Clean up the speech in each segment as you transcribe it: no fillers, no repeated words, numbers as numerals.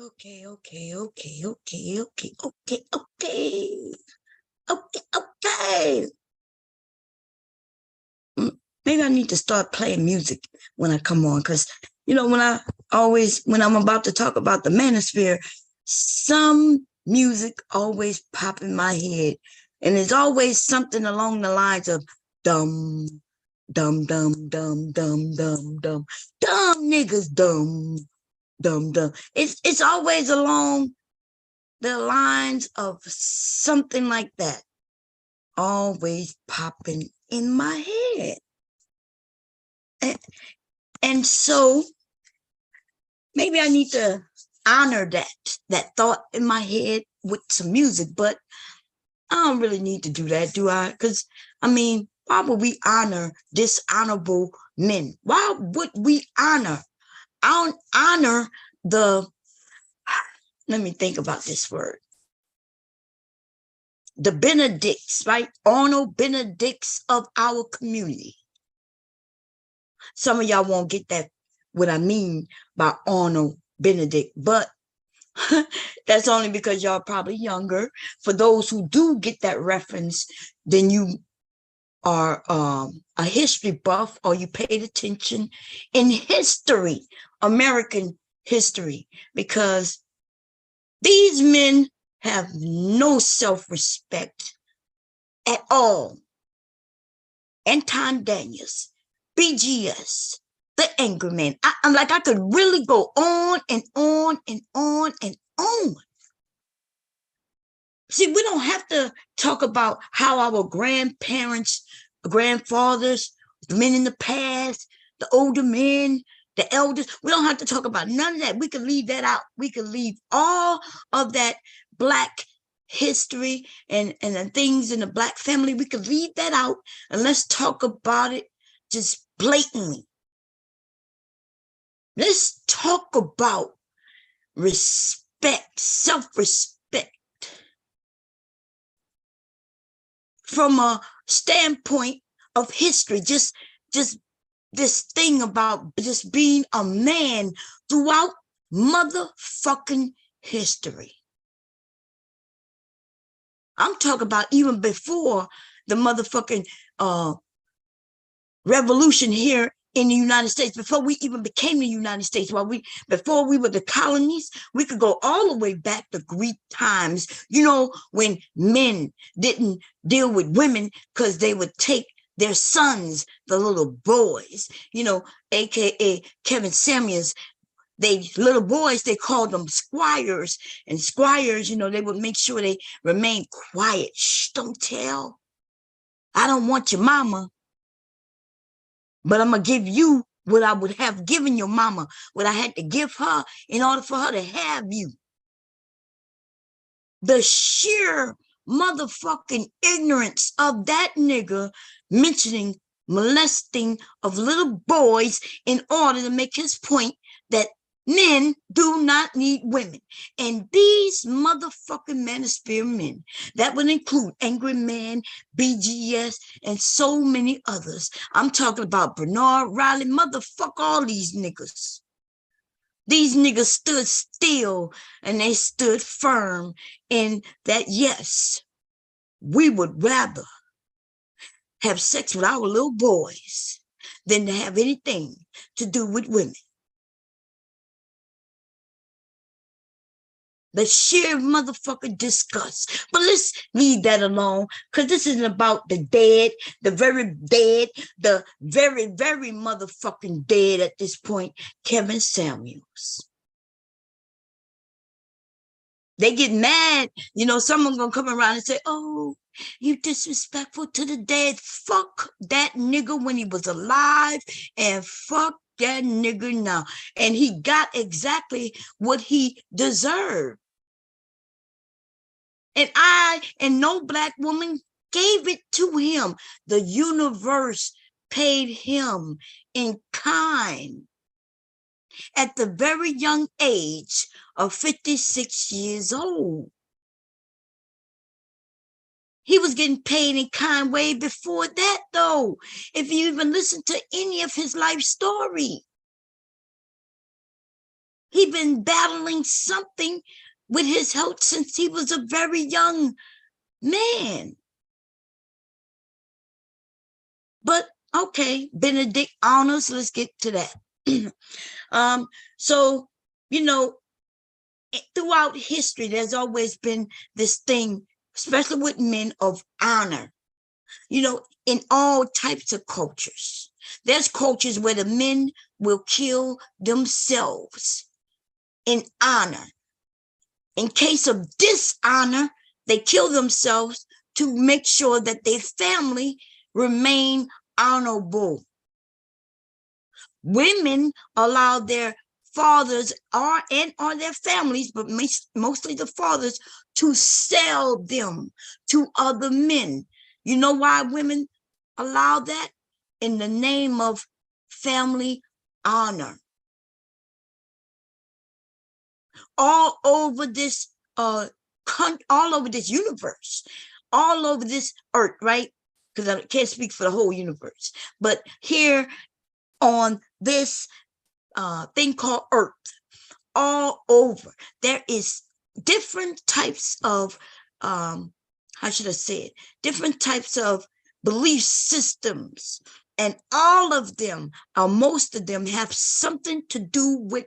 Okay, okay, okay, okay, okay, okay, okay, okay, okay. Maybe I need to start playing music when I come on, because when I'm about to talk about the Manosphere, some music always pop in my head, and it's always something along the lines of dum, dum, dum, dum, dum, dum, dum, dumb niggas, dum, dum, dum. It's always along the lines of something like that, always popping in my head. And so maybe I need to honor that thought in my head with some music, but I don't really need to do that, do I? Because, why would we honor dishonorable men? Why would we honor the, let me think about this word, the Benedicts, right? Honor Benedicts of our community. Some of y'all won't get that, what I mean by honor Benedict, but that's only because y'all probably younger. For those who do get that reference, then you are a history buff, or you paid attention in history, American history, because these men have no self-respect at all. Anton Daniels, BGS, the Angry Man. I'm like, I could really go on and on and on and on. See, we don't have to talk about how our grandparents, grandfathers, the men in the past, the older men, the elders, we don't have to talk about none of that. We can leave that out. We can leave all of that Black history and the things in the Black family. We could leave that out, and let's talk about it just blatantly. Let's talk about respect, self-respect, from a standpoint of history, just this thing about just being a man throughout motherfucking history. I'm talking about even before the motherfucking revolution here in the United States, before we even became the United States, before we were the colonies. We could go all the way back to Greek times, when men didn't deal with women because they would take their sons, the little boys, aka Kevin Samuels. Little boys, they called them squires, and squires, they would make sure they remain quiet. Shh, don't tell. I don't want your mama, but I'm going to give you what I would have given your mama, what I had to give her in order for her to have you. The sheer motherfucking ignorance of that nigga mentioning molesting of little boys in order to make his point that men do not need women. And these motherfucking Manosphere men, that would include Angry Man, BGS, and so many others. I'm talking about Bernard Riley, motherfuck all these niggas. These niggas stood still, and they stood firm in that, yes, we would rather have sex with our little boys than to have anything to do with women. The sheer motherfucking disgust. But let's leave that alone, because this isn't about the dead, the very dead, the very, very motherfucking dead at this point, Kevin Samuels. They get mad, someone's gonna come around and say, oh, you disrespectful to the dead. Fuck that nigga when he was alive, and fuck that nigga now. And he got exactly what he deserved. And no Black woman gave it to him. The universe paid him in kind at the very young age of 56 years old. He was getting paid in kind way before that, though, if you even listen to any of his life story. He's been battling something with his health since he was a very young man. But okay, Benedict honors, let's get to that. So, you know, throughout history, there's always been this thing, especially with men, of honor, you know, in all types of cultures. There's cultures where the men will kill themselves in honor. In case of dishonor, they kill themselves to make sure that their family remain honorable. Women allow their fathers or their families, but mostly the fathers, to sell them to other men. You know why women allow that? In the name of family honor. All over this all over this universe, all over this earth, right? Because I can't speak for the whole universe, but here on this thing called earth, all over, there is different types of how should I say it, different types of belief systems, and all of them, or most of them, have something to do with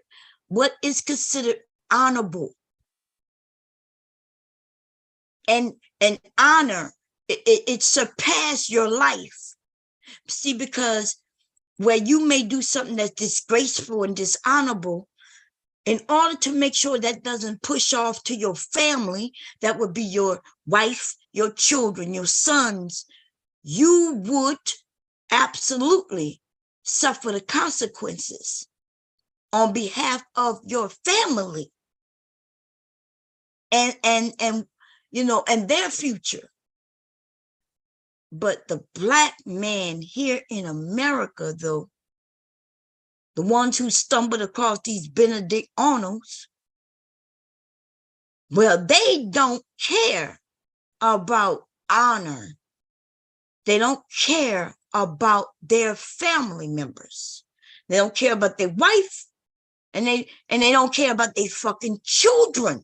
what is considered honorable. And honor, it surpass your life. See, because where you may do something that's disgraceful and dishonorable, in order to make sure that doesn't push off to your family, that would be your wife, your children, your sons, you would absolutely suffer the consequences on behalf of your family and you know, and their future. But the Black man here in America, though, the ones who stumbled across these Benedict Arnolds, well, they don't care about honor. They don't care about their family members. They don't care about their wife, and they don't care about their fucking children.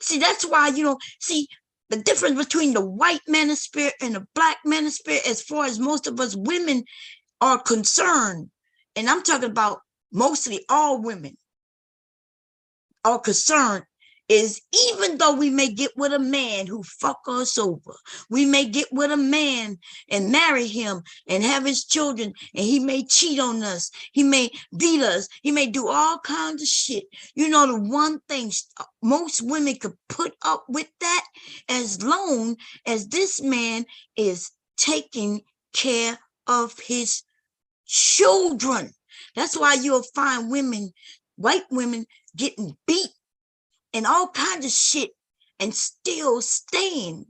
See, that's why, you know, see, the difference between the white manosphere and the Black manosphere, as far as most of us women are concerned, and I'm talking about mostly all women are concerned, is even though we may get with a man who fuck us over, we may get with a man and marry him and have his children, and he may cheat on us, he may beat us, he may do all kinds of shit. You know, the one thing most women could put up with that, as long as this man is taking care of his children. That's why you'll find women, white women, getting beat and all kinds of shit and still staying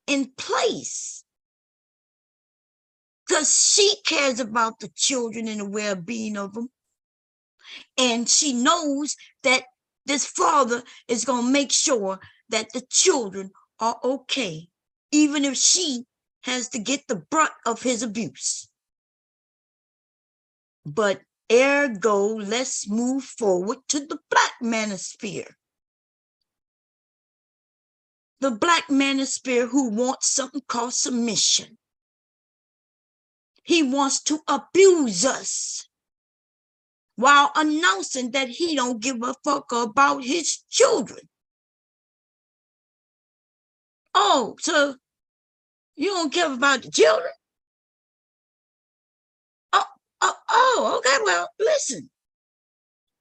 in place, because she cares about the children and the well-being of them, and she knows that this father is going to make sure that the children are okay, even if she has to get the brunt of his abuse. But ergo, let's move forward to the Black manosphere. The Black manosphere who wants something called submission. He wants to abuse us while announcing that he don't give a fuck about his children. Oh, so you don't care about the children? Oh, okay, well, listen.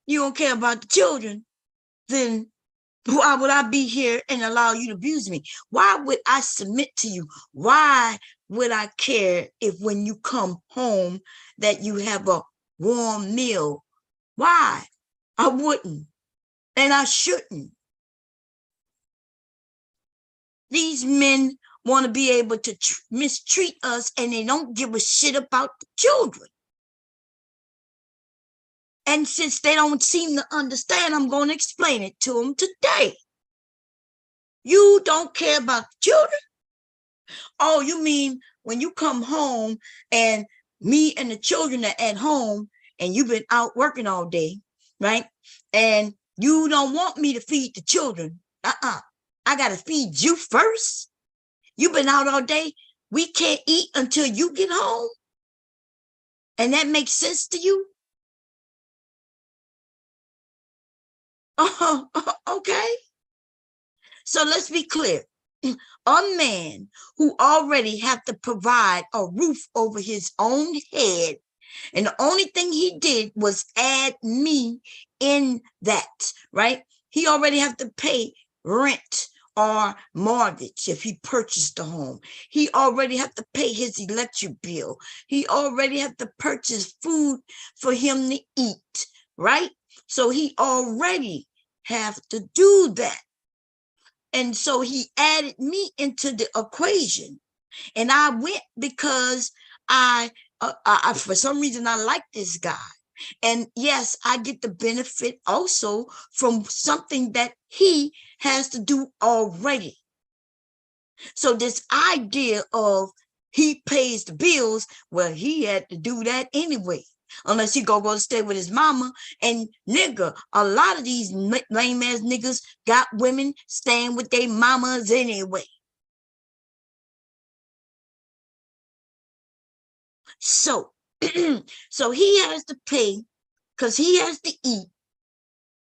You don't care about the children, then why would I be here and allow you to abuse me? Why would I submit to you? Why would I care if when you come home that you have a warm meal? Why? I wouldn't, and I shouldn't. These men want to be able to mistreat us, and they don't give a shit about the children. And since they don't seem to understand, I'm going to explain it to them today. You don't care about the children? Oh, you mean when you come home and me and the children are at home and you've been out working all day, right? And you don't want me to feed the children. I got to feed you first. You've been out all day. We can't eat until you get home. And that makes sense to you? Okay. So let's be clear. A man who already have to provide a roof over his own head, and the only thing he did was add me in that, right? He already have to pay rent or mortgage if he purchased the home. He already have to pay his electric bill. He already have to purchase food for him to eat, right? So he already have to do that. And so he added me into the equation. And I went because I for some reason, I like this guy. And yes, I get the benefit also from something that he has to do already. So this idea of he pays the bills, well, he had to do that anyway. Unless he go to stay with his mama. And nigga, a lot of these lame ass niggas got women staying with their mamas anyway. So, so he has to pay because he has to eat.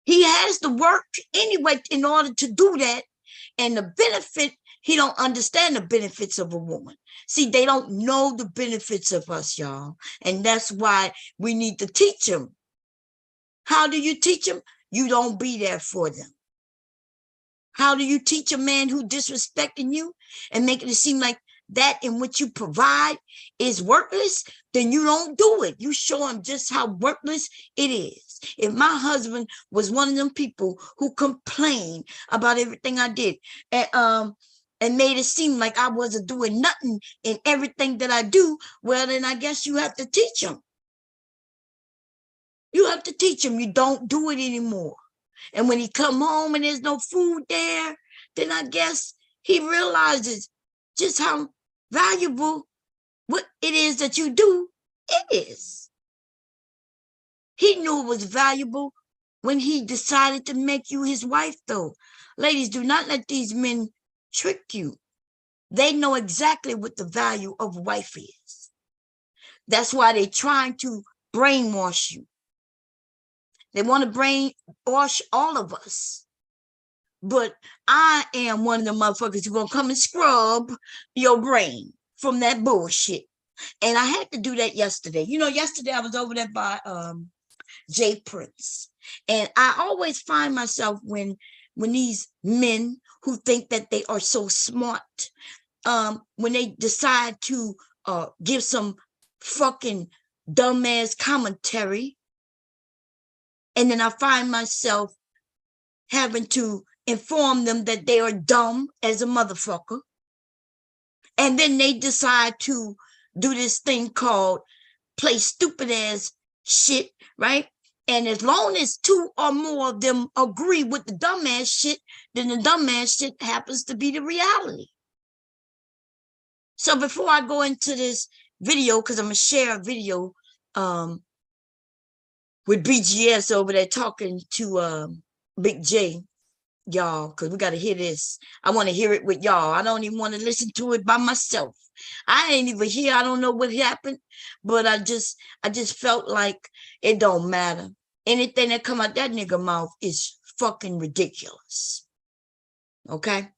He has to work anyway in order to do that. And the benefit, he don't understand the benefits of a woman. See, they don't know the benefits of us, y'all. And that's why we need to teach them. How do you teach them? You don't be there for them. How do you teach a man who disrespecting you and making it seem like that in which you provide is worthless? Then you don't do it. You show him just how worthless it is. If my husband was one of them people who complained about everything I did and made it seem like I wasn't doing nothing in everything that I do, well, then I guess you have to teach him. You have to teach him you don't do it anymore. And when he come home and there's no food there, then I guess he realizes just how valuable what it is that you do is. He knew it was valuable when he decided to make you his wife, though. Ladies, do not let these men trick you. They know exactly what the value of a wife is. That's why they're trying to brainwash you. They want to brainwash all of us. But I am one of the motherfuckers who gonna come and scrub your brain from that bullshit. And I had to do that yesterday. You know, yesterday I was over there by Jay Prince. And I always find myself when these men who think that they are so smart, when they decide to give some fucking dumbass commentary, and then I find myself having to inform them that they are dumb as a motherfucker. And then they decide to do this thing called play stupid ass shit, right? And as long as two or more of them agree with the dumbass shit, then the dumbass shit happens to be the reality. So before I go into this video, because I'm going to share a video with BGS over there talking to Big J, y'all, because we got to hear this. I want to hear it with y'all. I don't even want to listen to it by myself. I ain't even here. I don't know what happened, but I just felt like it don't matter. Anything that come out that nigga mouth is fucking ridiculous. Okay?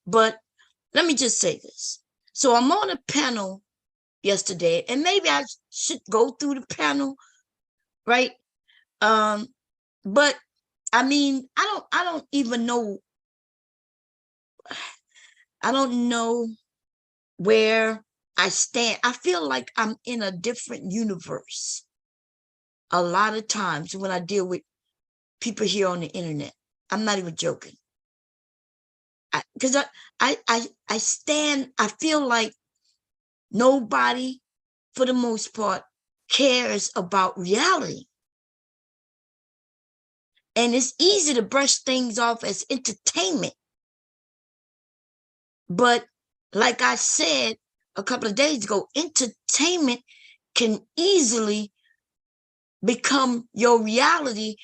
But let me just say this. So I'm on a panel yesterday, and maybe I should go through the panel, right? But I mean, I don't even know. I don't know where I stand. I feel like I'm in a different universe a lot of times when I deal with people here on the internet. I'm not even joking. Because I stand, I feel like nobody, for the most part, cares about reality. And it's easy to brush things off as entertainment. But like I said a couple of days ago, entertainment can easily become your reality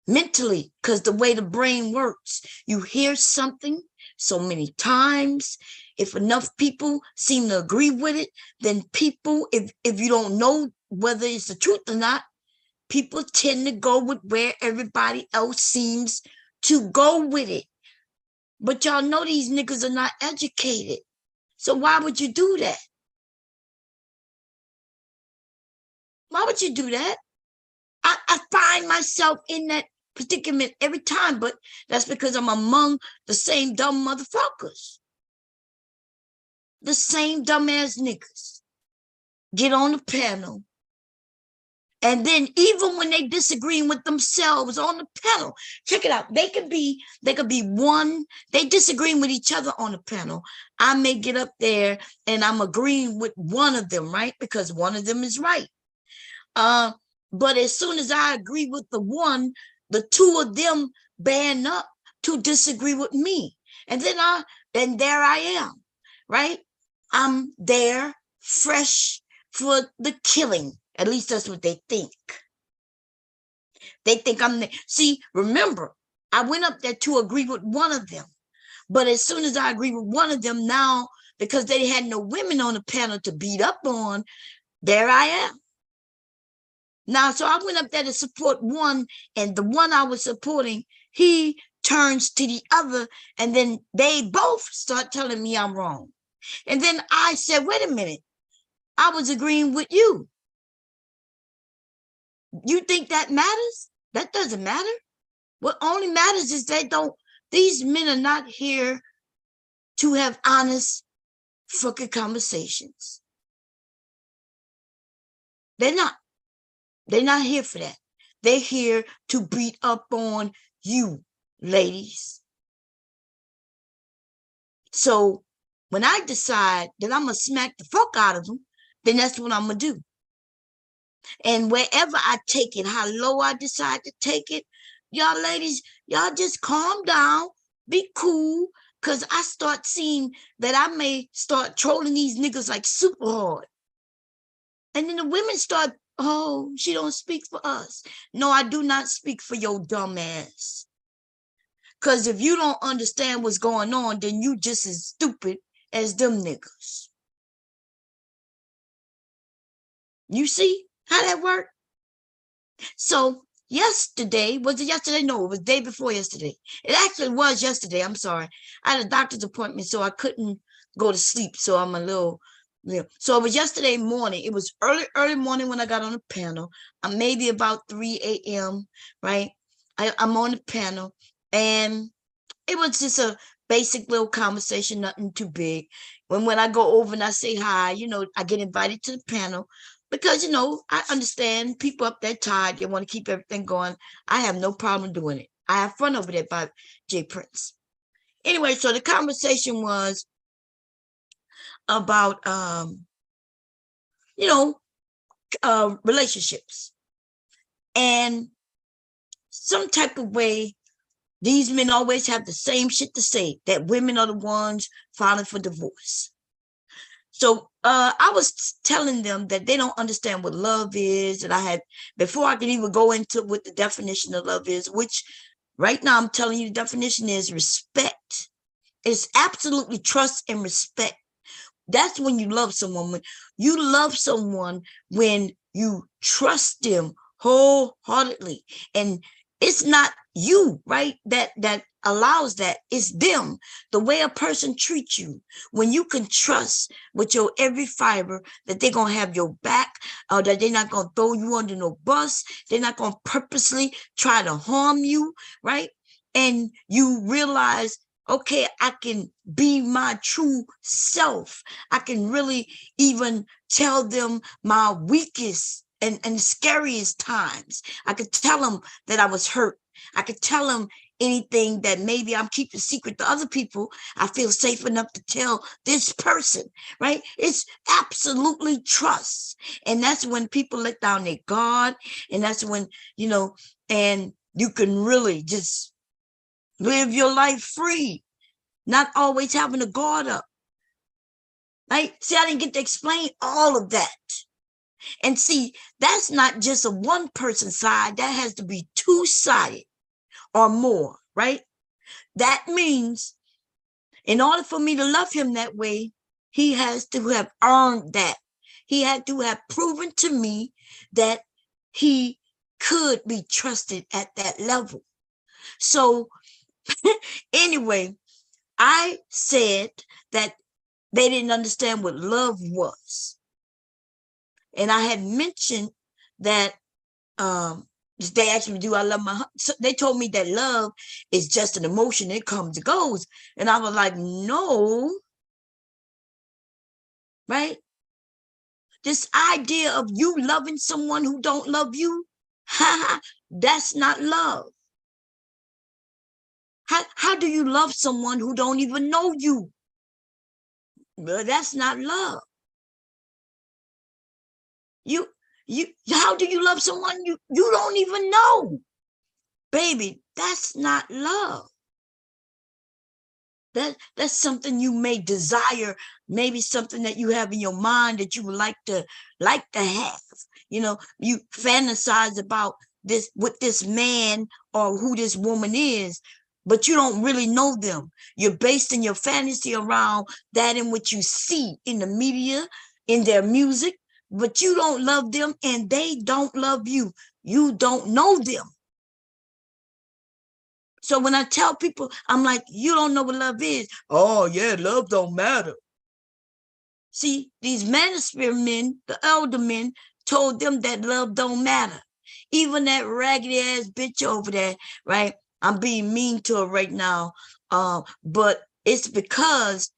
mentally, because the way the brain works, you hear something so many times, if enough people seem to agree with it, then people, if you don't know whether it's the truth or not, people tend to go with where everybody else seems to go with it. But y'all know these niggas are not educated, so why would you do that? Why would you do that? I find myself in that predicament every time, but that's because I'm among the same dumb motherfuckers. The same dumbass niggas get on the panel. And then even when they disagreeing with themselves on the panel, check it out. They could be one, they disagreeing with each other on the panel. I may get up there and I'm agreeing with one of them, right? Because one of them is right. But as soon as I agree with the one, the two of them band up to disagree with me. And then there I am, right? I'm there fresh for the killing. At least that's what they think. They think I'm there. See, remember, I went up there to agree with one of them. But as soon as I agree with one of them now, because they had no women on the panel to beat up on, there I am. Now, so I went up there to support one, and the one I was supporting, he turns to the other, and then they both start telling me I'm wrong. And then I said, wait a minute, I was agreeing with you. You think that matters? That doesn't matter. What only matters is these men are not here to have honest fucking conversations. They're not. They're not here for that. They're here to beat up on you, ladies. So when I decide that I'm going to smack the fuck out of them, then that's what I'm going to do. And wherever I take it, how low I decide to take it, y'all ladies, y'all just calm down, be cool, because I start seeing that I may start trolling these niggas like super hard. And then the women start, oh, she don't speak for us. No, I do not speak for your dumb ass. Because if you don't understand what's going on, then you just as stupid as them niggas. You see how that worked? So yesterday, was it yesterday? No, it was the day before yesterday. It actually was yesterday. I'm sorry. I had a doctor's appointment, so I couldn't go to sleep. So I'm a little. So it was yesterday morning. It was early morning when I got on the panel. Maybe about 3 a.m., right? I'm on the panel, and it was just a basic little conversation, nothing too big. When I go over and I say hi, I get invited to the panel because, I understand people up there tired. They want to keep everything going. I have no problem doing it. I have fun over there by J Prince. Anyway, so the conversation was about, relationships. And some type of way, these men always have the same shit to say, that women are the ones filing for divorce. So I was telling them that they don't understand what love is. And I had, before I could even go into what the definition of love is, which right now I'm telling you the definition is respect. It's absolutely trust and respect. That's when you love someone. When you love someone, when you trust them wholeheartedly. And it's not you, right? That allows that. It's them. The way a person treats you. When you can trust with your every fiber that they're going to have your back, or that they're not going to throw you under no bus. They're not going to purposely try to harm you, right? And you realize, okay, I can be my true self. I can really even tell them my weakest and scariest times. I could tell them that I was hurt. I could tell them anything that maybe I'm keeping secret to other people. I feel safe enough to tell this person, right? It's absolutely trust. And that's when people let down their guard. And that's when, and you can really just live your life free, not always having a guard up. Right? See, I didn't get to explain all of that. And see, that's not just a one person side, that has to be two-sided or more, right? That means in order for me to love him that way, he has to have earned that. He had to have proven to me that he could be trusted at that level. So anyway, I said that they didn't understand what love was. And I had mentioned that they asked me, do I love my husband? So they told me that love is just an emotion. It comes and goes. And I was like, no, right? This idea of you loving someone who don't love you, that's not love. How do you love someone who don't even know you? Well, that's not love. You how do you love someone you don't even know? Baby, that's not love. That's something you may desire, maybe something that you have in your mind that you would like to have. You know, you fantasize about this with this man or who this woman is, but you don't really know them. You're basing your fantasy around that in what you see in the media, in their music, but you don't love them and they don't love you. You don't know them. So when I tell people, I'm like, you don't know what love is. Oh yeah, love don't matter. See, these Manosphere men, the elder men, told them that love don't matter. Even that raggedy ass bitch over there, right? I'm being mean to her right now. But it's because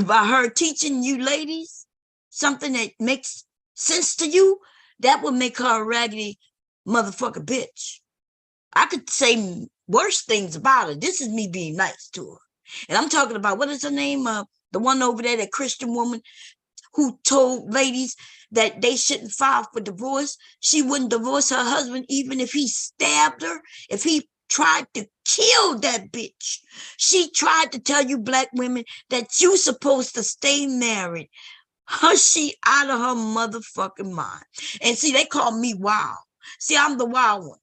by her teaching you ladies something that makes sense to you, that would make her a raggedy motherfucker bitch. I could say worse things about her. This is me being nice to her. And I'm talking about, what is her name? The one over there, that Christian woman who told ladies that they shouldn't file for divorce. She wouldn't divorce her husband even if he stabbed her, if he tried to kill that bitch. She tried to tell you black women that you supposed to stay married. She out of her motherfucking mind. And see, they call me wild. See, I'm the wild one.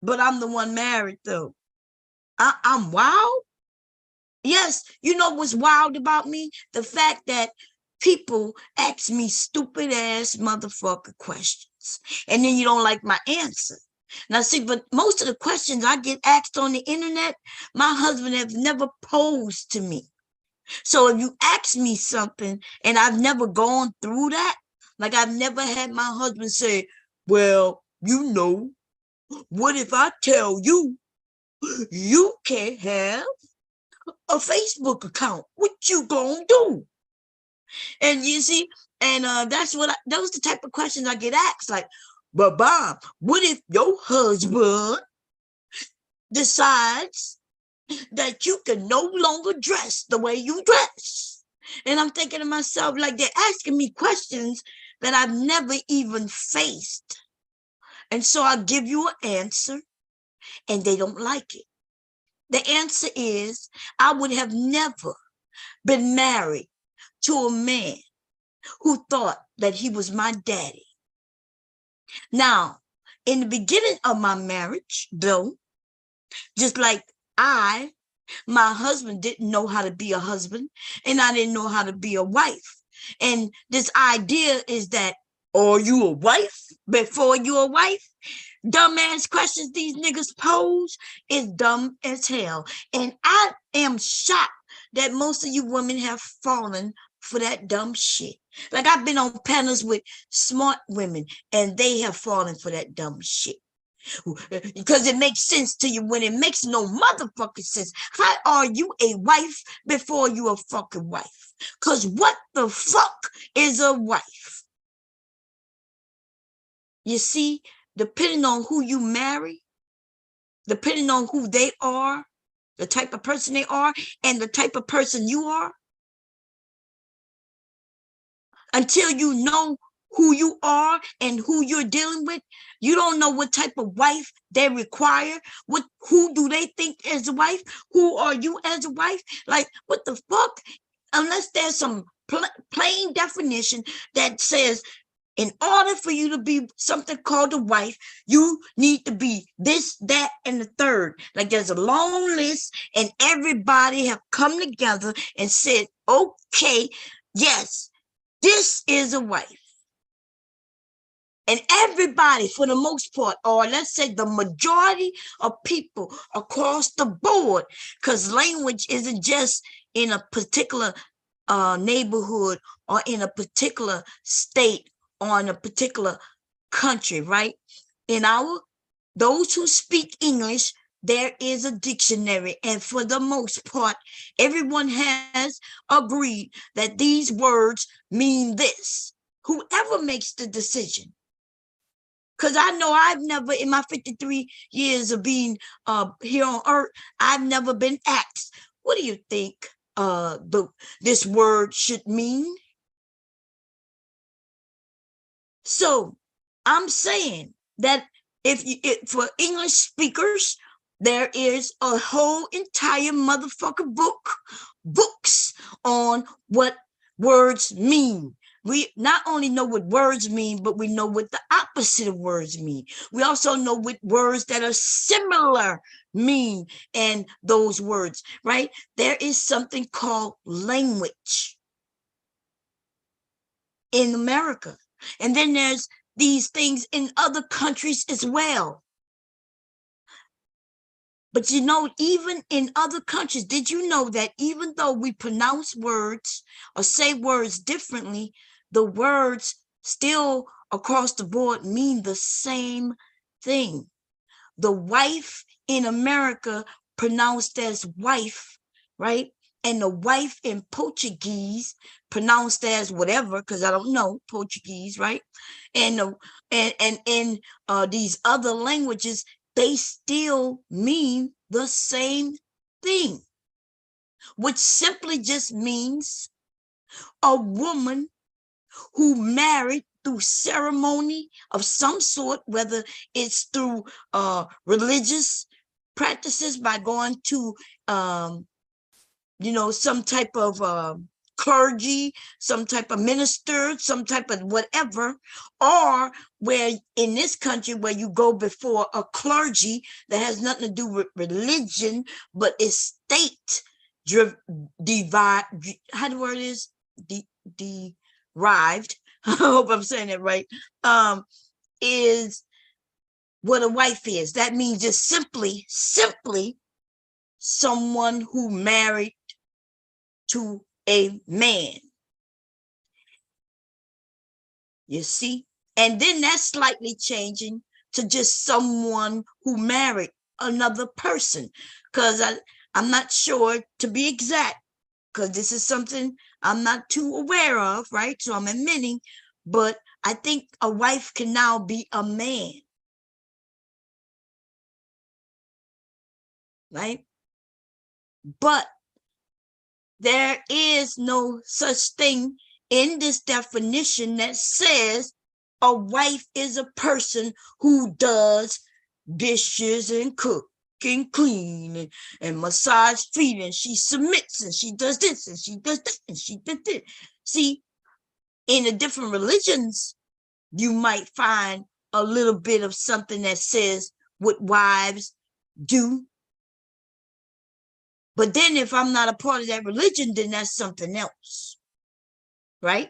But I'm the one married though. I'm wild. Yes, you know what's wild about me? The fact that people ask me stupid ass motherfucker questions, and then you don't like my answer. Now see, but most of the questions I get asked on the internet, my husband has never posed to me. So if you ask me something and I've never gone through that, like I've never had my husband say, well, you know, what if I tell you you can't have a Facebook account? What you gonna do? And you see, and that's what those the type of questions I get asked. Like, but Bob, what if your husband decides that you can no longer dress the way you dress? And I'm thinking to myself, like, they're asking me questions that I've never even faced. And so I give you an answer and they don't like it. The answer is, I would have never been married to a man who thought that he was my daddy. Now, in the beginning of my marriage, though, just like my husband didn't know how to be a husband, and I didn't know how to be a wife. And this idea is that, are you a wife before you're a wife? Dumbass questions these niggas pose is dumb as hell. And I am shocked that most of you women have fallen for that dumb shit. Like, I've been on panels with smart women and they have fallen for that dumb shit. Because it makes sense to you when it makes no motherfucking sense. How are you a wife before you a fucking wife? Because what the fuck is a wife? You see, depending on who you marry, depending on who they are, the type of person they are, and the type of person you are, until you know who you are and who you're dealing with, you don't know what type of wife they require. Who do they think as a wife? Who are you as a wife? Like, what the fuck? Unless there's some plain definition that says, In order for you to be something called a wife, you need to be this, that, and the third. Like there's a long list, and everybody have come together and said, okay, yes, this is a wife. And everybody, for the most part, or let's say the majority of people across the board, because language isn't just in a particular neighborhood or in a particular state or in a particular country, right? In those who speak English, there is a dictionary, and for the most part, everyone has agreed that these words mean this. Whoever makes the decision. Because I know I've never, in my 53 years of being here on earth, I've never been asked, what do you think this word should mean? So I'm saying that for English speakers, there is a whole entire motherfucker books on what words mean. We not only know what words mean, but we know what the opposite of words mean. We also know what words that are similar mean and those words, right? There is something called language in America. And then there's these things in other countries as well. But you know, even in other countries, did you know that even though we pronounce words or say words differently, the words still across the board mean the same thing? The wife in America pronounced as wife, right? And the wife in Portuguese pronounced as whatever, because I don't know Portuguese, right? And in these other languages, they still mean the same thing, which simply just means a woman who married through ceremony of some sort, whether it's through religious practices by going to some type of clergy, some type of minister, some type of whatever, or where in this country where you go before a clergy that has nothing to do with religion, but is state divide. How the word is derived. I hope I'm saying it right. Is what a wife is. That means just simply someone who married to a man. You see? And then that's slightly changing to just someone who married another person. Because I'm not sure, to be exact, because this is something I'm not too aware of, right? So I'm admitting, but I think a wife can now be a man. Right? But there is no such thing in this definition that says a wife is a person who does dishes and cook and clean and massage feet, and she submits and she does this and she does that and she does this. See, in the different religions, you might find a little bit of something that says what wives do. But then if I'm not a part of that religion, then that's something else. Right?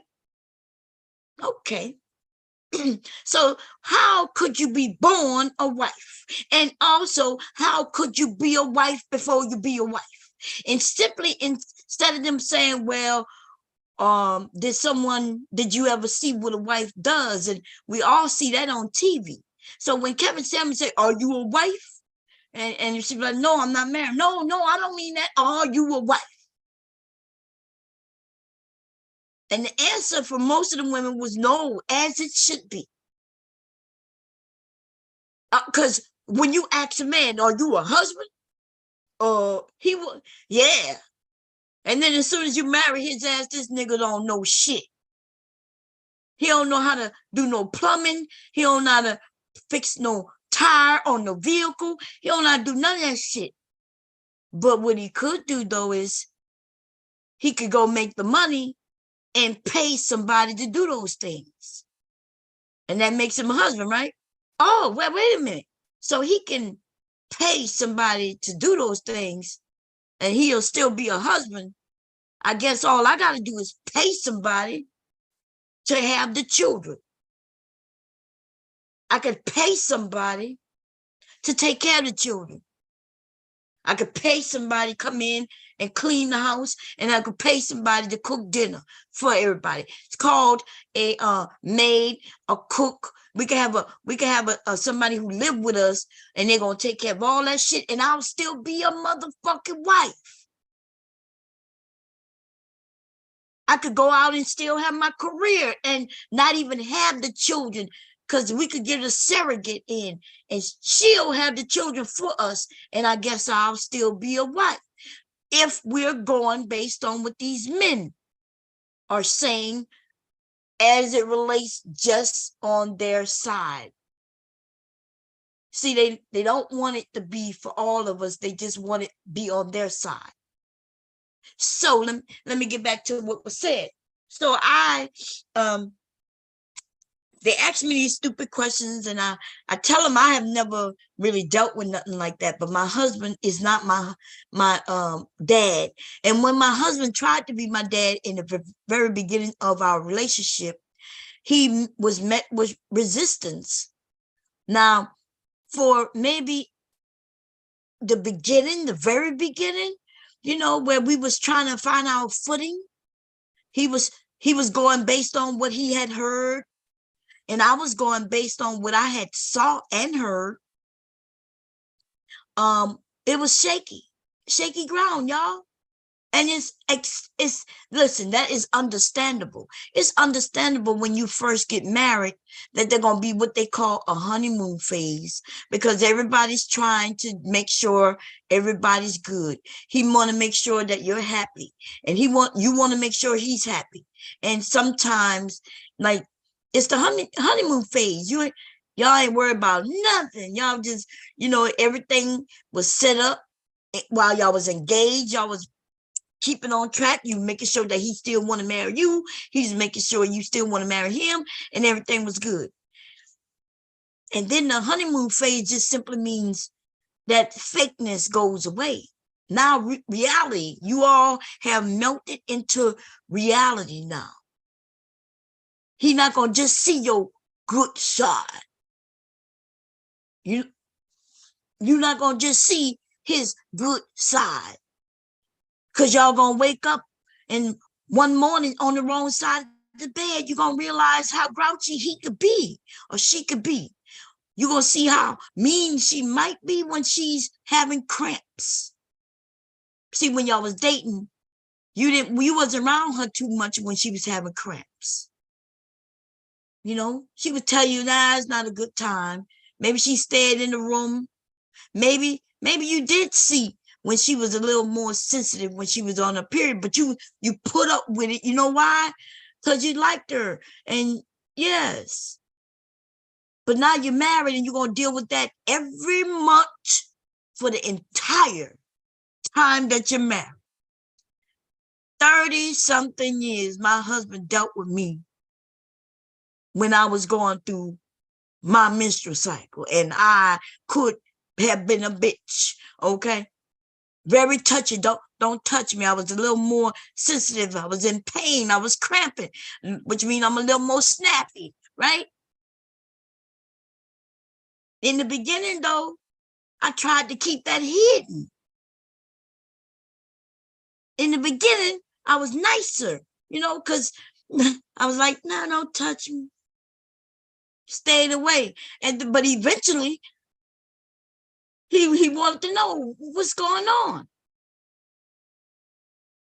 Okay. So how could you be born a wife? And also, how could you be a wife before you be a wife? And simply, instead of them saying, well, did you ever see what a wife does? And we all see that on TV. So when Kevin Samuels say, are you a wife? And she's like, no, I'm not married. No, I don't mean that. Are you a wife? And the answer for most of the women was no, as it should be. Because when you ask a man, are you a husband? He will, yeah. And then as soon as you marry his ass, this nigga don't know shit. He don't know how to do no plumbing. He don't know how to fix no tire on the vehicle. He don't know how to do none of that shit. But what he could do, though, is he could go make the money and pay somebody to do those things. And that makes him a husband, right? Oh, well, wait a minute. So he can pay somebody to do those things and he'll still be a husband. I guess all I got to do is pay somebody to have the children. I could pay somebody to take care of the children. I could pay somebody to come in and clean the house, and I could pay somebody to cook dinner for everybody. It's called a maid, a cook. We can have a somebody who live with us, and they're gonna take care of all that shit, and I'll still be a motherfucking wife. I could go out and still have my career and not even have the children, because we could get a surrogate in and she'll have the children for us. And I guess I'll still be a wife if we're going based on what these men are saying as it relates just on their side. See, they don't want it to be for all of us. They just want it to be on their side. So let me get back to what was said. So they ask me these stupid questions, and I tell them I have never really dealt with nothing like that. But my husband is not my dad. And when my husband tried to be my dad in the very beginning of our relationship, he was met with resistance. Now, for maybe the beginning, the very beginning, where we was trying to find our footing, he was going based on what he had heard, and I was going based on what I had saw and heard. It was shaky ground, y'all. And it's listen, that is understandable. It's understandable when you first get married that they're gonna be what they call a honeymoon phase, because everybody's trying to make sure everybody's good. He want to make sure that you're happy, and you want to make sure he's happy. And sometimes, like, it's the honeymoon phase. Y'all ain't worried about nothing. Y'all just, everything was set up while y'all was engaged. Y'all was keeping on track. You making sure that he still want to marry you. He's making sure you still want to marry him, and everything was good. And then the honeymoon phase just simply means that fakeness goes away. Now, reality, you all have melted into reality now. He's not going to just see your good side. You're not going to just see his good side, because y'all going to wake up and one morning on the wrong side of the bed, you're going to realize how grouchy he could be or she could be. You're going to see how mean she might be when she's having cramps. See, when y'all was dating, you wasn't around her too much when she was having cramps. She would tell you, nah, it's not a good time. Maybe she stayed in the room. Maybe you did see when she was a little more sensitive when she was on her period, but you put up with it. You know why? Because you liked her. And yes. But now you're married and you're going to deal with that every month for the entire time that you're married. 30-something years, my husband dealt with me when I was going through my menstrual cycle, and I could have been a bitch, okay? Very touchy. Don't touch me. I was a little more sensitive. I was in pain. I was cramping, which means I'm a little more snappy, right? In the beginning, though, I tried to keep that hidden. In the beginning, I was nicer, because I was like, no, don't touch me. Stayed away. But eventually, he wanted to know what's going on.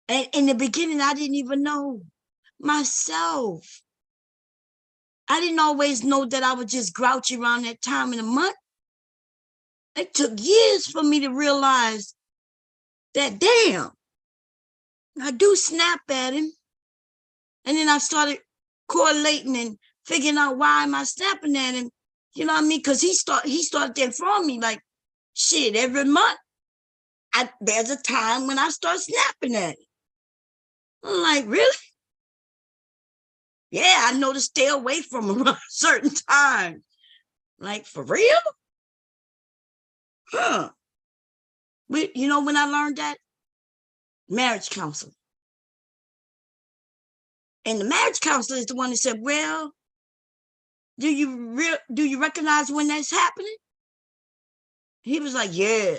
And in the beginning, I didn't even know myself. I didn't always know that I was just grouchy around that time in the month. It took years for me to realize that, damn, I do snap at him. And then I started correlating and figuring out, why am I snapping at him? You know what I mean? Because he started to inform me, like, shit, every month, there's a time when I start snapping at him. I'm like, really? Yeah, I know to stay away from them at certain times. Like, for real? Huh. You know when I learned that? Marriage counseling. And the marriage counselor is the one that said, well, do you recognize when that's happening? He was like, yeah.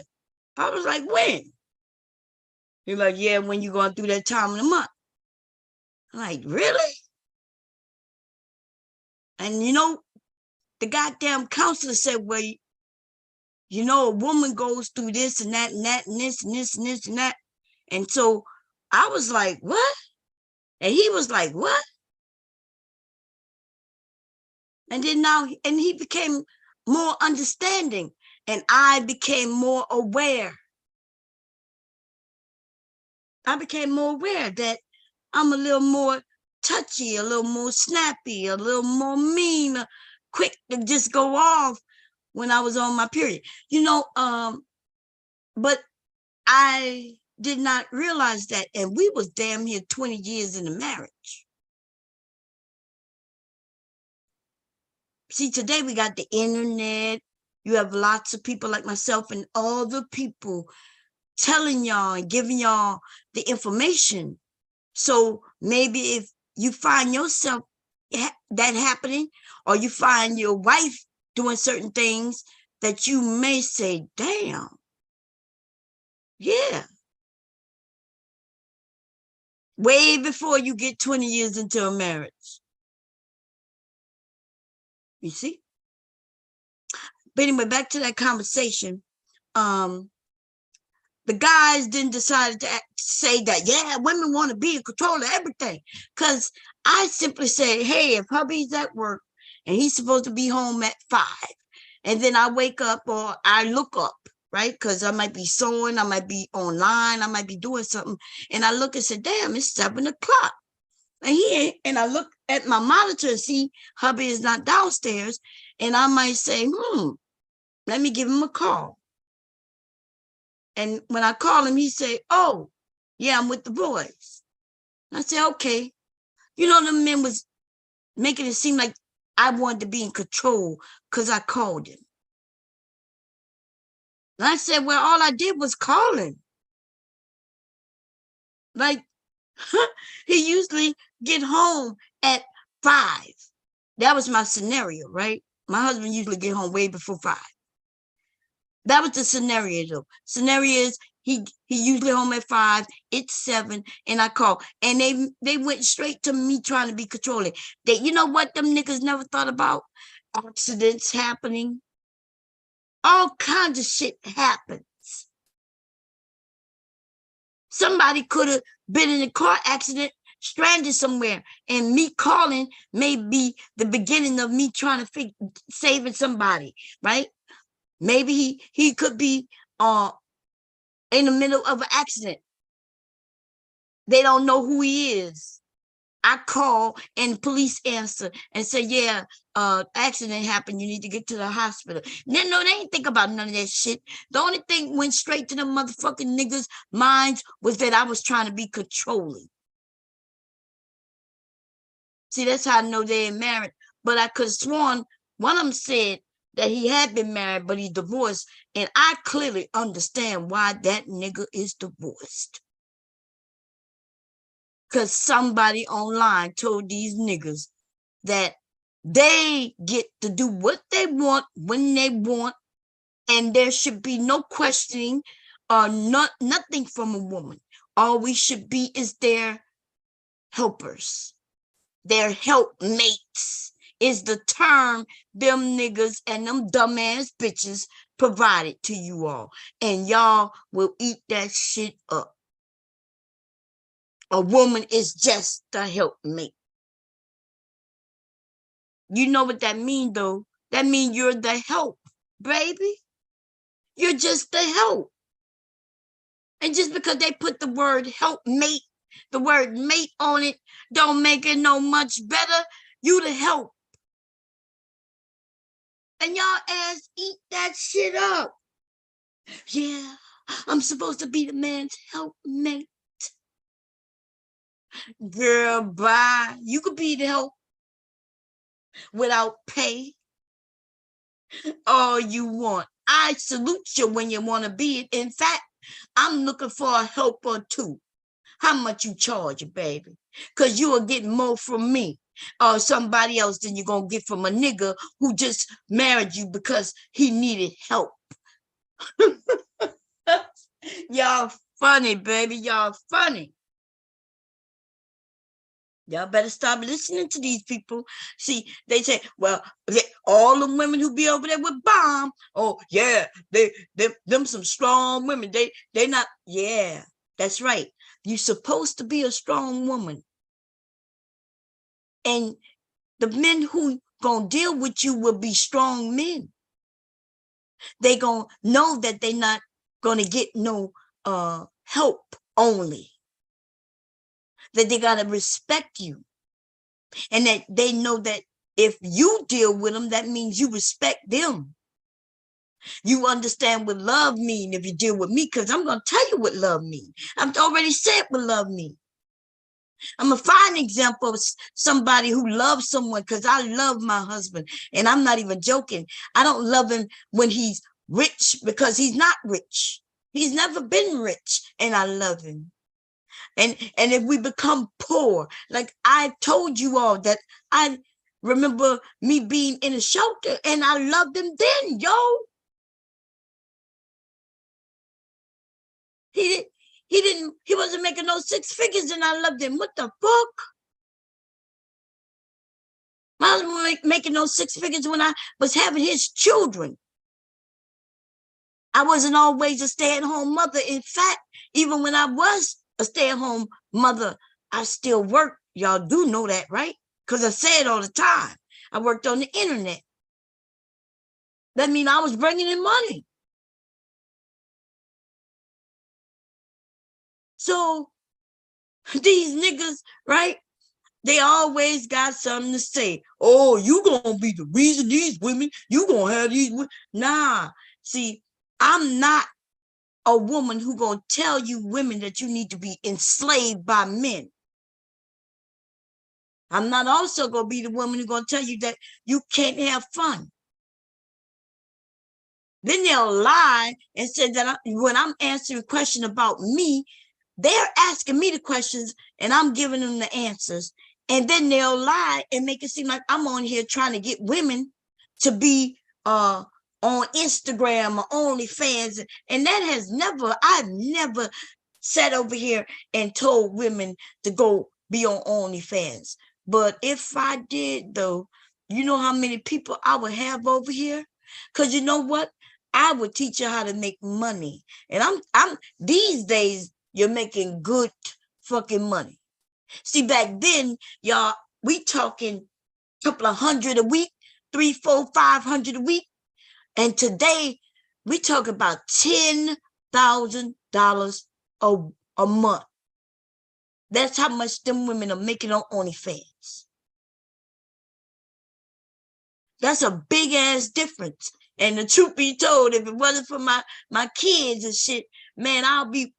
I was like, when? He was like, yeah, when you going through that time of the month. I'm like, really? And you know, the goddamn counselor said, well, you know, a woman goes through this and that and that and this and this and this and that. And so I was like, what? And he was like, what? And then now, and he became more understanding, and I became more aware. I became more aware that I'm a little more touchy, a little more snappy, a little more mean, quick to just go off when I was on my period. You know, but I did not realize that, and we was damn near 20 years in the marriage. See, today we got the internet. You have lots of people like myself and other people telling y'all and giving y'all the information. So maybe if you find yourself that happening, or you find your wife doing certain things, that you may say, damn, yeah. Way before you get 20 years into a marriage. You see? But anyway, back to that conversation. The guys then decided to say that, yeah, women want to be in control of everything. Because I simply say, hey, if hubby's at work and he's supposed to be home at 5, and then I wake up or I look up, right? Because I might be sewing, I might be online, I might be doing something. And I look and say, damn, it's 7 o'clock. And I look at my monitor and see hubby is not downstairs. And I might say, let me give him a call. And when I call him, he say, oh, yeah, I'm with the boys. I said, okay. You know, the men was making it seem like I wanted to be in control because I called him. And I said, well, all I did was call him. Like, he usually get home at 5. That was my scenario, right? My husband usually get home way before 5. That was the scenario, though. Scenario is he usually home at 5. It's 7, and I call, and they went straight to me trying to be controlling. That, you know what them niggas never thought about? Accidents happening. All kinds of shit happens. Somebody could have been in a car accident, stranded somewhere, and me calling may be the beginning of me trying to saving somebody, right? Maybe he could be in the middle of an accident. They don't know who he is. I call and police answer and say, yeah, accident happened. You need to get to the hospital. No, they ain't think about none of that shit. The only thing went straight to the motherfucking niggas' minds was that I was trying to be controlling. See, that's how I know they ain't married. But I could have sworn one of them said that he had been married, but he divorced. And I clearly understand why that nigga is divorced. Because somebody online told these niggas that they get to do what they want when they want, and there should be no questioning or nothing from a woman. All we should be is their helpers, their helpmates is the term them niggas and them dumbass bitches provided to you all, and y'all will eat that shit up. A woman is just a helpmate. You know what that means, though? That means you're the help, baby. You're just the help. And just because they put the word helpmate, the word mate on it, don't make it no much better. You the help. And y'all ass eat that shit up. Yeah, I'm supposed to be the man's helpmate. Girl, bye. You could be the help without pay, all you want. I salute you when you want to be it. In fact, I'm looking for a helper too. How much you charge, baby? Because you will get more from me or somebody else than you're going to get from a nigga who just married you because he needed help. Y'all funny, baby. Y'all funny. Y'all better stop listening to these people. See, they say, well, all the women who be over there with bomb, oh yeah, them some strong women. They not, yeah, that's right. You're supposed to be a strong woman. And the men who gonna deal with you will be strong men. They gonna know that they not gonna get no help only. That they gotta respect you. And that they know that if you deal with them, that means you respect them. You understand what love means if you deal with me, because I'm going to tell you what love means. I've already said what love means. I'm a fine example of somebody who loves someone, because I love my husband. And I'm not even joking. I don't love him when he's rich, because he's not rich. He's never been rich, and I love him. And if we become poor, like I told you all that I remember me being in a shelter and I loved him then, yo. He wasn't making no six figures and I loved him. What the fuck? My husband was making no six figures when I was having his children. I wasn't always a stay-at-home mother. In fact, even when I was a stay-at-home mother, I still worked. Y'all do know that, right? Because I say it all the time. I worked on the internet. That means I was bringing in money. So these niggas, right? They always got something to say. Oh, you gonna be the reason these women, you gonna have these women. Nah, see, I'm not a woman who gonna tell you women that you need to be enslaved by men. I'm not also gonna be the woman who gonna tell you that you can't have fun. Then they'll lie and say that when I'm answering a question about me, they're asking me the questions and I'm giving them the answers. And then they'll lie and make it seem like I'm on here trying to get women to be on Instagram or OnlyFans. And that has never, I've never sat over here and told women to go be on OnlyFans. But if I did, though, you know how many people I would have over here? Because you know what? I would teach you how to make money. And I'm these days, you're making good fucking money. See, back then, y'all, we talking a couple of hundred a week, 3, 4, 500 a week. And today, we talk about $10,000 a month. That's how much them women are making on OnlyFans. That's a big ass difference. And the truth be told, if it wasn't for my kids and shit, man, I'll be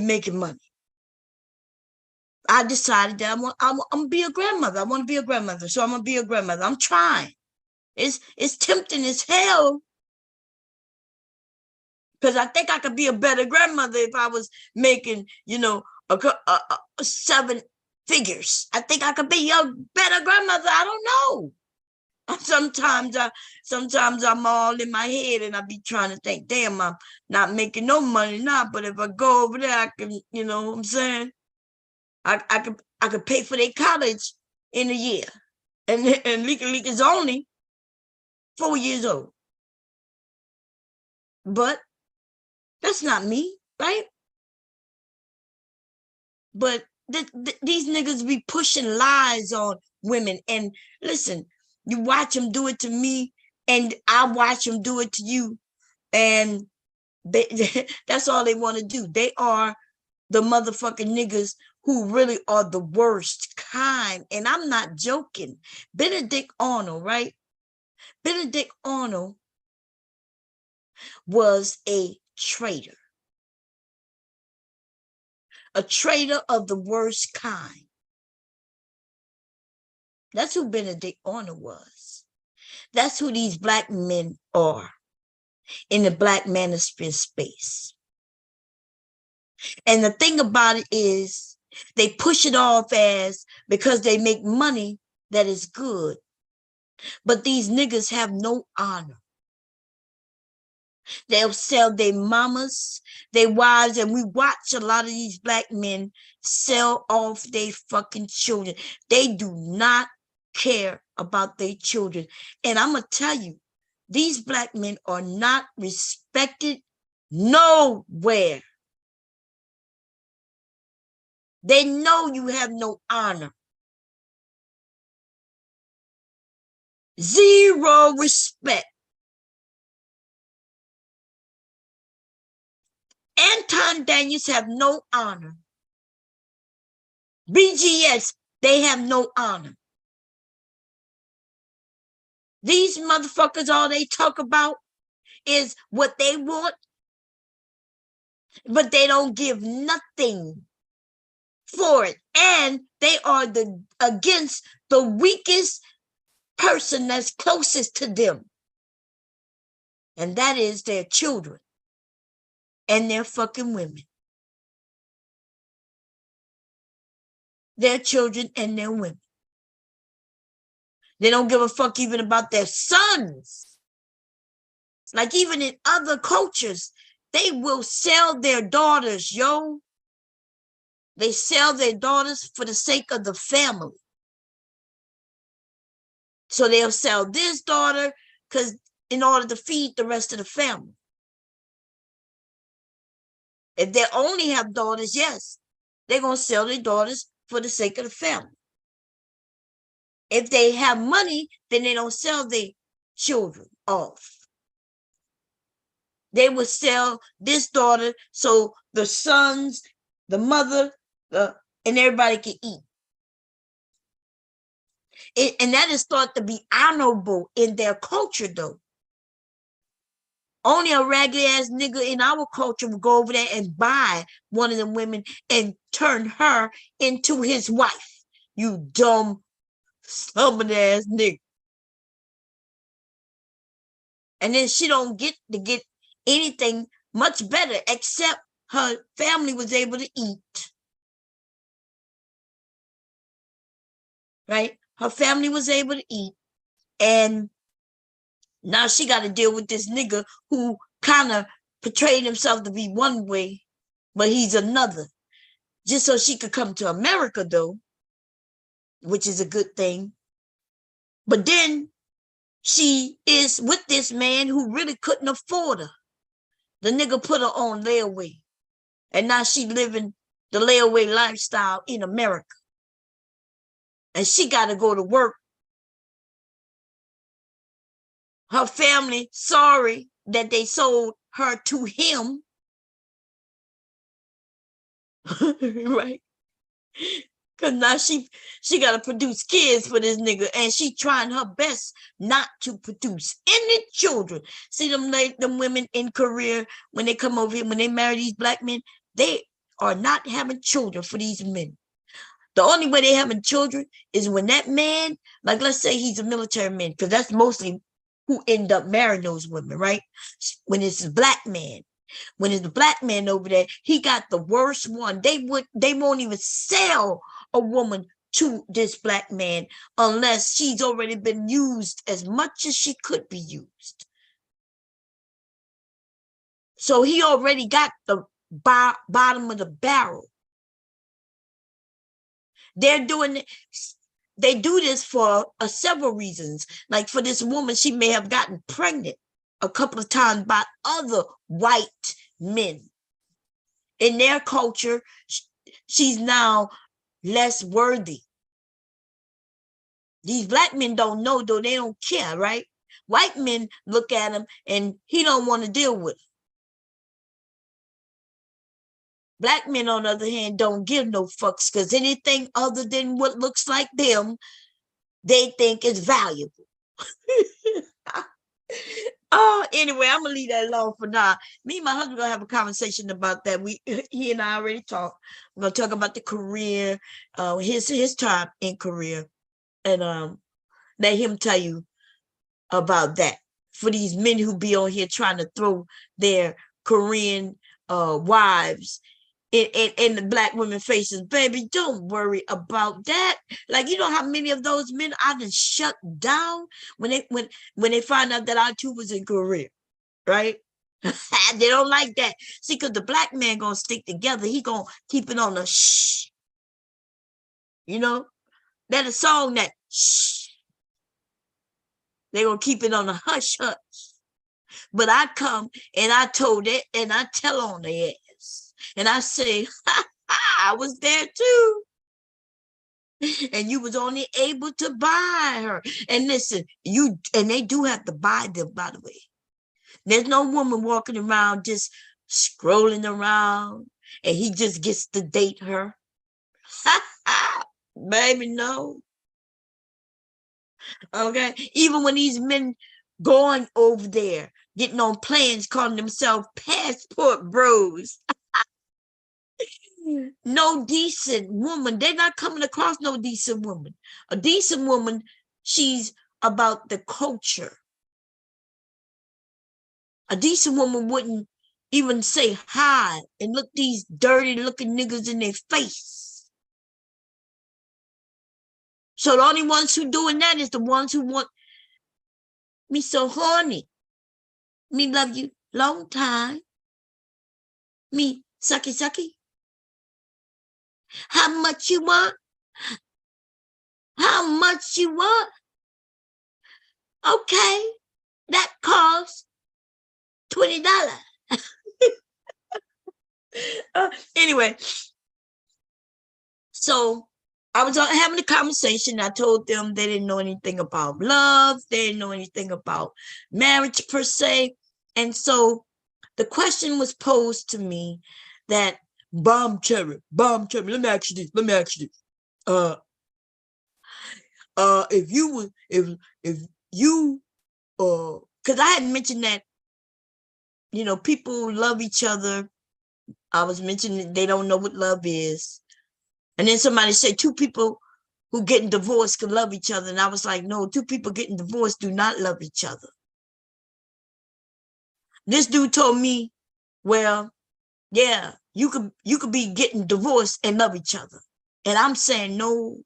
making money. I decided that I'm gonna be a grandmother. I want to be a grandmother, so I'm gonna be a grandmother. I'm trying. It's tempting as hell, because I think I could be a better grandmother if I was making, a 7 figures. I think I could be a better grandmother. I don't know. Sometimes I'm all in my head and I be trying to think, damn, I'm not making no money now, but if I go over there, I can, you know what I'm saying? I could pay for their college in a year. And Leak is only 4 years old. But that's not me, right? But these niggas be pushing lies on women. And listen, you watch them do it to me, and I watch them do it to you. And that's all they want to do. They are the motherfucking niggas who really are the worst kind. And I'm not joking. Benedict Arnold, right? Benedict Arnold was a traitor of the worst kind. That's who Benedict Arnold was. That's who these black men are in the black manosphere space. And the thing about it is, they push it off as because they make money that is good. But these niggas have no honor. They'll sell their mamas, their wives, and we watch a lot of these black men sell off their fucking children. They do not care about their children. And I'm going to tell you, these black men are not respected nowhere. They know you have no honor. Zero respect. Anton Daniels have no honor. BGS, they have no honor. These motherfuckers, all they talk about is what they want, but they don't give nothing for it. And they are against the weakest person that's closest to them. And that is their children and their fucking women. Their children and their women. They don't give a fuck even about their sons. Like even in other cultures, they will sell their daughters, yo. They sell their daughters for the sake of the family. So they'll sell this daughter because in order to feed the rest of the family. If they only have daughters, yes, they're going to sell their daughters for the sake of the family. If they have money, then they don't sell their children off. They would sell this daughter so the sons, the mother, and everybody can eat. And that is thought to be honorable in their culture, though. Only a raggedy ass nigga in our culture would go over there and buy one of them women and turn her into his wife. You dumb, stubborn ass nigga. And then she don't get to get anything much better except her family was able to eat. Right? Her family was able to eat. And now she got to deal with this nigga who kind of portrayed himself to be one way, but he's another. Just so she could come to America, though, which is a good thing. But then she is with this man who really couldn't afford her. The nigga put her on layaway. And now she living the layaway lifestyle in America. And she got to go to work. Her family, sorry that they sold her to him. Right? Because now she got to produce kids for this nigga. And she trying her best not to produce any children. See them women in Korea, when they come over here, when they marry these black men, they are not having children for these men. The only way they having children is when that man, like let's say he's a military man, because that's mostly who end up marrying those women, right? When it's a black man. When it's a black man over there, he got the worst one. They won't even sell a woman to this black man unless she's already been used as much as she could be used. So he already got the bottom of the barrel. They do this for several reasons. Like for this woman, she may have gotten pregnant a couple of times by other white men. In their culture, she's now less worthy. These black men don't know, though. They don't care, right? White men look at him and he don't want to deal with it. Black men, on the other hand, don't give no fucks because anything other than what looks like them, they think is valuable. Oh, anyway, I'm gonna leave that alone for now. Me and my husband gonna have a conversation about that. He and I already talked. We're gonna talk about the career, his time in career, and let him tell you about that. For these men who be on here trying to throw their Korean wives in the black women faces, baby, don't worry about that. Like, you know how many of those men I done shut down when they find out that our two was in Korea, right? They don't like that. See, because the black man gonna stick together. He gonna keep it on the shh. You know, that a song that shh. They gonna keep it on the hush hush. But I come and I told it and I tell on the ass. And I say, I was there too. And you was only able to buy her. And listen, and they do have to buy them, by the way. There's no woman walking around just scrolling around and he just gets to date her. Baby, no. Okay. Even when these men going over there, getting on planes, calling themselves passport bros. No decent woman. They're not coming across no decent woman. A decent woman, she's about the culture. A decent woman wouldn't even say hi and look these dirty looking niggas in their face. So the only ones who doing that is the ones who want me so horny. Me love you long time. Me sucky sucky. How much you want? How much you want? Okay, that costs $20. Anyway, so I was having a conversation. I told them they didn't know anything about love. They didn't know anything about marriage per se. And so the question was posed to me that bomb cherry, let me ask you this. If you because I had mentioned that, you know, people love each other. I was mentioning they don't know what love is. And then somebody said two people who getting divorced can love each other. And I was like, no, two people getting divorced do not love each other. This dude told me, well, yeah, you could be getting divorced and love each other. And I'm saying, no,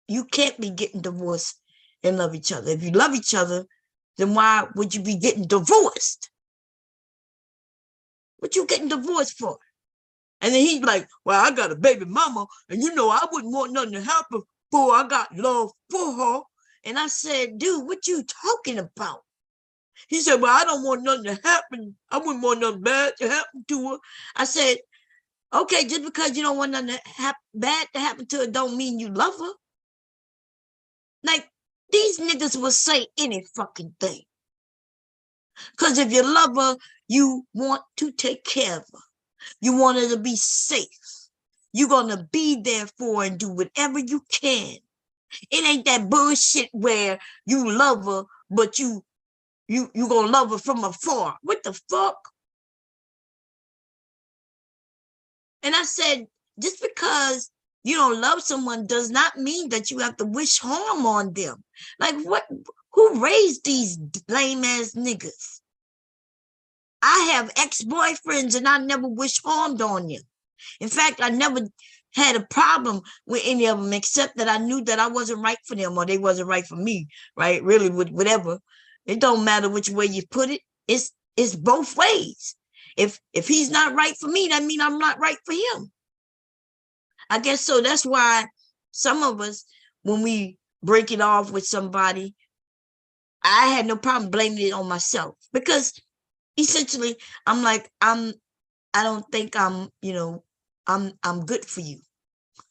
you can't be getting divorced and love each other. If you love each other, then why would you be getting divorced? What you getting divorced for? And then he's like, well, I got a baby mama, and you know I wouldn't want nothing to happen for I got love for her. And I said, dude, what you talking about? He said, well, I don't want nothing to happen. I wouldn't want nothing bad to happen to her. I said, okay, just because you don't want nothing bad to happen to her don't mean you love her. Like, these niggas will say any fucking thing. Because if you love her, you want to take care of her. You want her to be safe. You're going to be there for her and do whatever you can. It ain't that bullshit where you love her, but you going to love her from afar. What the fuck? And I said, just because you don't love someone does not mean that you have to wish harm on them. Like, what? Who raised these lame ass niggas? I have ex-boyfriends and I never wish harmed on them. In fact, I never had a problem with any of them, except that I knew that I wasn't right for them or they wasn't right for me, right? Really, whatever. It don't matter which way you put it. It's both ways. If he's not right for me, that means I'm not right for him. I guess so. That's why some of us, when we break it off with somebody, I had no problem blaming it on myself, because essentially I'm like, I don't think I'm good for you.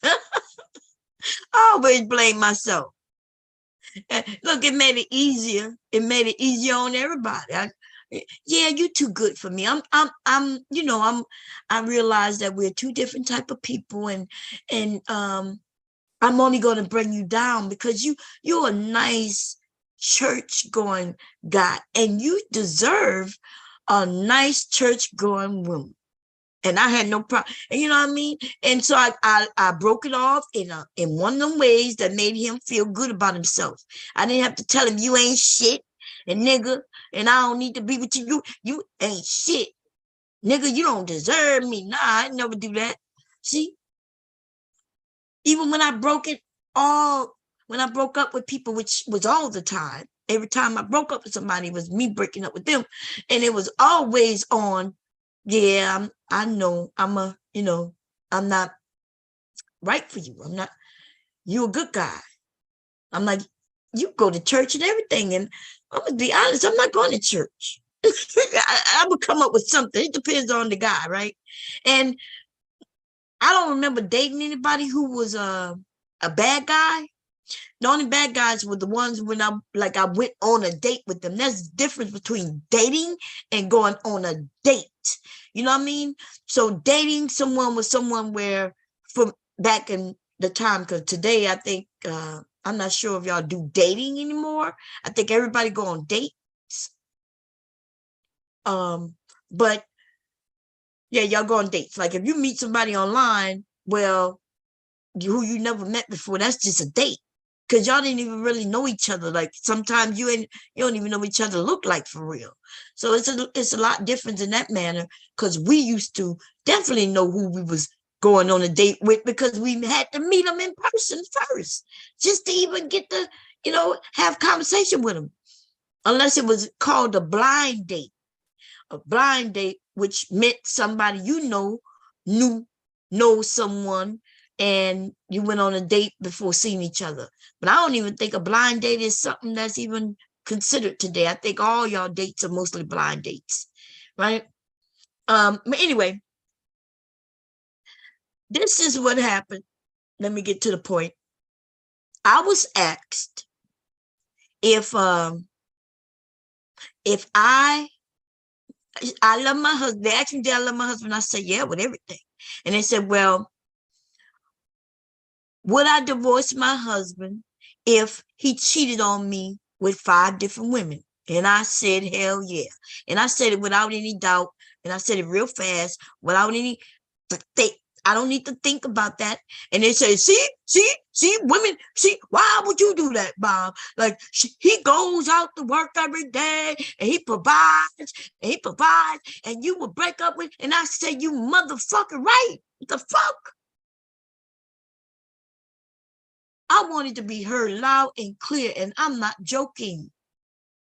I always blame myself. Look, it made it easier. It made it easier on everybody. Yeah, you're too good for me. I realize that we're two different type of people, and I'm only going to bring you down because you're a nice church going guy, and you deserve a nice church going woman. And I had no problem. And you know what I mean? And so I broke it off in one of them ways that made him feel good about himself. I didn't have to tell him you ain't shit and nigga, and I don't need to be with you. You ain't shit. Nigga, you don't deserve me. Nah, I never do that. See? Even when I broke it all, when I broke up with people, which was all the time, every time I broke up with somebody, it was me breaking up with them. And it was always on, yeah, I know I'm not right for you. You're a good guy. I'm like, you go to church and everything. And I'm gonna be honest, I'm not going to church. I would come up with something. It depends on the guy, right? And I don't remember dating anybody who was a bad guy. The only bad guys were the ones when I went on a date with them. There's a difference between dating and going on a date. You know what I mean? So dating someone with someone where from back in the time, because today I think I'm not sure if y'all do dating anymore. I think everybody go on dates. But yeah, y'all go on dates. Like if you meet somebody online, well, who you never met before, that's just a date. Because y'all didn't even really know each other. Like sometimes you don't even know what each other look like for real. So it's a lot different in that manner, because we used to definitely know who we was going on a date with, because we had to meet them in person first, just to even get to, have conversation with them. Unless it was called a blind date. A blind date, which meant somebody know someone, and you went on a date before seeing each other. But I don't even think a blind date is something that's even considered today. I think all y'all dates are mostly blind dates, right? But anyway, this is what happened. Let me get to the point. I was asked if I love my husband. They asked me, did I love my husband? I said, yeah, with everything. And they said, well, would I divorce my husband if he cheated on me with 5 different women? And I said, hell yeah. And I said it without any doubt. And I said it real fast, without any think. I don't need to think about that. And they say, see, women, why would you do that, Bob? Like, he goes out to work every day and he provides, and you would break up with, and I said, you motherfucker, right? What the fuck? I wanted to be heard loud and clear, and I'm not joking.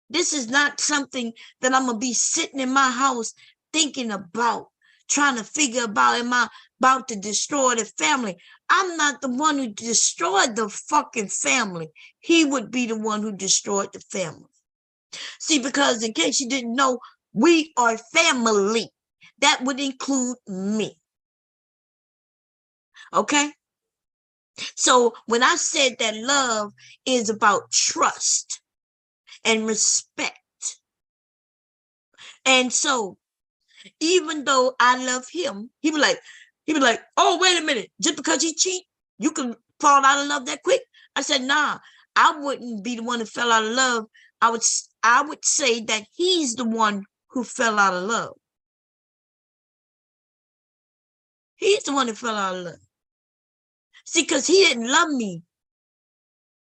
This is not something that I'm going to be sitting in my house thinking about, trying to figure about, am I about to destroy the family? I'm not the one who destroyed the fucking family. He would be the one who destroyed the family. See, because in case you didn't know, we are family. That would include me. Okay? So when I said that love is about trust and respect, and so even though I love him, he was like, oh, wait a minute, just because he cheat, you can fall out of love that quick? I said, nah, I wouldn't be the one who fell out of love. I would say that he's the one who fell out of love. He's the one who fell out of love. See, because he didn't love me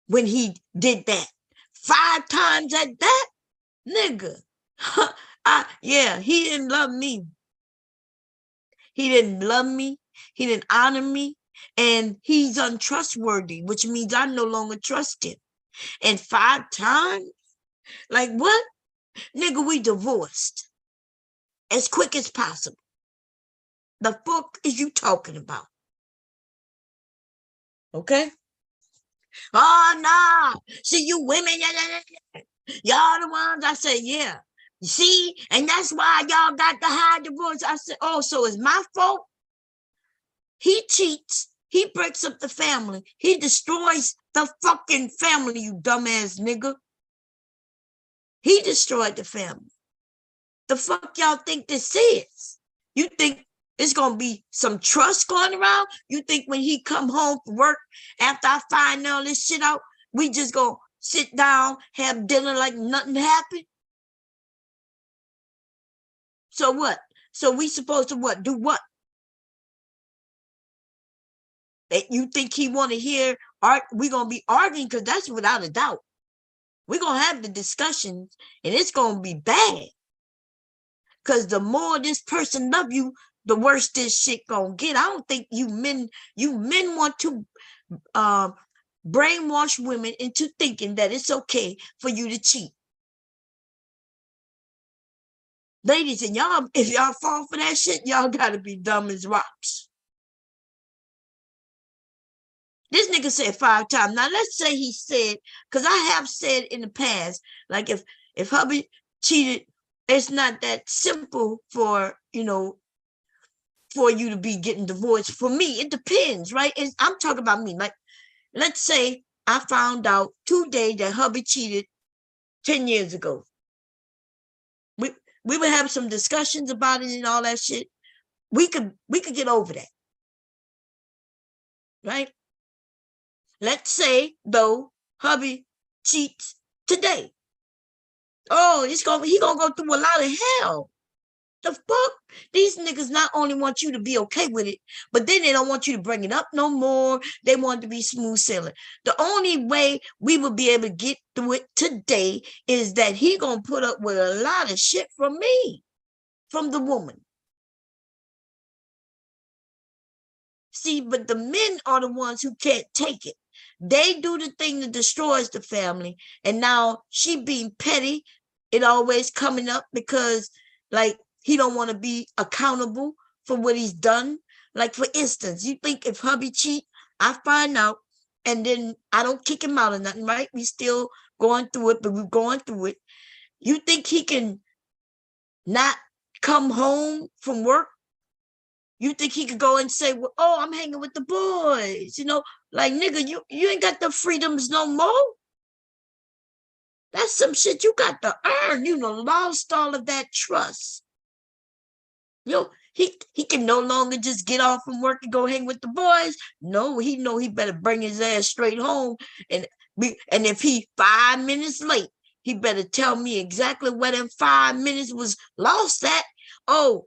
when he did that. 5 times at that, nigga. Yeah, he didn't love me. He didn't love me. He didn't honor me. And he's untrustworthy, which means I no longer trust him. And 5 times? Like what? Nigga, we divorced as quick as possible. The fuck is you talking about? Okay? Oh, no. See, you women, y'all the ones. I said, yeah. You see? And that's why y'all got the high divorce. I said, oh, so it's my fault? He cheats. He breaks up the family. He destroys the fucking family, you dumbass nigga. He destroyed the family. The fuck y'all think this is? You think it's going to be some trust going around? You think when he come home from work, after I find all this shit out, we just going to sit down, have dinner like nothing happened? So what? So we supposed to what? Do what? that you think he want to hear art, we're going to be arguing, because that's without a doubt. We're going to have the discussions, and it's going to be bad. Because the more this person love you, the worse this shit going to get. I don't think you men want to brainwash women into thinking that it's okay for you to cheat. Ladies, and y'all, if y'all fall for that shit, y'all got to be dumb as rocks. This nigga said 5 times. Now, let's say he said, because I have said in the past, like if hubby cheated, it's not that simple for, for you to be getting divorced. For me, it depends, right? I'm talking about me. Like, let's say I found out today that hubby cheated 10 years ago. We would have some discussions about it and all that shit. We could get over that, right? Let's say though hubby cheats today. Oh, he gonna go through a lot of hell. The fuck? These niggas not only want you to be okay with it, but then they don't want you to bring it up no more. They want to be smooth sailing. The only way we will be able to get through it today is that he gonna put up with a lot of shit from me, from the woman. See, but the men are the ones who can't take it. They do the thing that destroys the family. And now she being petty, it always coming up because, like, he don't want to be accountable for what he's done. Like, for instance, you think if hubby cheat, I find out, and then I don't kick him out or nothing, right? We still going through it, but we're going through it. You think he can not come home from work? You think he could go and say, well, oh, I'm hanging with the boys, like, nigga, you ain't got the freedoms no more. That's some shit you got to earn. Lost all of that trust. He can no longer just get off from work and go hang with the boys. No, he know he better bring his ass straight home. And if he 5 minutes late, he better tell me exactly where them 5 minutes was lost at. Oh,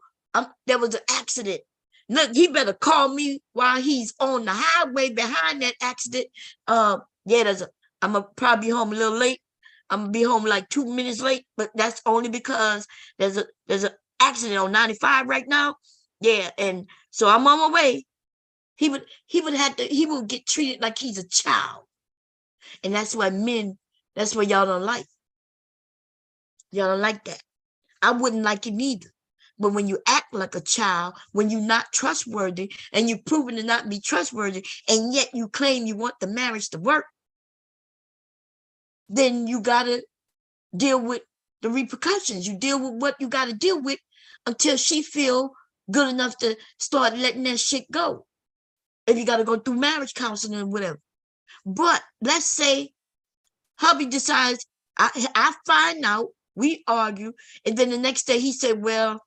there was an accident. Look, he better call me while he's on the highway behind that accident. I'm gonna probably be home a little late. I'm gonna be home like 2 minutes late, but that's only because there's an accident on 95 right now. Yeah, and so I'm on my way. He would get treated like he's a child. And that's why y'all don't like. Y'all don't like that. I wouldn't like it neither. But when you act like a child, when you're not trustworthy, and you're proven to not be trustworthy, and yet you claim you want the marriage to work, then you got to deal with the repercussions. You deal with what you got to deal with until she feel good enough to start letting that shit go. If you got to go through marriage counseling or whatever. But let's say hubby decides, I find out, we argue, and then the next day he said, well,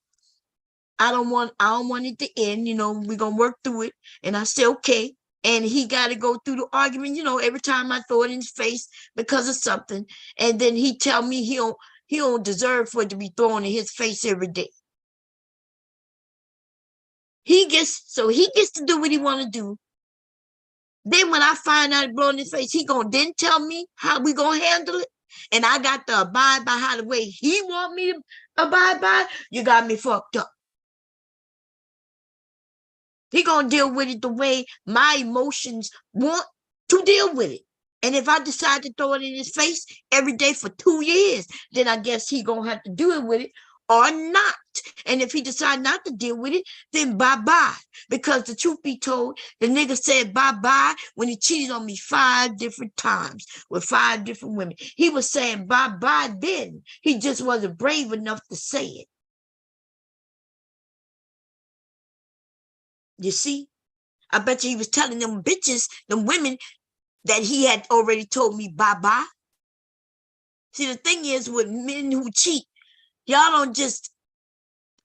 I don't want it to end. We're going to work through it. And I say, okay. And he got to go through the argument, every time I throw it in his face because of something. And then he tell me he don't deserve for it to be thrown in his face every day. He gets to do what he want to do. Then when I find out it blowing his face, he going to then tell me how we going to handle it. And I got to abide by how the way he want me to abide by. You got me fucked up. He gonna deal with it the way my emotions want to deal with it. And if I decide to throw it in his face every day for 2 years, then I guess he gonna have to deal with it or not. And if he decide not to deal with it, then bye-bye. Because the truth be told, the nigga said bye-bye when he cheated on me 5 different times with 5 different women. He was saying bye-bye then. He just wasn't brave enough to say it. You see? I bet you he was telling them bitches, them women, that he had already told me bye-bye. See, the thing is with men who cheat, y'all don't just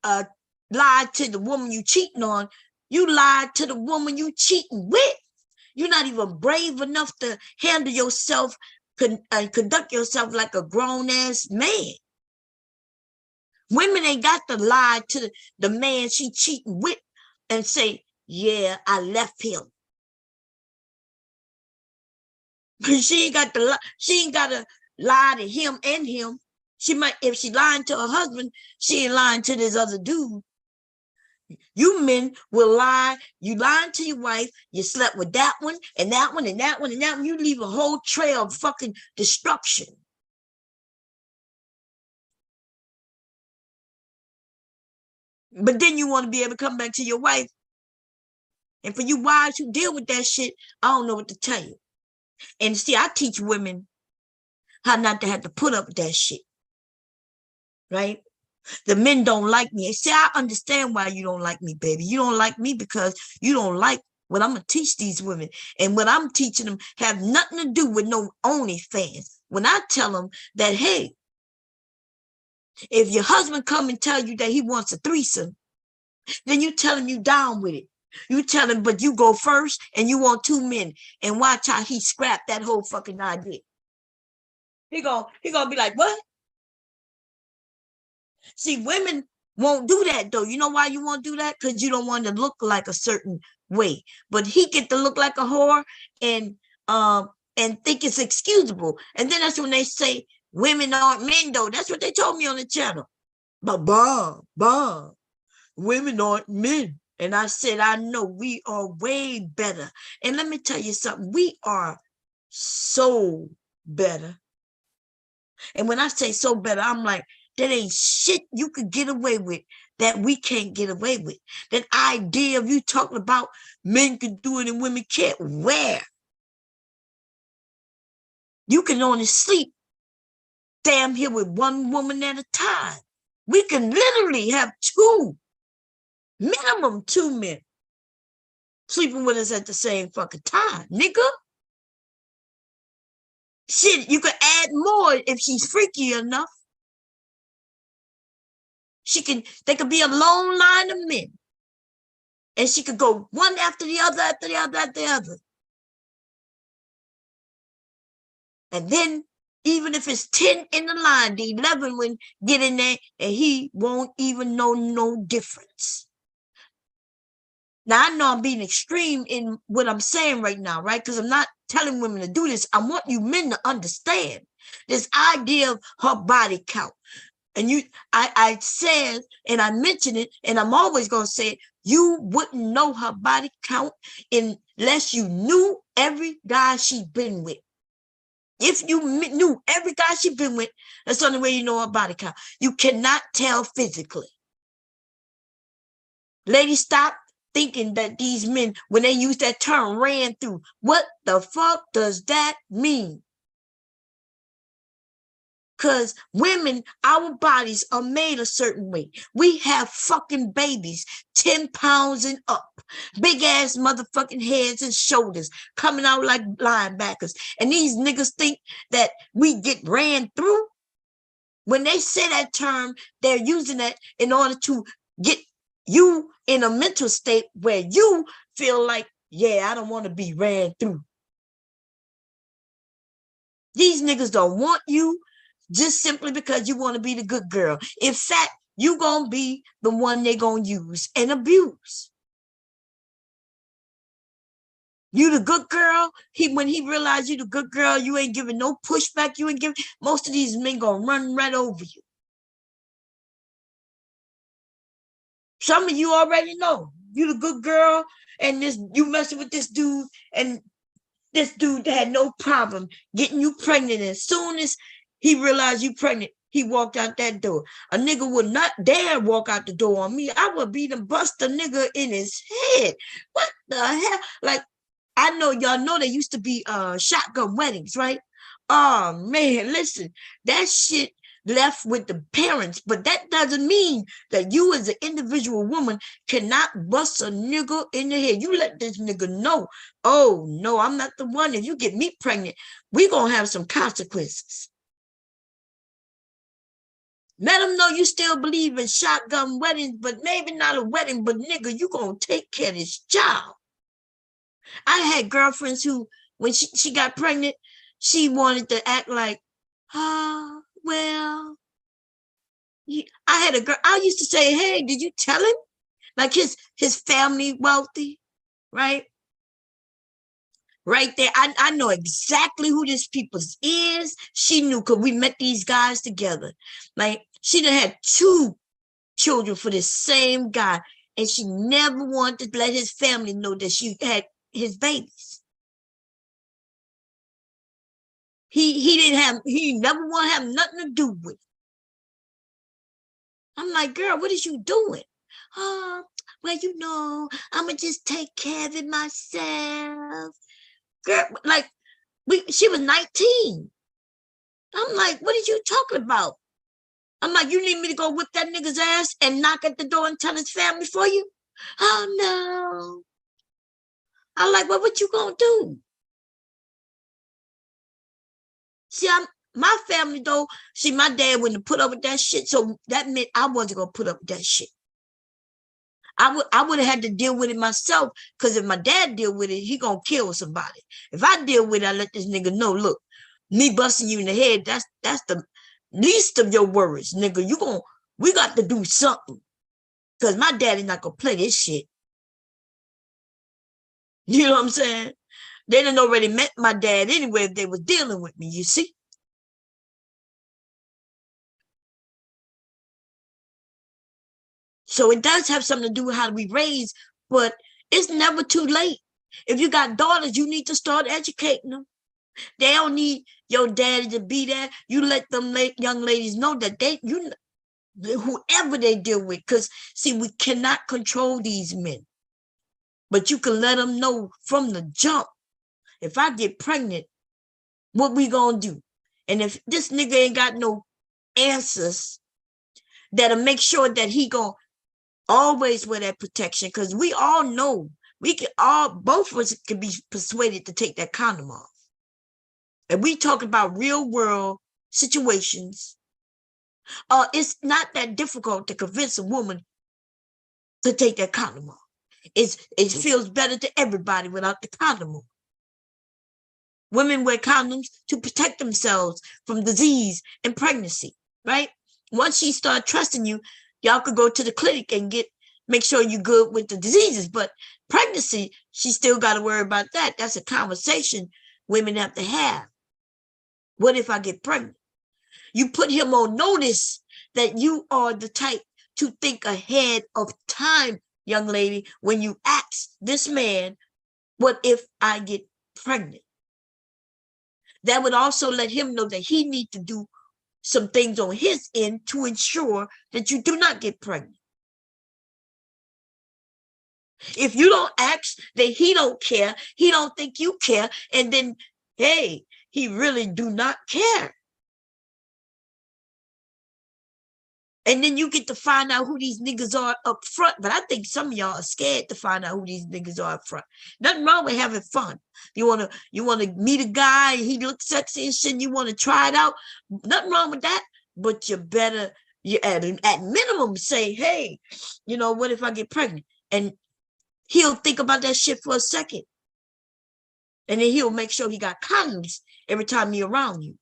lie to the woman you cheating on. You lie to the woman you cheating with. You're not even brave enough to handle yourself and conduct yourself like a grown-ass man. Women ain't got to lie to the man she cheating with and say, yeah, I left him. Because she ain't got to lie to him and him. She might, if she lying to her husband, she ain't lying to this other dude. You men will lie. You lying to your wife. You slept with that one and that one and that one and that one. You leave a whole trail of fucking destruction. But then you want to be able to come back to your wife. And for you wives who deal with that shit, I don't know what to tell you. And see, I teach women how not to have to put up with that shit. Right? The men don't like me. See, I understand why you don't like me, baby. You don't like me because you don't like what I'm going to teach these women. And what I'm teaching them have nothing to do with no OnlyFans. When I tell them that, hey, if your husband come and tell you that he wants a threesome, then you tell him you down with it. You tell him, but you go first and you want 2 men, and watch how he scrap that whole fucking idea. He gonna be like, what? See, women won't do that though. You know why you won't do that? Because you don't want to look like a certain way. But he get to look like a whore and think it's excusable. And then that's when they say women aren't men though. That's what they told me on the channel. But women aren't men. And I said, I know we are way better. And let me tell you something, we are so better. And when I say so better, I'm like, that ain't shit you could get away with that we can't get away with. That idea of you talking about men can do it and women can't. Where? You can only sleep damn here with one woman at a time. We can literally have minimum 2 men sleeping with us at the same fucking time, nigga. Shit, you could add more if she's freaky enough. They could be a long line of men. And she could go one after the other, after the other, after the other. And then, even if it's 10 in the line, the 11 will get in there and he won't even know no difference. Now, I know I'm being extreme in what I'm saying right now, right? Because I'm not telling women to do this. I want you men to understand this idea of her body count. And I said, and I mentioned it, and I'm always going to say it, you wouldn't know her body count unless you knew every guy she's been with. If you knew every guy she's been with, that's the only way you know her body count. You cannot tell physically. Ladies, stop thinking that these men, when they use that term, ran through. What the fuck does that mean? Because women, our bodies are made a certain way. We have fucking babies, 10 pounds and up, big ass motherfucking heads and shoulders coming out like linebackers. And these niggas think that we get ran through. When they say that term, they're using that in order to get you in a mental state where you feel like, yeah, I don't want to be ran through. These niggas don't want you just simply because you want to be the good girl. In fact, you gonna be the one they gonna use and abuse. You the good girl. When he realized you the good girl, you ain't giving no pushback. You ain't giving. Most of these men gonna run right over you. Some of you already know you the good girl, and you messing with this dude, and this dude had no problem getting you pregnant. As soon as he realized you pregnant, he walked out that door. A nigga would not dare walk out the door on me. I would beat and bust a nigga in his head. What the hell? Like, I know y'all know there used to be shotgun weddings, right? Oh man, listen, that shit left with the parents, but that doesn't mean that you as an individual woman cannot bust a nigga in the head. You let this nigga know, oh no, I'm not the one. If you get me pregnant, we gonna have some consequences. Let them know you still believe in shotgun weddings, but maybe not a wedding, but nigga, you gonna take care of this child. I had girlfriends who, when she got pregnant, she wanted to act like, well, I had a girl, I used to say, hey, did you tell him? Like his family wealthy, right? right there. I know exactly who this people is. She knew because we met these guys together. Like she done had 2 children for this same guy, and she never wanted to let his family know that she had his babies. He never want to have nothing to do with it. I'm like, girl, what is you doing? Oh, well, you know, I'ma just take care of it myself. Girl, like she was 19. I'm like, what are you talking about? I'm like, you need me to go whip that nigga's ass and knock at the door and tell his family for you? Oh no. I'm like, well, what you gonna do? See, my family though, see, my dad wouldn't put up with that shit. So that meant I wasn't gonna put up with that shit. I would have had to deal with it myself, because if my dad deal with it, he gonna kill somebody. If I deal with it, I let this nigga know, look, me busting you in the head, that's the least of your worries, nigga. We got to do something. Because my daddy's not gonna play this shit. You know what I'm saying? They done already met my dad anyway if they was dealing with me, you see? So it does have something to do with how we raise, but it's never too late. If you got daughters, you need to start educating them. They don't need your daddy to be there. You let them young ladies know that whoever they deal with, because see, we cannot control these men, but you can let them know from the jump. If I get pregnant, what we gonna do? And if this nigga ain't got no answers, that'll make sure that he gonna always wear that protection, because we all know both of us can be persuaded to take that condom off. And we talk about real world situations. It's not that difficult to convince a woman to take that condom off. It feels better to everybody without the condom on. Women wear condoms to protect themselves from disease and pregnancy, right? Once she start trusting you, y'all could go to the clinic and make sure you're good with the diseases. But pregnancy, she still got to worry about that. That's a conversation women have to have. What if I get pregnant? You put him on notice that you are the type to think ahead of time, young lady, when you ask this man, what if I get pregnant? That would also let him know that he needs to do some things on his end to ensure that you do not get pregnant. If you don't ask, that he don't care, he don't think you care, and then, hey, he really do not care. And then you get to find out who these niggas are up front. But I think some of y'all are scared to find out who these niggas are up front. Nothing wrong with having fun. You wanna meet a guy and he looks sexy and shit, and you want to try it out. Nothing wrong with that. But you better, at minimum say, hey, what if I get pregnant? And he'll think about that shit for a second. And then he'll make sure he got condoms every time he's around you.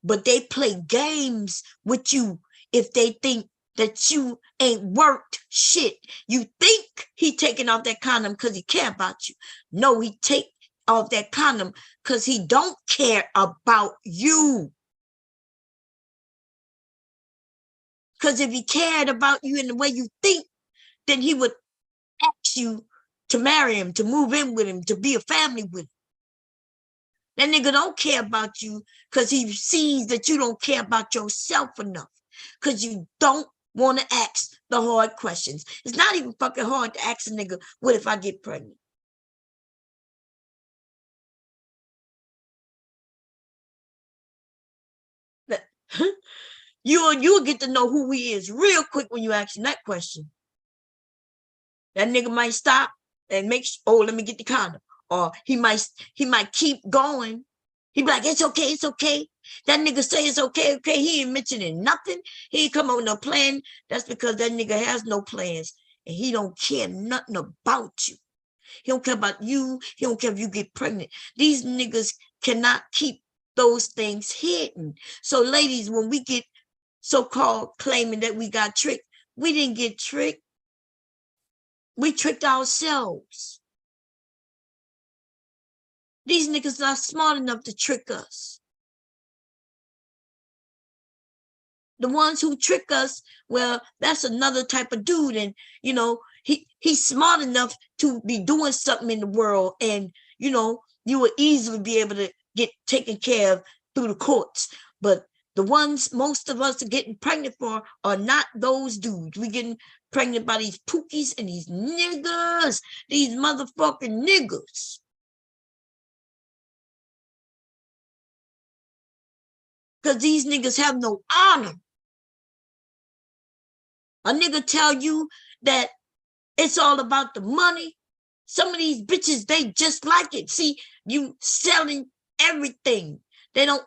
But they play games with you if they think that you ain't worked shit. You think he taking off that condom because he care about you. No, he take off that condom because he don't care about you. Because if he cared about you in the way you think, then he would ask you to marry him, to move in with him, to be a family with him. That nigga don't care about you because he sees that you don't care about yourself enough, because you don't want to ask the hard questions. It's not even fucking hard to ask a nigga, what if I get pregnant? You'll get to know who he is real quick when you ask him that question. That nigga might stop and let me get the condom. Or he might keep going. He be like, it's okay, it's okay. That nigga say it's okay, okay. He ain't mentioning nothing. He ain't come up with no plan. That's because that nigga has no plans. And he don't care nothing about you. He don't care about you. He don't care if you get pregnant. These niggas cannot keep those things hidden. So ladies, when we get so-called claiming that we got tricked, we didn't get tricked. We tricked ourselves. These niggas not smart enough to trick us. The ones who trick us, well, that's another type of dude. And, you know, he's smart enough to be doing something in the world. And, you know, you will easily be able to get taken care of through the courts. But the ones most of us are getting pregnant for are not those dudes. We getting pregnant by these pookies and these niggas, these motherfucking niggas. Because these niggas have no honor. A nigga tell you that it's all about the money. Some of these bitches, they just like it. See, you selling everything. They don't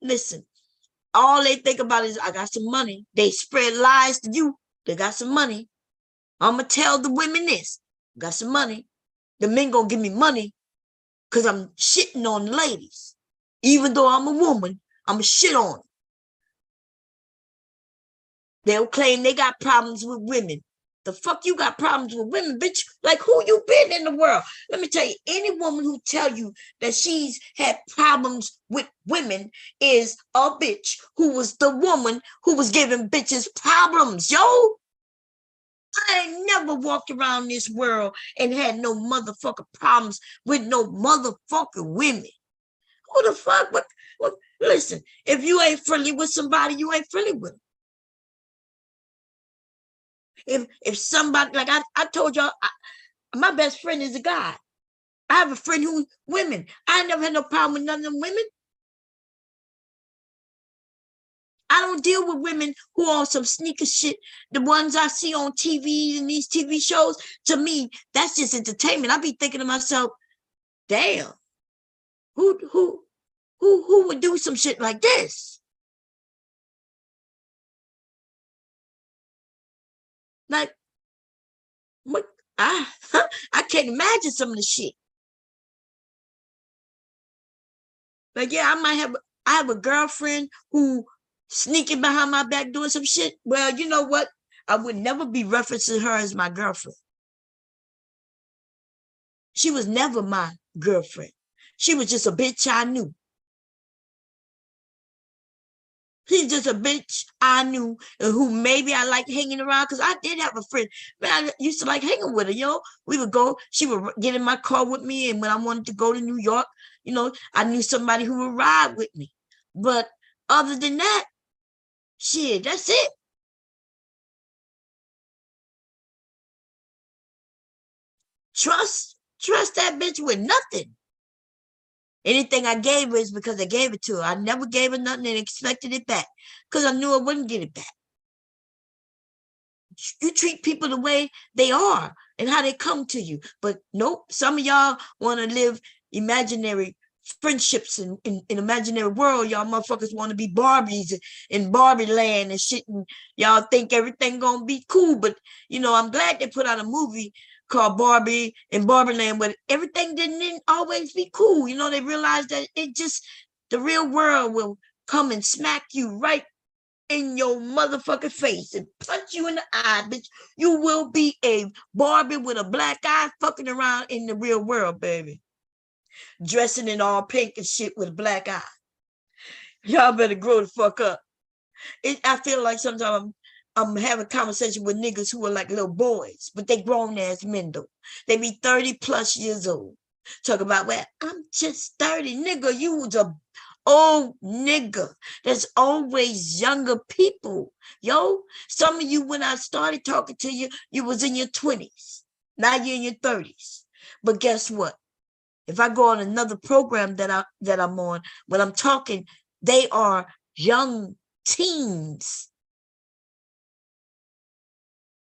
listen. All they think about is, I got some money. They spread lies to you. They got some money. I'm going to tell the women this. I got some money. The men going to give me money because I'm shitting on the ladies. Even though I'm a woman, I'm going to shit on them. They'll claim they got problems with women. The fuck you got problems with women, bitch? Like, who you been in the world? Let me tell you, any woman who tell you that she's had problems with women is a bitch who was the woman who was giving bitches problems, yo. I ain't never walked around this world and had no motherfucking problems with no motherfucking women. Who the fuck? What? Listen, if you ain't friendly with somebody, you ain't friendly with them. If somebody, like I told y'all, my best friend is a guy. I have a friend who's women. I never had no problem with none of them women. I don't deal with women who are on some sneaker shit. The ones I see on TV and these TV shows, to me, that's just entertainment. I be thinking to myself, damn, who would do some shit like this? Like, what? I can't imagine some of the shit. Like, yeah, I have a girlfriend who sneaking behind my back doing some shit. Well, you know what? I would never be referencing her as my girlfriend. She was never my girlfriend. She was just a bitch I knew. She's just a bitch I knew and who maybe I like hanging around, because I did have a friend. But I used to like hanging with her, you know. We would go, she would get in my car with me, and when I wanted to go to New York, you know, I knew somebody who would ride with me. But other than that, shit, that's it. Trust that bitch with nothing. Anything I gave her is because I gave it to her. I never gave her nothing and expected it back because I knew I wouldn't get it back. You treat people the way they are and how they come to you. But nope, some of y'all want to live imaginary friendships in imaginary world. Y'all motherfuckers want to be Barbies in Barbie land and shit, and y'all think everything gonna be cool. But you know, I'm glad they put out a movie called Barbie and Barbie land, but everything didn't always be cool. You know, they realized that it just, the real world will come and smack you right in your motherfucking face and punch you in the eye, bitch. You will be a Barbie with a black eye fucking around in the real world, baby. Dressing in all pink and shit with a black eye. Y'all better grow the fuck up. I feel like sometimes I'm having conversation with niggas who are like little boys, but they grown ass men though. They be 30 plus years old. Talk about, well, I'm just 30. Nigga, you was a old nigga. There's always younger people. Yo, some of you, when I started talking to you, you was in your 20s. Now you're in your 30s. But guess what? If I go on another program that I'm on, when I'm talking, they are young teens.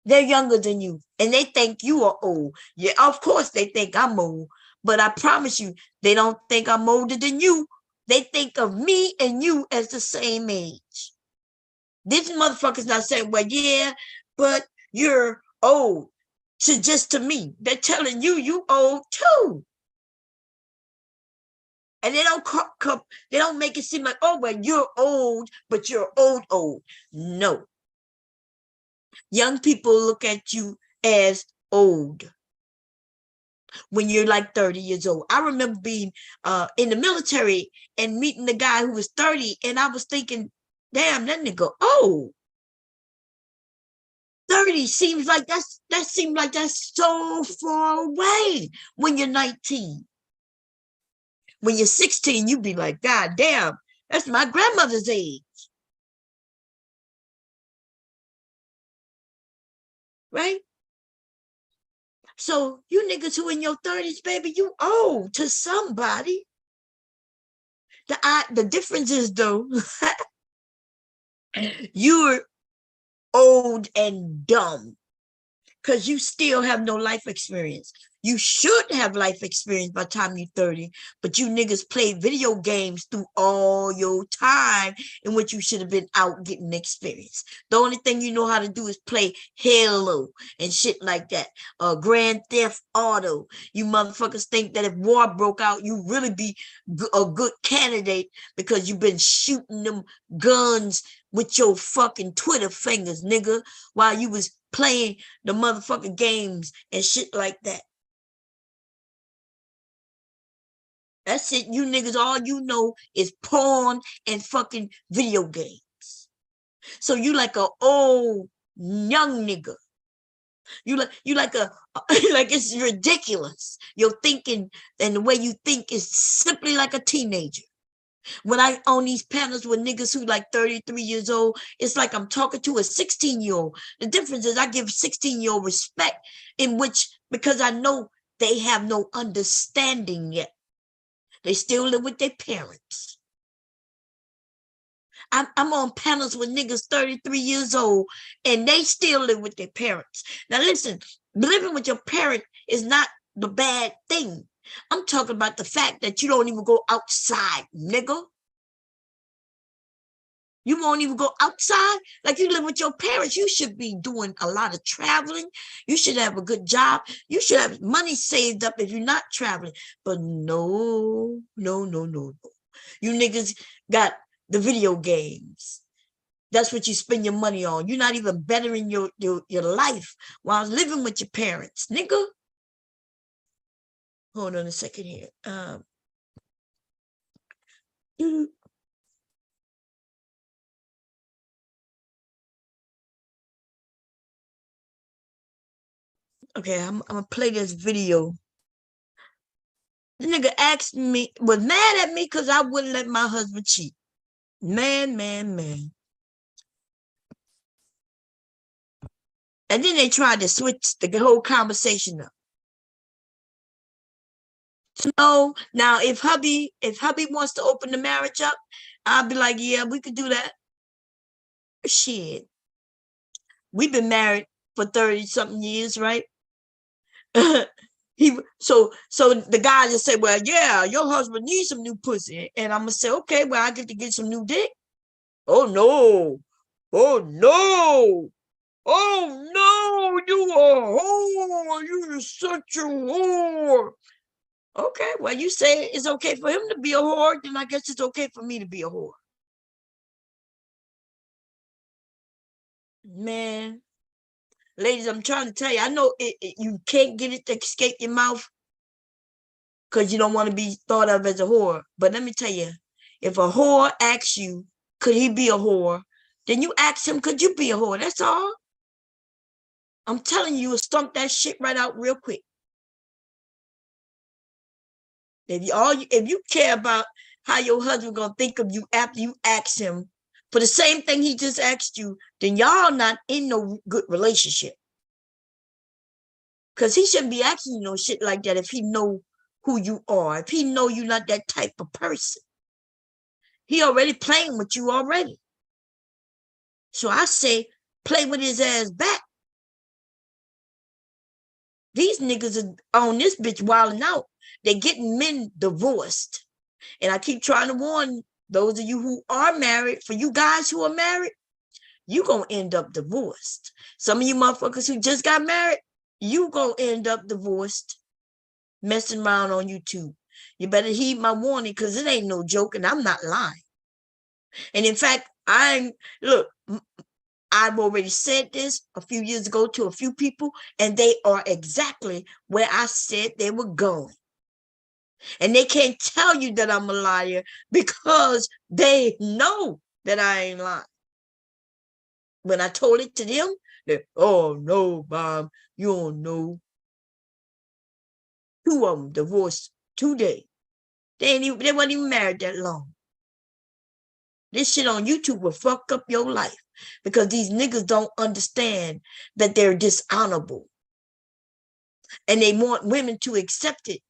They're younger than you, and they think you are old. Yeah, of course they think I'm old, but I promise you, they don't think I'm older than you. They think of me and you as the same age. These motherfuckers not saying, well, yeah, but you're old. To me, they're telling you old too. And they don't make it seem like, oh, well, you're old, but you're old. No. Young people look at you as old when you're like 30 years old. I remember being in the military and meeting the guy who was 30, and I was thinking, damn, that nigga old. 30 seems like that seems like that's so far away when you're 19. When you're 16, you be like, God damn, that's my grandmother's age. Right? So you niggas who in your 30s, baby, you old to somebody. The difference is though, you're old and dumb because you still have no life experience. You should have life experience by the time you're 30, but you niggas play video games through all your time in which you should have been out getting experience. The only thing you know how to do is play Halo and shit like that. Grand Theft Auto. You motherfuckers think that if war broke out, you really be a good candidate because you've been shooting them guns with your fucking Twitter fingers, nigga, while you was playing the motherfucking games and shit like that. That's it. You niggas, all you know is porn and fucking video games. So you like a old young nigga. You like a like it's ridiculous. Your thinking and the way you think is simply like a teenager. When I on these panels with niggas who like 33 years old, it's like I'm talking to a 16-year-old. The difference is I give 16-year-old respect in which, because I know they have no understanding yet. They still live with their parents. I'm on panels with niggas 33 years old and they still live with their parents. Now listen, living with your parent is not the bad thing. I'm talking about the fact that you don't even go outside, nigga. You won't even go outside. Like you live with your parents. You should be doing a lot of traveling. You should have a good job. You should have money saved up if you're not traveling. But no. You niggas got the video games. That's what you spend your money on. You're not even bettering your life while living with your parents, nigga. Hold on a second here. Okay, I'm gonna play this video. The nigga asked me, was mad at me because I wouldn't let my husband cheat. Man. And then they tried to switch the whole conversation up. So now if hubby wants to open the marriage up, I'll be like, yeah, we could do that. Shit. We've been married for 30 something years, right? So the guy just said, well, yeah, your husband needs some new pussy. And I'm gonna say, okay, well, I get to get some new dick. Oh no. Oh no, you a whore. You're such a whore. Okay, well, you say it's okay for him to be a whore, then I guess it's okay for me to be a whore. Man, ladies, I'm trying to tell you, I know you can't get it to escape your mouth because you don't want to be thought of as a whore. But let me tell you, if a whore asks you, could he be a whore? Then you ask him, could you be a whore? That's all. I'm telling you, stump that shit right out real quick. If you care about how your husband gonna think of you after you ask him for the same thing he just asked you, then y'all not in no good relationship. Cause he shouldn't be asking you no shit like that if he know who you are, if he know you're not that type of person. He already playing with you already. So I say play with his ass back. These niggas are on this bitch wilding out. They're getting men divorced. And I keep trying to warn those of you who are married, for you guys who are married, you gonna end up divorced. Some of you motherfuckers who just got married, you gonna end up divorced, messing around on YouTube. You better heed my warning because it ain't no joke and I'm not lying. And in fact, I've already said this a few years ago to a few people, and they are exactly where I said they were going. And they can't tell you that I'm a liar because they know that I ain't lying. When I told it to them, they, oh no, Bob, you don't know. Two of them divorced today. They weren't even married that long. This shit on YouTube will fuck up your life because these niggas don't understand that they're dishonorable. And they want women to accept it.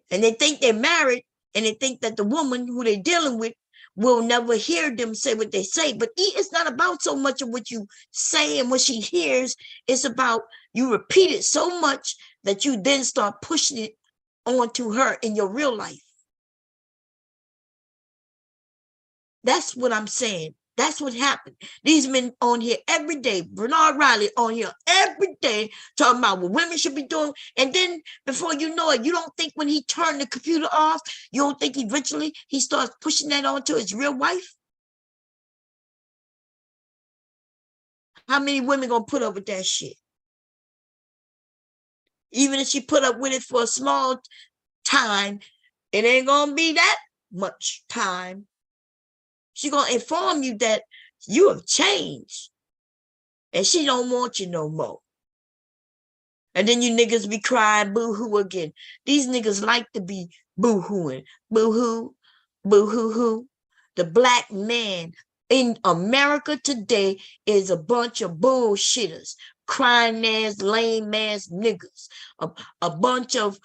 And they think they're married, and they think that the woman who they're dealing with will never hear them say what they say. But it's not about so much of what you say and what she hears. It's about you repeat it so much that you then start pushing it onto her in your real life. That's what I'm saying. That's what happened. These men on here every day, Bernard Riley on here every day talking about what women should be doing. And then before you know it, you don't think when he turned the computer off, you don't think eventually he starts pushing that onto his real wife? How many women gonna put up with that shit? Even if she put up with it for a small time, it ain't gonna be that much time. She gonna inform you that you have changed and she don't want you no more. And then you niggas be crying boo-hoo again. These niggas like to be boo-hooing. Boo-hoo, boo-hoo-hoo. The black man in America today is a bunch of bullshitters, crying ass, lame ass niggas. A bunch of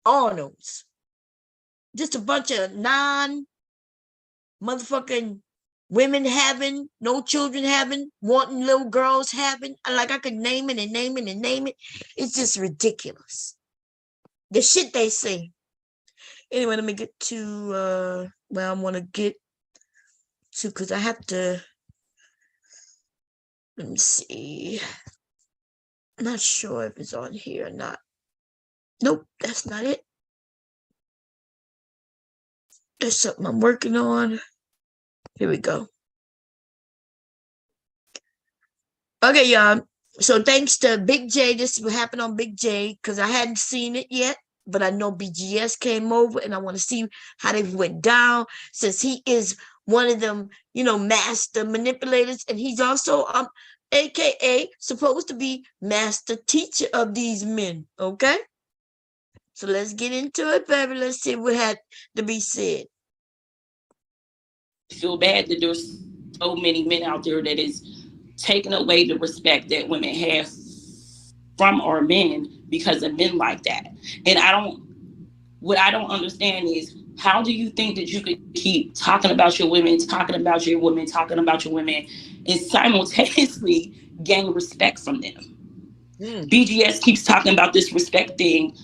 Arnolds. Just a bunch of motherfucking women having, no children having, wanting little girls having. Like I could name it and name it and name it. It's just ridiculous. The shit they say. Anyway, let me get to where I want to get to because I have to. Let me see. I'm not sure if it's on here or not. Nope, that's not it. There's something I'm working on. Here we go. Okay, y'all. So thanks to Big J, this will happen on Big J because I hadn't seen it yet, but I know BGS came over and I want to see how they went down since he is one of them, master manipulators, and he's also AKA supposed to be master teacher of these men. Okay, so let's get into it, baby. Let's see what had to be said. I feel bad that there's so many men out there that is taking away the respect that women have from our men because of men like that. And what I don't understand is, how do you think that you could keep talking about your women, talking about your women, talking about your women, and simultaneously gain respect from them? BGS keeps talking about this respect thing.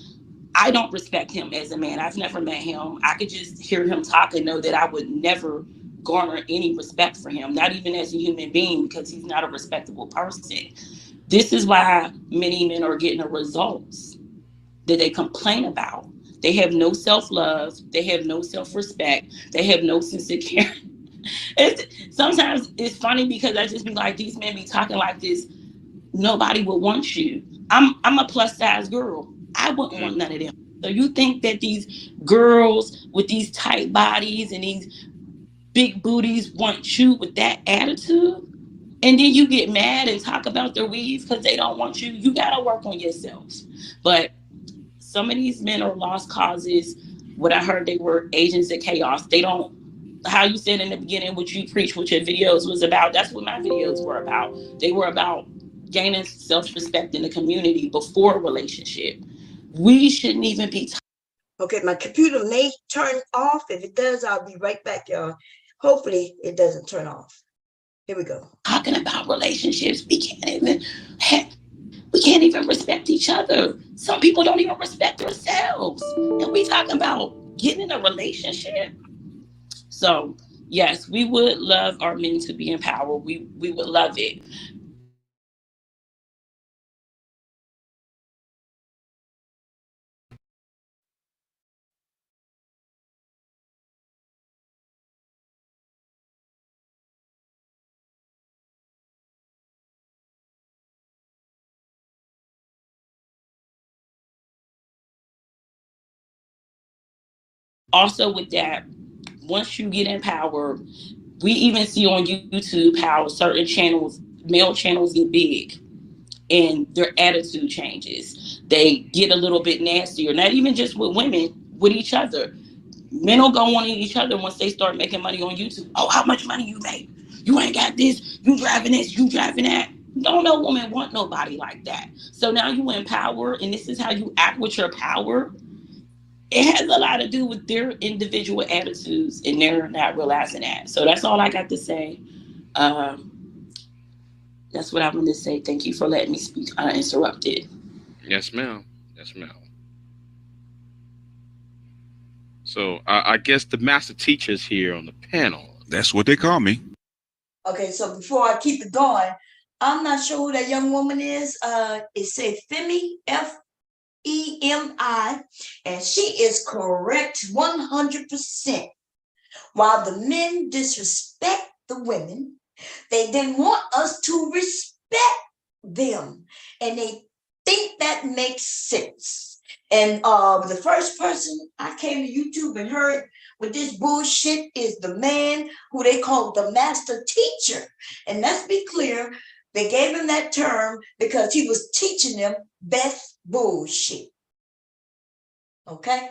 I don't respect him as a man. I've never met him. I could just hear him talk and know that I would never garner any respect for him, not even as a human being, because he's not a respectable person. This is why many men are getting the results that they complain about. They have no self-love. They have no self-respect. They have no sense of care. Sometimes it's funny because I just be like, these men be talking like this. Nobody would want you. I'm a plus size girl. I wouldn't want none of them. So you think that these girls with these tight bodies and these big booties want you with that attitude? And then you get mad and talk about their weave because they don't want you. You got to work on yourself. But some of these men are lost causes. What I heard, they were agents of chaos. They don't, how you said in the beginning, what you preach, what your videos was about, that's what my videos were about. They were about gaining self-respect in the community before a relationship. We shouldn't even be Okay, my computer may turn off. If it does, I'll be right back, y'all. Hopefully, it doesn't turn off. Here we go. talking about relationships. We can't even respect each other. Some people don't even respect themselves. And we talking about getting in a relationship. So yes, we would love our men to be in power. We would love it. Also with that, once you get in power, we even see on YouTube how certain channels, male channels, get big and their attitude changes. They get a little bit nastier, not even just with women, with each other. Men will go on each other once they start making money on YouTube. Oh, how much money you make? You ain't got this. You driving this. You driving that. Don't no woman want nobody like that. So now you in power, and this is how you act with your power. It has a lot to do with their individual attitudes, and they're not realizing that. So that's all I got to say. Um, that's what I'm going to say. Thank you for letting me speak uninterrupted. Yes, ma'am. Yes, ma'am. So I guess the master teachers here on the panel. That's what they call me. Okay, so before I keep it going, I'm not sure who that young woman is. It says Femi, Femi, and she is correct 100%. While the men disrespect the women, they then want us to respect them, and they think that makes sense. And the first person I came to YouTube and heard with this bullshit is the man who they call the master teacher. And let's be clear, they gave him that term because he was teaching them best bullshit. Okay?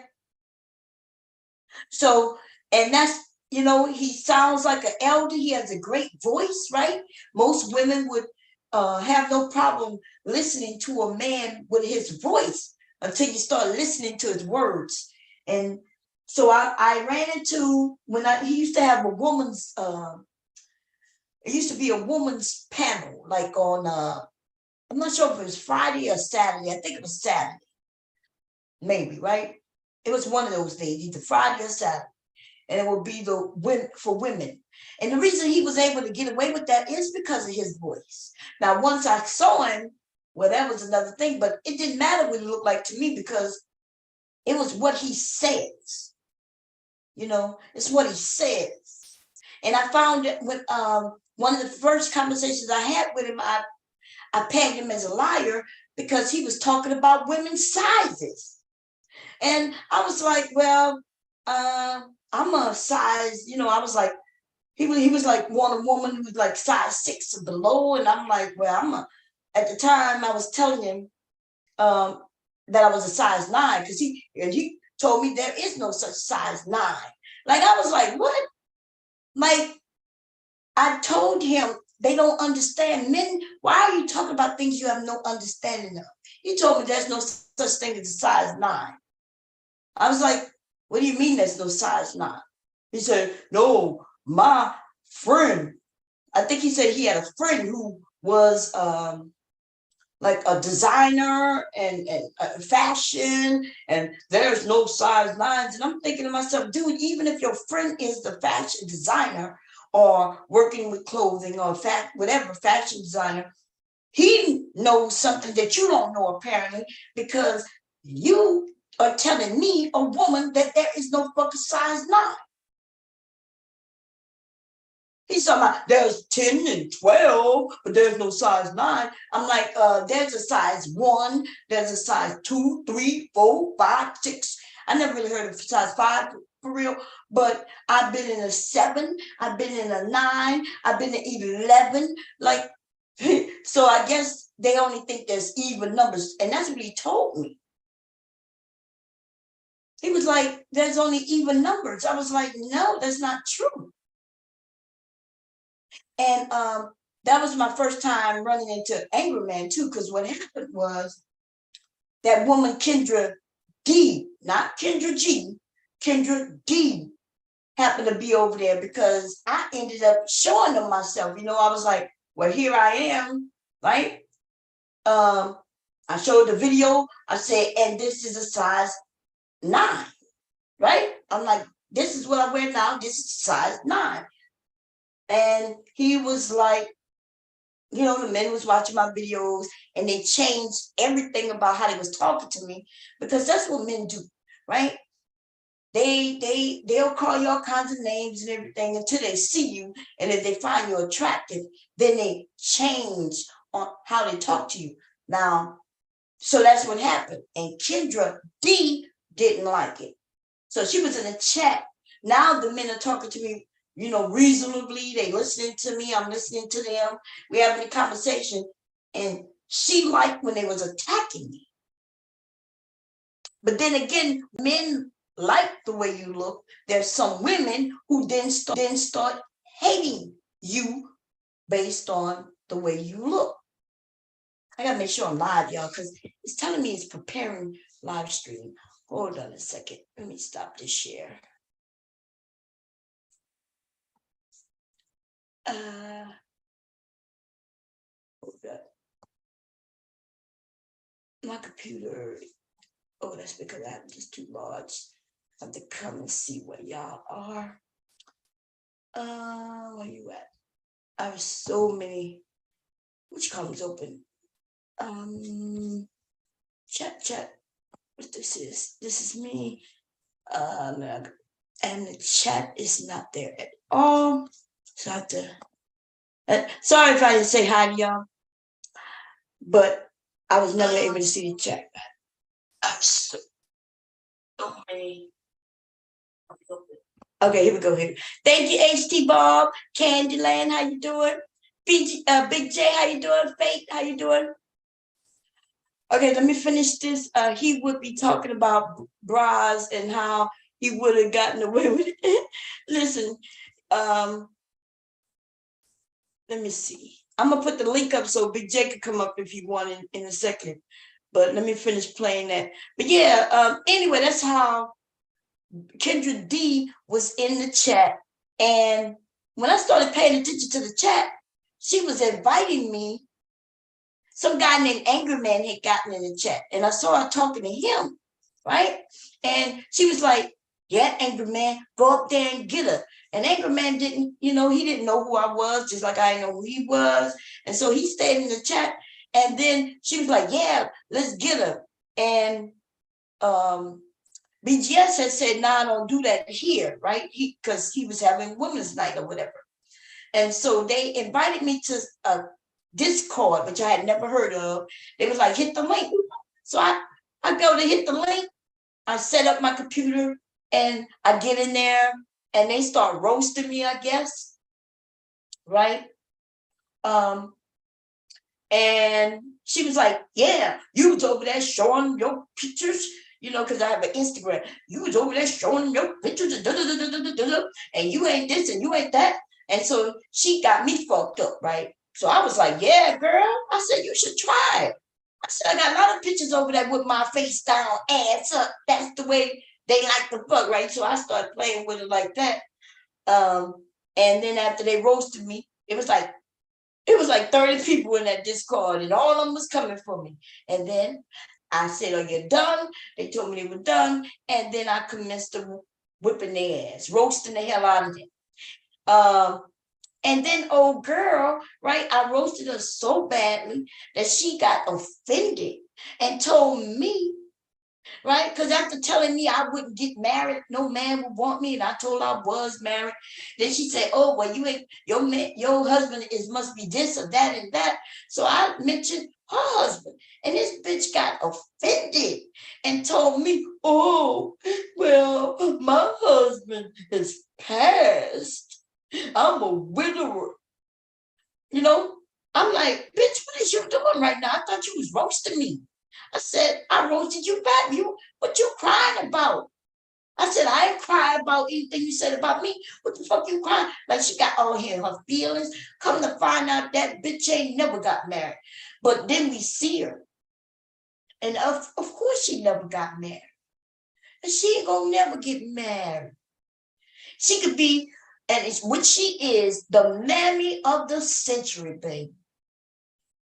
So, and that's, you know, he sounds like an elder. He has a great voice, right? Most women would have no problem listening to a man with his voice until you start listening to his words. And so I ran into, he used to have a woman's, it used to be a woman's panel, like on, I'm not sure if it was Friday or Saturday. I think it was Saturday, maybe, right? It was one of those days, either Friday or Saturday. And it would be for women. And the reason he was able to get away with that is because of his voice. Now, once I saw him, well, that was another thing, but it didn't matter what he looked like to me because it was what he says. You know, it's what he says. And I found that with one of the first conversations I had with him, I pegged him as a liar because he was talking about women's sizes. And I was like, well, I'm a size, you know, I was like, he was like want a woman who was like size 6 or below. And I'm like, well, at the time I was telling him that I was a size 9 because he told me there is no such size 9. Like, I was like, what? Like, I told him they don't understand. Men, why are you talking about things you have no understanding of? He told me there's no such thing as a size 9. I was like, what do you mean there's no size 9? He said, no, my friend, I think he said he had a friend who was like a designer and fashion, and there's no size 9s. And I'm thinking to myself, dude, even if your friend is the fashion designer or working with clothing or whatever fashion designer, he knows something that you don't know apparently, because you are telling me, a woman, that there is no fucking size 9. He's talking about there's 10 and 12, but there's no size 9. I'm like, there's a size 1, there's a size 2, 3, 4, 5, 6. I never really heard of size 5 for real, but I've been in a 7, I've been in a 9, I've been in 11. Like, so I guess they only think there's even numbers. And that's what he told me. He was like, there's only even numbers. I was like, no, that's not true. And that was my first time running into Angry Man too, because what happened was that woman Kendra D, not Kendra G, Kendra D happened to be over there because I ended up showing them myself. You know, I was like, well, here I am, right? I showed the video. I said, and this is a size 9, right? I'm like, this is what I wear now. This is size 9. And he was like, you know, the men was watching my videos and they changed everything about how they was talking to me, because that's what men do, right? They'll call you all kinds of names and everything until they see you, and if they find you attractive, then they change on how they talk to you. Now, so that's what happened. And Kendra D didn't like it. So she was in a chat. Now the men are talking to me, reasonably. They listening to me. I'm listening to them. We having a conversation. And she liked when they was attacking me. But then again, men like the way you look. There's some women who then start hating you based on the way you look. I gotta make sure I'm live, y'all, because it's telling me it's preparing live stream. Hold on a second. Let me stop this share. Hold up. My computer. Oh, that's because I have just too large. I have to come and see where y'all are. Where you at? I have so many. Which columns open? Chat. What this is? This is me. And the chat is not there at all. So I have to. Sorry if I didn't say hi to y'all, but I was never able to see the chat. I'm so many. Okay, here we go. Here. Thank you, HT Bob, Candyland. How you doing? Big J, how you doing? Fate, how you doing? Okay, let me finish this. He would be talking about bras and how he would have gotten away with it. Listen, let me see. I'm gonna put the link up so Big J can come up if you want in a second. But let me finish playing that. But yeah, anyway, that's how Kendra D was in the chat. And when I started paying attention to the chat, she was inviting me. Some guy named Anger Man had gotten in the chat, and I saw her talking to him, right? And she was like, yeah, Anger Man, go up there and get her. And Anger Man didn't, he didn't know who I was, just like I didn't know who he was. And so he stayed in the chat. And then she was like, yeah, let's get her. And BGS had said, nah, don't do that here, right? Because he was having women's night or whatever. And so they invited me to a Discord, which I had never heard of. They was like, hit the link. So I go to hit the link. I set up my computer and I get in there and they start roasting me, I guess. Right? And she was like, yeah, you was over there showing your pictures, because I have an Instagram. You was over there showing your pictures and you ain't this and you ain't that. And so she got me fucked up, right? So I was like, yeah, girl. I said, you should try it. I said, I got a lot of pictures over there with my face down, ass up. That's the way they like to fuck, right? So I started playing with it like that. And then after they roasted me, it was like 30 people in that Discord, and all of them was coming for me. And then I said, are you done? They told me they were done. And then I commenced to whipping their ass, roasting the hell out of them. And then old girl, right, I roasted her so badly that she got offended and told me, right, because after telling me I wouldn't get married, no man would want me, and I told her I was married. Then she said, oh, well, you ain't, your husband must be this or that and that. So I mentioned her husband, and this bitch got offended and told me, oh, well, my husband is passed. I'm a widower. I'm like, bitch, what is you doing right now? I thought you was roasting me. I said, I roasted you back. What you crying about? I said, I ain't crying about anything you said about me. What the fuck you crying? Like she got all here her feelings. Come to find out that bitch ain't never got married. But then we see her. And of course she never got married. And she ain't gonna never get married. She could be, and it's what she is, the mammy of the century, baby.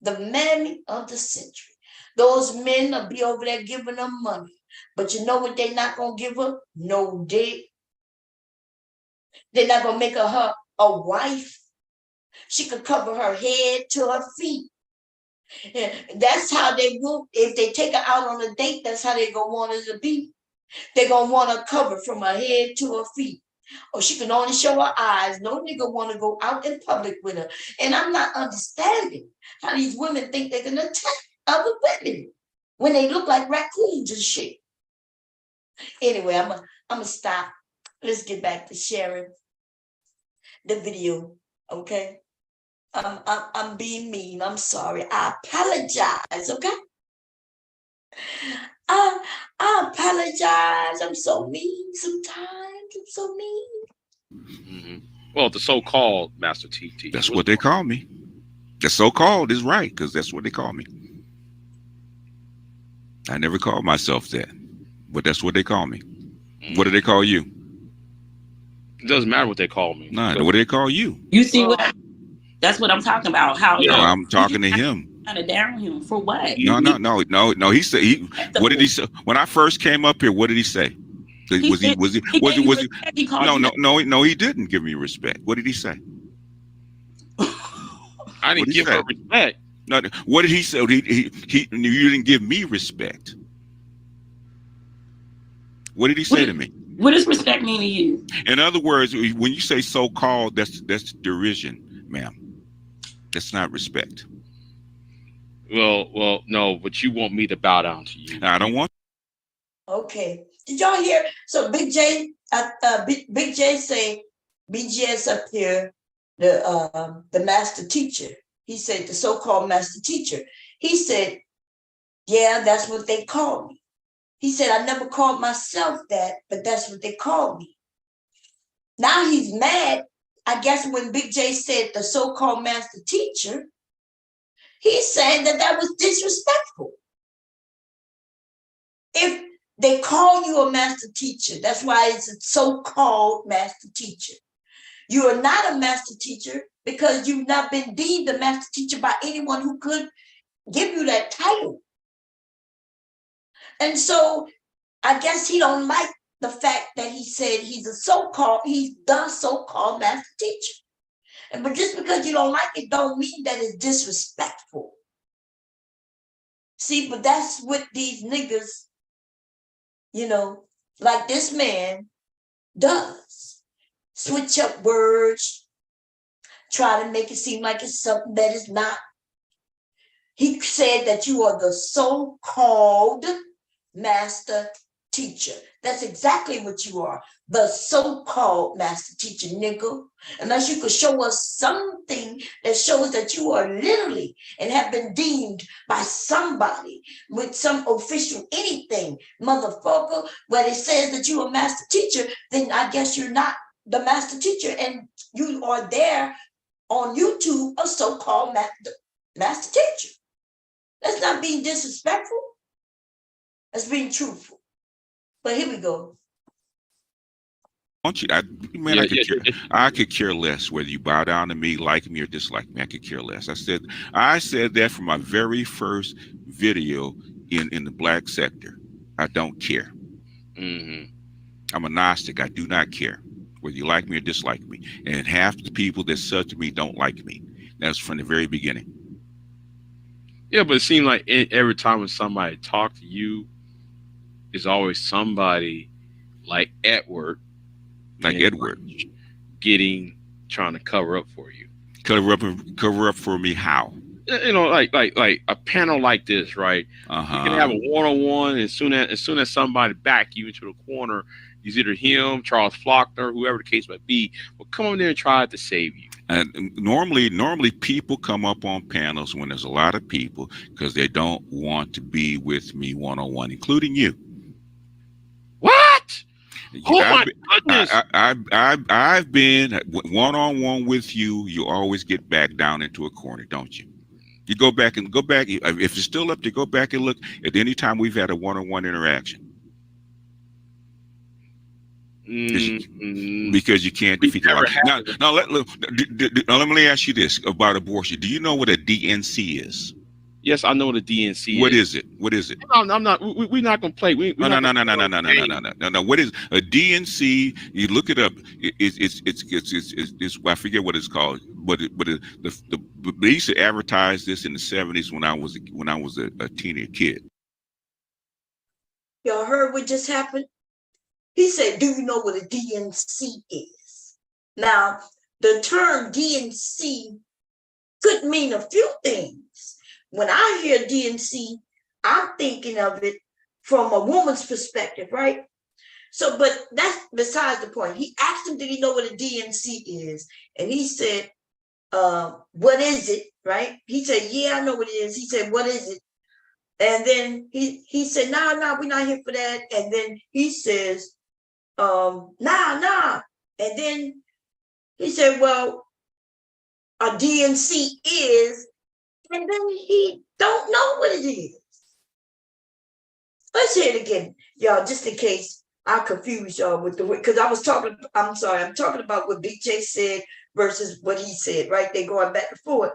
The mammy of the century. Those men will be over there giving her money. But you know what they're not going to give her? No dick. They're not going to make her a wife. She could cover her head to her feet. That's how they will. If they take her out on a date, that's how they're going to want her to be. They're going to want her covered from her head to her feet. Or she can only show her eyes. No nigga want to go out in public with her. And I'm not understanding how these women think they can attack other women when they look like raccoons and shit. Anyway, I'm gonna stop. Let's get back to sharing the video. Okay. I'm being mean. I'm sorry. I apologize. Okay. I apologize. I'm so mean sometimes. I'm so mean. Mm-hmm. Well, the so-called master teacher. That's what they call me. The so-called is right, because that's what they call me. I never called myself that, but that's what they call me. Mm-hmm. What do they call you? It doesn't matter what they call me. No, what do they call you? You see that's what I'm talking about. How No, I'm talking to him. Kind of down him for what? No. He said what did he say? When I first came up here, what did he say? Was he no, he didn't give me respect. What did he say? I didn't give her respect. No, what did he say? You didn't give me respect. What did he say to me? What does respect mean to you? In other words, when you say so-called, that's derision, ma'am. That's not respect. Well, no, but you want me to bow down to you. I don't want. Okay. Did y'all hear? So Big J say BGS up here, the master teacher. He said the so-called master teacher. He said, yeah, that's what they call me. He said, I never called myself that, but that's what they call me. Now he's mad. I guess when Big J said the so-called master teacher, he's saying that was disrespectful. If they call you a master teacher, that's why it's a so-called master teacher. You are not a master teacher because you've not been deemed a master teacher by anyone who could give you that title. And so I guess he don't like the fact that he said he's the so-called master teacher. But just because you don't like it don't mean that it's disrespectful. See, but that's what these niggas, like this man does. Switch up words, try to make it seem like it's something that is not. He said that you are the so-called master teacher. That's exactly what you are, the so-called master teacher, nigga. Unless you could show us something that shows that you are literally and have been deemed by somebody with some official anything, motherfucker, where it says that you're a master teacher, then I guess you're not the master teacher, and you are there on YouTube, a so-called master teacher. That's not being disrespectful. That's being truthful. But here we go. I could care less whether you bow down to me, like me, or dislike me. I could care less. I said that from my very first video in the black sector. I don't care. Mm-hmm. I'm a Gnostic. I do not care whether you like me or dislike me. And half the people that such me don't like me. That's from the very beginning. Yeah, but it seems like every time when somebody talks to you, there's always somebody like Edward. Like Edward. Trying to cover up for you. Cover up for me how? Like a panel like this, right? Uh-huh. You can have a one-on-one, and as soon as somebody back you into the corner, it's either him, Charles Faulkner, whoever the case might be, will come over there and try to save you. And normally people come up on panels when there's a lot of people because they don't want to be with me one-on-one, including you. What? Oh my goodness! I've been one-on-one with you. You always get back down into a corner, don't you? You go back. If it's still up to go back and look at any time we've had a one-on-one interaction. Because you can't defeat the law. Now let me ask you this about abortion. Do you know what a DNC is? Yes, I know what a DNC is. What is it? What is it? I'm not. We're not gonna play. No. What is a DNC? You look it up. It's I forget what it's called. But they used to advertise this in the 70s when I was a teenage kid. Y'all heard what just happened? He said, "Do you know what a DNC is?" Now, the term DNC could mean a few things. When I hear DNC, I'm thinking of it from a woman's perspective, right? So, but that's besides the point. He asked him, did he know what a DNC is? And he said, what is it? Right? He said, yeah, I know what it is. He said, what is it? And then he said, nah, we're not here for that. And then he says, nah. And then he said, well, a DNC is, and then he don't know what it is. Let's hear it again, y'all, just in case I confuse y'all with the, because I'm talking about what BJ said versus what he said, right? They're going back and forth.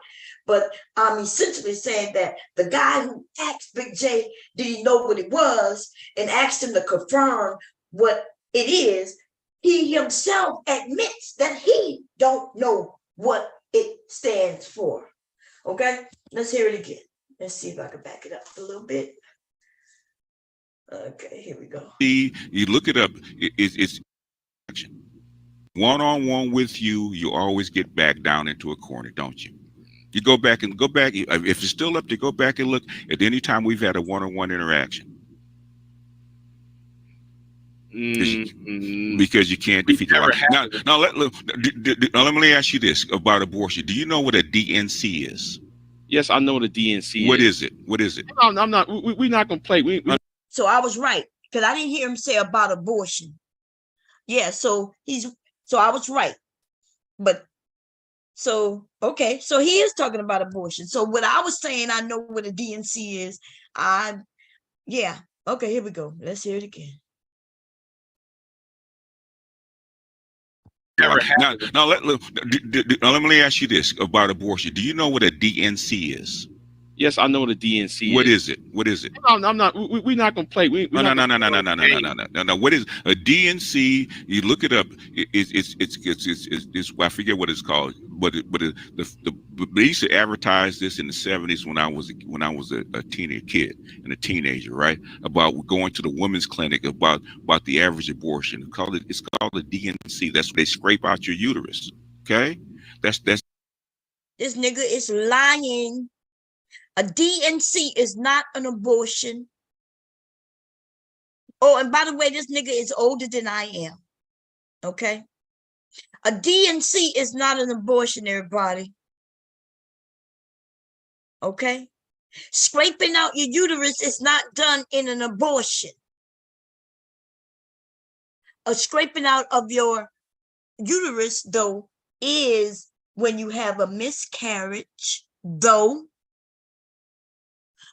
But I'm essentially saying that the guy who asked Big J, did he know what it was, and asked him to confirm what it is, he himself admits that he don't know what it stands for. Okay, let's hear it again. Let's see if I can back it up a little bit. Okay, here we go. You look it up. It's one-on-one with you. You always get back down into a corner, don't you? You go back. If it's still up to go back and look at any time we've had a one-on-one interaction. Because you can't defeat the law. Now, let me ask you this about abortion. Do you know what a DNC is? Yes, I know what a DNC is. What is it? What is it? I'm not. We're not gonna play. So I was right, because I didn't hear him say about abortion. Yeah, so I was right. But so okay, so he is talking about abortion. So what I was saying, I know what a DNC is. Yeah. Okay, here we go. Let's hear it again. Now, let me ask you this about abortion. Do you know what a DNC is? Yes, I know what a DNC is. What is it? What is it? I'm not. We're not gonna play. No. What is a DNC? You look it up. It's I forget what it's called. But they used to advertise this in the 70s when I was a teenage kid and a teenager, right? About going to the women's clinic about the average abortion. It's called a DNC. That's what they scrape out your uterus. Okay, that's. This nigga is lying. A DNC is not an abortion. Oh, and by the way, this nigga is older than I am. Okay? A DNC is not an abortion, everybody. Okay? Scraping out your uterus is not done in an abortion. A scraping out of your uterus, though, is when you have a miscarriage, though.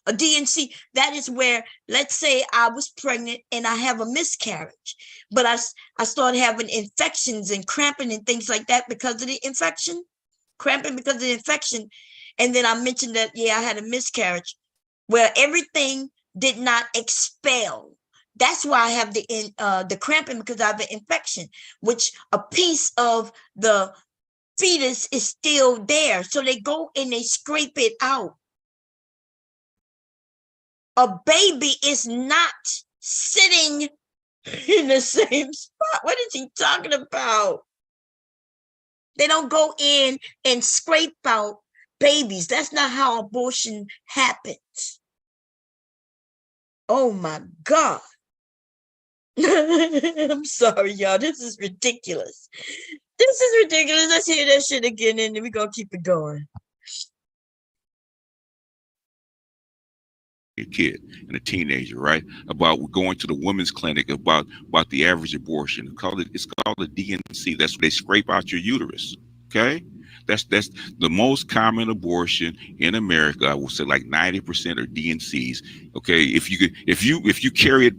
A DNC, that is where, let's say I was pregnant and I have a miscarriage, but I started having infections and cramping and things like that because of the infection, cramping because of the infection. And then I mentioned that, yeah, I had a miscarriage where everything did not expel. That's why I have the cramping, because I have an infection, which a piece of the fetus is still there. So they go and they scrape it out. A baby is not sitting in the same spot. What is he talking about? They don't go in and scrape out babies. That's not how abortion happens. Oh my God. I'm sorry, y'all. This is ridiculous. This is ridiculous. Let's hear that shit again and then we're going to keep it going. A kid and a teenager, right? About going to the women's clinic about the average abortion. It's called a DNC. That's where they scrape out your uterus. Okay, that's the most common abortion in America. I will say like 90% are DNCs. Okay, if you carry it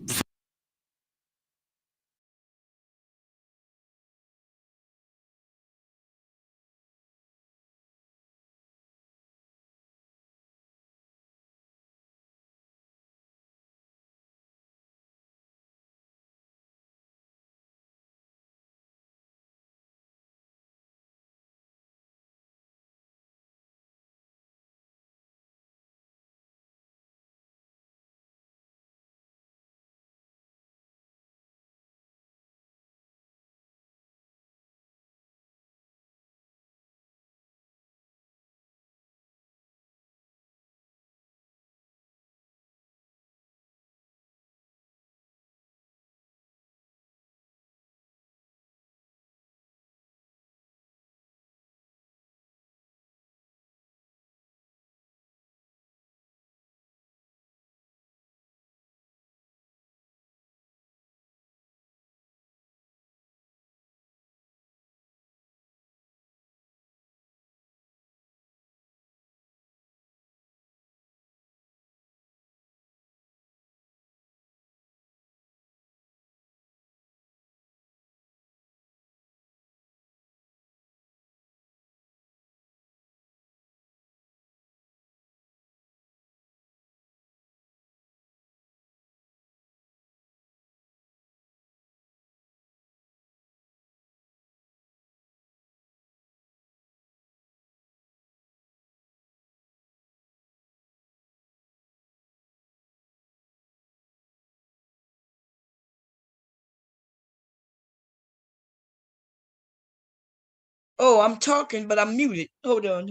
Oh, I'm talking, but I'm muted. Hold on.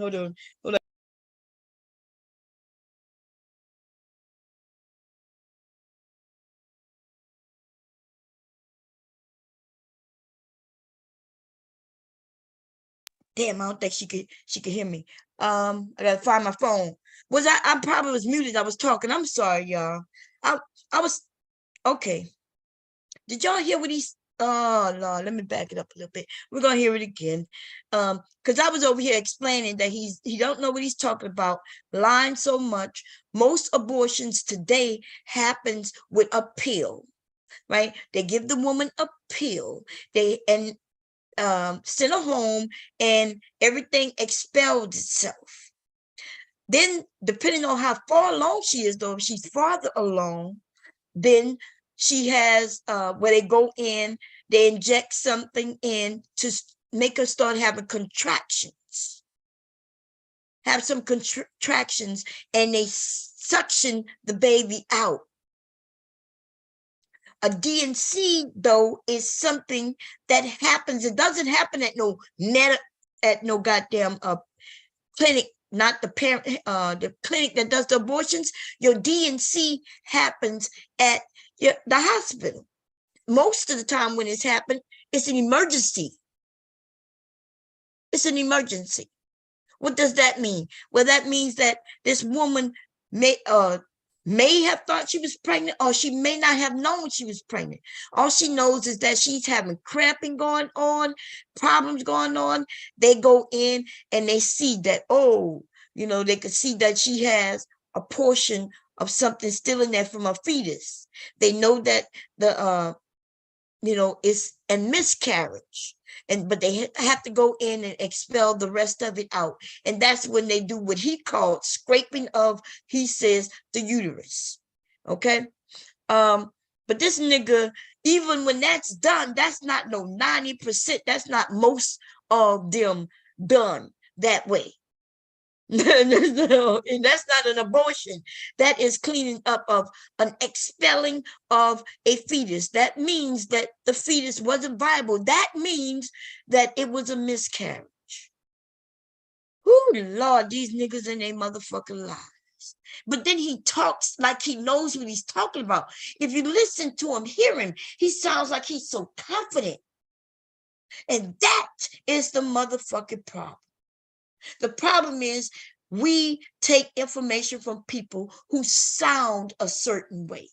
Damn, I don't think she could hear me. I gotta find my phone. I probably was muted. I was talking. I'm sorry, y'all. I was okay. Did y'all hear what he's oh Lord, let me back it up a little bit. We're gonna hear it again. Because I was over here explaining that he don't know what he's talking about, lying so much. Most abortions today happens with a pill, right? They give the woman a pill. They send her home and everything expelled itself. Then, depending on how far along she is, though, if she's farther along, then she has where they go in, they inject something in to make her start having contractions, have some contractions, and they suction the baby out. A DNC, though, is something that happens. It doesn't happen at no goddamn clinic, not the parent, the clinic that does the abortions. Your DNC happens at the hospital. Most of the time when it's happened, it's an emergency. It's an emergency. What does that mean? Well, that means that this woman may have thought she was pregnant, or she may not have known she was pregnant. All she knows is that she's having cramping going on, problems going on. They go in and they see that, they could see that she has a portion of something still in there from a fetus. They know that it's a miscarriage. But they have to go in and expel the rest of it out. And that's when they do what he called scraping of, he says, the uterus. Okay. But this nigga, even when that's done, that's not no 90%. That's not most of them done that way. No, and that's not an abortion. That is cleaning up of an expelling of a fetus. That means that the fetus wasn't viable. That means that it was a miscarriage. Oh Lord, these niggas in their motherfucking lives. But then he talks like he knows what he's talking about. If you listen to him, hear him, he sounds like he's so confident. And that is the motherfucking problem. The problem is we take information from people who sound a certain way.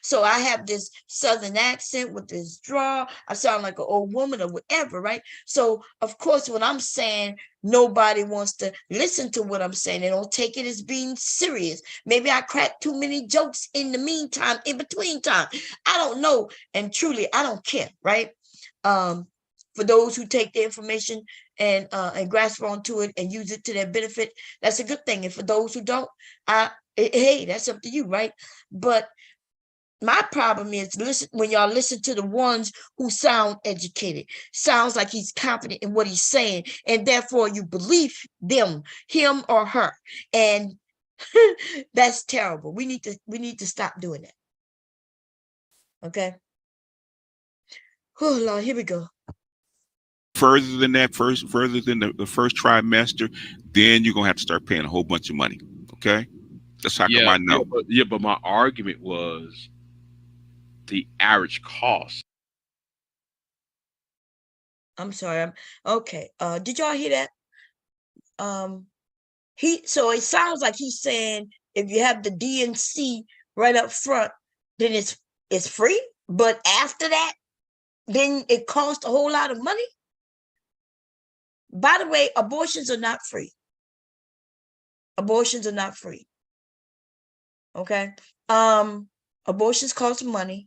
So I have this Southern accent with this drawl. I sound like an old woman or whatever, right? So, of course, when I'm saying nobody wants to listen to what I'm saying, they don't take it as being serious. Maybe I crack too many jokes in the meantime, in between time. I don't know. And truly, I don't care, right? For those who take the information and grasp onto it and use it to their benefit, that's a good thing. And for those who don't, hey, that's up to you, right? But my problem is when y'all listen to the ones who sound educated, sounds like he's confident in what he's saying, and therefore you believe him or her, and that's terrible. We need to stop doing that. Okay. Oh Lord, here we go. Further than that, further than the first trimester, then you're gonna have to start paying a whole bunch of money. Okay, that's how come I know. But my argument was the average cost. I'm sorry. Okay. Did y'all hear that? So it sounds like he's saying if you have the DNC right up front, then it's free. But after that, then it costs a whole lot of money. By the way, abortions are not free. Abortions are not free. Okay. Abortions cost money.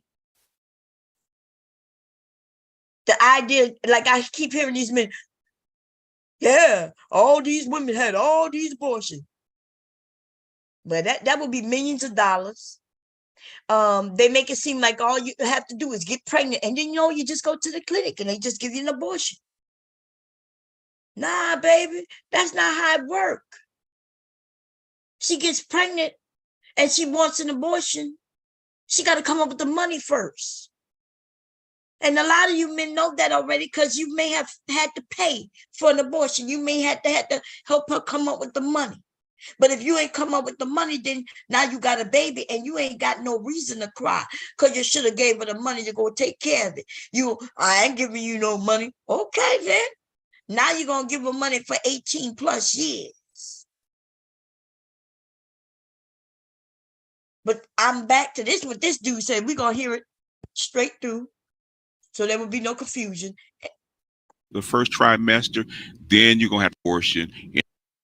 The idea, like I keep hearing these men, yeah, all these women had all these abortions. But that would be millions of dollars. They make it seem like all you have to do is get pregnant, and then you just go to the clinic and they just give you an abortion. Nah, baby, that's not how it works. She gets pregnant and she wants an abortion. She got to come up with the money first. And a lot of you men know that already because you may have had to pay for an abortion. You may have to help her come up with the money. But if you ain't come up with the money, then now you got a baby and you ain't got no reason to cry because you should have gave her the money to go take care of it. I ain't giving you no money. Okay, then. Now you're going to give her money for 18 plus years. But I'm back to this, what this dude said. We're going to hear it straight through so there will be no confusion. The first trimester, then you're going to have abortion.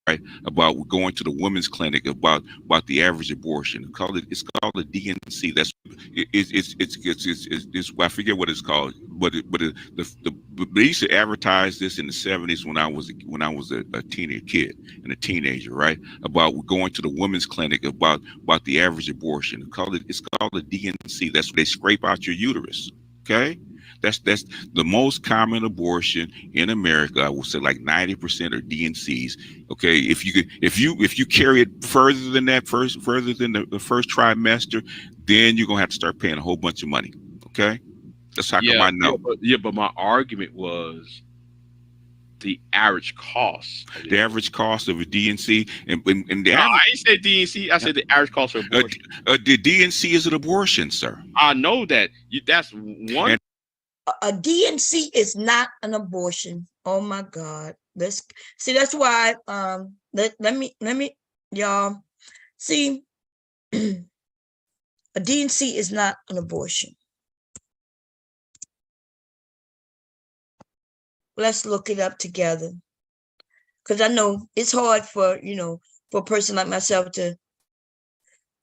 Right, about going to the women's clinic, about the average abortion. It's called the DNC. That's it's I forget what it's called, but they used to advertise this in the 70s when I was a teenage kid and a teenager, right? About going to the women's clinic, about the average abortion. It's called the DNC. That's where they scrape out your uterus. Okay. That's the most common abortion in America. I will say like 90% are DNCs. Okay, if you carry it further than that, further than the first trimester, then you're gonna have to start paying a whole bunch of money. Okay, that's how come I know. But my argument was the average cost. The average cost of a DNC, and the average. I ain't said DNC. I said the average cost of abortion. The DNC is an abortion, sir. I know that. That's one. A DNC is not an abortion. Oh my God. Let's see. That's why. Let me y'all see. A DNC is not an abortion. Let's look it up together, because I know it's hard for for a person like myself to.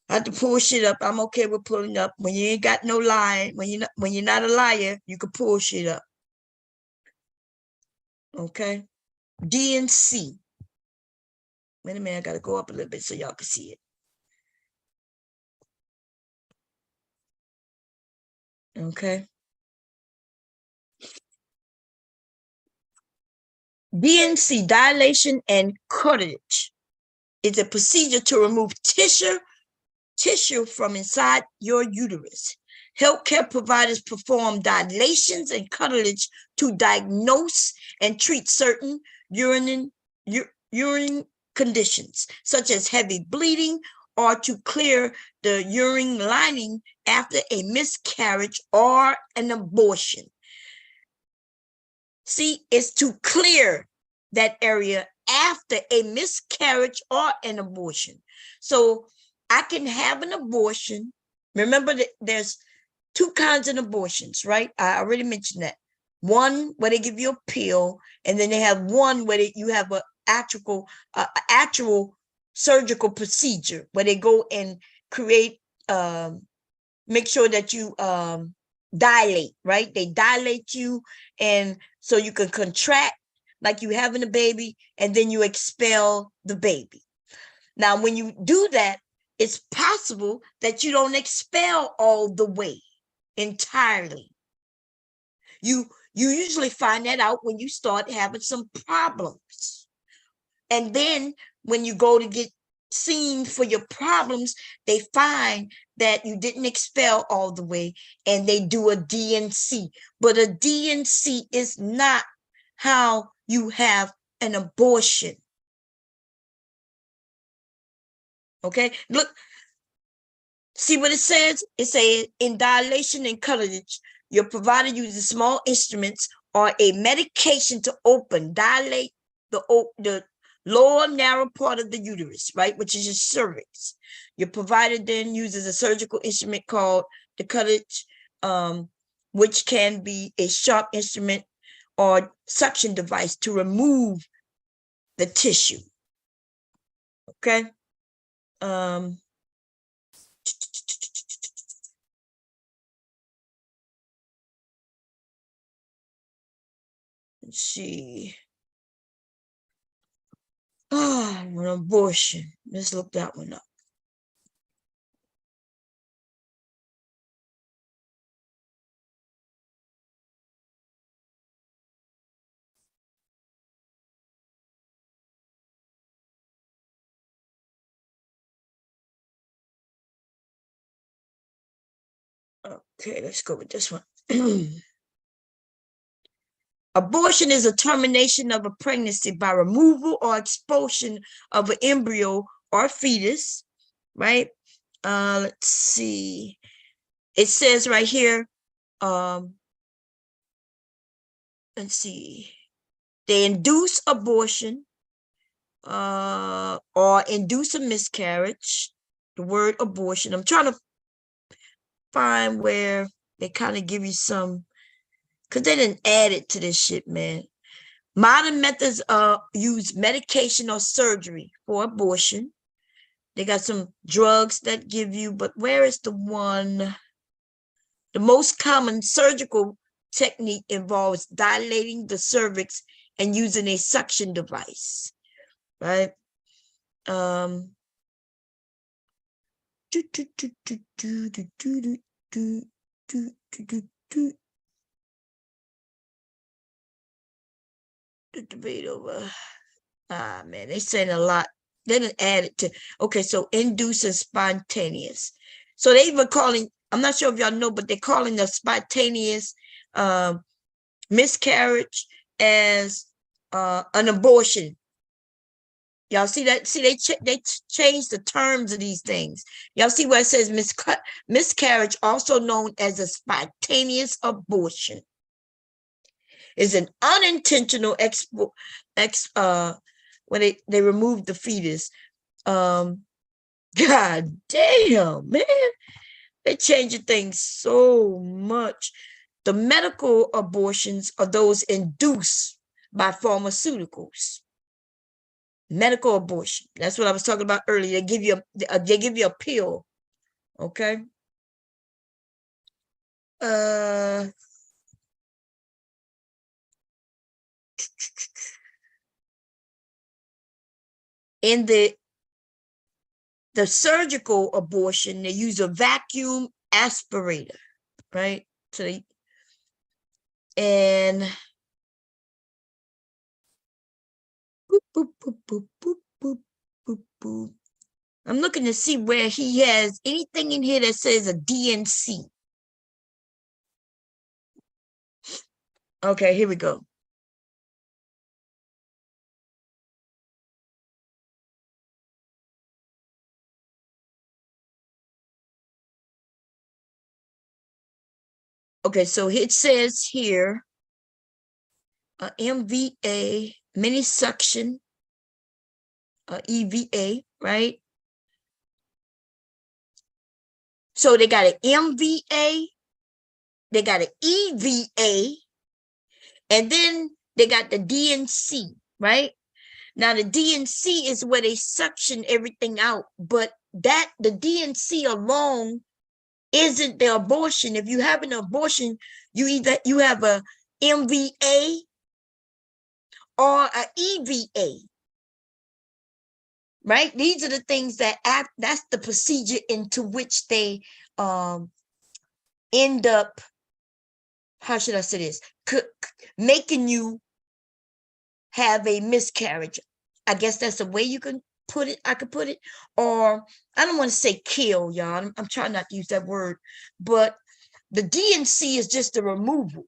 I have to pull shit up. I'm okay with pulling up. When you ain't got no lie, when you're not a liar, you can pull shit up. Okay. DNC. Wait a minute, I gotta go up a little bit so y'all can see it. Okay. DNC, dilation and cartilage, is a procedure to remove tissue from inside your uterus. Healthcare providers perform dilations and cartilage to diagnose and treat certain urine conditions, such as heavy bleeding, or to clear the urine lining after a miscarriage or an abortion. See, it's to clear that area after a miscarriage or an abortion. So I can have an abortion. Remember that there's two kinds of abortions, right? I already mentioned that. One where they give you a pill, and then they have one where you have an actual surgical procedure where they go and create, make sure that you dilate, right? They dilate you, and so you can contract like you having a baby, and then you expel the baby. Now, when you do that, it's possible that you don't expel all the way entirely. You usually find that out when you start having some problems. And then when you go to get seen for your problems, they find that you didn't expel all the way, and they do a DNC. But a DNC is not how you have an abortion. Okay, look, see what it says? It says in dilation and cartilage, your provider uses small instruments or a medication to dilate the lower narrow part of the uterus, right, which is your cervix. Your provider then uses a surgical instrument called the cartilage, which can be a sharp instrument or suction device to remove the tissue. Okay. Let's see. An abortion. Let's look that one up. Okay, let's go with this one. Abortion is a termination of a pregnancy by removal or expulsion of an embryo or fetus, right? Let's see. It says right here, let's see. They induce abortion or induce a miscarriage. The word abortion. I'm trying to find where they kind of give you some, because they didn't add it to this shit, man. Modern methods use medication or surgery for abortion. They got some drugs that give you, but where is the one? The most common surgical technique involves dilating the cervix and using a suction device, right? The debate over. Man, they saying a lot. They didn't add it to. Okay, so induce and spontaneous. So they even calling. I'm not sure if y'all know, but they're calling the spontaneous miscarriage as an abortion. Y'all see that? See, they changed the terms of these things. Y'all see where it says miscarriage, also known as a spontaneous abortion, is an unintentional when they remove the fetus. God damn, man. They're changing things so much. The medical abortions are those induced by pharmaceuticals. Medical abortion. That's what I was talking about earlier. They give you a pill. Okay. In the surgical abortion, they use a vacuum aspirator, right? So and boop, boop, boop, boop, boop, boop, boop, boop. I'm looking to see where he has anything in here that says a DNC. Okay, here we go. Okay, so it says here, MVA, mini suction, EVA, right? So they got an MVA, they got an EVA, and then they got the DNC, right? Now the DNC is where they suction everything out, but the DNC alone isn't the abortion. If you have an abortion, you have a MVA or a EVA, right? These are the things that's the procedure into which they end up, how should I say this, making you have a miscarriage. I guess that's the way you can put it. I could put it, or I don't want to say kill, y'all. I'm trying not to use that word, but the DNC is just a removal,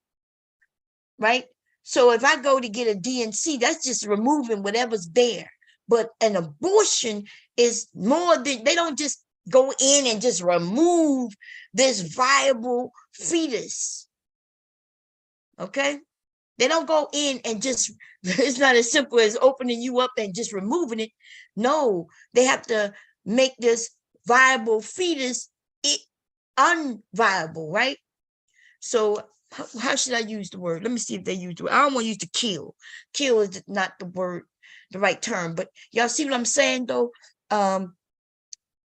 right? So if I go to get a DNC, that's just removing whatever's there. But an abortion is more than, they don't just go in and just remove this viable fetus. Okay? They don't go in and just, it's not as simple as opening you up and just removing it. No, they have to make this viable fetus unviable, right? So how should I use the word? Let me see if they use the word. I don't want to use the kill. Kill is not the word, the right term. But y'all see what I'm saying, though?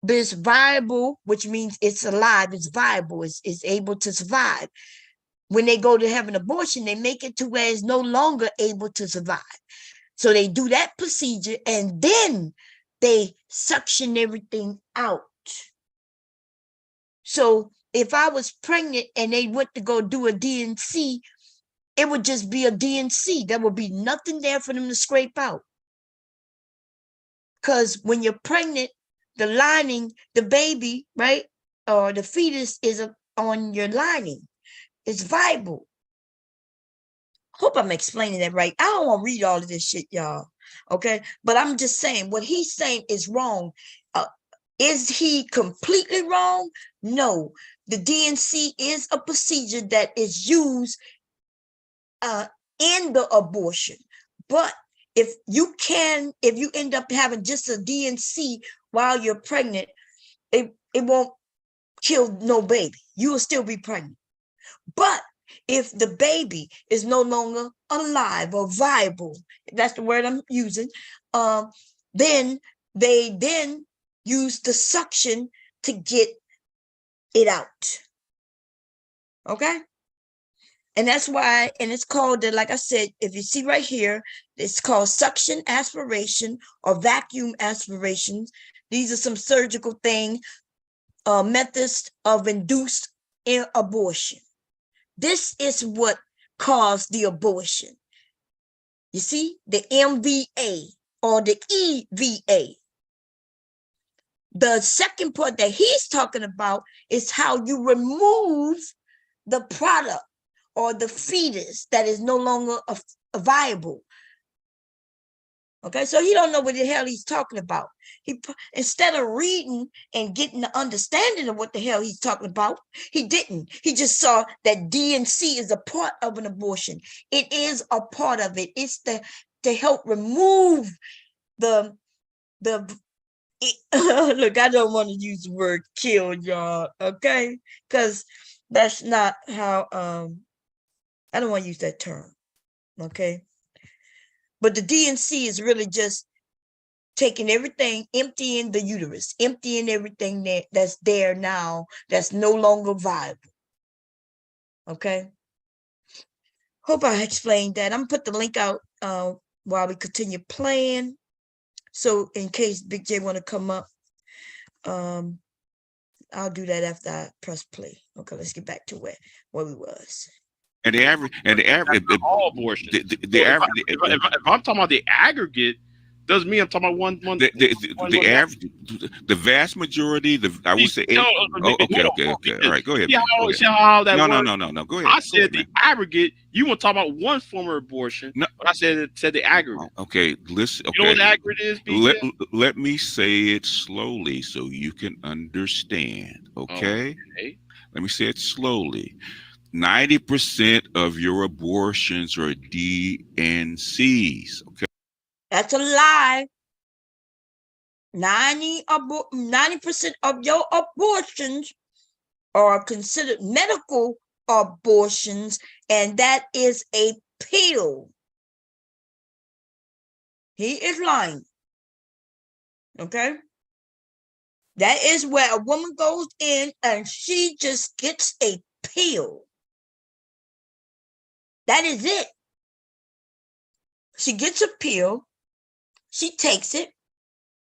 There's viable, which means it's alive, it's viable, it's able to survive. When they go to have an abortion, they make it to where it's no longer able to survive. So they do that procedure, and then they suction everything out. So if I was pregnant and they went to go do a DNC, it would just be a DNC. There would be nothing there for them to scrape out. Because when you're pregnant, the lining, the baby, right, or the fetus is on your lining. It's viable. Hope I'm explaining that right. I don't want to read all of this shit, y'all. Okay, but I'm just saying what he's saying is wrong. Is he completely wrong? No. The DNC is a procedure that is used in the abortion. But if you end up having just a DNC while you're pregnant, it won't kill no baby. You will still be pregnant. But if the baby is no longer alive or viable, that's the word I'm using, then they use the suction to get it out. Okay? And that's why, and it's called, like I said, if you see right here, it's called suction aspiration or vacuum aspirations. These are some surgical methods of induced abortion. This is what caused the abortion. You see, the MVA or the EVA. The second part that he's talking about is how you remove the product or the fetus that is no longer viable. Okay, so he don't know what the hell he's talking about. Instead of reading and getting the understanding of what the hell he's talking about, he didn't. He just saw that DNC is a part of an abortion. It is a part of it. It's to help remove the look, I don't want to use the word kill, y'all, okay? Because that's not how I don't want to use that term, okay? But the DNC is really just taking everything, emptying the uterus, emptying everything that's there now, that's no longer viable. Okay? Hope I explained that. I'm going to put the link out while we continue playing. So in case Big J want to come up, I'll do that after I press play. Okay, let's get back to where we was. And the average, all abortions. The average. If I'm talking about the aggregate, doesn't mean I'm talking about one. The average, the vast majority. I would say. Okay. All right, go ahead. See how that works? No. Go ahead. I said the aggregate. You want to talk about one form of abortion? No, but I said the aggregate. Okay, listen. Okay. You know what the aggregate is? Let me say it slowly so you can understand. Okay. Let me say it slowly. 90% of your abortions are DNCs. Okay. That's a lie. 90% of your abortions are considered medical abortions, and that is a pill. He is lying. Okay? That is where a woman goes in and she just gets a pill. That is it. She gets a pill. She takes it.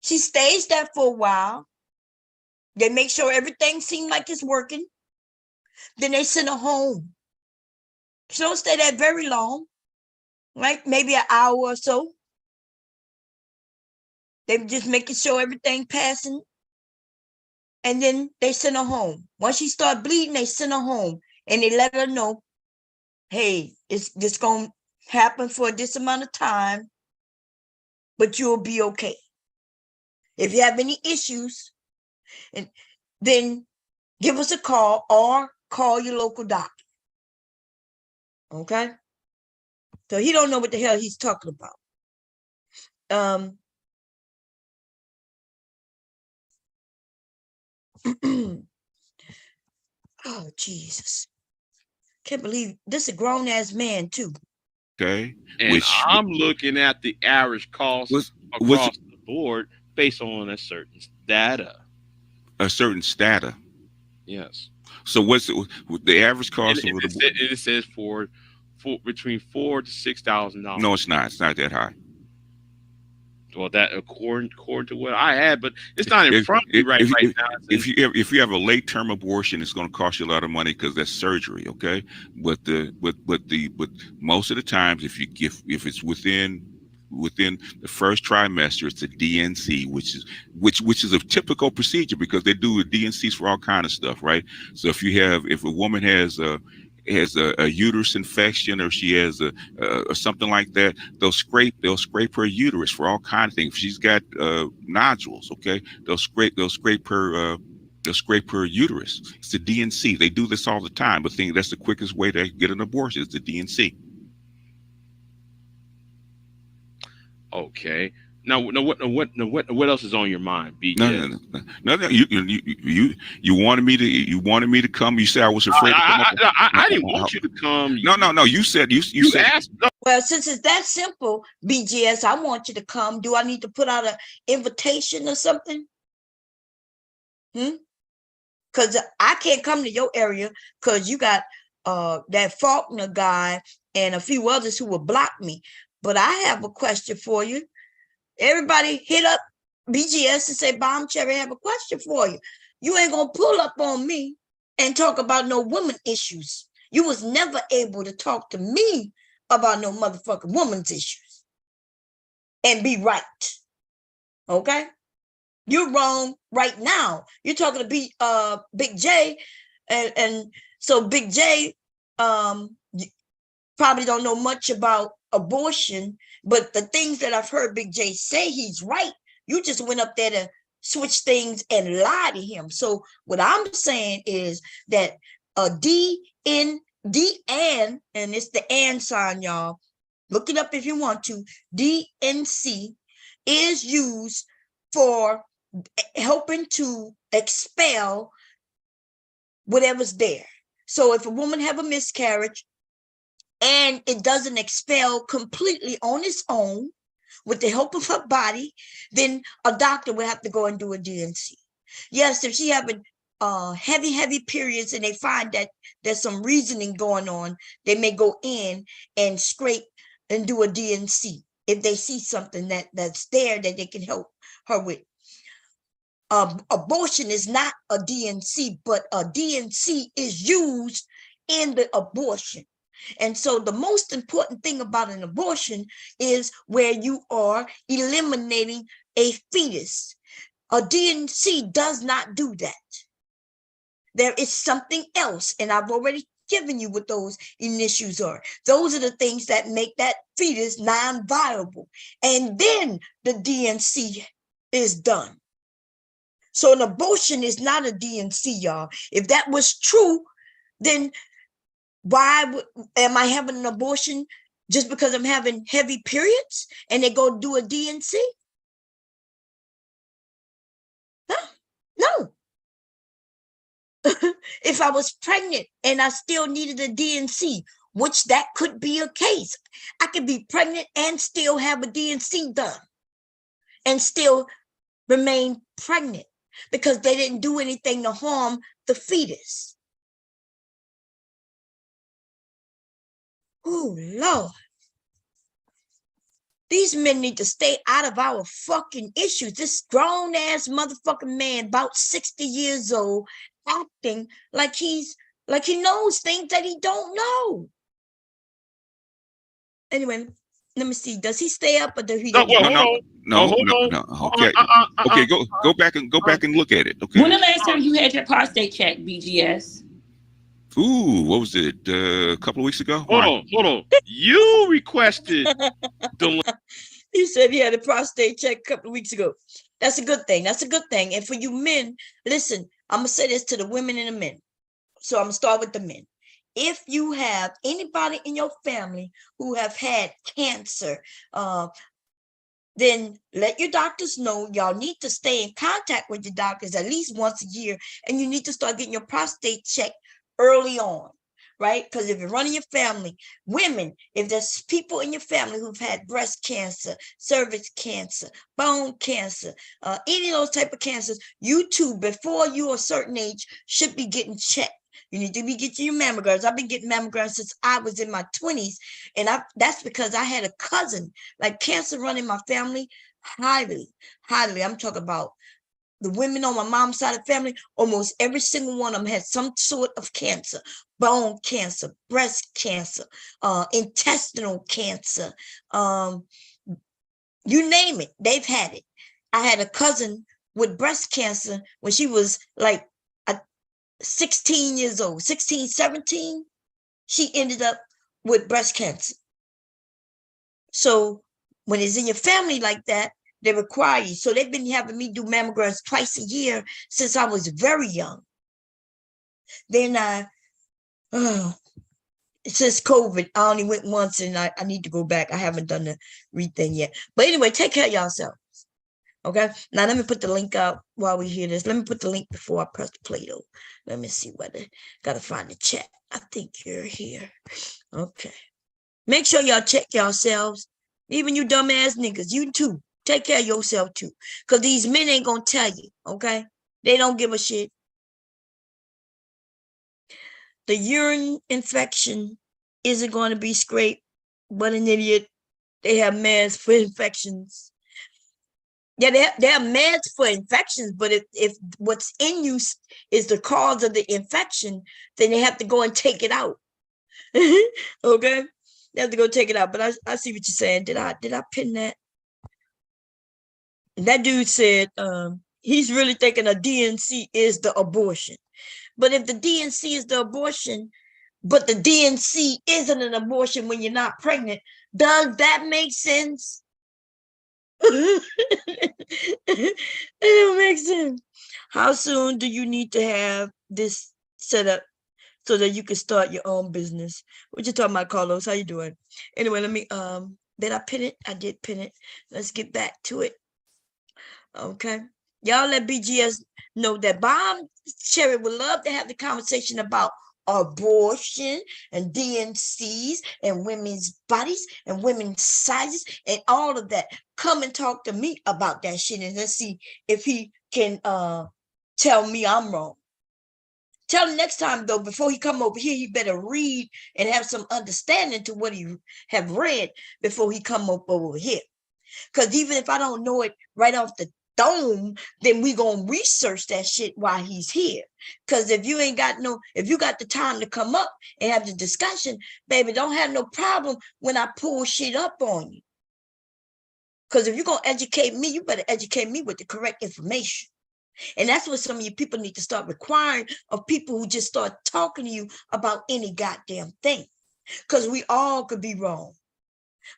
She stays there for a while. They make sure everything seems like it's working. Then they send her home. She don't stay there very long, like maybe an hour or so. They just making sure everything passing. And then they send her home. Once she start bleeding, they send her home. And they let her know, hey, it's just going to happen for this amount of time, but you'll be okay. If you have any issues, then give us a call or call your local doctor. Okay? So he don't know what the hell he's talking about. Oh, Jesus. Can't believe this is a grown-ass man, too. Okay. And I'm looking at the average cost across the board based on a certain data. A certain data. Yes. So what's the average cost? It says for between $4,000 to $6,000. No, it's not. It's not that high. Well, that according to what I had, but it's not in front of me right now. If you have a late term abortion, it's going to cost you a lot of money because that's surgery. Okay, but most of the times, if it's within the first trimester, it's a DNC, which is a typical procedure because they do DNCs for all kind of stuff, right? So if a woman has has a uterus infection, or she has a or something like that, they'll scrape her uterus for all kinds of things. If she's got nodules, okay, they'll scrape her. They'll scrape her uterus. It's the DNC. They do this all the time, but think that's the quickest way to get an abortion. It's the DNC. Okay. Now, what else is on your mind, BGS? No. You wanted me to come. You said I was afraid to come up. I didn't want you to come. No. You said you said. Asked. No. Well, since it's that simple, BGS, I want you to come. Do I need to put out an invitation or something? Because I can't come to your area because you got that Faulkner guy and a few others who will block me. But I have a question for you. Everybody hit up BGS and say, Bomb Cherry, I have a question for you. You ain't going to pull up on me and talk about no woman issues. You was never able to talk to me about no motherfucking woman's issues and be right. Okay? You're wrong right now. You're talking to Big J, and so Big J probably don't know much about abortion, but the things that I've heard Big J say, he's right. You just went up there to switch things and lie to him. So what I'm saying is that and it's the and sign, y'all. Look it up if you want to. DNC is used for helping to expel whatever's there. So if a woman have a miscarriage and it doesn't expel completely on its own with the help of her body, then a doctor will have to go and do a DNC. Yes, if she having heavy periods and they find that there's some reasoning going on, they may go in and scrape and do a DNC if they see something that's there that they can help her with. Abortion is not a DNC, but a DNC is used in the abortion. And so the most important thing about an abortion is where you are eliminating a fetus. A DNC does not do that. There is something else, and I've already given you what those initials are. Those are the things that make that fetus non-viable. And then the DNC is done. So an abortion is not a DNC, y'all. If that was true, then why am I having an abortion just because I'm having heavy periods and they go do a DNC? Huh? No. If I was pregnant and I still needed a DNC, which that could be a case, I could be pregnant and still have a DNC done and still remain pregnant because they didn't do anything to harm the fetus. Oh, Lord. These men need to stay out of our fucking issues. This grown-ass motherfucking man, about 60 years old, acting like he knows things that he don't know. Anyway, let me see. Does he stay up or does he? No. Okay, go back and look at it. Okay. When the last time you had your prostate check, BGS? Ooh, what was it? A couple of weeks ago? Hold on. You requested the. He said he had a prostate check a couple of weeks ago. That's a good thing. And for you men, listen, I'm going to say this to the women and the men. So I'm going to start with the men. If you have anybody in your family who have had cancer, then let your doctors know. Y'all need to stay in contact with your doctors at least once a year. And you need to start getting your prostate checked early on, right? Because if you're running your family, women, if there's people in your family who've had breast cancer, cervix cancer, bone cancer, any of those type of cancers, you too, before you're a certain age, should be getting checked. You need to be getting your mammograms. I've been getting mammograms since I was in my 20s. And that's because I had a cousin, like cancer running my family highly. I'm talking about the women on my mom's side of the family, almost every single one of them had some sort of cancer, bone cancer, breast cancer, intestinal cancer, you name it, they've had it. I had a cousin with breast cancer when she was like 16 years old, 16, 17. she ended up with breast cancer. So when it's in your family like that, they require you. So they've been having me do mammograms twice a year since I was very young. Then since COVID, I only went once, and I need to go back. I haven't done the thing yet. But anyway, take care of yourself. Okay. Now let me put the link out while we hear this. Let me put the link before I press the play though. Let me see whether gotta find the chat. I think you're here. Okay. Make sure y'all check yourselves. Even you dumbass niggas, you too. Take care of yourself too. Because these men ain't gonna tell you, okay? They don't give a shit. The urine infection isn't going to be scraped, but an idiot. They have meds for infections. Yeah, they have meds for infections, but if what's in you is the cause of the infection, then they have to go and take it out. Okay? They have to go take it out. But I see what you're saying. Did I pin that? That dude said he's really thinking a DNC is the abortion. But if the DNC is the abortion, but the DNC isn't an abortion when you're not pregnant, does that make sense? It don't make sense. How soon do you need to have this set up so that you can start your own business? What you talking about, Carlos? How you doing? Anyway, let me did I pin it? I did pin it. Let's get back to it. Okay. Y'all let BGS know that Bomb Cherry would love to have the conversation about abortion and DNCs and women's bodies and women's sizes and all of that. Come and talk to me about that shit, and let's see if he can tell me I'm wrong. Tell him next time though, before he come over here, he better read and have some understanding to what he have read before he come up over here. Because even if I don't know it right off the dome, then we gonna research that shit while he's here. Because if you got the time to come up and have the discussion, baby, don't have no problem when I pull shit up on you. Because if you're gonna educate me, you better educate me with the correct information. And that's what some of you people need to start requiring of people who just start talking to you about any goddamn thing. Because we all could be wrong.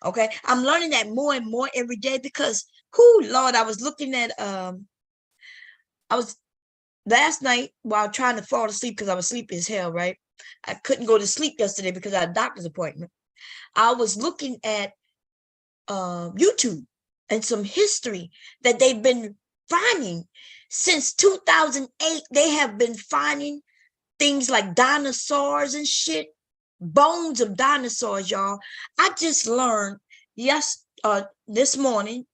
Okay, I'm learning that more and more every day because, Lord, I was looking at, I was last night while trying to fall asleep because I was sleepy as hell, right? I couldn't go to sleep yesterday because I had a doctor's appointment. I was looking at YouTube and some history that they've been finding since 2008. They have been finding things like dinosaurs and shit. Bones of dinosaurs, y'all. I just learned this morning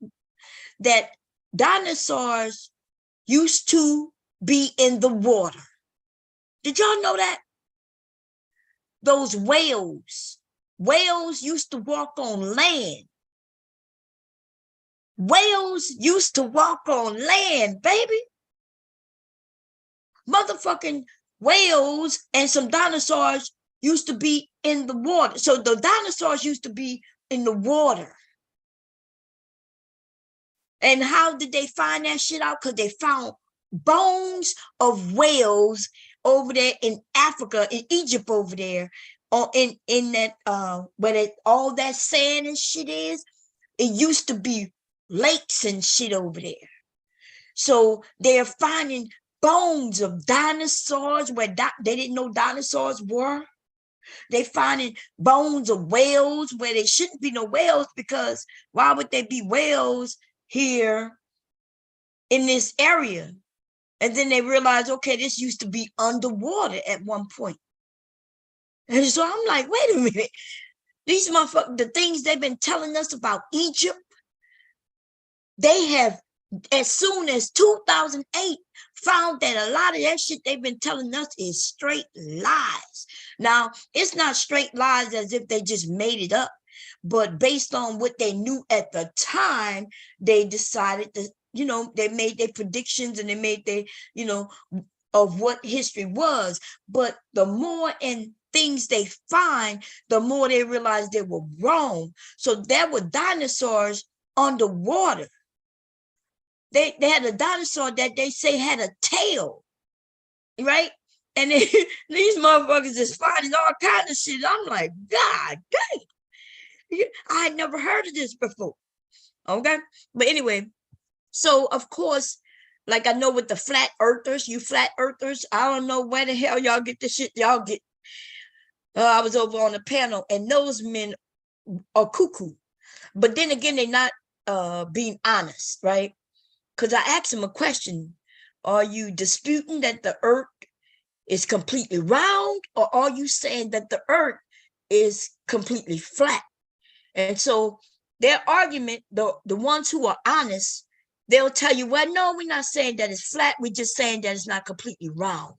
that dinosaurs used to be in the water. Did y'all know that? Those whales used to walk on land. Whales used to walk on land, baby. Motherfucking whales and some dinosaurs used to be in the water. So the dinosaurs used to be in the water. And how did they find that shit out? Because they found bones of whales over there in Africa, in Egypt over there, or in that where all that sand and shit is. It used to be lakes and shit over there. So they're finding bones of dinosaurs where they didn't know dinosaurs were. They finding bones of whales where there shouldn't be no whales, because why would there be whales here in this area? And then they realize, okay, this used to be underwater at one point. And so I'm like, wait a minute. These motherfuckers, the things they've been telling us about Egypt, they have, as soon as 2008, found that a lot of that shit they've been telling us is straight lies. Now, it's not straight lies as if they just made it up, but based on what they knew at the time, they decided to, they made their predictions and they made their, of what history was. But the more and things they find, the more they realize they were wrong. So there were dinosaurs underwater. They had a dinosaur that they say had a tail, right? And then these motherfuckers is finding all kinds of shit. I'm like, God dang. I had never heard of this before. Okay. But anyway, so of course, like I know with the flat earthers, you flat earthers, I don't know where the hell y'all get this shit. Y'all get, I was over on the panel and those men are cuckoo. But then again, they're not being honest, right? Because I asked them a question. Are you disputing that the earth is completely round, or are you saying that the earth is completely flat? And so their argument, the ones who are honest, they'll tell you, well, no, we're not saying that it's flat. We're just saying that it's not completely round.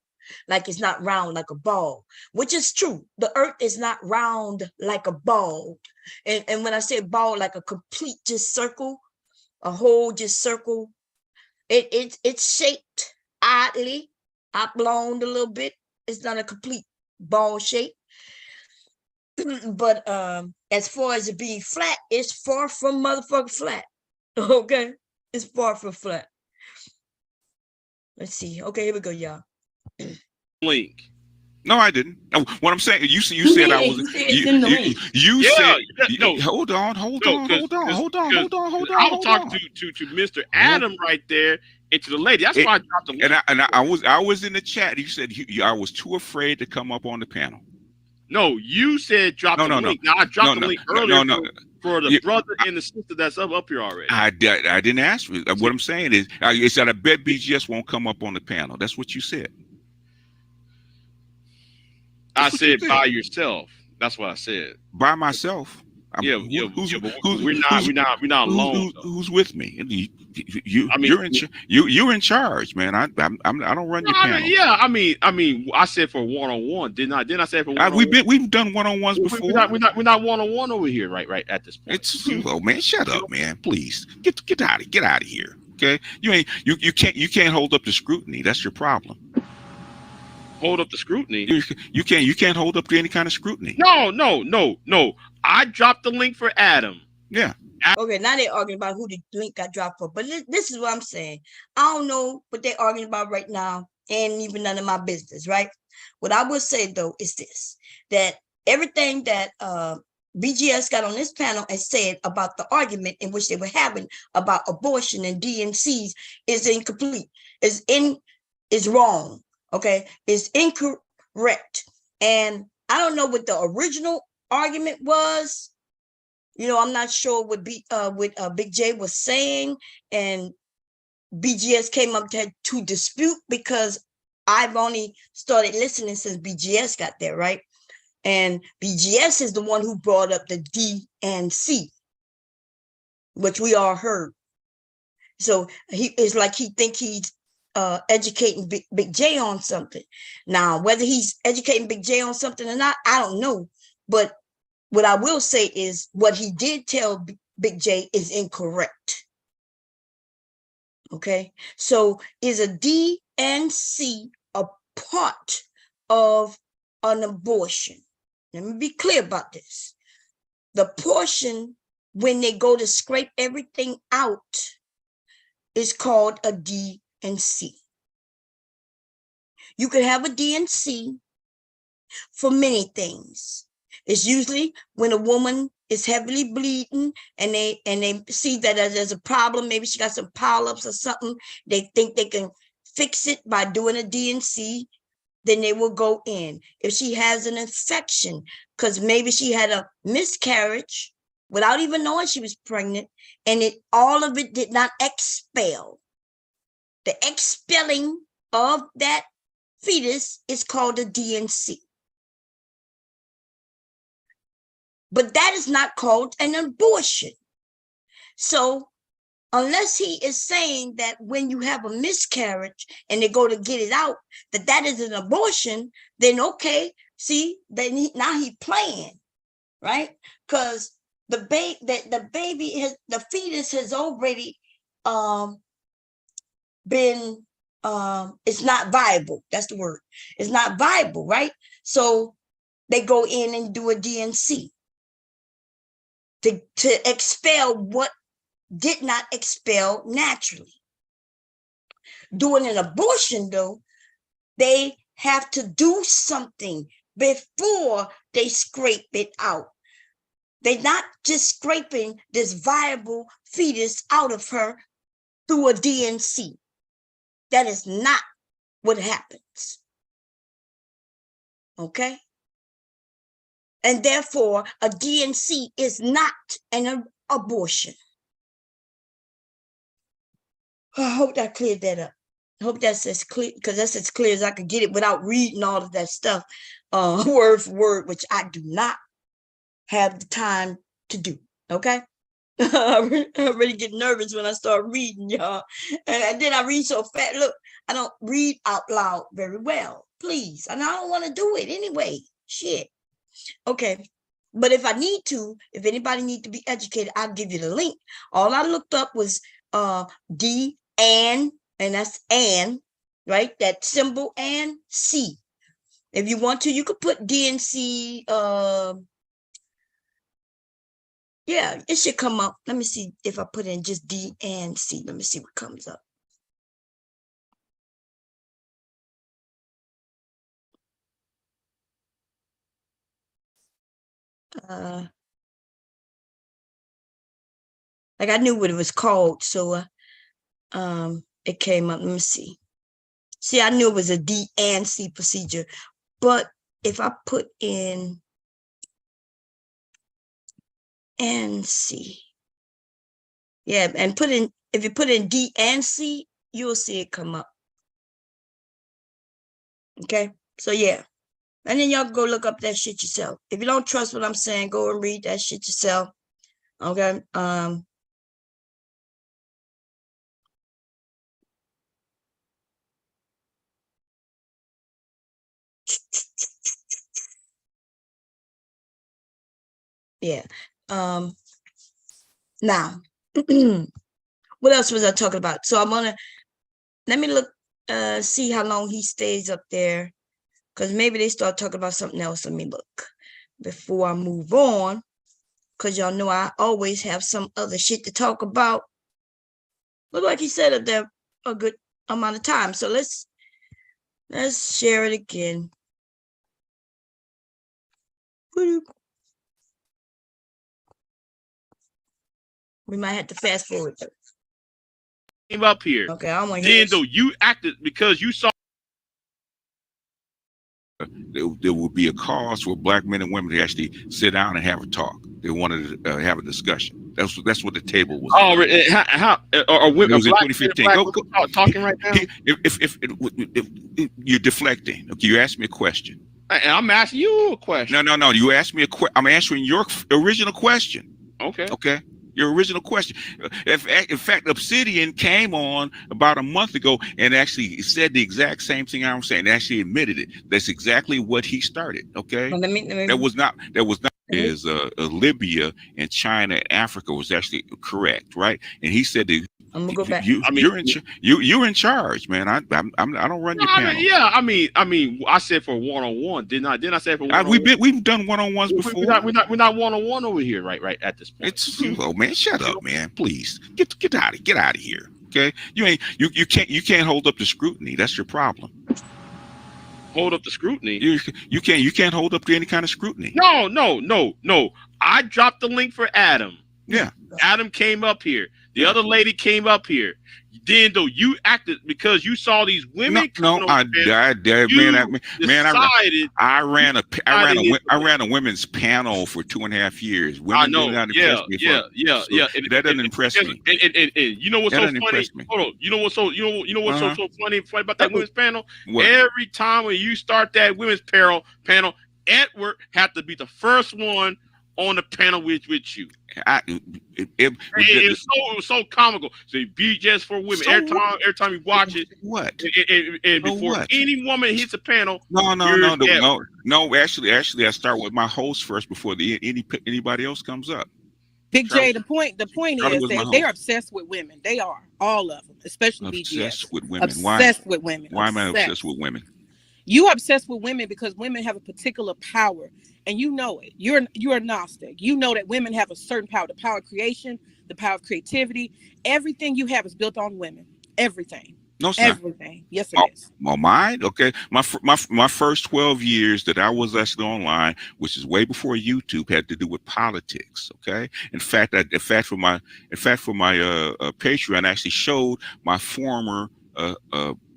Like it's not round like a ball, which is true. The earth is not round like a ball. And when I say ball, like a complete just circle, a whole just circle, it's shaped oddly, oblong a little bit. It's not a complete ball shape. But as far as it being flat, it's far from motherfucking flat. Okay, it's far from flat. Let's see. Okay, here we go, y'all. Link. No, I didn't. No, what I'm saying, you said I was. You said no. Hold on. I was talking to Mr. Adam right there and to the lady. That's why I dropped the link. And I was in the chat. You said I was too afraid to come up on the panel. No, you said drop the link. Now I dropped the link earlier for the brother and the sister that's up here already. I didn't ask you. What I'm saying is, I said I bet BGS won't come up on the panel. That's what you said. I said by yourself. That's what I said. By myself. We're not alone. Who's with me? You're in charge, man. I don't run your panel. I said for one-on-one. Didn't I say for one-on-one? We've done one-on-ones before. We're not one-on-one over here, right at this point. It's man. Shut up, man. Please get out of here. Okay, you can't hold up to scrutiny. That's your problem. Hold up the scrutiny. You can't hold up to any kind of scrutiny. No. I dropped the link for Adam. Yeah. Okay, now they're arguing about who the link got dropped for. But this is what I'm saying. I don't know what they're arguing about right now, and even none of my business, right? What I would say though is this: that everything that BGS got on this panel and said about the argument in which they were having about abortion and DNCs is incomplete. Is wrong. Okay, it's incorrect. And I don't know what the original argument was. I'm not sure what Big J was saying, and BGS came up to dispute, because I've only started listening since BGS got there, right? And BGS is the one who brought up the DNC, which we all heard. So it's like he think he's educating Big J on something. Now, whether he's educating Big J on something or not, I don't know. But what I will say is what he did tell Big J is incorrect. Okay, so is a DNC a part of an abortion? Let me be clear about this. The portion when they go to scrape everything out is called a DNC. You could have a DNC for many things. It's usually when a woman is heavily bleeding and they see that there's a problem. Maybe she got some polyps or something. They think they can fix it by doing a DNC. Then they will go in. If she has an infection, because maybe she had a miscarriage without even knowing she was pregnant, and all of it did not expel. The expelling of that fetus is called a DNC. But that is not called an abortion. So unless he is saying that when you have a miscarriage and they go to get it out, that is an abortion, then okay, see, now he playing, right? Because the fetus has already been it's not viable. That's the word. It's not viable, right? So they go in and do a DNC to expel what did not expel naturally. Doing an abortion, though, they have to do something before they scrape it out. They're not just scraping this viable fetus out of her through a DNC. That is not what happens. Okay? And therefore, a DNC is not an abortion. I hope that cleared that up. I hope that's as clear, because that's as clear as I could get it without reading all of that stuff word for word, which I do not have the time to do. Okay? I really get nervous when I start reading, y'all. And then I read so fast. Look, I don't read out loud very well. Please. And I don't want to do it anyway. Shit. Okay. But if I need to, if anybody needs to be educated, I'll give you the link. All I looked up was D and that's and, right? That symbol and C. If you want to, you could put D and C. Yeah, it should come up. Let me see if I put in just D and C. Let me see what comes up. Like I knew what it was called, so it came up. Let me see. See, I knew it was a D and C procedure, but if I put in and C, yeah, and if you put in D and C, you'll see it come up. Okay, so yeah, and then y'all go look up that shit yourself. If you don't trust what I'm saying, go and read that shit yourself. Okay, yeah. Now, what else was I talking about? So let me look, see how long he stays up there, because maybe they start talking about something else. Let me look before I move on, because y'all know I always have some other shit to talk about. Look like he said up there a good amount of time. So let's share it again. We might have to fast forward. Came up here. Okay, I don't want to hear. Then though you acted because you saw. There would be a cause for black men and women to actually sit down and have a talk. They wanted to have a discussion. That's what the table was. Oh, how are women? It was in 2015. Go talking right now. If you're deflecting, okay, you asked me a question. And I'm asking you a question. No. You asked me a question. I'm answering your original question. Okay. Your original question. In fact, Obsidian came on about a month ago and actually said the exact same thing I'm saying. They actually admitted it. That's exactly what he started. Okay. Well, let me. That was not. Is Libya and China and Africa was actually correct, right? And he said that. I'm gonna go back. You're in charge, man. I don't run your panel. I mean, I said for one-on-one. Didn't I say for one-on-one? We've done one-on-ones before. We're not one-on-one over here, right at this point. Oh man, shut up, man. Please get out of here. Okay, you can't hold up the scrutiny. That's your problem. Hold up the scrutiny. You can't hold up to any kind of scrutiny. No. I dropped the link for Adam. Yeah. Adam came up here. The other lady came up here. Then though you acted because you saw these women. I ran a women's panel for 2.5 years. Women I know. That doesn't impress me. And you know what's so funny? Hold on. You know what's so funny about that women's panel? What? Every time when you start that women's panel, Edward had to be the first one on the panel with you. It was so comical. So BGS for women. So every time you watch it, what? And before any woman hits a panel, no. Actually, I start with my host first before anybody else comes up. Big J, the point is that they're obsessed with women. They are, all of them, especially BGS. Obsessed with women. Obsessed with women. Why am I obsessed with women? You obsessed with women because women have a particular power, and you know it. You're a Gnostic. You know that women have a certain power, the power of creation, the power of creativity. Everything you have is built on women. Everything. No, it's everything. Not. Yes, it is. Mine? Okay. My first 12 years that I was actually online, which is way before YouTube, had to do with politics. Okay. In fact, for my Patreon, I actually showed my former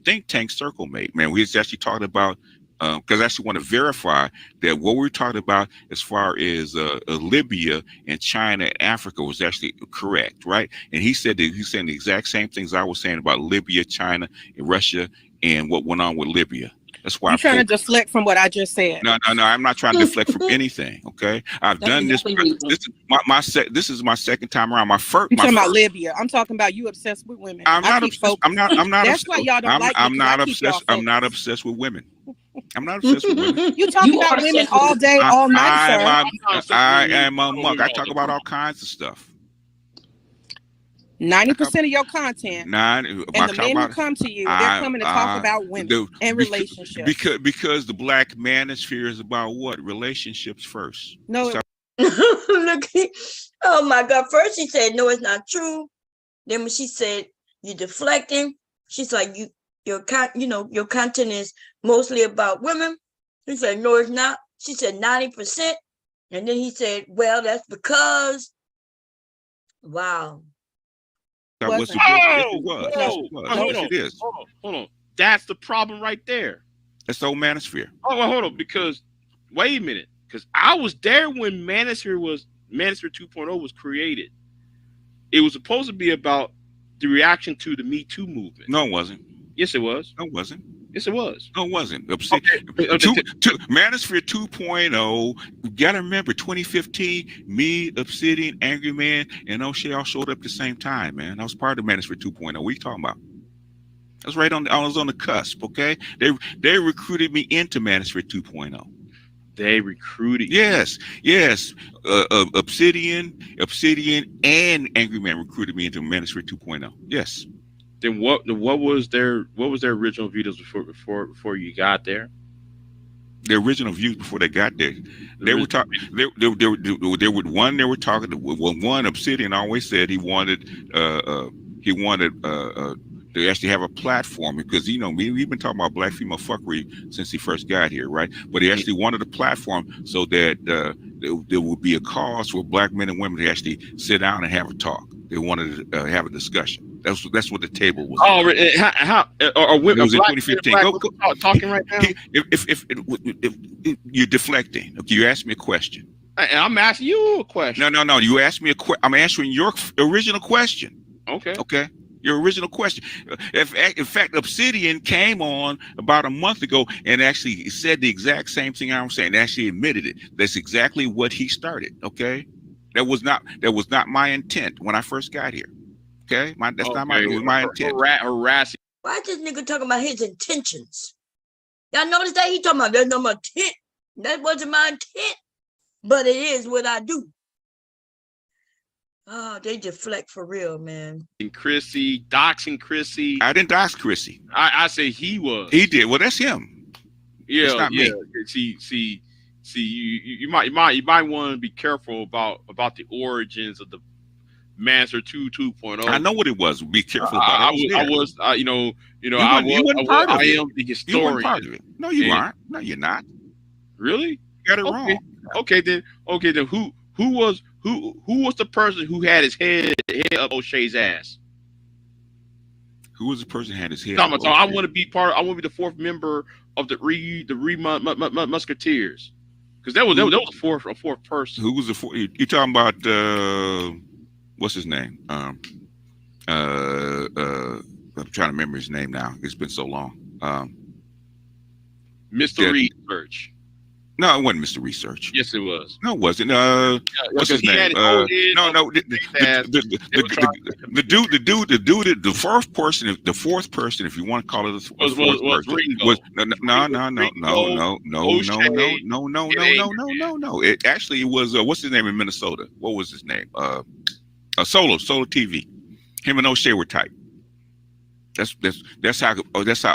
think tank circle mate. Man, we was actually talking about because I actually want to verify that what we're talking about as far as Libya and China and Africa was actually correct, right? And he said that he's saying the exact same things I was saying about Libya, China, and Russia, and what went on with Libya. That's why you're trying to deflect from what I just said. No. I'm not trying to deflect from anything. Okay, I've done this. This is my second time around. You're talking about Libya. I'm talking about you obsessed with women. I'm not obsessed. I'm not. That's why y'all don't like me. I'm not obsessed. I'm not obsessed with women. I'm not obsessed with women. You talk about women all day, all night, sir. I am a mug. I talk about all kinds of stuff. 90% of your content, and the men who come to you, they're coming to talk about women and relationships. Because the Black Manosphere is about what? Relationships first. No. Look, oh my God! First she said, "No, it's not true." Then when she said, "You're deflecting," she's like, your content is mostly about women." He said, "No, it's not." She said 90%, and then he said, "Well, that's because." Wow. Hold on. That's the problem right there. That's the old Manosphere. Oh, well, hold on, because wait a minute, because I was there when Manosphere 2.0 was created. It was supposed to be about the reaction to the Me Too movement. No, it wasn't. Yes, it was. No, it wasn't. Yes, it was. No, it wasn't. Manosphere 2.0, you gotta remember 2015, me, Obsidian, Angry Man, and O'Shea all showed up at the same time, man. I was part of Manosphere 2.0. What are you talking about? I was I was on the cusp, okay? They recruited me into Manosphere 2.0. They recruited Yes. Obsidian, and Angry Man recruited me into Manosphere 2.0. Yes. Then what was their original videos before you got there? The original views before they got there, they were talking. One Obsidian always said he wanted to actually have a platform, because we've been talking about black female fuckery since he first got here, right? But he actually wanted a platform so that there would be a cause for black men and women to actually sit down and have a talk. They wanted to have a discussion. That's what the table was. Oh, how are women? It was in 2015. Go talking right now. If you're deflecting, okay, you asked me a question. I'm asking you a question. No. You asked me a question. I'm answering your original question. Okay. Your original question. In fact, Obsidian came on about a month ago and actually said the exact same thing I'm saying. Actually admitted it. That's exactly what he started. Okay. That was not my intent when I first got here. Okay, not my intent. Harassing. Why is this nigga talking about his intentions? Y'all notice that he talking about there's no intent. That wasn't my intent, but it is what I do. Oh, they deflect for real, man. Doxing Chrissy. I didn't dox Chrissy. I say he was. He did. Well, that's him. Yeah, that's not me. See, you might want to be careful about the origins of the Manosphere 2.0. I know what it was. Be careful about I am the historian. You weren't part of it. No, you aren't. No, you're not. Really? You got it wrong. Okay, then who was the person who had his head up O'Shea's ass? Who was the person who had his head? I want to be the fourth member of the Musketeers, because that was a fourth person. Who was the fourth? You talking about? What's his name? I'm trying to remember his name now. It's been so long. Mr. Research. No, it wasn't Mr. Research. Yes, it was. No, it wasn't. What's his name? The fourth person, if you want to call it the fourth person, was no. It actually was. What's his name in Minnesota? What was his name? Solo TV. Him and O'Shea were tight. That's how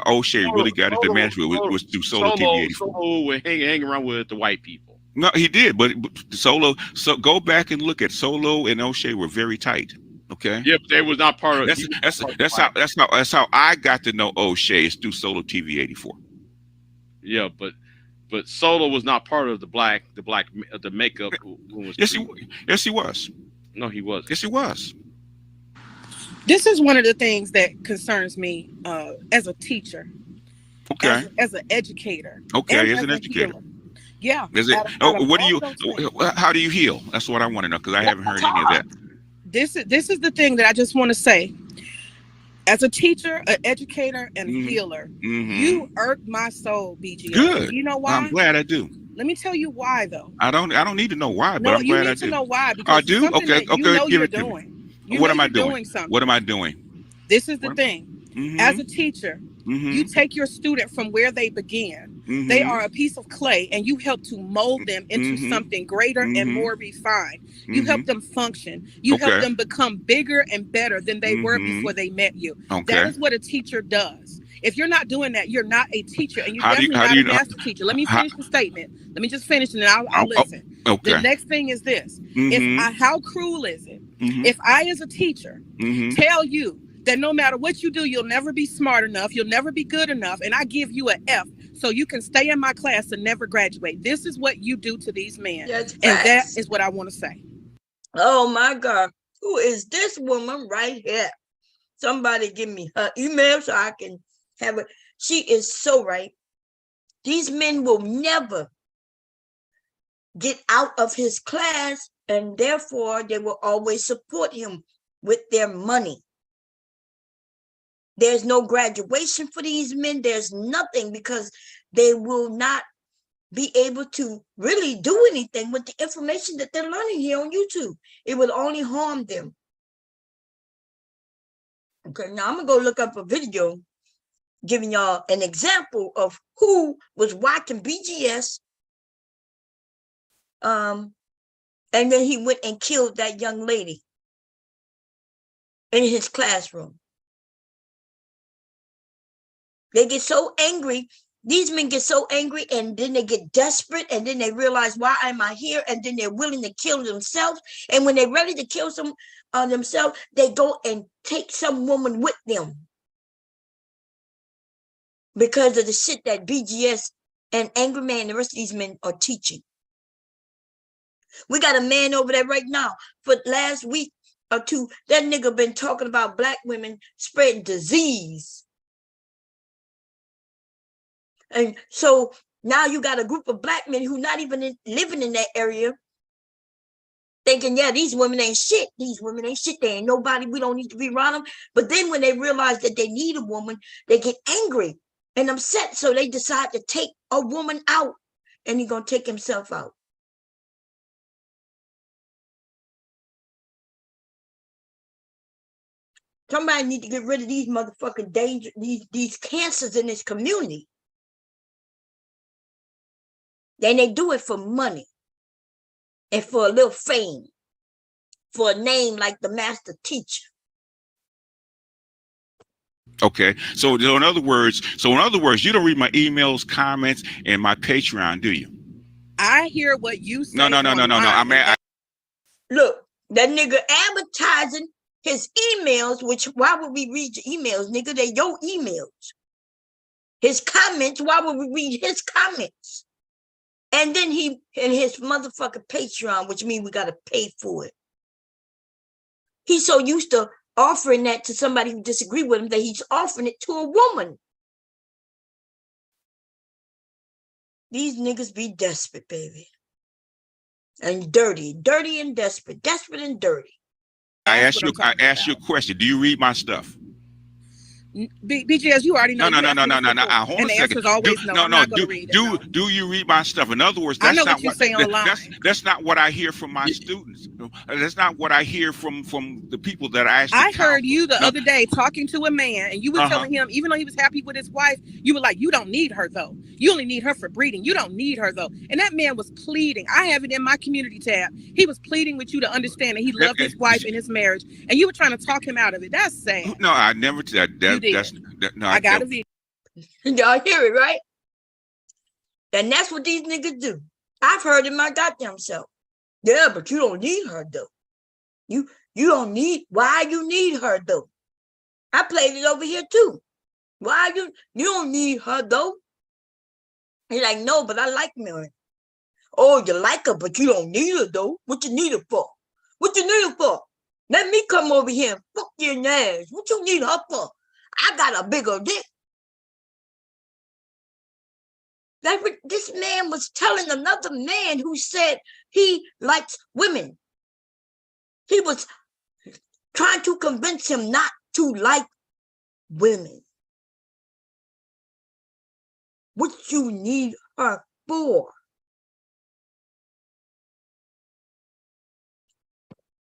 O'Shea really got into management was through Solo TV 84. Solo would hang around with the white people. No, he did, but Solo. So go back and look at Solo and O'Shea were very tight. Okay. Yeah, but they was not part of. That's how I got to know O'Shea is through Solo TV 84. Yeah, but Solo was not part of the makeup. Yes, he was. No, he wasn't. Yes, he was. This is one of the things that concerns me as a teacher. Okay. As an educator. Okay, as an educator. Healer. Yeah. Is it? How do you heal? That's what I want to know, because I haven't heard any of that. This is the thing that I just want to say. As a teacher, an educator, and a healer, you irk my soul, BGS. Good. You know why? I'm glad I do. Let me tell you why, though. I don't need to know why, but I'm glad I do. You need to know why. Because I do. Okay. You know you're doing. What am I doing? What am I doing? This is the thing. As a teacher, you take your student from where they began. They are a piece of clay, and you help to mold them into something greater and more refined. You help them function. You help them become bigger and better than they were before they met you. That is what a teacher does. If you're not doing that, you're not a teacher, and you're definitely not a master teacher. Let me finish the statement. Let me just finish, and then I'll listen. Okay. The next thing is this. How cruel is it if I, as a teacher, tell you that no matter what you do, you'll never be smart enough, you'll never be good enough, and I give you an F so you can stay in my class and never graduate. This is what you do to these men. And that is what I want to say. Oh my God. Who is this woman right here? Somebody give me her email so I can have it. She is so right. These men will never get out of his class, and therefore they will always support him with their money. There's no graduation for these men. There's nothing, because they will not be able to really do anything with the information that they're learning here on YouTube. It will only harm them. Okay, now I'm going to go look up a video giving y'all an example of who was watching BGS. And then he went and killed that young lady in his classroom. They get so angry. These men get so angry, and then they get desperate, and then they realize, why am I here? And then they're willing to kill themselves. And when they're ready to kill themselves, they go and take some woman with them because of the shit that BGS and Angry Man and the rest of these men are teaching. We got a man over there right now. For last week or two, that nigga been talking about black women spreading disease. And so now you got a group of black men who not even living in that area, thinking, yeah, these women ain't shit. These women ain't shit. They ain't nobody. We don't need to be around them. But then when they realize that they need a woman, they get angry and upset. So they decide to take a woman out, and he's going to take himself out. Somebody need to get rid of these motherfucking danger, these cancers in this community. Then they do it for money and for a little fame, for a name like the master teacher. Okay, so in other words, you don't read my emails, comments, and my Patreon, do you? I hear what you say. No. Look, that nigga advertising his emails, which why would we read your emails, nigga? They're your emails. His comments, why would we read his comments? And then he and his motherfucking Patreon, which means we gotta pay for it. He's so used to offering that to somebody who disagree with him that he's offering it to a woman. These niggas be desperate, baby. And dirty and desperate and dirty. I ask you a question. Do you read my stuff? BGS, you already know. No. Hold on a second. Always no. Do you read my stuff? In other words, that's not what I hear from my students. That's not what I hear from the people that I actually. I heard you the other day talking to a man, and you were telling him, even though he was happy with his wife, you were like, you don't need her though. You only need her for breeding. You don't need her though. And that man was pleading. I have it in my community tab. He was pleading with you to understand that he loved his wife and his marriage, and you were trying to talk him out of it. That's sad. No, I never did that. No, I got a video. Y'all hear it, right? And that's what these niggas do. I've heard it my goddamn self. Yeah, but you don't need her though. You don't need, why you need her though? I played it over here too. Why you don't need her though? He's like, no, but I like Mary. Oh, you like her, but you don't need her though. What you need her for? What you need her for? Let me come over here and fuck you in the ass. What you need her for? I got a bigger dick. This man was telling another man who said he likes women. He was trying to convince him not to like women. What you need her for?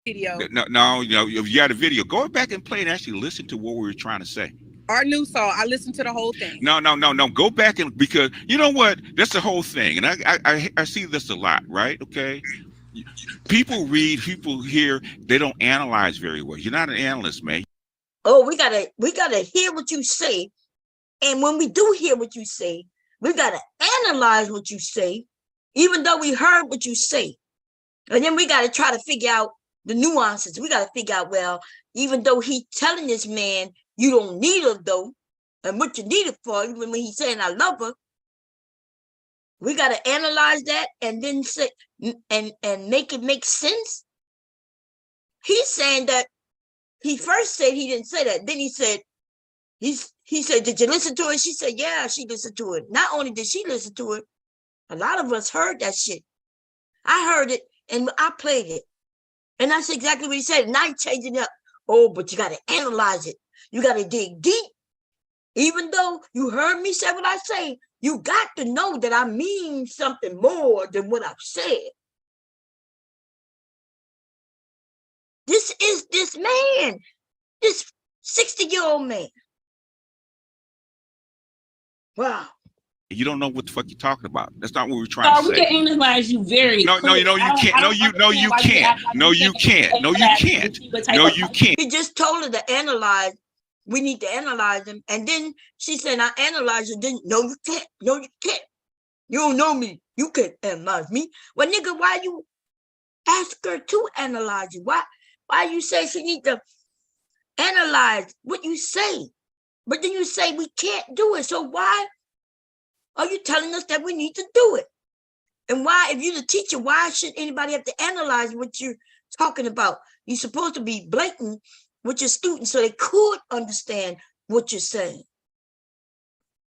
Video. No, if you got a video, go back and play and actually listen to what we were trying to say. Our new song, I listened to the whole thing. No. Go back and, because you know what? That's the whole thing. And I see this a lot, right? Okay. People read, people hear, they don't analyze very well. You're not an analyst, man. Oh, we gotta hear what you say. And when we do hear what you say, we gotta analyze what you say, even though we heard what you say. And then we gotta try to figure out the nuances. We gotta figure out, well, even though he's telling this man, you don't need her though, and what you need it for, even when he's saying I love her, we gotta analyze that and then say and make it make sense. He's saying that he first said he didn't say that. Then he said, he said, did you listen to it? She said, yeah, she listened to it. Not only did she listen to it, a lot of us heard that shit. I heard it and I played it. And that's exactly what he said. Now he's changing it up. Oh, but you got to analyze it. You got to dig deep. Even though you heard me say what I say, you got to know that I mean something more than what I've said. This is this man, this 60-year-old man. Wow. You don't know what the fuck you're talking about. That's not what we're trying to say. We can analyze you very No, you can't. No, you can't. No, you can't. No, you can't. No, you can't. He just told her to analyze. We need to analyze him. And then she said, I analyze you. Then, no, you can't. No, you can't. You don't know me. You can't analyze me. Well, nigga, why you ask her to analyze you? Why you say she need to analyze what you say? But then you say we can't do it. So why are you telling us that we need to do it? And why, if you're the teacher, why should anybody have to analyze what you're talking about? You're supposed to be blatant with your students so they could understand what you're saying.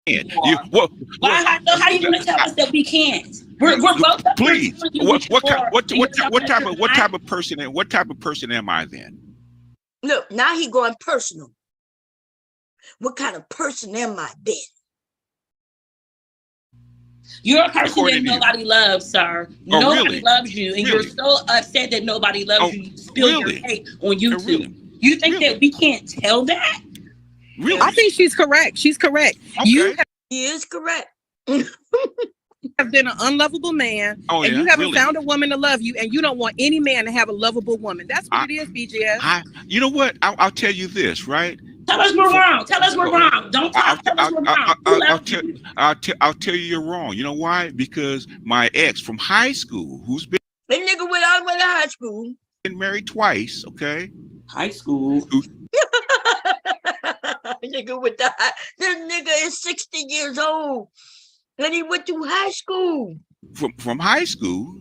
How are you going to tell us that we can't? We're both. Please. What type of person am I then? Look, now he going personal. What kind of person am I then? You're a person that nobody loves, sir. Nobody loves you, and you're so upset that nobody loves you. You spill your hate on YouTube. You think that we can't tell that? Really? I think she's correct. She's correct. Okay. He is correct. You have been an unlovable man, and you haven't found a woman to love you, and you don't want any man to have a lovable woman. That's what it is, BGS. You know what? I'll tell you this, right? Tell us we're wrong. Tell us we're wrong. Don't talk. Tell us we're wrong. I'll tell you you're wrong. You know why? Because my ex from high school, who's been that nigga went all the way to high school, been married twice. Okay. High school. Nigga with the this nigga is 60 years old, and he went to high school. From high school,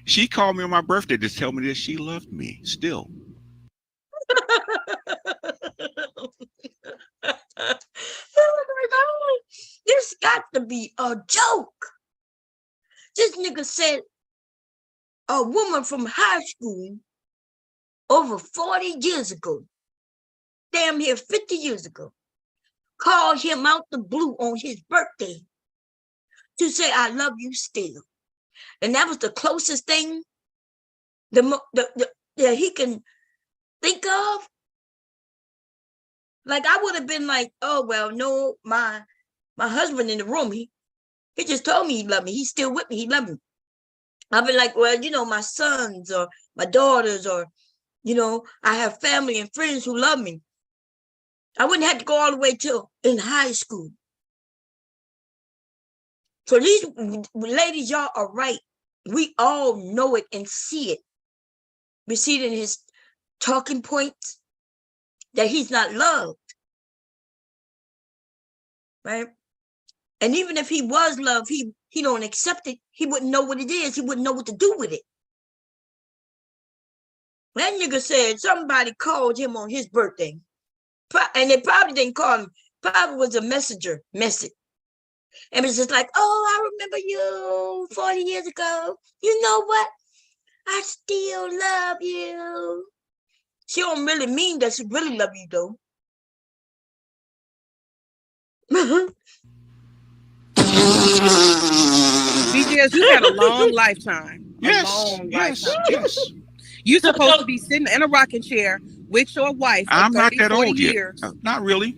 she called me on my birthday to tell me that she loved me still. Oh my God. This got to be a joke. This nigga said a woman from high school over 40 years ago, damn near 50 years ago, called him out the blue on his birthday to say, I love you still. And that was the closest thing that he can think of. Like, I would have been like, oh, well, no, my husband in the room, he just told me he loved me. He's still with me. He loved me. I've been like, well, you know, my sons or my daughters or, you know, I have family and friends who love me. I wouldn't have to go all the way till in high school. So these ladies, y'all are right. We all know it and see it. We see it in his talking points that he's not loved, right? And even if he was loved, he don't accept it. He wouldn't know what it is. He wouldn't know what to do with it. That nigga said somebody called him on his birthday. And they probably didn't call him. Probably was a messenger message. And it's just like, oh, I remember you 40 years ago. You know what? I still love you. She don't really mean that she really love you, though. BGS, you had a long lifetime. Yes. You're supposed to be sitting in a rocking chair with your wife. I'm 30, not that 40 old years. yet. Not really.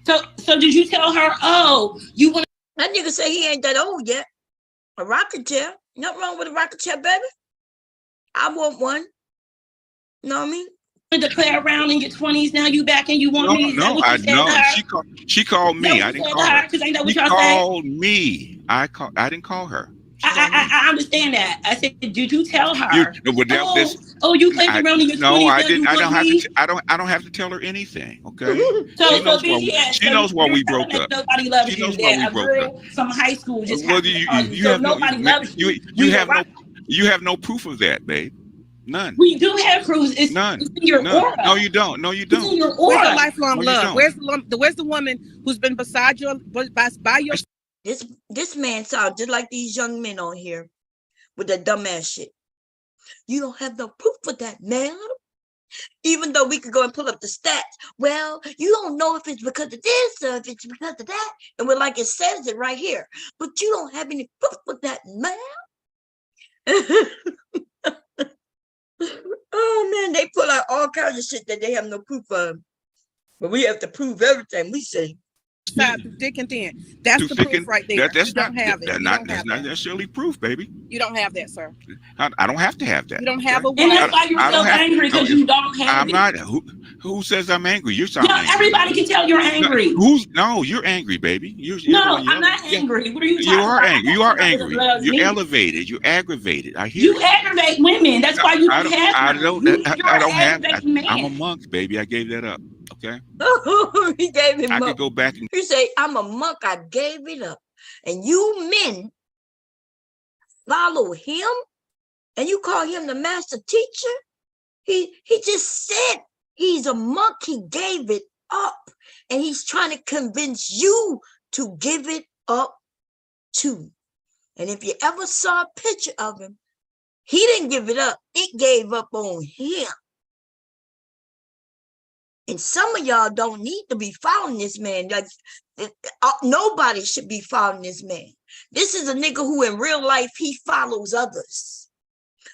So did you tell her, oh, you want? That nigga say he ain't that old yet. A rocking chair. Nothing wrong with a rocking chair, baby. I want one. You know what I mean? To play around in your 20s now, you back and you want me? No, I know. She called me. I didn't call her. She called me. I didn't call her. I understand that. I said, did you tell her? You played around in your 20s. No, I didn't. I don't have to tell her anything. Okay. She knows why we broke up. Nobody loves you. A girl from high school just nobody loves you. You have no proof of that, babe. None. We do have proof. It's none. It's in your aura. No, you don't. No, you don't. It's in your aura. Where's the lifelong love? Where's the woman who's been beside you by your? This man sounds just like these young men on here with that dumbass shit. You don't have no proof for that, man. Even though we could go and pull up the stats. Well, you don't know if it's because of this or if it's because of that. And we're like, it says it right here. But you don't have any proof for that, man. Oh, man, they pull out all kinds of shit that they have no proof of. But we have to prove everything we say. Thick and thin. That's the proof right there. That's not necessarily proof, baby. You don't have that, sir. I don't have to have that. You don't have a wife. And that's why you're so angry, because you don't have I'm not. Who says I'm angry? You're angry. Everybody can tell you're angry. You're angry, baby. I'm not angry. What are you talking about? You are angry. You're elevated. You're aggravated. I hear you. aggravate women. That's why you don't have. I don't have. I'm a monk, baby. I gave that up. Okay. He gave him I up. could go back and you say, I'm a monk, I gave it up. And you men follow him and you call him the master teacher. He just said he's a monk, he gave it up. And he's trying to convince you to give it up too. And if you ever saw a picture of him, he didn't give it up. It gave up on him. And some of y'all don't need to be following this man. Like nobody should be following this man. This is a nigga who in real life, he follows others.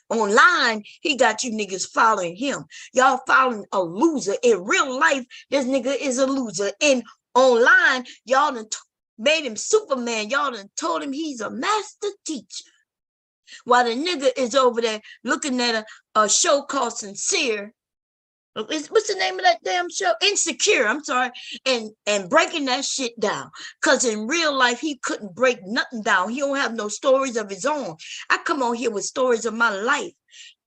Online, he got you niggas following him. Y'all following a loser. In real life, this nigga is a loser. And online, y'all done made him Superman. Y'all done told him he's a master teacher. While the nigga is over there looking at a show called Sincere. What's the name of that damn show? Insecure, I'm sorry. And breaking that shit down. Because in real life, he couldn't break nothing down. He don't have no stories of his own. I come on here with stories of my life.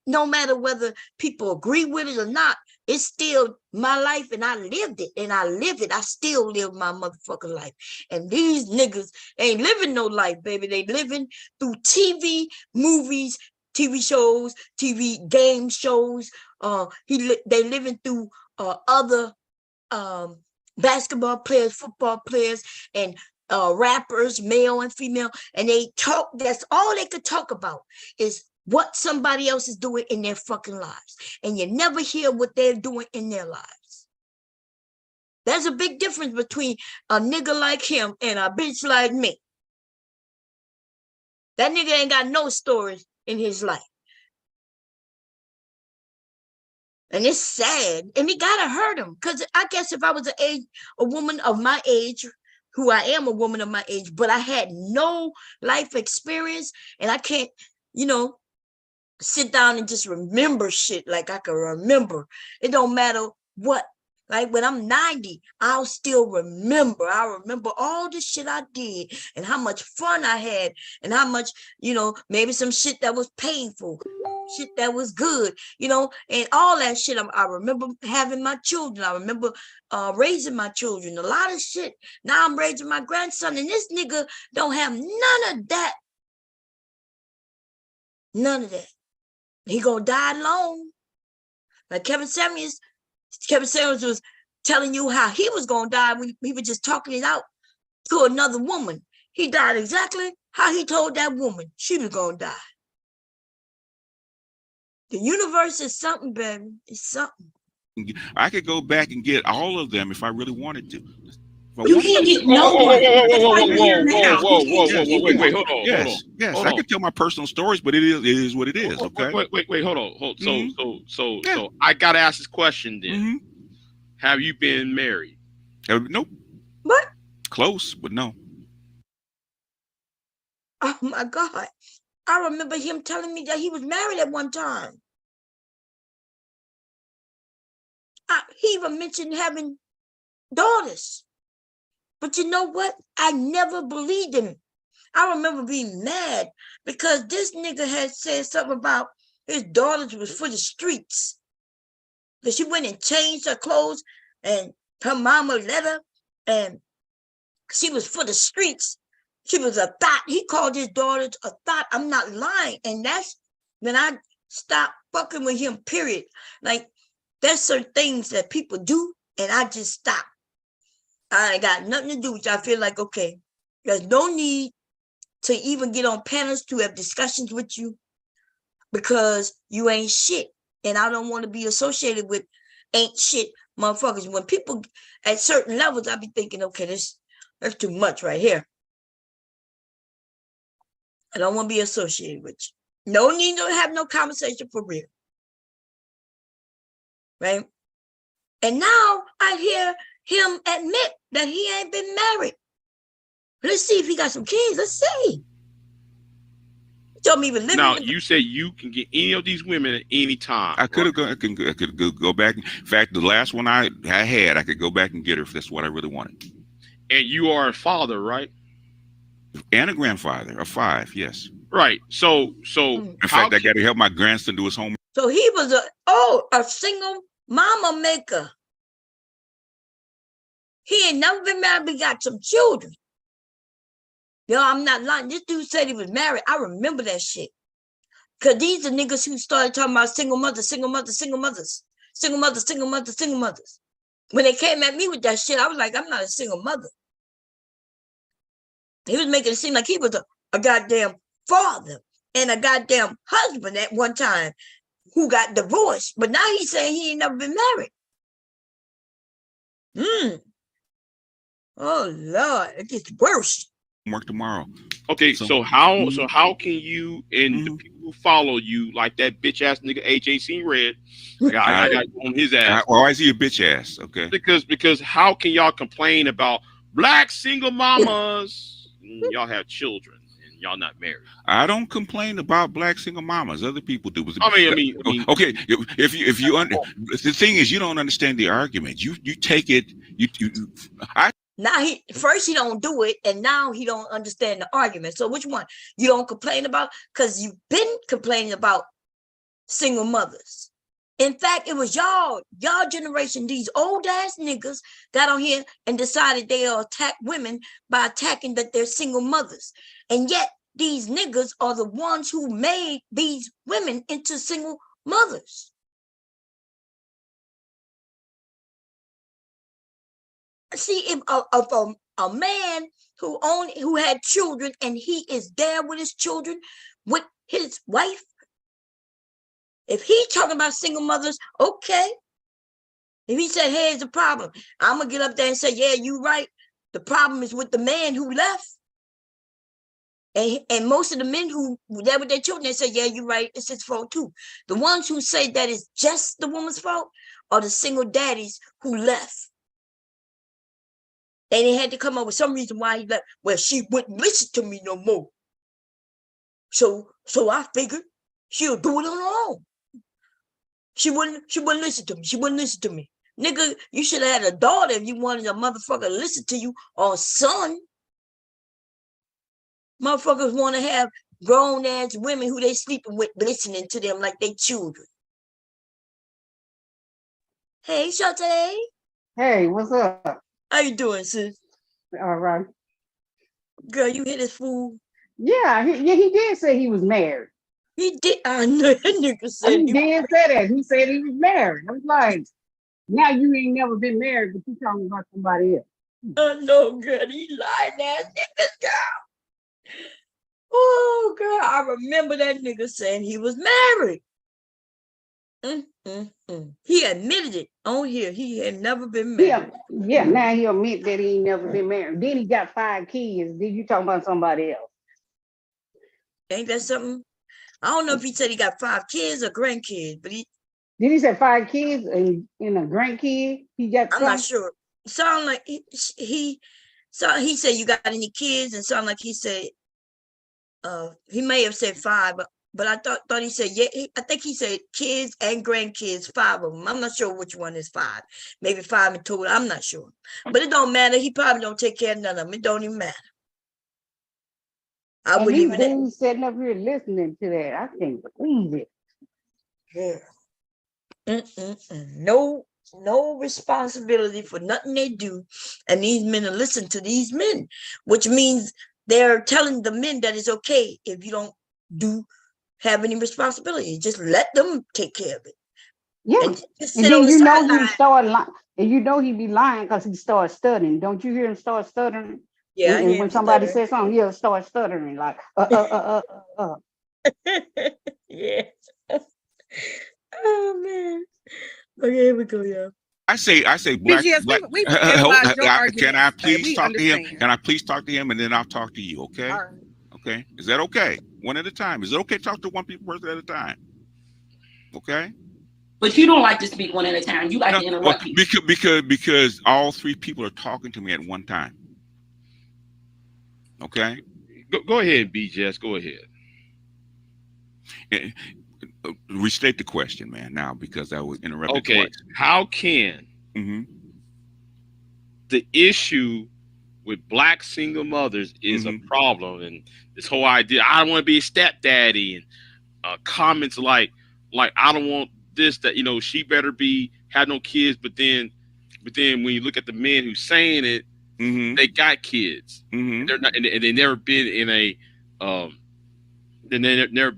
No matter whether people agree with it or not, it's still my life and I lived it. And I live it. I still live my motherfucking life. And these niggas ain't living no life, baby. They living through TV, movies, TV shows, TV game shows. They living through other basketball players, football players, and rappers, male and female, and they talk. That's all they could talk about is what somebody else is doing in their fucking lives, and you never hear what they're doing in their lives. There's a big difference between a nigga like him and a bitch like me. That nigga ain't got no stories in his life. And it's sad. And it gotta hurt him. Because I guess if I was a woman of my age, who I am a woman of my age, but I had no life experience, and I can't, sit down and just remember shit like I can remember. It don't matter what. Like when I'm 90, I'll still remember. I remember all the shit I did and how much fun I had and how much, maybe some shit that was painful. shit that was good, you know, and all that shit. I remember having my children. I remember raising my children. A lot of shit. Now I'm raising my grandson, and this nigga don't have none of that. None of that. He gonna die alone. Like Kevin Samuels was telling you how he was gonna die when he was just talking it out to another woman. He died exactly how he told that woman she was gonna die. The universe is something, baby. It's something. I could go back and get all of them if I really wanted to. You can't get no one. That's why you're here now. Wait, hold on. Yes, I can tell my personal stories, but it is what it is. Okay. Wait, hold on. So I gotta ask this question then. Have you been married? Nope. What? Close, but no. Oh my God. I remember him telling me that he was married at one time. He even mentioned having daughters. But you know what? I never believed him. I remember being mad because this nigga had said something about his daughters was for the streets. That she went and changed her clothes and her mama let her, and she was for the streets. She was a thought. He called his daughters a thought. I'm not lying. And that's when I stopped fucking with him, period. Like, there's certain things that people do, and I just stop. I ain't got nothing to do with it. I feel like, okay, there's no need to even get on panels to have discussions with you because you ain't shit. And I don't want to be associated with ain't shit motherfuckers. When people at certain levels, I be thinking, okay, that's too much right here. I don't want to be associated with you. No need to have no conversation for real. Right? And now I hear him admit that he ain't been married. Let's see if he got some kids. Let's see. He told me he was living. Now, you say you can get any of these women at any time. I could go back. In fact, the last one I had, I could go back and get her if that's what I really wanted. And you are a father, right? And a grandfather of 5, yes. Right. So in fact, I got to help my grandson do his homework. So he was a single mama maker. He ain't never been married, but got some children. Yo, I'm not lying. This dude said he was married. I remember that shit. Because these are niggas who started talking about single mothers. When they came at me with that shit, I was like, I'm not a single mother. He was making it seem like he was a goddamn father and a goddamn husband at one time who got divorced. But now he's saying he ain't never been married. Oh, Lord, it gets worse. Work tomorrow. Okay, so how can you and the people who follow you, like that bitch ass nigga AJC Red, I got on his ass. Why is he a bitch ass? Okay. Because how can y'all complain about black single mamas and y'all have children and y'all not married? I don't complain about black single mamas. Other people do. I mean. Okay, if you the thing is, you don't understand the argument. You take it. Now he don't do it, and now he don't understand the argument. So which one you don't complain about? Because you've been complaining about single mothers. In fact, it was y'all generation, these old ass niggas got on here and decided they'll attack women by attacking that they're single mothers. And yet these niggas are the ones who made these women into single mothers. See, if a man who had children and he is there with his children, with his wife, if he's talking about single mothers, okay. If he said, hey, it's a problem, I'm gonna get up there and say, yeah, you're right. The problem is with the man who left. And most of the men who were there with their children, they say, yeah, you're right, it's his fault too. The ones who say that it's just the woman's fault are the single daddies who left. And he had to come up with some reason why he left. Well, she wouldn't listen to me no more. So I figured she'll do it on her own. She wouldn't listen to me. She wouldn't listen to me. Nigga, you should have had a daughter if you wanted a motherfucker to listen to you, or a son. Motherfuckers want to have grown ass women who they sleeping with, listening to them like they children. Hey, Shante. Hey, what's up? How you doing, sis? All right. Girl, you hit this fool. Yeah, he did say he was married. He did. I know that nigga said he did say that. He said he was married. I was like, now you ain't never been married, but you talking about somebody else. I know, girl. He lying ass niggas, girl. Oh, girl, I remember that nigga saying he was married. He admitted it on here. He had never been married. Yeah, now he admit that he ain't never been married. Then he got 5 kids. Then you talking about somebody else. Ain't that something? I don't know if he said he got 5 kids or grandkids, but he did he say 5 kids and a grandkid? He got I'm not sure. Sound like he said you got any kids, and sound like he said he may have said 5, but I thought he said I think he said kids and grandkids, 5 of them. I'm not sure which one is 5. Maybe 5 in total. I'm not sure. But it don't matter. He probably don't take care of none of them. It don't even matter. I wouldn't even. Dudes sitting up here listening to that. I can't believe it. Yeah. No responsibility for nothing they do, and these men are listening to these men, which means they're telling the men that it's okay if you don't have any responsibility. Just let them take care of it. Yeah, and then you know he started lying, and you know he be lying because he started stuttering. Don't you hear him start stuttering? Yeah, and when somebody says something, he'll start stuttering like Yeah. Oh man. Okay, here we go, y'all. I say, black. BGS, we can I please talk to him? Can I please talk to him, and then I'll talk to you? Okay. All right. Okay. Is that okay? One at a time. Is it okay to talk to one person at a time? Okay. But you don't like to speak one at a time. You like to interrupt people. Because all 3 people are talking to me at one time. Okay. Go ahead, BGS. Go ahead. Restate the question, man. Now, because I was interrupted. Okay. Twice. How can the issue with black single mothers is a problem, and this whole idea I don't want to be a stepdaddy, and comments like I don't want this, that she better have no kids, but then when you look at the men who's saying it, they got kids. They're not, and they never been in a they've never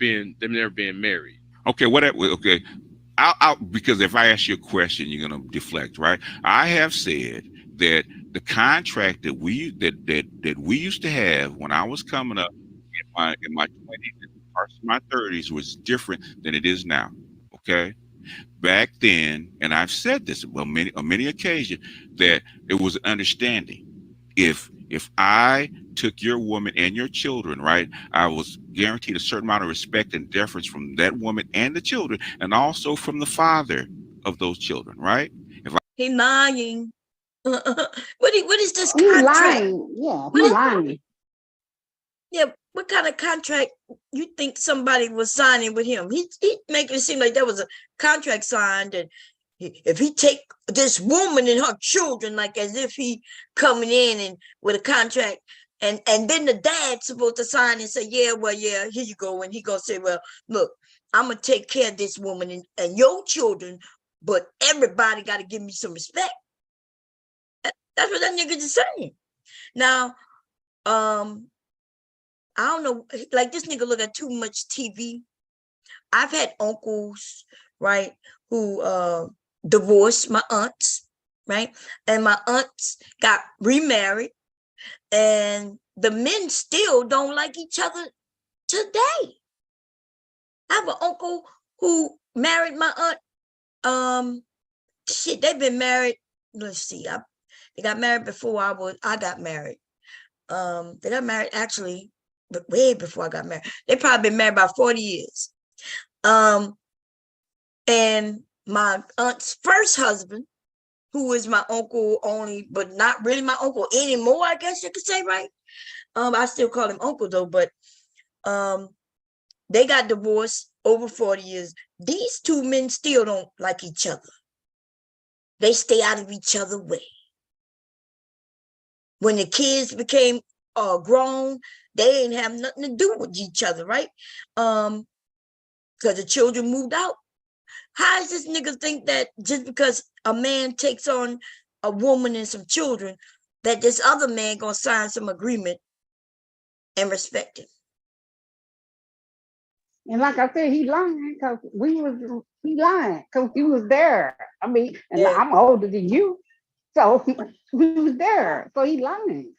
been married. Okay, whatever. Okay, I'll because if I ask you a question, you're gonna deflect, right? I have said that the contract that we used to have when I was coming up in my 20s and parts of my 30s was different than it is now. Okay, back then, and I've said this on many occasions, that it was an understanding. If I took your woman and your children, right, I was guaranteed a certain amount of respect and deference from that woman and the children, and also from the father of those children, right? He lying. What is this contract? He lying. Yeah, he lying. Yeah, what kind of contract you think somebody was signing with him? He making it seem like there was a contract signed, and if he take this woman and her children, like as if he coming in and with a contract, and then the dad's supposed to sign and say, yeah, here you go, and he gonna say, well, look, I'm gonna take care of this woman and your children, but everybody got to give me some respect. That's what that nigga is saying. Now, I don't know, like this nigga look at too much TV. I've had uncles, right, who divorced my aunts, right? And my aunts got remarried, and the men still don't like each other today. I have an uncle who married my aunt. They've been married. Let's see, they got married before I got married. They got married actually, but way before I got married. They probably been married about 40 years. And my aunt's first husband, who is my uncle only, but not really my uncle anymore, I guess you could say, right? I still call him uncle though, but they got divorced over 40 years. These 2 men still don't like each other. They stay out of each other's way. When the kids became grown, they ain't have nothing to do with each other, right? Because the children moved out. How does this nigga think that just because a man takes on a woman and some children, that this other man gonna sign some agreement and respect him? And like I said, he lying because he lying because he was there. I mean, and yeah. I'm older than you, so he was there, so he lying.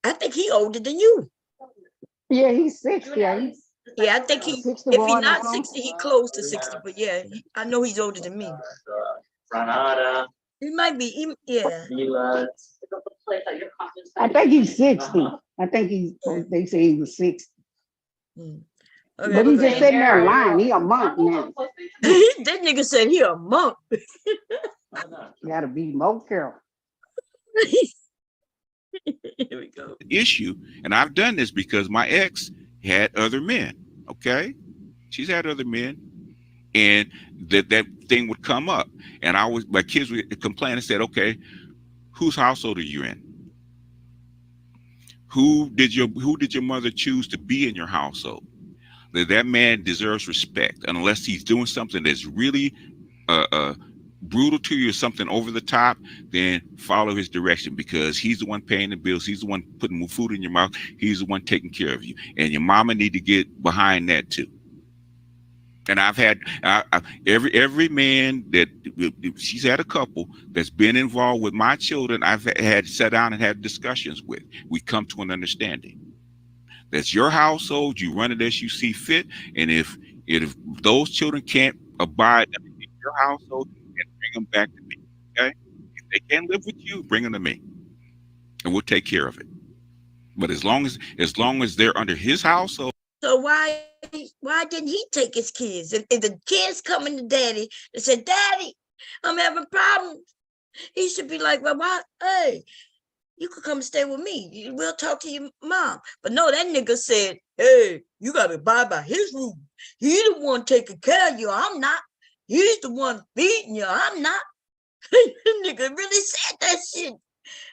I think he older than you. Yeah, he's 60. Yeah, I think he, if he's not 60, he close to 60, but yeah, I know he's older than me. He might be, yeah. I think he's 60. I think they say he was 60. Okay, but he's just sitting there lying. He a monk now. That nigga said he a monk. You gotta be more careful. Here we go. Issue, and I've done this because my ex had other men. Okay, she's had other men, and that thing would come up, and my kids would complain and said, "Okay, whose household are you in? Who did your mother choose to be in your household? That man deserves respect, unless he's doing something that's really brutal to you or something over the top, then follow his direction, because he's the one paying the bills. He's the one putting food in your mouth. He's the one taking care of you. And your mama need to get behind that too." And I've had every man that she's had a couple that's been involved with my children, I've had sat down and had discussions with. We come to an understanding. That's your household. You run it as you see fit. And if those children can't abide in your household, and bring them back to me. Okay? If they can't live with you, bring them to me, and we'll take care of it. But as long as they're under his household. So why didn't he take his kids? If the kids coming to daddy and say, "Daddy, I'm having problems," he should be like, "Well, why? Hey, you could come stay with me. We'll talk to your mom." But no, that nigga said, "Hey, you gotta abide by his rules. He the one taking care of you. I'm not. He's the one feeding you. I'm not." Nigga really said that shit.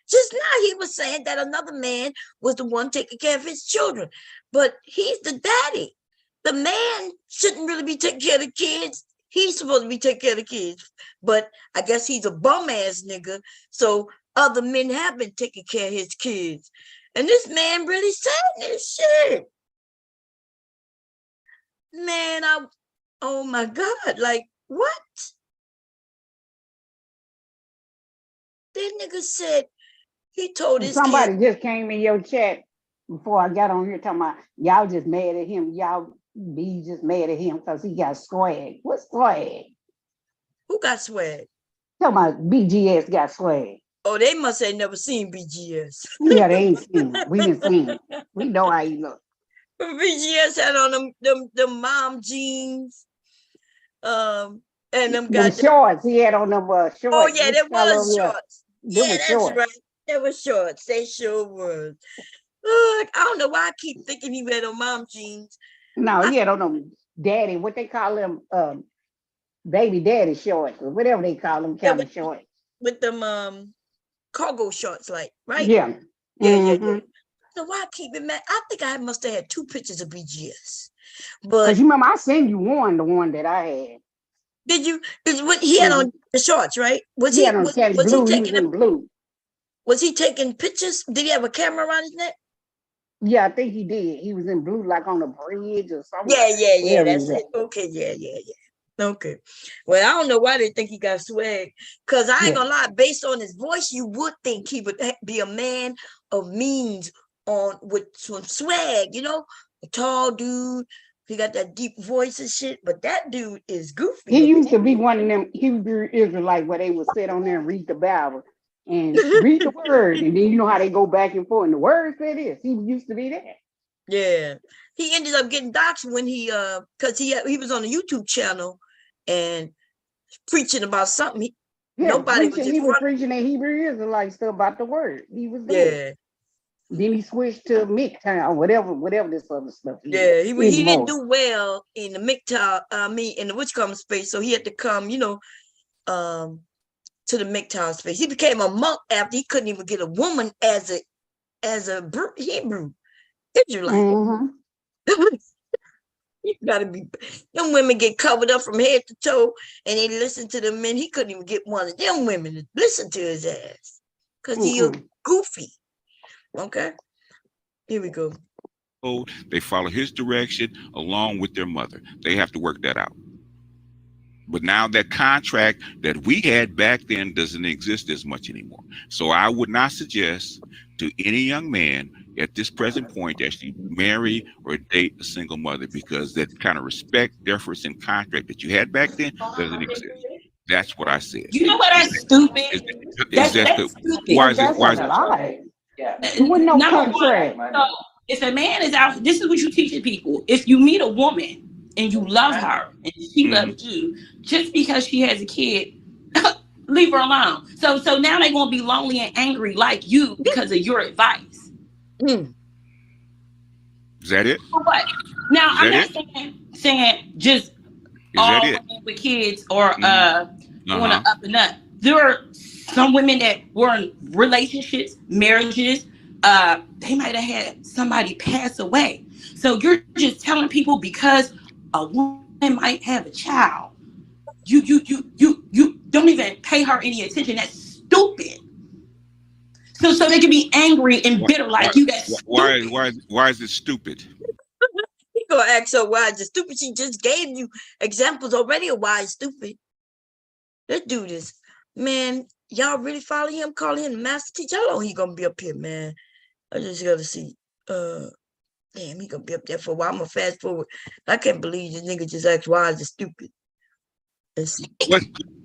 Just now he was saying that another man was the one taking care of his children. But he's the daddy. The man shouldn't really be taking care of the kids. He's supposed to be taking care of the kids. But I guess he's a bum ass nigga. So other men have been taking care of his kids. And this man really said this shit. Man, oh my God, like, what? That nigga said he told his somebody kid. Just came in your chat before I got on here talking about y'all just mad at him. Y'all be just mad at him because he got swag. What swag? Who got swag? Talking about BGS got swag. Oh, they must have never seen BGS. Yeah, they ain't seen it. We didn't see it. We know how he look. BGS had on them mom jeans. And them got shorts. He had on them shorts. Oh yeah, there was shorts. Yeah, that's shorts. Right. There was shorts. They sure was. I don't know why I keep thinking he had on mom jeans. No, he had on them daddy, what they call them, baby daddy shorts, or whatever they call them, kind of shorts. With them cargo shorts, like, right? Yeah. Yeah. So why I keep it, man? I think I must have had 2 pictures of BGS. But you remember I sent you the one that I had. Did you? What he had on the shorts, right? Was he taking blue? Was he taking pictures? Did he have a camera around his neck? Yeah, I think he did. He was in blue, like on a bridge or something. Yeah. That's it. Okay, yeah. Okay. Well, I don't know why they think he got swag. Because I ain't gonna lie, based on his voice, you would think he would be a man of means with some swag, you know? A tall dude. He got that deep voice and shit, but that dude is goofy. He used to be one of them Hebrew Israelites where they would sit on there and read the Bible and read the word, and then you know how they go back and forth. And the word said this. He used to be that. Yeah, he ended up getting doxxed when he because he was on a YouTube channel and preaching about something. Nobody was preaching that Hebrew Israelite stuff about the word. He was doing. Yeah. Then he switched to MGTOW, whatever this other stuff. He didn't do well in the MGTOW, in the witchcraft space, so he had to come, to the MGTOW space. He became a monk after he couldn't even get a woman as a Hebrew. Israelite. You gotta be. Them women get covered up from head to toe, and they listen to the men. He couldn't even get one of them women to listen to his ass because he a goofy. Okay, here we go. Oh, they follow his direction along with their mother. They have to work that out. But now that contract that we had back then doesn't exist as much anymore. So I would not suggest to any young man at this present point to actually marry or date a single mother, because that kind of respect, deference, and contract that you had back then doesn't exist. That's what I said. You know what? That's stupid. That's stupid. Why is it? Why is it? No contract. So if a man is out, this is what you teaching people. If you meet a woman and you love her and she loves you, just because she has a kid, leave her alone. So now they're gonna be lonely and angry like you because of your advice. Is that it? For what? Now I'm not saying just all women with kids or on an up and up. There are some women that were in relationships, marriages. They might have had somebody pass away. So you're just telling people because a woman might have a child, you don't even pay her any attention. That's stupid. So they can be angry and bitter like you. That's stupid. Why is it stupid? You gonna ask her why is it stupid? She just gave you examples already of why it's stupid. Let's do this, man. Y'all really follow him? Call him the master teacher? How long he gonna be up here, man? I just gotta see. Damn, he gonna be up there for a while. I'm gonna fast forward. I can't believe this nigga just asked why is it stupid. Let's see.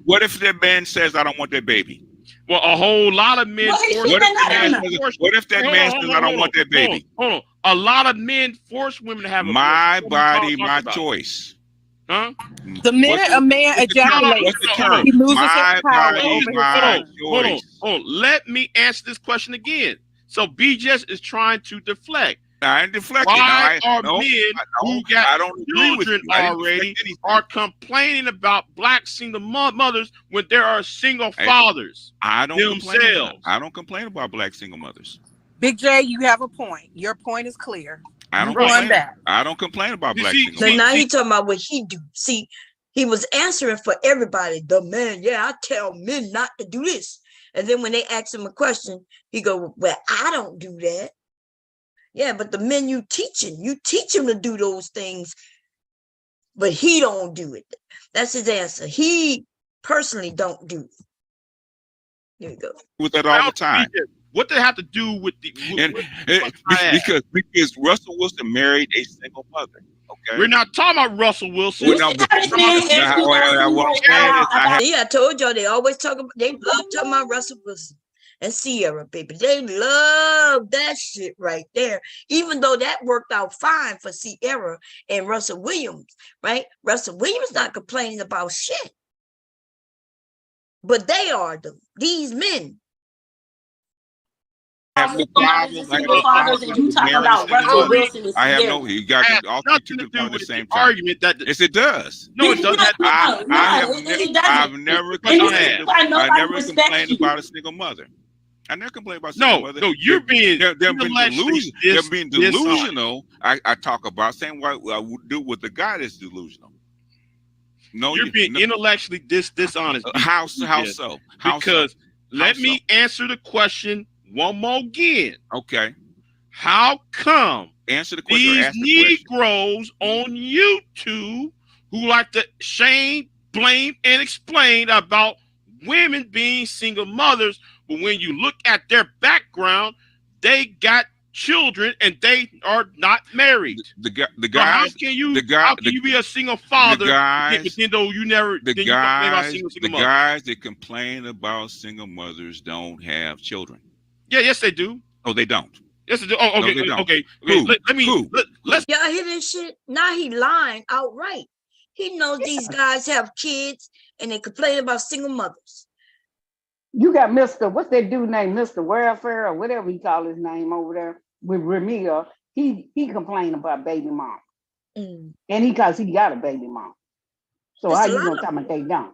What if that man says I don't want that baby? Well, a whole lot of men. What if that man says I don't want that baby? Hold on. A lot of men force women to have my body, my choice. Huh? The minute a man ejaculates, he loses his power over his choice. Hold on. Let me answer this question again. So BGS is trying to deflect. I ain't deflecting. Why are men who got children already are complaining about black single mothers when there are single fathers? I don't complain about black single mothers. Big J, you have a point. Your point is clear. I don't complain about black single mothers. So now he's talking about what he do. See, he was answering for everybody. The man, I tell men not to do this. And then when they ask him a question, he go, well, I don't do that. Yeah, but the men you teach him to do those things, but he don't do it. That's his answer. He personally don't do it. Here you go. With that all the time. What did it have to do with the? Because Russell Wilson married a single mother. Okay, we're not talking about Russell Wilson. I told y'all they always talk about. They love talking about Russell Wilson and Sierra, baby. They love that shit right there. Even though that worked out fine for Sierra and Russell Williams, right? Russell Williams not complaining about shit, but they are these men. I have no he got all two at the same time. Argument that yes, it does. No, it doesn't. I've never complained about a single mother. I never complained about single mother. No, you're being they're being delusional. I talk about saying what I would do with the guy that's delusional. No, you're being intellectually dishonest. How so? Because let me answer the question one more again. Okay. How come answer the question? These Negroes on YouTube who like to shame, blame, and explain about women being single mothers, but when you look at their background, they got children and they are not married. The guys. So how can you be a single father? Even though you never. The guys that complain about single mothers don't have children. Yeah, yes, they do. Oh, they don't. Yes, they do. Oh, okay, no, okay. Let's. Y'all hear this shit? Now he lying outright. He knows these guys have kids and they complain about single mothers. You got Mr. What's that dude named Mr. Welfare or whatever he call his name over there with Ramia. He complained about baby mom, and because he got a baby mom. So how you gonna tell me they don't?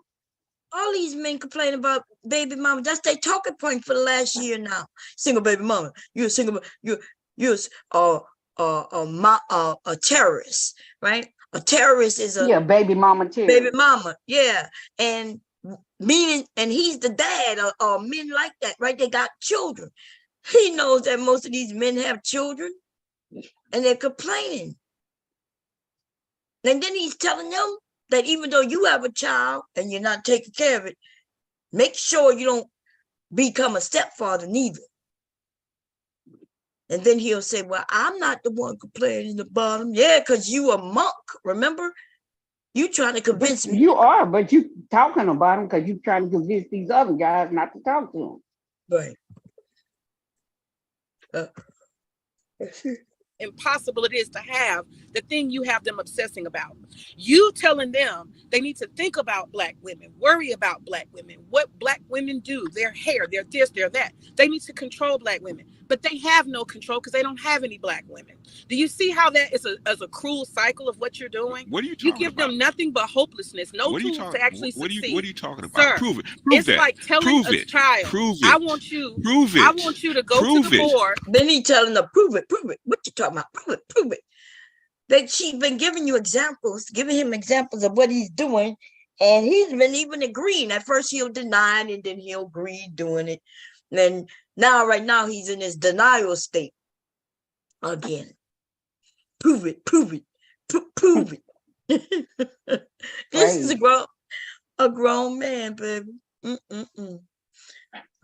All these men complain about baby mama. That's their talking point for the last year now. Single baby mama. You're a single. You're a terrorist, right? A terrorist is a baby mama terrorist. Baby mama, yeah. And meaning, and he's the dad of men like that, right? They got children. He knows that most of these men have children and they're complaining. And then he's telling them that even though you have a child and you're not taking care of it, make sure you don't become a stepfather neither. And then he'll say, well, I'm not the one complaining about him. Yeah, because you a monk, remember? You trying to convince me. You are, but you talking about him because you trying to convince these other guys not to talk to him. Right. Impossible it is to have the thing you have them obsessing about. You telling them they need to think about Black women, worry about Black women, what Black women do, their hair, their this, their that. They need to control Black women, but they have no control because they don't have any Black women. Do you see how that is a cruel cycle of what you're doing? What are you talking about? You give them nothing but hopelessness, no tools to actually succeed. What are you talking about? Sir, Prove it. It's like telling a child, I want you to go to the board. Then he telling them, prove it. What you talking about? Prove it. That she's been giving you examples, giving him examples of what he's doing, and he's been even agreeing. At first he'll deny it, and then he'll agree doing it. And then right now he's in his denial state again. Prove it. Prove it. This is a grown man, baby.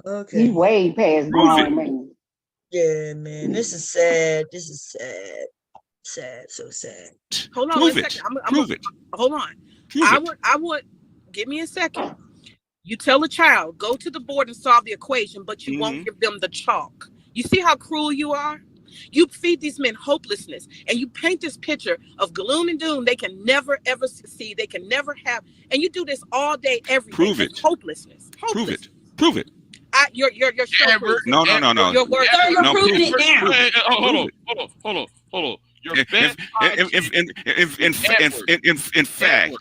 Okay. He's way past grown man. Yeah, man. This is sad. Sad, so sad. Hold on a second. Hold on. I would give me a second. You tell a child, go to the board and solve the equation, but you won't give them the chalk. You see how cruel you are? You feed these men hopelessness, and you paint this picture of gloom and doom. They can never, ever succeed. They can never have. And you do this all day, every day. Prove it. Hopelessness. Prove it. You're No. Your word. You're proving it now. Hold on. In fact,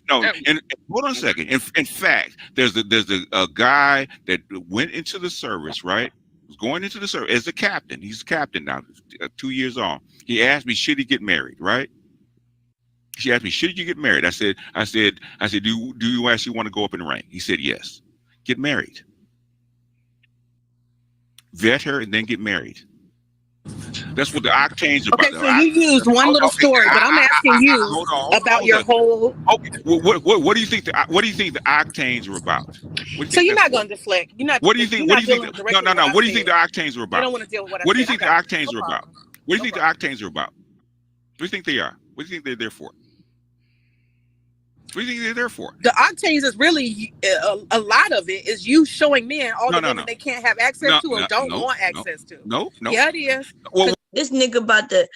hold on a second. In fact, there's a guy that went into the service, right? Was going into the service as a captain. He's a captain now, 2 years on. He asked me, should he get married, right? She asked me, should you get married? I said, do you actually want to go up in rank? He said, yes. Get married. Vet her and then get married. That's what the octanes are about. Okay, so you used one little story, but I'm asking you about your whole. Okay, what do you think? What do you think the octanes are about? So you're not going to deflect. You're not. What do you think? What do you think? No. What do you think the octanes are about? I don't want to deal with what I said. What do you think the octanes are about? What do you think the octanes are about? What do you think they are? What do you think they're there for? What do you think they're there for? The octanes is really a lot of it is you showing men all the women they can't have access to or don't want access to. No. Yeah, it is. Well, this nigga about to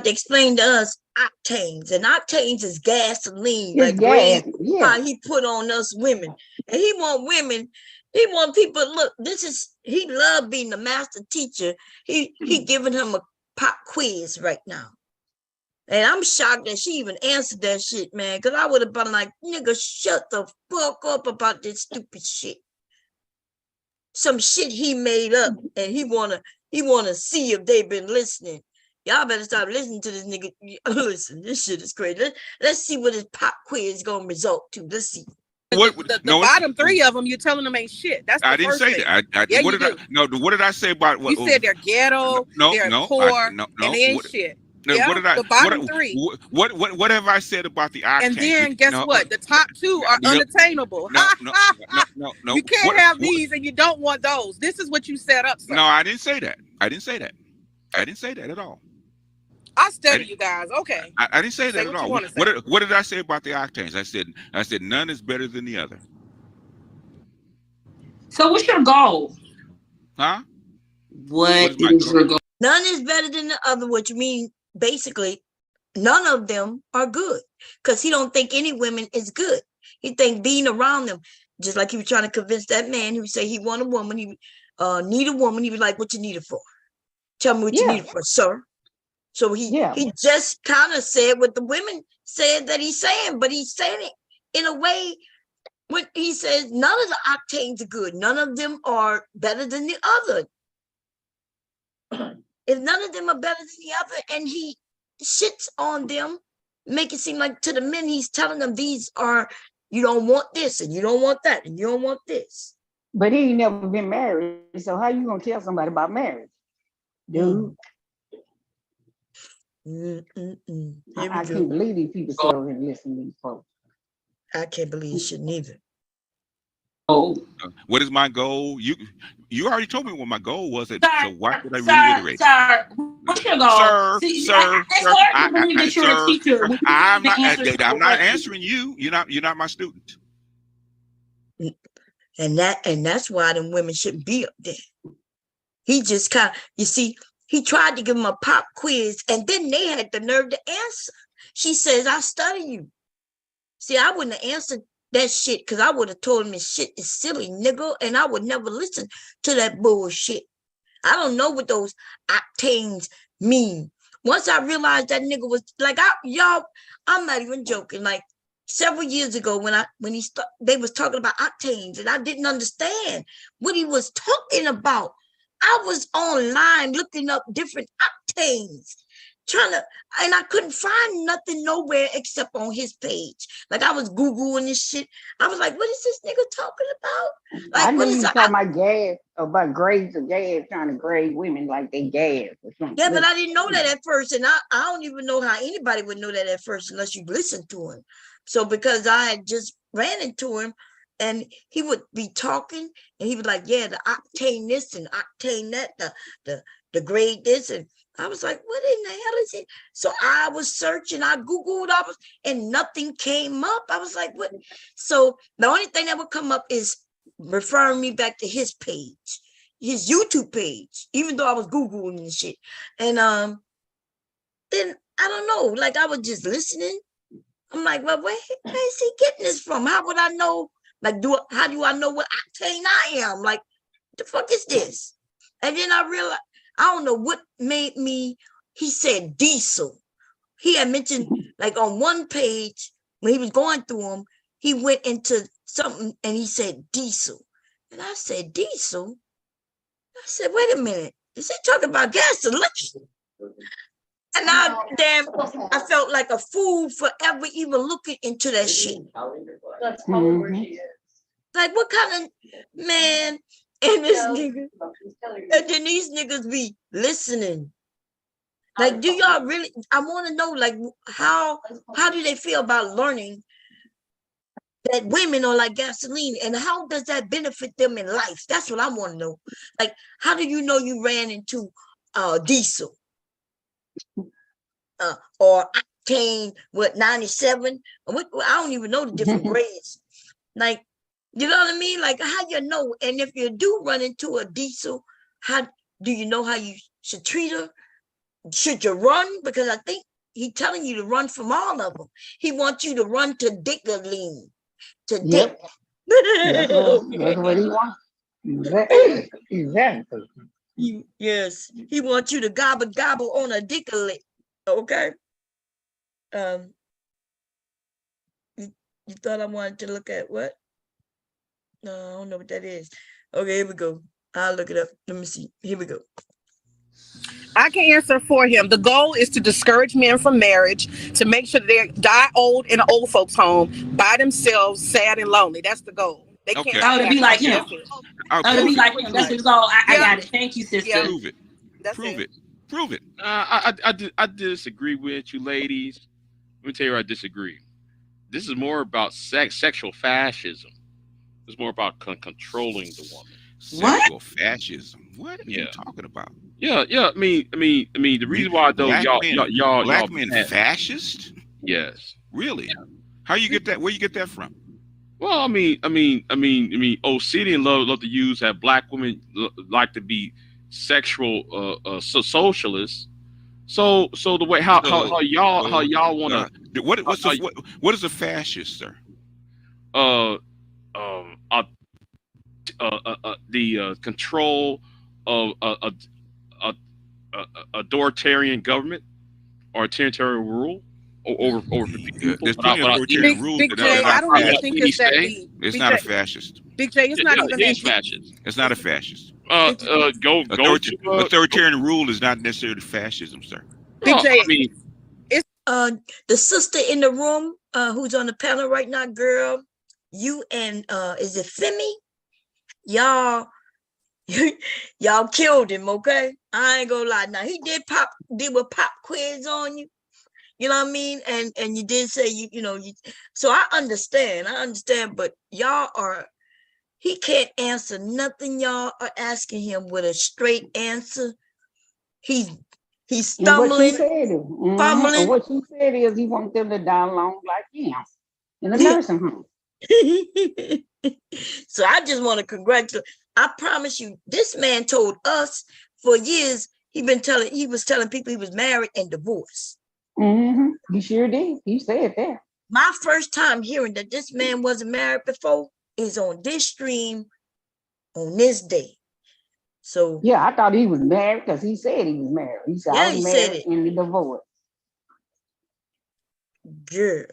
explain to us octanes, and octanes is gasoline, like how he put on us women, and he want women. He want people. Look, he love being the master teacher. He giving him a pop quiz right now. And I'm shocked that she even answered that shit, man. Because I would have been like, nigga, shut the fuck up about this stupid shit. Some shit he made up, and he wanna see if they've been listening. Y'all better stop listening to this nigga. Listen, this shit is crazy. Let's see what his pop quiz is gonna result to. Let's see. The bottom three of them, you're telling them ain't shit. That's the I didn't say that. What did I say about what? You said they're ghetto, they're poor, and they ain't shit. Yeah, the bottom three. What have I said about the octane? And then guess what? The top two are unattainable. No. You can't have these and you don't want those. This is what you set up, sir. No, I didn't say that. I didn't say that at all. I study you guys. Okay. I didn't say that at all. What did I say about the octanes? I said none is better than the other. So what's your goal? Huh? What is your goal? None is better than the other, which means basically none of them are good, because he don't think any women is good. He think being around them, just like he was trying to convince that man who say he want a woman, he need a woman. He was like, what you need it for? Tell me what you need it for, sir. So he just kind of said what the women said that he's saying, but he's saying it in a way when he says none of the octanes are good. None of them are better than the other. if none of them are better than the other, and he shits on them, make it seem like to the men he's telling them these are, you don't want this and you don't want that and you don't want this. But he ain't never been married, so how you gonna tell somebody about marriage, dude? I can't believe these people sit over and listen to these folks. I can't believe shit neither. Oh, what is my goal? You already told me what my goal was. So why would I reiterate? Sir, what's your goal? It's hard to believe that you're a teacher. I'm not answering you. You're not my student. And that's why them women shouldn't be up there. He just you see, he tried to give him a pop quiz, and then they had the nerve to answer. She says, I study you. See, I wouldn't have answered that shit because I would have told him this shit is silly, nigga, and I would never listen to that bullshit. I don't know what those octanes mean. Once I realized that nigga was like, I'm not even joking. Like several years ago when they was talking about octanes, and I didn't understand what he was talking about. I was online looking up different octanes, and I couldn't find nothing nowhere except on his page. Like I was Googling this shit. I was like, what is this nigga talking about? Like, I knew you talking about gas, about grades of gas, trying to grade women like they gas or something. Yeah, but I didn't know that at first. And I don't even know how anybody would know that at first unless you listen to him. So because I had just ran into him, and he would be talking, and he was like, yeah, the octane this and octane that, the grade this. And I was like, what in the hell is it? So I was searching, I Googled, and nothing came up. I was like, what? So the only thing that would come up is referring me back to his page, his YouTube page, even though I was Googling and shit. And then I don't know, like I was just listening. I'm like, well, where is he getting this from? How would I know? Like, how do I know what octane I am? Like, the fuck is this? And then I realized, I don't know what made me, he said diesel. He had mentioned, like on one page, when he was going through them, he went into something and he said diesel. And I said, diesel? I said, wait a minute. Is he talking about gasoline? And I felt like a fool for ever even looking into that shit. Like, what kind of man and this nigga? And then these niggas be listening. Like, do y'all really? I want to know, like, how do they feel about learning that women are like gasoline, and how does that benefit them in life? That's what I want to know. Like, how do you know you ran into diesel? Or octane, 97? I don't even know the different grades. Like, you know what I mean? Like, how you know? And if you do run into a diesel, how do you know how you should treat her? Should you run? Because I think he's telling you to run from all of them. He wants you to run to Dickerline, to Dick. That's what he wants. Exactly. Yes, he wants you to gobble on a Dickerline. Okay. You thought I wanted to look at what? No, I don't know what that is. Okay, here we go. I'll look it up. Let me see. Here we go. I can answer for him. The goal is to discourage men from marriage, to make sure they die old in an old folks' home by themselves, sad and lonely. That's the goal. They can't. Oh, to be like him. To be like him. That's his goal. I got it. Thank you, sister. Yeah. Prove it. Prove it. I disagree with you, ladies. Let me tell you where I disagree. This is more about sexual fascism. It's more about controlling the woman. Sexual fascism. What are you talking about? Yeah. I mean, the reason why though y'all black men fascist? Yes. Really? Yeah. How you get that? Where you get that from? Well, I mean, Obsidian love to use that black women like to be sexual socialists. So the way how y'all want to what is a fascist, sir? The control of a authoritarian government or authoritarian rule over people. There's plenty of authoritarian rules. I don't even think it's that deep. It's not a fascist. Big J, it's not even he's fascist. It's not a fascist. Authoritarian rule is not necessarily fascism, sir. Big J, I mean, it's the sister in the room who's on the panel right now, girl. You and is it Femi? Y'all killed him, okay? I ain't gonna lie. Now he did pop quiz on you. You know what I mean? And you did say you know, so I understand, but he can't answer nothing y'all are asking him with a straight answer. He's stumbling, fumbling. And what she said is he wants them to die along like him in the nursing home. So I just want to congratulate. I promise you, this man told us for years he was telling people he was married and divorced. He sure did. He said that. My first time hearing that this man wasn't married before is on this stream on this day. So yeah, I thought he was married because he said he was married. He said I was married in the divorce. Girl.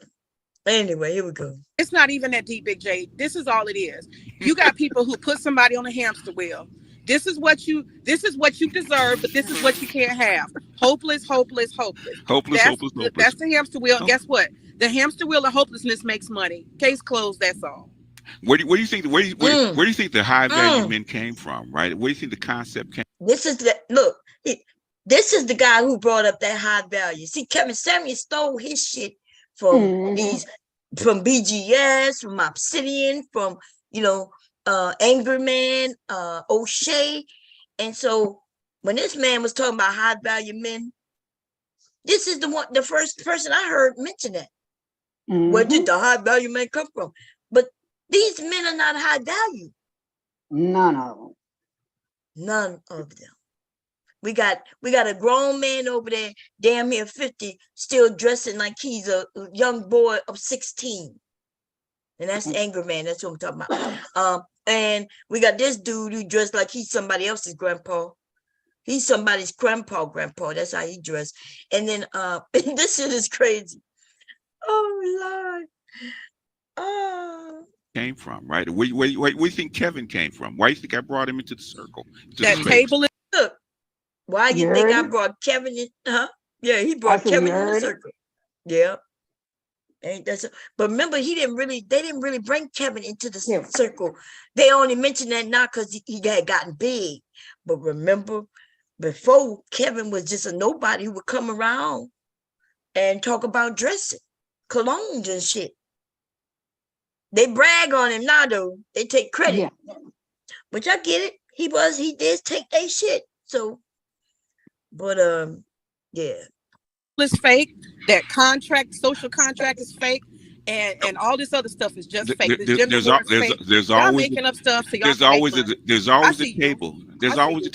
Anyway, here we go. It's not even that deep, Big J. This is all it is. You got people who put somebody on a hamster wheel. This is what you deserve, but this is what you can't have. Hopeless. Hopeless. That's the hamster wheel. Guess what? The hamster wheel of hopelessness makes money. Case closed. That's all. Where do you think the high value men came from? Right? Where do you think the concept came? This is the guy who brought up that high value. See, Kevin Samuels stole his shit from from BGS, from Obsidian, from Angry Man, O'Shea. And so when this man was talking about high value men, this is the first person I heard mention that. Where did the high value men come from? But these men are not high value. None of them. We got a grown man over there, damn near 50, still dressing like he's a young boy of 16. And that's Angry Man. That's what I'm talking about. And we got this dude who dressed like he's somebody else's grandpa. He's somebody's grandpa. That's how he dressed. And then this shit is crazy. Oh, Lord. Came from, right? Where do you think Kevin came from? Why do you think I brought him into the circle? Table is look. Why do you think I brought Kevin in? Yeah, he brought Kevin in the circle. Yeah. Ain't that so? But remember, they didn't really bring Kevin into the circle. They only mentioned that now because he had gotten big. But remember, before, Kevin was just a nobody who would come around and talk about dressing, colognes and shit. They brag on him now, though. They take credit. Yeah. But I get it. He did take their shit. So, but yeah. It's fake. That social contract is fake, and all this other stuff is just fake. There's always making up stuff. So there's always a table. There's always a table. There's always a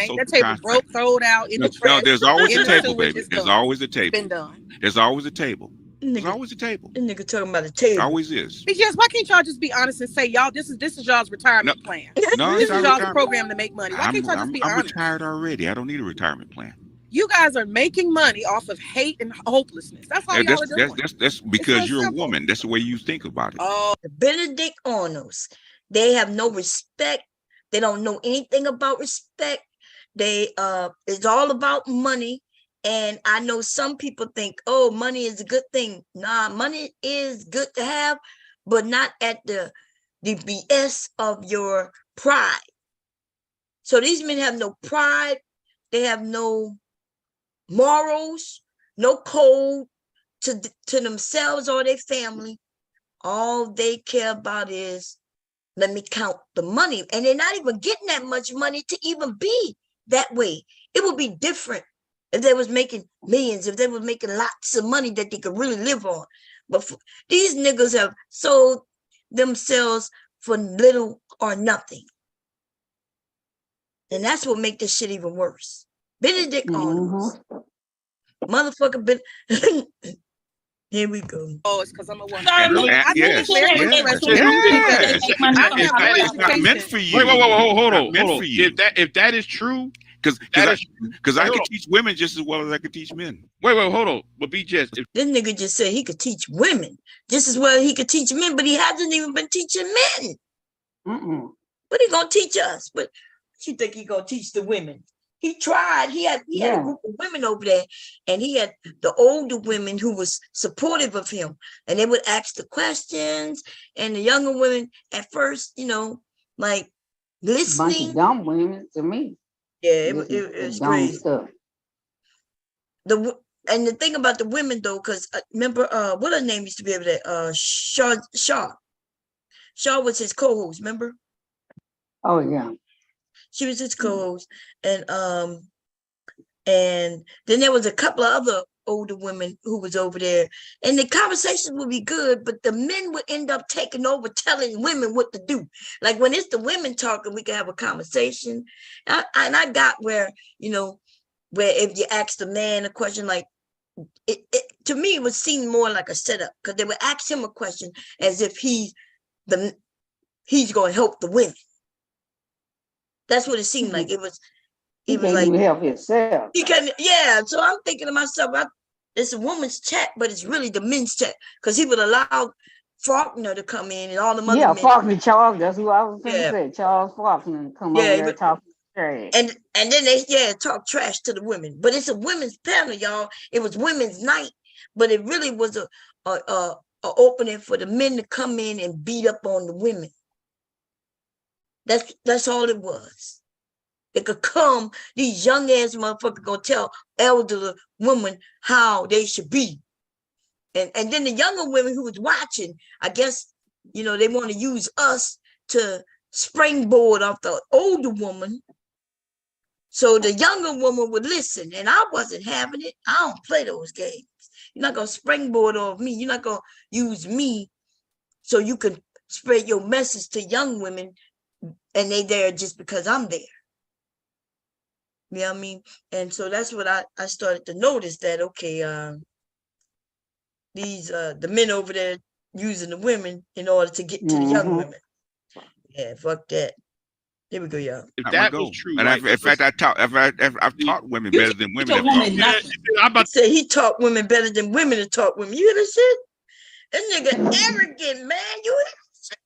social that table contract. Broke, thrown out in the trash. No, there's always a table, baby. There's always a table. Been done. There's always a table. There's always a table. The nigga talking about a table. Always is. BGS, why can't y'all just be honest and say, y'all, this is y'all's retirement plan? No, this is y'all's program to make money. Why can't y'all just be honest? I'm retired already. I don't need a retirement plan. You guys are making money off of hate and hopelessness. That's all y'all are doing. That's because you're a woman. That's the way you think about it. Oh, the Benedict Arnolds. They have no respect. They don't know anything about respect. It's all about money. And I know some people think, oh, money is a good thing. Nah, money is good to have, but not at the BS of your pride. So these men have no pride. They have no morals, no code to themselves or their family. All they care about is, let me count the money. And they're not even getting that much money to even be that way. It would be different if they was making millions, if they was making lots of money that they could really live on. But these niggas have sold themselves for little or nothing. And that's what makes this shit even worse. Benedict Arnolds. Motherfucker, here we go. Oh, it's because I'm a woman. It's not meant for you. Wait, hold on. If that is true, because I could teach women just as well as I could teach men. Wait, hold on. But BGS, this nigga just said he could teach women just as well as he could teach men, but he hasn't even been teaching men. But he gonna teach us. But what you think he gonna teach the women? He tried. He had a group of women over there, and he had the older women who was supportive of him, and they would ask the questions, and the younger women at first, like listening. Bunch of dumb women to me. Yeah, it was crazy. Stuff. And the thing about the women though, because remember, what her name used to be over there? Shaw was his co-host. Remember? Oh yeah. She was his co-host, and then there was a couple of other older women who was over there, and the conversations would be good, but the men would end up taking over, telling women what to do. Like when it's the women talking, we can have a conversation, and I got where where if you ask the man a question, like it to me it would seem more like a setup, because they would ask him a question as if he's going to help the women. That's what it seemed like. It was like help himself. He can, yeah. So I'm thinking to myself, it's a woman's chat, but it's really the men's chat, because he would allow Faulkner to come in and all the other men. Faulkner, Charles. That's who I was going to say. Charles Faulkner come over there talking trash. And then they talk trash to the women. But it's a women's panel, y'all. It was women's night, but it really was a opening for the men to come in and beat up on the women. That's all it was. They could come, these young ass motherfuckers gonna tell elderly women how they should be. And then the younger women who was watching, I guess, they want to use us to springboard off the older woman. So the younger woman would listen, and I wasn't having it. I don't play those games. You're not gonna springboard off me. You're not gonna use me so you can spread your message to young women, and they there just because I'm there. You know what I mean? And so that's what I started to notice, that okay, these the men over there using the women in order to get to the young women. Yeah, fuck that. Here we go, y'all. If that was true, and right? In fact, I've taught women better than women. I'm about to say he taught women better than women to talk women. You hear this shit? That nigga arrogant, man. You hear this shit?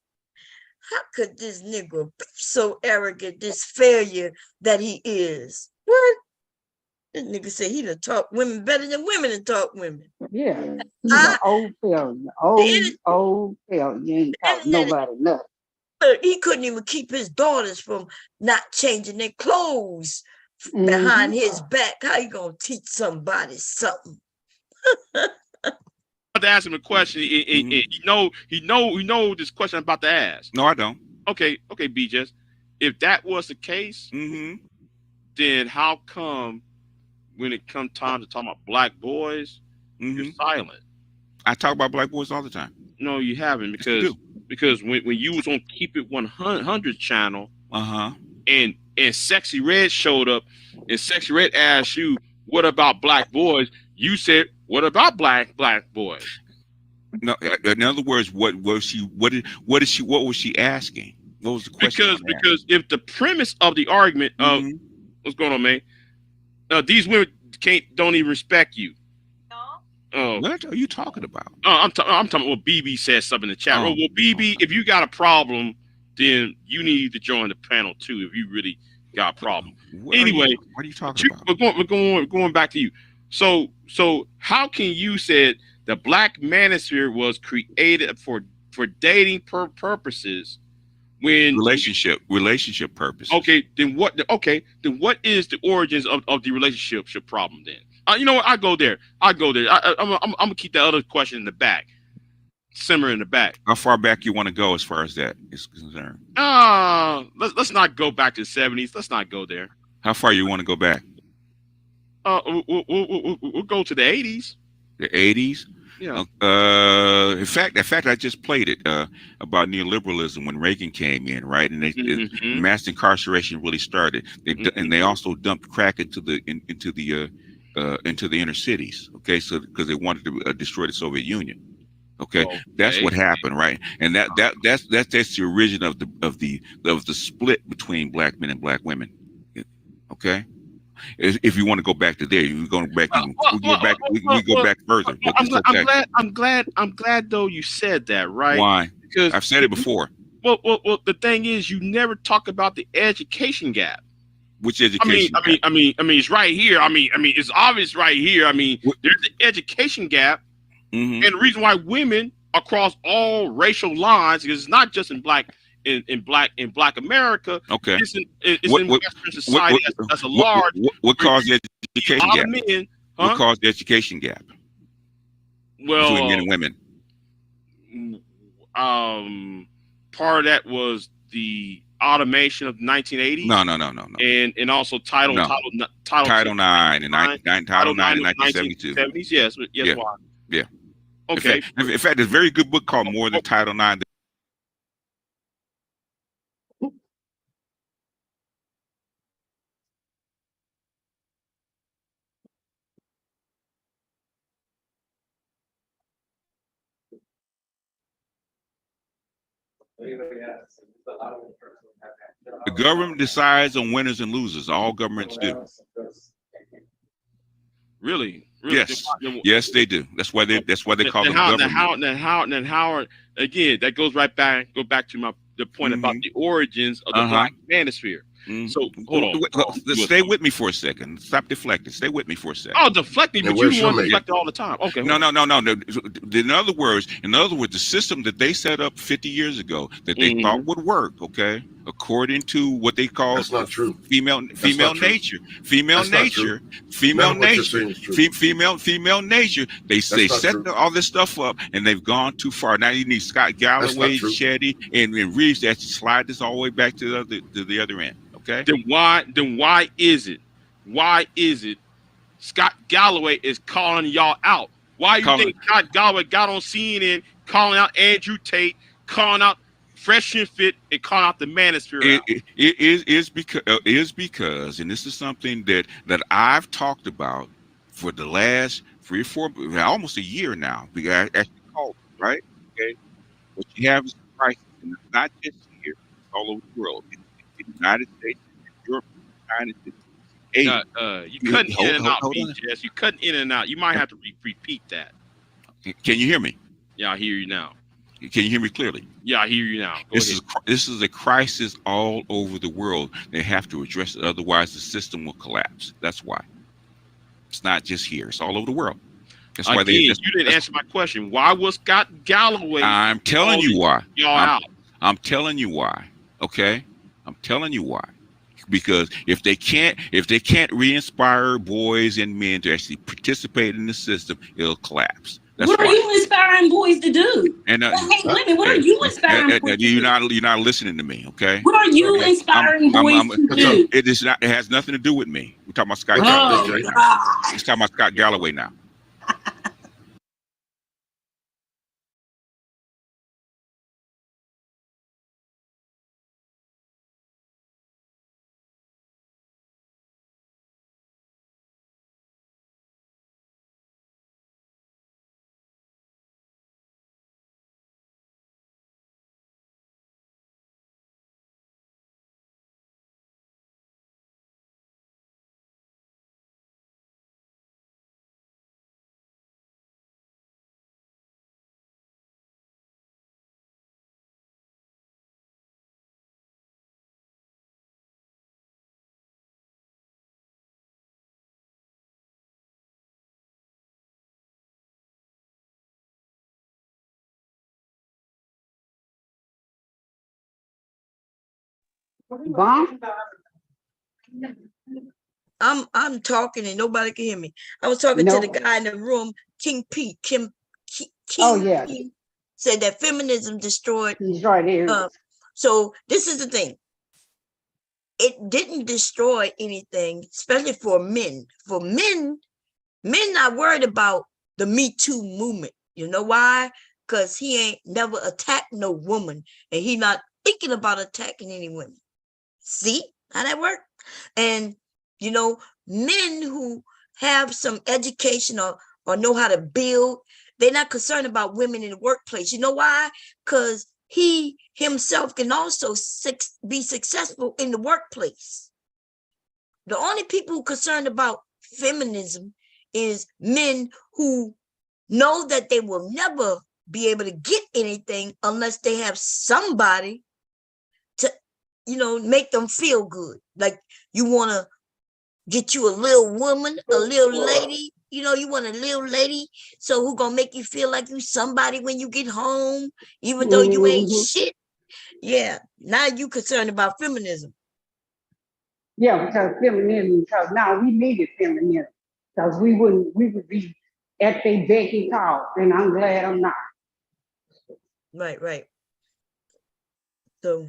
How could this nigga be so arrogant, this failure that he is? What? This nigga said he done taught women better than women to talk women. Yeah. He's an old failure. Old failure. You ain't taught nobody nothing. He couldn't even keep his daughters from not changing their clothes behind his back. How you gonna teach somebody something? To ask him a question, he know this question I'm about to ask. No, I don't. Okay, BGS. If that was the case, then how come when it comes time to talk about black boys, you're silent? I talk about black boys all the time. No, you haven't, because when you was on Keep It 100 channel, and Sexy Red showed up, and Sexy Red asked you, "What about black boys?" You said, "What about black boys?" No, in other words, what was she asking? What was the question? Because if the premise of the argument of what's going on, man, these women don't even respect you. What are you talking about? I'm talking. Well, BB said something in the chat. Well, BB, if you got a problem, then you need to join the panel too. If you really got a problem. What are you talking about? We're going back to you. So how can you say the Black Manosphere was created for dating purposes? When relationship purposes. Then what is the origins of the relationship problem then? You know what? I go there. I'm gonna keep that other question in the back, simmer in the back. How far back you want to go as far as that is concerned? Let's not go back to the 70s. Let's not go there. How far you want to go back? We'll go to the 80s. The 80s. Yeah. In fact, I just played it about neoliberalism when Reagan came in, right? And mass incarceration really started. And they also dumped crack into the inner cities. Okay, so because they wanted to destroy the Soviet Union. Okay, that's what happened, right? And that's the origin of the split between black men and black women. Okay. If you want to go back to there, we go back. We go back further. I'm glad though you said that, right? Why? Because I've said it before. the thing is, you never talk about the education gap. Which education? I mean, it's right here. I mean, it's obvious right here. I mean, there's the education gap, and the reason why women across all racial lines, is not just in black America. Okay, it's in Western society as a large. What caused the education gap? Men, What caused the education gap? Well, between men and women. Part of that was the automation of the 1980s. No. And also Title IX in 1972. 70s, yes. Yeah. Why? Yeah. Okay. In fact, there's a very good book called More Than Title IX. The government decides on winners and losers. All governments do. Really? Yes, they do. That's why they call them government. How again? That goes back to the point about the origins of the Black Manosphere. So hold on. Stay with me for a second. Stop deflecting. Stay with me for a second. Oh, deflecting, but you want to deflect all the time. Okay. No. In other words, the system that they set up 50 years ago that they thought would work, okay, according to what they call that's not true. Female nature. They set all this stuff up, and they've gone too far. Now you need Scott Galloway, Shetty, and Reeves to actually slide this all the way back to the other end. Okay. Then why is it Scott Galloway is calling y'all out? Why you think Scott Galloway got on CNN calling out Andrew Tate, calling out Fresh and Fit, and calling out the Manosphere? It is because, and this is something that I've talked about for the last 3 or 4, almost a year now. Because I actually called, right? Okay. What you have is a crisis, and it's not just here, it's all over the world. The United States, Europe, China. You cutting in and out, BGS. You cutting in and out. You might have to repeat that. Can you hear me? Yeah, I hear you now. Can you hear me clearly? Yeah, I hear you now. This is a crisis all over the world. They have to address it, otherwise the system will collapse. That's why. It's not just here. It's all over the world. That's why you didn't answer my question. Why was Scott Galloway? I'm telling you why. Y'all out. I'm telling you why. Okay. I'm telling you why. Because if they can't re-inspire boys and men to actually participate in the system, it'll collapse. That's what are you inspiring boys to do? And women, what are you inspiring boys to do? You're not listening to me, okay? What are you inspiring boys to do? It has nothing to do with me. We're talking about Scott Galloway. We're talking about Scott Galloway now. Bomb? I'm talking and nobody can hear me. I was talking to the guy in the room, King Pete. King Pete said that feminism destroyed. He's right here. So this is the thing. It didn't destroy anything, especially for men. For men not worried about the Me Too movement. You know why? Because he ain't never attacked no woman, and he not thinking about attacking any women. See how that work? And men who have some education or know how to build, they're not concerned about women in the workplace. You know why? Because he himself can also be successful in the workplace. The only people concerned about feminism is men who know that they will never be able to get anything unless they have somebody make them feel good. Like you want to get you a little woman, a little lady. You want a little lady. So who gonna make you feel like you somebody when you get home, even though you ain't shit. Yeah. Now you concerned about feminism. Yeah, because feminism, because now we needed feminism. Because we would be at their beck and call. And I'm glad I'm not. Right. So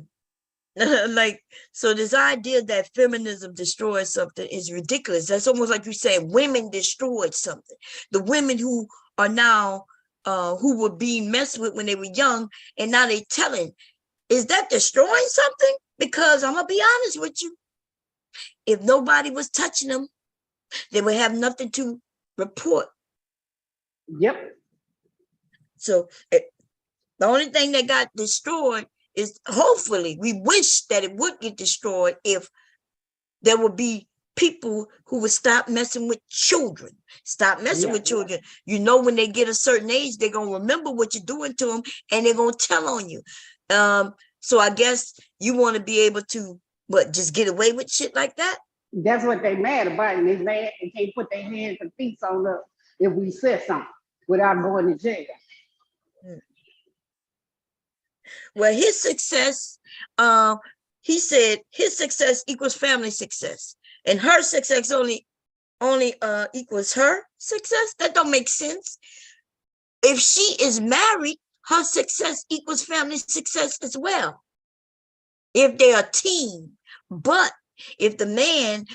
so this idea that feminism destroys something is ridiculous. That's almost like you saying women destroyed something. The women who are now who were being messed with when they were young, and now they're telling, is that destroying something? Because I'm gonna be honest with you, if nobody was touching them, they would have nothing to report. Yep. So the only thing that got destroyed is, hopefully, we wish that it would get destroyed if there would be people who would stop messing with children. Stop messing with children. When they get a certain age, they're going to remember what you're doing to them, and they're going to tell on you. So I guess you want to be able to, just get away with shit like that? That's what they mad about. And they mad and can't put their hands and feet on us if we said something without going to jail. Well, his success, he said his success equals family success, and her success only equals her success. That don't make sense. If she is married, her success equals family success as well, if they're a team. But if the man,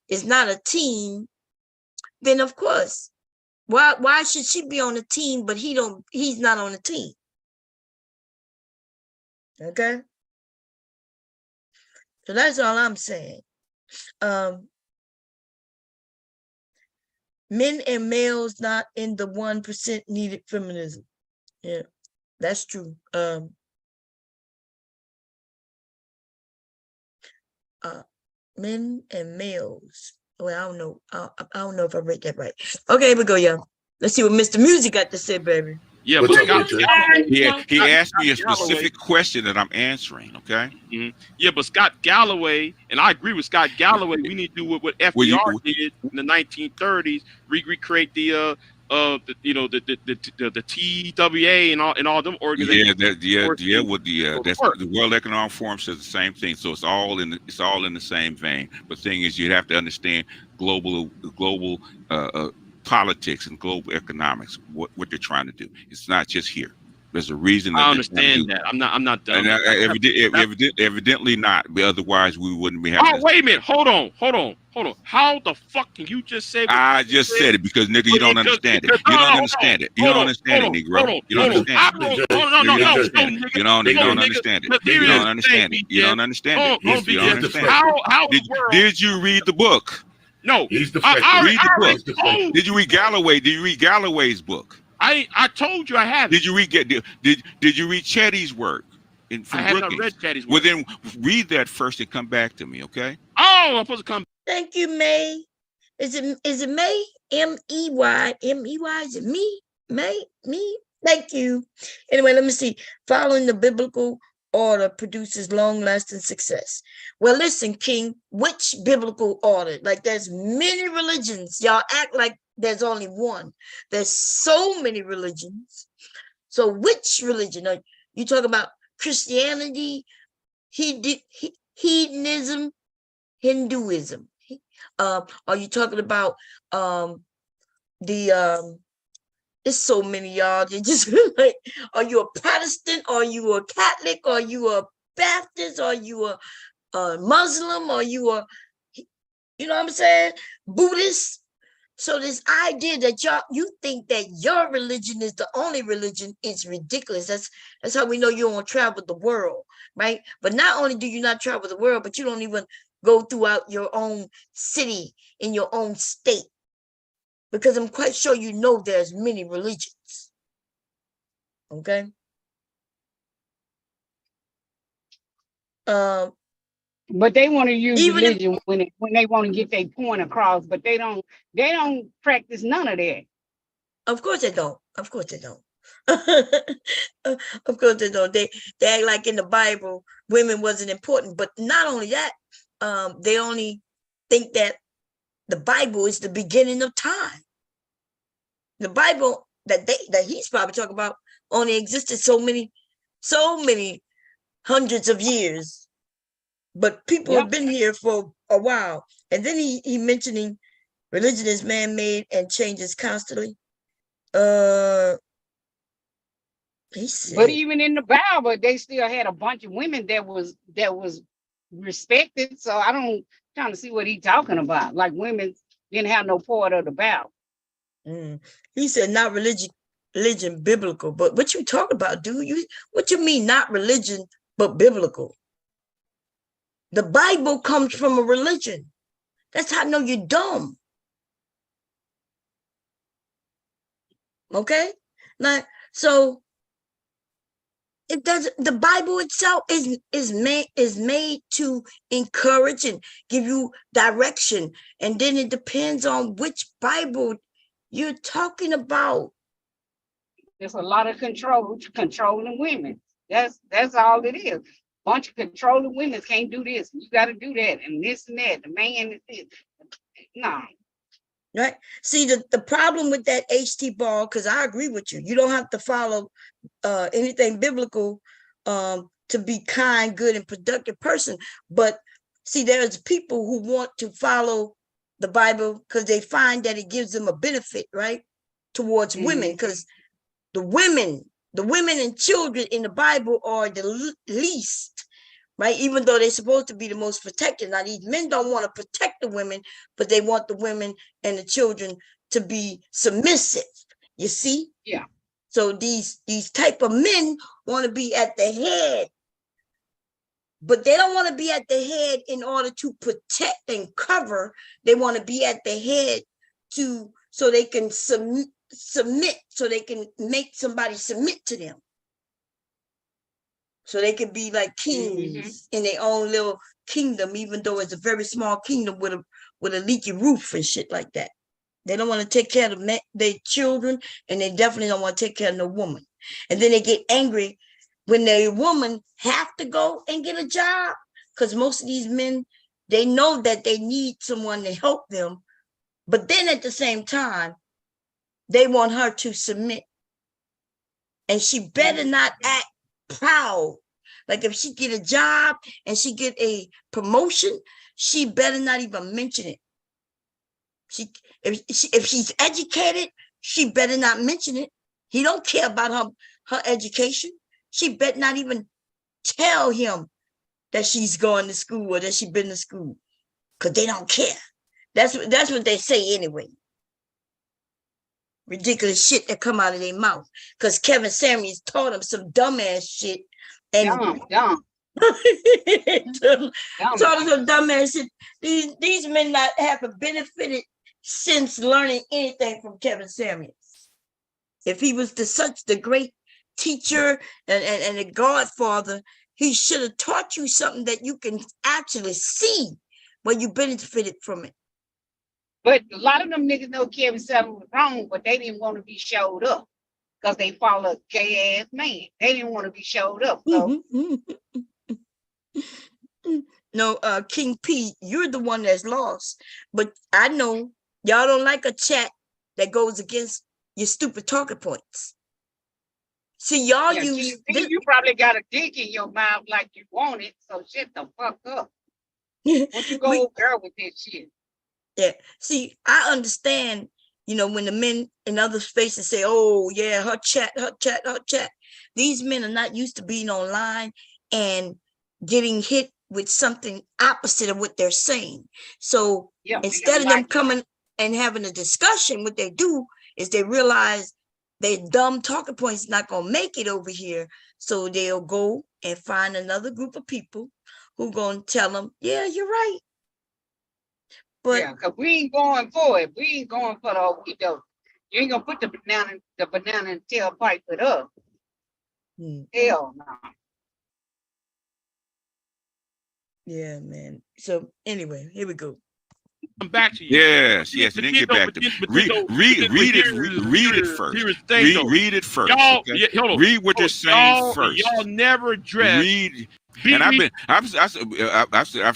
is not a team, then of course, why should she be on a team, but he's not on a team? Okay. So that's all I'm saying. Men and males not in the 1% needed feminism. Yeah, that's true. Men and males. Well, I don't know. I don't know if I read that right. Okay, here we go, y'all. Let's see what Mr. Music got to say, baby. Yeah, but he asked me a specific question that I'm answering. Okay. Mm-hmm. Yeah, but Scott Galloway, and I agree with Scott Galloway. We need to do what FDR did in the 1930s, recreate the TWA and all them organizations. With the World Economic Forum says the same thing. So it's all in the same vein. But the thing is, you have to understand global politics and global economics, what they're trying to do. It's not just here. There's a reason. I understand that. I'm not done. Evidently not. Otherwise, we wouldn't be having. Oh, wait a minute. Hold on. How the fuck can you just say? I just said it because, nigga, you don't understand it. You don't understand it. You don't understand it, Negro. You don't understand it. You don't understand it. You don't understand it. You don't understand it. You don't understand it. Did you read the book? No. Read the book. Did you read Galloway? Did you read Galloway's book? I told you I have. Did you read Chetty's work? I have not read Chetty's work. Well, then read that first and come back to me, okay? Oh, I'm supposed to come. Thank you, May. Is it May? M-E-Y. M-E-Y. Is it me? May? Me? Thank you. Anyway, let me see. Following the biblical order produces long-lasting success. Well, listen, King, which biblical order? Like, there's many religions. Y'all act like there's only one. There's so many religions. So which religion? Are you talking about Christianity, hedonism, Hinduism? Are you talking about it's so many, y'all. They just like, are you a Protestant? Are you a Catholic? Are you a Baptist? Are you a Muslim? Are you a, you know what I'm saying, Buddhist? So this idea that you think that your religion is the only religion is ridiculous. That's how we know you don't travel the world, right? But not only do you not travel the world, but you don't even go throughout your own city, in your own state. Because I'm quite sure you know there's many religions. Okay? But they want to use religion when they want to get their point across, but they don't practice none of that. Of course they don't. Of course they don't. Of course they don't. They act like in the Bible women wasn't important. But not only that, they only think that the Bible is the beginning of time. The Bible that he's probably talking about only existed so many hundreds of years. But people have been here for a while. And then he mentioning religion is man-made and changes constantly. He said, but even in the Bible, they still had a bunch of women that was respected. So I don't trying to see what he's talking about. Like women didn't have no part of the Bible. He said not religion biblical. But what you talk about, dude? What you mean not religion but biblical? The Bible comes from a religion. That's how I know you're dumb. Okay? Now, so it does. The Bible itself is made to encourage and give you direction, and then it depends on which Bible you're talking about. There's a lot of controlling women. That's all it is. Bunch of controlling women can't do this. You got to do that, and this and that. The man is this. No. Right. See, the problem with that HT ball, because I agree with you. You don't have to follow anything biblical to be kind, good, and productive person. But see, there's people who want to follow the Bible because they find that it gives them a benefit, right, towards women. Because the women and children in the Bible are the least, right? Even though they're supposed to be the most protected. Now, these men don't want to protect the women, but they want the women and the children to be submissive. You see? Yeah. So these type of men want to be at the head, but they don't want to be at the head in order to protect and cover. They want to be at the head so they can submit, so they can make somebody submit to them. So they can be like kings in their own little kingdom, even though it's a very small kingdom with a leaky roof and shit like that. They don't want to take care of their children, and they definitely don't want to take care of no woman. And then they get angry when their woman have to go and get a job, because most of these men, they know that they need someone to help them, but then at the same time, they want her to submit, and she better not act proud. Like if she get a job and she get a promotion, she better not even mention it. If she's educated, she better not mention it. He don't care about her education. She better not even tell him that she's going to school or that she's been to school, because they don't care. That's what they say anyway. Ridiculous shit that come out of their mouth, because Kevin Samuels taught them some dumbass shit. And dumb. Taught them some dumbass shit. These men not haven't benefited since learning anything from Kevin Samuels. If he was such the great teacher and a godfather, he should have taught you something that you can actually see when you benefited from it. But a lot of them niggas know Kevin Samuels was wrong, but they didn't want to be showed up because they follow a gay ass man. They didn't want to be showed up. So. No, King P, you're the one that's lost. But I know y'all don't like a chat that goes against your stupid talking points. See, y'all use this. You probably got a dick in your mouth like you want it, so shut the fuck up. What you go girl with this shit? Yeah. See, I understand, when the men in other spaces say, oh yeah, her chat. These men are not used to being online and getting hit with something opposite of what they're saying. So instead of them coming and having a discussion, what they do is they realize their dumb talking points not gonna make it over here. So they'll go and find another group of people who gonna tell them, yeah, you're right. But because we ain't going for it. We ain't going for the okie doke. You ain't gonna put the banana in the tailpipe with us. Hell no. Yeah, man. So anyway, here we go. come back to you. Yes, yes, it didn't get back to me. Read it first. Read it first. Y'all, okay? hold on. Read what they're saying first. Y'all never address. Read. And I've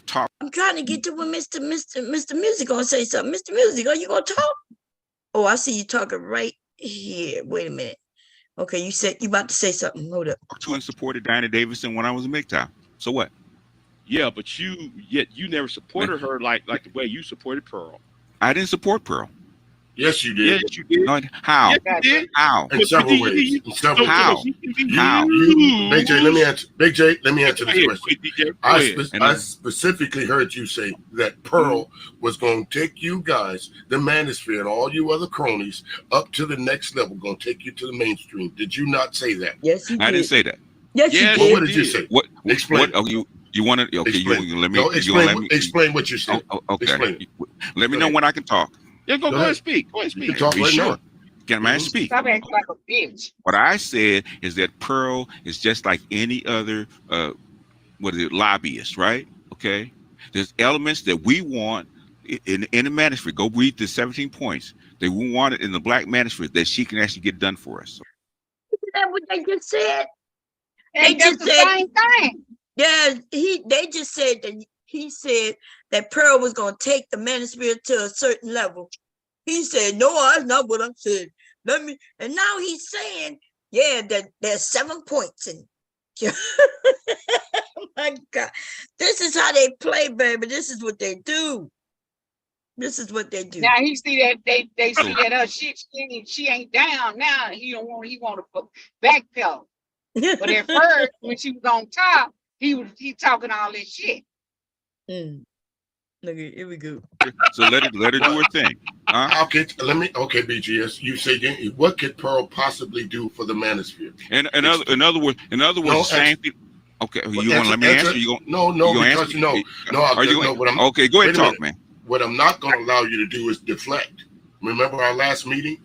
talked. I'm trying to get to when Mr. Music gonna say something. Mr. Music, are you gonna talk? Oh, I see you talking right here. Wait a minute. Okay, you said you about to say something. Hold up. And supported Diana Davidson when I was in MGTOW. So what? Yeah, but you never supported her like the way you supported Pearl. I didn't support Pearl. Yes, you did. Yes, you did. No, how? Yes, you did. How? In several ways. How? How? Big J, let me answer. Big J, let me answer this question. I specifically heard you say that Pearl was going to take you guys, the Manosphere, and all you other cronies up to the next level, going to take you to the mainstream. Did you not say that? Yes, you did. I didn't say that. Yes, you did. Well, what did you say? What? Explain. What? You want to? Okay, let me. No, explain what you said. Okay. Explain. Let me know when I can talk. Yeah, go ahead and speak. Go ahead and speak. You can talk right now. Can I speak? Stop acting like a bitch. What I said is that Pearl is just like any other lobbyist, right? Okay. There's elements that we want in the Manosphere. Go read the 17 points that we wanted in the Black Manosphere that she can actually get done for us. Isn't that what they just said? They just the same thing. Yeah, they just said that he said that Pearl was gonna take the Manosphere to a certain level. He said, no, that's not what I said. And now he's saying, yeah, that there's 7 points. And oh my God, this is how they play, baby. This is what they do. This is what they do. Now he see that they see that she ain't down. Now he want to backpedal. But at first, when she was on top, he talking all this shit. Look, here we go. So let her do her thing. Okay, BGS. You say what could Pearl possibly do for the Manosphere? And in other words, the same thing. Okay, you want to let me answer? No, because okay, go ahead and talk, man. What I'm not going to allow you to do is deflect. Remember our last meeting?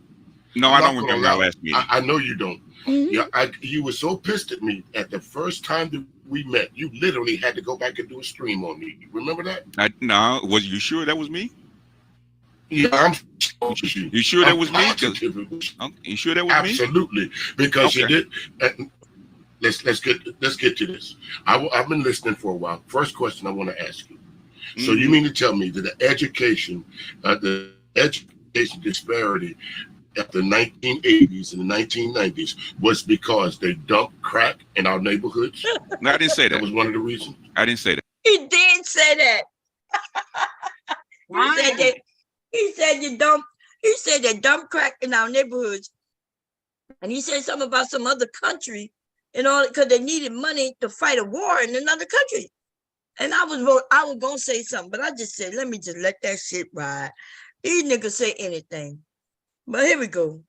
No, I don't remember our last meeting. I know you don't. Yeah, you were so pissed at me at the first time that we met. You literally had to go back and do a stream on me. Remember that? No, was you sure that was me? Yeah, I'm sure. You sure that was me? You sure that was me? Absolutely, because you did. Let's get to this. I've been listening for a while. First question I want to ask you. So you mean to tell me that the education disparity at the 1980s and the 1990s was because they dumped crack in our neighborhoods? No, I didn't say that. That was one of the reasons? I didn't say that. He did say that. He said they dump crack in our neighborhoods. And he said something about some other country and all because they needed money to fight a war in another country. And I was gonna say something, but I just said, let me just let that shit ride. These niggas say anything. But here we go.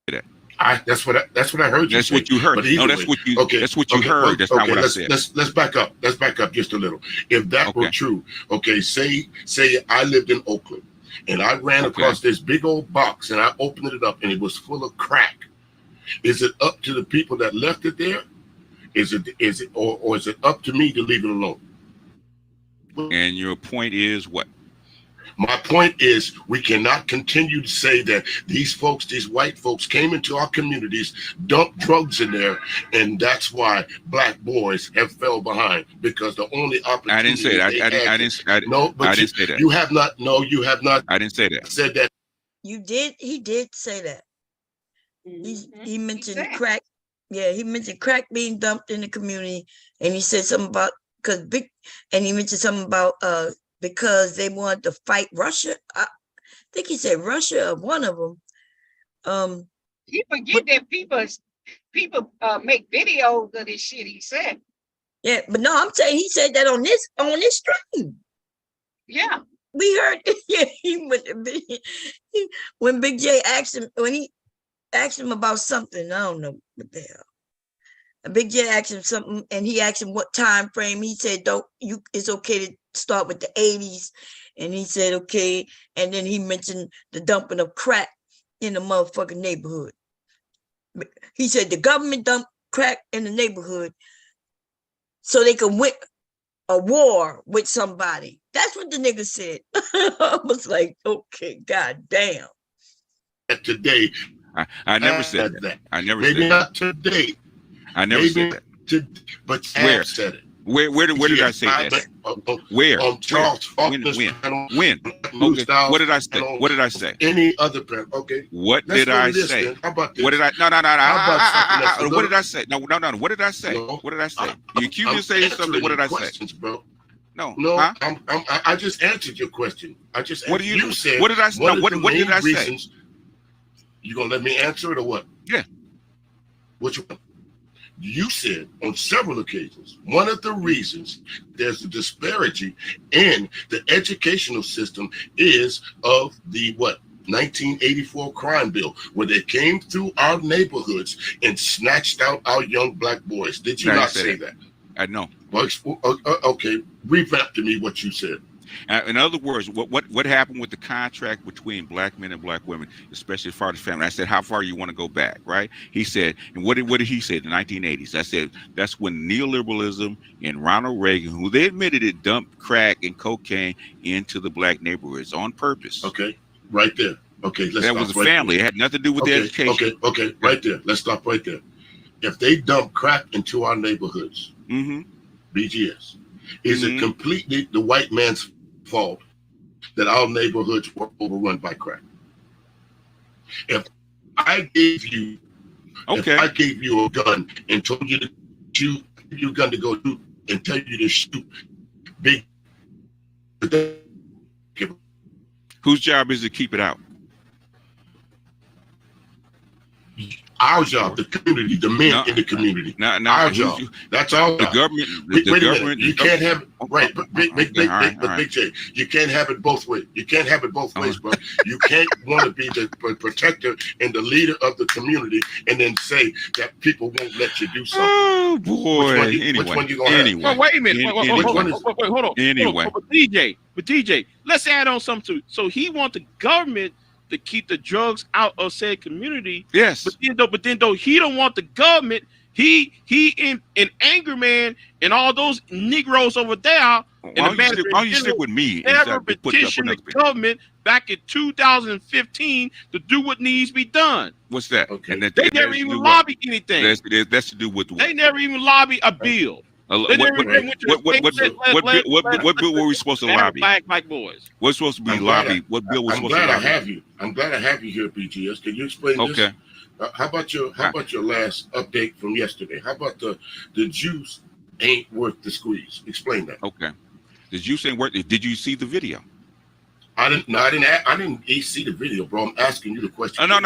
That's what I heard you That's say. what you heard. No, that's what you that's what you heard. That's not what I said. Let's back up. Let's back up just a little. If that were true, say I lived in Oakland and I ran across this big old box and I opened it up and it was full of crack. Is it up to the people that left it there? Is it or is it up to me to leave it alone? And your point is what? My point is we cannot continue to say that these white folks came into our communities, dumped drugs in there, and that's why black boys have fell behind, because the only opportunity I didn't say that. I didn't say that. You have not. No, you have not. I didn't say that. Said that. You did. He did say that. He mentioned crack. Yeah, he mentioned crack being dumped in the community, and he said something about he mentioned something about because they wanted to fight Russia. I think he said Russia or one of them. You forget that people make videos of this shit. He said. Yeah, but no, I'm saying he said that on this stream. Yeah, we heard. Yeah, when Big J asked him about something, I don't know what the hell. Big J asked him something, and he asked him what time frame. He said, it's okay to start with the 80s. And he said, okay. And then he mentioned the dumping of crack in the motherfucking neighborhood. He said the government dumped crack in the neighborhood so they could win a war with somebody. That's what the nigga said. I was like, okay, god damn. Today, I never said that. I never maybe said not today. I never said that. But where said it. Where did I say that? Where? Charles when? Okay. What did I say? What did I say? Any other parent? Okay. What did I say? How about this? What did I? No. What did I say? No. What did I say? What did I say? You accused me of saying something. What did I say? Bro. No. Huh? I just answered your question. I just answered. You said. What did I say? No, what did I say? You gonna let me answer it or what? Yeah. Which one? You said on several occasions, one of the reasons there's a disparity in the educational system is of the 1984 crime bill, where they came through our neighborhoods and snatched out our young black boys. Did you not say that? I know. Well, okay, revamp to me what you said. In other words, what happened with the contract between black men and black women, especially as far as family? I said, how far you want to go back, right? He said, and what did he say? The 1980s. I said, that's when neoliberalism and Ronald Reagan, who they admitted it, dumped crack and cocaine into the black neighborhoods on purpose. Okay, right there. Okay, let's that was a family. It had nothing to do with the education. Okay, right there. Let's stop right there. If they dump crack into our neighborhoods, BGS, is it completely the white man's fault that our neighborhoods were overrun by crack? If I gave you, a gun and told you to shoot your gun to go shoot and tell you to shoot big, whose job is to keep it out? Our job, the community, the men in the community. Our job. That's our job. The government. Wait a minute. You can't have it. Right, but Big J, you can't have it both ways. You can't have it both ways, bro. You can't want to be the protector and the leader of the community and then say that people won't let you do something. Oh boy. Which one you gonna have? Well, wait a minute. Hold on. Anyway. But DJ, let's add on something too. So he wants the government to keep the drugs out of said community. Yes. But then though he don't want the government, he in Anger Man and all those Negroes over there. Why don't you stick with me? Never petitioned the government back in 2015 to do what needs to be done. What's that? Okay. And they never even lobby anything. That's to do with what? They never even lobby a bill. What bill were we supposed to lobby? Black boys. What's supposed to be lobbied? What bill was supposed to lobby? I'm glad I have you here, BGS. Can you explain this? Okay. How about your last update from yesterday? How about the juice ain't worth the squeeze? Explain that. Okay. The juice ain't worth it. Did you see the video? I didn't see the video, bro. I'm asking you the question. No.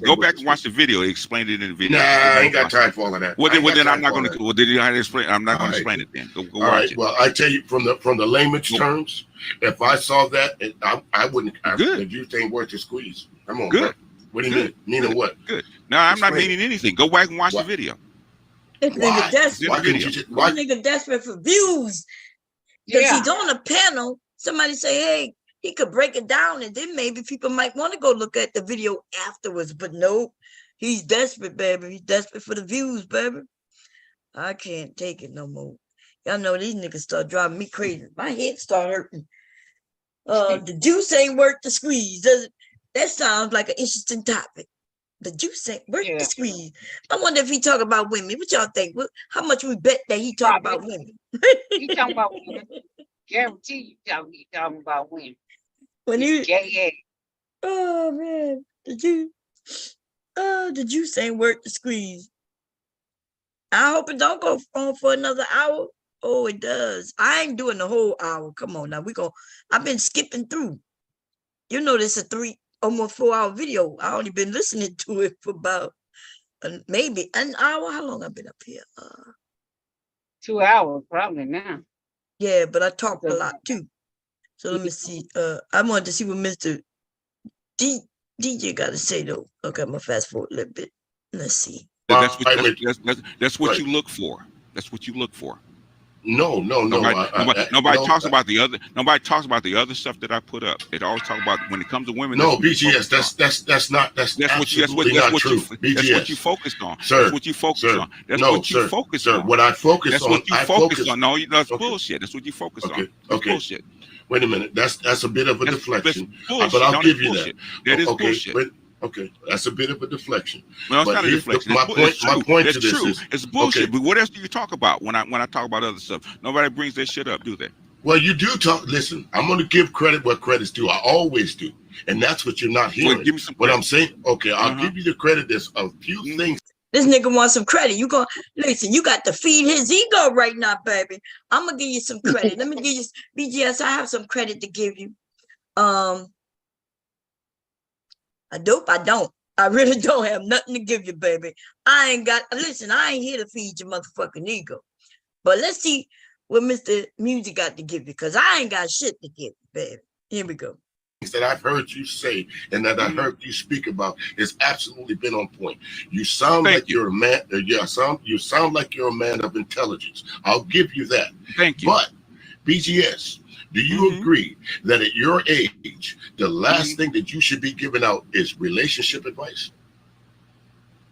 Go back and watch the video. He explained it in the video. Nah, I ain't got time for all of that. Well, then I'm not going to. Well, did you explain? I'm not going to explain it then. Go watch it. Well, I tell you from the layman's terms, if I saw that, I wouldn't. The juice ain't worth the squeeze. Come on, good. Bro. What do you mean? Meaning what? Good. No, I'm not meaning anything. Go back and watch the video. This nigga desperate for views. Because he's on a panel. Somebody say, hey, he could break it down, and then maybe people might want to go look at the video afterwards. But no, he's desperate, baby. He's desperate for the views, baby. I can't take it no more. Y'all know these niggas start driving me crazy. My head start hurting. The juice ain't worth the squeeze. That sounds like an interesting topic. The juice ain't worth the squeeze. I wonder if he talk about women. What y'all think? How much we bet that he talk about women? He talking about women. Guarantee you he talking about women. When you gay. Oh man, the juice ain't worth the squeeze. I hope it don't go on for another hour. Oh, it does. I ain't doing the whole hour. Come on now. I've been skipping through. You know, this is a almost 4 hour video. I only been listening to it for about maybe an hour. How long I've been up here? 2 hours probably now. Yeah, but I talk a lot too. So let me see. I wanted to see what Mr. DJ got to say though. Okay, I'm gonna fast forward a little bit. Let's see. That's what you look for. That's what you look for. No. Nobody talks about the other. Nobody talks about the other stuff that I put up. They always talk about when it comes to women. No, BGS. That's absolutely not true. BGS. That's what you focused on. Sir, that's what you focused on. That's no, what you focused sir, on. What I focus that's on. What you I focused on. No, that's okay. bullshit. That's what you focused on. Okay. Bullshit. Wait a minute. That's a bit of a deflection. But I'll give you that. That is bullshit. Okay, that's a bit of a deflection. No, it's not a deflection. My point to this is it's bullshit. But what else do you talk about when I talk about other stuff? Nobody brings that shit up, do they? Well, you do talk. Listen, I'm going to give credit where credit's due. I always do, and that's what you're not hearing. Well, give me some what I'm saying. Okay, I'll give you the credit. There's a few things. This nigga wants some credit. You go listen. You got to feed his ego right now, baby. I'm gonna give you some credit. Let me give you BGS. I have some credit to give you. I don't. I really don't have nothing to give you, baby. I ain't here to feed your motherfucking ego. But let's see what Mr. Music got to give you, because I ain't got shit to give you, baby. Here we go. That I've heard you say and that I heard you speak about has absolutely been on point. You sound like you're a man. You sound like you're a man of intelligence. I'll give you that. Thank you. But BGS, do you agree that at your age, the last thing that you should be giving out is relationship advice?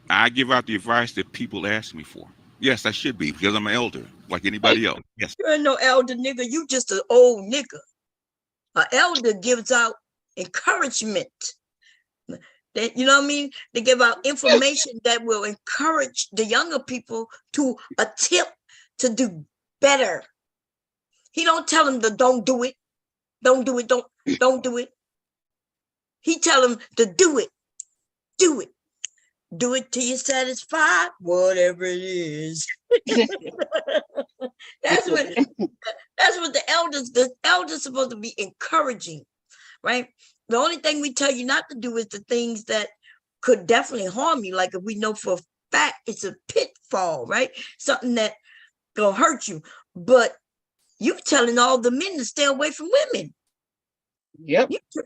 I give out the advice that people ask me for. Yes, I should be, because I'm an elder, like anybody else. Yes. You ain't no elder, nigga. You just an old nigga. An elder gives out encouragement. You know what I mean? They give out information that will encourage the younger people to attempt to do better. He don't tell them to don't do it. Don't do it. Don't do it. He tell them to do it. Do it. Do it till you're satisfied, whatever it is. That's what the elders supposed to be encouraging, right? The only thing we tell you not to do is the things that could definitely harm you. Like if we know for a fact it's a pitfall, right? Something that gonna hurt you. But you telling all the men to stay away from women. Yep. You're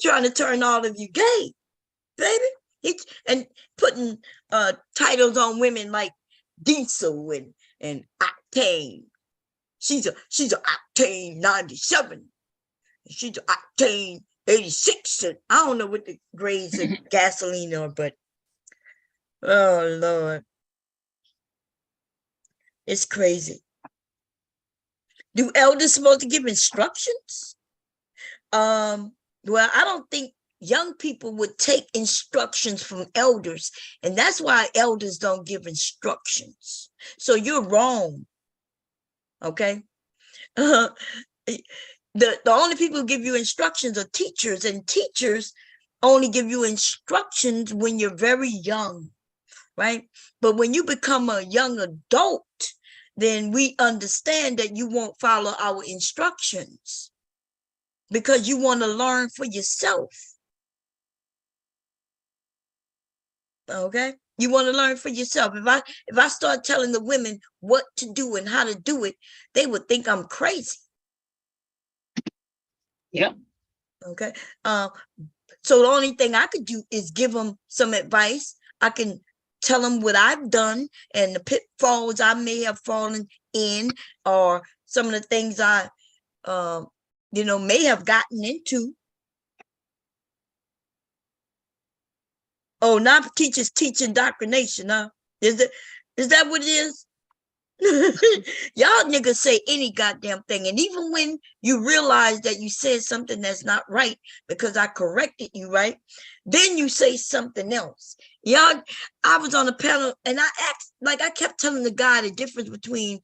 trying to turn all of you gay, baby. And putting titles on women like Diesel and Octane. She's a Octane 97. She's a Octane 86. And I don't know what the grades of gasoline are, but oh Lord. It's crazy. Do elders supposed to give instructions? Well, I don't think young people would take instructions from elders, and that's why elders don't give instructions. So you're wrong. Okay. The only people who give you instructions are teachers, and teachers only give you instructions when you're very young, right? But when you become a young adult, then we understand that you won't follow our instructions because you want to learn for yourself. Okay, you want to learn for yourself. If I start telling the women what to do and how to do it, they would think I'm crazy. Yep. Okay. So the only thing I could do is give them some advice. I can tell them what I've done and the pitfalls I may have fallen in, or some of the things I, may have gotten into. Oh, now teachers teach indoctrination, huh? Is that what it is? Y'all niggas say any goddamn thing. And even when you realize that you said something that's not right because I corrected you, right? Then you say something else. Y'all, I was on a panel and I asked, like I kept telling the guy the difference between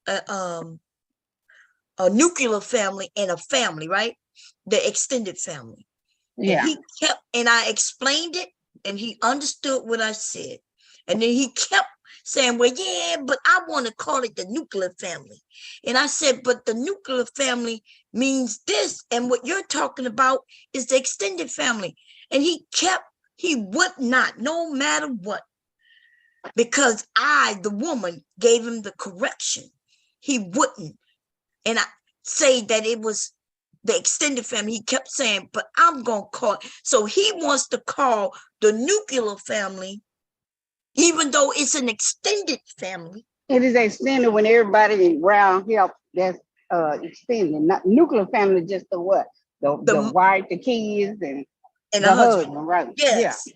a nuclear family and a family, right? The extended family. Yeah. And I explained it. And he understood what I said. And then he kept saying, well, yeah, but I want to call it the nuclear family. And I said, but the nuclear family means this. And what you're talking about is the extended family. And he would not, no matter what, because I, the woman, gave him the correction. He wouldn't. And I say that it was the extended family. He kept saying, but I'm going to call it. So he wants to call the nuclear family, even though it's an extended family, It is extended when everybody around here that's extended. Not nuclear family, just the what? The wife, the kids, and the husband, right? Yes. Yeah.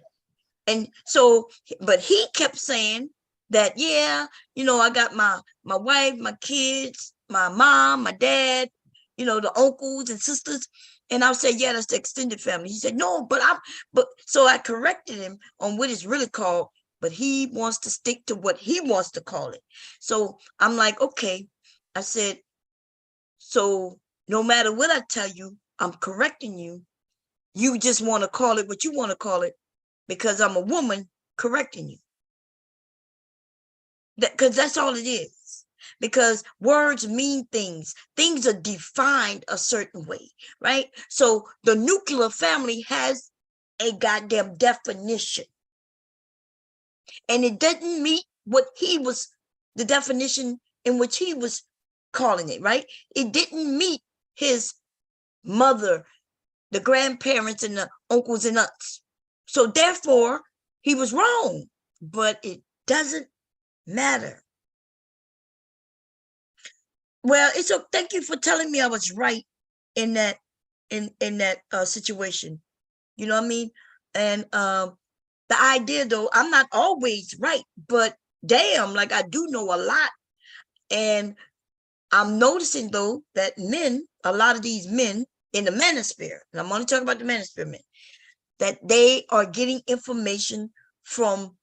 And so, but he kept saying that, yeah, you know, I got my wife, my kids, my mom, my dad, you know, the uncles and sisters. And I said, yeah, that's the extended family. He said, no, but so I corrected him on what it's really called, but he wants to stick to what he wants to call it. So I'm like, okay. I said, so no matter what I tell you, I'm correcting you. You just want to call it what you want to call it because I'm a woman correcting you. Because that's all it is. Because words mean things. Things are defined a certain way, right? So the nuclear family has a goddamn definition. And it doesn't meet what the definition in which he was calling it, right? It didn't meet his mother, the grandparents, and the uncles and aunts. So therefore, he was wrong. But it doesn't matter. Well, it's so thank you for telling me I was right in that situation. You know what I mean? And the idea though, I'm not always right, but damn, like I do know a lot. And I'm noticing though that a lot of these men in the Manosphere, and I'm only talking about the Manosphere men, that they are getting information from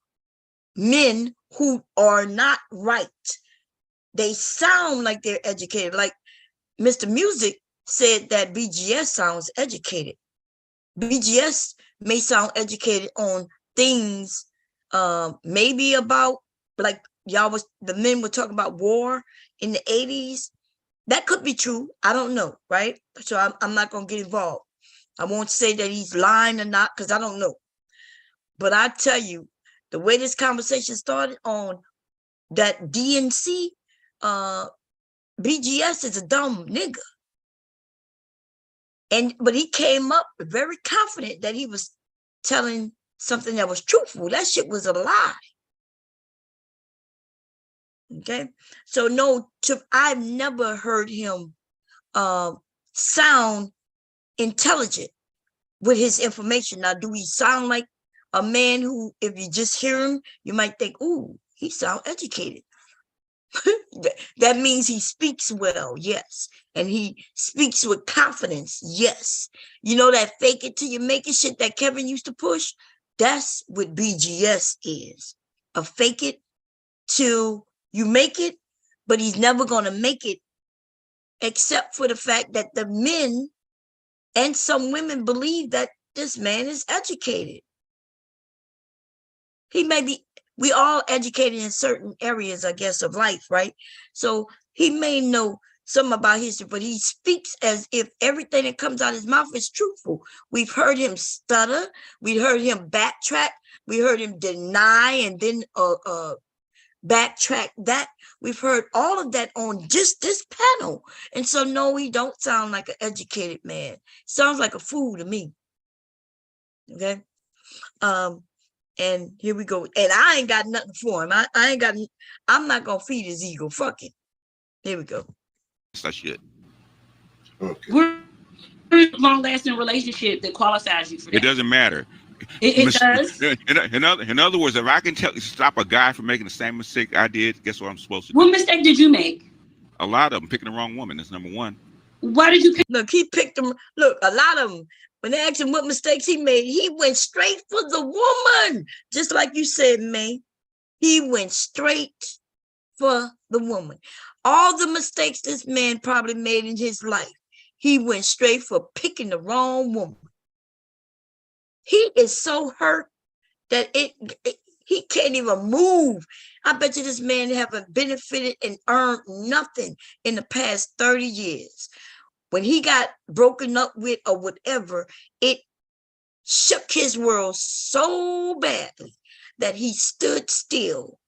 men who are not right. They sound like they're educated. Like Mr. Music said that BGS sounds educated. BGS may sound educated on things, maybe about, like the men were talking about war in the 80s. That could be true. I don't know, right? So I'm not going to get involved. I won't say that he's lying or not because I don't know. But I tell you, the way this conversation started on that DNC, BGS is a dumb nigga. But he came up very confident that he was telling something that was truthful. That shit was a lie. Okay. So no, I've never heard him sound intelligent with his information. Now, do he sound like a man who, if you just hear him, you might think, ooh, he sound educated. That means he speaks well, yes. And he speaks with confidence, yes. You know that fake it till you make it shit that Kevin used to push? That's what BGS is. A fake it till you make it, but he's never going to make it except for the fact that the men and some women believe that this man is educated. He may be, we all educated in certain areas, I guess, of life, right? So he may know something about history, but he speaks as if everything that comes out of his mouth is truthful. We've heard him stutter. We heard him backtrack. We heard him deny and then backtrack that. We've heard all of that on just this panel. And so, no, he don't sound like an educated man. Sounds like a fool to me. Okay? And here we go. And I ain't got nothing for him. I'm not going to feed his ego. Fuck it. Here we go. That's shit. Okay. We're in a long-lasting relationship that qualifies you for that. It doesn't matter. It does. In other words, if I can stop a guy from making the same mistake I did, guess what I'm supposed to do? What mistake did you make? A lot of them. Picking the wrong woman. That's number one. Why did you pick? Look, he picked them. Look, a lot of them. When they asked him what mistakes he made, he went straight for the woman. Just like you said, May. He went straight for the woman. All the mistakes this man probably made in his life, he went straight for picking the wrong woman. He is so hurt that he can't even move. I bet you this man haven't benefited and earned nothing in the past 30 years. When he got broken up with or whatever, it shook his world so badly that he stood still.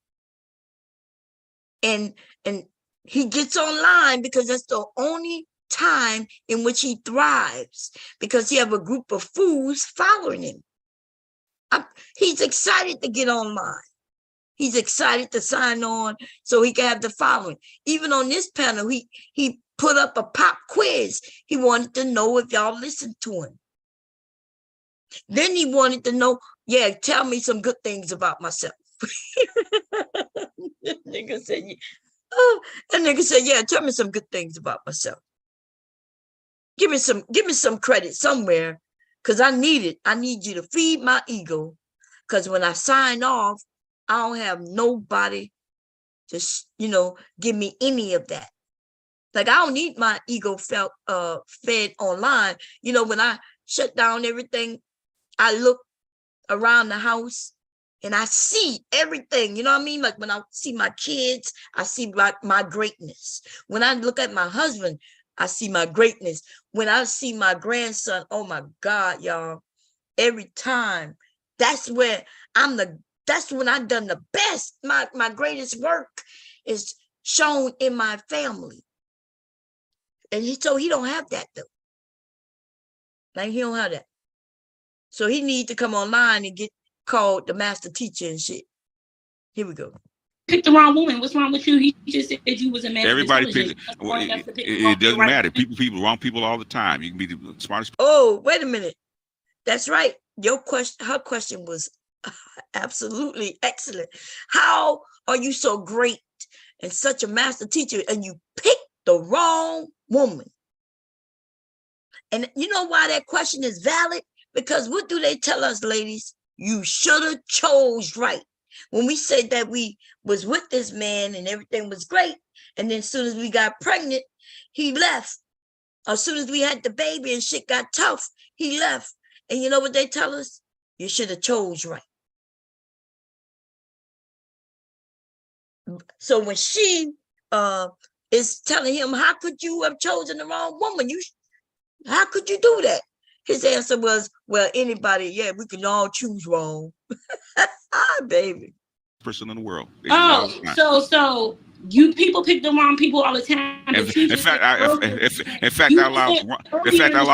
And he gets online because that's the only time in which he thrives, because he have a group of fools following him. He's excited to get online. He's excited to sign on so he can have the following. Even on this panel, he put up a pop quiz. He wanted to know if y'all listened to him. Then he wanted to know, yeah, tell me some good things about myself. That nigga said, yeah, tell me some good things about myself. Give me some credit somewhere, because I need it. I need you to feed my ego, because when I sign off, I don't have nobody to, give me any of that. Like, I don't need my ego fed online. When I shut down everything, I look around the house and I see everything. You know what I mean? Like, when I see my kids, I see my greatness. When I look at my husband, I see my greatness. When I see my grandson, oh my God, y'all, every time, that's when I've done the best. My greatest work is shown in my family. And so he don't have that though. Like, he don't have that. So he needs to come online and get called the master teacher and shit. Here we go. Pick the wrong woman. What's wrong with you? He just said you was a man. Everybody pick it doesn't matter. Wrong people all the time. You can be the smartest. Oh, wait a minute. That's right. Her question was absolutely excellent. How are you so great and such a master teacher and you picked the wrong woman? And you know why that question is valid? Because what do they tell us, ladies? You should have chose right. When we said that we was with this man and everything was great, and then as soon as we got pregnant, he left. As soon as we had the baby and shit got tough, he left. And you know what they tell us? You should have chose right. So when she is telling him, how could you have chosen the wrong woman? How could you do that? His answer was, well, anybody, yeah, we can all choose wrong. Ah, baby. Person in the world. So you people pick the wrong people all the time. In fact, I allowed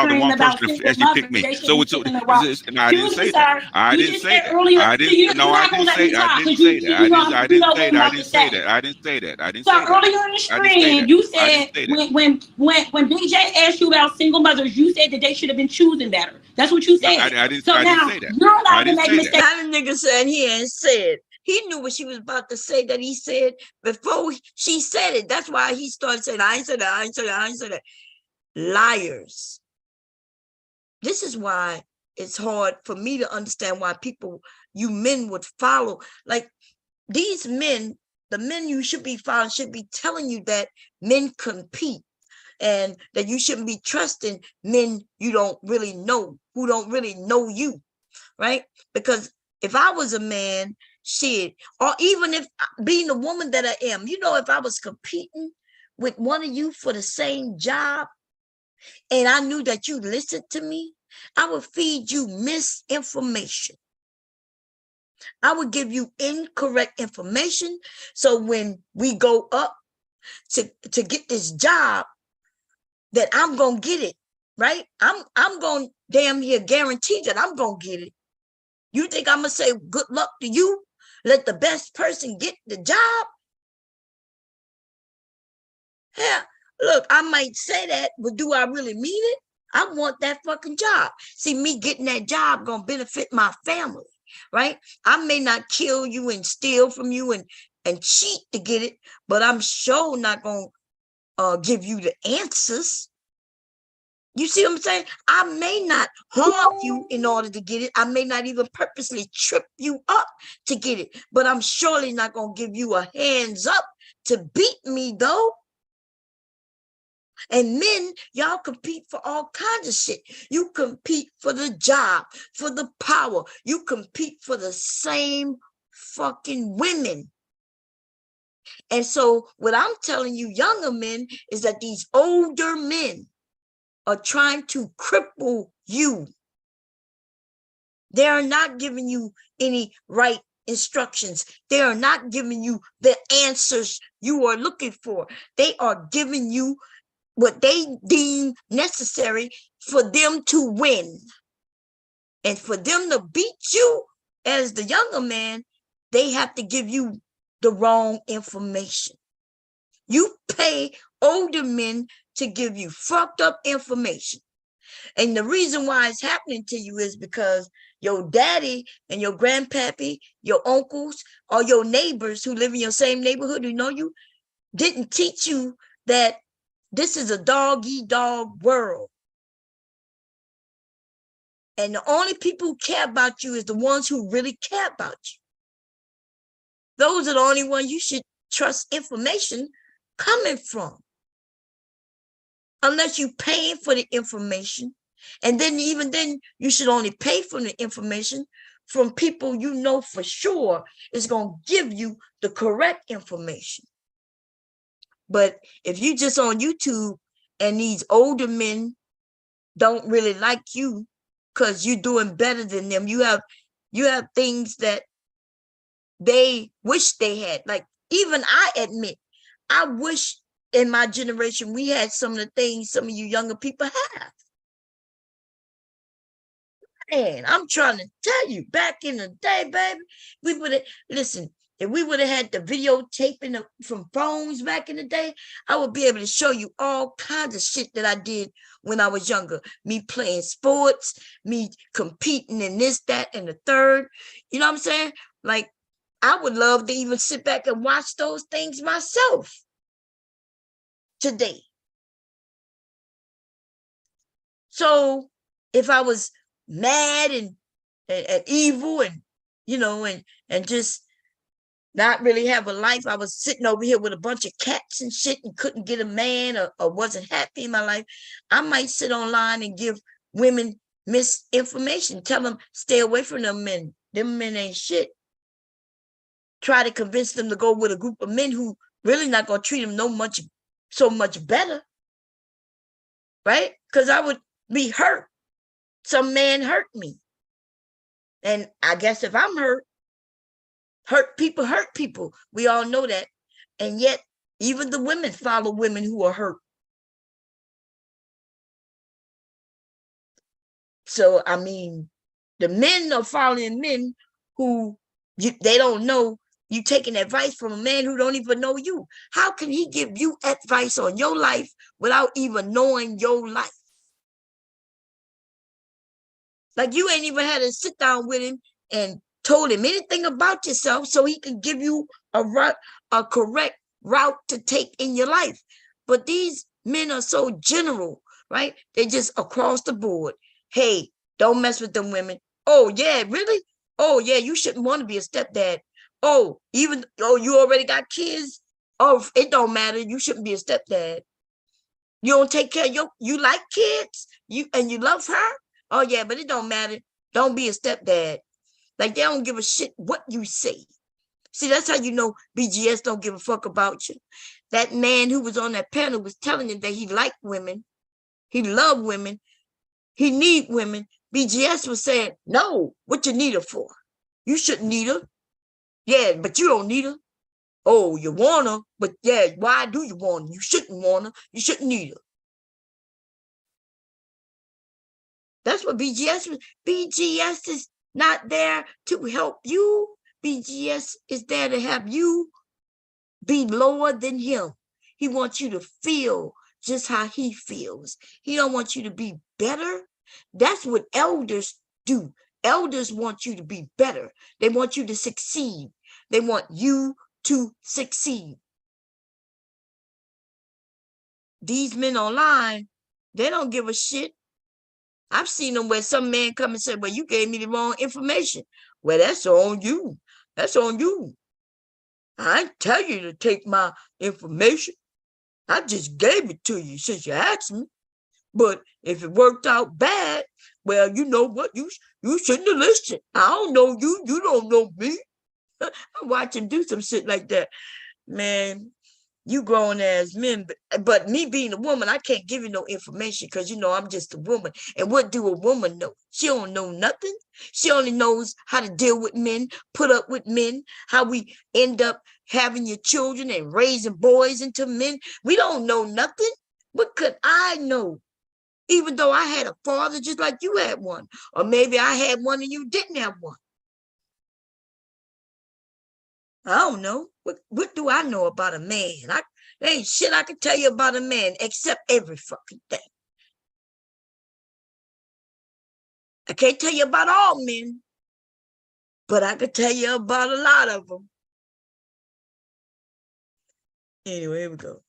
the wrong person to actually pick me. So it's no, I didn't say that. I didn't say that. I didn't say that. So earlier in the stream, you said when Big J asked you about single mothers, you said that they should have been choosing better. That's what you said. I didn't say that. You're allowed to make mistakes. How the nigga said he ain't said. He knew what she was about to say that he said before she said it. That's why he started saying, I ain't said that, I ain't said that, I ain't said that. Liars. This is why it's hard for me to understand why you men would follow. Like, these men, the men you should be following should be telling you that men compete and that you shouldn't be trusting men you don't really know, who don't really know you, right? Because if I was a man, shit, or even if being the woman that I am, if I was competing with one of you for the same job and I knew that you listened to me, I would feed you misinformation. I would give you incorrect information. So when we go up to get this job, that I'm going to get it, right? I'm going to damn near guarantee that I'm going to get it. You think I'm going to say good luck to you? Let the best person get the job? Yeah, look, I might say that, but do I really mean it? I want that fucking job. See, me getting that job gonna benefit my family, right? I may not kill you and steal from you and cheat to get it, but I'm sure not gonna give you the answers. You see what I'm saying? I may not harm you in order to get it. I may not even purposely trip you up to get it, but I'm surely not going to give you a hands up to beat me though. And men, y'all compete for all kinds of shit. You compete for the job, for the power. You compete for the same fucking women. And so what I'm telling you, younger men, is that these older men are trying to cripple you. They are not giving you any right instructions. They are not giving you the answers you are looking for. They are giving you what they deem necessary for them to win. And for them to beat you as the younger man, they have to give you the wrong information. You pay older men to give you fucked up information. And the reason why it's happening to you is because your daddy and your grandpappy, your uncles, or your neighbors who live in your same neighborhood who know you didn't teach you that this is a dog-eat-dog world. And the only people who care about you is the ones who really care about you. Those are the only ones you should trust information coming from. Unless you're paying for the information. And then even then, you should only pay for the information from people you know for sure is going to give you the correct information. But if you just on YouTube and these older men don't really like you because you're doing better than them, you have things that they wish they had. Like, even I admit, I wish in my generation we had some of the things some of you younger people have. And I'm trying to tell you, back in the day, baby, we would have, listen, if we would have had the videotaping from phones back in the day, I would be able to show you all kinds of shit that I did when I was younger. Me playing sports, me competing in this, that, and the third. You know what I'm saying? Like, I would love to even sit back and watch those things myself today. So if I was mad and evil and, you know, and just not really have a life, I was sitting over here with a bunch of cats and shit and couldn't get a man or wasn't happy in my life, I might sit online and give women misinformation, tell them stay away from them men. Them men ain't shit. Try to convince them to go with a group of men who really not going to treat them so much better. Right? Because I would be hurt. Some man hurt me. And I guess if I'm hurt people. We all know that. And yet, even the women follow women who are hurt. So, I mean, the men are following men who they don't know. You taking advice from a man who don't even know you. How can he give you advice on your life without even knowing your life? Like, you ain't even had to sit down with him and told him anything about yourself so he can give you a correct route to take in your life. But these men are so general, right? They just across the board. Hey, don't mess with them women. Oh, yeah, really? Oh, yeah, you shouldn't want to be a stepdad. Oh, you already got kids? Oh, it don't matter. You shouldn't be a stepdad. You don't take care of you like kids? You love her? Oh, yeah, but it don't matter. Don't be a stepdad. Like, they don't give a shit what you say. See, that's how you know BGS don't give a fuck about you. That man who was on that panel was telling him that he liked women. He loved women. He need women. BGS was saying, no, what you need her for? You shouldn't need her. Yeah, but you don't need her. Oh, you want her, but yeah, why do you want her? You shouldn't want her. You shouldn't need her. That's what BGS was. BGS is not there to help you. BGS is there to have you be lower than him. He wants you to feel just how he feels. He don't want you to be better. That's what elders do. Elders want you to be better. They want you to succeed. They want you to succeed. These men online, they don't give a shit. I've seen them where some man come and say, well, you gave me the wrong information. Well, that's on you. That's on you. I didn't tell you to take my information. I just gave it to you since you asked me. But if it worked out bad, well, you know what? You shouldn't have listened. I don't know you. You don't know me. I watch him do some shit like that. Man, you grown as men, but me being a woman, I can't give you no information because, you know, I'm just a woman. And what do a woman know? She don't know nothing. She only knows how to deal with men, put up with men, how we end up having your children and raising boys into men. We don't know nothing. What could I know? Even though I had a father just like you had one, or maybe I had one and you didn't have one. I don't know. What do I know about a man? There ain't shit I can tell you about a man except every fucking thing. I can't tell you about all men, but I can tell you about a lot of them. Anyway, here we go.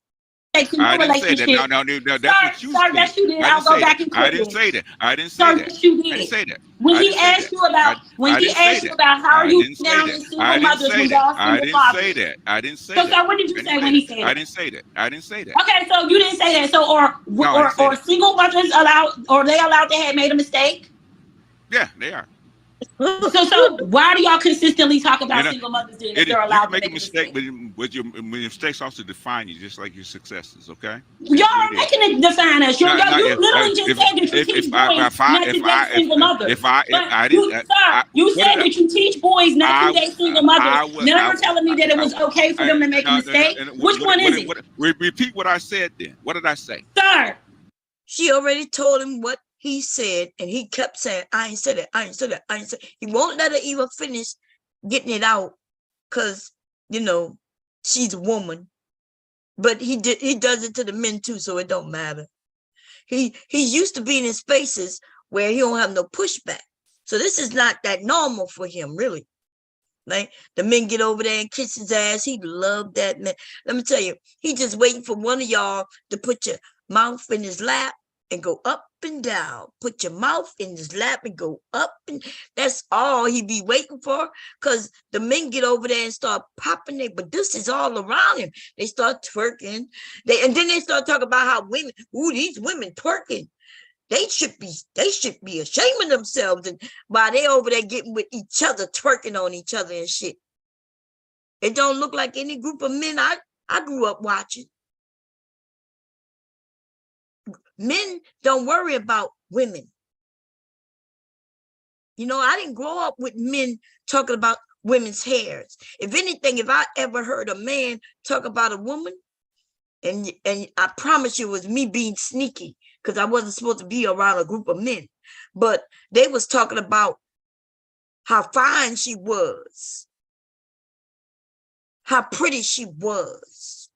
I didn't say that. No, that's what you said. Yes, you did. I'll go back and I didn't say that. I didn't say that. Yes, you did. I didn't say that. When he asked you about, how are you down in single mothers when y'all single fathers? I didn't say that. I didn't say that. So, sir, what did you say when he said I didn't say that. I didn't say that. Okay, so you didn't say that. So, or single mothers allowed, or they allowed to have made a mistake? Yeah, they are. So why do y'all consistently talk about single mothers then if they're allowed to make a mistake? But your mistakes also define you, just like your successes. Okay. Y'all are making it define us. You literally just said that you teach boys not to date single mothers. You said that you teach boys not to date single mothers. Now you're telling me that it was okay for them to make a mistake. Which one is it? Repeat what I said then. What did I say? Sir. She already told him what he said, and he kept saying, I ain't said it, I ain't said it, I ain't said it. He won't let her even finish getting it out because, she's a woman. But he does it to the men too, so it don't matter. He's used to being in spaces where he don't have no pushback. So this is not that normal for him, really. Like the men get over there and kiss his ass. He loved that man. Let me tell you, he just waiting for one of y'all to put your mouth in his lap and go up and down. Put your mouth in his lap and go up, and that's all he be waiting for. Because the men get over there and start popping their, but this is all around him. They start twerking. And then they start talking about how women, these women twerking. They should be ashamed of themselves, and while they over there getting with each other, twerking on each other and shit. It don't look like any group of men I grew up watching. Men don't worry about women. I didn't grow up with men talking about women's hairs. If anything, if I ever heard a man talk about a woman, and I promise you it was me being sneaky because I wasn't supposed to be around a group of men, but they was talking about how fine she was, how pretty she was.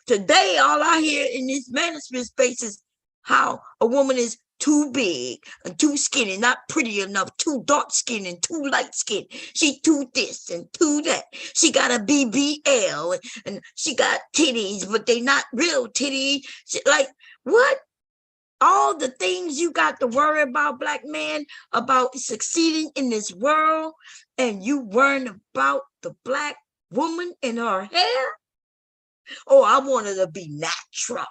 Today, all I hear in this Manosphere space is how a woman is too big and too skinny, not pretty enough, too dark skin and too light skin. She too this and too that. She got a BBL and she got titties, but they not real titties. Like, what? All the things you got to worry about, black man, about succeeding in this world, and you worrying about the black woman and her hair? Oh, I want her to be natural.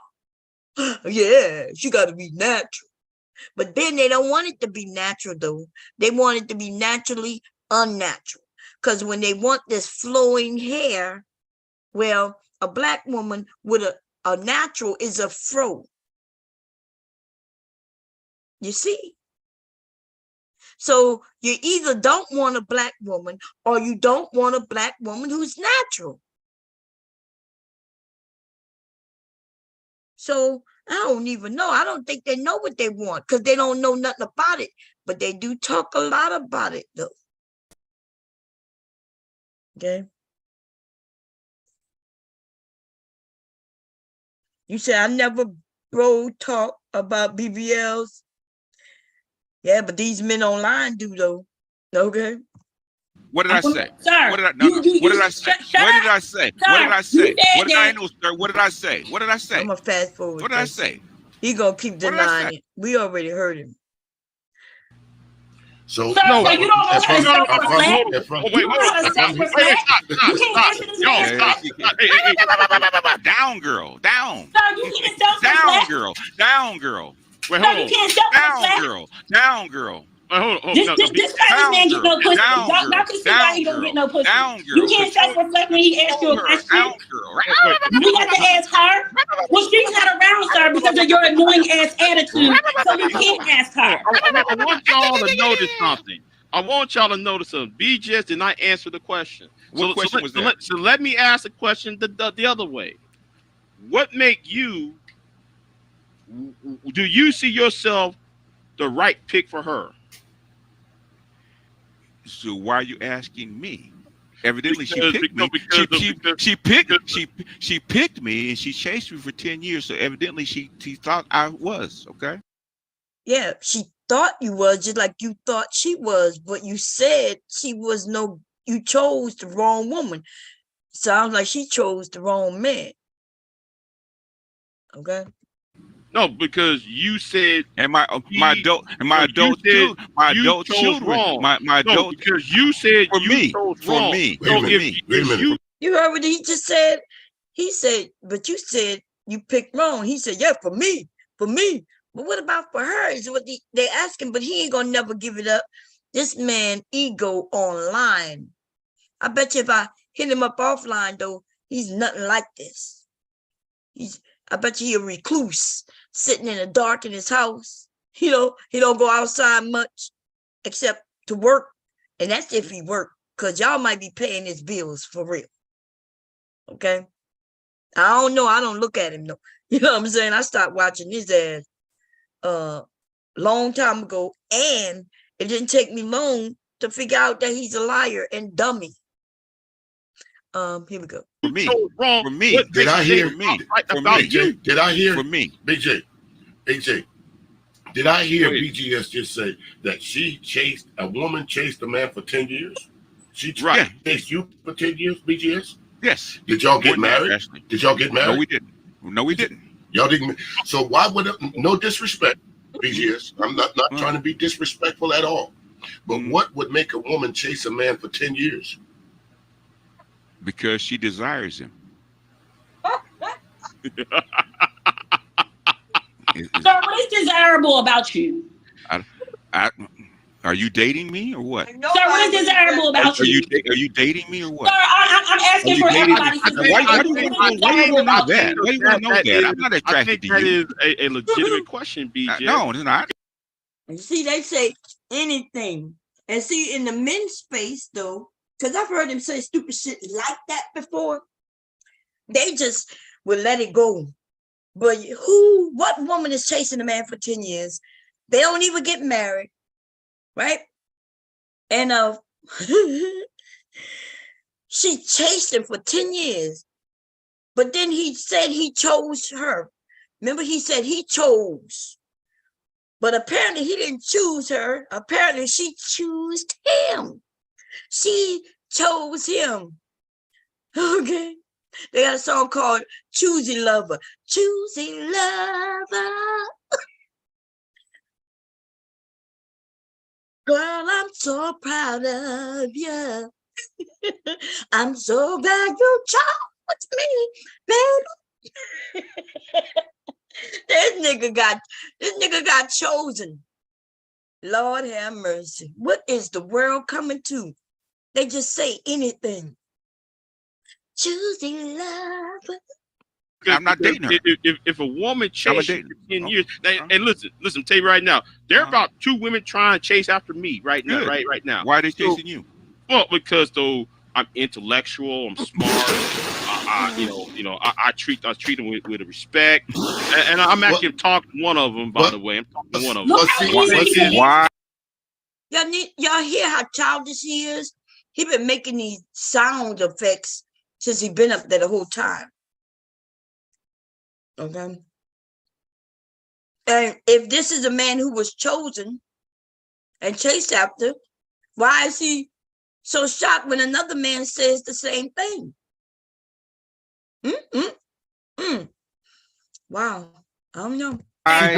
Yeah, she got to be natural. But then they don't want it to be natural, though. They want it to be naturally unnatural. Because when they want this flowing hair, well, a black woman with a natural is a fro. You see? So you either don't want a black woman or you don't want a black woman who's natural. So I don't even know. I don't think they know what they want because they don't know nothing about it. But they do talk a lot about it, though. Okay. You say I never talk about BBLs. Yeah, but these men online do, though. Okay. What did I say? Sir, what did I say? What did I say? What did I say? What did I know, sir? What did I say? What did I say? I'm gonna fast forward. What did I say? He gonna keep denying it. We already heard him. So you don't know how to self-reflect. Wait, stop. Down, girl. Down. Sir, you can't self-reflect. Down, girl. Wait, hold on. You can't self-reflect. Down, girl. Hold on. This kind of man get no pussy. Y'all can see why he don't get no pussy. You can't self-reflect when he asks you a question. You got to ask her. Well, she's not around, sir, because of your annoying ass attitude. So you can't ask her. I want y'all to notice something. I want y'all to notice something. BGS did not answer the question. What question was that? So let me ask the question the other way. What make you? Do you see yourself the right pick for her? So why are you asking me? Evidently, she picked me. She picked me, and she chased me for 10 years. So evidently, she thought I was okay. Yeah, she thought you was, just like you thought she was, but you said she was no. You chose the wrong woman. Sounds like she chose the wrong man. Okay. No, because you said, and my adult children, because you said for me. Wait a minute. You heard what he just said? He said, but you said you picked wrong. He said, yeah, for me. But what about for her? Is what they asking, but he ain't gonna never give it up. This man ego online. I bet you if I hit him up offline though, he's nothing like this. I bet you he a recluse sitting in the dark in his house. He don't go outside much except to work. And that's if he work, because y'all might be paying his bills for real. Okay. I don't know. I don't look at him though. You know what I'm saying? I stopped watching his ass long time ago. And it didn't take me long to figure out that he's a liar and dummy. Here we go. For me. Did I hear BJ? Did I hear BJ? Did I hear BGS just say that a woman chased a man for 10 years? She chased you for 10 years, BGS? Yes. Did y'all get married? Did y'all get married? No, we didn't. Y'all didn't. So why would no disrespect, BGS? I'm not trying to be disrespectful at all. But what would make a woman chase a man for 10 years? Because she desires him. So what is desirable about you? Are you dating me or what? Sir, what is desirable about you? Are you dating me or what? Sir, I'm asking for everybody's Why do you want to know that? Why do you want to know that? I'm not attracted to you. I think that is a legitimate question, BJ. No, it's not. And see, they say anything. And see, in the men's space, though, because I've heard them say stupid shit like that before, they just will let it go. But what woman is chasing a man for 10 years? They don't even get married, right? And she chased him for 10 years. But then he said he chose her. Remember, he said he chose. But apparently he didn't choose her. Apparently she chose him. She chose him. Okay. They got a song called Choosy Lover. Choosy Lover. Girl, I'm so proud of you. I'm so glad you chose me, baby. This nigga got chosen. Lord have mercy. What is the world coming to? They just say anything. Choosing love. I'm not dating her. If a woman chases you for 10 years, and listen, tell you right now, there are about 2 women trying to chase after me right now. Right now. Why are they chasing you? Well, because though I'm intellectual, I'm smart. I treat them with respect, and I'm actually talking to one of them. By the way, I'm talking to one of them. Why? Y'all hear how childish he is? He been making these sound effects since he been up there the whole time. Okay. And if this is a man who was chosen and chased after, why is he so shocked when another man says the same thing? Wow. I don't know. Why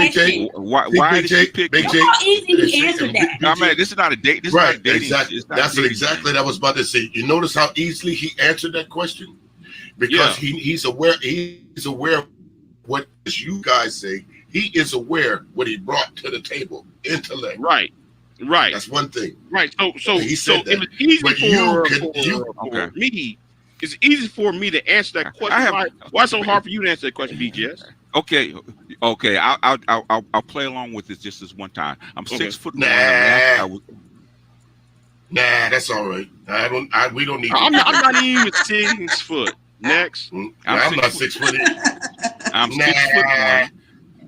did she pick me? How easy he answered that. I mean, this is not a date. This is not a dating. Exactly. That's exactly what I was about to say. You notice how easily he answered that question? Because he's aware. He's aware of what you guys say. He is aware what he brought to the table. Intellect. Right. That's one thing. Right. So he said that. It's easy for me. It's easy for me to answer that question. Why so hard for you to answer that question, BGS? Okay. I'll play along with this just this one time. I'm 6'1". Nah, that's all right. We don't need. I'm not even 6 foot. Next, I'm not 6 foot. I'm 6'1".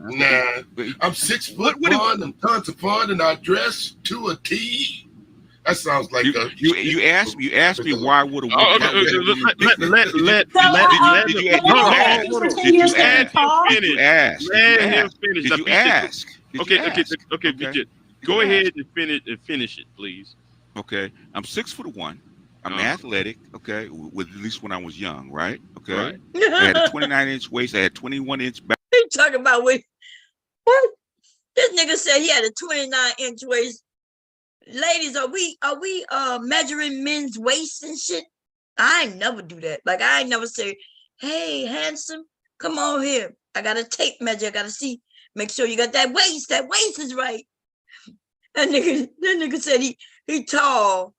Nah, I'm 6'1". I'm tons of fun, and I dress to a T. That sounds like you asked me why would a woman? Okay, BJ. Go ahead and finish it, please. Okay, I'm 6'1". I'm athletic. Okay, with at least when I was young, right? Okay, right. I had a 29-inch waist. I had 21-inch back. He talking about what? This nigga said he had a 29-inch waist. Ladies, are we measuring men's waist and shit? I ain't never do that. Like I ain't never say, hey, handsome, come on here. I got a tape measure. I gotta see, make sure you got that waist. That waist is right. That nigga said he tall.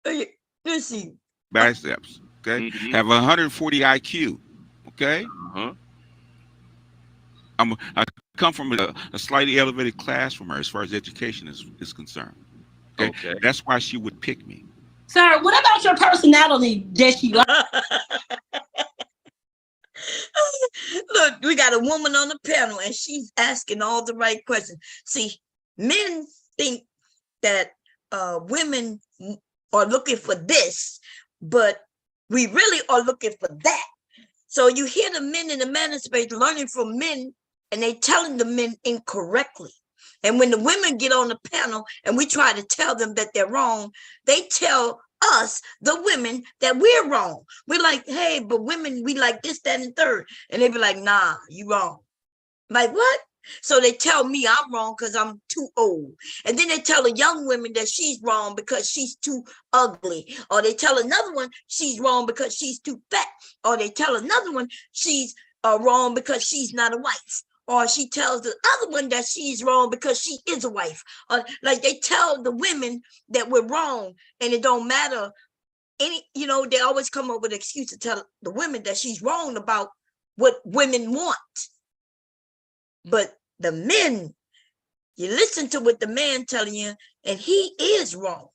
Let's see. Biceps. Okay. Have 140 IQ. Okay. I come from a slightly elevated class from her as far as education is concerned. Okay. That's why she would pick me. Sir, what about your personality that she like? Look, we got a woman on the panel and she's asking all the right questions. See, men think that women are looking for this, but we really are looking for that. So you hear the men in the manosphere learning from men and they telling the men incorrectly. And when the women get on the panel and we try to tell them that they're wrong, they tell us, the women, that we're wrong. We're like, hey, but women, we like this, that, and third. And they be like, nah, you wrong. Like, what? So they tell me I'm wrong because I'm too old. And then they tell a young woman that she's wrong because she's too ugly. Or they tell another one she's wrong because she's too fat. Or they tell another one she's wrong because she's not a wife. Or she tells the other one that she's wrong because she is a wife. Or like they tell the women that we're wrong and it don't matter. They always come up with an excuse to tell the women that she's wrong about what women want. But the men, you listen to what the man telling you and he is wrong.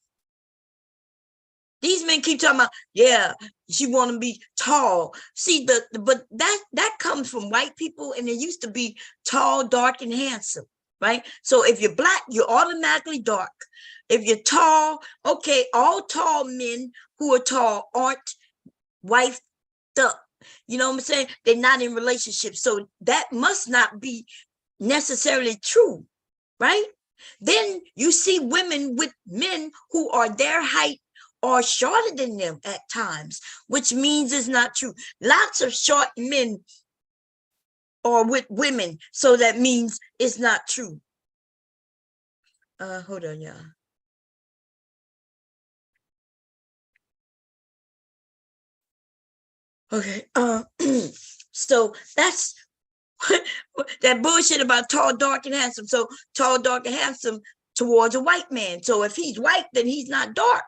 These men keep talking about, yeah, she want to be tall. See, but that comes from white people, and it used to be tall, dark, and handsome, right? So if you're black, you're automatically dark. If you're tall, okay, all tall men who are tall aren't wifed up. You know what I'm saying? They're not in relationships. So that must not be necessarily true, right? Then you see women with men who are their height or shorter than them at times, which means it's not true. Lots of short men are with women, so that means it's not true. Hold on, y'all. Okay, so that's that bullshit about tall, dark, and handsome. So tall, dark, and handsome towards a white man. So if he's white, then he's not dark.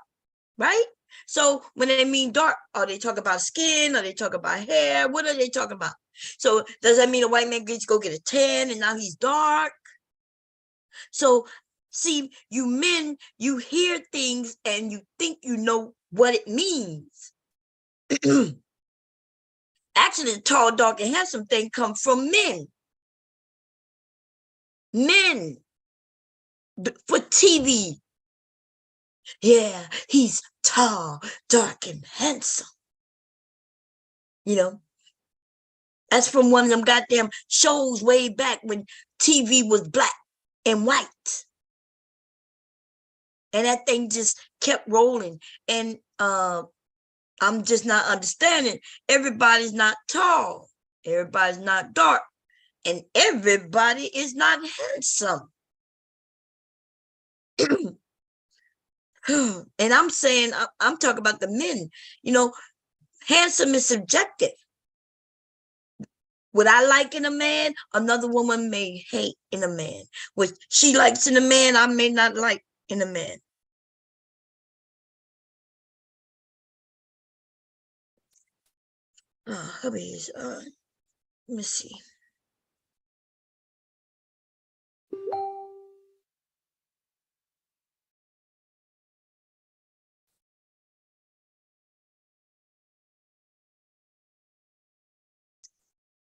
Right? So when they mean dark, are they talking about skin? Are they talking about hair? What are they talking about? So does that mean a white man gets to go get a tan and now he's dark? So see, you men, you hear things and you think you know what it means. Actually, the tall, dark, and handsome thing comes from men. Men for TV. Yeah, he's tall, dark, and handsome. That's from one of them goddamn shows way back when TV was black and white. And that thing just kept rolling. And I'm just not understanding. Everybody's not tall. Everybody's not dark. And everybody is not handsome. And I'm saying, I'm talking about the men. Handsome is subjective. What I like in a man, another woman may hate in a man. What she likes in a man, I may not like in a man. Hubbies, let me see.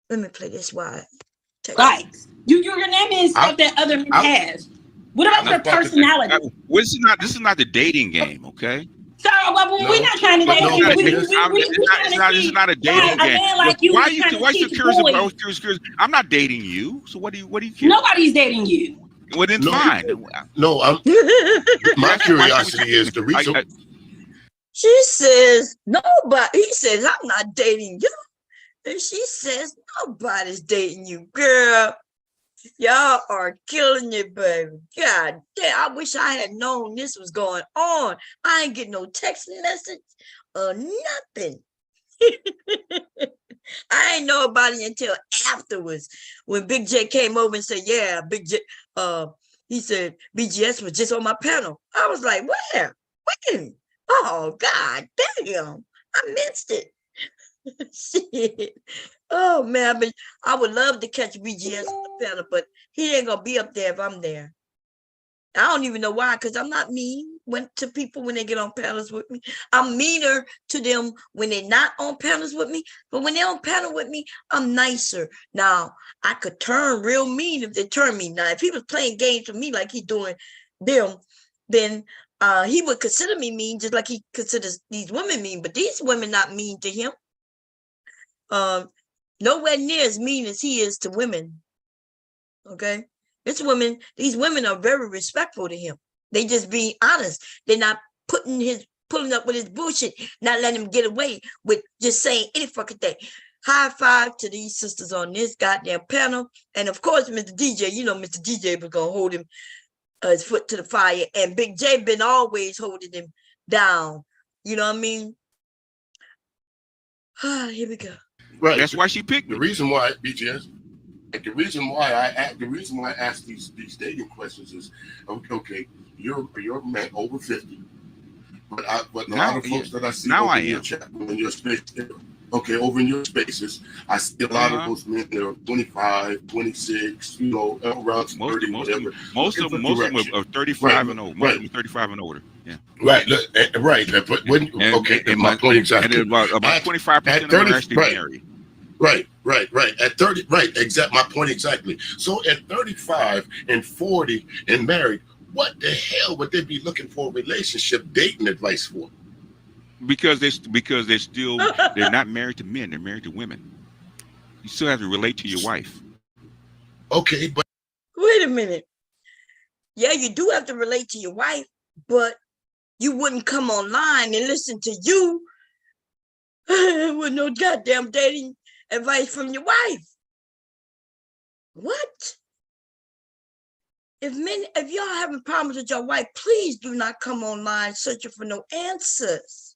Let me play this wide. Right. Your name is stuff that other men have. What about your personality? This is not the dating game, okay? So we're not trying to date. It's not a dating game. Like you, why are you curious about? I'm not dating you. So what do you care? Nobody's dating you. Well, then fine. No, my curiosity is the reason. She says nobody. He says I'm not dating you, and she says nobody's dating you, girl. Y'all are killing it, baby. God damn, I wish I had known this was going on. I ain't getting no text message or nothing. I ain't know about it until afterwards when Big J came over and said, yeah, Big J, he said BGS was just on my panel. I was like, where? When? Oh, God damn, I missed it. Shit. Oh man, I would love to catch BGS on the panel, but he ain't gonna be up there if I'm there. I don't even know why, because I'm not mean to people when they get on panels with me. I'm meaner to them when they're not on panels with me, but when they're on panel with me, I'm nicer. Now, I could turn real mean if they turn me. Now, if he was playing games with me like he's doing them, then he would consider me mean just like he considers these women mean, but these women not mean to him. Nowhere near as mean as he is to women. Okay, these women are very respectful to him. They just being honest. They're not pulling up with his bullshit, not letting him get away with just saying any fucking thing. High five to these sisters on this goddamn panel, and of course, Mr. DJ. You know, Mr. DJ was gonna hold him his foot to the fire, and Big J been always holding him down. You know what I mean? Here we go. Right. That's why she picked me. The reason why BGS, the reason why I ask these dating questions is, okay, you're a man over 50, but a lot of folks that I see over in your chat, in your space, okay, over in your spaces, I see a lot of those men that are 25, 26, you know, around 30, whatever. Most of them are 35 and older. Most of them are 35 and older. Yeah. Right. But my point exactly. And about 25% of them are actually married. Right. At 30, exact. My point exactly. So at 35 and 40 and married, what the hell would they be looking for a relationship dating advice for? Because they're not married to men, they're married to women. You still have to relate to your wife. Okay, but wait a minute. Yeah, you do have to relate to your wife, but you wouldn't come online and listen to you with no goddamn dating advice from your wife. What? If y'all having problems with your wife, please do not come online searching for no answers.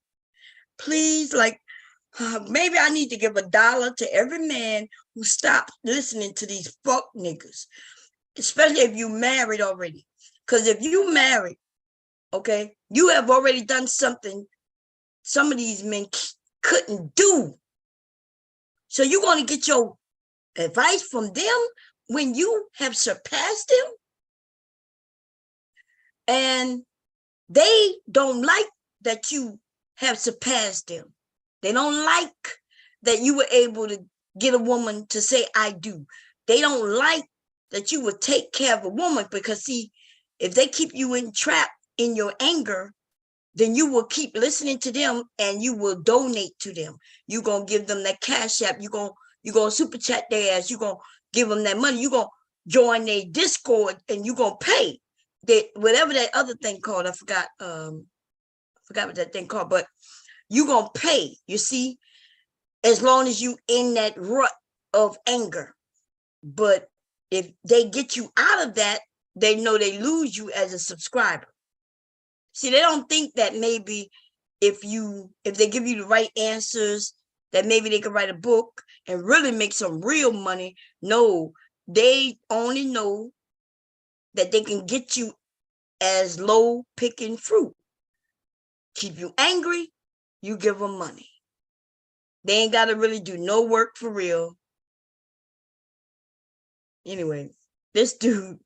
Please, maybe I need to give $1 to every man who stops listening to these fuck niggas, especially if you married already. Because if you married, okay, you have already done something some of these men couldn't do. So you're going to get your advice from them when you have surpassed them? And they don't like that you have surpassed them. They don't like that you were able to get a woman to say, I do. They don't like that you would take care of a woman because, see, if they keep you trapped in your anger, then you will keep listening to them and you will donate to them. You're going to give them that cash app. You're going to super chat their ass. You're going to give them that money. You're going to join their Discord and you're going to pay. Whatever that other thing called, I forgot what that thing called, but you're going to pay, you see, as long as you in that rut of anger. But if they get you out of that, they know they lose you as a subscriber. See, they don't think that maybe if they give you the right answers, that maybe they could write a book and really make some real money. No, they only know that they can get you as low picking fruit. Keep you angry, you give them money. They ain't got to really do no work for real. Anyway, this dude.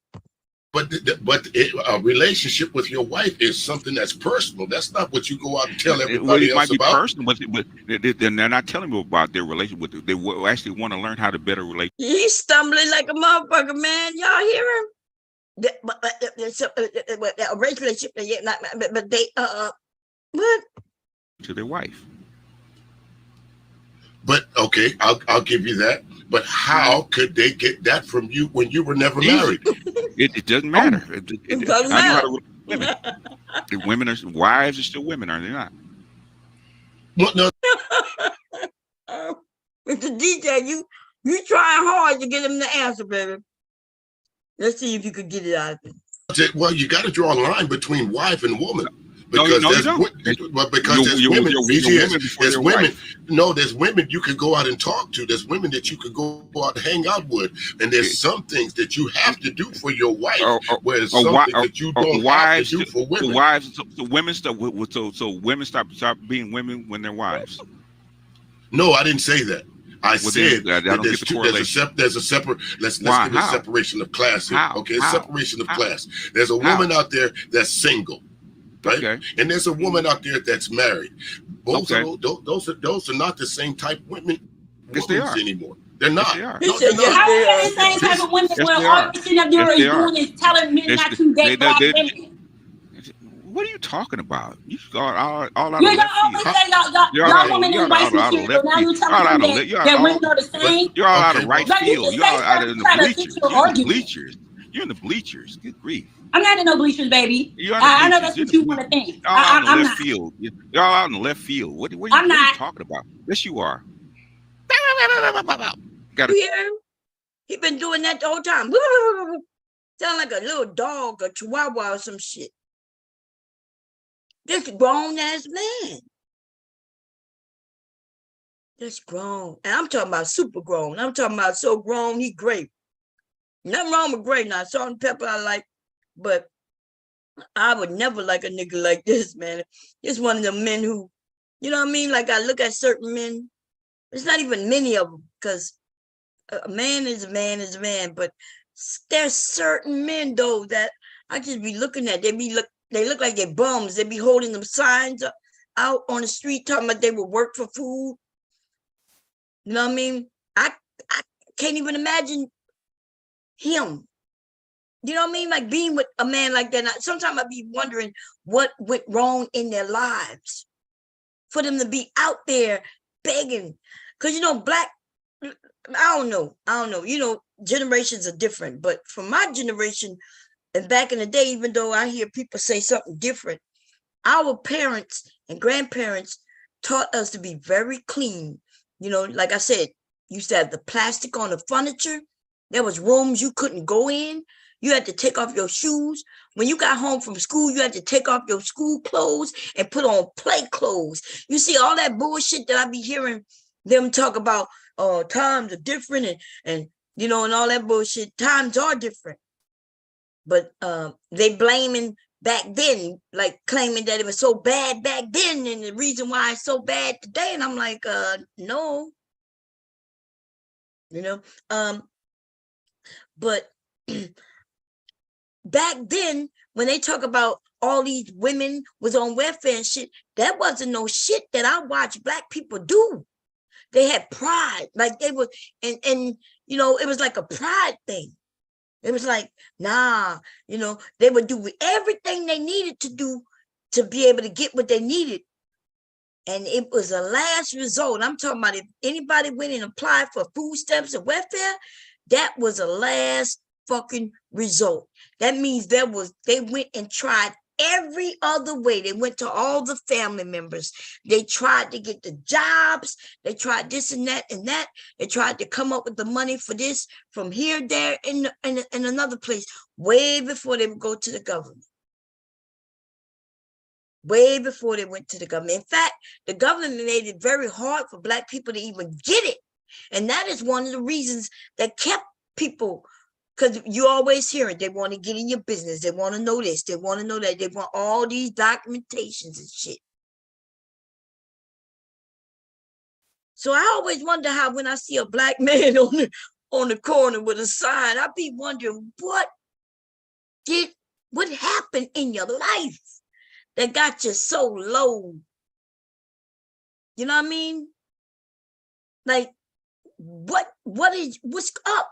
But a relationship with your wife is something that's personal. That's not what you go out and tell everybody else about. It might be personal, but they're not telling me about their relationship. They actually want to learn how to better relate. He's stumbling like a motherfucker, man. Y'all hear him? a race relationship, but they what? To their wife. But okay, I'll give you that. But how could they get that from you when you were never married? It doesn't matter. It doesn't I know matter. how to women. The women are wives are still women, are they not? What no? Mr. DJ, you trying hard to get him the answer, baby. Let's see if you could get it out of him. Well, you got to draw a line between wife and woman. Because there's women. BGS, there's women. No, there's women you can go out and talk to. There's women that you could go out and hang out with, and there's some things that you have to do for your wife, whereas something that you don't have to do for women. So women stop being women when they're wives. No, I didn't say that. I said that there's a separate. Let's give it a separation of class here. Okay, separation of class. There's a woman out there that's single. Right, and there's a woman out there that's married. Both of those are not the same type of women anymore. They're not. How are they the same type of women when all you're sitting up there is doing is telling men not to date black women? What are you talking about? You got all out of left field. Y'all women in white material. Now you're telling them that women are the same. You're all out of right field. You're all out of the bleachers. You're in the bleachers. Good grief. I'm not in no bleachers, baby. I know that's what you want to think. I'm not. Field. You're all out in the left field. What are you talking about? Yes, you are. He been doing that the whole time. Sound like a little dog, a chihuahua or some shit. This grown ass man. That's grown. And I'm talking about super grown. I'm talking about so grown, he great. Nothing wrong with great now. Salt and pepper I like. But I would never like a nigga like this, man. It's one of the men who, you know what I mean? Like I look at certain men. It's not even many of them, because a man is a man is a man. But there's certain men though that I just be looking at. They look like they're bums. They be holding them signs out on the street talking about they would work for food. You know what I mean? I can't even imagine him. You know what I mean? Like being with a man like that. Sometimes I be wondering what went wrong in their lives for them to be out there begging. Because, you know, black, I don't know. You know, generations are different. But for my generation, and back in the day, even though I hear people say something different, our parents and grandparents taught us to be very clean. You know, like I said, used to have the plastic on the furniture. There was rooms you couldn't go in. You had to take off your shoes. When you got home from school, you had to take off your school clothes and put on play clothes. You see all that bullshit that I be hearing them talk about, times are different and you know, and all that bullshit. Times are different. But they blaming back then, like claiming that it was so bad back then and the reason why it's so bad today. And I'm like, no. You know, but back then, when they talk about all these women was on welfare and shit, that wasn't no shit that I watched black people do. They had pride, like they were, and you know, it was like a pride thing. It was like, nah, you know, they would do everything they needed to do to be able to get what they needed. And it was a last result. I'm talking about if anybody went and applied for food stamps and welfare, that was a last fucking result. That means they went and tried every other way. They went to all the family members. They tried to get the jobs. They tried this and that and that. They tried to come up with the money for this from here, there, and another place, way before they would go to the government. Way before they went to the government. In fact, the government made it very hard for black people to even get it. And that is one of the reasons that kept people, because you always hear it, they want to get in your business. They want to know this. They want to know that. They want all these documentations and shit. So I always wonder how when I see a black man on the corner with a sign, I be wondering what happened in your life that got you so low? You know what I mean? Like, what's up?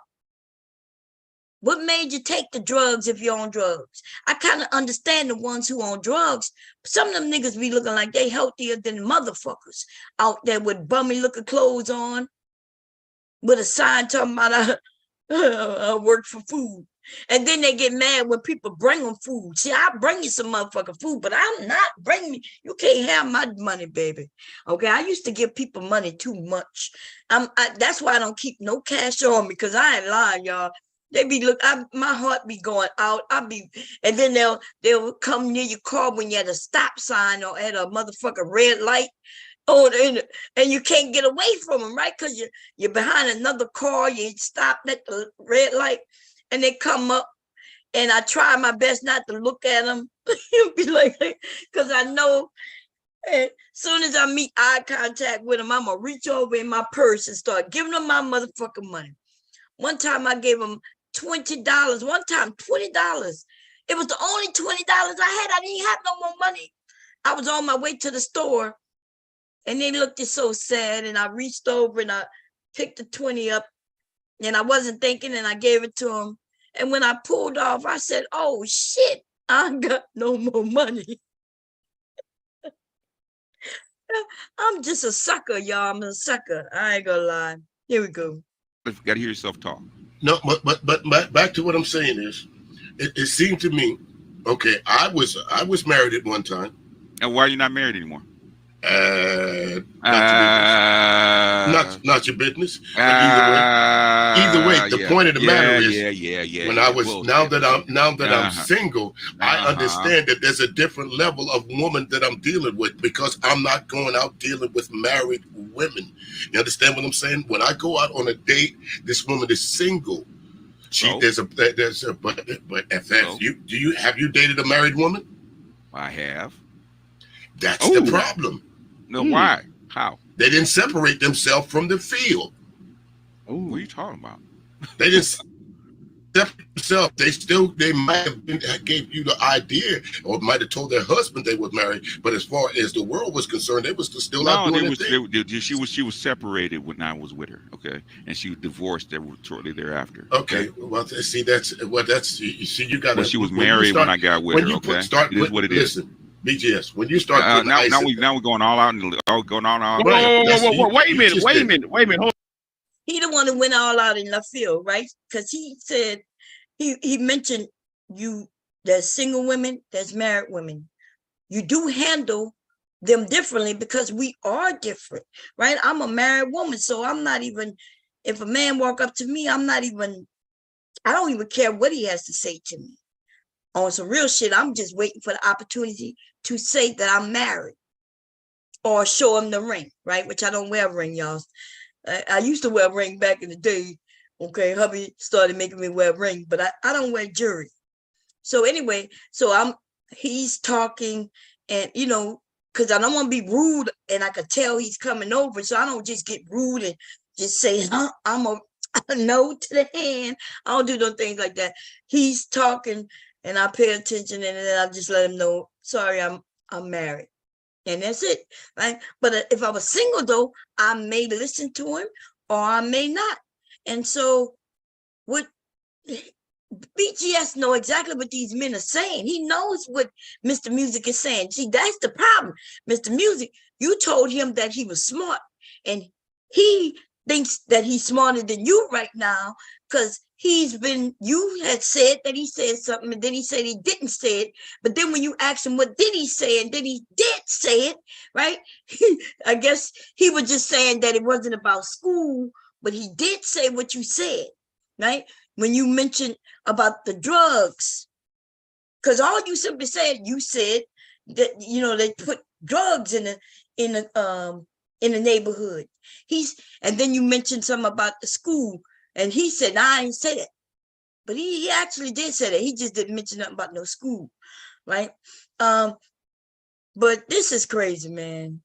What made you take the drugs if you're on drugs? I kind of understand the ones who on drugs. Some of them niggas be looking like they healthier than motherfuckers out there with bummy looking clothes on, with a sign talking about I work for food. And then they get mad when people bring them food. See, I bring you some motherfucking food, but I'm not bringing you can't have my money, baby. Okay, I used to give people money too much. That's why I don't keep no cash on me, because I ain't lying, y'all. They be my heart be going out. And then they'll come near your car when you're at a stop sign or at a motherfucking red light. Oh, and you can't get away from them, right? Because you're behind another car. You stop at the red light, and they come up, and I try my best not to look at them. You'll be like, because I know as soon as I meet eye contact with them, I'm gonna reach over in my purse and start giving them my motherfucking money. One time I gave them $20. One time, $20. It was the only $20 I had. I didn't have no more money. I was on my way to the store. And they looked so sad, and I reached over and I picked the 20 up, and I wasn't thinking, and I gave it to them. And when I pulled off, I said, oh shit, I got no more money. I'm just a sucker, y'all. I'm a sucker. I ain't gonna lie. Here we go. You gotta hear yourself talk. No, but back to what I'm saying is, it seemed to me, okay, I was married at one time. And why are you not married anymore? Not your business. Either way, the point of the matter is, when I was now that I'm single, I understand that there's a different level of woman that I'm dealing with, because I'm not going out dealing with married women. You understand what I'm saying? When I go out on a date, this woman is single. But have you dated a married woman? I have. That's the problem. No, why? How? They didn't separate themselves from the field. What are you talking about? They didn't separate themselves. They might have gave you the idea, or might have told their husband they were married. But as far as the world was concerned, they was still out doing their thing. She was separated when I was with her. Okay, and she was divorced shortly thereafter. Okay, well, see, you got. Well, she was married when I got with her. Okay, it is what it is. Listen, BGS. When you start now we're going all out and going on all. Whoa, wait a minute. Hold. He the one who went all out in left field, right? Because he said he mentioned there's single women, there's married women. You do handle them differently because we are different, right? I'm a married woman, so I'm not even. If a man walk up to me, I don't even care what he has to say to me. On some real shit, I'm just waiting for the opportunity to say that I'm married or show him the ring, right? Which I don't wear a ring, y'all. I used to wear a ring back in the day. Okay, hubby started making me wear a ring, but I don't wear jewelry. So anyway, he's talking, and because I don't want to be rude, and I could tell he's coming over, so I don't just get rude and just say, I'm a no to the hand. I don't do no things like that. He's talking, and I pay attention, and then I just let him know, sorry, I'm married. And that's it, right? But if I was single, though, I may listen to him or I may not. And so what BGS know exactly what these men are saying. He knows what Mr. Music is saying. See, that's the problem. Mr. Music, you told him that he was smart, and he thinks that he's smarter than you right now because you had said that he said something, and then he said he didn't say it. But then when you asked him what did he say, and then he did say it, right? I guess he was just saying that it wasn't about school, but he did say what you said, right? When you mentioned about the drugs, because all you simply said, you said that, they put drugs in the neighborhood. And then you mentioned something about the school. And he said, nah, I didn't say that. But he actually did say that. He just didn't mention nothing about no school, right? But this is crazy, man.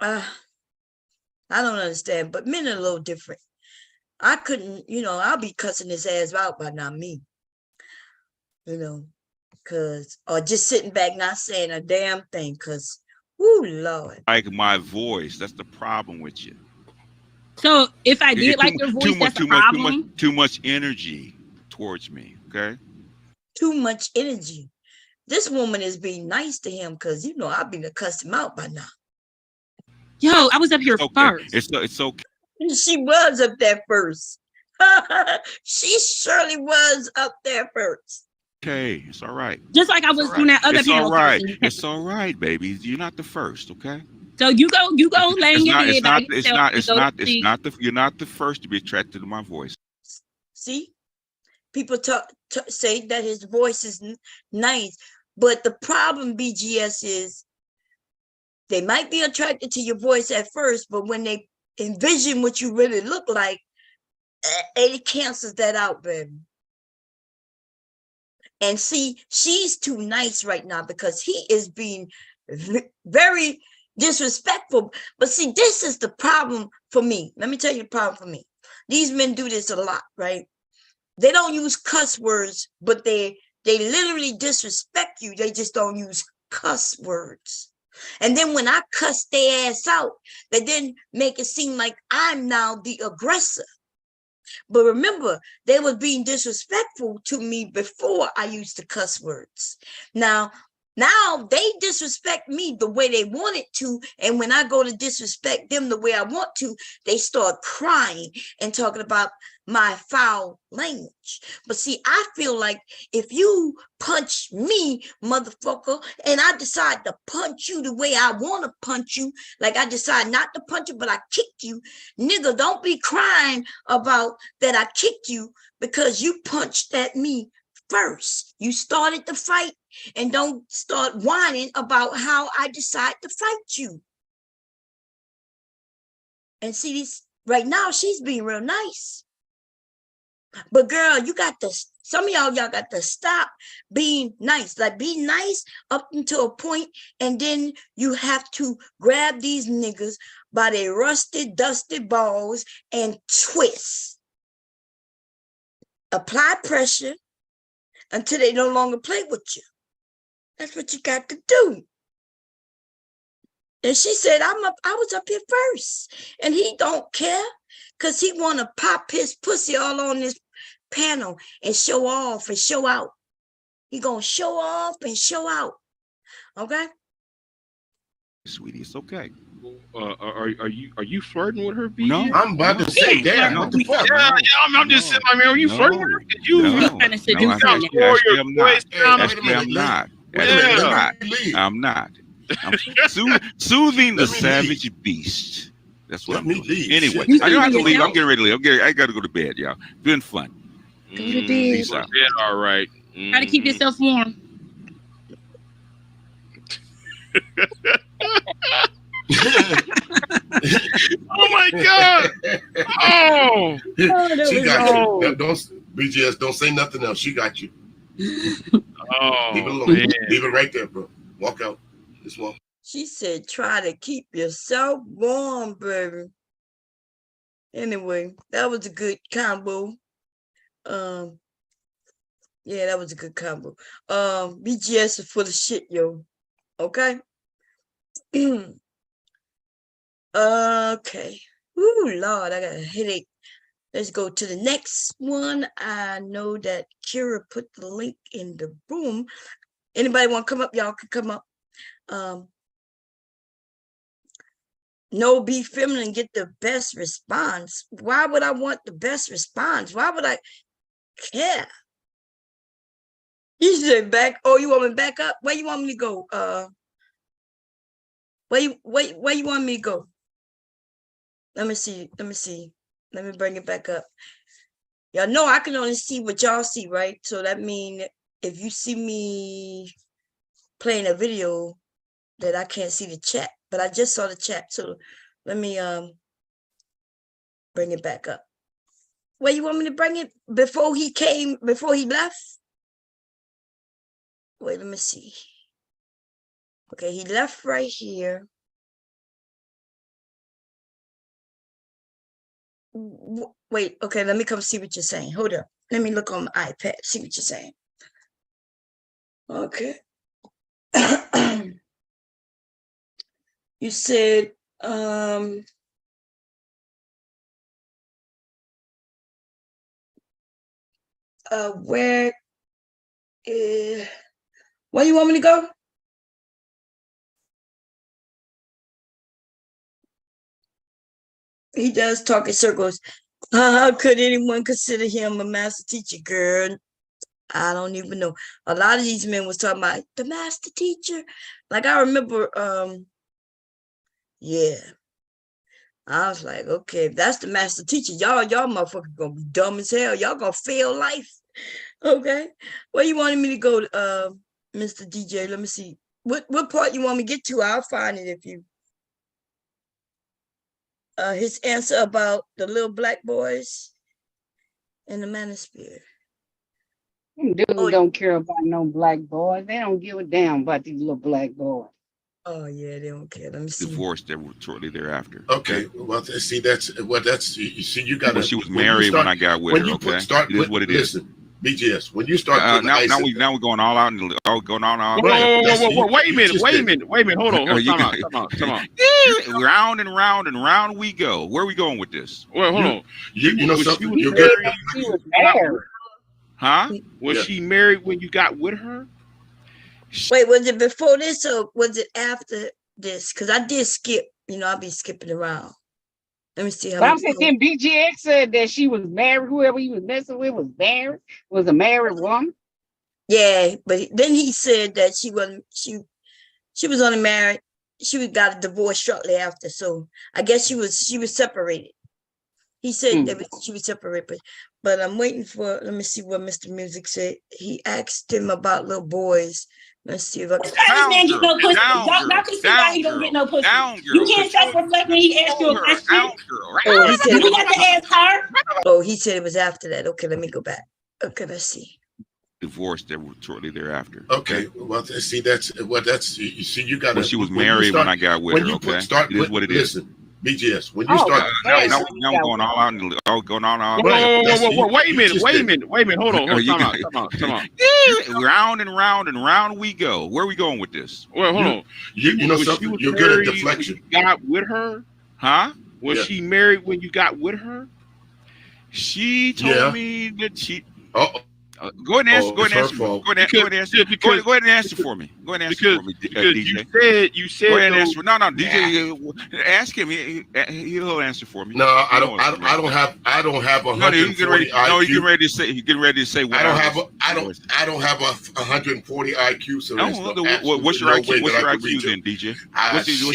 I don't understand. But men are a little different. I couldn't, I'll be cussing his ass out, but not me. Or just sitting back not saying a damn thing, because, whoo, Lord. Like my voice, that's the problem with you. So if I did like your voice, that's a problem. Too much energy. towards me. Okay. Too much energy. This woman is being nice to him because you know I've been accustomed out by now. Yo, I was up here first. It's okay. She was up there first. She surely was up there first. Okay, it's all right. Just like I was doing that other panel. All right. It's all right, baby. You're not the first, okay? So you go laying your head by yourself. You're not the first to be attracted to my voice. See, people say that his voice is nice, but the problem, BGS, is they might be attracted to your voice at first, but when they envision what you really look like, it cancels that out, baby. And see, she's too nice right now because he is being very disrespectful. But see, this is the problem for me. Let me tell you the problem for me. These men do this a lot, right? They don't use cuss words, but they literally disrespect you. They just don't use cuss words. And then when I cuss their ass out, they then make it seem like I'm now the aggressor. But remember, they were being disrespectful to me before I used the cuss words. Now they disrespect me the way they wanted to. And when I go to disrespect them the way I want to, they start crying and talking about my foul language. But see, I feel like if you punch me, motherfucker, and I decide to punch you the way I want to punch you, like I decide not to punch you, but I kicked you, nigga, don't be crying about that I kicked you because you punched at me first. You started the fight, and don't start whining about how I decide to fight you. And see, this right now, she's being real nice. But girl, you got to, some of y'all got to stop being nice. Like, be nice up until a point, and then you have to grab these niggas by their rusted, dusted balls and twist. Apply pressure until they no longer play with you. That's what you got to do. And she said, I was up here first. And he don't care because he want to pop his pussy all on this panel and show off and show out. He going to show off and show out. Okay? Sweetie, it's okay. Are you flirting with her, BG? No, I'm about to say that. What the fuck? Yeah, I'm just saying, I mean, are you flirting with her? I'm not. I'm soothing the savage beast. That's what I'm doing. Anyway, I don't have to leave. I'm getting ready to leave. I got to go to bed, y'all. Been fun. Go to bed. All right. Try to keep yourself warm. Oh my God! Oh, she got you. Don't BGS. Don't say nothing else. She got you. Oh, leave it alone. Man. Leave it right there, bro. Walk out. Just walk. She said, "Try to keep yourself warm, baby." Anyway, that was a good combo. Yeah, that was a good combo. BGS is full of shit, yo. Okay. Okay. Ooh, Lord, I got a headache. Let's go to the next one. I know that Kira put the link in the room. Anybody want to come up? Y'all can come up. No, be feminine, get the best response. Why would I want the best response? Why would I care? You said back. Oh, you want me back up? Where you want me to go? Where you want me to go? Let me see. Let me bring it back up. Y'all know I can only see what y'all see, right? So that means if you see me playing a video, that I can't see the chat. But I just saw the chat. So let me bring it back up. Where you want me to bring it? Before he left? Wait, let me see. Okay, he left right here. Wait, okay, let me come see what you're saying. Hold up. Let me look on my iPad, see what you're saying. Okay. You said, where do you want me to go? He does talk in circles. How could anyone consider him a master teacher, girl? I don't even know. A lot of these men was talking about the master teacher. Like I remember, yeah. I was like, okay, if that's the master teacher, y'all motherfuckers gonna be dumb as hell. Y'all gonna fail life. Okay. Where you wanted me to go, Mr. DJ? Let me see. What part you want me to get to? I'll find it if you. His answer about the little black boys and the Manosphere. Dudes don't care about no black boys. They don't give a damn about these little black boys. Oh yeah, they don't care. Let me see. Divorced shortly thereafter. Okay. Well, see, that's you see, you got. Well, she was married when I got with her. Okay, it is what it is. Listen, BGS. When you start now we're going all out and all going on. Whoa, wait a minute. Hold on. Come on. Round and round and round we go. Where are we going with this? Well, hold on. You know something? She was married. Huh? Was she married when you got with her? Wait, was it before this or was it after this? Because I did skip. I'll be skipping around. Let me see how. But I'm saying BGX said that she was married. Whoever he was messing with was married. Was a married woman. Yeah, but then he said that she wasn't. She was only married. She got a divorce shortly after. So I guess she was separated. He said that she was separated, but I'm waiting for. Let me see what Mr. Music said. He asked him about little boys. Let's see if I can. This man get no pussy. Y'all can see why he don't get no pussy. You can't self-reflect when he asked you a question. Oh, he said you got to ask her. Oh, he said it was after that. Okay, let me go back. Okay, let's see. Divorced shortly thereafter. Okay. Well, see, that's you see, you got. Well, she was married when I got with her. Okay, it is what it is. Listen, BGS. When you start, now we're going all out and all going on. Whoa, wait a minute. Hold on. Come on. Round and round and round we go. Where are we going with this? Well, hold on. You know something? You're good at deflection. You got with her? Huh? Was she married when you got with her? She told me that she. Go ahead and answer. Go ahead and answer for me. Go ahead and answer for me, DJ. You said. Go ahead and answer. No, DJ. Ask him. He'll answer for me. No, I don't have 140 IQ. No, he's getting ready to say. What I don't have a 140 IQ. So what's your IQ? What's your IQ then, DJ? What's your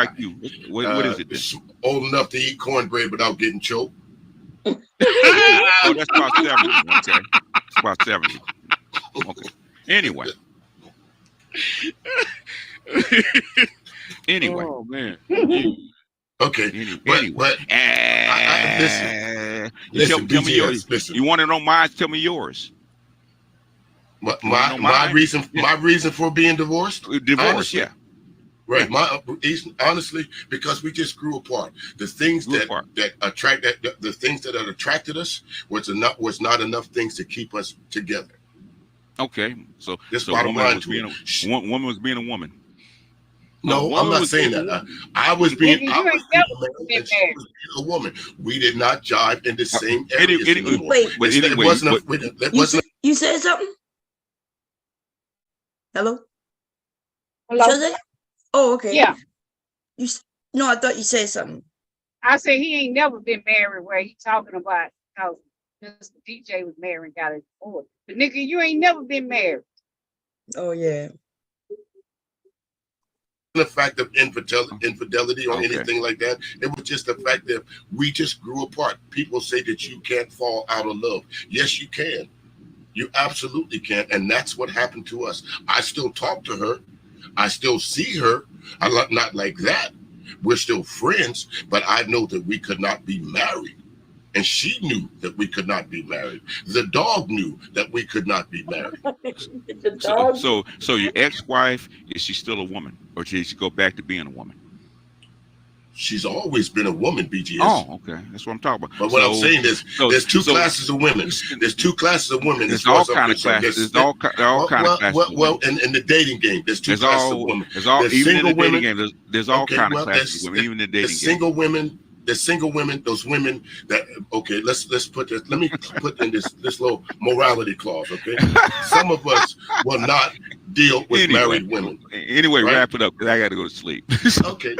IQ? What is it then? Old enough to eat cornbread without getting choked. Oh, that's about 70. Okay, it's about 70. Okay. Anyway. Oh man. Okay. But listen, tell me yours. Listen. You want to know mine? Tell me yours. My reason for being divorced? Divorce, yeah. Right. Honestly, because we just grew apart. The things that attracted us was not enough things to keep us together. Okay. So woman was being a woman. No, I'm not saying that. I was being a woman. We did not jive in the same areas anymore. Wait, you said something? Hello? Oh, okay. Yeah. I thought you said something. I said he ain't never been married where he talking about how Mr. DJ was married and got a divorce. But nigga, you ain't never been married. Oh, yeah. The fact of infidelity or anything like that. It was just the fact that we just grew apart. People say that you can't fall out of love. Yes, you can. You absolutely can. And that's what happened to us. I still talk to her. I still see her. Not like that. We're still friends, but I know that we could not be married. And she knew that we could not be married. The dog knew that we could not be married. So your ex-wife, is she still a woman? Or did she go back to being a woman? She's always been a woman, BGS. Oh, okay. That's what I'm talking about. But what I'm saying is, there's two classes of women. There's two classes of women. There's all kind of classes. There's all kind of classes. Well, in the dating game, there's two classes of women. Even in the dating game, there's all kind of classes of women, even in the dating game. Single women, there's single women, those women that, okay, let's put this, let me put in this little morality clause, okay? Some of us will not deal with married women. Anyway, right? Wrap it up, because I got to go to sleep. Okay.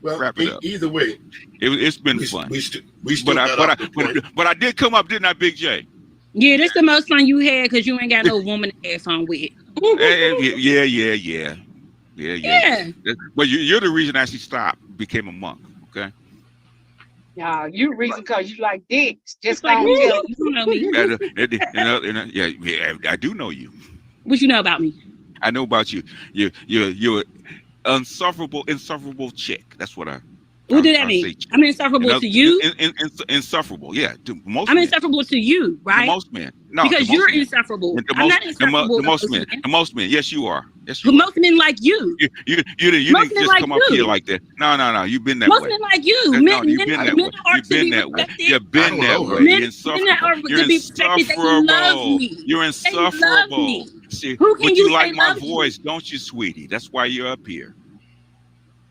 Well, wrap it up. Either way. It's been fun. We still but I did come up, didn't I, Big J? Yeah, this the most fun you had because you ain't got no woman to have fun with. Yeah. Well, you're the reason I actually stopped, became a monk. Okay. Yeah, you reason because you like dicks. Just like don't tell you know me. Yeah, I do know you. What you know about me? I know about you. You're insufferable chick. That's what I. What did that mean? I'm insufferable to you. Insufferable, yeah. To most I'm men. insufferable to you, right? To most men, no. Because you're insufferable. I'm not insufferable. To most men, yes, you are. Yes, you are. But most men like you. You didn't just come up here like that. No. You've been that way. Most men like you. You've been that way. You've been that way. You've been that way. You're insufferable. You're insufferable. See, but you like my voice, don't you, sweetie? That's why you're up here.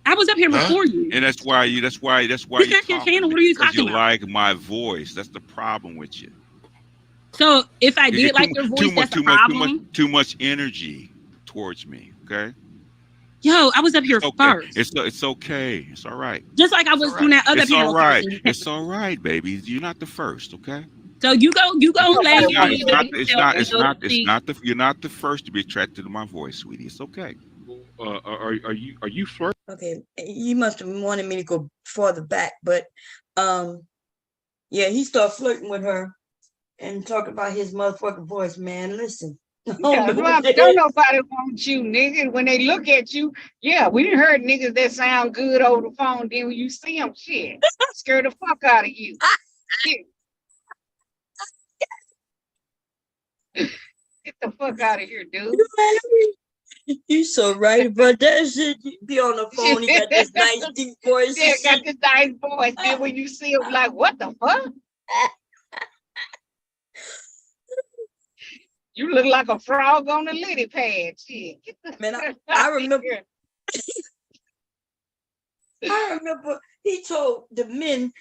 I was up here before you. And that's why you your channel. What are you talking about? You like my voice. That's the problem with you. So if I did like your voice, that's a problem. Too much energy towards me. Okay. Yo, I was up here first. It's okay. It's all right. Just like I was on that other panel. It's all right. It's all right, baby. You're not the first. Okay. So you go. You're not the first to be attracted to my voice, sweetie. It's okay. Are you flirting? Okay, you must have wanted me to go farther back, but yeah, he started flirting with her and talking about his motherfucking voice. Man, listen. Don't nobody want you, nigga. When they look at you, yeah, we done heard niggas that sound good over the phone. Then when you see them, shit, scare the fuck out of you. Get the fuck out of here, dude. You so right about that shit. You be on the phone, he got this nice deep voice. Yeah, got this nice voice. Then when you see him, like, what the fuck? You look like a frog on a lily pad. Shit. Man, I remember. I remember he told the men,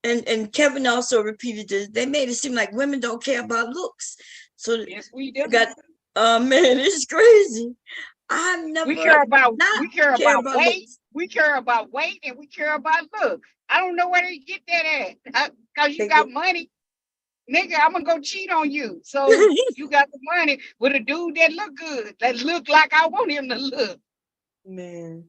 and Kevin also repeated this. They made it seem like women don't care about looks. So yes, we do. Man, it's crazy. We care about weight. We care about weight, and we care about look. I don't know where they get that at. Because you got money. Nigga, I'm gonna go cheat on you. So you got the money with a dude that look good, that look like I want him to look. Man.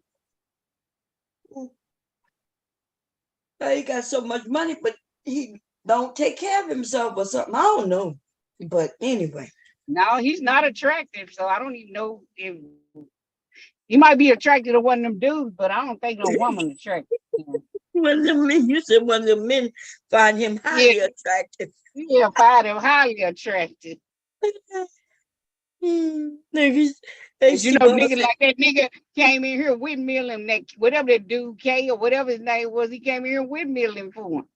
He got so much money, but he don't take care of himself or something. I don't know. But anyway. No, he's not attractive, so I don't even know if he might be attracted to one of them dudes, but I don't think no woman attracted to him. One of the men, you said one of the men find him highly attractive. Yeah, find him highly attractive. Niggas, niggas like that nigga came in here windmilling that whatever that dude K or whatever his name was, he came in here windmilling for him.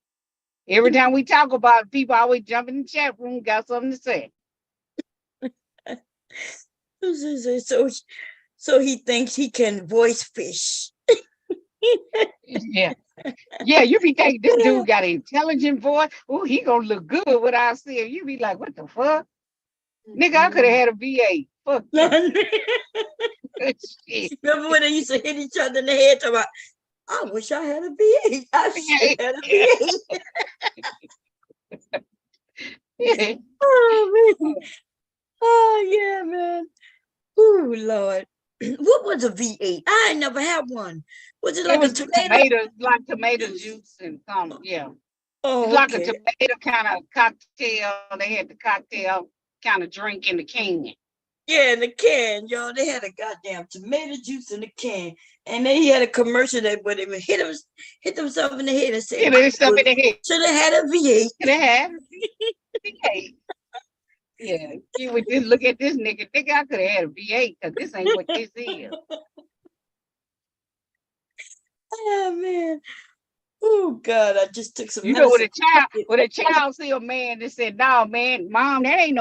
Every time we talk about it, people always jump in the chat room, got something to say. So he thinks he can voice fish. Yeah, you be thinking this dude got an intelligent voice. Oh, he gonna look good without seeing. You be like, what the fuck, nigga? I could have had a VA. Fuck. Remember when they used to hit each other in the head? Talking about, I wish I had a VA. I should have had a VA. Oh man. Oh yeah, man. Oh Lord. What was a V8? I ain't never had one. Was it like a tomato? Like tomato juice and something, yeah. Oh, it's like a tomato kind of cocktail. They had the cocktail kind of drink in the can. Yeah, in the can, y'all. They had a goddamn tomato juice in the can. And then he had a commercial that where they would hit themselves in the head and say, hit themselves in the head. Should have had a V8. Should have had a V8. Yeah, you would just look at this nigga. Nigga, I could have had a V8 because this ain't what this is. Oh man. Oh God, I just took some. You know, when a child see a man that said, "No, man, mom, that ain't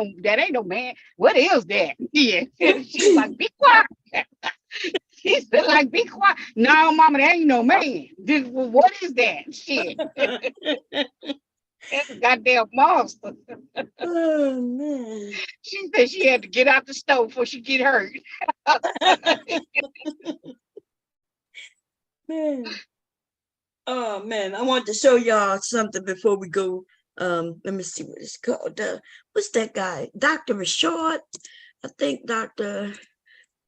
no man. What is that?" Yeah, she's like, "Be quiet." She said, like, be quiet. No, mama, that ain't no man. What is that shit? That's a goddamn monster. Oh man. She said she had to get out the stove before she get hurt. Man. Oh man, I want to show y'all something before we go. Let me see what it's called. What's that guy? Dr. Rashad? I think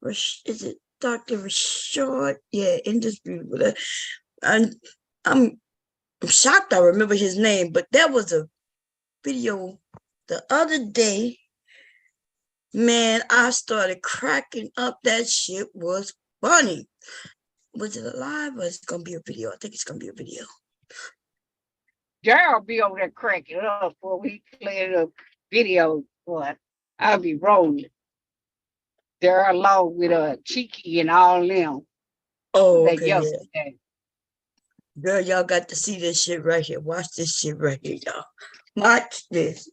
is it Dr. Rashad? Yeah, indisputable. I'm shocked I remember his name, but there was a video the other day. Man, I started cracking up. That shit was funny. Was it alive or it's gonna be a video? I think it's gonna be a video. Gerald be over there cracking up before we play the video. Boy, I'll be rolling. They're along with Cheeky and all them. Oh, okay. Yeah. Girl, y'all got to see this shit right here. Watch this shit right here, y'all. Watch this.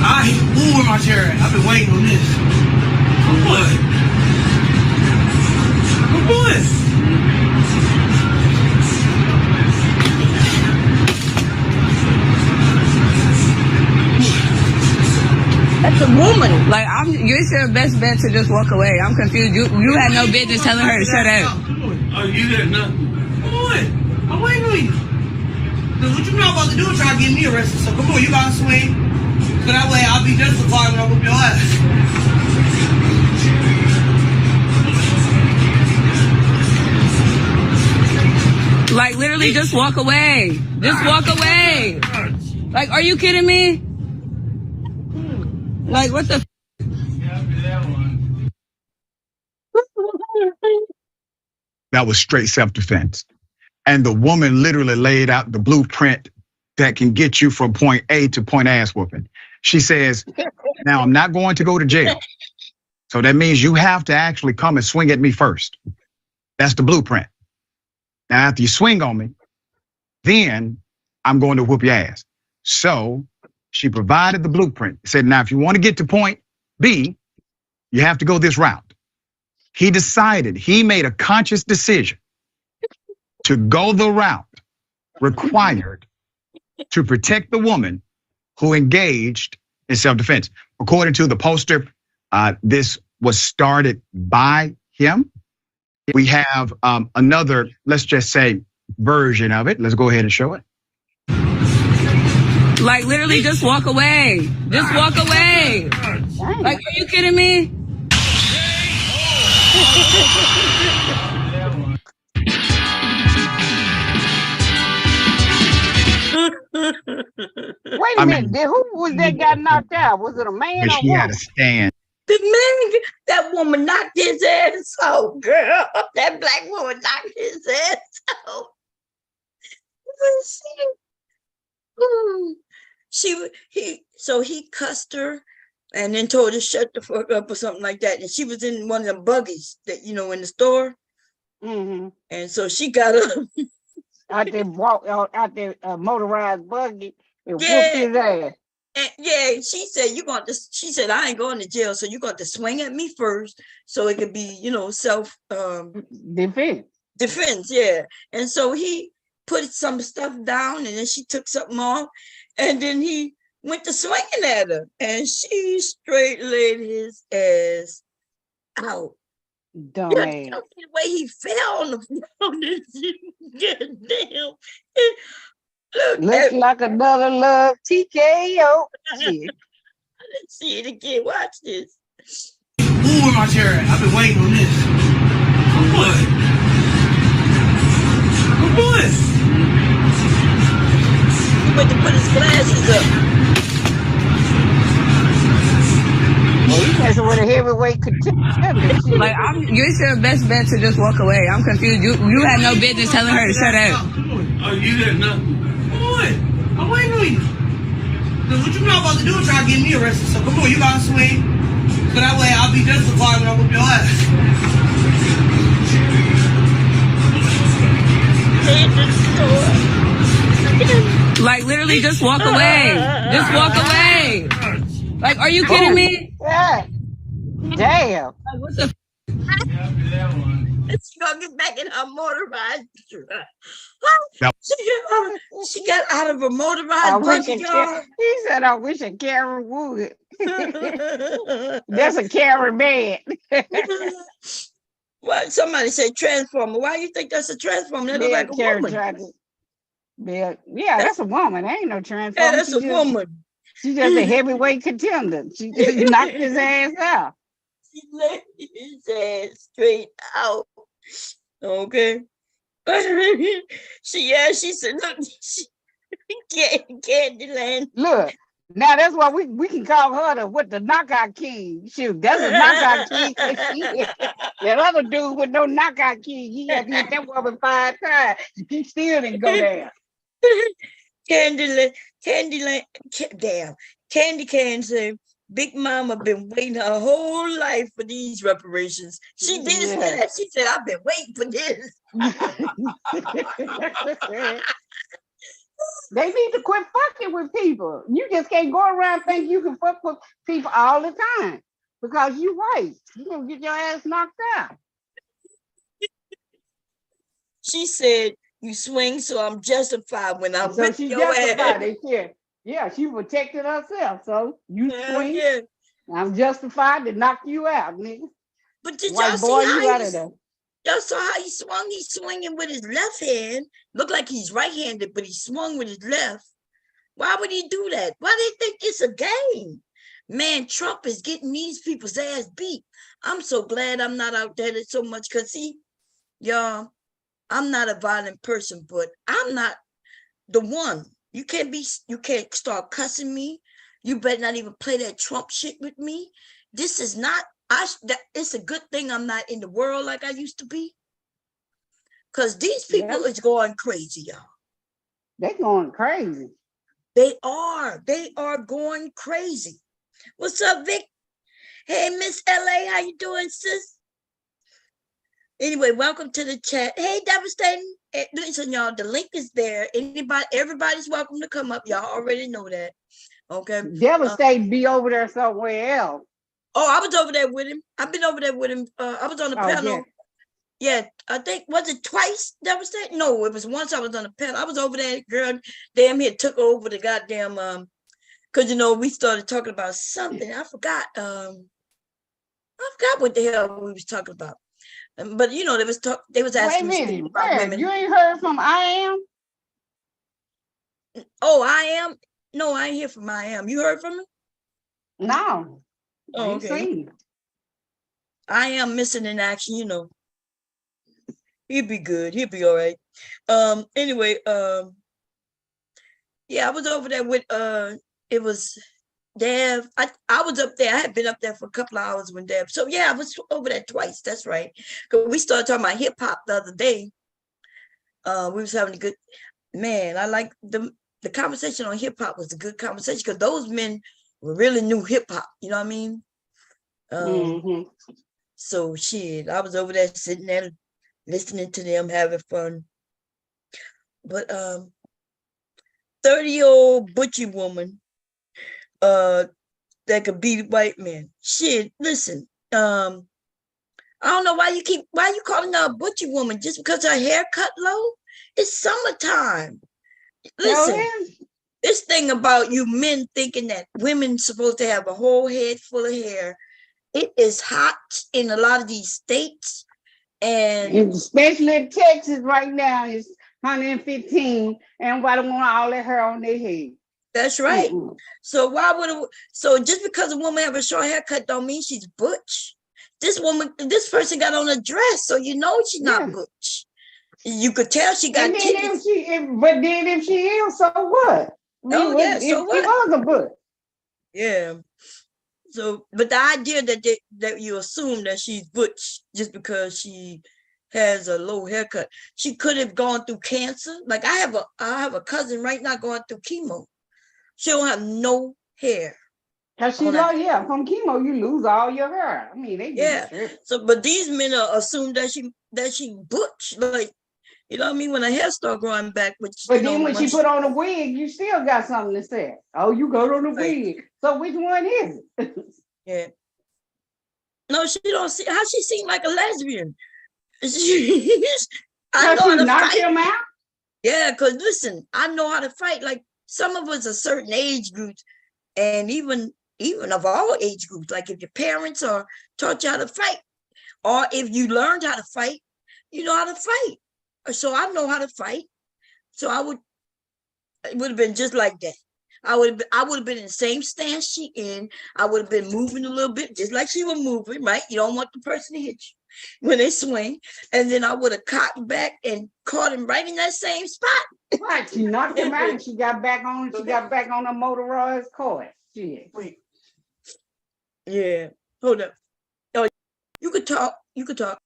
I hate moving my chair. I've been waiting on this. For what? For what? That's a woman. Like, it's your best bet to just walk away. I'm confused. You had no business telling her to shut up. Oh, you didn't know? Come on. I'm waiting on you. Cause what you not about to do is try to get me arrested. So come on, you gotta swing. So that way I'll be justified when I whoop your ass. Like, literally, just walk away. Just walk away. Like, are you kidding me? Like, what the? That was straight self-defense. And the woman literally laid out the blueprint that can get you from point A to point ass whooping. She says, now I'm not going to go to jail. So that means you have to actually come and swing at me first. That's the blueprint. Now, after you swing on me, then I'm going to whoop your ass. So she provided the blueprint. Said, now, if you want to get to point B, you have to go this route. He decided, he made a conscious decision to go the route required to protect the woman who engaged in self-defense. According to the poster, this was started by him. We have another, let's just say, version of it. Let's go ahead and show it. Like, literally, just walk away. Just walk away. Like, are you kidding me? Wait a minute. Who was that got knocked out? Was it a man or she woman? had a stand. The man, that woman knocked his ass out, girl. That black woman knocked his ass out. So he cussed her and then told her shut the fuck up or something like that. And she was in one of them buggies that, you know, in the store. Mm-hmm. And so she got up. out there motorized buggy and whooped his ass. And she said, she said, I ain't going to jail. So you're going to swing at me first so it could be, you know, self defense. Yeah. And so he put some stuff down and then she took something off and then he went to swinging at her and she straight laid his ass out. Dumbass. The way he fell on the floor. Goddamn. Looks like another love TKO. Shit. Let's see it again. Watch this. Moving my chair. I've been waiting on this. For what? For what? He went to put his glasses up. Well, he messing with a heavyweight contender. Like, it's your best bet to just walk away. I'm confused. You had no business telling her to shut up. Oh, you didn't know? Come on. I'm waiting on you. Cause what you not about to do is try to get me arrested. So come on, you gotta swing. So that way I'll be justified when I whoop your ass. Like, literally, just walk away. Just walk away. Like, are you kidding me? Yeah. Damn. Like, what the? She gonna get back in her motorized truck. She got out of a motorized bus, y'all. He said, I wish a Karen would. That's a Karen man. Well, somebody said transformer. Why do you think that's a transformer? That look like a woman. Yeah, that's a woman. That ain't no transformer. Yeah, that's a woman. She's just a heavyweight contender. She just knocked his ass out. She laid his ass straight out. Okay. She said, look, Candyland. Look, now that's why we can call her the knockout king. Shoot, that's a knockout king. That other dude with no knockout king, he had to hit that woman 5 times. He still didn't go down. Candy Can say, Big Mama been waiting her whole life for these reparations. She did say that. She said, I've been waiting for this. They need to quit fucking with people. You just can't go around thinking you can fuck with people all the time because you white. You're going to get your ass knocked out. She said, you swing, so I'm justified when I'm with your ass. They said, yeah, she protected herself. So you swing. Yeah. I'm justified to knock you out, nigga. But did y'all see how y'all saw how he swung? He's swinging with his left hand. Looked like he's right-handed, but he swung with his left. Why would he do that? Why do they think it's a game? Man, Trump is getting these people's ass beat. I'm so glad I'm not out there so much because, see, y'all, I'm not a violent person, but I'm not the one. You can't start cussing me. You better not even play that Trump shit with me. This is not, it's a good thing I'm not in the world like I used to be. Because these people is going crazy, y'all. They're going crazy. They are going crazy. What's up, Vic? Hey, Miss LA, how you doing, sis? Anyway, welcome to the chat. Hey, Devastating. Listen, y'all, the link is there. Everybody's welcome to come up. Y'all already know that. Okay. Devastating be over there somewhere else. Oh, I was over there with him. I've been over there with him. I was on the panel. Yeah, I think, was it twice, Devastating? No, it was once I was on the panel. I was over there, girl, damn here, took over the goddamn, because, we started talking about something. I forgot what the hell we was talking about. But they was asking me about women. You ain't heard from I Am? Oh, I Am? No, I ain't hear from I Am. You heard from him? No. Oh, okay. I Am missing in action, He'll be good. He'll be all right. Anyway, yeah, I was over there with it was Dev. I was up there. I had been up there for a couple of hours with Dev. So yeah, I was over there twice. That's right. Because we started talking about hip hop the other day. We was having a good I like the conversation on hip hop was a good conversation because those men really knew hip hop. You know what I mean? So shit, I was over there sitting there listening to them having fun. But 30-year-old butchy woman that could beat white men. Shit, listen. I don't know why you calling her a butchy woman just because her hair cut low? It's summertime. Listen, this thing about you men thinking that women's supposed to have a whole head full of hair. It is hot in a lot of these states. And especially in Texas right now, it's 115, and everybody want all that hair on their head. That's right. So just because a woman have a short haircut don't mean she's butch. This person got on a dress, so she's not butch. You could tell she got titties. But then if she is, so what? So what? She was a butch. Yeah. So, but the idea that you assume that she's butch just because she has a low haircut, she could have gone through cancer. Like I have a cousin right now going through chemo. She don't have no hair. Cause from chemo you lose all your hair. I mean, they So, but these men assume that she butch. Like, You know what I mean? When her hair start growing back, but then when she put on a wig, you still got something to say. Oh, you got on the wig. So which one is it? Yeah. No, she don't see how she seem like a lesbian. I know how to knock him out. Yeah, because listen, I know how to fight. Like some of us are certain age groups, and even of all age groups. Like if your parents are taught you how to fight, or if you learned how to fight, you know how to fight. So I know how to fight. So it would have been just like that. I would have been in the same stance she in. I would have been moving a little bit, just like she was moving, right? You don't want the person to hit you when they swing. And then I would have cocked back and caught him right in that same spot. Right. She knocked him out and she got back on a motorized car. Shit. Wait. Yeah. Hold up. Oh, you could talk. You could talk.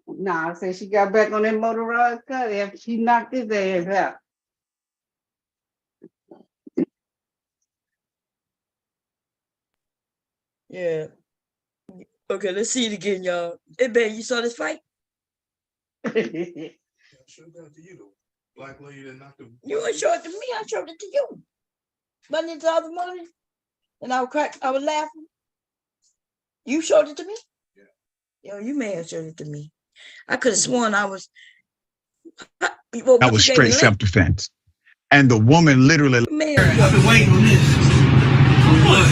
Nah, I said she got back on that motorized car after she knocked his ass out. Yeah. Okay, let's see it again, y'all. Hey, Ben, you saw this fight? I showed that to you, though. Black lady that knocked him. You didn't show it to me. I showed it to you. Wasn't it the other morning? And I was laughing. You showed it to me? Yeah. Yo, you may have showed it to me. I could have sworn I was. That was straight self-defense. And the woman literally. I've been waiting on this. What?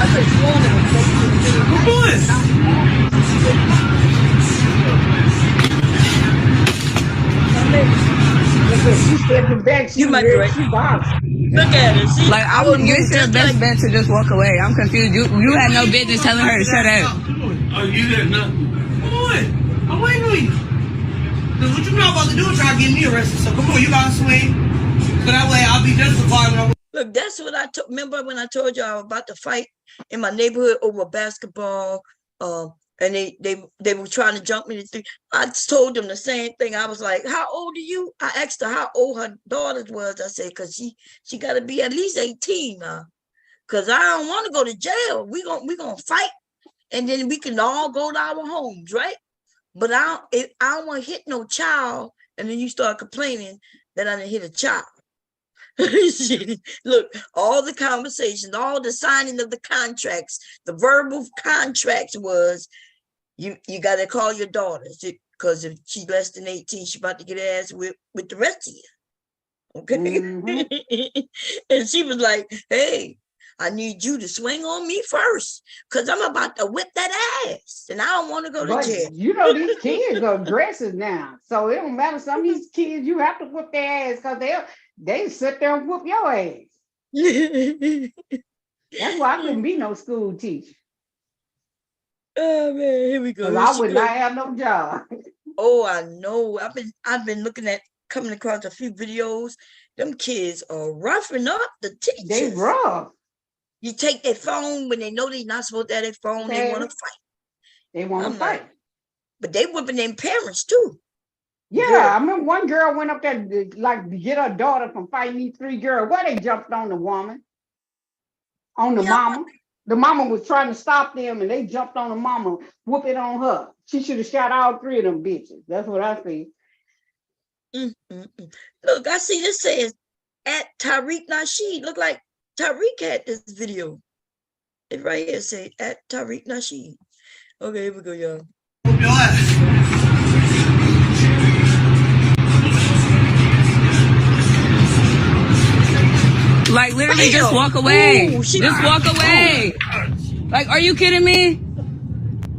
I could have sworn it was. You might be right. Look at her. See, like you should best bet to just walk away. I'm confused. You had no business telling her to shut up. Oh, you didn't know. What? I'm waiting on you. Cause what you not about to do is try to get me arrested. So come on, you gotta swing. So that way I'll be justified when I. Look, that's what I remember when I told you I was about to fight in my neighborhood over basketball. And they were trying to jump me to three. I told them the same thing. I was like, "How old are you?" I asked her how old her daughter was. I said, "Cause she got to be at least 18 now. Cause I don't want to go to jail. We gonna fight, and then we can all go to our homes, right? But I don't want to hit no child, and then you start complaining that I didn't hit a child." Look, all the conversations, all the signing of the contracts, the verbal contracts was you got to call your daughters because if she's less than 18, she's about to get her ass with the rest of you. Okay. Mm-hmm. And she was like, "Hey, I need you to swing on me first because I'm about to whip that ass and I don't want to go to jail." You know, these kids are aggressive now. So it don't matter. Some of these kids, you have to whip their ass because they sit there and whoop your ass. That's why I couldn't be no school teacher. Oh man, here we go. I would not have no job. Oh, I know. I've been coming across a few videos. Them kids are roughing up the teachers. They rough. You take their phone when they know they're not supposed to have their phone. Okay. They want to fight. They want to fight. But they whipping their parents too. Yeah, I remember one girl went up there to get her daughter from fighting these three girls. Why they jumped on the woman? On the mama. The mama was trying to stop them and they jumped on the mama, whoop it on her. She should have shot all three of them bitches. That's what I see. Look, I see this says at Tariq Nasheed. Look like Tariq had this video. It right here say at Tariq Nasheed. Okay, here we go, y'all. Like literally just walk away. Ooh, just walk away. Like, are you kidding me?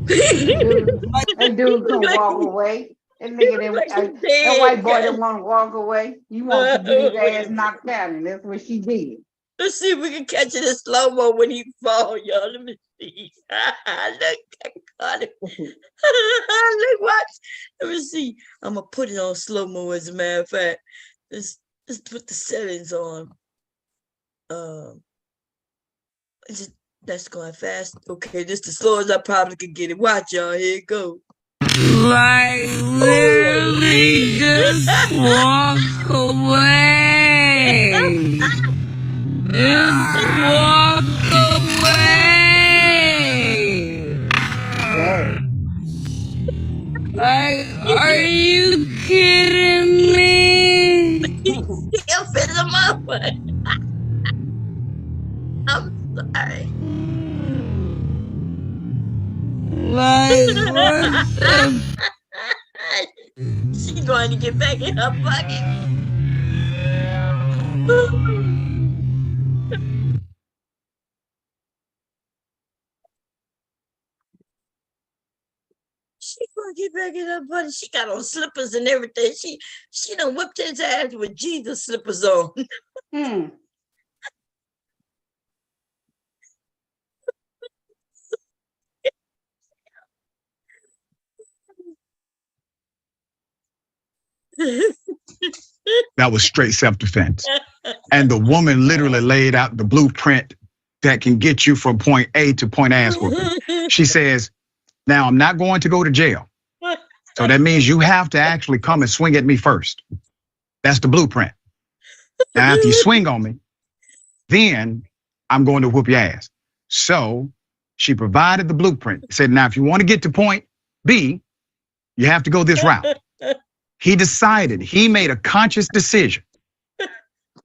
That dude can walk away. That nigga, that white boy didn't want to walk away. You want to get his ass knocked out, and that's what she did. Let's see if we can catch it in slow-mo when he fall, y'all. Let me see. Look, I got it. Look, watch. Let me see. I'm going to put it on slow-mo as a matter of fact. Let's put the settings on. That's going fast. Okay, this the slowest I probably could get it. Watch, y'all. Here it goes. Like literally just walk away. Just walk away. Like, are you you kidding me? He'll fit him up. I'm sorry. Like, what the? She's going to get back in her bucket. She gonna get back in her bucket. She got on slippers and everything. She done whipped his ass with Jesus slippers on. That was straight self-defense. And the woman literally laid out the blueprint that can get you from point A to point ass whooping. She says, now I'm not going to go to jail. So that means you have to actually come and swing at me first. That's the blueprint. Now, after you swing on me, then I'm going to whoop your ass. So she provided the blueprint. Said, now, if you want to get to point B, you have to go this route. He decided, he made a conscious decision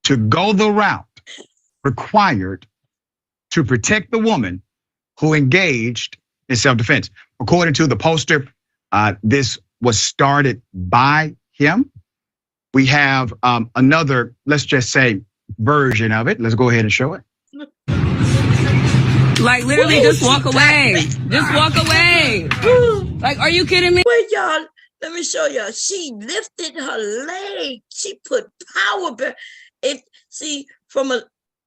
to go the route required to protect the woman who engaged in self-defense. According to the poster, this was started by him. We have another, let's just say, version of it. Let's go ahead and show it. Like, literally, just walk away. Just walk away. Like, are you kidding me? Wait, y'all. Let me show y'all. She lifted her leg. She put power back. See, from a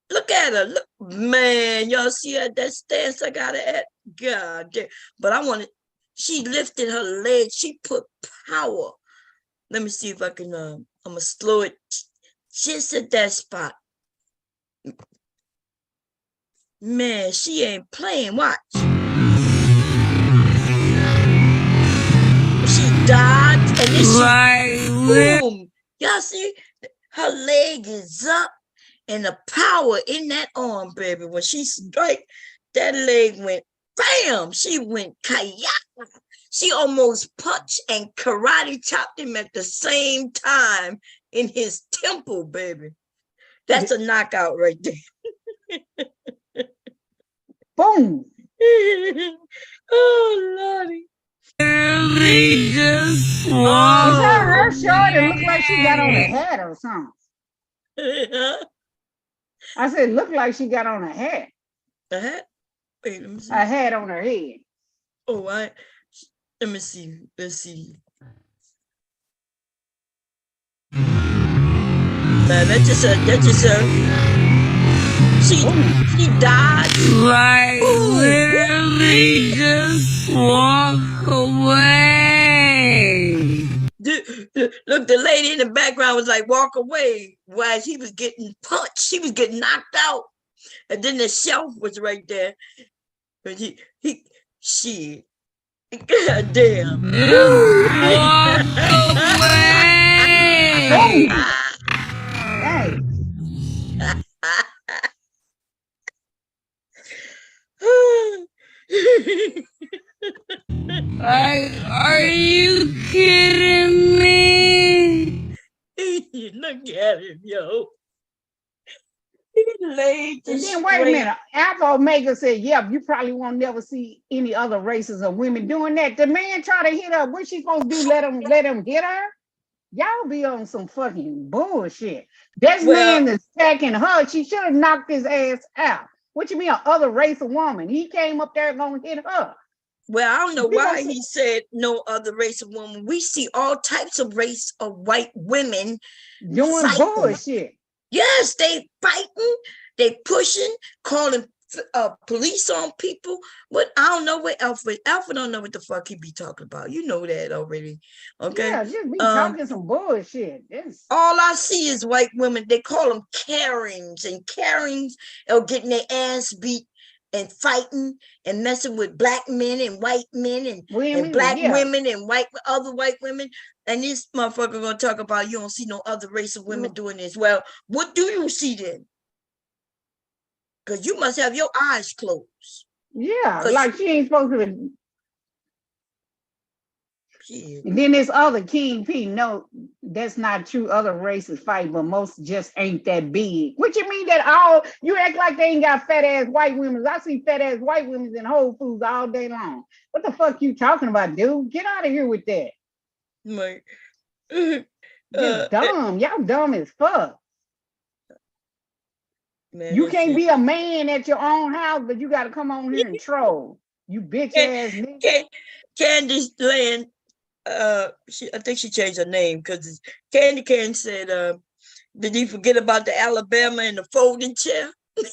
look at her. Look, man, y'all see that stance I got it at? God damn. But I want it. She lifted her leg. She put power. Let me see if I can. I'm gonna slow it just at that spot. Man, she ain't playing. Watch. She dodged and then she boom. Y'all see? Her leg is up and the power in that arm, baby. When she strike, that leg went bam. She went kayak. She almost punched and karate chopped him at the same time in his temple, baby. That's a knockout right there. Boom. Oh, Lordy. Literally just Is that her shirt? It looked like she got on a hat or something. I said, look like she got on a hat. A hat? Wait, let me see. A hat on her head. Oh, let me see. Let's see. Nah, that's just her. She died. Like, literally just walk away. Look, the lady in the background was like, walk away, while he was getting punched. She was getting knocked out. And then the shelf was right there. But she, God damn. Walk away. Hey. Like, are you kidding me? Look at him, yo. And then wait a minute. Alpha Omega said, yeah, you probably won't never see any other races of women doing that. The man try to hit her. What's she supposed to do? Let him hit her? Y'all be on some fucking bullshit. This man is attacking her. She should have knocked his ass out. What you mean, other race of woman? He came up there gonna hit her. Well, I don't know why he said no other race of woman. We see all types of race of white women doing bullshit. Yes, they fighting, they pushing, calling police on people. But I don't know what Alfred don't know what the fuck he be talking about. You know that already. Okay. Yeah, just be talking some bullshit. All I see is white women. They call them Karens, and Karens are getting their ass beat and fighting and messing with black men and white men and black women and other white women. And this motherfucker gonna talk about you don't see no other race of women doing this. Well, what do you see then? Because you must have your eyes closed. Yeah, like she ain't supposed to. Shit. And then this other King P, no, that's not true. Other races fight, but most just ain't that big. What you mean that all, you act like they ain't got fat ass white women. I see fat ass white women in Whole Foods all day long. What the fuck you talking about, dude? Get out of here with that. Like, just dumb. Y'all dumb as fuck. Man, you can't be a man at your own house, but you got to come on here and troll. You bitch ass nigga. Candace Land, I think she changed her name because Candy Can said, did you forget about the Alabama and the folding chair? You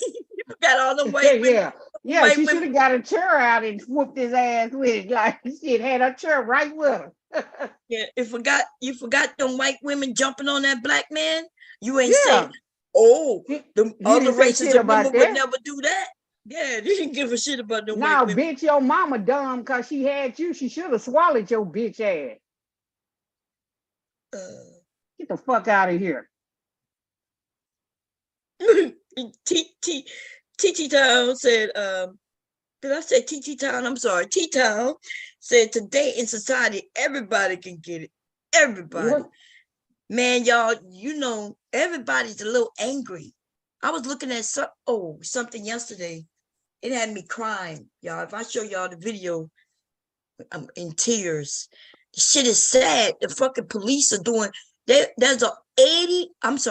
forgot all the white women. Yeah, she should have got a chair out and whooped his ass with it. Like she had her chair right with her. Yeah, you forgot them white women jumping on that black man. You ain't saying, oh, the other races of women would never do that. Yeah, you didn't give a shit about them white women. Bitch, your mama dumb because she had you. She should have swallowed your bitch ass. Get the fuck out of here. TT Town said, did I say TT Town? I'm sorry. T-Town said, today in society, everybody can get it. Everybody. What? Man, y'all, you know, everybody's a little angry. I was looking at something yesterday. It had me crying, y'all. If I show y'all the video, I'm in tears. The shit is sad. The fucking police are doing, there's 98, I was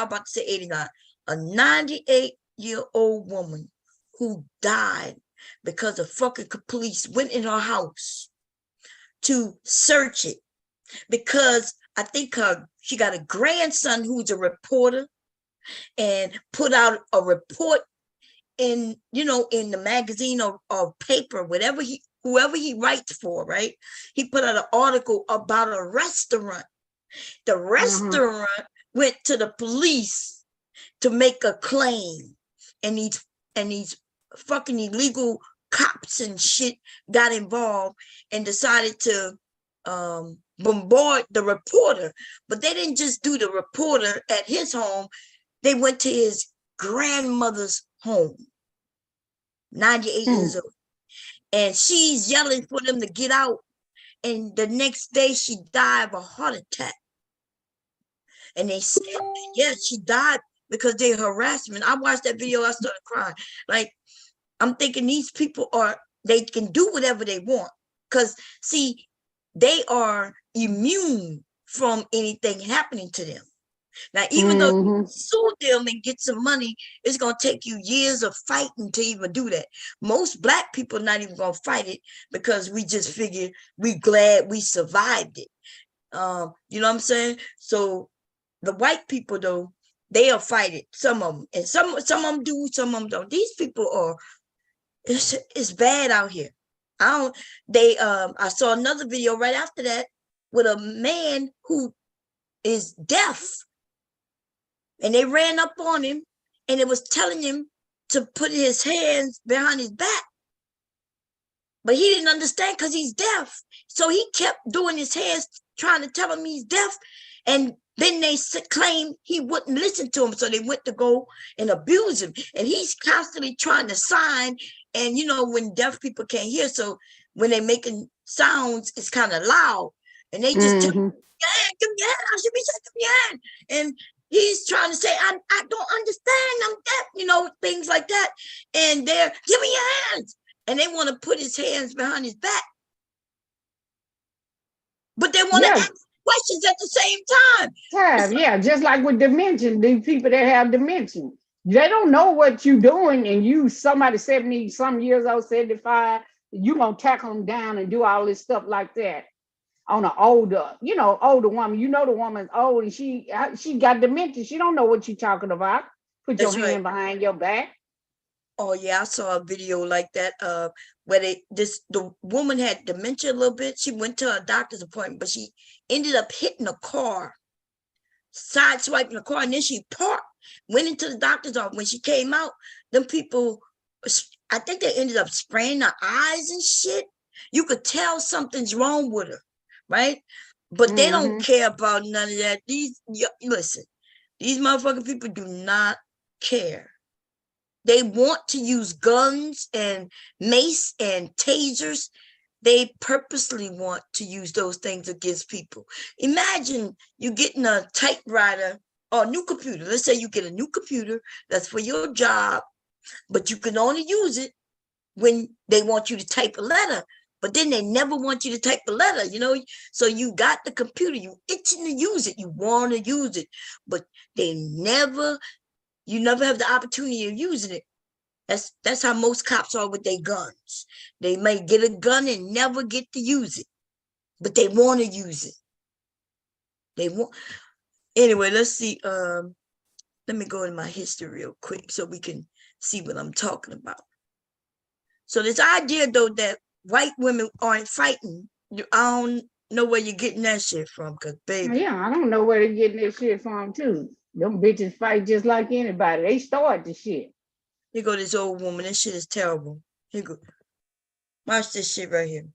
about to say 89, a 98-year-old woman who died because the fucking police went in her house to search it because I think she got a grandson who's a reporter and put out a report in the magazine or paper, whoever he writes for, right? He put out an article about a restaurant. The restaurant went to the police to make a claim, and these fucking illegal cops and shit got involved and decided to bombard the reporter. But they didn't just do the reporter at his home. They went to his grandmother's home, 98 years old. And she's yelling for them to get out. And the next day she died of a heart attack. And they said, yeah, she died because they harassed me. And I watched that video, I started crying. Like, I'm thinking these people they can do whatever they want. Because, see, they are immune from anything happening to them. Now, even though you sue them and get some money, it's going to take you years of fighting to even do that. Most Black people are not even going to fight it because we just figure we glad we survived it. You know what I'm saying? So the white people, though, they'll fight it, some of them. And some of them do, some of them don't. These people it's bad out here. I saw another video right after that with a man who is deaf. And they ran up on him and it was telling him to put his hands behind his back. But he didn't understand because he's deaf. So he kept doing his hands, trying to tell him he's deaf. And then they claimed he wouldn't listen to him. So they went to go and abuse him. And he's constantly trying to sign. And, you know, when deaf people can't hear, so when they're making sounds, it's kind of loud. And they just tell him, yeah, give me your hand. I should be saying, give me your hand. And he's trying to say, I don't understand, I'm deaf, you know, things like that. And they're, give me your hands. And they want to put his hands behind his back. But they want to ask questions at the same time. Yeah, just like with dementia, these people that have dementia, they don't know what you're doing, and somebody 70 some years old, 75, you gonna tackle them down and do all this stuff like that on an older woman. You know the woman's old and she got dementia. She don't know what you're talking about. Put your hand behind your back. Oh yeah, I saw a video like that where the woman had dementia a little bit. She went to a doctor's appointment, but she ended up hitting a car, sideswiping the car, and then she parked, went into the doctor's office. When she came out, them people, I think they ended up spraying her eyes and shit. You could tell something's wrong with her, right? But they don't care about none of that. Listen, these motherfucking people do not care. They want to use guns and mace and tasers They purposely want to use those things against people. Imagine you getting a typewriter or a new computer. Let's say you get a new computer that's for your job, but you can only use it when they want you to type a letter. But then they never want you to type the letter, you know? So you got the computer, you itching to use it, you want to use it, but you never have the opportunity of using it. That's how most cops are with their guns. They may get a gun and never get to use it, but they want to use it. Anyway, let's see. Let me go in my history real quick so we can see what I'm talking about. So this idea, though, that white women aren't fighting, I don't know where you're getting that shit from, because, baby. Yeah, I don't know where they're getting that shit from, too. Them bitches fight just like anybody. They start the shit. Here go this old woman. This shit is terrible. Here go. Watch this shit right here.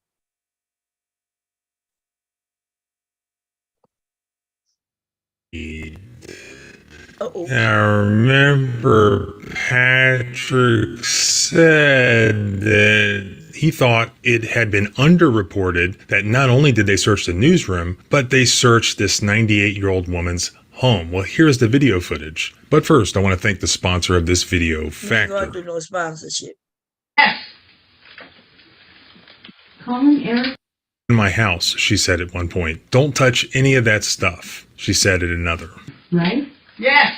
I remember Patrick said that he thought it had been underreported that not only did they search the newsroom, but they searched this 98-year-old woman's home. Well, here's the video footage. But first, I want to thank the sponsor of this video, Factor. Not do no sponsorship. Yes. Calling Eric. In my house, she said at one point. Don't touch any of that stuff, she said at another. Right? Yes.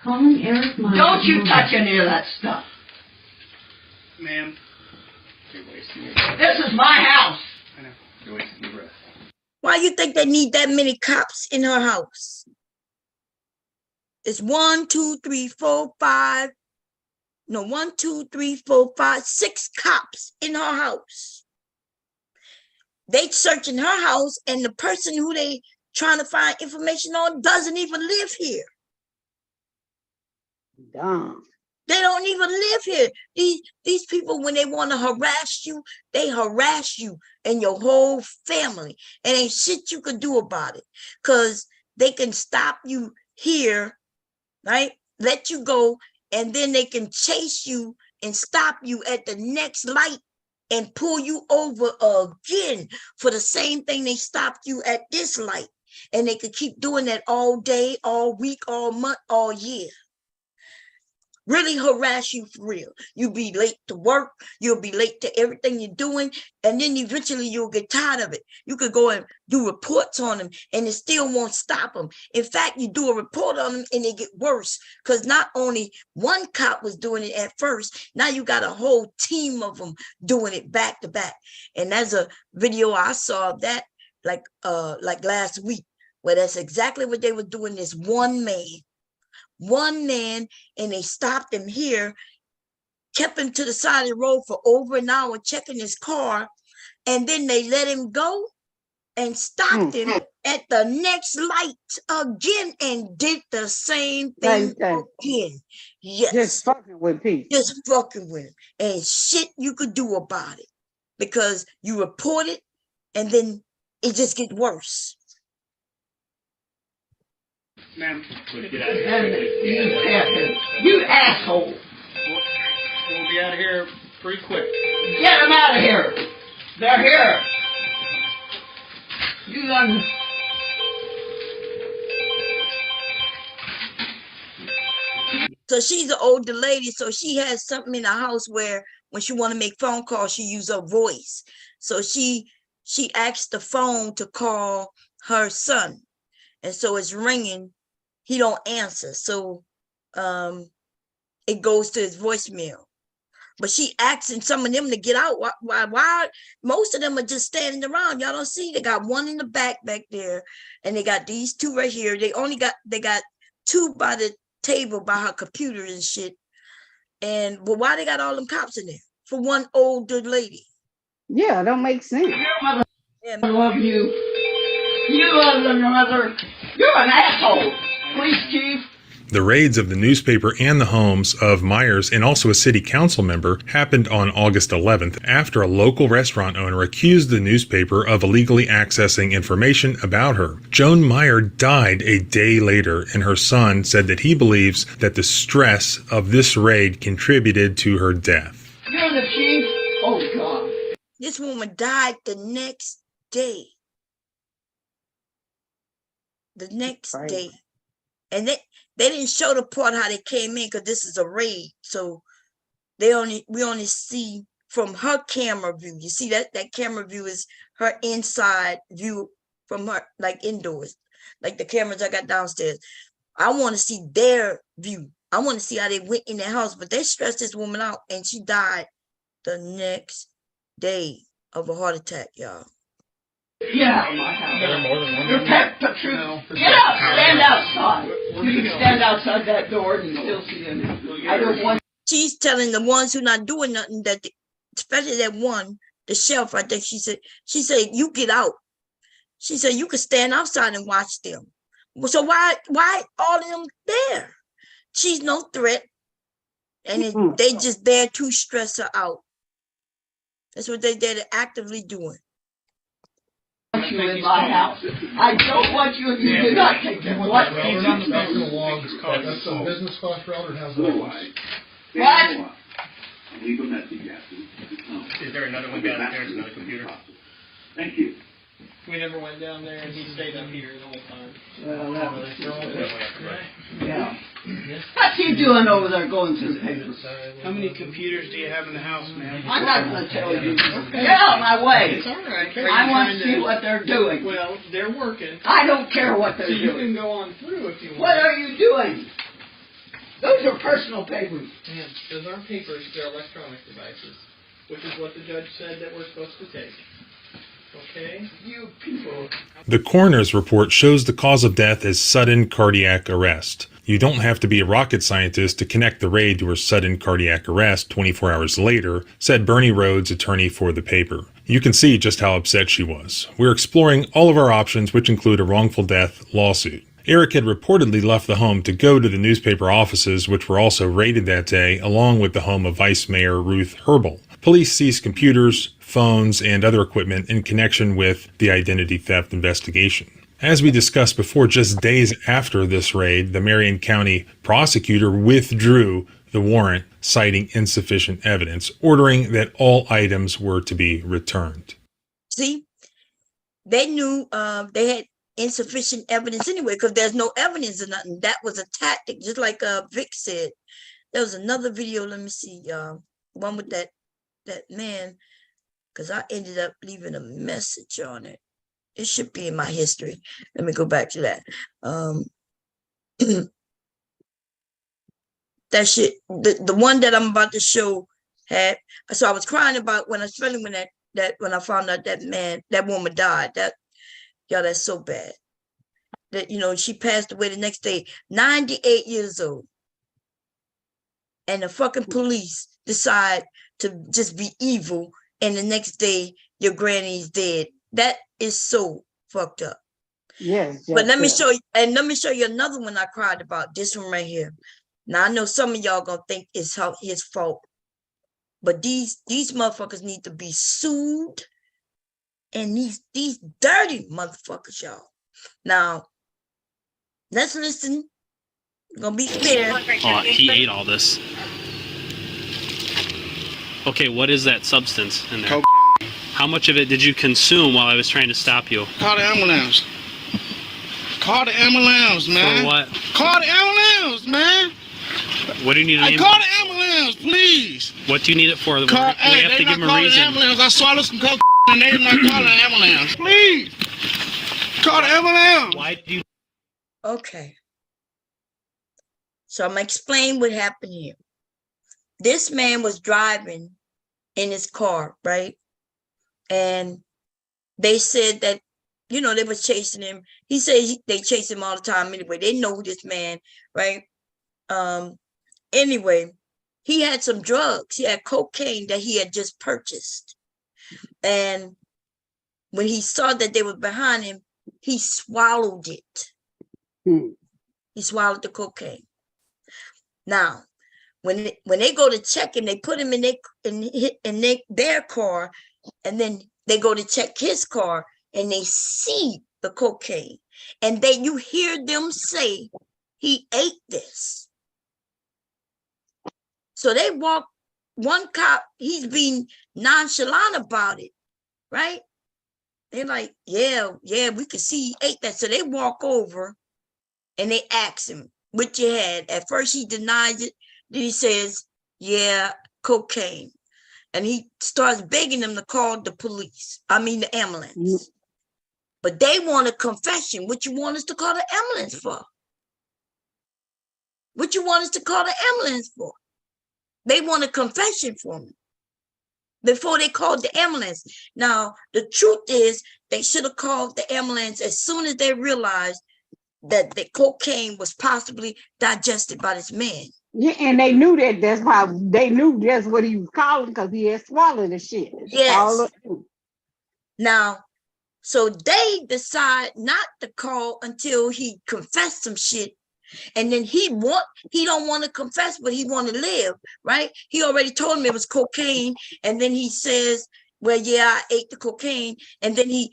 Calling Eric. Don't you touch any of that stuff. Ma'am, this is my house. I know. You're wasting your breath. Why you think they need that many cops in her house? It's 1, 2, 3, 4, 5. No, 1, 2, 3, 4, 5, 6 cops in her house. They searching her house, and the person who they trying to find information on doesn't even live here. Dumb. They don't even live here. These people, when they want to harass you, they harass you and your whole family. And ain't shit you could do about it. Because they can stop you here, right? Let you go, and then they can chase you and stop you at the next light and pull you over again for the same thing they stopped you at this light. And they could keep doing that all day, all week, all month, all year. Really harass you for real. You'll be late to work. You'll be late to everything you're doing. And then eventually you'll get tired of it. You could go and do reports on them and it still won't stop them. In fact, you do a report on them and they get worse, because not only one cop was doing it at first, now you got a whole team of them doing it back to back. And there's a video I saw of that like last week, where that's exactly what they were doing. This one man, and they stopped him here, kept him to the side of the road for over an hour, checking his car, and then they let him go and stopped him at the next light again and did the same thing again. Yes. Just fucking with people. Just fucking with him. And shit you could do about it, because you report it and then it just gets worse. Ma'am, please get out of here. You asshole. We'll be out of here pretty quick. Get them out of here. They're here. You done. So she's an older lady, so she has something in the house where when she want to make phone calls, she use her voice. So she asked the phone to call her son. And so it's ringing. He don't answer. So it goes to his voicemail. But she asking some of them to get out. Why? Most of them are just standing around. Y'all don't see. They got one in the back there. And they got these two right here. They got two by the table by her computer and shit. But why they got all them cops in there? For one older lady. Yeah, don't make sense. Your mother love you. You love your mother. You're an asshole. Police chief. The raids of the newspaper and the homes of Myers and also a city council member happened on August 11th after a local restaurant owner accused the newspaper of illegally accessing information about her. Joan Meyer died a day later, and her son said that he believes that the stress of this raid contributed to her death. You're the chief? Oh, God. This woman died the next day. The next day. And they didn't show the part how they came in because this is a raid. So we only see from her camera view. You see that camera view is her inside view from her, like indoors, like the cameras I got downstairs. I want to see their view. I want to see how they went in their house, but they stressed this woman out and she died the next day of a heart attack, y'all. Get out of my house. You're Patricia. Get out. Stand outside. You can stand outside that door and you still see them. I don't want. She's telling the ones who not doing nothing that, especially that one, the chef, I think she said, you get out. She said, you could stand outside and watch them. So why all of them there? She's no threat. And they just there to stress her out. That's what they're actively doing. You in my house. I don't want you if you do not take them. What? We're not passing along this car. That's a business cost router. It has no light. What? Leave a message after. Is there another one downstairs, another computer? Thank you. We never went down there and he stayed up here the whole time. Well, that was yeah. What's he doing over there going through the papers? How many computers do you have in the house, ma'am? I'm not going to tell you. Get out of my way. It's all right. I want to see what they're doing. Well, they're working. I don't care what they're so you doing. can go on through if you want. What are you doing? Those are personal papers. Ma'am, those aren't papers. They're electronic devices, which is what the judge said that we're supposed to take. Okay? You people. The coroner's report shows the cause of death as sudden cardiac arrest. You don't have to be a rocket scientist to connect the raid to her sudden cardiac arrest 24 hours later, said Bernie Rhodes, attorney for the paper. You can see just how upset she was. We're exploring all of our options, which include a wrongful death lawsuit. Eric had reportedly left the home to go to the newspaper offices, which were also raided that day, along with the home of Vice Mayor Ruth Herbal. Police seized computers, phones, and other equipment in connection with the identity theft investigation. As we discussed before, just days after this raid, the Marion County prosecutor withdrew the warrant, citing insufficient evidence, ordering that all items were to be returned. See, they knew they had insufficient evidence anyway, because there's no evidence or nothing. That was a tactic, just like Vic said. There was another video, let me see, one with that man, because I ended up leaving a message on it. It should be in my history. Let me go back to that. That shit, the one that I'm about to show had, so I was crying about when I found out that woman died. That's so bad. That, she passed away the next day, 98 years old. And the fucking police decide to just be evil, and the next day your granny's dead. That is so fucked up. Yes. But let me show you another one I cried about. This one right here. Now I know some of y'all gonna think it's his fault, but these motherfuckers need to be sued, and these dirty motherfuckers, y'all. Now let's listen. I'm gonna be fair. Oh, he ate all this. Okay, what is that substance in there? Cocaine. How much of it did you consume while I was trying to stop you? Call the ambulance. Call the ambulance, man. For what? Call the ambulance, man. What do you need an ambulance? Call the ambulance, please. What do you need it for? We have to give him a reason. Ambulance. I swallowed some cocaine and they did not call the ambulance. Please. Call the ambulance. Why do you? Okay. So I'm going to explain what happened here. This man was driving in his car, right? And they said that, they were chasing him. He said they chase him all the time anyway. They know this man, right? Anyway, he had some drugs. He had cocaine that he had just purchased. And when he saw that they were behind him, he swallowed it. He swallowed the cocaine. Now, when they go to check him, they put him in their car, and then they go to check his car, and they see the cocaine, and you hear them say he ate this. So they walk one cop, he's being nonchalant about it, right? They're like, yeah, we can see he ate that. So they walk over and they ask him, what you had? At first he denies it. Then he says, yeah, cocaine. And he starts begging them to call the police. I mean, the ambulance. But they want a confession. What you want us to call the ambulance for? What you want us to call the ambulance for? They want a confession from him before they called the ambulance. Now, the truth is they should have called the ambulance as soon as they realized that the cocaine was possibly digested by this man. Yeah, and they knew that. That's why they knew that's what he was calling, because he had swallowed the shit. Yes. Now, so they decide not to call until he confessed some shit. And then he don't want to confess, but he want to live, right? He already told him it was cocaine. And then he says, well, yeah, I ate the cocaine. And then he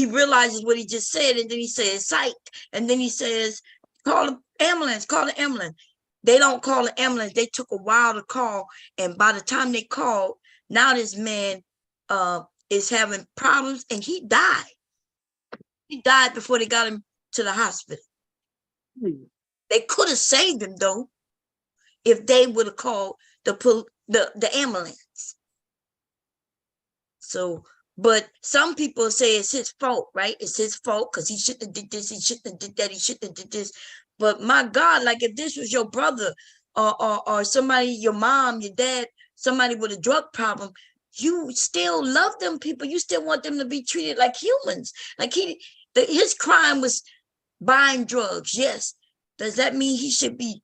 realizes what he just said. And then he says, psych. And then he says, call the ambulance. They don't call the ambulance. They took a while to call. And by the time they called, now this man is having problems, and he died. He died before they got him to the hospital. They could have saved him, though, if they would have called the ambulance. So, but some people say it's his fault, right? It's his fault because he shouldn't have did this, he shouldn't have did that, he shouldn't have did this. But my God, like if this was your brother or somebody, your mom, your dad, somebody with a drug problem, you still love them people. You still want them to be treated like humans. Like his crime was buying drugs. Yes. Does that mean he should be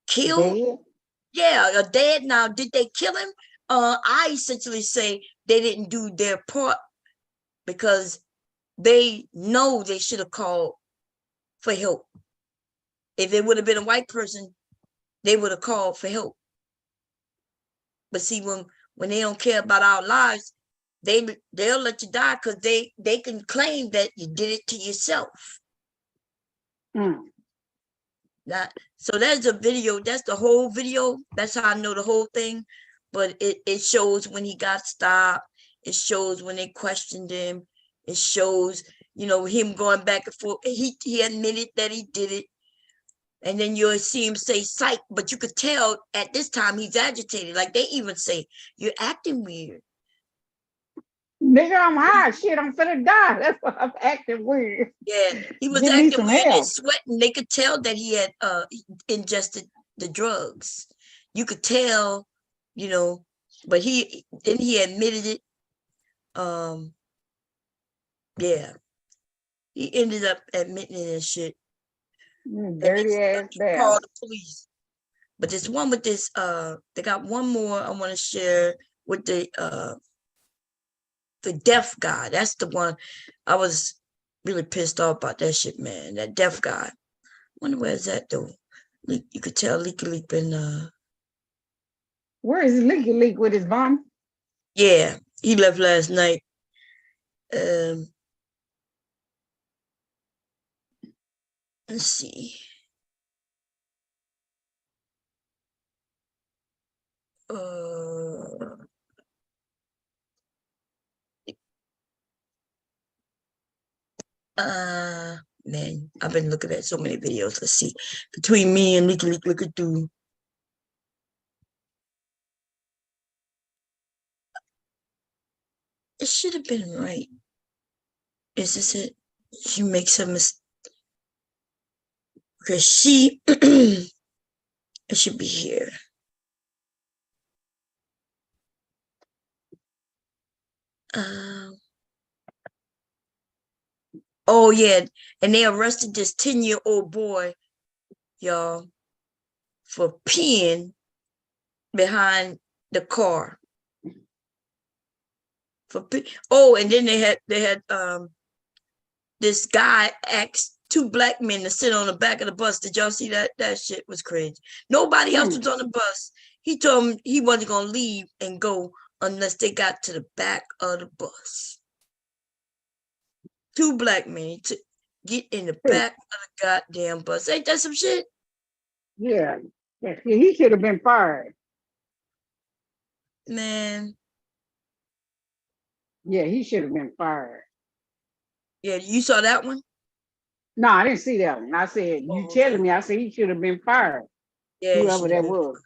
killed? Dead? Yeah, or dead. Now, did they kill him? I essentially say they didn't do their part because they know they should have called for help. If it would have been a white person, they would have called for help. But see, when they don't care about our lives, they'll let you die because they can claim that you did it to yourself. So there's a video. That's the whole video. That's how I know the whole thing. But it shows when he got stopped. It shows when they questioned him. It shows, him going back and forth. He admitted that he did it. And then you'll see him say psych, but you could tell at this time he's agitated. Like they even say, you're acting weird. Nigga, I'm high. Shit, I'm finna die. That's why I'm acting weird. Yeah, he was acting weird and sweating. They could tell that he had ingested the drugs. You could tell, but he admitted it. Yeah. He ended up admitting it and shit. Dirty ass bad. Called the police. But this one with this, they got one more I want to share with the deaf guy. That's the one I was really pissed off about that shit, man. That deaf guy. I wonder where is that though? You could tell Leaky Leak been Where is Leaky Leak with his mom? Yeah, he left last night. Let's see. Man, I've been looking at so many videos. Let's see. Between me and Leaky Leak, look at do. It should have been right. Is this it? She makes a mistake. Because she, it should be here. Oh, yeah. And they arrested this 10-year-old boy, y'all, for peeing behind the car. And then they had this guy asked 2 black men to sit on the back of the bus. Did y'all see that? That shit was crazy. Nobody else was on the bus. He told them he wasn't gonna leave and go unless they got to the back of the bus. 2 black men to get in the back of the goddamn bus. Ain't that some shit? Yeah. He should have been fired. Man. Yeah, he should have been fired. Yeah, you saw that one? No, I didn't see that one. I said, you telling me, I said he should have been fired. Yeah, whoever that was.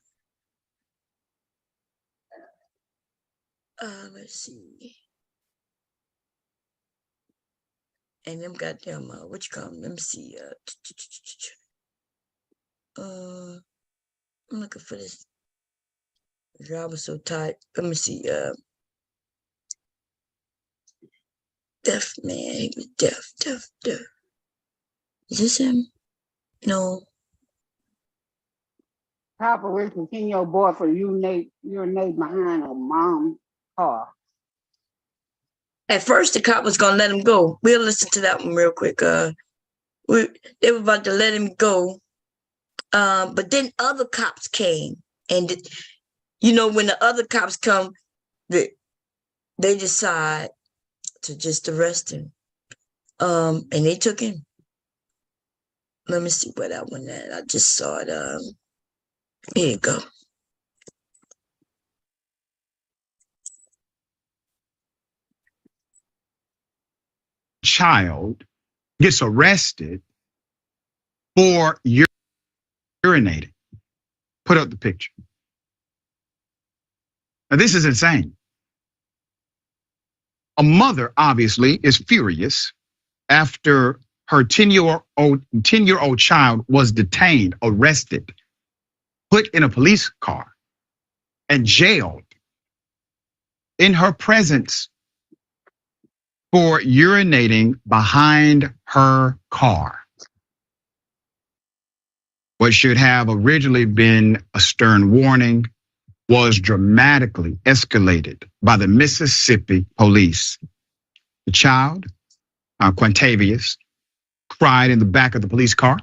Let's see. And them goddamn, what you call them? Let me see. I'm looking for this. I was so tired. Let me see. Deaf man. He was deaf. Is this him? No. Papa will continue your boy for urinate behind a mom's car. At first, the cop was gonna let him go. We'll listen to that one real quick. They were about to let him go, but then other cops came, and you know when the other cops come, they decide to just arrest him, and they took him. Let me see where that one at. I just saw it. Here you go. Child gets arrested for urinating. Put up the picture. Now, this is insane. A mother obviously is furious after her 10-year-old child was detained, arrested, put in a police car, and jailed in her presence for urinating behind her car. What should have originally been a stern warning was dramatically escalated by the Mississippi police. The child, Quintavious, cried in the back of the police car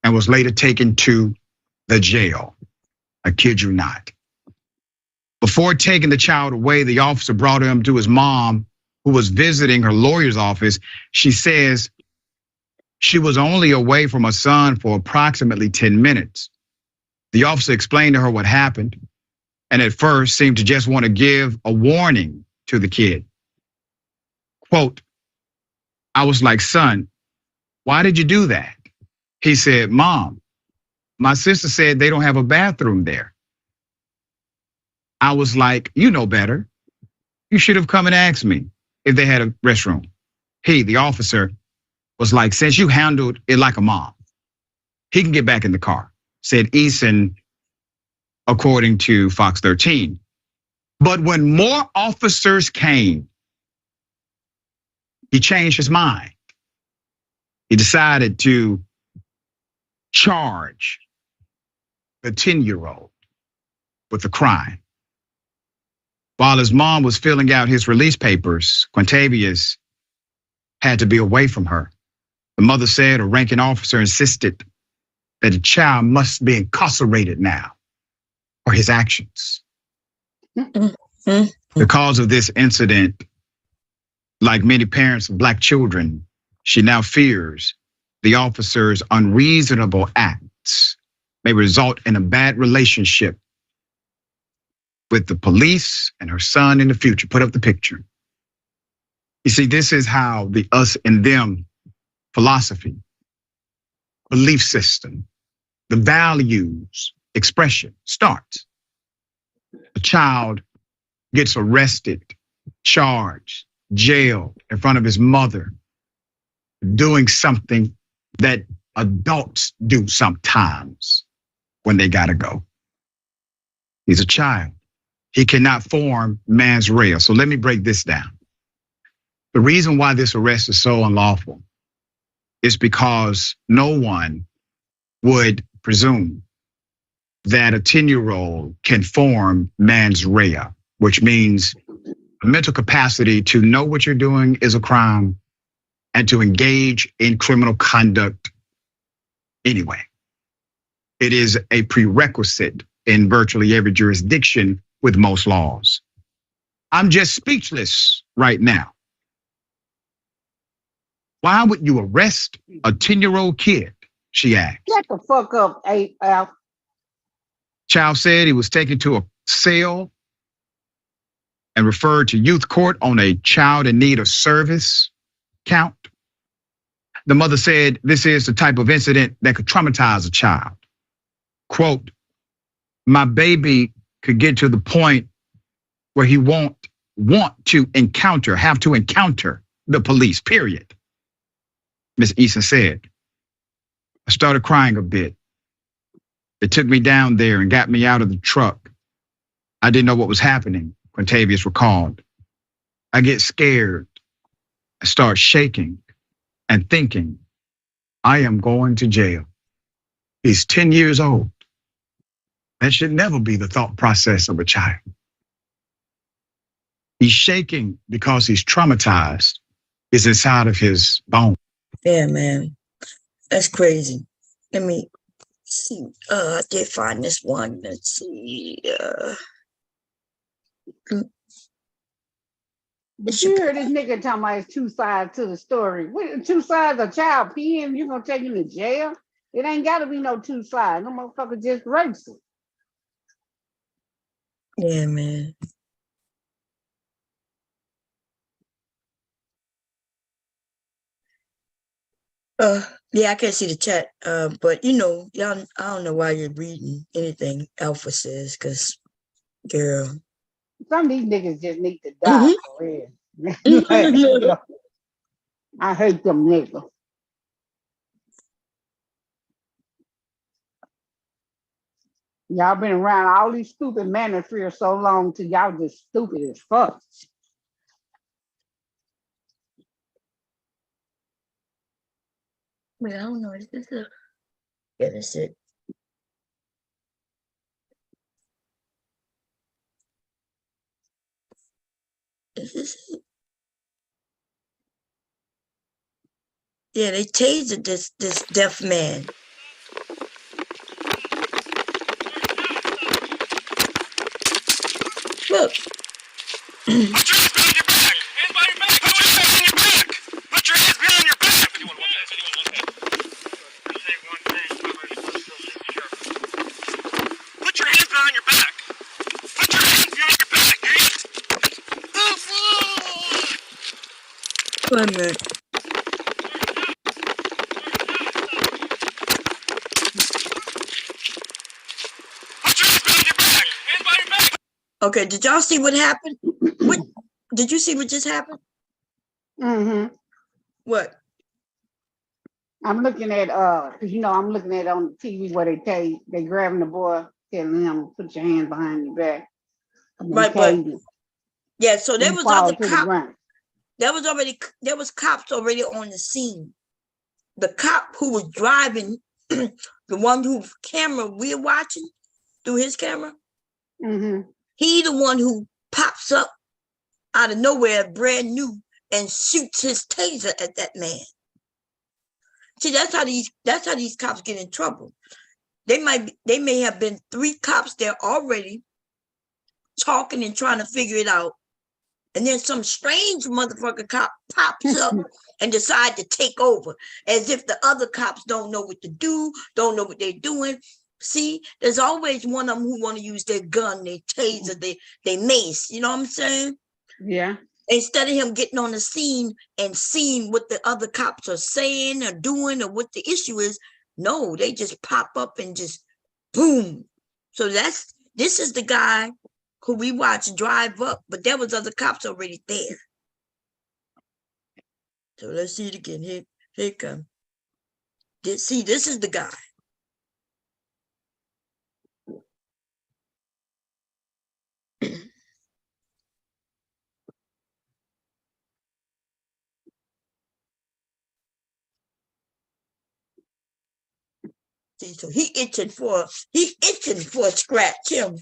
and was later taken to the jail. I kid you not. Before taking the child away, the officer brought him to his mom, who was visiting her lawyer's office. She says she was only away from her son for approximately 10 minutes. The officer explained to her what happened, and at first seemed to just want to give a warning to the kid. Quote, I was like, son, why did you do that? He said, Mom, my sister said they don't have a bathroom there. I was like, you know better. You should have come and asked me if they had a restroom. He, the officer, was like, since you handled it like a mom, he can get back in the car, said Eason, according to Fox 13. But when more officers came, he changed his mind. He decided to charge the 10-year-old with the crime. While his mom was filling out his release papers, Quintavious had to be away from her. The mother said a ranking officer insisted that the child must be incarcerated now for his actions. Because of this incident, like many parents of Black children, she now fears the officer's unreasonable acts may result in a bad relationship with the police and her son in the future. Put up the picture. You see, this is how the us and them philosophy, belief system, the values expression starts. A child gets arrested, charged, jailed in front of his mother, doing something that adults do sometimes when they gotta go. He's a child. He cannot form mens rea. So let me break this down. The reason why this arrest is so unlawful is because no one would presume that a 10-year-old can form mens rea, which means a mental capacity to know what you're doing is a crime and to engage in criminal conduct anyway. It is a prerequisite in virtually every jurisdiction with most laws. I'm just speechless right now. Why would you arrest a 10-year-old kid? She asked. Shut the fuck up, Al. Child said he was taken to a cell and referred to youth court on a child in need of service count. The mother said this is the type of incident that could traumatize a child. Quote, my baby could get to the point where he won't have to encounter the police, period. Ms. Eason said. I started crying a bit. They took me down there and got me out of the truck. I didn't know what was happening, Quintavious recalled. I get scared. I start shaking and thinking, I am going to jail. He's 10 years old. That should never be the thought process of a child. He's shaking because he's traumatized. It's inside of his bone. Yeah, man. That's crazy. Let me see. I did find this one. Let's see. But you heard this nigga talking about his two sides to the story. What, two sides of child peeing, you gonna take him to jail? It ain't gotta be no two sides. No motherfucker just rapes him. Yeah, man. Yeah, I can't see the chat. But you know, y'all, I don't know why you're reading anything Alpha says, because girl. Some of these niggas just need to die for real. I hate them niggas. Y'all been around all these stupid Manosphere so long till y'all just stupid as fuck. Wait, I don't know. Is this a... Yeah, that's it. Is this it? Yeah, they tasered this deaf man. Look. Put your hands behind your back. Hands behind your back. Put your hands behind your back. Put your hands behind your back. Anyone want that? Say one thing. Put your hands behind your back. Put your hands behind your back. Wait a minute. Put your hands behind your back. Hands behind your back. Okay, did y'all see what happened? What did you see what just happened? Mm-hmm. What? I'm looking at because you know I'm looking at on the TV where they grabbing the boy, telling him put your hands behind your back. Right, but yeah, so there was other cops. There was cops already on the scene. The cop who was driving, the one whose camera we're watching through his camera, he the one who pops up out of nowhere, brand new, and shoots his taser at that man. See, that's how these cops get in trouble. They may have been 3 cops there already talking and trying to figure it out. And then some strange motherfucker cop pops up and decide to take over as if the other cops don't know what to do, don't know what they're doing. See, there's always one of them who want to use their gun, their taser, their mace. You know what I'm saying? Yeah. Instead of him getting on the scene and seeing what the other cops are saying or doing or what the issue is, no, they just pop up and just boom. So this is the guy who we watched drive up, but there was other cops already there. So let's see it again. Here it comes. See, this is the guy. See, so he itching for a scratch, him.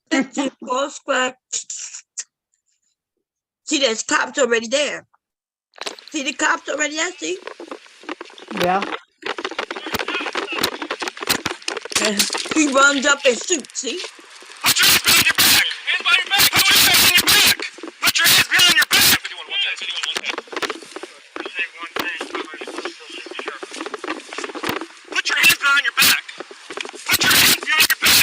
Itching for a scratch. See, there's cops already there. See the cops already there, see? Yeah. And he runs up and shoots, see? Put your hands behind your back. Hands behind your back. Put your hands behind your back. Put your hands behind your back. Anyone want that? Say one thing. Put your hands behind your back. Put your hands behind your back.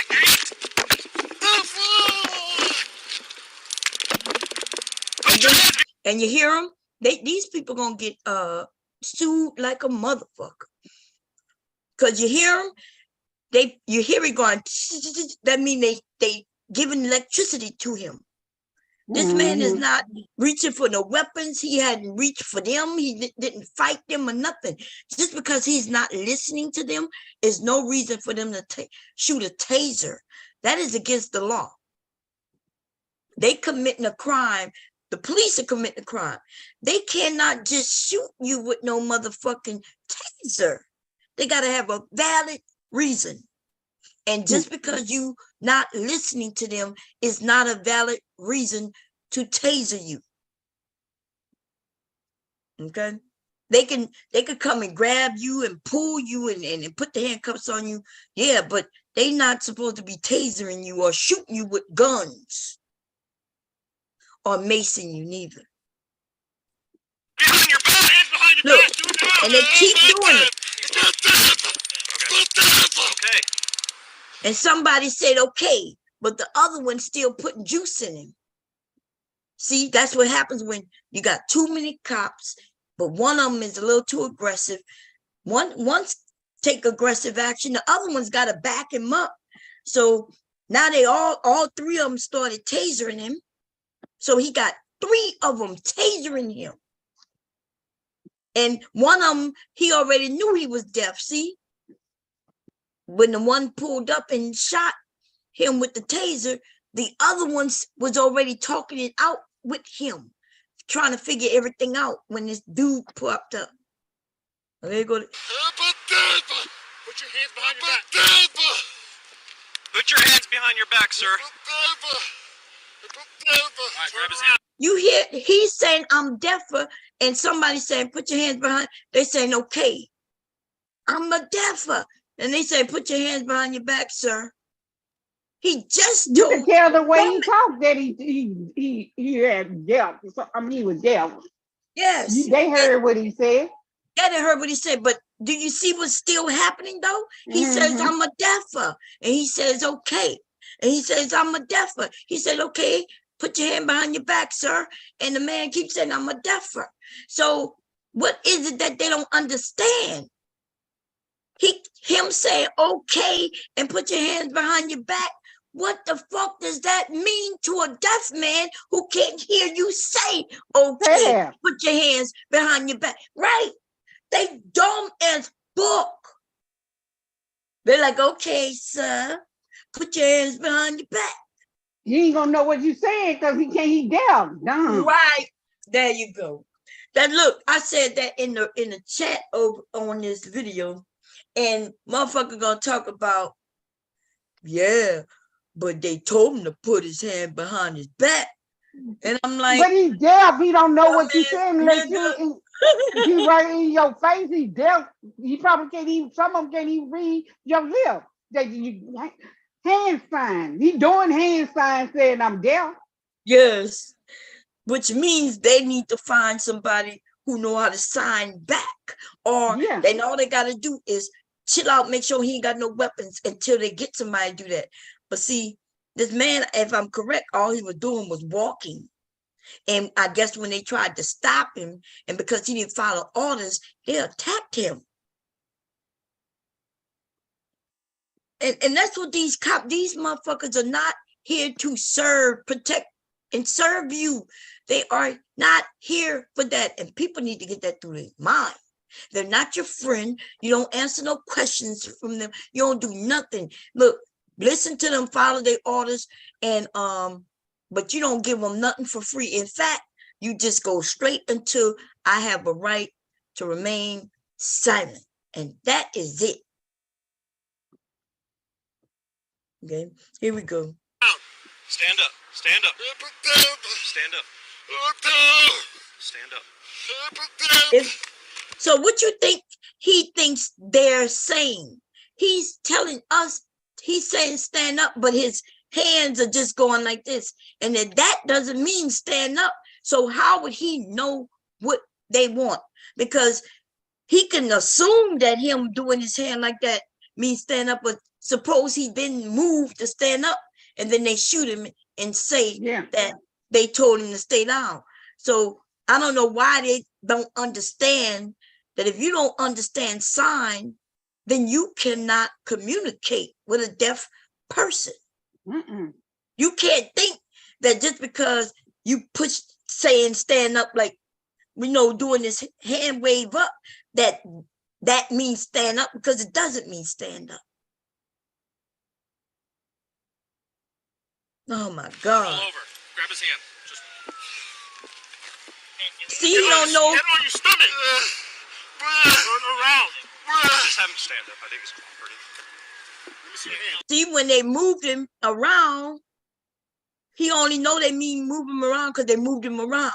And you hear them? These people gonna get sued like a motherfucker. Cause you hear them, you hear it going, that mean they giving electricity to him. This man is not reaching for no weapons. He hadn't reached for them. He didn't fight them or nothing. Just because he's not listening to them is no reason for them to shoot a taser. That is against the law. They committing a crime. The police are committing a crime. They cannot just shoot you with no motherfucking taser. They got to have a valid reason. And just because you not listening to them is not a valid reason to taser you. Okay? They could come and grab you and pull you and put the handcuffs on you. Yeah, but they not supposed to be tasering you or shooting you with guns or macing you neither. Behind your back, hands behind your Look, back. Do it now. and they keep doing it. Okay. And somebody said, okay, but the other one's still putting juice in him. See, that's what happens when you got too many cops, but one of them is a little too aggressive. One's take aggressive action, the other one's got to back him up. So now they all three of them started tasering him. So he got 3 of them tasering him. And one of them, he already knew he was deaf, see? When the one pulled up and shot him with the taser, the other one was already talking it out with him, trying to figure everything out when this dude popped up. There you go. Put your hands behind your back. Put your hands behind your back, sir. All right, grab his hand. You hear he's saying I'm deafer, and somebody saying put your hands behind. They saying okay, I'm a deafer, and they say put your hands behind your back, sir. He just you can tell the way he talked that he had deaf. I mean, he was deaf. Yes, they heard what he said. Yeah, they heard what he said, but do you see what's still happening though? He says I'm a deafer, and he says okay, and he says I'm a deafer. He said okay, put your hand behind your back, sir. And the man keeps saying I'm a deafer. So what is it that they don't understand? Him saying okay and put your hands behind your back. What the fuck does that mean to a deaf man who can't hear you say okay? Put your hands behind your back, right? They dumb as fuck. They're like, okay, sir, put your hands behind your back. You ain't gonna know what you're saying because he deaf. Dumb. Right. There you go. That look, I said that in the chat over on this video, and motherfucker gonna talk about, yeah, but they told him to put his hand behind his back. And I'm like, but he's deaf. He don't know what you're saying unless you right in your face. He's deaf. He probably can't even. Some of them can't even read your lips. Hand signs. He doing hand signs saying I'm deaf. Yes, which means they need to find somebody who know how to sign back, or then all they got to do is chill out, make sure he ain't got no weapons until they get somebody to do that. But see, this man, if I'm correct, all he was doing was walking. And I guess when they tried to stop him, and because he didn't follow orders, they attacked him. And that's what these motherfuckers are not here to serve, protect, and serve you. They are not here for that. And people need to get that through their mind. They're not your friend. You don't answer no questions from them. You don't do nothing. Look, listen to them, follow their orders, and but you don't give them nothing for free. In fact, you just go straight into I have a right to remain silent. And that is it. Okay, here we go. Stand up. Stand up. Stand up. Stand up. So what you think he thinks they're saying? He's telling us, he's saying stand up, but his hands are just going like this. And that doesn't mean stand up. So how would he know what they want? Because he can assume that him doing his hand like that means stand up, but suppose he didn't move to stand up, and then they shoot him and say that they told him to stay down. So I don't know why they don't understand that if you don't understand sign, then you cannot communicate with a deaf person. You can't think that just because you push, saying stand up, like, doing this hand wave up, that means stand up, because it doesn't mean stand up. Oh my God. Roll over. Grab his hand. Just see, you don't know. Get on your stomach. Turn around. Just have him stand up. I think it's cooperative. Let me see your hand. See, when they moved him around, he only know they mean move him around because they moved him around.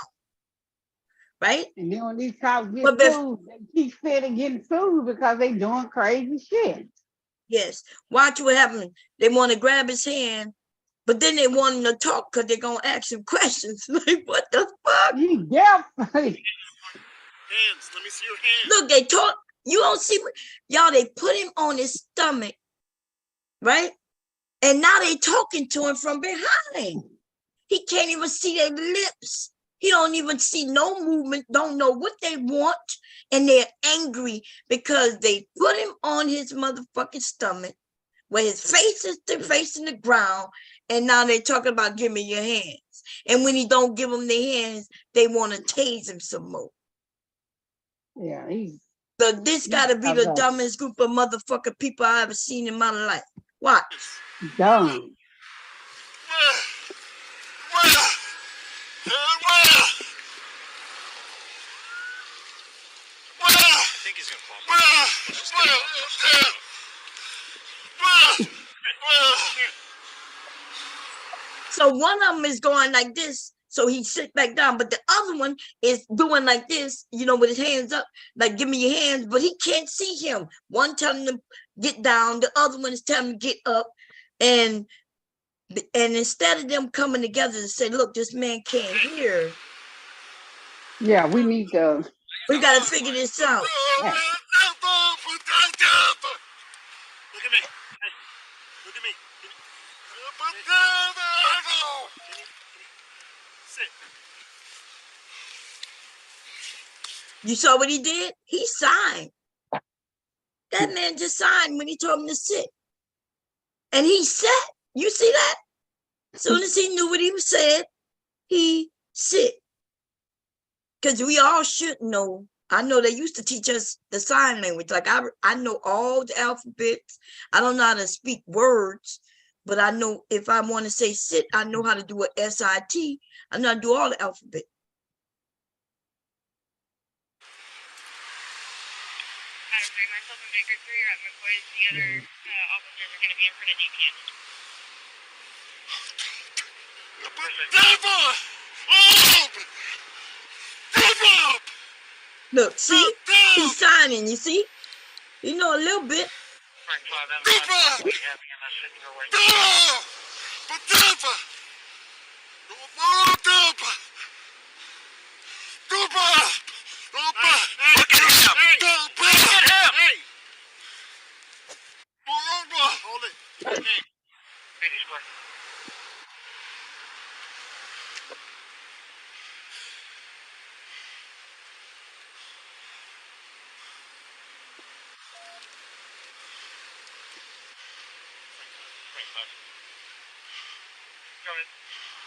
Right? And then when these cops get food, they keep fitting getting food because they doing crazy shit. Yes. Watch what happens. They want to grab his hand, but then they want him to talk because they're going to ask him questions. Like, what the fuck? You deaf. Hands. Let me see your hands. Look, they talk. You don't see, y'all, they put him on his stomach, right? And now they talking to him from behind. He can't even see their lips. He don't even see no movement, don't know what they want, and they're angry because they put him on his motherfucking stomach where his face is facing the ground, and now they're talking about give me your hands. And when he don't give them their hands, they want to tase him some more. Yeah, this gotta be the dumbest group of motherfucking people I ever seen in my life. Watch. Dumb. I think he's gonna fall. So one of them is going like this, so he sit back down, but the other one is doing like this, with his hands up, like give me your hands, but he can't see him. One telling him get down, the other one is telling him get up, and instead of them coming together to say, look, this man can't hear. Yeah, we need to. We gotta figure this out. Look at me. Hey, look at me. Sit. You saw what he did? He signed. That man just signed when he told him to sit. And he sat. You see that? As soon as he knew what he was saying, he sit. Because we all should know. I know they used to teach us the sign language. Like I know all the alphabets. I don't know how to speak words, but I know if I want to say sit, I know how to do a SIT. I know how to do all the alphabet. Myself and Baker 3 are at McCoy's. The other officers are going to be in front of DPN. Look, see? He's signing, you see? You know a little bit. Hold it.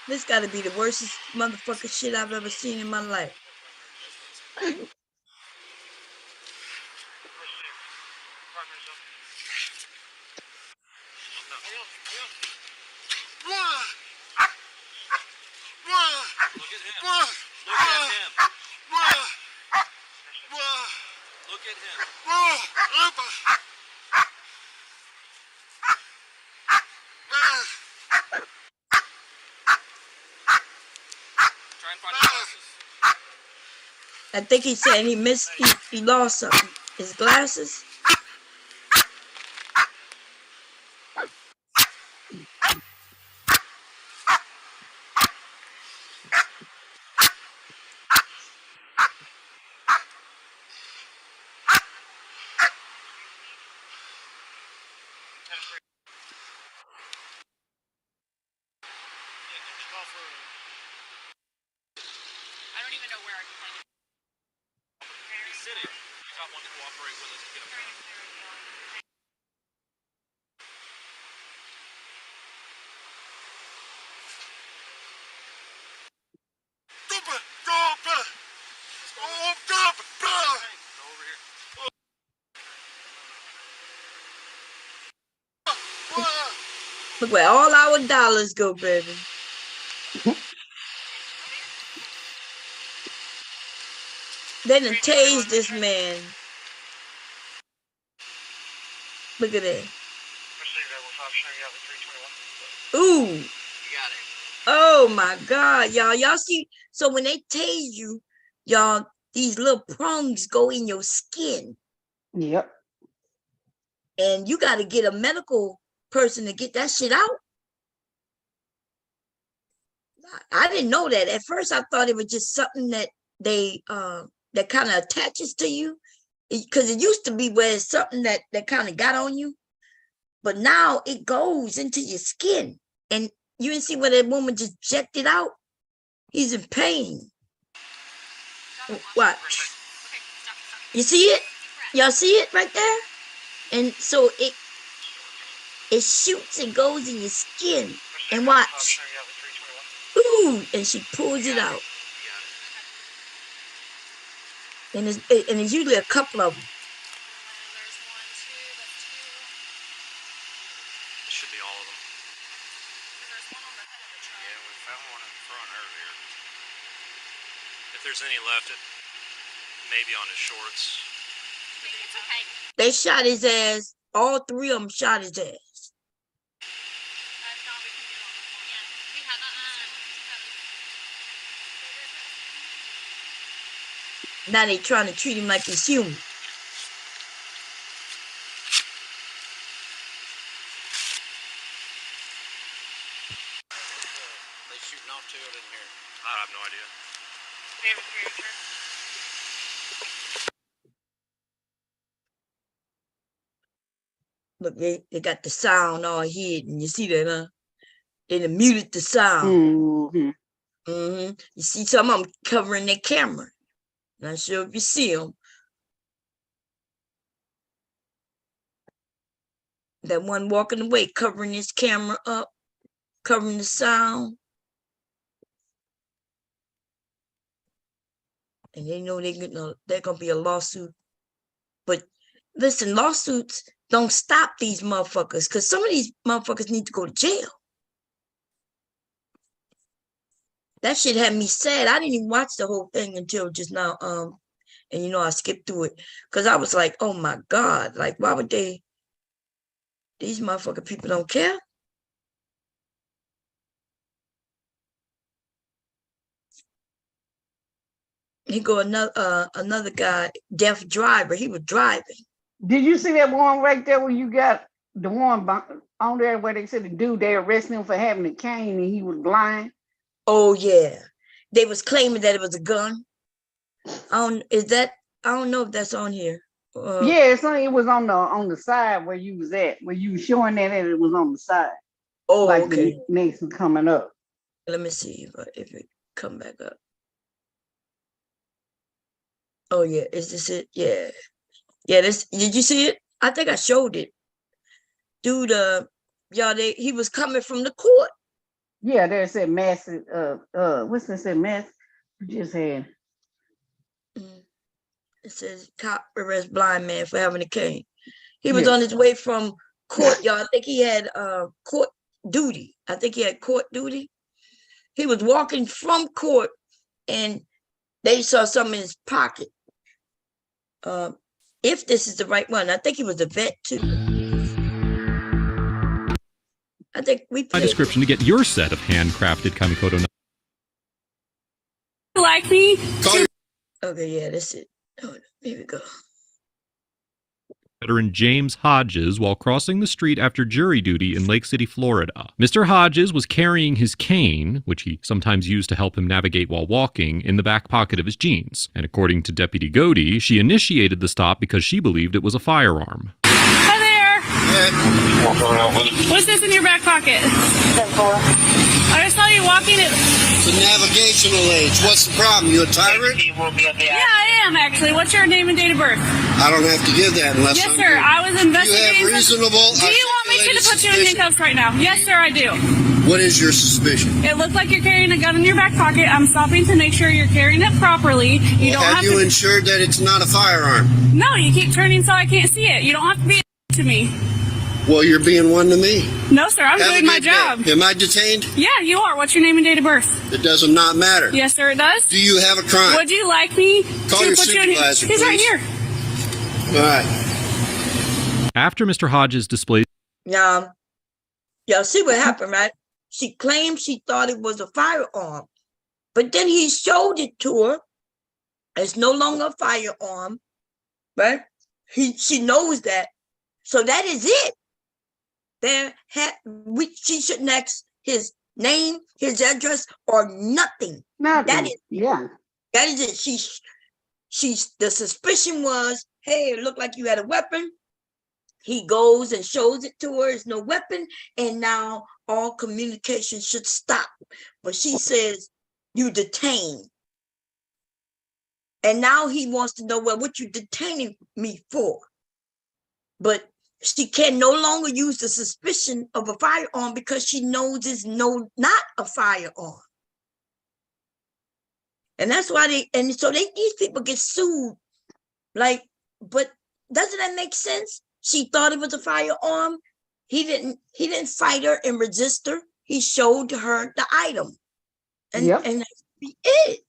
This got to be the worstest motherfucking shit I've ever seen in my life. Look at him. Try and find his glasses. I think he said he lost something. His glasses. even know where I can find it. City. You got one to cooperate with us to get him done. Look where all our dollars go, baby. They done tased this man. Look at that. Ooh. You got it. Oh my God, y'all. Y'all see? So when they tase you, y'all, these little prongs go in your skin. Yep. And you got to get a medical person to get that shit out. I didn't know that. At first, I thought it was just something that they that kind of attaches to you, because it used to be where it's something that kind of got on you, but now it goes into your skin. And you didn't see where that woman just checked it out. He's in pain. What? You see it? Y'all see it right there? And so it shoots and goes in your skin. And watch. Ooh, and she pulls it out. And it's usually a couple of them. This should be all of them. Yeah, we found one in front earlier. If there's any left, it may be on his shorts. It's okay. They shot his ass. All three of them shot his ass. Now they trying to treat him like he's human. They shooting off to it in here. I have no idea. Look, they got the sound all hidden. You see that, huh? They done muted the sound. You see some of them covering their camera. Not sure if you see them. That one walking away, covering his camera up, covering the sound. And they know they're gonna be a lawsuit. But listen, lawsuits don't stop these motherfuckers, because some of these motherfuckers need to go to jail. That shit had me sad. I didn't even watch the whole thing until just now. And you know, I skipped through it because I was like, oh my God, like, why would they? These motherfucking people don't care. He go another guy, deaf driver. He was driving. Did you see that one right there where you got the one on there where they said the dude, they arrested him for having a cane and he was blind? Oh yeah, they was claiming that it was a gun. I don't know if that's on here. Yeah, it was on the side where you was at, where you was showing that it was on the side. Oh, like okay. The next one coming up. Let me see if it come back up. Oh yeah, is this it? Yeah, yeah. Did you see it? I think I showed it. Dude, he was coming from the court. Yeah, there said massive. What's that? Said mass. Just had. It says cop arrest blind man for having a cane. He was on his way from court, y'all. I think he had court duty. He was walking from court, and they saw something in his pocket. If this is the right one, I think he was a vet too. I think we my description to get your set of handcrafted Kamikoto. Like me? Okay, yeah, that's it. Oh, here we go. Veteran James Hodges while crossing the street after jury duty in Lake City, Florida. Mr. Hodges was carrying his cane, which he sometimes used to help him navigate while walking, in the back pocket of his jeans. And according to Deputy Godey, she initiated the stop because she believed it was a firearm. Hi there! What's this in your back pocket? I saw you walking it. The navigational aids. What's the problem? You a tyrant? Yeah, I am actually. What's your name and date of birth? I don't have to give that unless Yes, I'm sir. I was investigating. You have reasonable. Do you want me to put you in handcuffs right now? Yes, sir, I do. What is your suspicion? It looks like you're carrying a gun in your back pocket. I'm stopping to make sure you're carrying it properly. You don't have you ensured that it's not a firearm? No, you keep turning so I can't see it. You don't have to be to me. Well, you're being one to me. No, sir, I'm doing my job. Am I detained? Yeah, you are. What's your name and date of birth? It does not matter. Yes, sir, it does. Do you have a crime? Would you like me Call to your put you in? supervisor, He's right please. here. All right. After Mr. Hodges displays. Y'all see what happened, right? She claimed she thought it was a firearm, but then he showed it to her. It's no longer a firearm, right? She knows that. So that is it. She shouldn't ask his name, his address, or nothing. That is That is it. The suspicion was, hey, it looked like you had a weapon. He goes and shows it to her. It's no weapon, and now all communication should stop. But she says, you detained. And now he wants to know, well, what you detaining me for? But she can no longer use the suspicion of a firearm because she knows it's not a firearm. And that's why these people get sued. Like, but doesn't that make sense? She thought it was a firearm. He didn't fight her and resist her. He showed her the item. And that's it.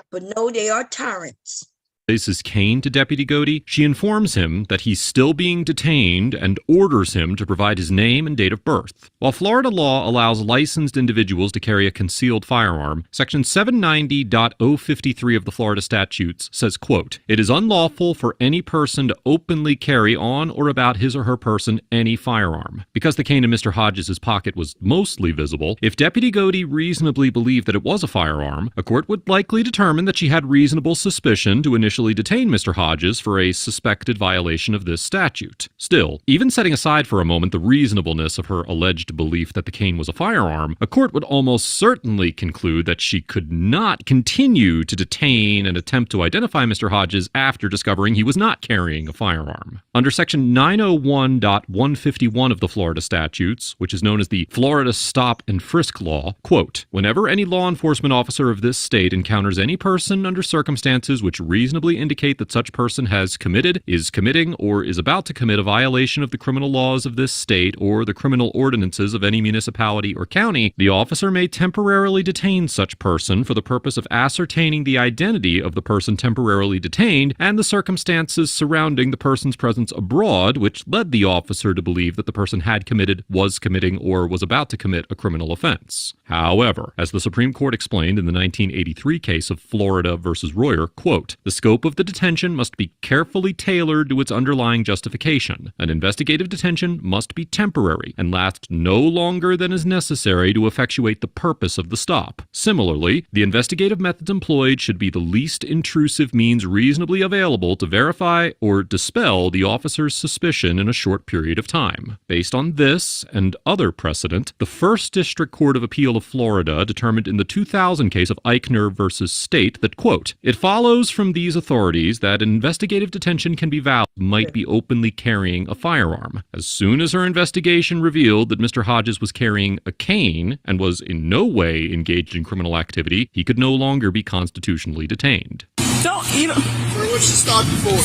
But no, they are tyrants. Places Kane to Deputy Godey, she informs him that he's still being detained and orders him to provide his name and date of birth. While Florida law allows licensed individuals to carry a concealed firearm, Section 790.053 of the Florida statutes says, quote, "It is unlawful for any person to openly carry on or about his or her person any firearm." Because the cane in Mr. Hodges' pocket was mostly visible, if Deputy Godey reasonably believed that it was a firearm, a court would likely determine that she had reasonable suspicion to initially detain Mr. Hodges for a suspected violation of this statute. Still, even setting aside for a moment the reasonableness of her alleged belief that the cane was a firearm, a court would almost certainly conclude that she could not continue to detain and attempt to identify Mr. Hodges after discovering he was not carrying a firearm. Under Section 901.151 of the Florida statutes, which is known as the Florida Stop and Frisk Law, quote, "Whenever any law enforcement officer of this state encounters any person under circumstances which reasonably indicate that such person has committed, is committing, or is about to commit a violation of the criminal laws of this state or the criminal ordinances of any municipality or county, the officer may temporarily detain such person for the purpose of ascertaining the identity of the person temporarily detained and the circumstances surrounding the person's presence abroad, which led the officer to believe that the person had committed, was committing, or was about to commit a criminal offense." However, as the Supreme Court explained in the 1983 case of Florida versus Royer, quote, "The scope of the detention must be carefully tailored to its underlying justification. An investigative detention must be temporary and last no longer than is necessary to effectuate the purpose of the stop. Similarly, the investigative methods employed should be the least intrusive means reasonably available to verify or dispel the officer's suspicion in a short period of time." Based on this and other precedent, the First District Court of Appeal of Florida determined in the 2000 case of Eichner versus State that, quote, "It follows from these authorities that investigative detention can be valid, might be openly carrying a firearm. As soon as her investigation revealed that Mr. Hodges was carrying a cane and was in no way engaged in criminal activity, he could no longer be constitutionally detained." What'd she stop you for?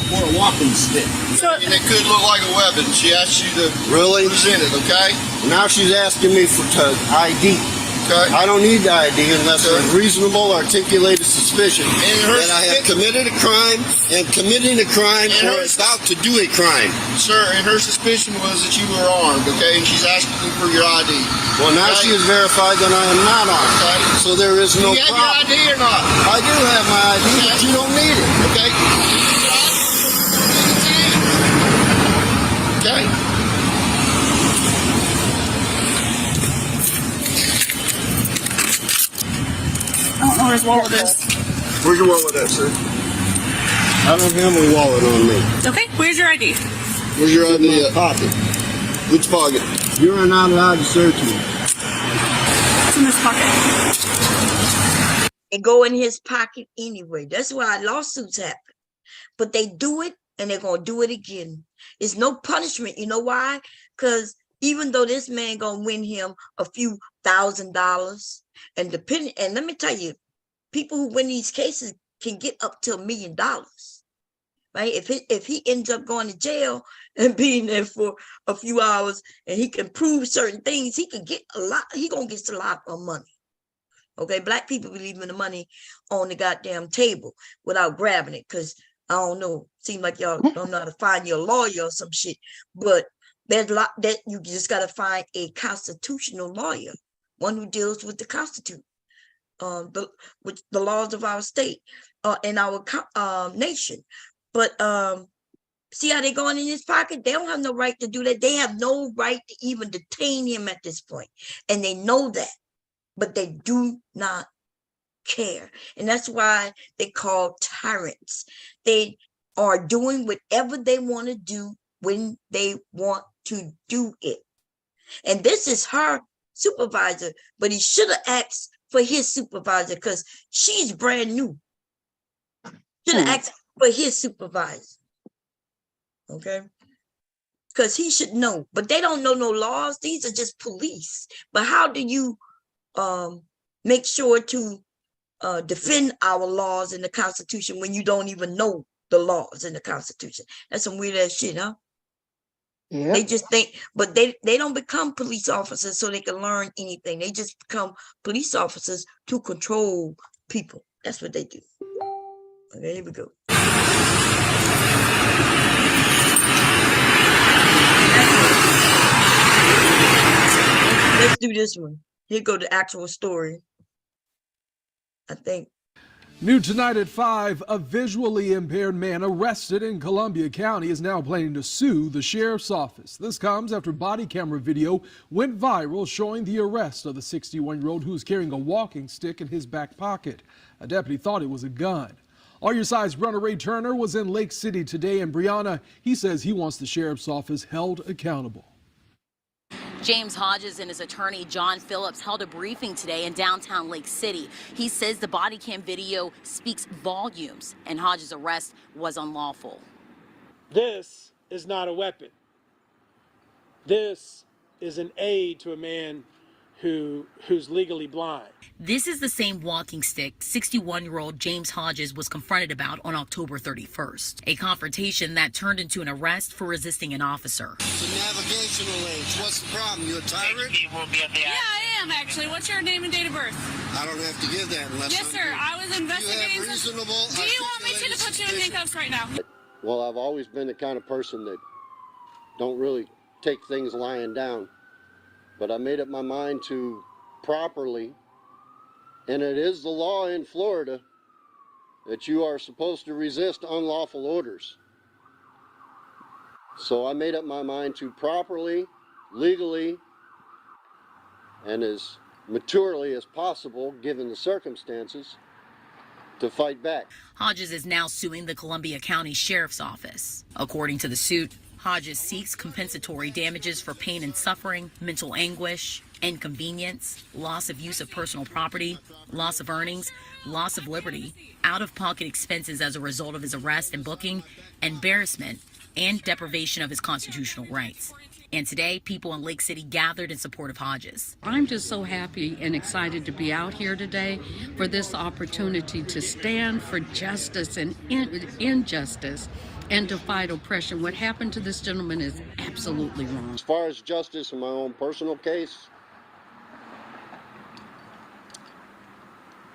For a walking stick. And it could look like a weapon. She asked you to present it, okay? Now she's asking me for ID. Okay. I don't need the ID unless there's reasonable articulated suspicion that I have committed a crime and committing a crime or about to do a crime. Sir, and her suspicion was that you were armed, okay? And she's asking you for your ID. Well, now she has verified that I am not armed. Okay. So there is no problem. Do you have your ID or not? I do have my ID, but you don't need it. Okay. Okay. I don't know where his wallet is. Where's your wallet at, sir? I don't have a wallet on me. Okay, where's your ID? Where's your ID at? Pocket. Which pocket? You are not allowed to search me. pocket. They go in his pocket anyway. That's why lawsuits happen. But they do it, and they're gonna do it again. It's no punishment. You know why? Because even though this man gonna win him a few $1,000, and let me tell you, people who win these cases can get up to $1 million. Right? If he ends up going to jail and being there for a few hours, and he can prove certain things, he can get a lot. He gonna get a lot of money. Okay, Black people be leaving the money on the goddamn table without grabbing it, because I don't know. Seems like y'all don't know how to find your lawyer or some shit. But there's a lot that you just gotta find a constitutional lawyer, one who deals with the Constitution, with the laws of our state, and our nation. But see how they going in his pocket? They don't have no right to do that. They have no right to even detain him at this point, and they know that. But they do not care. And that's why they call tyrants. They are doing whatever they want to do when they want to do it. And this is her supervisor, but he should have asked for his supervisor, because she's brand new. Should have asked for his supervisor. Okay? Because he should know. But they don't know no laws. These are just police. But how do you make sure to defend our laws in the Constitution when you don't even know the laws in the Constitution? That's some weird ass shit, huh? Yeah. They just think, but they don't become police officers so they can learn anything. They just become police officers to control people. That's what they do. Okay, here we go. Let's do this one. Here go the actual story, I think. New tonight at 5, a visually impaired man arrested in Columbia County is now planning to sue the sheriff's office. This comes after body camera video went viral showing the arrest of the 61-year-old who was carrying a walking stick in his back pocket. A deputy thought it was a gun. All Your Side's Brianna Ray Turner was in Lake City today, and Brianna, he says he wants the sheriff's office held accountable. James Hodges and his attorney John Phillips held a briefing today in downtown Lake City. He says the body cam video speaks volumes and Hodges' arrest was unlawful. This is not a weapon. This is an aid to a man who's legally blind. This is the same walking stick 61-year-old James Hodges was confronted about on October 31st. A confrontation that turned into an arrest for resisting an officer. It's a navigational aid. What's the problem? You a tyrant? Yeah, I am actually. What's your name and date of birth? I don't have to give that unless Yes, sir. I was investigating. You have reasonable. Do you want me to put you in handcuffs right now? Well, I've always been the kind of person that don't really take things lying down. But I made up my mind to properly, and it is the law in Florida that you are supposed to resist unlawful orders. So I made up my mind to properly, legally, and as maturely as possible, given the circumstances, to fight back. Hodges is now suing the Columbia County Sheriff's Office. According to the suit, Hodges seeks compensatory damages for pain and suffering, mental anguish, inconvenience, loss of use of personal property, loss of earnings, loss of liberty, out-of-pocket expenses as a result of his arrest and booking, embarrassment, and deprivation of his constitutional rights. And today, people in Lake City gathered in support of Hodges. I'm just so happy and excited to be out here today for this opportunity to stand for justice and injustice and to fight oppression. What happened to this gentleman is absolutely wrong. As far as justice in my own personal case,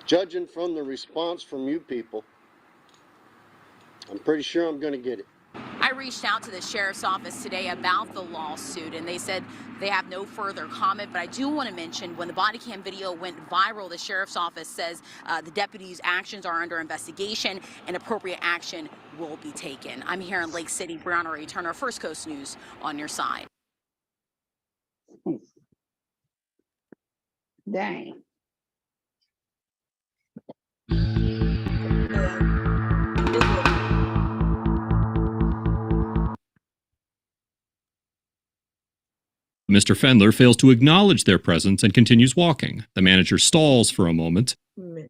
judging from the response from you people, I'm pretty sure I'm going to get it. I reached out to the sheriff's office today about the lawsuit, and they said they have no further comment. But I do want to mention, when the body cam video went viral, the sheriff's office says the deputy's actions are under investigation and appropriate action will be taken. I'm here in Lake City. Brianna Ray Turner, First Coast News, on your side. Dang. Mr. Fendler fails to acknowledge their presence and continues walking. The manager stalls for a moment.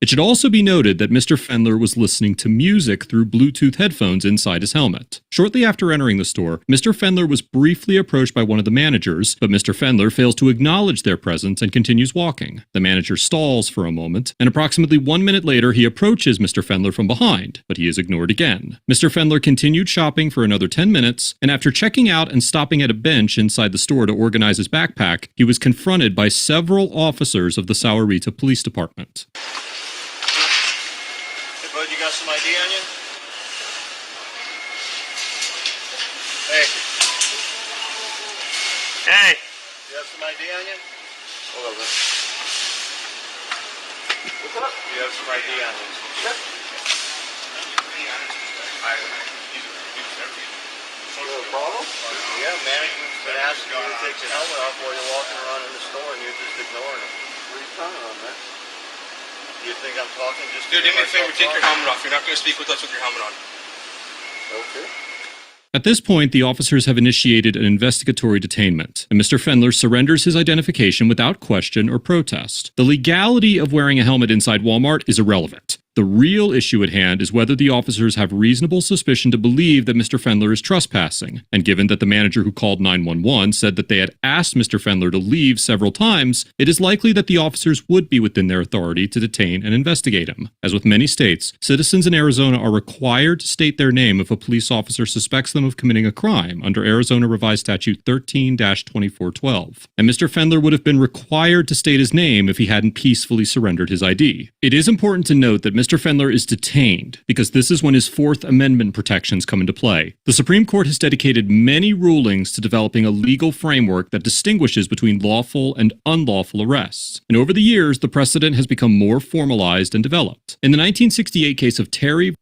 It should also be noted that Mr. Fendler was listening to music through Bluetooth headphones inside his helmet. Shortly after entering the store, Mr. Fendler was briefly approached by one of the managers, but Mr. Fendler fails to acknowledge their presence and continues walking. The manager stalls for a moment, and approximately 1 minute later, he approaches Mr. Fendler from behind, but he is ignored again. Mr. Fendler continued shopping for another 10 minutes, and after checking out and stopping at a bench inside the store to organize his backpack, he was confronted by several officers of the Sahuarita Police Department. Bud, you got some ID on you? Hey. Hey. You have some ID on you? Hold on, man. What's up? You have some ID on you? Yep. No problem? Yeah, management's been asking you to take your helmet off while you're walking around in the store and you're just ignoring them. What are you talking about, man? You think I'm talking just to... Dude, do me a favor, take your helmet off. You're not going to speak with us with your helmet on. Okay. At this point, the officers have initiated an investigatory detainment, and Mr. Fendler surrenders his identification without question or protest. The legality of wearing a helmet inside Walmart is irrelevant. The real issue at hand is whether the officers have reasonable suspicion to believe that Mr. Fendler is trespassing, and given that the manager who called 911 said that they had asked Mr. Fendler to leave several times, it is likely that the officers would be within their authority to detain and investigate him. As with many states, citizens in Arizona are required to state their name if a police officer suspects them of committing a crime under Arizona Revised Statute 13-2412, and Mr. Fendler would have been required to state his name if he hadn't peacefully surrendered his ID. It is important to note that Mr. Fendler is detained because this is when his Fourth Amendment protections come into play. The Supreme Court has dedicated many rulings to developing a legal framework that distinguishes between lawful and unlawful arrests. And over the years, the precedent has become more formalized and developed. In the 1968 case of Terry...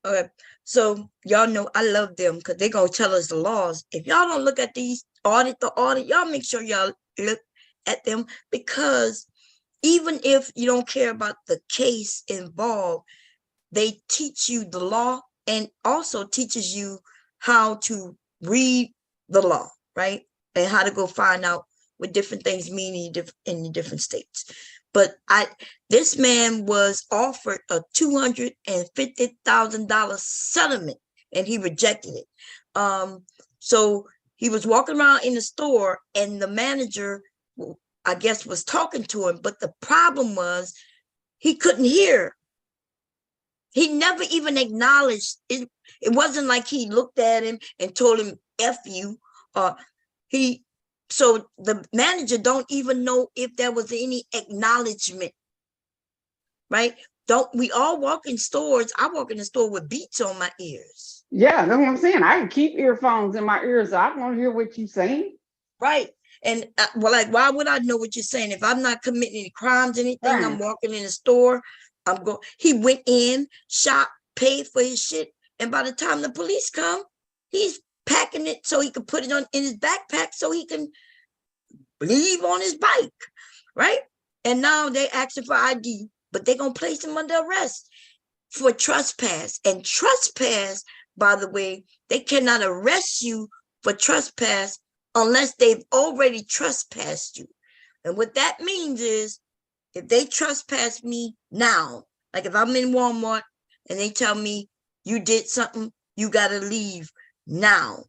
Okay, so y'all know I love them because they're going to tell us the laws. If y'all don't look at these, audit, y'all make sure y'all look at them, because even if you don't care about the case involved, they teach you the law and also teaches you how to read the law, right? And how to go find out what different things mean in the different states. But this man was offered a $250,000 settlement and he rejected it. So he was walking around in the store and the manager, I guess, was talking to him, but the problem was he couldn't hear. He never even acknowledged it. It wasn't like he looked at him and told him F you. So the manager don't even know if there was any acknowledgement, right? Don't we all walk in stores? I walk in the store with beats on my ears. Yeah, that's what I'm saying. I can keep earphones in my ears, so I want to hear what you're saying. Right. And well, like, why would I know what you're saying? If I'm not committing any crimes, anything, right. I'm walking in the store, he went in, shop, paid for his shit. And by the time the police come, he's packing it so he can put it in his backpack so he can leave on his bike, right? And now they asking for ID, but they're going to place him under arrest for trespass. And trespass, by the way, they cannot arrest you for trespass unless they've already trespassed you. And what that means is, if they trespass me now, like if I'm in Walmart and they tell me you did something, you got to leave now.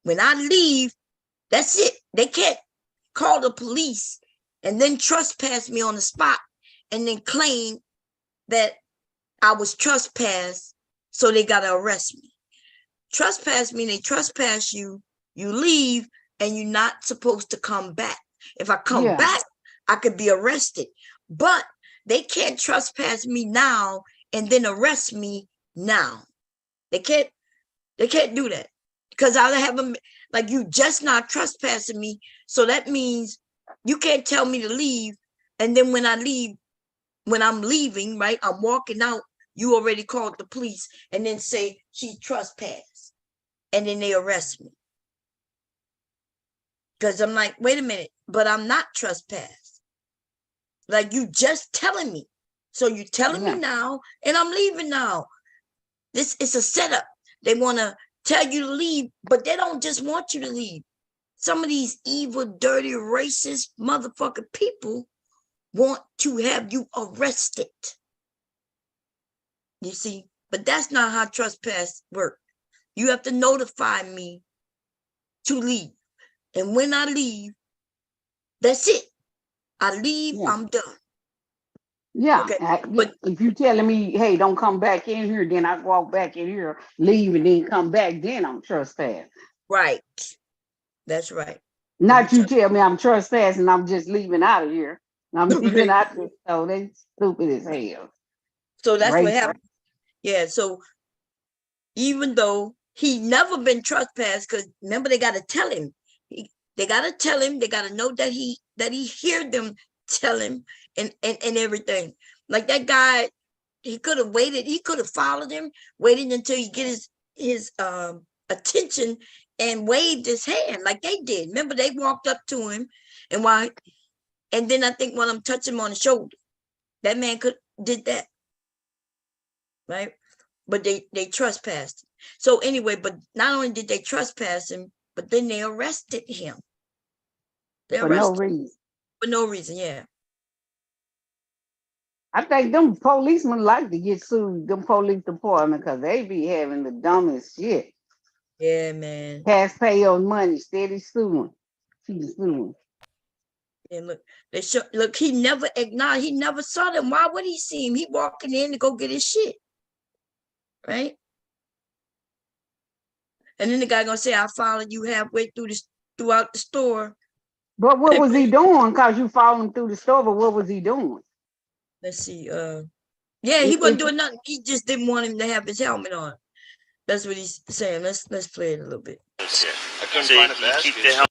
When I leave, that's it. They can't call the police and then trespass me on the spot and then claim that I was trespassed, so they got to arrest me. Trespass means they trespass you, you leave, and you're not supposed to come back. If I come back, I could be arrested. But they can't trespass me now and then arrest me now. They can't do that, because I have them, like, you just not trespassing me. So that means you can't tell me to leave. And then when I'm leaving, right, I'm walking out, you already called the police and then say she trespassed. And then they arrest me. Because I'm like, wait a minute, but I'm not trespassed. Like, you just telling me. So you're telling me now, and I'm leaving now. This is a setup. They want to tell you to leave, but they don't just want you to leave. some of these evil, dirty, racist motherfucking people want to have you arrested. You see, but that's not how trespass works. You have to notify me to leave. And when I leave, that's it. I leave, I'm done. Yeah, Okay. but if you telling me, hey, don't come back in here, then I walk back in here, leave, and then come back, then I'm trespassing. Right. That's right. Not you tell me I'm trespassing, I'm just leaving out of here. I'm leaving out there. So they stupid as hell. So that's what happened. Yeah, so even though he never been trespassed, because remember they got to tell him. They got to tell him. They got to know that he heard them tell him and everything. Like that guy, he could have waited. He could have followed him, waited until he get his attention and waved his hand like they did. Remember they walked up to him and then I think one of them touched him on the shoulder. That man did that, right? But they trespassed. So anyway, but not only did they trespass him, but then they arrested him. For no reason. For no reason, yeah. I think them policemen like to get sued, them police department, because they be having the dumbest shit. Yeah, man. Taxpayer money, steady suing. She's suing. And look, he never acknowledged, he never saw them. Why would he see him? He walking in to go get his shit. Right? And then the guy gonna say, I followed you halfway throughout the store. But what was he doing? Because you followed him through the store, but what was he doing? Let's see. Yeah, he wasn't doing nothing. He just didn't want him to have his helmet on. That's what he's saying. Let's play it a little bit. I couldn't find a basket.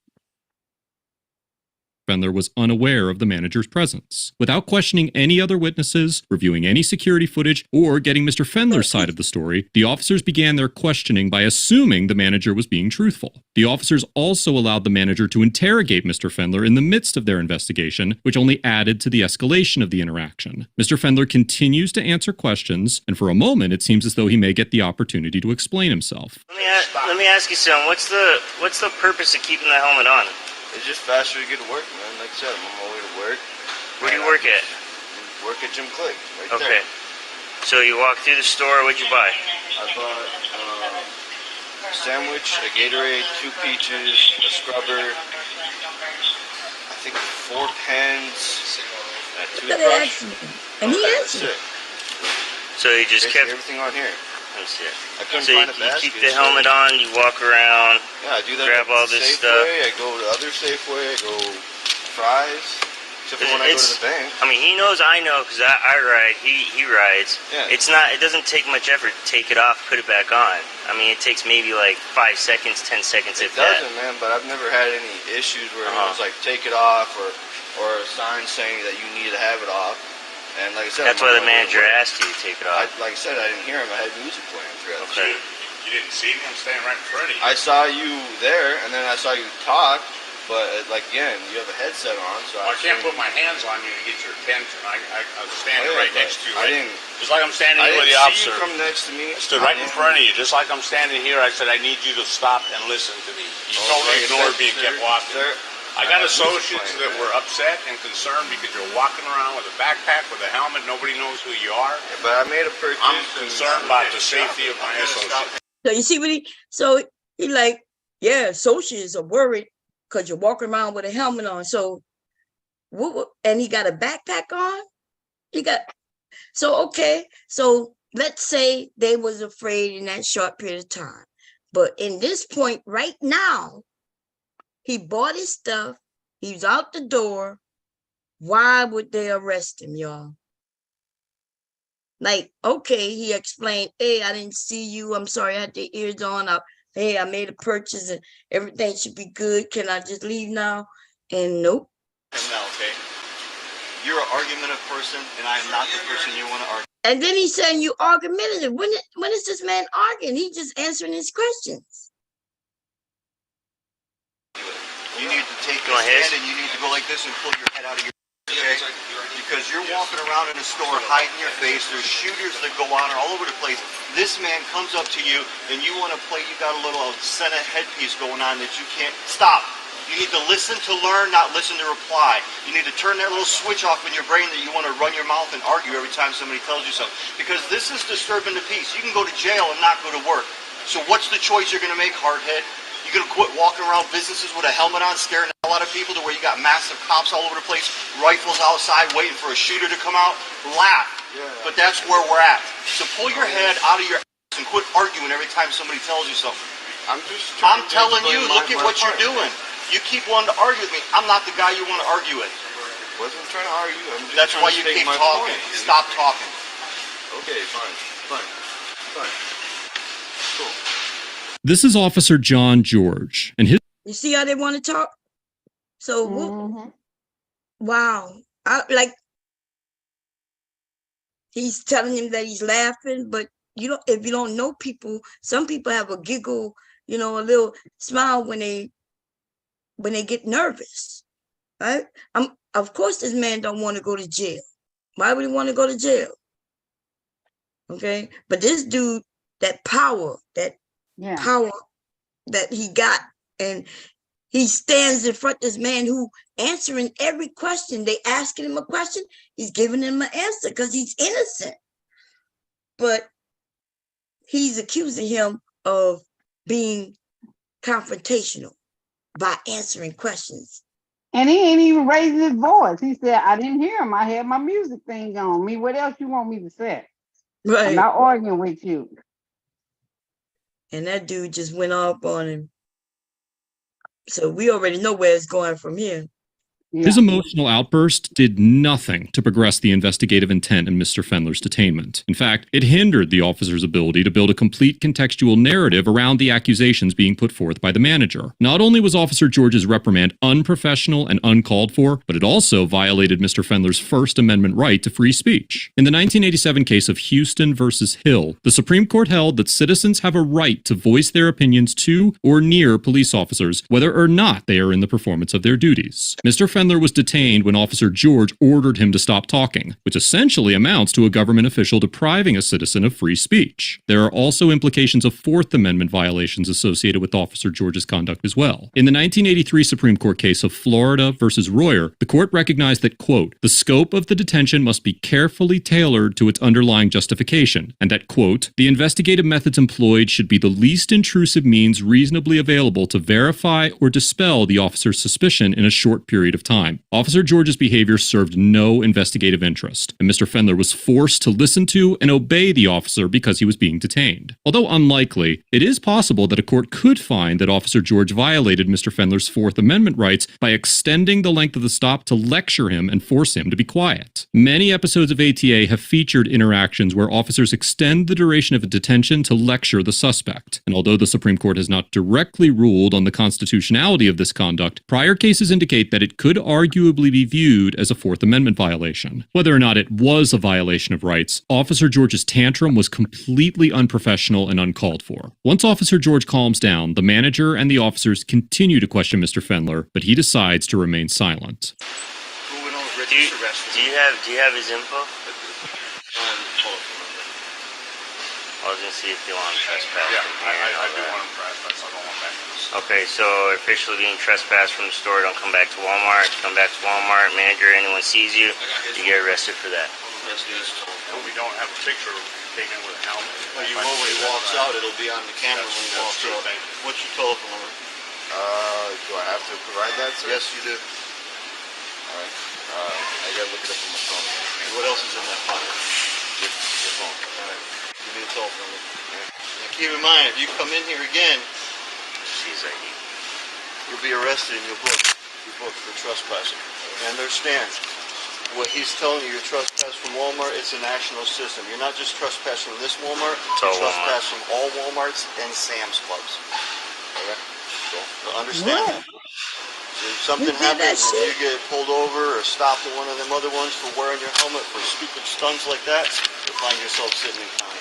Fendler was unaware of the manager's presence. Without questioning any other witnesses, reviewing any security footage, or getting Mr. Fendler's side of the story, the officers began their questioning by assuming the manager was being truthful. The officers also allowed the manager to interrogate Mr. Fendler in the midst of their investigation, which only added to the escalation of the interaction. Mr. Fendler continues to answer questions, and for a moment it seems as though he may get the opportunity to explain himself. Let me ask you something. What's the purpose of keeping the helmet on? It's just faster to get to work, man. Like I said, I'm on my way to work. Where do you work at? Work at Jim Click, right there. Okay. So you walk through the store, what'd you buy? I bought a sandwich, a Gatorade, 2 peaches, a scrubber, I think 4 pens, a toothbrush. And he answered. So you just kept everything on here. I couldn't find a basket. You keep the helmet on, you walk around, I do that, grab all this stuff. I go to other Safeway, I go Fry's, except for when I go to the bank. I mean, he knows I know because I ride, he rides. Yeah. It doesn't take much effort to take it off, put it back on. I mean, it takes maybe like 5 seconds, 10 seconds if that. It doesn't, man, but I've never had any issues where it was like, take it off, or a sign saying that you need to have it off. And like I said, that's why the manager asked you to take it off. Like I said, I didn't hear him. I had music playing throughout the show. You didn't see me? I'm standing right in front of you. I saw you there, and then I saw you talk, but like again, you have a headset on, so I can't put my hands on you to get your attention. I was standing right next to you. I didn't. Just like I'm standing here with the officer. I didn't see you come next to me. I stood right in front of you, just like I'm standing here. I said, I need you to stop and listen to me. You totally ignored me and kept walking. I got associates that were upset and concerned because you're walking around with a backpack, with a helmet, nobody knows who you are. Yeah, but I made a purchase. I'm concerned about the safety of my associates. So you see what he like, yeah, associates are worried because you're walking around with a helmet on. So and he got a backpack on? Okay. So let's say they was afraid in that short period of time. But in this point right now, he bought his stuff. He's out the door. Why would they arrest him, y'all? Like, okay, he explained, hey, I didn't see you. I'm sorry, I had the ears on. Hey, I made a purchase and everything should be good. Can I just leave now? And nope. No, okay. You're an argumentative person, and I am not the person you want to argue. And then he's saying you argumentative. When is this man arguing? He's just answering his questions. You need to take your hand and you need to go like this and pull your head out of your because you're walking around in a store hiding your face. There's shooters that go on all over the place. This man comes up to you and you want to play. You got a little Sena headpiece going on that you can't stop. You need to listen to learn, not listen to reply. You need to turn that little switch off in your brain that you want to run your mouth and argue every time somebody tells you something. Because this is disturbing the peace. You can go to jail and not go to work. So what's the choice you're going to make, hardhead? You're going to quit walking around businesses with a helmet on, scaring a lot of people to where you got massive cops all over the place, rifles outside waiting for a shooter to come out? Laugh. Yeah. But that's where we're at. So pull your head out of your ass and quit arguing every time somebody tells you something. I'm telling you, look at what you're doing. You keep wanting to argue with me. I'm not the guy you want to argue with. Wasn't trying to argue. That's why you keep talking. Stop talking. Okay, fine. Cool. This is Officer John George, and his. You see how they want to talk? So, wow. He's telling him that he's laughing, but if you don't know people, some people have a giggle, a little smile when they get nervous, right? Of course, this man don't want to go to jail. Why would he want to go to jail? Okay, but this dude, that power that he got, and he stands in front of this man who answering every question. They asking him a question, he's giving them an answer because he's innocent. But he's accusing him of being confrontational by answering questions. And he ain't even raising his voice. He said, I didn't hear him. I had my music thing on me. What else you want me to say? Right. I'm not arguing with you. And that dude just went off on him. So we already know where it's going from here. His emotional outburst did nothing to progress the investigative intent in Mr. Fendler's detainment. In fact, it hindered the officer's ability to build a complete contextual narrative around the accusations being put forth by the manager. Not only was Officer George's reprimand unprofessional and uncalled for, but it also violated Mr. Fendler's First Amendment right to free speech. In the 1987 case of Houston versus Hill, the Supreme Court held that citizens have a right to voice their opinions to or near police officers, whether or not they are in the performance of their duties. Mr. Fendler was detained when Officer George ordered him to stop talking, which essentially amounts to a government official depriving a citizen of free speech. There are also implications of Fourth Amendment violations associated with Officer George's conduct as well. In the 1983 Supreme Court case of Florida versus Royer, the court recognized that, quote, the scope of the detention must be carefully tailored to its underlying justification, and that, quote, the investigative methods employed should be the least intrusive means reasonably available to verify or dispel the officer's suspicion in a short period of time. Officer George's behavior served no investigative interest, and Mr. Fendler was forced to listen to and obey the officer because he was being detained. Although unlikely, it is possible that a court could find that Officer George violated Mr. Fendler's Fourth Amendment rights by extending the length of the stop to lecture him and force him to be quiet. Many episodes of ATA have featured interactions where officers extend the duration of a detention to lecture the suspect. And although the Supreme Court has not directly ruled on the constitutionality of this conduct, prior cases indicate that it could arguably be viewed as a Fourth Amendment violation. Whether or not it was a violation of rights, Officer George's tantrum was completely unprofessional and uncalled for. Once Officer George calms down, the manager and the officers continue to question Mr. Fendler, but he decides to remain silent. Do you have his info? I was gonna see if you want to trespass. Yeah, I do want to trespass. I don't want back to the store. Okay, so officially being trespassed from the store. Don't come back to Walmart. Come back to Walmart. Manager, anyone sees you, you get arrested for that. We don't have a picture taken with a helmet. Well, you know when he walks out, it'll be on the camera when he walks out. What's your telephone number? Do I have to provide that, sir? Yes, you do. All right. I gotta look it up on my phone. And what else is in that pocket? Your phone. All right. Give me the telephone number. Now keep in mind, if you come in here again, you'll be arrested and you'll be booked for trespassing. Understand? What he's telling you, you're trespassing from Walmart, it's a national system. You're not just trespassing from this Walmart, you're trespassing from all Walmarts and Sam's Clubs. Okay? So understand that. If something happens and you get pulled over or stopped at one of them other ones for wearing your helmet for stupid stunts like that, you'll find yourself sitting in county.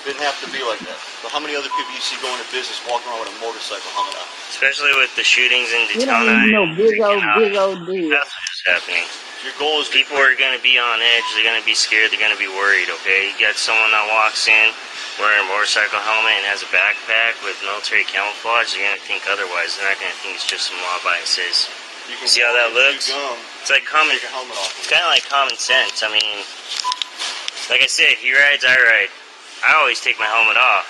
Didn't have to be like that. But how many other people you see going to business walking around with a motorcycle helmet on? Especially with the shootings in Daytona. You don't even know big old deal. That's what's happening. Your goal is people are going to be on edge. They're going to be scared. They're going to be worried, okay? You got someone that walks in, wearing a motorcycle helmet and has a backpack with military camouflage, they're gonna think otherwise. They're not gonna think it's just some law-abiding citizen. You see how that looks? It's like common. It's kind of like common sense. I mean, like I said, he rides, I ride. I always take my helmet off.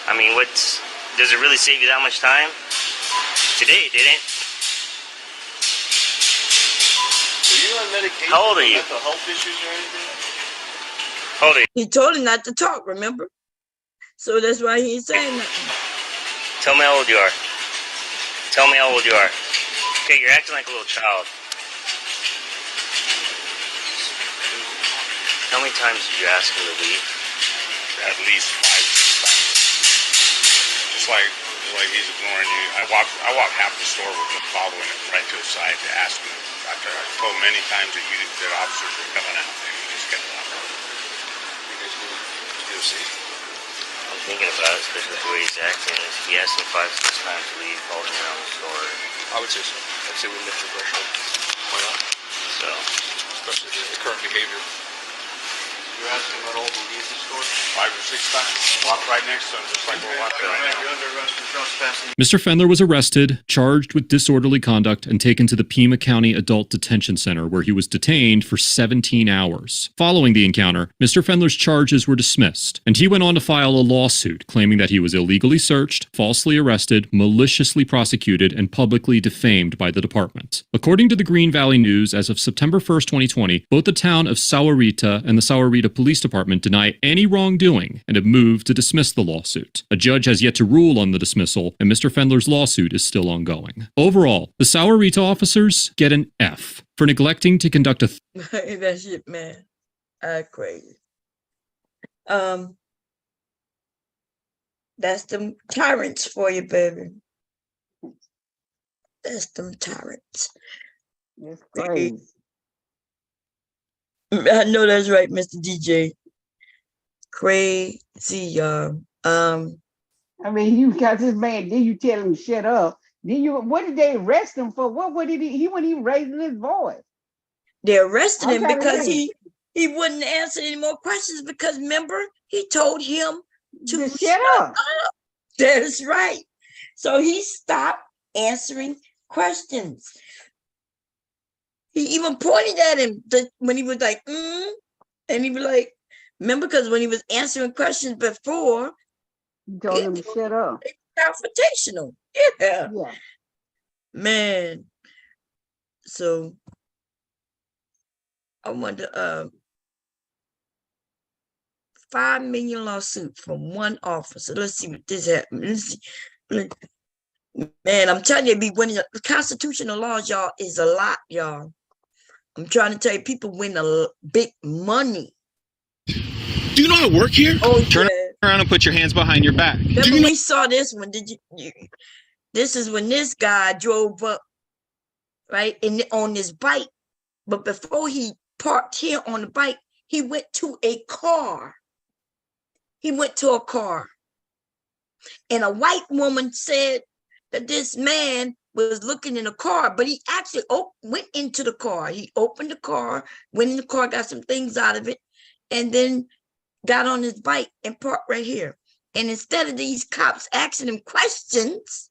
I mean, does it really save you that much time? Today it didn't. Are you on medication? How old are you? Mental health issues or anything? How old are you? He told him not to talk, remember? So that's why he ain't saying nothing. Tell me how old you are. Tell me how old you are. Okay, you're acting like a little child. How many times did you ask him to leave? At least 5, 6 times. Just like he's ignoring you. I walk half the store with him, following him right to the side to ask him. After I told him many times that officers were coming out, and he just kept walking. You'll see. I'm thinking about it, especially the way he's acting. If he asked him 5, 6 times to leave, following around the store. I would say so. I'd say we met the threshold. Why not? So, especially the current behavior. You asked him at all to leave the store? 5 or 6 times. Walk right next to him, just like we're walking right now. You're under arrest for trespassing. Mr. Fendler was arrested, charged with disorderly conduct, and taken to the Pima County Adult Detention Center, where he was detained for 17 hours. Following the encounter, Mr. Fendler's charges were dismissed, and he went on to file a lawsuit claiming that he was illegally searched, falsely arrested, maliciously prosecuted, and publicly defamed by the department. According to the Green Valley News, as of September 1st, 2020, both the town of Sahuarita and the Sahuarita Police Department deny any wrongdoing and have moved to dismiss the lawsuit. A judge has yet to rule on the dismissal, and Mr. Fendler's lawsuit is still ongoing. Overall, the Sahuarita officers get an F for neglecting to conduct a that shit, man. Crazy. That's them tyrants for you, baby. That's them tyrants. That's crazy. I know that's right, Mr. DJ. Crazy, y'all. I mean, you got this man, then you tell him to shut up. Then what did they arrest him for? What did he wasn't even raising his voice. They arrested him because he wouldn't answer any more questions because remember, he told him to shut up. That's right. So he stopped answering questions. He even pointed at him when he was like, and he was like, remember, because when he was answering questions before, he told him to shut up. Confrontational. Yeah. Man. So I wonder, $5 million lawsuit from one officer. Let's see what this happened. Let's see. Man, I'm telling you, be winning the constitutional laws, y'all, is a lot, y'all. I'm trying to tell you, people win a big money. Do you know how to work here? Oh, Turn around and put your hands behind your back. Remember we saw this one? Did you? This is when this guy drove up, right, on his bike. But before he parked here on the bike, he went to a car. And a white woman said that this man was looking in a car, but he actually went into the car. He opened the car, went in the car, got some things out of it, and then got on his bike and parked right here. And instead of these cops asking him questions,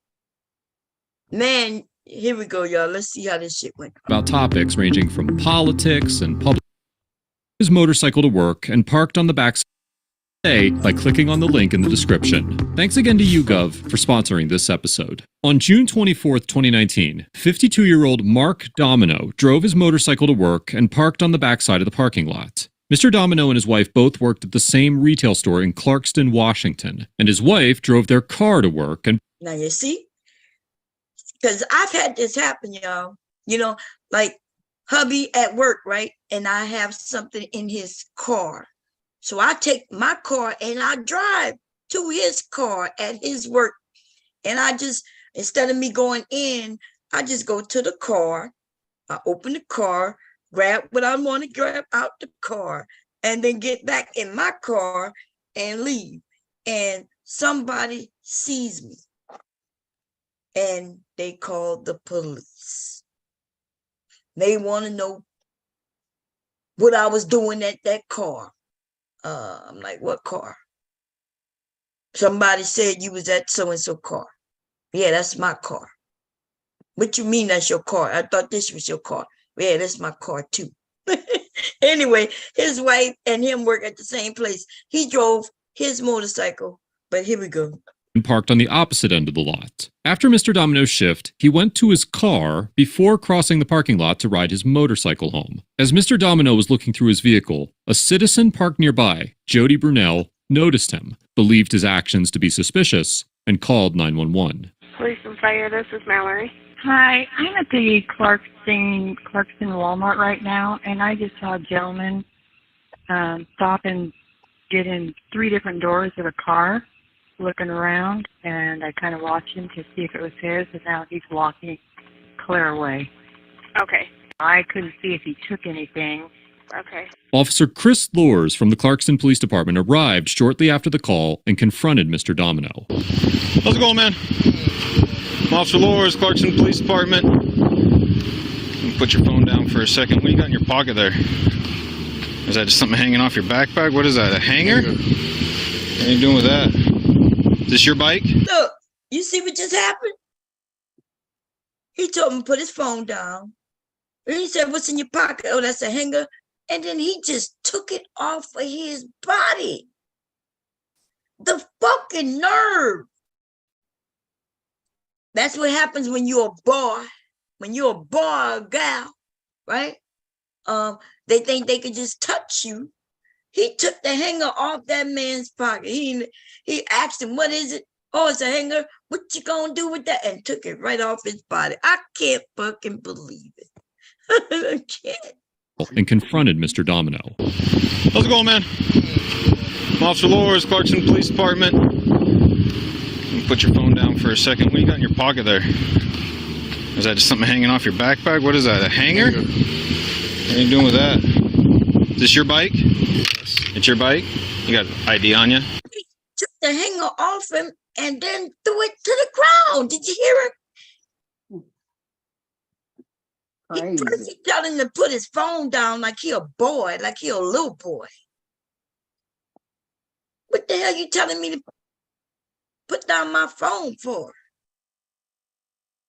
man, here we go, y'all. Let's see how this shit went. about topics ranging from politics and public his motorcycle to work and parked on the back by clicking on the link in the description. Thanks again to YouGov for sponsoring this episode. On June 24th, 2019, 52-year-old Mark Domino drove his motorcycle to work and parked on the backside of the parking lot. Mr. Domino and his wife both worked at the same retail store in Clarkston, Washington, and his wife drove their car to work. And now you see, because I've had this happen, y'all. You know, like hubby at work, right? And I have something in his car. So I take my car and I drive to his car at his work. And I just, instead of me going in, I just go to the car. I open the car, grab what I want to grab out the car, and then get back in my car and leave. And somebody sees me. And they call the police. They want to know what I was doing at that car. I'm like, what car? Somebody said you was at so-and-so car. Yeah, that's my car. What you mean that's your car? I thought this was your car. Yeah, that's my car too. Anyway, his wife and him work at the same place. He drove his motorcycle, but here we go. And parked on the opposite end of the lot. After Mr. Domino's shift, he went to his car before crossing the parking lot to ride his motorcycle home. As Mr. Domino was looking through his vehicle, a citizen parked nearby, Jody Brunel, noticed him, believed his actions to be suspicious, and called 911. Police and fire, this is Mallory. Hi, I'm at the Clarkston Walmart right now, and I just saw a gentleman stop and get in 3 different doors of a car, looking around, and I kind of watched him to see if it was his, and now he's walking clear away. Okay. I couldn't see if he took anything. Okay. Officer Chris Lors from the Clarkston Police Department arrived shortly after the call and confronted Mr. Domino. How's it going, man? I'm Officer Lors, Clarkston Police Department. Put your phone down for a second. What do you got in your pocket there? Is that just something hanging off your backpack? What is that, a hanger? What are you doing with that? Is this your bike? Look, you see what just happened? He told him to put his phone down. And he said, what's in your pocket? Oh, that's a hanger. And then he just took it off of his body. The fucking nerve. That's what happens when you're a boy. When you're a boy or a gal, right? They think they could just touch you. He took the hanger off that man's pocket. He asked him, what is it? Oh, it's a hanger. What you gonna do with that? And took it right off his body. I can't fucking believe it. I can't. And confronted Mr. Domino. How's it going, man? I'm Officer Lors, Clarkston Police Department. Put your phone down for a second. What do you got in your pocket there? Is that just something hanging off your backpack? What is that, a hanger? What are you doing with that? Is this your bike? Yes. It's your bike? You got ID on you? He took the hanger off him and then threw it to the ground. Did you hear him? First he told him to put his phone down like he a boy, like he a little boy. What the hell you telling me to put down my phone for?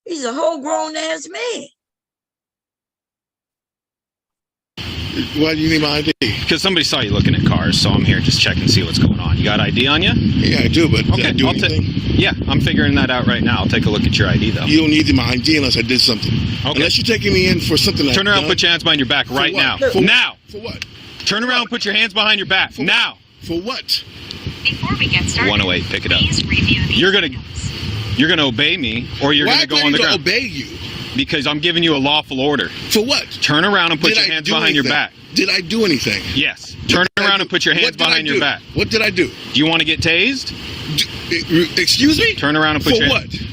He's a whole grown ass man. Why do you need my ID? Because somebody saw you looking at cars, so I'm here just checking to see what's going on. You got ID on you? Yeah, I do, but did I do anything? Yeah, I'm figuring that out right now. I'll take a look at your ID, though. You don't need my ID unless I did something. Okay. Unless you're taking me in for something like that. Turn around and put your hands behind your back right now. Now! For what? Turn around and put your hands behind your back. Now! For what? Before we get started, 108, pick it up. please review these. You're gonna obey me, or you're gonna go on the ground. Why do I need to obey you? Because I'm giving you a lawful order. For what? Turn around and put your hands behind your back. Did I do anything? Yes. Turn around and put your hands behind your back. What did I do? Do you want to get tased? Excuse me? Turn around and put your hands. For what?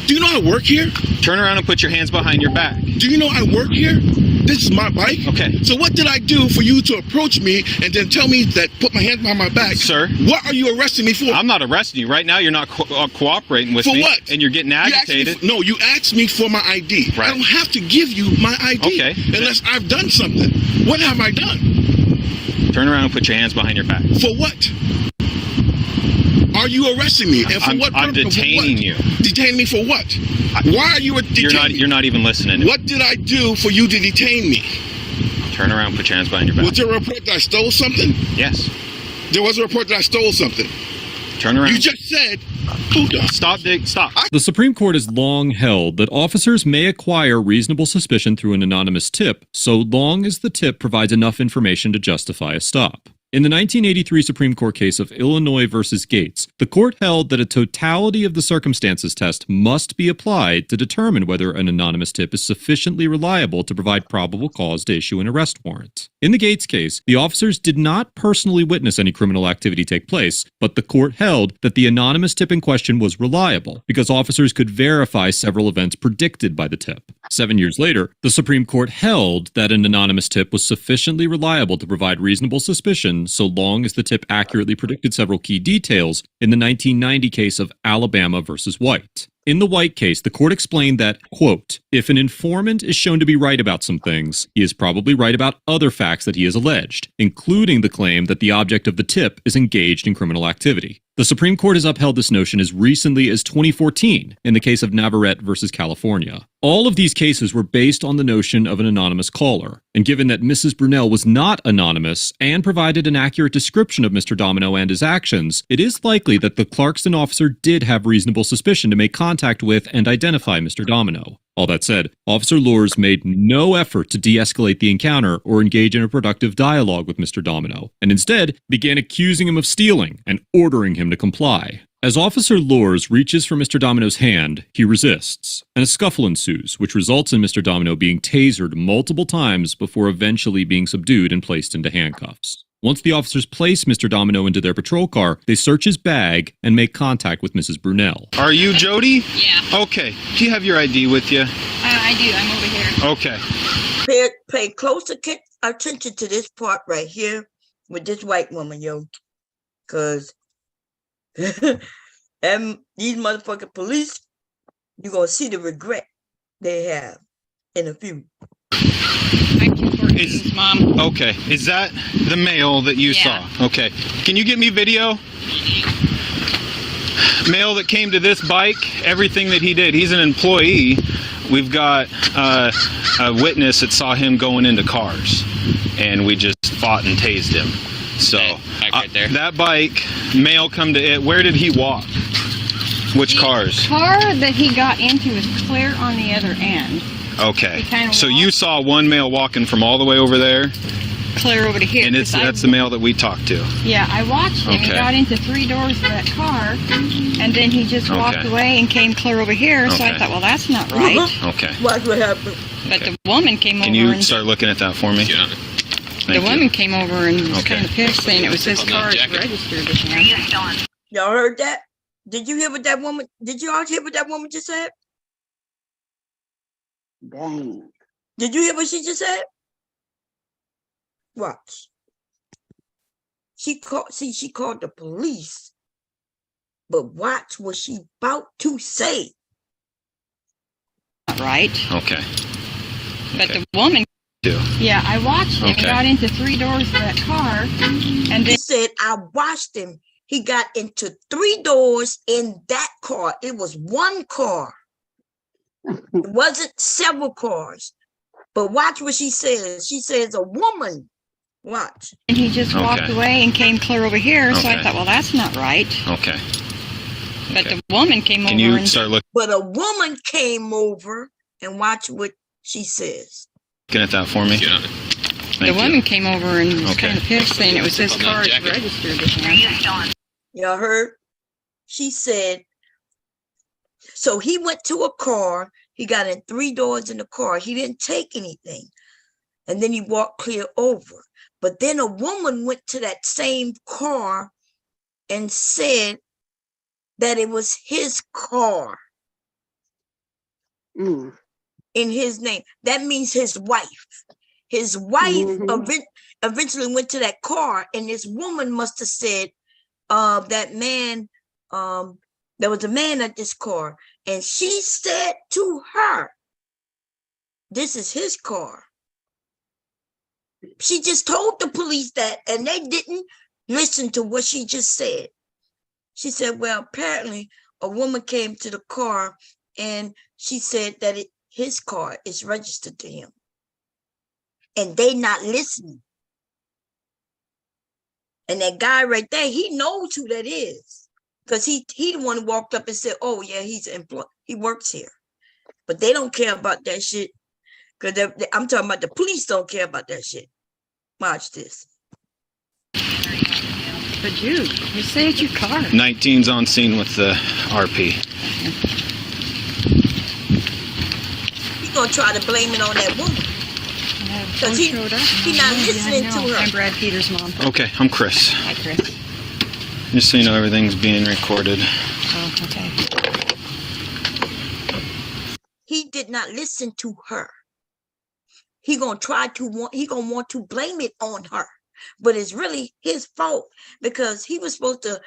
Do you know I work here? Turn around and put your hands behind your back. Do you know I work here? This is my bike. Okay. So what did I do for you to approach me and then tell me that put my hands behind my back? Sir. What are you arresting me for? I'm not arresting you. Right now you're not cooperating with me. For what? And you're getting agitated. You asked me for my ID. Right. I don't have to give you my ID unless I've done something. What have I done? Turn around and put your hands behind your back. For what? Are you arresting me? And for what purpose? I'm detaining you. Detain me for what? Why are you detaining me? You're not even listening. What did I do for you to detain me? Turn around and put your hands behind your back. Was there a report that I stole something? Yes. There was a report that I stole something. Turn around. You just said, hold on. Stop. The Supreme Court has long held that officers may acquire reasonable suspicion through an anonymous tip, so long as the tip provides enough information to justify a stop. In the 1983 Supreme Court case of Illinois versus Gates, the court held that a totality of the circumstances test must be applied to determine whether an anonymous tip is sufficiently reliable to provide probable cause to issue an arrest warrant. In the Gates case, the officers did not personally witness any criminal activity take place, but the court held that the anonymous tip in question was reliable because officers could verify several events predicted by the tip. 7 years later, the Supreme Court held that an anonymous tip was sufficiently reliable to provide reasonable suspicion so long as the tip accurately predicted several key details in the 1990 case of Alabama versus White. In the White case, the court explained that, quote, if an informant is shown to be right about some things, he is probably right about other facts that he has alleged, including the claim that the object of the tip is engaged in criminal activity. The Supreme Court has upheld this notion as recently as 2014 in the case of Navarrete versus California. All of these cases were based on the notion of an anonymous caller, and given that Mrs. Brunel was not anonymous and provided an accurate description of Mr. Domino and his actions, it is likely that the Clarkston officer did have reasonable suspicion to make contact with and identify Mr. Domino. All that said, Officer Lors made no effort to de-escalate the encounter or engage in a productive dialogue with Mr. Domino, and instead began accusing him of stealing and ordering him to comply. As Officer Lors reaches for Mr. Domino's hand, he resists, and a scuffle ensues, which results in Mr. Domino being tasered multiple times before eventually being subdued and placed into handcuffs. Once the officers place Mr. Domino into their patrol car, they search his bag and make contact with Mrs. Brunel. Are you Jody? Yeah. Okay. Do you have your ID with you? I do. I'm over here. Okay. Pay close attention to this part right here with this white woman, yo. Because these motherfucking police, you're going to see the regret they have in a few. Mom. Okay. Is that the male that you saw? Okay. Can you get me video? Male that came to this bike, everything that he did. He's an employee. We've got a witness that saw him going into cars, and we just fought and tased him. So right there. That bike, male come to it. Where did he walk? Which cars? The car that he got into was clear on the other end. Okay. So you saw one male walking from all the way over there? Clear over to here. And that's the male that we talked to? Yeah, I watched him. Okay. He got into 3 doors of that car, and then he just walked away and came clear over here. So I thought, well, that's not right. Okay. Watch what happened. But the woman came over. Can you start looking at that for me? Yeah. The woman came over and was kind of pissed, saying it was his car registered to him. Y'all heard that? Did you hear what that woman? Did you all hear what that woman just said? Dang. Did you hear what she just said? Watch. She called the police. But watch what she about to say. Right. Okay. But the woman. Yeah, I watched him. He got into 3 doors of that car, and then he said, I watched him. He got into 3 doors in that car. It was one car. It wasn't several cars. But watch what she says. She says a woman. Watch. And he just walked away and came clear over here. So I thought, well, that's not right. Okay. But the woman came over. Can you start looking? But a woman came over, and watch what she says. Looking at that for me? Yeah. The woman came over and was kind of pissed, saying it was his car registered to him. Y'all heard? She said, so he went to a car. He got in 3 doors in the car. He didn't take anything. And then he walked clear over. But then a woman went to that same car and said that it was his car. In his name. That means his wife. His wife eventually went to that car, and this woman must have said, that man, there was a man at this car, and she said to her, this is his car. She just told the police that, and they didn't listen to what she just said. She said, well, apparently a woman came to the car and she said that his car is registered to him. And they not listening. And that guy right there, he knows who that is. Because he the one who walked up and said, oh, yeah, he's employed. He works here. But they don't care about that shit. Because I'm talking about the police don't care about that shit. Watch this. But you say it's your car. 19's on scene with the RP. He's going to try to blame it on that woman. Because he not listening to her. I'm Brad Peters' mom. Okay, I'm Chris. Hi, Chris. Just so you know, everything's being recorded. Oh, okay. He did not listen to her. He gonna want to blame it on her, but it's really his fault because he was supposed to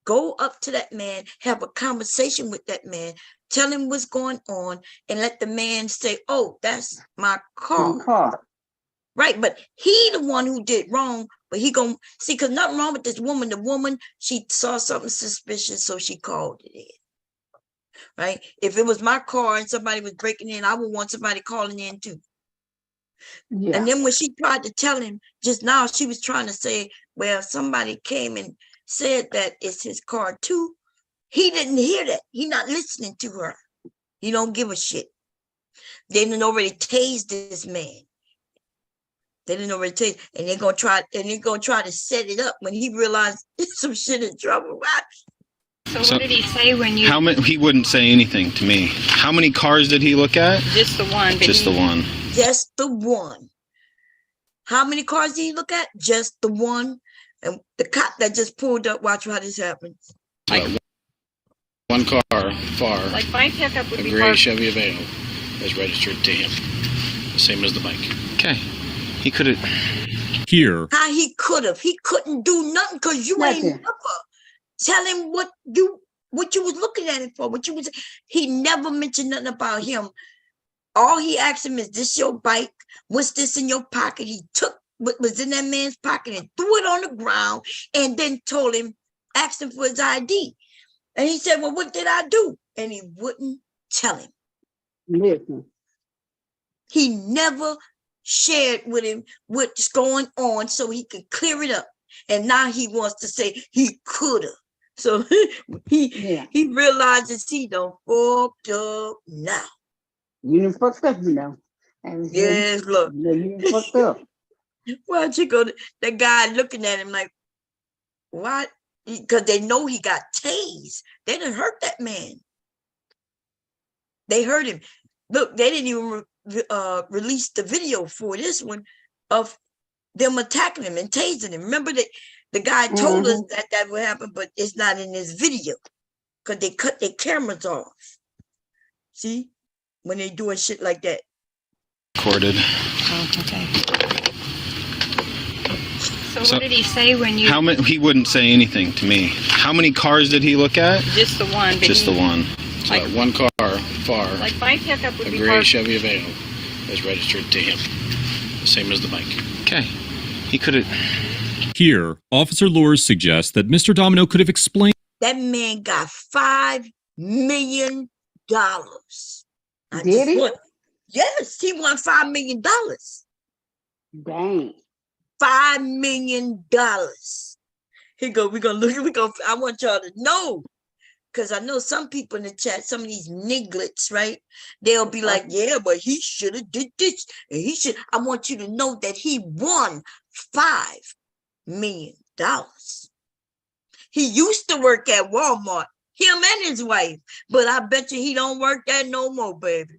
go up to that man, have a conversation with that man, tell him what's going on, and let the man say, "Oh, that's my car." Right, but he the one who did wrong, But he gonna see, because nothing wrong with this woman. The woman, she saw something suspicious, so she called it in. Right? If it was my car and somebody was breaking in, I would want somebody calling in too. Yeah. And then when she tried to tell him just now, she was trying to say, well, somebody came and said that it's his car too. He didn't hear that. He not listening to her. He don't give a shit. They didn't already tased this man. They didn't already tase, and they're gonna try to set it up when he realized some shit in trouble. So what did he say when you? How many? He wouldn't say anything to me. How many cars did he look at? Just the one. Just the one. Just the one. How many cars did he look at? Just the one. And the cop that just pulled up, watch how this happens. One car, far. Like my pickup would a be gray parked. Chevy Aveo is registered to him. The same as the bike. Okay. He could have. Here. How he could have. He couldn't do nothing because you ain't never tell him what you was looking at him for. He never mentioned nothing about him. All he asked him is, this your bike? What's this in your pocket? He took what was in that man's pocket and threw it on the ground and then told him, asked him for his ID. And he said, well, what did I do? And he wouldn't tell him. Listen. He never shared with him what's going on so he could clear it up. And now he wants to say he could have. So he realizes he done fucked up now. You done fucked up, you know. Yes, look. You done fucked up. Well, that guy looking at him like, what? Because they know he got tased. They done hurt that man. They hurt him. Look, they didn't even release the video for this one of them attacking him and tasing him. Remember that the guy told us that would happen, but it's not in this video because they cut their cameras off. See, when they doing shit like that. Recorded. Oh, okay. So what did he say when you? How many? He wouldn't say anything to me. How many cars did he look at? Just the one. Just the one. Like one car, far. Like my pickup would a be gray parked. Chevy Aveo is registered to him. The same as the bike. Okay. He could have. Here, Officer Lors suggests that Mr. Domino could have explained. That man got $5 million. Did he? Yes, he won $5 million. Dang. $5 million. Here go. I want y'all to know. Because I know some people in the chat, some of these nigglets, right? They'll be like, yeah, but he should have did this. And he should. I want you to know that he won $5 million. He used to work at Walmart, him and his wife. But I bet you he don't work there no more, baby.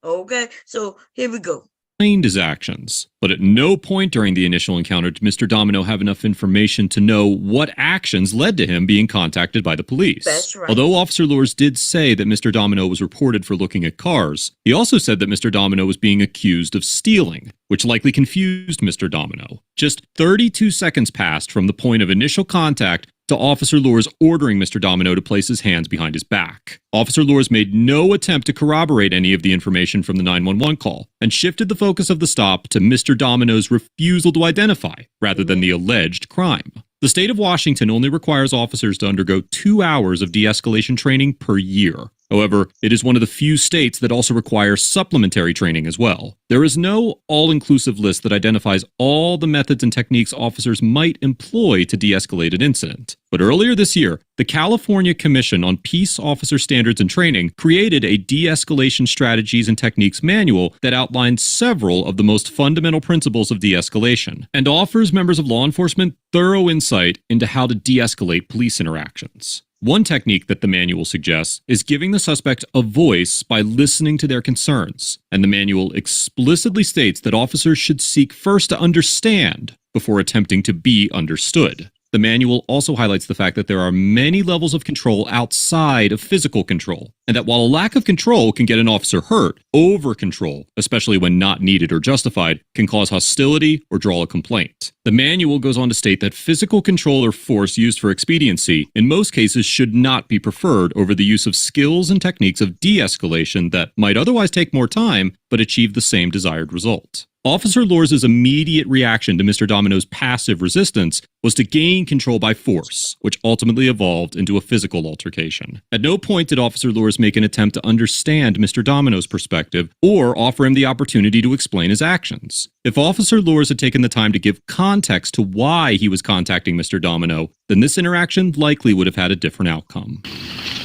Okay, so here we go. His actions, but at no point during the initial encounter did Mr. Domino have enough information to know what actions led to him being contacted by the police. That's right. Although Officer Lors did say that Mr. Domino was reported for looking at cars, he also said that Mr. Domino was being accused of stealing, which likely confused Mr. Domino. Just 32 seconds passed from the point of initial contact to Officer Lors ordering Mr. Domino to place his hands behind his back. Officer Lors made no attempt to corroborate any of the information from the 911 call and shifted the focus of the stop to Mr. Domino's refusal to identify rather than the alleged crime. The state of Washington only requires officers to undergo 2 hours of de-escalation training per year. However, it is one of the few states that also requires supplementary training as well. There is no all-inclusive list that identifies all the methods and techniques officers might employ to de-escalate an incident. But earlier this year, the California Commission on Peace Officer Standards and Training created a de-escalation strategies and techniques manual that outlines several of the most fundamental principles of de-escalation and offers members of law enforcement thorough insight into how to de-escalate police interactions. One technique that the manual suggests is giving the suspect a voice by listening to their concerns, and the manual explicitly states that officers should seek first to understand before attempting to be understood. The manual also highlights the fact that there are many levels of control outside of physical control, and that while a lack of control can get an officer hurt, over-control, especially when not needed or justified, can cause hostility or draw a complaint. The manual goes on to state that physical control or force used for expediency, in most cases, should not be preferred over the use of skills and techniques of de-escalation that might otherwise take more time, but achieve the same desired result. Officer Lors' immediate reaction to Mr. Domino's passive resistance was to gain control by force, which ultimately evolved into a physical altercation. At no point did Officer Lors make an attempt to understand Mr. Domino's perspective or offer him the opportunity to explain his actions. If Officer Lors had taken the time to give context to why he was contacting Mr. Domino, then this interaction likely would have had a different outcome.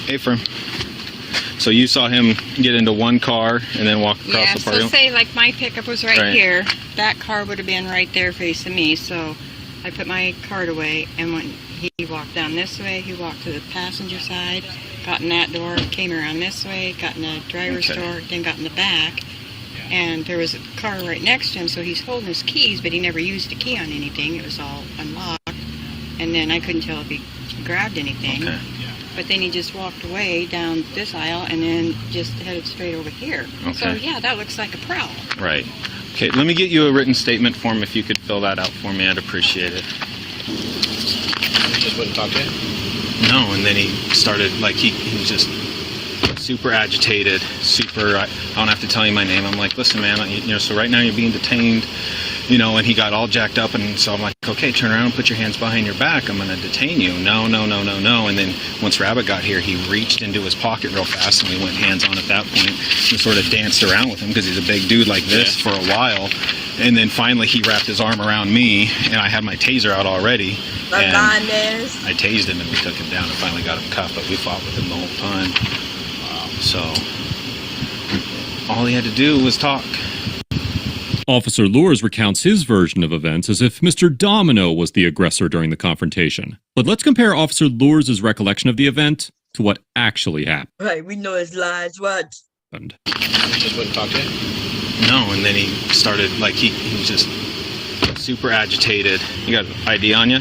Hey, Fern. So you saw him get into one car and then walk across the parking lot? So say like my pickup was right here, that car would have been right there facing me, so I put my cart away, and when he walked down this way, he walked to the passenger side, got in that door, came around this way, got in the driver's door, then got in the back, and there was a car right next to him, so he's holding his keys, but he never used the key on anything, it was all unlocked, and then I couldn't tell if he grabbed anything. But then he just walked away down this aisle and then just headed straight over here. Okay. So, yeah, that looks like a prowl. Right. Okay, let me get you a written statement form. If you could fill that out for me, I'd appreciate it. Just wouldn't talk to him? No, and then he started, like, he was just super agitated, I don't have to tell you my name. I'm like, listen, man, so right now you're being detained, and he got all jacked up, and so I'm like, okay, turn around and put your hands behind your back. I'm going to detain you. No. And then once Rabbit got here, he reached into his pocket real fast, and we went hands-on at that point and sort of danced around with him because he's a big dude like this for a while. And then finally he wrapped his arm around me, and I had my taser out already. And I tased him, and we took him down and finally got him cuffed, but we fought with him the whole time. So all he had to do was talk. Officer Lors recounts his version of events as if Mr. Domino was the aggressor during the confrontation. But let's compare Officer Lors' recollection of the event to what actually happened. Right, we know his lies, what? Just wouldn't talk to him? No, and then he started, like, he was just super agitated. You got ID on you?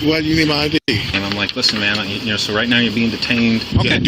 What do you need my ID? And I'm like, listen, man, so right now you're being detained. Okay,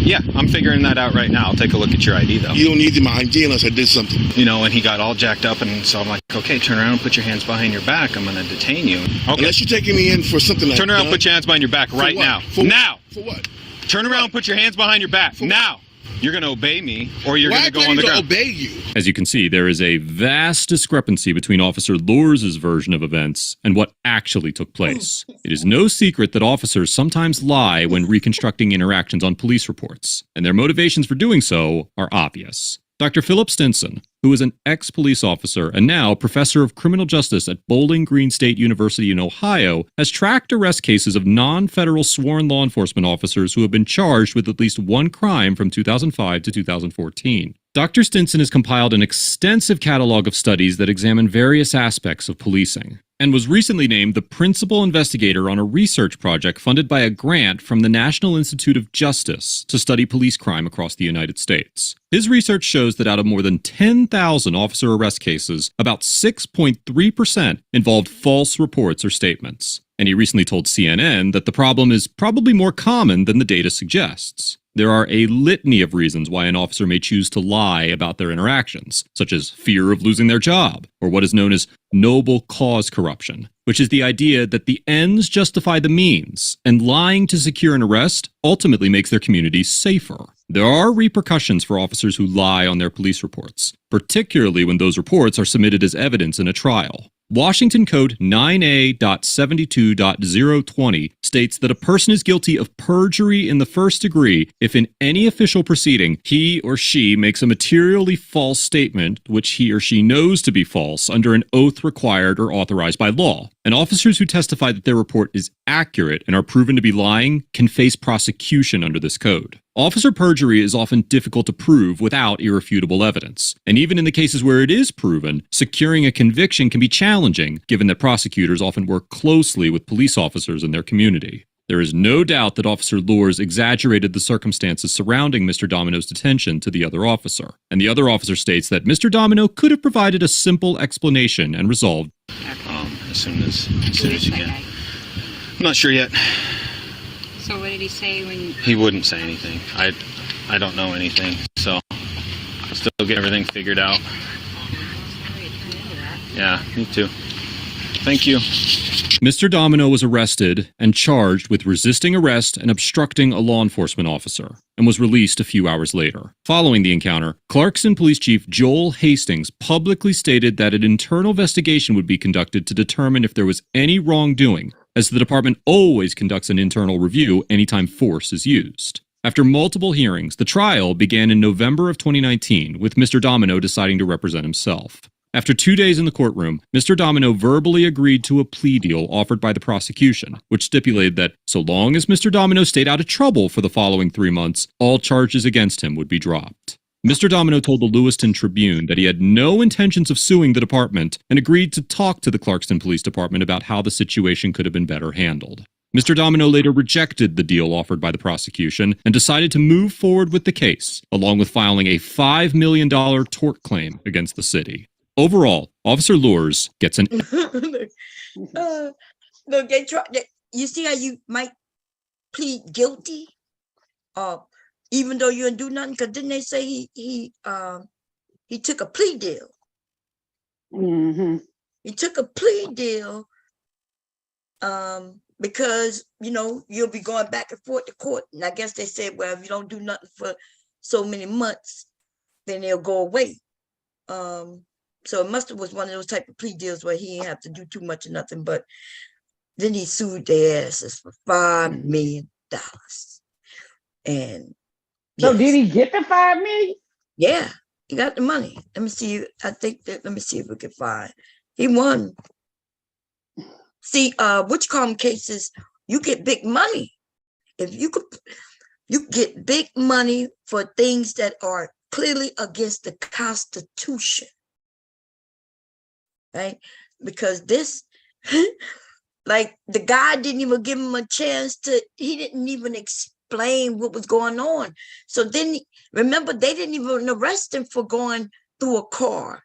Yeah, I'm figuring that out right now. I'll take a look at your ID, though. You don't need my ID unless I did something. And he got all jacked up, and so I'm like, okay, turn around and put your hands behind your back. I'm going to detain you. Okay. Unless you're taking me in for something like that. Turn around and put your hands behind your back right now. Now! For what? Turn around and put your hands behind your back now! You're going to obey me, or you're going to go on the ground. Obey you? As you can see, there is a vast discrepancy between Officer Lors' version of events and what actually took place. It is no secret that officers sometimes lie when reconstructing interactions on police reports, and their motivations for doing so are obvious. Dr. Philip Stinson, who is an ex-police officer and now professor of criminal justice at Bowling Green State University in Ohio, has tracked arrest cases of non-federal sworn law enforcement officers who have been charged with at least one crime from 2005 to 2014. Dr. Stinson has compiled an extensive catalog of studies that examine various aspects of policing, and was recently named the principal investigator on a research project funded by a grant from the National Institute of Justice to study police crime across the United States. His research shows that out of more than 10,000 officer arrest cases, about 6.3% involved false reports or statements. And he recently told CNN that the problem is probably more common than the data suggests. There are a litany of reasons why an officer may choose to lie about their interactions, such as fear of losing their job, or what is known as noble cause corruption, which is the idea that the ends justify the means, and lying to secure an arrest ultimately makes their communities safer. There are repercussions for officers who lie on their police reports, particularly when those reports are submitted as evidence in a trial. Washington Code 9A.72.020 states that a person is guilty of perjury in the first degree if in any official proceeding he or she makes a materially false statement which he or she knows to be false under an oath required or authorized by law. And officers who testify that their report is accurate and are proven to be lying can face prosecution under this code. Officer perjury is often difficult to prove without irrefutable evidence. And even in the cases where it is proven, securing a conviction can be challenging, given that prosecutors often work closely with police officers in their community. There is no doubt that Officer Lors exaggerated the circumstances surrounding Mr. Domino's detention to the other officer. And the other officer states that Mr. Domino could have provided a simple explanation and resolved as soon as you can. I'm not sure yet. So what did he say when... He wouldn't say anything. I don't know anything, so I'll still get everything figured out. Yeah, me too. Thank you. Mr. Domino was arrested and charged with resisting arrest and obstructing a law enforcement officer, and was released a few hours later. Following the encounter, Clarkson Police Chief Joel Hastings publicly stated that an internal investigation would be conducted to determine if there was any wrongdoing, as the department always conducts an internal review anytime force is used. After multiple hearings, the trial began in November of 2019, with Mr. Domino deciding to represent himself. After 2 days in the courtroom, Mr. Domino verbally agreed to a plea deal offered by the prosecution, which stipulated that so long as Mr. Domino stayed out of trouble for the following 3 months, all charges against him would be dropped. Mr. Domino told the Lewiston Tribune that he had no intentions of suing the department and agreed to talk to the Clarkston Police Department about how the situation could have been better handled. Mr. Domino later rejected the deal offered by the prosecution and decided to move forward with the case, along with filing a $5 million tort claim against the city. Overall, Officer Lures gets an... Look, they try. You see how you might plead guilty, even though you didn't do nothing. Because didn't they say he took a plea deal? Mm-hmm. He took a plea deal because you'll be going back and forth to court, and I guess they said, well, if you don't do nothing for so many months, then they'll go away. So it must have was one of those type of plea deals where he didn't have to do too much of nothing, but then he sued their asses for $5 million. And so yes. Did he get the $5 million? Yeah, he got the money. Let me see. Let me see if we can find. He won. See, what you call them cases, you get big money. If you get big money for things that are clearly against the Constitution. Right? Because this, like the guy didn't even give him a chance he didn't even explain what was going on. So then, remember, they didn't even arrest him for going through a car.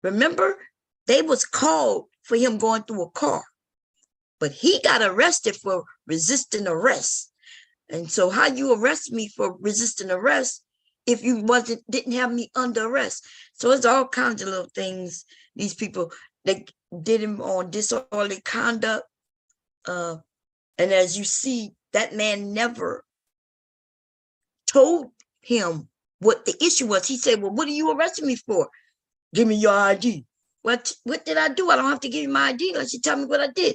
Remember, they was called for him going through a car, but he got arrested for resisting arrest. And so how you arrest me for resisting arrest if you didn't have me under arrest? So it's all kinds of little things. These people, they did him on disorderly conduct. And as you see, that man never told him what the issue was. He said, well, what are you arresting me for? Give me your ID. What did I do? I don't have to give you my ID unless you tell me what I did.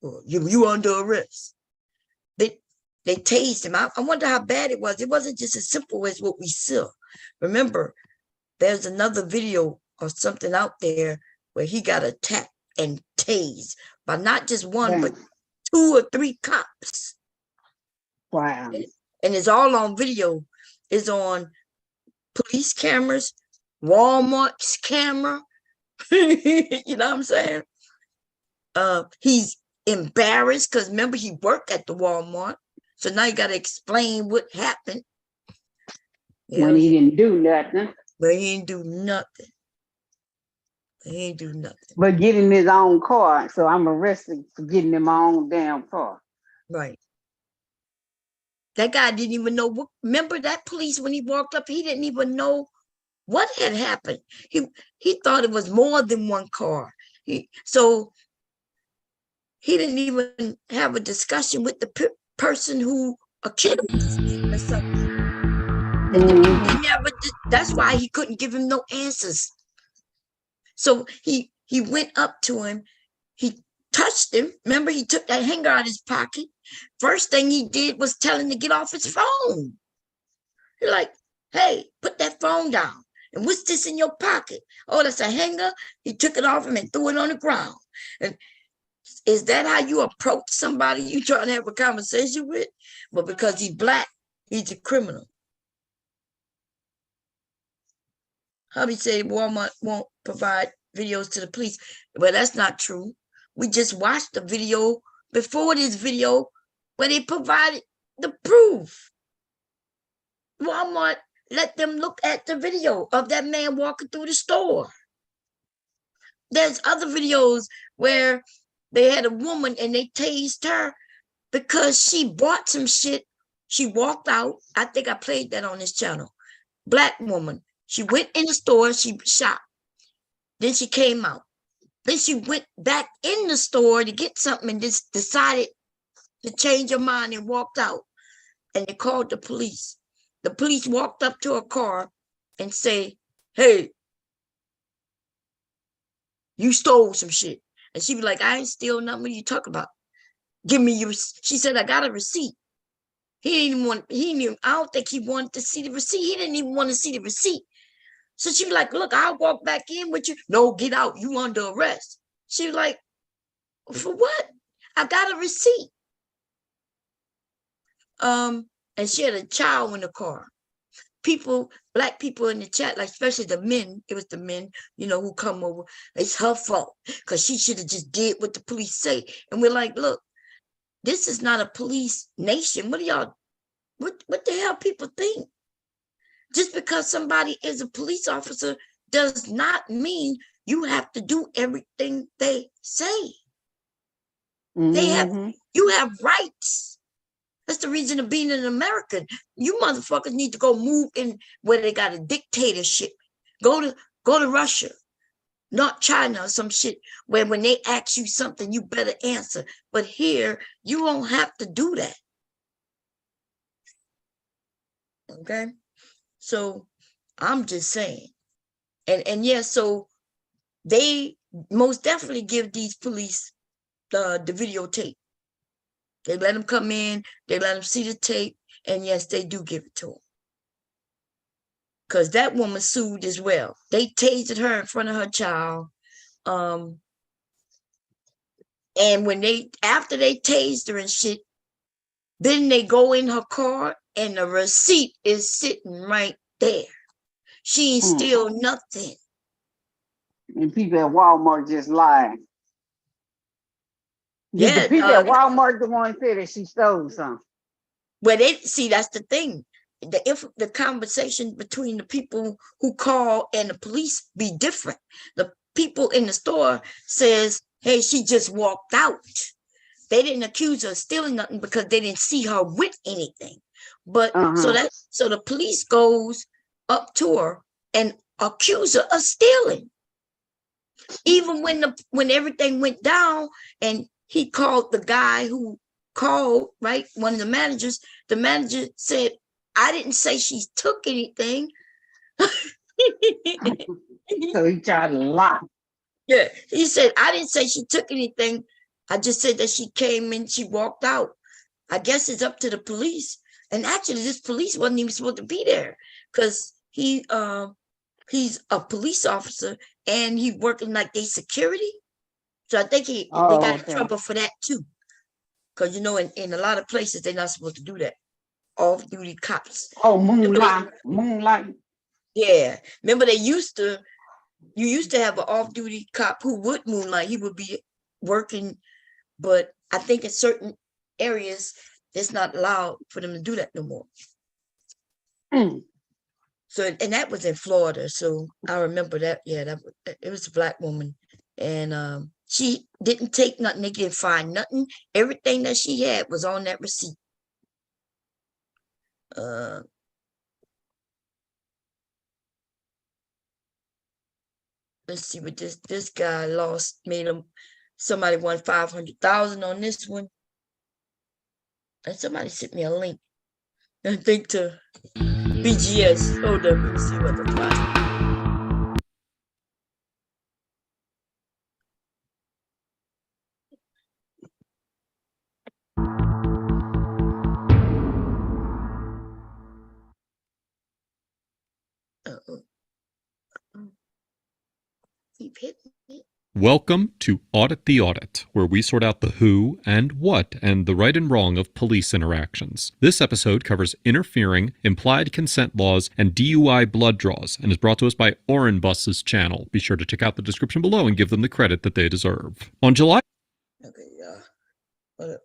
Well, you under arrest. They tased him. I wonder how bad it was. It wasn't just as simple as what we saw. Remember, there's another video or something out there where he got attacked and tased by not just one, but 2 or 3 cops. Wow. And it's all on video. It's on police cameras, Walmart's camera. You know what I'm saying? He's embarrassed because remember, he worked at the Walmart. So now you got to explain what happened. When he didn't do nothing. But he didn't do nothing. He ain't do nothing. But getting his own car, so I'm arrested for getting in my own damn car. Right. That guy didn't even know what. Remember that police when he walked up, he didn't even know what had happened. He thought it was more than one car. So he didn't even have a discussion with the person who accused him or something. That's why he couldn't give him no answers. So he went up to him, he touched him. Remember, he took that hanger out of his pocket. First thing he did was tell him to get off his phone. You're like, hey, put that phone down. And what's this in your pocket? Oh, that's a hanger. He took it off him and threw it on the ground. And is that how you approach somebody you trying to have a conversation with? But because he's black, he's a criminal. Hubby said Walmart won't provide videos to the police. Well, that's not true. We just watched the video before this video where they provided the proof. Walmart let them look at the video of that man walking through the store. There's other videos where they had a woman and they tased her because she bought some shit. She walked out. I think I played that on this channel. Black woman. She went in the store, she shopped. Then she came out. Then she went back in the store to get something and just decided to change her mind and walked out. And they called the police. The police walked up to her car and say, hey, you stole some shit. And she was like, I ain't steal nothing. What are you talking about? Give me your, she said, I got a receipt. He didn't even, I don't think he wanted to see the receipt. He didn't even want to see the receipt. So she was like, look, I'll walk back in with you. No, get out. You under arrest. She was like, for what? I got a receipt. And she had a child in the car. Black people in the chat, like especially the men, it was the men, who come over. It's her fault because she should have just did what the police say. And we're like, look, this is not a police nation. What the hell people think? Just because somebody is a police officer does not mean you have to do everything they say. You have rights. That's the reason of being an American. You motherfuckers need to go move in where they got a dictatorship. Go to Russia, not China or some shit, where when they ask you something, you better answer. But here, you don't have to do that. Okay? So I'm just saying. And yeah, so they most definitely give these police the videotape. They let them come in, they let them see the tape, and yes, they do give it to them. Because that woman sued as well. They tased her in front of her child. And after they tased her and shit, then they go in her car and the receipt is sitting right there. She ain't steal nothing. And people at Walmart just lying. Yeah, the people at Walmart the one said that she stole something. Well, that's the thing. The conversation between the people who call and the police be different. The people in the store says, hey, she just walked out. They didn't accuse her of stealing nothing because they didn't see her with anything. But so the police goes up to her and accuse her of stealing. Even when everything went down and he called the guy who called, right? One of the managers said, I didn't say she took anything. So he tried to lie. Yeah, he said, I didn't say she took anything. I just said that she came in, she walked out. I guess it's up to the police. And actually, this police wasn't even supposed to be there because he's a police officer and he working like they security. So I think they got in trouble for that too. Because, in a lot of places, they're not supposed to do that. Off-duty cops. Oh, moonlight. Yeah. Remember you used to have an off-duty cop who would moonlight. He would be working, but I think in certain areas, it's not allowed for them to do that no more. So, and that was in Florida. So I remember that. Yeah, it was a black woman. And she didn't take nothing. They didn't find nothing. Everything that she had was on that receipt. Let's see what this guy lost. Somebody won 500,000 on this one. And somebody sent me a link. I think to BGS. Hold up, let me see what the price. Keep hitting it. Welcome to Audit the Audit, where we sort out the who and what and the right and wrong of police interactions. This episode covers interfering, implied consent laws, and DUI blood draws, and is brought to us by Orenbus's channel. Be sure to check out the description below and give them the credit that they deserve. On July... Okay, what up?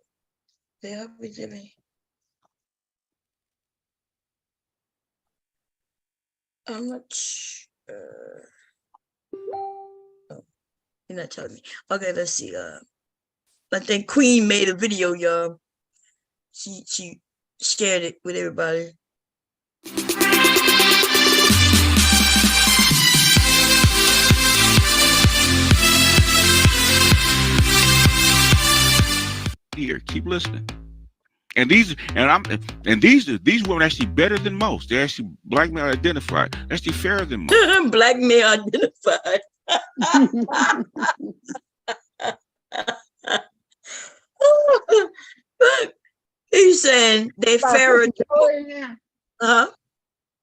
They have me, Jimmy. How much? You're not telling me. Okay, let's see. I think Queen made a video, y'all. She shared it with everybody. Here, keep listening. And these women actually better than most. They're actually black male identified. Actually fairer than most. Black male identified. He's saying they fairer. Huh?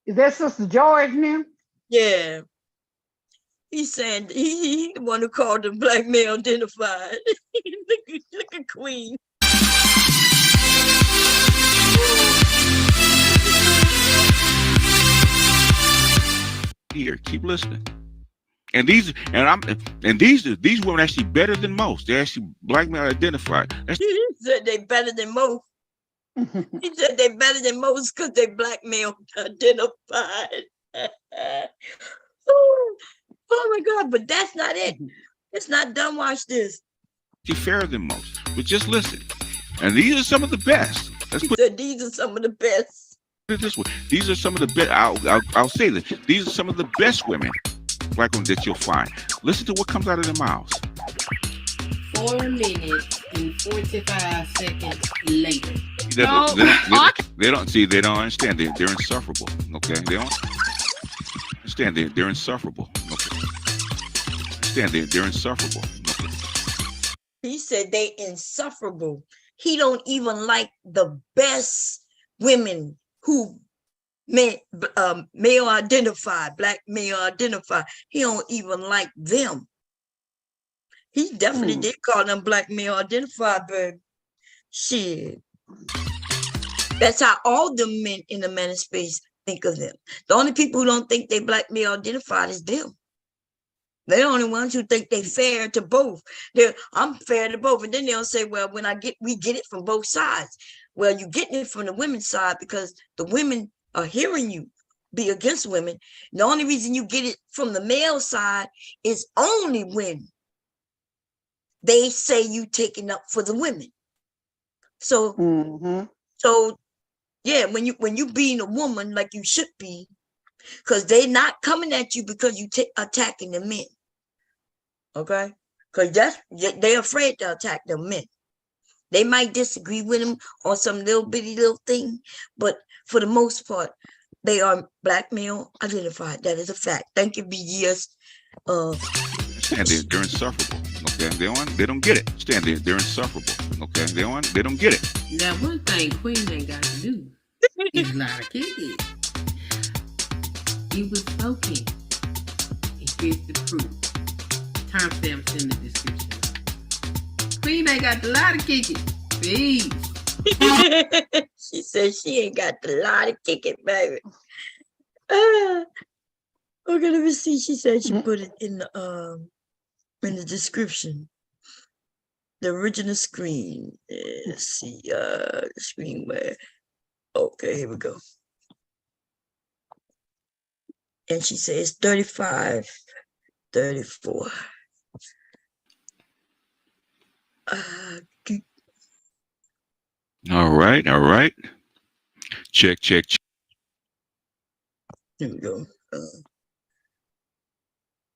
Is that Sister George now? Yeah. He's saying he the one who called them black male identified. look at Queen. Here, keep listening. And these women actually better than most. They're actually black male identified. He said they better than most. He said they better than most because they black male identified. Oh my God, but that's not it. It's not done. Watch this. She's fairer than most. But just listen. And these are some of the best. These are some of the best. Put it this way. These are some of the best. I'll say this. These are some of the best women, black women that you'll find. Listen to what comes out of their mouths. 4 minutes and 45 seconds later. They don't understand. They're insufferable. Okay, they don't understand. They're insufferable. Okay, understand. They're insufferable. Okay. He said they insufferable. He don't even like the best women who male identified, black male identified. He don't even like them. He definitely did call them black male identified, baby. Shit. That's how all the men in the Manosphere think of them. The only people who don't think they black male identified is them. They're the only ones who think they fair to both. I'm fair to both. And then they'll say, well, we get it from both sides. Well, you're getting it from the women's side because the women are hearing you be against women. The only reason you get it from the male side is only when they say you taking up for the women. So, yeah, when you being a woman like you should be, because they're not coming at you because you attacking the men. Okay? Because they're afraid to attack the men. They might disagree with them on some little bitty little thing, but for the most part, they are black male identified. That is a fact. Thank you, BGS. They're insufferable. Okay, they don't get it. Stand there, they're insufferable. Okay, they don't get it. Now, one thing Queen ain't got to do is lie to kick it. He was smoking. And here's the proof. Timestamps in the description. Queen ain't got to lie to kick it. Please. She said she ain't got to lie to kick it, baby. Okay, let me see. She said she put it in the description. The original screen. Let's see. The screen where. Okay, here we go. And she says 35, 34. All right. Check. Here we go.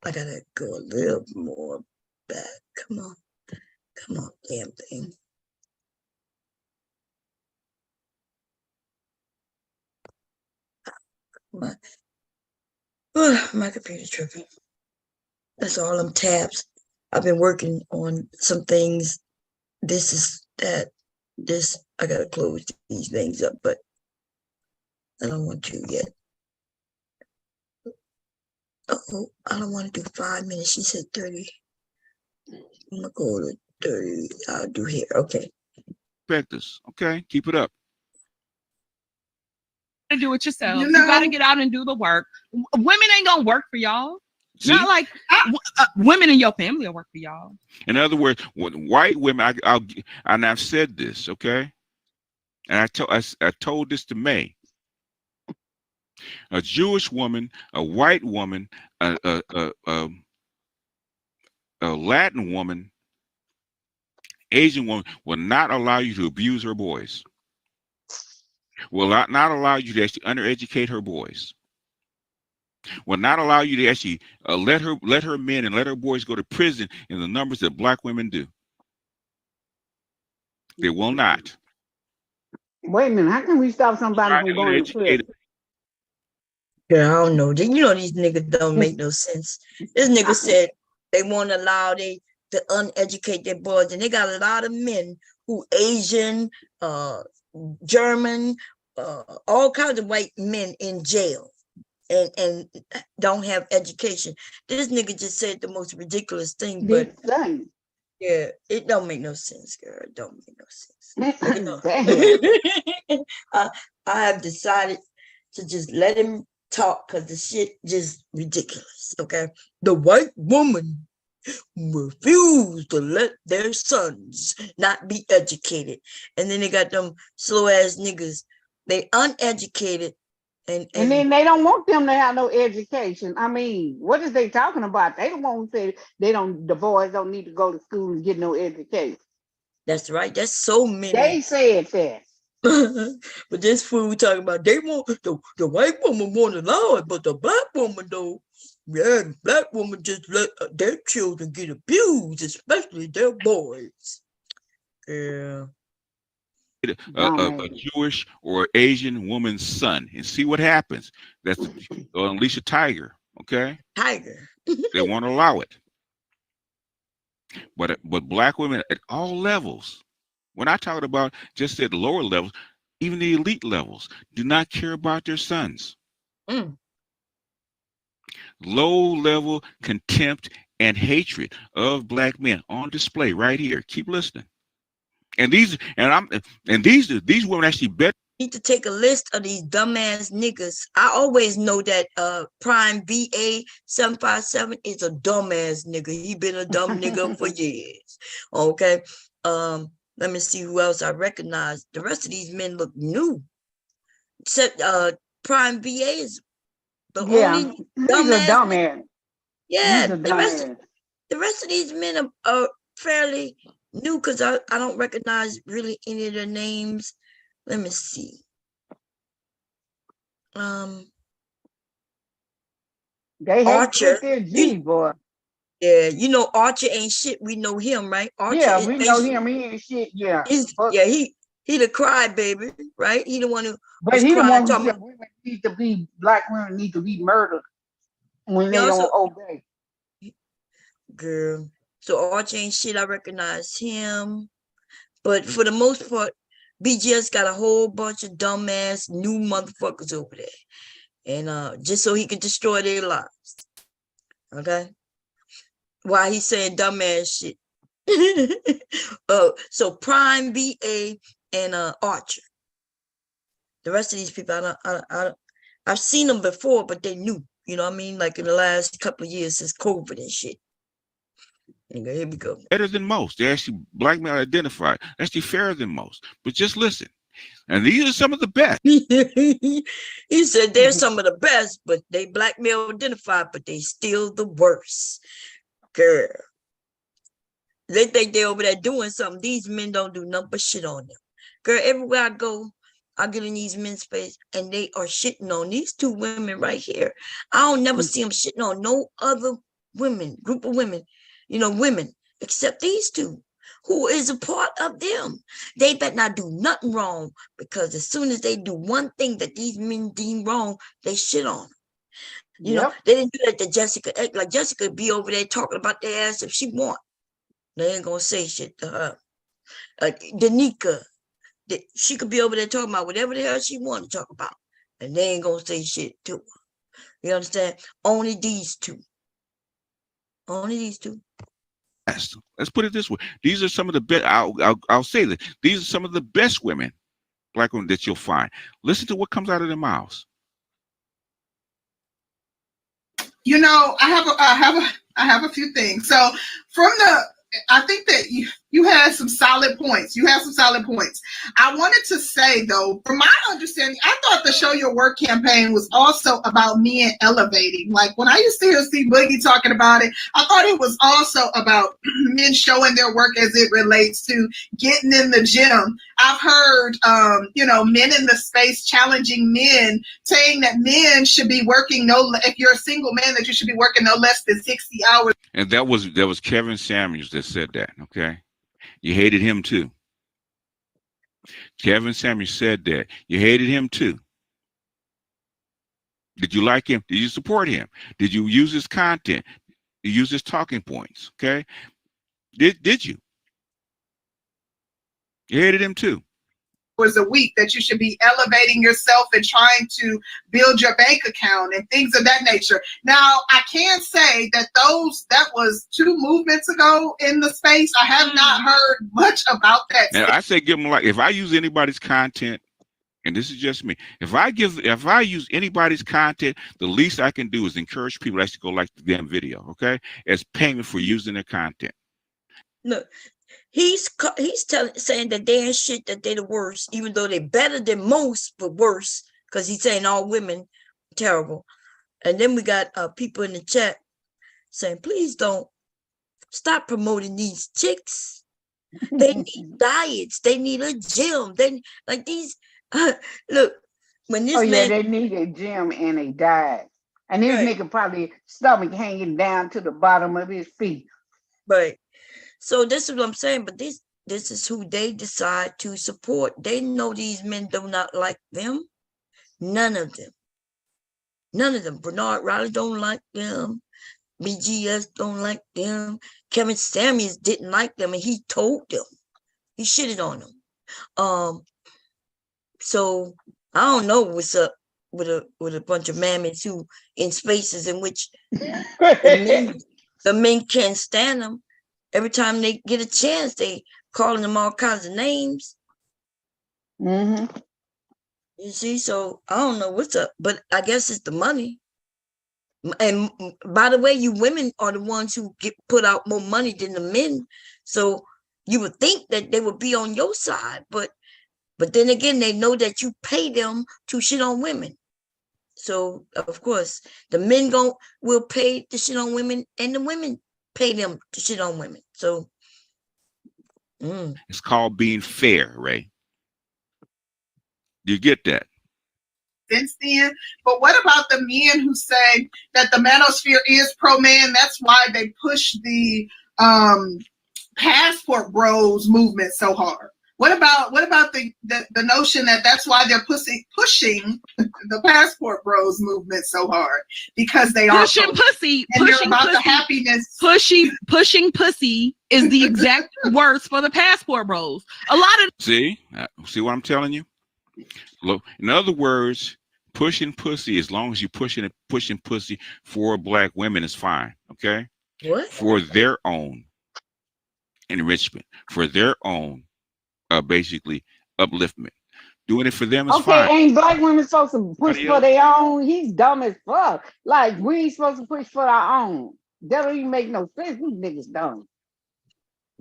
I gotta go a little more back. Come on, damn thing. My computer tripping. That's all them tabs. I've been working on some things. This is that. This, I gotta close these things up, but I don't want to yet. Oh, I don't want to do 5 minutes. She said 30. I'm gonna go to 30. I'll do here. Okay. Practice. Okay, keep it up. Do it yourself. You gotta get out and do the work. Women ain't gonna work for y'all. See? Not like women in your family will work for y'all. In other words, white women, I've said this, okay? And I told this to May. A Jewish woman, a white woman, a Latin woman, Asian woman will not allow you to abuse her boys. Will not allow you to actually undereducate her boys. Will not allow you to actually let her men and let her boys go to prison in the numbers that black women do. They will not. Wait a minute. How can we stop somebody from going to prison? Yeah, I don't know. You know these niggas don't make no sense. This nigga said they won't allow they to uneducate their boys, and they got a lot of men who Asian, German, all kinds of white men in jail and don't have education. This nigga just said the most ridiculous thing, but yeah, it don't make no sense, girl. It don't make no sense. I have decided to just let him talk because the shit just ridiculous. Okay, the white woman refused to let their sons not be educated, and then they got them slow ass niggas. They uneducated, and then they don't want them to have no education. I mean, what is they talking about? They don't want to say the boys don't need to go to school and get no education. That's right. That's so many. They said that. But this fool talking about they want the white woman won't allow it, but the black woman though, yeah, the black woman just let their children get abused, especially their boys. Yeah. A Jewish or Asian woman's son and see what happens. That's unleash a tiger. Okay. Tiger. They won't allow it. But black women at all levels. When I talk about just at lower levels, even the elite levels, do not care about their sons. Low level contempt and hatred of black men on display right here. Keep listening. And these women actually bet. Need to take a list of these dumbass niggas. I always know that Prime VA 757 is a dumbass nigga. He been a dumb nigga for years. Okay. Let me see who else I recognize. The rest of these men look new. Except Prime VA is the only dumbass. Yeah, the rest of these men are fairly new because I don't recognize really any of their names. Let me see. They Archer. Boy. Yeah, you know Archer ain't shit. We know him, right? Archer. Yeah, we know him. He ain't shit. Yeah. He the crybaby, right? He the one who. But he the one who said black women need to be murdered when they don't obey. Girl. So Archer ain't shit. I recognize him. But for the most part, BGS got a whole bunch of dumbass new motherfuckers over there. And just so he could destroy their lives. Okay? Why he's saying dumbass shit. So Prime VA and Archer. The rest of these people, I've seen them before, but they new. You know what I mean? Like in the last couple of years since COVID and shit. Okay, here we go. Better than most. They're actually black male identified. Actually fairer than most. But just listen. And these are some of the best. He said they're some of the best, but they black male identified, but they still the worst. Girl. They think they're over there doing something. These men don't do nothing but shit on them. Girl, everywhere I go, I get in these men's space and they are shitting on these two women right here. I don't never see them shitting on no other group of women, women, except these two, who is a part of them. They better not do nothing wrong, because as soon as they do one thing that these men deem wrong, they shit on them. You know, they didn't do that to Jessica. Like Jessica be over there talking about their ass if she want. They ain't gonna say shit to her. Danica, she could be over there talking about whatever the hell she want to talk about, and they ain't gonna say shit to her. You understand? Only these two. Only these two. Let's put it this way. These are some of the best. I'll say that these are some of the best women, black women, that you'll find. Listen to what comes out of their mouths. You know, I have a few things. So I think that you had some solid points. I wanted to say, though, from my understanding, I thought the Show Your Work campaign was also about men elevating. Like when I used to hear Steve Boogie talking about it, I thought it was also about men showing their work as it relates to getting in the gym. I've heard, men in the space challenging men, saying that men should be working if you're a single man, that you should be working no less than 60 hours. And that was Kevin Samuels that said that. Okay, you hated him too. Kevin Samuels said that. You hated him too. Did you like him? Did you support him? Did you use his content? Did you use his talking points? Okay. Did you? You hated him too. Was a week that you should be elevating yourself and trying to build your bank account and things of that nature. Now, I can say that that was 2 movements ago in the space. I have not heard much about that. Now, I say give them like, if I use anybody's content, and this is just me, if I use anybody's content, the least I can do is encourage people to actually go like the damn video, okay? As payment for using their content. Look, he's saying that they ain't shit, that they the worst, even though they better than most, but worse, because he's saying all women terrible. And then we got people in the chat saying, please don't stop promoting these chicks. They need diets. They need a gym. They like these. Look, when this man, they need a gym and a diet, and this nigga probably stomach hanging down to the bottom of his feet. Right. So this is what I'm saying. But this is who they decide to support. They know these men do not like them. None of them. None of them. Bernard Riley don't like them. BGS don't like them. Kevin Samuels didn't like them, and he told them. He shitted on them. So I don't know what's up with a bunch of mammoths who in spaces in which the men can't stand them. Every time they get a chance, they calling them all kinds of names. Mm-hmm. You see, so I don't know what's up, but I guess it's the money. And by the way, you women are the ones who put out more money than the men. So you would think that they would be on your side, but then again, they know that you pay them to shit on women. So of course, the men will pay to shit on women, and the women pay them to shit on women. So it's called being fair, Ray. You get that? Since then, but what about the men who say that the Manosphere is pro-man? That's why they push the passport bros movement so hard. What about the notion that that's why they're pushing the passport bros movement so hard, because they are pushing pussy, and pushing about pussy, the happiness. Pushing pussy is the exact words for the passport bros. A lot of see what I'm telling you. Look, in other words, pushing pussy, as long as you pushing pussy for black women, is fine. Okay. What? For their own enrichment, for their own basically upliftment. Doing it for them is fine. Ain't black women supposed to push for their own? He's dumb as fuck. Like, we ain't supposed to push for our own. That don't even make no sense. These niggas dumb.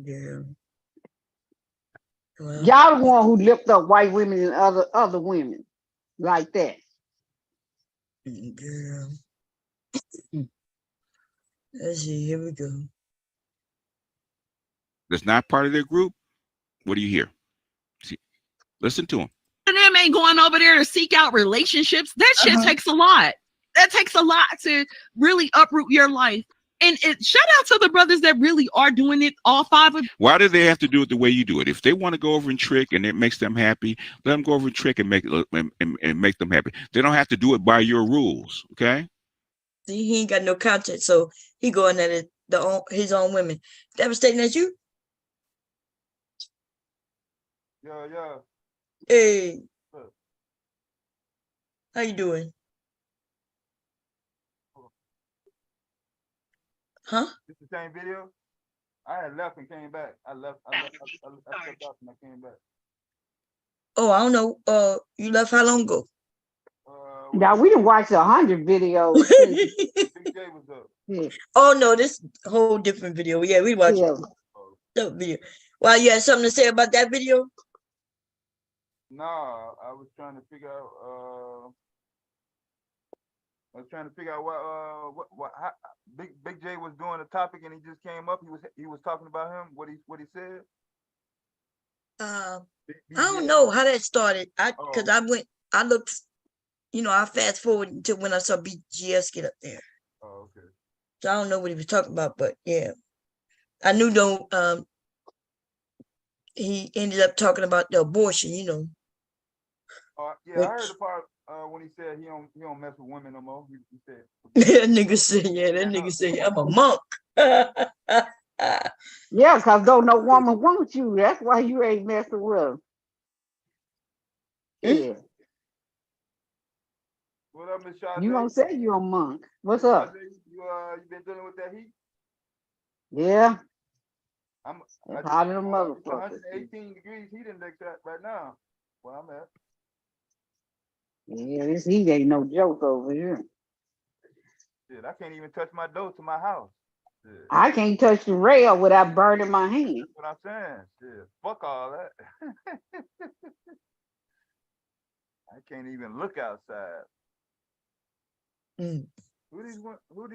Yeah. Well, y'all the one who lift up white women and other women like that. Girl. Let's see, here we go. That's not part of their group. What do you hear? See, listen to them. Them ain't going over there to seek out relationships. That shit takes a lot. That takes a lot to really uproot your life. And shout out to the brothers that really are doing it, all 5 of. Why do they have to do it the way you do it? If they want to go over and trick and it makes them happy, let them go over and trick and make them happy. They don't have to do it by your rules, okay? See, he ain't got no content, so he going at it his own women. Devastating as you? Yeah. Hey. How you doing? Huh? It's the same video. I had left and came back. I stepped out and I came back. Oh, I don't know. You left how long ago? Now we done watched 100 videos. BJ was up. Yeah. Oh no, this whole different video. Yeah, we watched that video. Well, you had something to say about that video? Nah, I was trying to figure out. What how Big J was doing a topic and he just came up. He was talking about him. What he said. I don't know how that started. Because I looked, I fast forward until when I saw BGS get up there. Oh, okay. So I don't know what he was talking about, but yeah, I knew he ended up talking about the abortion, you know. Yeah, I heard the part when he said he don't mess with women no more. He said that nigga said, I'm a monk. Yeah, because though no woman wants you, that's why you ain't messing with her. Yeah. What up, Miss Sade? You don't say you're a monk. What's up? You been dealing with that heat? Yeah. I'm it's hot in the it's motherfucker. 118 degrees heat index right now. Where I'm at. Yeah, this heat ain't no joke over here. Shit, I can't even touch my door to my house. Shit. I can't touch the rail without burning my hand. That's what I'm saying. Shit, fuck all that. I can't even look outside. Who these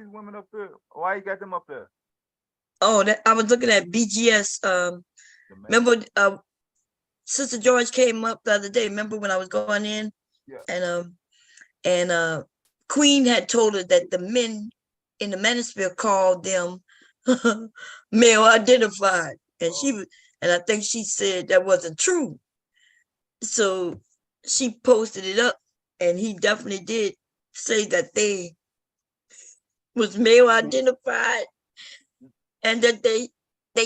women up there? Why you got them up there? Oh, I was looking at BGS. Remember, Sister George came up the other day. Remember when I was going in? Yeah. And Queen had told her that the men in the Manosphere called them male identified, and I think she said that wasn't true. So she posted it up, and he definitely did say that they was male identified, and that they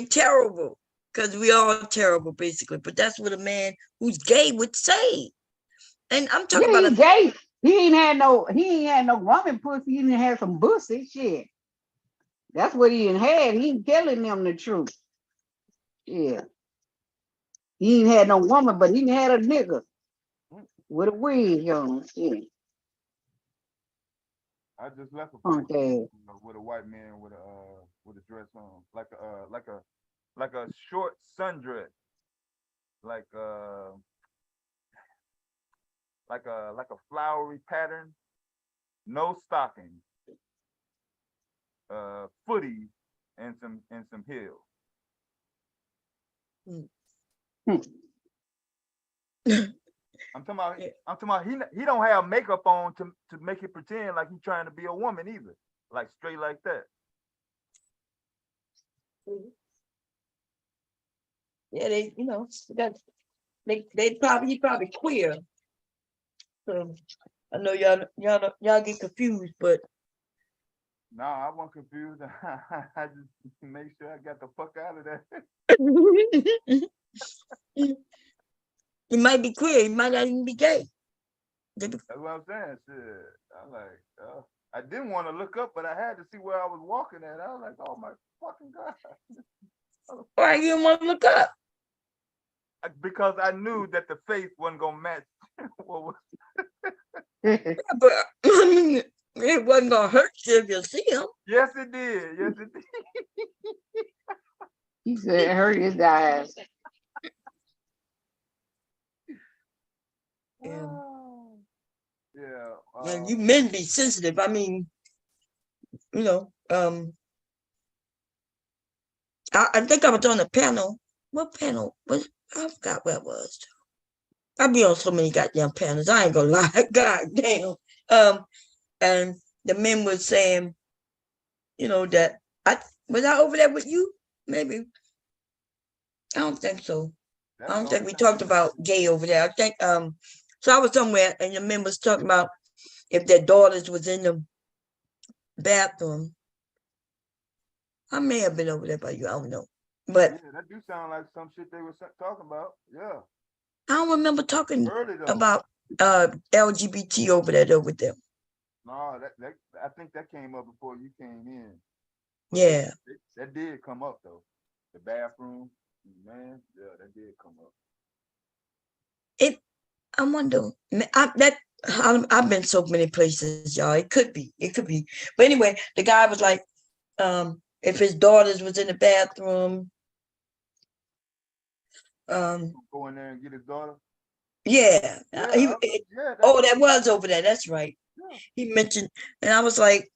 terrible, because we all terrible basically. But that's what a man who's gay would say. And I'm talking about he gay. He ain't had no woman pussy. He didn't have some pussy shit. That's what he ain't had. He ain't telling them the truth. Yeah. He ain't had no woman, but he had a nigga with a wig on. Yeah. I just left a with a white man with a dress on, like a short sundress, like a flowery pattern, no stockings, footies, and some heels. I'm talking about he don't have makeup on to make it pretend like he's trying to be a woman either, like straight like that. Yeah, they he probably queer. So I know y'all get confused, but no, I wasn't confused. I just make sure I got the fuck out of there. He might be queer. He might not even be gay. That's what I'm saying. Shit. I'm like, I didn't want to look up, but I had to see where I was walking at. I was like, oh my fucking God. Why you didn't want to look up? Because I knew that the face wasn't gonna match what was. But I mean, it wasn't gonna hurt you if you see him. Yes, it did. Yes, it did. He said it hurt his eyes. Yeah. You men be sensitive. I mean, you know, I think I was on a panel. What panel? I forgot where it was. I be on so many goddamn panels. I ain't gonna lie. God damn. And the men were saying, you know, that was I over there with you? Maybe. I don't think so. I don't think we talked about gay over there. I think so I was somewhere and the men was talking about if their daughters was in the bathroom. I may have been over there by you. I don't know. But yeah, that do sound like some shit they were talking about. Yeah. I don't remember talking about LGBT over there with them. No, that I think that came up before you came in. But yeah. That did come up though. The bathroom, man, yeah, that did come up. I wonder. I've been so many places, y'all. It could be. But anyway, the guy was like, if his daughters was in the bathroom, go in there and get his daughter. Yeah. That was over there. That's right. Yeah. He mentioned, and I was like,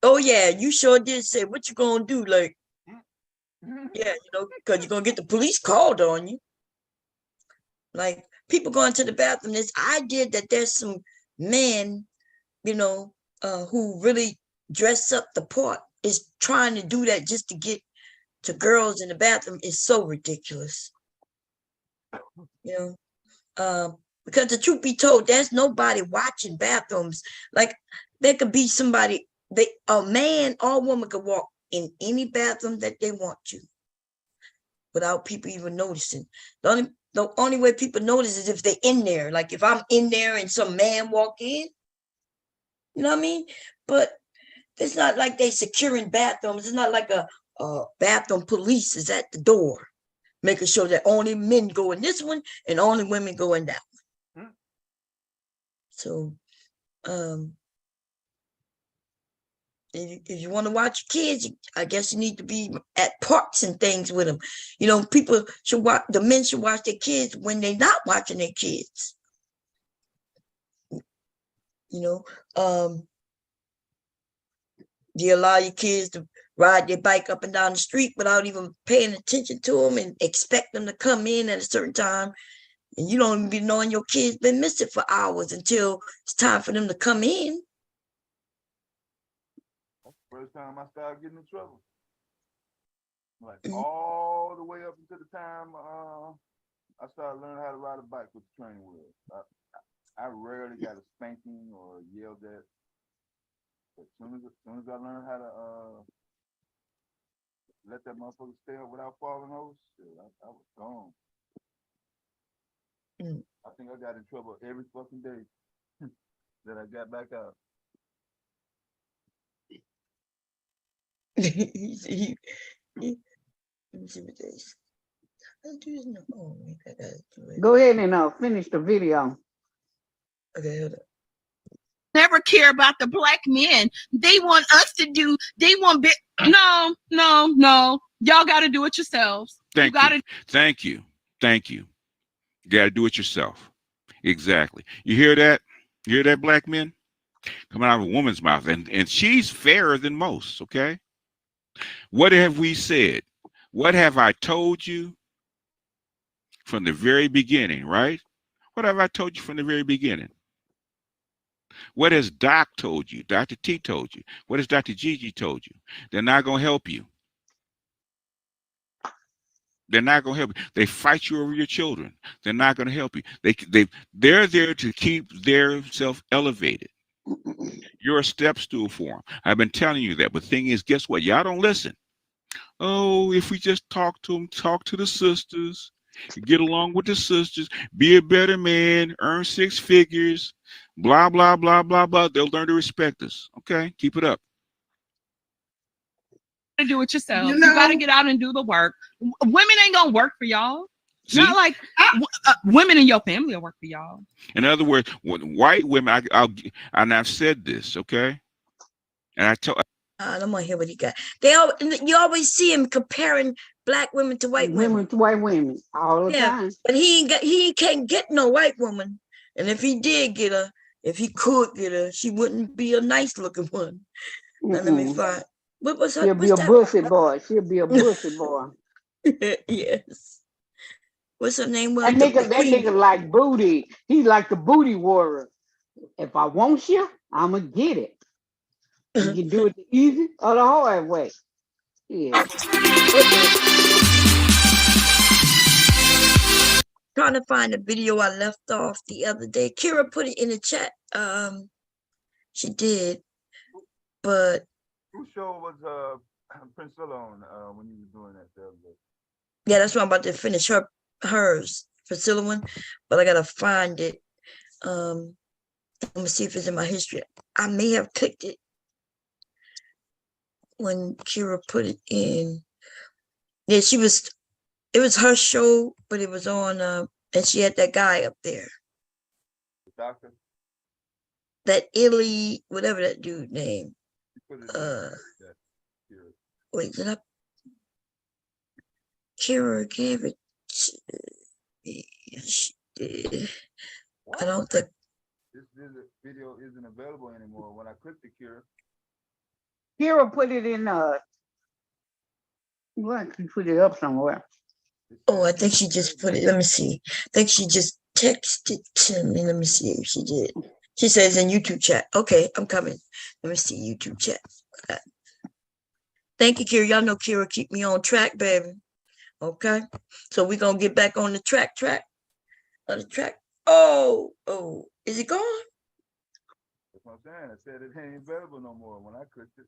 oh yeah, you sure did say what you gonna do, like, yeah, you know, because you're gonna get the police called on you. Like people going to the bathroom. This idea that there's some men, you know, who really dress up the part is trying to do that just to get to girls in the bathroom is so ridiculous. You know, because the truth be told, there's nobody watching bathrooms. Like there could be somebody, a man or woman could walk in any bathroom that they want to without people even noticing. The only way people notice is if they're in there. Like if I'm in there and some man walk in, you know what I mean? But it's not like they securing bathrooms. It's not like a bathroom police is at the door, making sure that only men go in this one and only women go in that one. So, if you want to watch your kids, I guess you need to be at parks and things with them. You know, people should watch, the men should watch their kids when they're not watching their kids. You know, you allow your kids to ride their bike up and down the street without even paying attention to them and expect them to come in at a certain time. And you don't even be knowing your kids been missing for hours until it's time for them to come in. First time I started getting in trouble. Like all the way up until the time I started learning how to ride a bike with the training wheels. I rarely got a spanking or yelled at. But as soon as I learned how to let that motherfucker stay up without falling over, shit, I was gone. I think I got in trouble every fucking day that I got back out. Let me see what this. Go ahead and finish the video. Okay, hold up. Never care about the black men. They want us to do. They want no. Y'all got to do it yourselves. Thank you. You got to do it yourself. Exactly. You hear that? You hear that, black men? Coming out of a woman's mouth, and she's fairer than most. Okay. What have we said? What have I told you from the very beginning? Right? What have I told you from the very beginning? What has Doc told you? Dr. T told you? What has Dr. Gigi told you? They're not going to help you. They're not going to help you. They fight you over your children. They're not going to help you. They're there to keep their self elevated. You're a step stool for them. I've been telling you that. But the thing is, guess what? Y'all don't listen. Oh, if we just talk to them, talk to the sisters, get along with the sisters, be a better man, earn 6 figures, blah, blah, blah, blah, blah. They'll learn to respect us. Okay, keep it up. To do it yourself. You got to get out and do the work. Women ain't gonna work for y'all. See? Not like women in your family will work for y'all. In other words, white women, I've said this, okay, and I told. I don't want to hear what he got. You always see him comparing black women to white women. To white women all the time. But he can't get no white woman. And if he did get her, if he could get her, she wouldn't be a nice looking one. Now, let me find. She'll be a bussy boy. She'll be a bussy boy. Yes. What's her name? That nigga like booty. He like the booty warrior. If I want you, I'ma get it. You can do it the easy or the hard way. Yeah. Trying to find a video I left off the other day. Kira put it in the chat. She did, but whose show was Priscilla on when you were doing that the other day? Yeah, that's why I'm about to finish hers, Priscilla one, but I gotta find it. Let me see if it's in my history. I may have clicked it when Kira put it in. Yeah, it was her show, but it was on and she had that guy up there. The doctor? That Illy, whatever that dude name. Wait, did I? Kira gave it to me. She did. I don't think this video isn't available anymore. When I clicked the Kira put it in she put it up somewhere. Oh, I think she just put it. Let me see. I think she just texted to me. Let me see if she did. She says in YouTube chat. Okay, I'm coming. Let me see YouTube chat. Thank you, Kira. Y'all know Kira keep me on track, baby. Okay, so we're gonna get back on the track. On the track. Oh, is it gone? That's what I'm saying. I said it ain't available no more when I clicked it.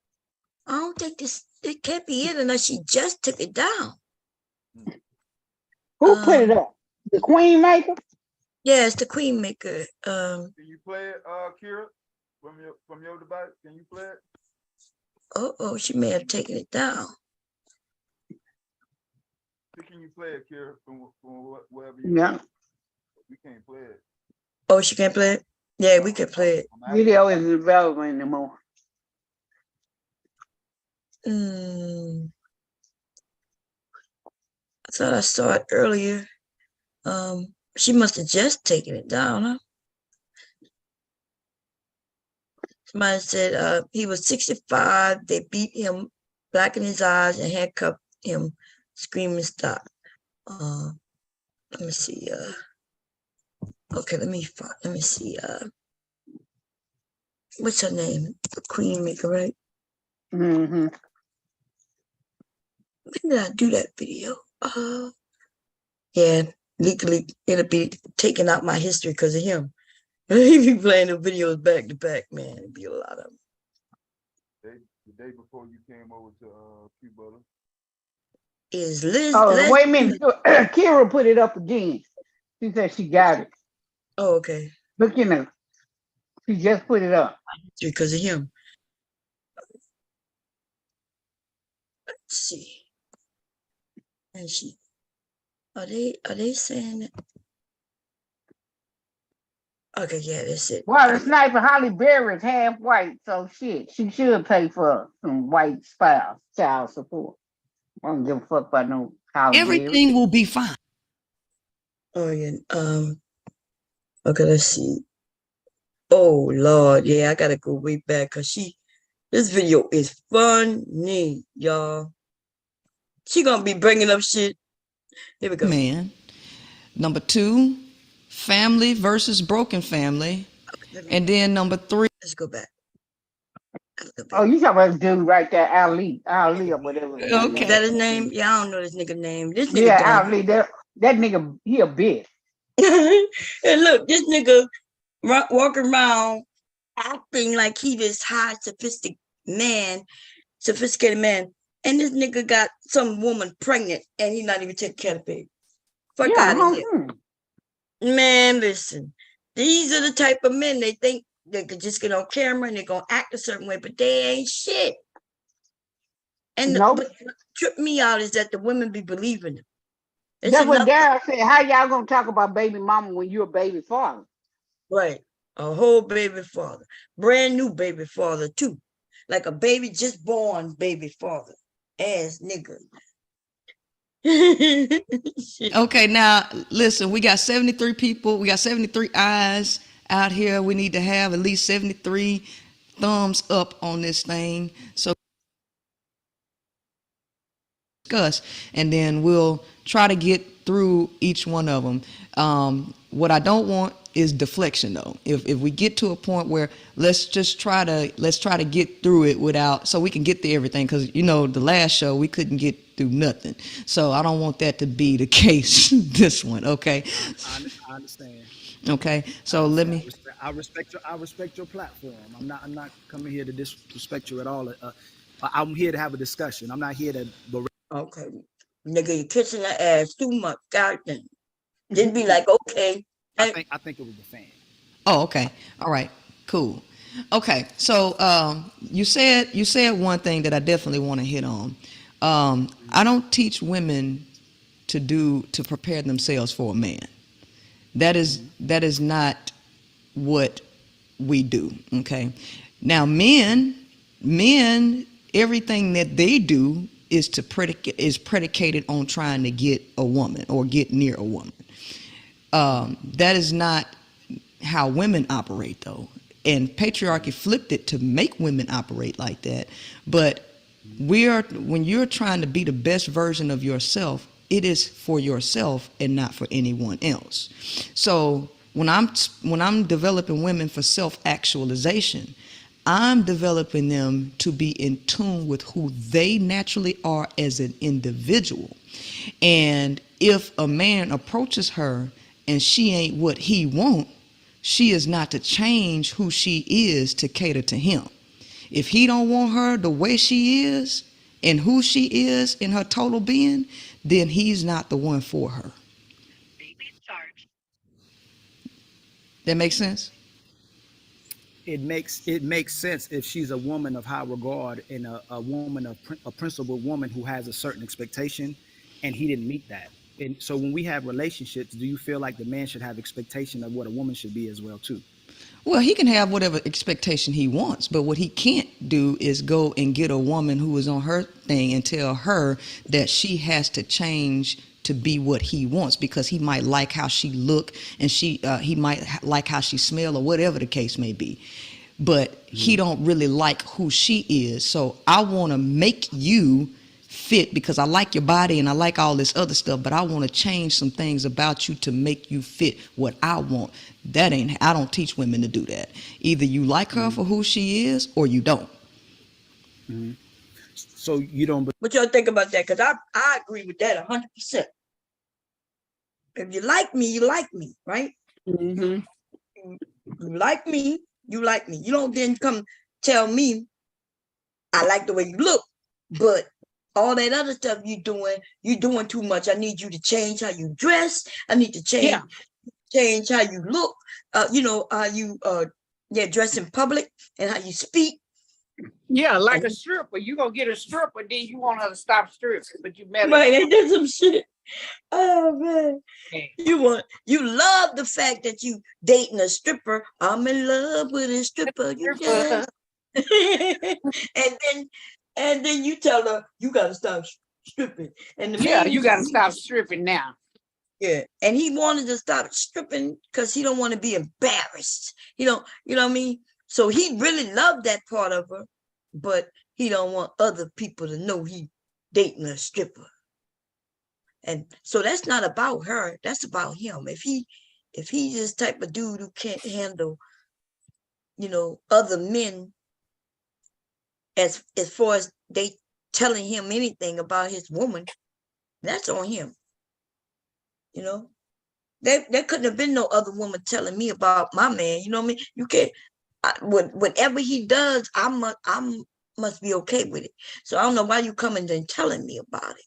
I don't think it can't be it unless she just took it down. Who put it up? The Queen Maker? Yeah, it's the Queen Maker. Can you play it, Kira, from your device? Can you play it? Oh, she may have taken it down. Can you play it, Kira, from wherever you? Yeah. We can't play it. Oh, she can't play it? Yeah, we can play it. Video isn't available anymore. I thought I saw it earlier. She must have just taken it down, huh? Somebody said he was 65. They beat him, black in his eyes, and handcuffed him, screaming stop. Let me see. Okay, let me see. What's her name? The Queen Maker, right? Mm-hmm. When did I do that video? Yeah, legally it'll be taking out my history because of him. He be playing the videos back to back, man. It'd be a lot of them. The day before you came over to Cuba. Is Liz? Oh, wait a minute. Kira put it up again. She said she got it. Oh, okay. Look in there. She just put it up. Because of him. Let's see. And she are they saying that? Okay, yeah, that's it. Well, the sniper Holly Berry is half white, so shit. She should pay for some white spouse child support. I don't give a fuck about no Holly Everything Berry. will be fine. Oh yeah. Okay, let's see. Oh Lord, yeah, I gotta go way back because this video is funny, y'all. She gonna be bringing up shit. Here we go. Man. Number 2, family versus broken family. And then number 3. Let's go back. Oh, you talking about the dude right there, Ali or whatever. Okay. Is that his name? Yeah, I don't know this nigga name. This nigga Yeah, dumb. Ali. That nigga, he a bitch. And look, this nigga walking around acting like he this high, sophisticated man. And this nigga got some woman pregnant and he not even taking care of the baby. Fuck out of here. Man, listen. These are the type of men they think they could just get on camera and they're gonna act a certain way, but they ain't shit. And but what tripped me out is that the women be believing them. That's what Daryl said. How y'all gonna talk about baby mama when you're a baby father? Right. A whole baby father. Brand new baby father, too. Like a baby just born baby father. Ass nigga. Okay, now listen, we got 73 people. We got 73 eyes out here. We need to have at least 73 thumbs up on this thing. So discuss, and then we'll try to get through each one of them. What I don't want is deflection, though. If we get to a point where let's try to get through it without, so we can get through everything, because the last show we couldn't get through nothing. So I don't want that to be the case this one. Okay. I understand. Okay. So let me. I respect your platform. I'm not coming here to disrespect you at all. I'm here to have a discussion. I'm not here to. Okay, nigga, you kissing the ass too much. Goddamn. Just be like, okay. I think it was the fan. Oh, okay. All right. Cool. Okay. So you said one thing that I definitely want to hit on. I don't teach women to prepare themselves for a man. That is not what we do. Okay. Now men, everything that they do is predicated on trying to get a woman or get near a woman. That is not how women operate, though. And patriarchy flipped it to make women operate like that. But when you're trying to be the best version of yourself, it is for yourself and not for anyone else. So when I'm developing women for self-actualization, I'm developing them to be in tune with who they naturally are as an individual. And if a man approaches her and she ain't what he want, she is not to change who she is to cater to him. If he don't want her the way she is and who she is in her total being, then he's not the one for her. That makes sense? It makes sense if she's a woman of high regard and a woman a principled woman who has a certain expectation, and he didn't meet that. And so when we have relationships, do you feel like the man should have expectation of what a woman should be as well too? Well, he can have whatever expectation he wants, but what he can't do is go and get a woman who is on her thing and tell her that she has to change to be what he wants, because he might like how she look and he might like how she smell or whatever the case may be. But he don't really like who she is. So I want to make you fit because I like your body and I like all this other stuff, but I want to change some things about you to make you fit what I want. I don't teach women to do that. Either you like her for who she is or you don't. Mm-hmm. So you don't. What y'all think about that? Because I agree with that 100%. If you like me, you like me, right? Mm-hmm. You like me, you like me. You don't then come tell me I like the way you look, but all that other stuff you're doing too much. I need you to change how you dress. I need to change how you look. How you dress in public and how you speak. Yeah, like a stripper. You gonna get a stripper, then you want her to stop stripping, but you met her. Right, ain't that some shit? Oh man. You love the fact that you dating a stripper. I'm in love with a stripper. You just and then you tell her you gotta stop stripping. And you gotta stop stripping now. Yeah, and he wanted to stop stripping because he don't want to be embarrassed. You know what I mean? So he really loved that part of her, but he don't want other people to know he dating a stripper. And so that's not about her. That's about him. If he's this type of dude who can't handle, other men as far as they telling him anything about his woman, that's on him. There couldn't have been no other woman telling me about my man. You know what I mean? You can't. Whatever he does, I must be okay with it. So I don't know why you coming and telling me about it.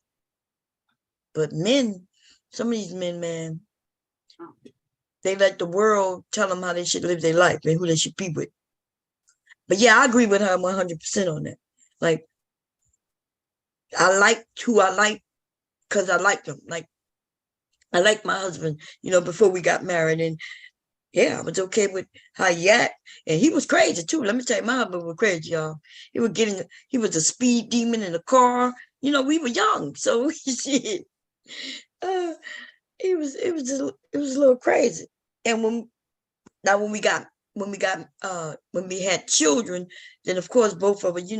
But men, some of these men, man, they let the world tell them how they should live their life and who they should be with. But yeah, I agree with her 100% on that. Like, I like who I like because I like them. Like, I like my husband, before we got married. And yeah, I was okay with how he act. And he was crazy too. Let me tell you, my husband was crazy, y'all. He was a speed demon in the car. We were young, so shit. It was a little crazy. And when we had children, then of course both of us, you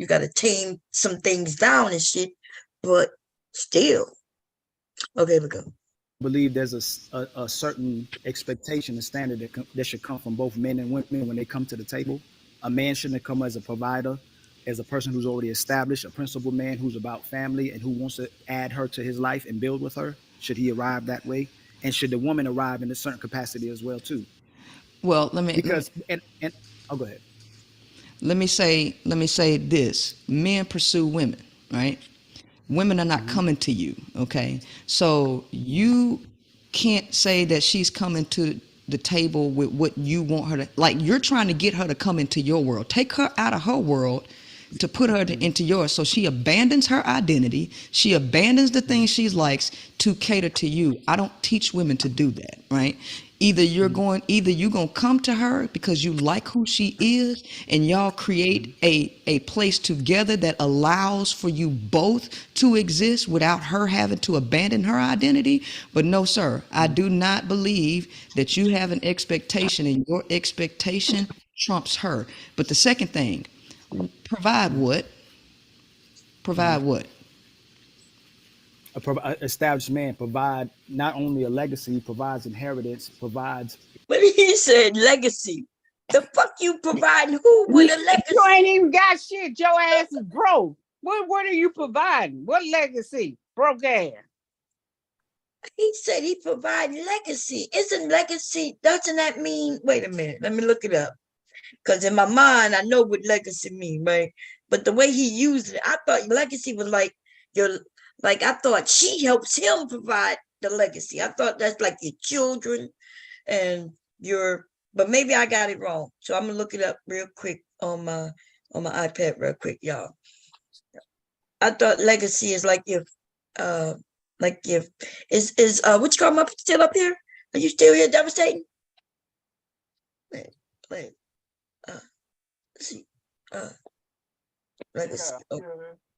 got to tame some things down and shit. But still, okay, we go. Believe there's a certain expectation and standard that should come from both men and women when they come to the table. A man shouldn't come as a provider, as a person who's already established, a principled man who's about family and who wants to add her to his life and build with her. Should he arrive that way? And should the woman arrive in a certain capacity as well too? Well, go ahead. Let me say this: men pursue women, right? Women are not coming to you, okay? So you can't say that she's coming to the table with what you want her to, like, you're trying to get her to come into your world. Take her out of her world to put her into yours. So she abandons her identity. She abandons the things she likes to cater to you. I don't teach women to do that, right? Either you're going to come to her because you like who she is and y'all create a place together that allows for you both to exist without her having to abandon her identity. But no, sir, I do not believe that you have an expectation and your expectation trumps her. But the second thing, provide what? Provide what? A established man provide not only a legacy, provides inheritance, provides. But he said legacy. The fuck you providing who with a legacy? You ain't even got shit. Your ass is broke. What are you providing? What legacy? Broke ass. He said he providing legacy. Isn't legacy, doesn't that mean, wait a minute, let me look it up. Because in my mind, I know what legacy mean, right? But the way he used it, I thought legacy was like I thought she helps him provide the legacy. I thought that's like your children and but maybe I got it wrong. So I'm gonna look it up real quick on my iPad real quick, y'all. I thought legacy is like if is what you call him still up here? Are you still here devastating? Wait. Let's see. Legacy. Oh.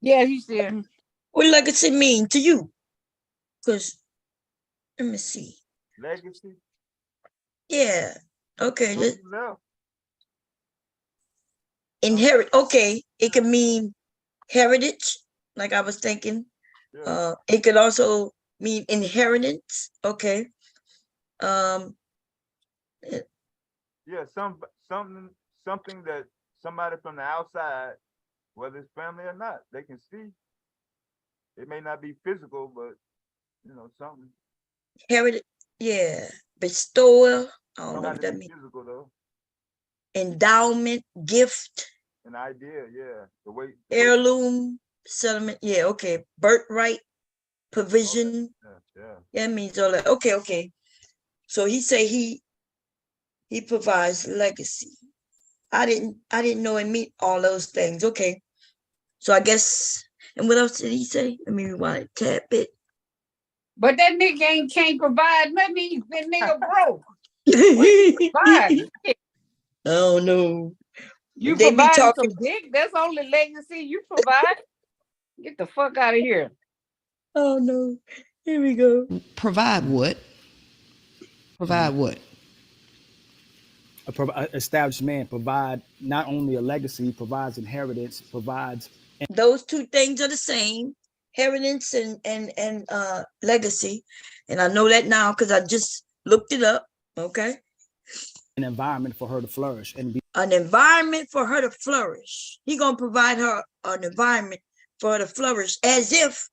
Yeah, he's there. What legacy mean to you? Because let me see. Legacy? Yeah. Okay. Inherit. Okay. It can mean heritage, like I was thinking. Yeah. It could also mean inheritance. Okay. Yeah, something that somebody from the outside, whether it's family or not, they can see. It may not be physical, but something. Heritage, yeah. Bestowal. I don't know what that means. Physical though. Endowment, gift. An idea, yeah. Heirloom, settlement, yeah, okay. Birthright, provision. Yeah. That means all that. Okay. So he say he provides legacy. I didn't know it meant all those things. Okay. So I guess, and what else did he say? Let me rewind a tad bit. But that nigga can't provide nothing. That nigga broke. What he provide? I don't know. You provide some dick. That's only legacy you provide. Get the fuck out of here. Oh no. Here we go. Provide what? Provide what? A established man provide not only a legacy, provides inheritance, provides. Those two things are the same, inheritance and legacy, and I know that now because I just looked it up. Okay. An environment for her to flourish and be. An environment for her to flourish. He gonna provide her an environment for her to flourish, as if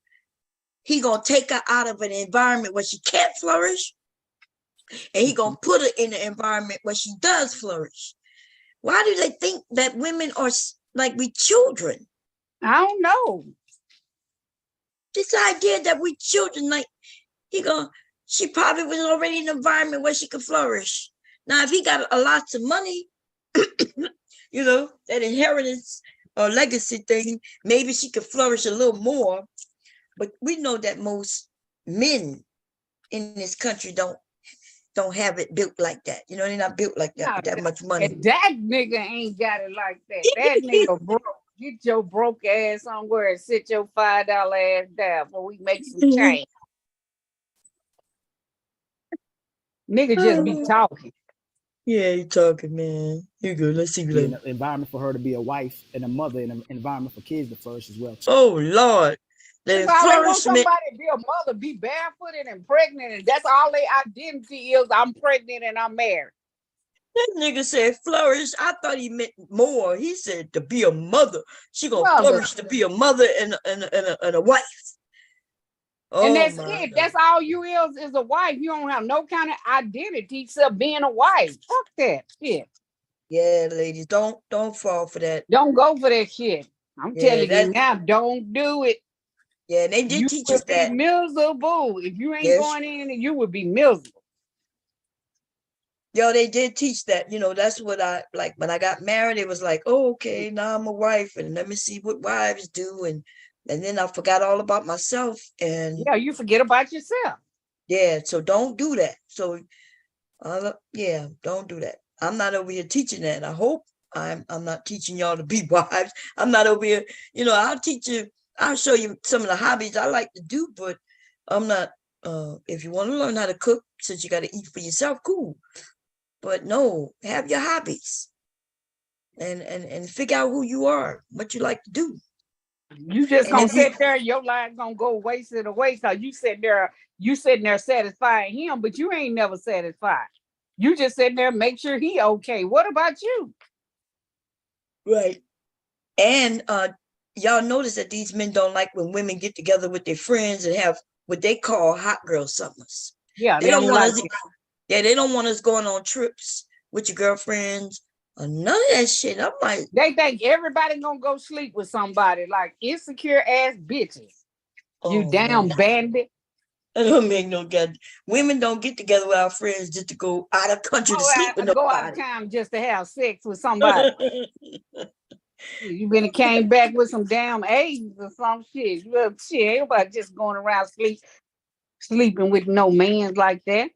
he gonna take her out of an environment where she can't flourish, and he gonna put her in an environment where she does flourish. Why do they think that women are like we children? I don't know. This idea that we children, like she probably was already in an environment where she could flourish. Now, if he got a lots of money, that inheritance or legacy thing, maybe she could flourish a little more. But we know that most men in this country don't have it built like that. They're not built like that with that much money. That nigga ain't got it like that. That nigga broke. Get your broke ass somewhere and sit your $5 ass down before we make some change. Nigga just be talking. Yeah, you talking, man. You good. Let's see. An environment for her to be a wife and a mother, and an environment for kids to flourish as well. Oh Lord. If I want somebody to be a mother, be barefooted and pregnant, and that's all their identity is. I'm pregnant and I'm married. That nigga said flourish. I thought he meant more. He said to be a mother. She gonna flourish to be a mother and a wife. Oh, and that's it. God. That's all you is a wife. You don't have no kind of identity except being a wife. Fuck that shit. Yeah, ladies, don't fall for that. Don't go for that shit. I'm telling you now, don't do it. Yeah, they did teach us that. You would be miserable. If you ain't going in, you would be miserable. Yo, they did teach that. That's what I like. When I got married, it was like, oh, okay, now I'm a wife, and let me see what wives do, and then I forgot all about myself. And yeah, you forget about yourself. Yeah, so don't do that. So, don't do that. I'm not over here teaching that. I hope I'm not teaching y'all to be wives. I'm not over here. I'll teach you. I'll show you some of the hobbies I like to do, but I'm not. If you want to learn how to cook, since you got to eat for yourself, cool. But no, have your hobbies and figure out who you are, what you like to do. You just gonna sit there, your life gonna go wasted away. So you sitting there satisfying him, but you ain't never satisfied. You just sitting there, make sure he okay. What about you? Right. And y'all notice that these men don't like when women get together with their friends and have what they call hot girl summers. Yeah, they don't want like us. Yeah, they don't want us going on trips with your girlfriends or none of that shit. I'm like, they think everybody gonna go sleep with somebody, like insecure ass bitches. You damn bandit. That don't make no good. Women don't get together with our friends just to go out of country to sleep with Go out of town just to have sex with somebody. You been came back with some damn AIDS or some shit. Shit, everybody just going around sleeping with no man like that.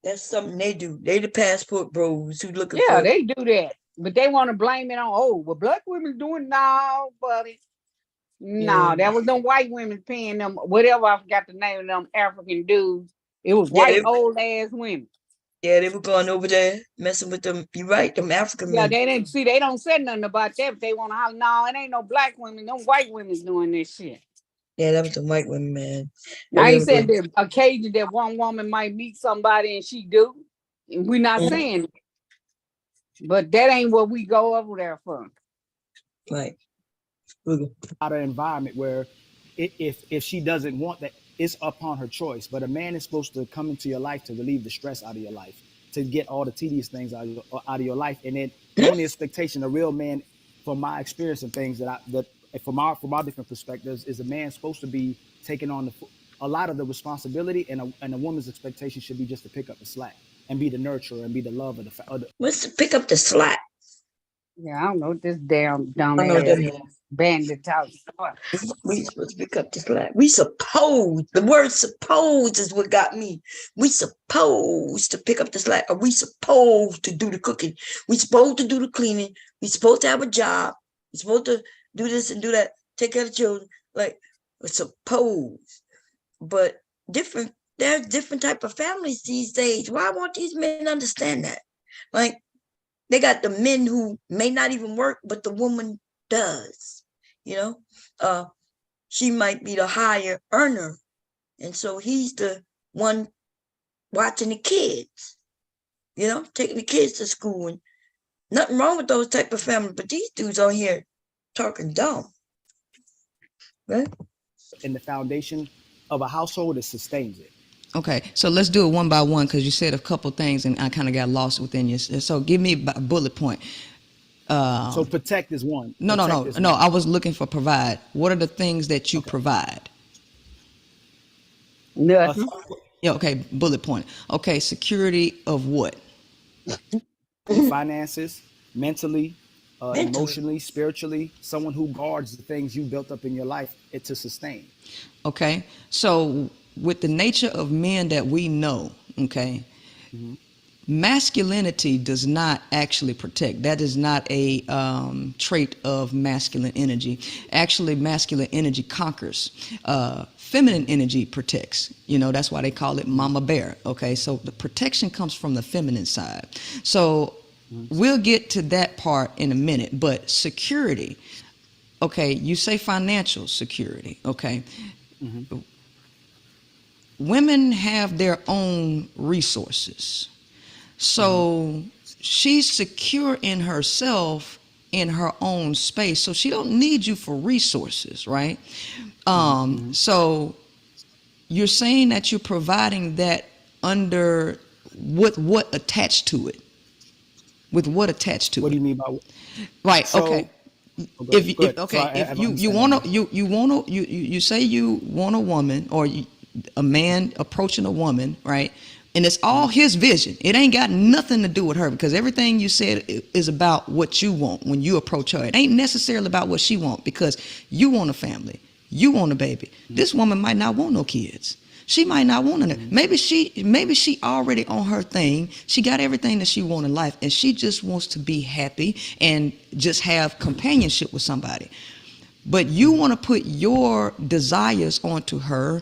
That's something they do. They the passport bros who looking for. Yeah, they do that. But they want to blame it on, well, black women doing now, buddy. No, that was them white women paying them, whatever, I forgot the name of them African dudes. It was white old ass women. Yeah, they were going over there messing with them. You're right, them African men. They didn't see, they don't say nothing about that, but they want to holler, no, it ain't no black women, them white women's doing this shit. Yeah, that was the white women, man. I ain't saying the occasion that one woman might meet somebody and she do. And we're not saying it. But that ain't what we go over there for. Right. Out of environment where if she doesn't want that, it's upon her choice. But a man is supposed to come into your life to relieve the stress out of your life, to get all the tedious things out of your life. And then the only expectation, a real man, from my experience and things from our different perspectives, is a man supposed to be taking on a lot of the responsibility, and a woman's expectation should be just to pick up the slack and be the nurturer and be the love of the. What's to pick up the slack? Yeah, I don't know what this damn dumb ass bandit talk. We supposed to pick up the slack. We suppose, the word suppose is what got me. We supposed to pick up the slack. Are we supposed to do the cooking? We supposed to do the cleaning. We supposed to have a job. We supposed to do this and do that. Take care of the children. Like, we're supposed. But there's different type of families these days. Why won't these men understand that? Like, they got the men who may not even work, but the woman does. She might be the higher earner, and so he's the one watching the kids, taking the kids to school. And nothing wrong with those type of families, but these dudes on here talking dumb, right? And the foundation of a household that sustains it. Okay, so let's do it one by one, because you said a couple things and I kind of got lost within you. So give me a bullet point. So protect is one. No. I was looking for provide. What are the things that you provide? Nothing. Yeah. Okay. Bullet point. Okay. Security of what? Finances, mentally, emotionally, spiritually. Someone who guards the things you built up in your life to sustain. Okay. So with the nature of men that we know, okay. Mm-hmm. Masculinity does not actually protect. That is not a trait of masculine energy. Actually, masculine energy conquers. Feminine energy protects. That's why they call it mama bear. Okay, so the protection comes from the feminine side. So we'll get to that part in a minute. But security, okay, you say financial security, okay. Mm-hmm. Women have their own resources. So she's secure in herself, in her own space. So she don't need you for resources, right? So you're saying that you're providing that under what attached to it? With what attached to it? What do you mean by what? Right. So, okay. If you say you want a woman, or a man approaching a woman, right? And it's all his vision. It ain't got nothing to do with her, because everything you said is about what you want when you approach her. It ain't necessarily about what she wants, because you want a family. You want a baby. This woman might not want no kids. She might not want it. Maybe she already on her thing. She got everything that she wants in life, and she just wants to be happy and just have companionship with somebody. But you want to put your desires onto her,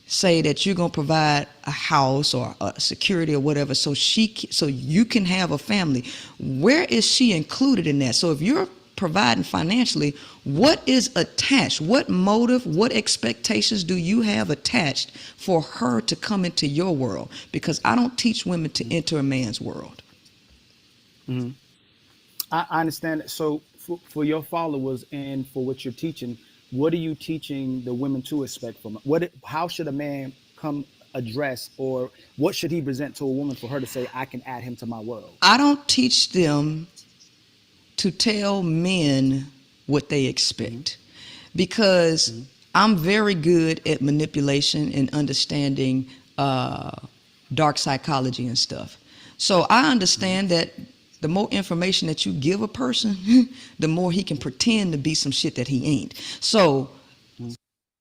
say that you're going to provide a house or a security or whatever, so you can have a family. Where is she included in that? So if you're providing financially, what is attached? What motive, what expectations do you have attached for her to come into your world? Because I don't teach women to enter a man's world. Mm-hmm. I understand. So for your followers and for what you're teaching, what are you teaching the women to expect from it? How should a man come address, or what should he present to a woman for her to say, I can add him to my world? I don't teach them to tell men what they expect, because I'm very good at manipulation and understanding dark psychology and stuff. So I understand that the more information that you give a person, the more he can pretend to be some shit that he ain't. So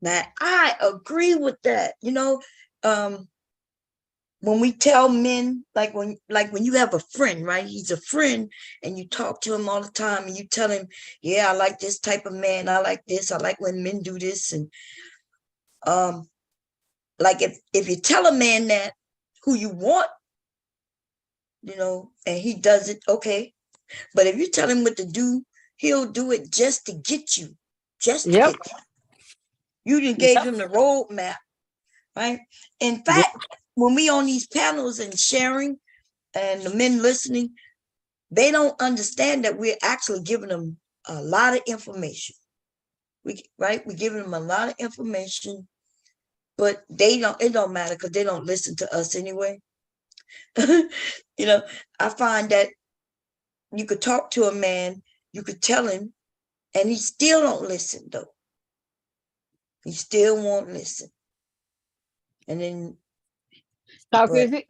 now I agree with that. You know, when we tell men, like when you have a friend, right? He's a friend and you talk to him all the time and you tell him, yeah, I like this type of man. I like this. I like when men do this. And like if you tell a man that who you want, you know, and he does it, okay. But if you tell him what to do, he'll do it just to get you. Just to get you. You done gave him the roadmap, right? In fact, when we on these panels and sharing and the men listening, they don't understand that we're actually giving them a lot of information. We're giving them a lot of information, but it don't matter because they don't listen to us anyway. You know, I find that you could talk to a man, you could tell him, and he still don't listen though. He still won't listen. And then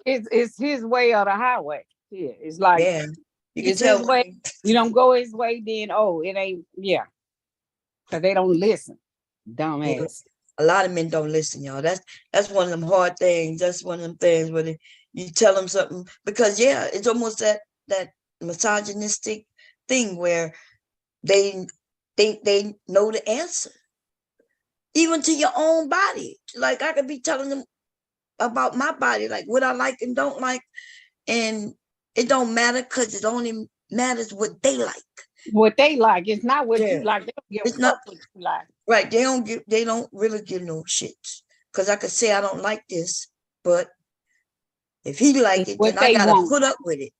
it's his way or the highway. Yeah, it's like, yeah, you can it's tell his way. You don't go his way, then it ain't. Yeah, because they don't listen. Dumbass. A lot of men don't listen, y'all. That's one of them hard things. That's one of them things where you tell them something, because it's almost that misogynistic thing where they think they know the answer, even to your own body. Like I could be telling them about my body, like what I like and don't like, and it don't matter because it only matters what they like. What they like. It's not what you like. They don't give It's a not fuck what you like. Right. They don't really give no shits. Because I could say I don't like this, but if he like it, then I gotta put up with it.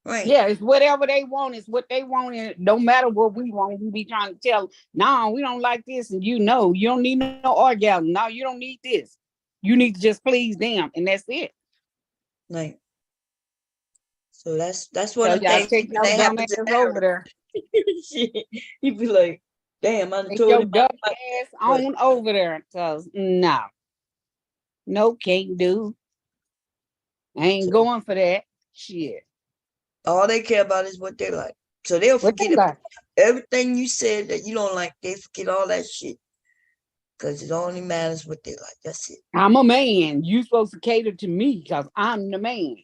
Right. Yeah, it's whatever they want. It's what they want. And no matter what we want, we be trying to tell, no, we don't like this. And you don't need no orgasm. No, you don't need this. You need to just please them. And that's it. Right. So that's one of the y'all things take your dumb ass over there. He'd be like, damn, I take told your him dumb ass on over there. Cause no, can't do. I ain't going for that shit. All they care about is what they like. So they'll forget about everything you said that you don't like. They forget all that shit. Because it only matters what they like. That's it. I'm a man. You supposed to cater to me because I'm the man.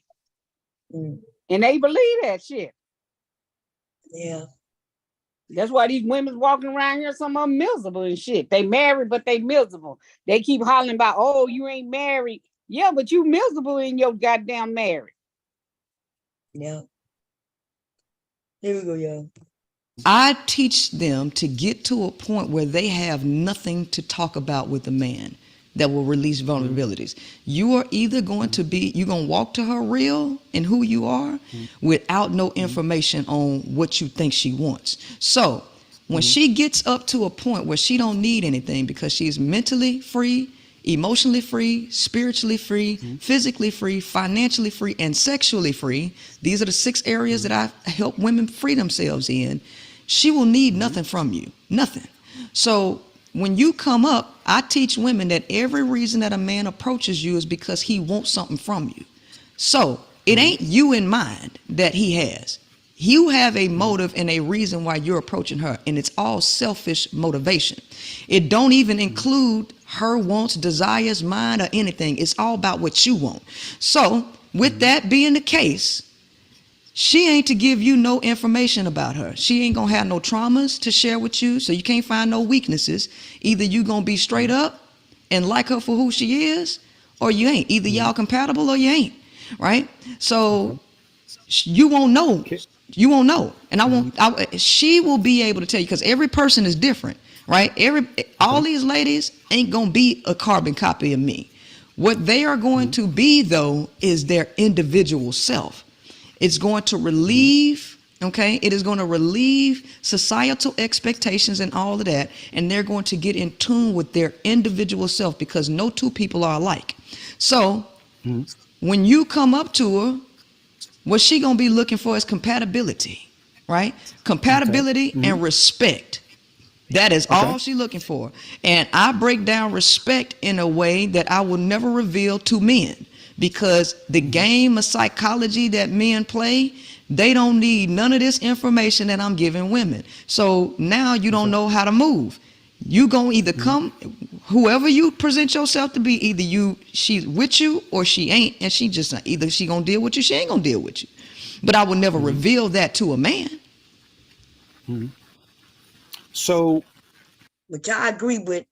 And they believe that shit. Yeah. That's why these women walking around here, some of them miserable and shit. They married, but they miserable. They keep hollering about, oh, you ain't married. Yeah, but you miserable in your goddamn marriage. Yeah. Here we go, y'all. I teach them to get to a point where they have nothing to talk about with a man that will release vulnerabilities. You are either going to walk to her real and who you are without no information on what you think she wants. So when she gets up to a point where she don't need anything because she's mentally free, emotionally free, spiritually free, physically free, financially free, and sexually free, these are the 6 areas that I help women free themselves in, she will need nothing from you, nothing. So when you come up, I teach women that every reason that a man approaches you is because he wants something from you. So it ain't you in mind that he has. You have a motive and a reason why you're approaching her, and it's all selfish motivation. It don't even include her wants, desires, mine, or anything. It's all about what you want. So with that being the case, she ain't to give you no information about her. She ain't gonna have no traumas to share with you, so you can't find no weaknesses. Either you gonna be straight up and like her for who she is, or you ain't. Either y'all compatible or you ain't, right? So you won't know You won't know, and she will be able to tell you because every person is different, right? All these ladies ain't gonna be a carbon copy of me. What they are going to be, though, is their individual self. It's going to relieve, okay? It is going to relieve societal expectations and all of that, and they're going to get in tune with their individual self because no two people are alike. So when you come up to her, what she going to be looking for is compatibility, right? Compatibility and respect. That is all she's looking for. And I break down respect in a way that I will never reveal to men because the game of psychology that men play, they don't need none of this information that I'm giving women. So now you don't know how to move. You gonna either come, whoever you present yourself to be, either she's with you or she ain't, and she just either she gonna deal with you, she ain't gonna deal with you. But I would never reveal that to a man. So, which I agree with.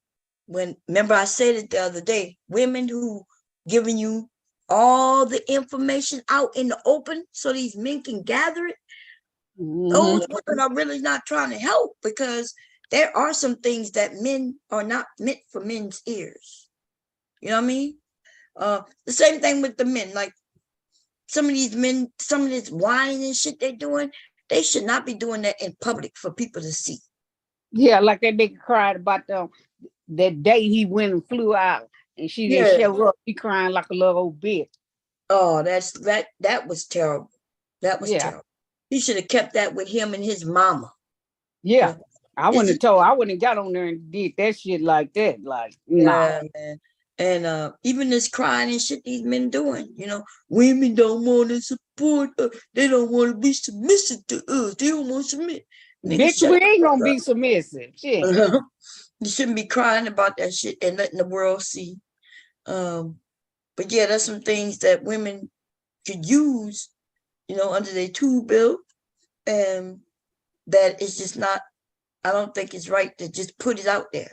Remember I said it the other day, women who giving you all the information out in the open so these men can gather it, those women are really not trying to help because there are some things that men are not meant for men's ears. You know what I mean? The same thing with the men. Like some of these men, some of this whining and shit they're doing, they should not be doing that in public for people to see. Yeah, like that nigga cried about that day he went and flew out and she didn't show up. He crying like a little old bitch. Oh, that was terrible. That was terrible. He should have kept that with him and his mama. Yeah. I wouldn't have got on there and did that shit like that. Like, nah. Man. And even this crying and shit these men doing, women don't want to support us. They don't want to be submissive to us. They don't want to submit. Bitch, we ain't gonna be submissive. Shit. You shouldn't be crying about that shit and letting the world see. But yeah, there's some things that women could use, under their tool belt, and that is just not, I don't think it's right to just put it out there.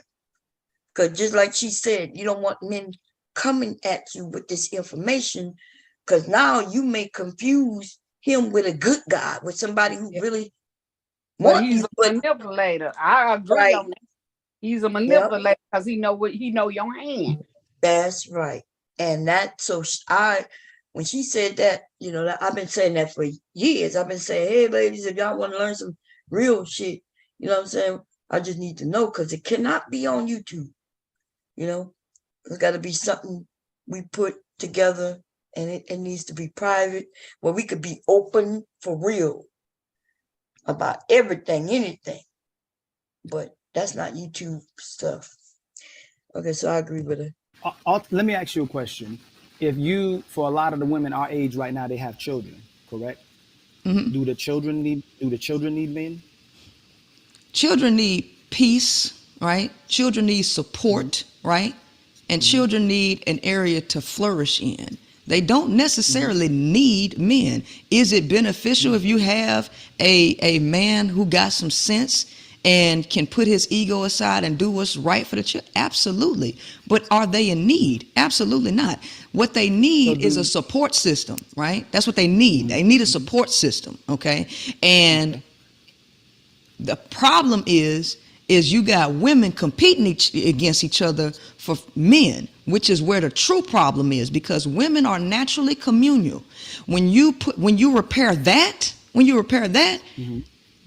Because just like she said, you don't want men coming at you with this information, because now you may confuse him with a good guy, with somebody who really wants he's you. A manipulator. I agree on that. He's a manipulator because he know your hand. That's right. And when she said that, I've been saying that for years. I've been saying, hey, ladies, if y'all want to learn some real shit, you know what I'm saying? I just need to know because it cannot be on YouTube. It's got to be something we put together, and it needs to be private where we could be open for real about everything, anything. But that's not YouTube stuff. Okay, so I agree with her. Let me ask you a question. For a lot of the women our age right now, they have children, correct? Do the children need men? Children need peace, right? Children need support, right? And children need an area to flourish in. They don't necessarily need men. Is it beneficial if you have a man who got some sense and can put his ego aside and do what's right for the child? Absolutely. But are they in need? Absolutely not. What they need is a support system, right? That's what they need. They need a support system, okay? And the problem is you got women competing against each other for men, which is where the true problem is, because women are naturally communal. When you repair that,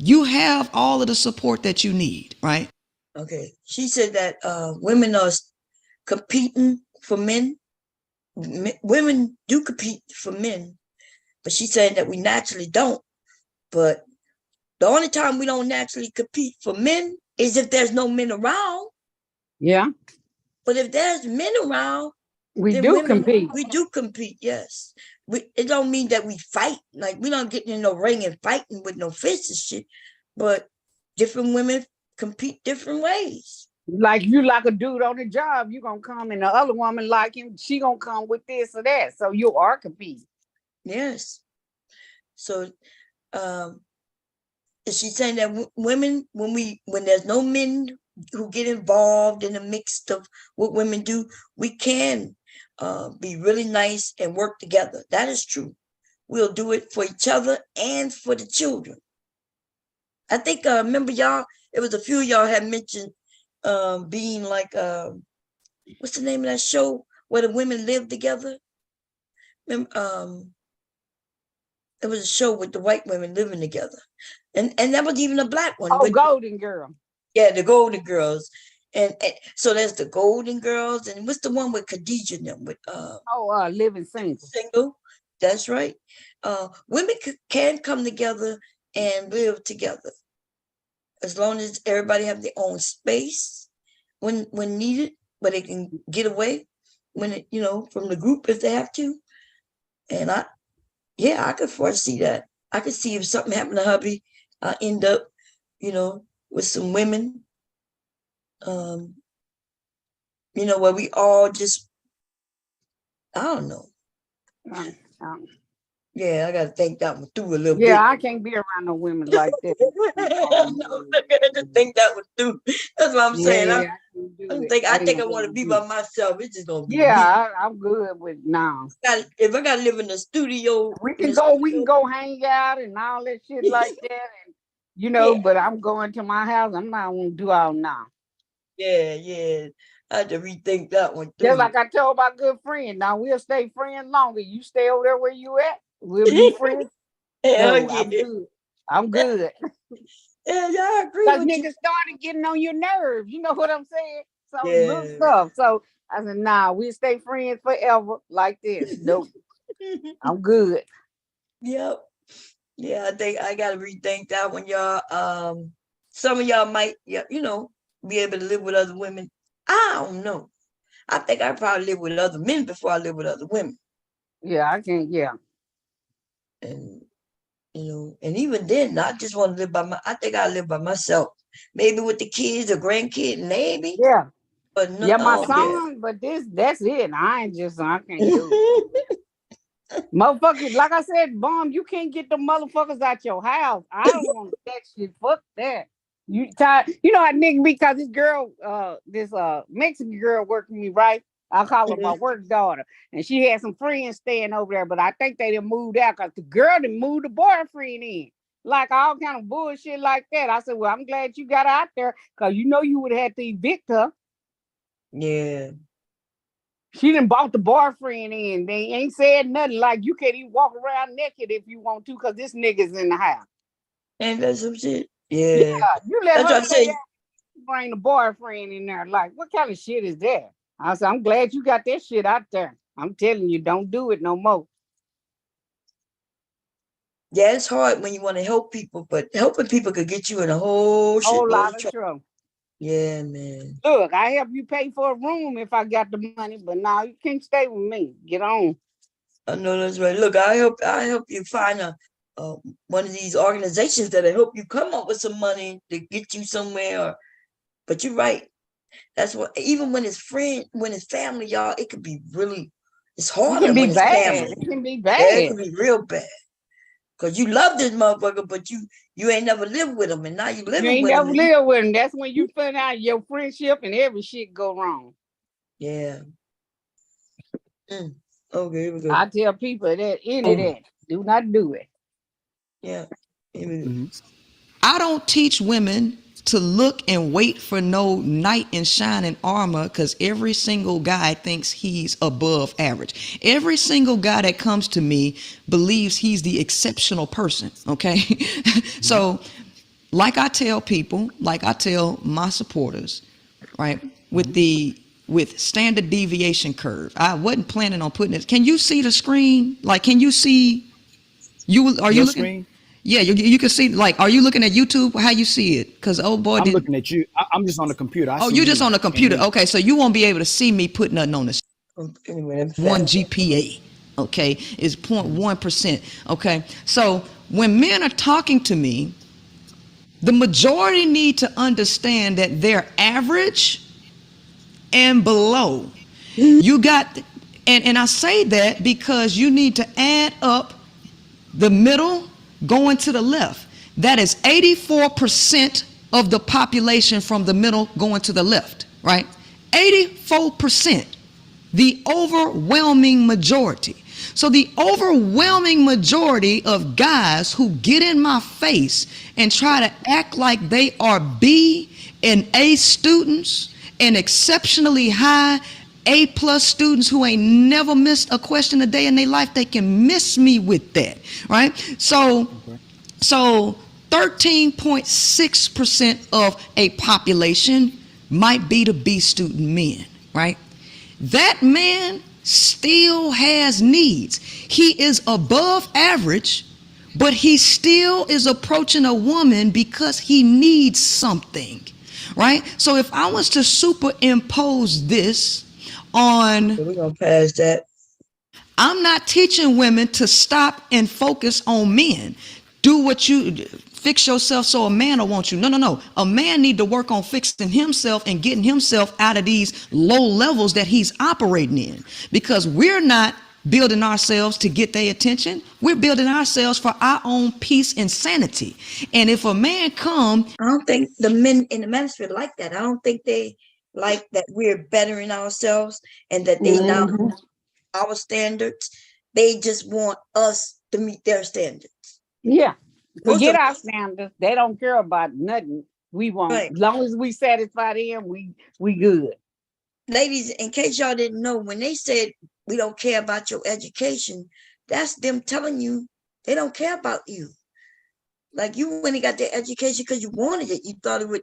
you have all of the support that you need, right? Okay. She said that women are competing for men. Women do compete for men, but she's saying that we naturally don't. But the only time we don't naturally compete for men is if there's no men around. Yeah. But if there's men around, we do compete. We do compete, yes. It don't mean that we fight. Like, we don't get in no ring and fighting with no fists and shit. But different women compete different ways. Like you like a dude on the job, you gonna come, and the other woman like him, she gonna come with this or that. So you are competing. Yes. So she's saying that women, when there's no men who get involved in the mix of what women do, we can be really nice and work together. That is true. we'll do it for each other and for the children. I think, remember y'all, it was a few of y'all had mentioned being like, what's the name of that show where the women live together? Remember, it was a show with the white women living together. And that was even a black one. Oh, Golden Girl. Yeah, the Golden Girls. And so there's the Golden Girls, and what's the one with Khadijah and them with Living Single. That's right. Women can come together and live together as long as everybody have their own space when needed, but they can get away when it, from the group if they have to. And I could foresee that. I could see if something happened to hubby, I end up, with some women, where we all just, I don't know. Yeah, I gotta think that one through a little bit. Yeah, I can't be around no women like that. No, I gotta think that one through. That's what I'm saying. I think I want to be by myself. It's just gonna be me. I'm good with now. If I gotta live in the studio, we can go hang out and all that shit like that, and but I'm going to my house. I'm not gonna do all now. Yeah. I had to rethink that one too. Just like I told my good friend, now we'll stay friends longer. You stay over there where you at. We'll be friends. I'm good. Yeah, I agree. Because niggas started getting on your nerves. You know what I'm saying? So little stuff. So I said, nah, we'll stay friends forever like this. Nope. I'm good. Yep. Yeah, I think I gotta rethink that one, y'all. Some of y'all might, be able to live with other women. I don't know. I think I probably live with other men before I live with other women. Yeah, I can. Yeah. And and even then, I just want to live I think I live by myself. Maybe with the kids or grandkids, maybe. Yeah. But no. Yeah, my son. But that's it. I can't do it. Motherfuckers, like I said, Bomb, you can't get the motherfuckers out your house. I don't want that shit. Fuck that. You tired? You know how nigga because this girl, this Mexican girl working with me, right? I call her my work daughter, and she had some friends staying over there, but I think they done moved out because the girl done moved the boyfriend in, like all kind of bullshit like that. I said, well, I'm glad you got out there because you would have had to evict her. Yeah. She done bought the boyfriend in. They ain't said nothing like you can't even walk around naked if you want to because this nigga's in the house. And that's some shit. Yeah. You let her say bring the boyfriend in there. Like, what kind of shit is that? I said, I'm glad you got that shit out there. I'm telling you, don't do it no more. Yeah, it's hard when you want to help people, but helping people could get you in a whole lot of trouble. Yeah, man. Look, I help you pay for a room if I got the money, but now you can't stay with me. Get on. I know that's right. Look, I help you find one of these organizations that'll help you come up with some money to get you somewhere. But you're right. That's what. Even when it's family, y'all, it could be really. It's harder when it's family. It can be bad. Yeah, it can be real bad. Cause you love this motherfucker, but you ain't never lived with him, and now you living with him. You ain't never lived with him. That's when you find out your friendship and every shit go wrong. Yeah. Okay, here we go. I tell people that do not do it. Yeah. I don't teach women to look and wait for no knight in shining armor because every single guy thinks he's above average. Every single guy that comes to me believes he's the exceptional person, okay? So, like I tell my supporters, right, with standard deviation curve, I wasn't planning on putting it. Can you see the screen? Like, can you see? You looking? Screen? Yeah, you can see, like, are you looking at YouTube? How you see it? Because I'm looking at you. I'm just on the computer. You're just on the computer. Okay, so you won't be able to see me put nothing on this. 1 GPA, okay, is 0.1%. Okay, so when men are talking to me, the majority need to understand that they're average and below. You got, and I say that because you need to add up the middle going to the left. That is 84% of the population from the middle going to the left, right? 84%, the overwhelming majority. So the overwhelming majority of guys who get in my face and try to act like they are B and A students and exceptionally high A+ students who ain't never missed a question a day in their life, they can miss me with that, right? So 13.6% of a population might be the B student men, right? That man still has needs. He is above average, but he still is approaching a woman because he needs something, right? So if I was to superimpose this on, we're gonna pass that. I'm not teaching women to stop and focus on men. Do what you fix yourself so a man will want you. No. A man need to work on fixing himself and getting himself out of these low levels that he's operating in, because we're not building ourselves to get their attention. We're building ourselves for our own peace and sanity. And if a man come, I don't think the men in the Manosphere like that. I don't think they like that we're bettering ourselves and that they now our standards. They just want us to meet their standards. Yeah. Forget our standards. They don't care about nothing. We want, as long as we satisfy them, we good. Ladies, in case y'all didn't know, when they said we don't care about your education, that's them telling you they don't care about you. Like, you went and got their education because you wanted it. You thought it would,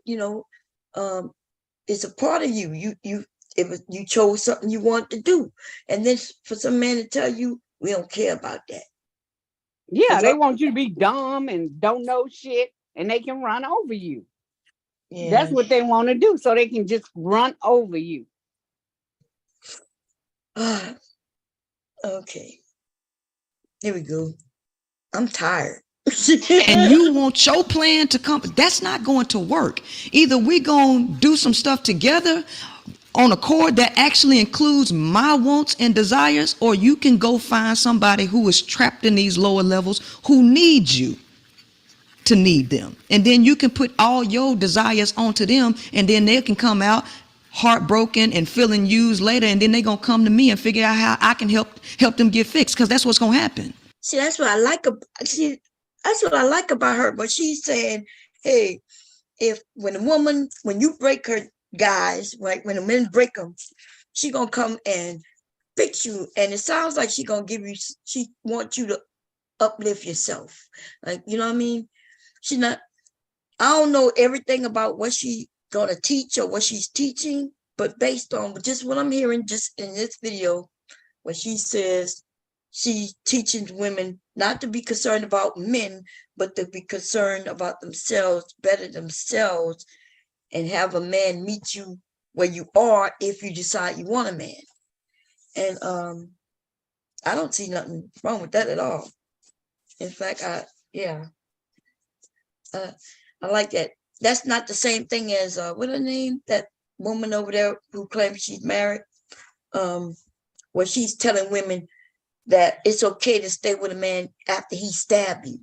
it's a part of you. You chose something you wanted to do. And then for some man to tell you, we don't care about that. Yeah, they want you to be dumb and don't know shit, and they can run over you. Yeah. That's what they want to do, so they can just run over you. Okay. Here we go. I'm tired. And you want your plan to come, that's not going to work. Either we're going to do some stuff together on a chord that actually includes my wants and desires, or you can go find somebody who is trapped in these lower levels who needs you to need them. And then you can put all your desires onto them, and then they can come out heartbroken and feeling used later, and then they're going to come to me and figure out how I can help them get fixed, because that's what's going to happen. See, that's what I like about her. But she's saying, hey, when you break her guys, right, when the men break them, she gonna come and fix you. And it sounds like she wants you to uplift yourself. Like, you know what I mean? I don't know everything about what she gonna teach or what she's teaching, but based on just what I'm hearing just in this video, when she says she's teaching women not to be concerned about men, but to be concerned about themselves, better themselves, and have a man meet you where you are if you decide you want a man. And I don't see nothing wrong with that at all. In fact, I like that. That's not the same thing as what her name? That woman over there who claims she's married, where she's telling women that it's okay to stay with a man after he stabbed you.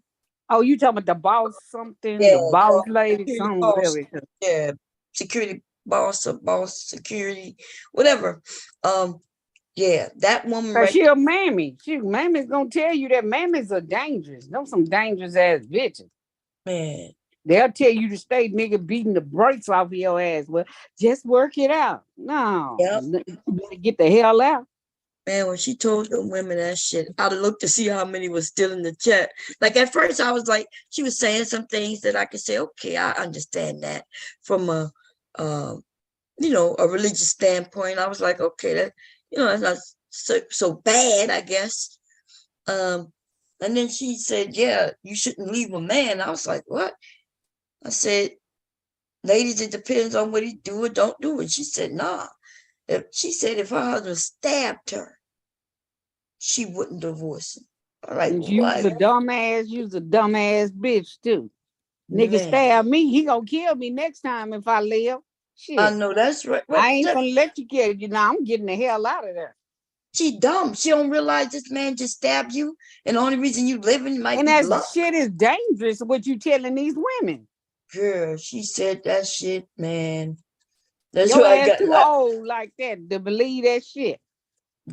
Oh, you talking about the boss something? Yeah, the boss lady, something, whatever. Yeah, security boss or boss security, whatever. Yeah, that woman. Right, she a mammy. Mammy's gonna tell you that mammies are dangerous. Those some dangerous ass bitches. Man. They'll tell you to stay nigga beating the brakes off of your ass. Well, just work it out. No. Yep. You better get the hell out. Man, when she told the women that shit, I'd look to see how many was still in the chat. Like, at first I was like, she was saying some things that I could say, okay, I understand that from a religious standpoint. I was like, okay, that, that's not so bad, I guess. And then she said, yeah, you shouldn't leave a man. I was like, what? I said, ladies, it depends on what he do or don't do. And she said, nah. If her husband stabbed her, she wouldn't divorce him. All right. You's a dumbass bitch too. Nigga stab me, he gonna kill me next time if I live. Shit. I know that's right. I ain't gonna let you kill you. Now I'm getting the hell out of there. She dumb. She don't realize this man just stabbed you, and the only reason you living might be that luck. Shit is dangerous. What you telling these women? Girl, she said that shit, man. That's your why ass too old like that to believe that shit.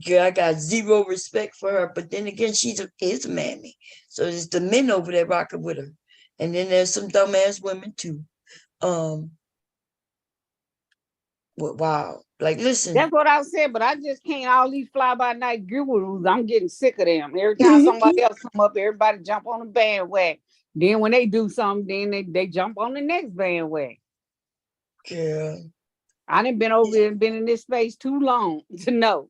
Girl, I got zero respect for her. But then again, is a mammy. So it's the men over there rocking with her. And then there's some dumbass women too. Wow. Like, listen. That's what I said, but I just can't all these fly-by-night gurus. I'm getting sick of them. Every time somebody else come up, everybody jump on the bandwagon. Then when they do something, then they jump on the next bandwagon. Yeah. I done been over here and been in this space too long to know.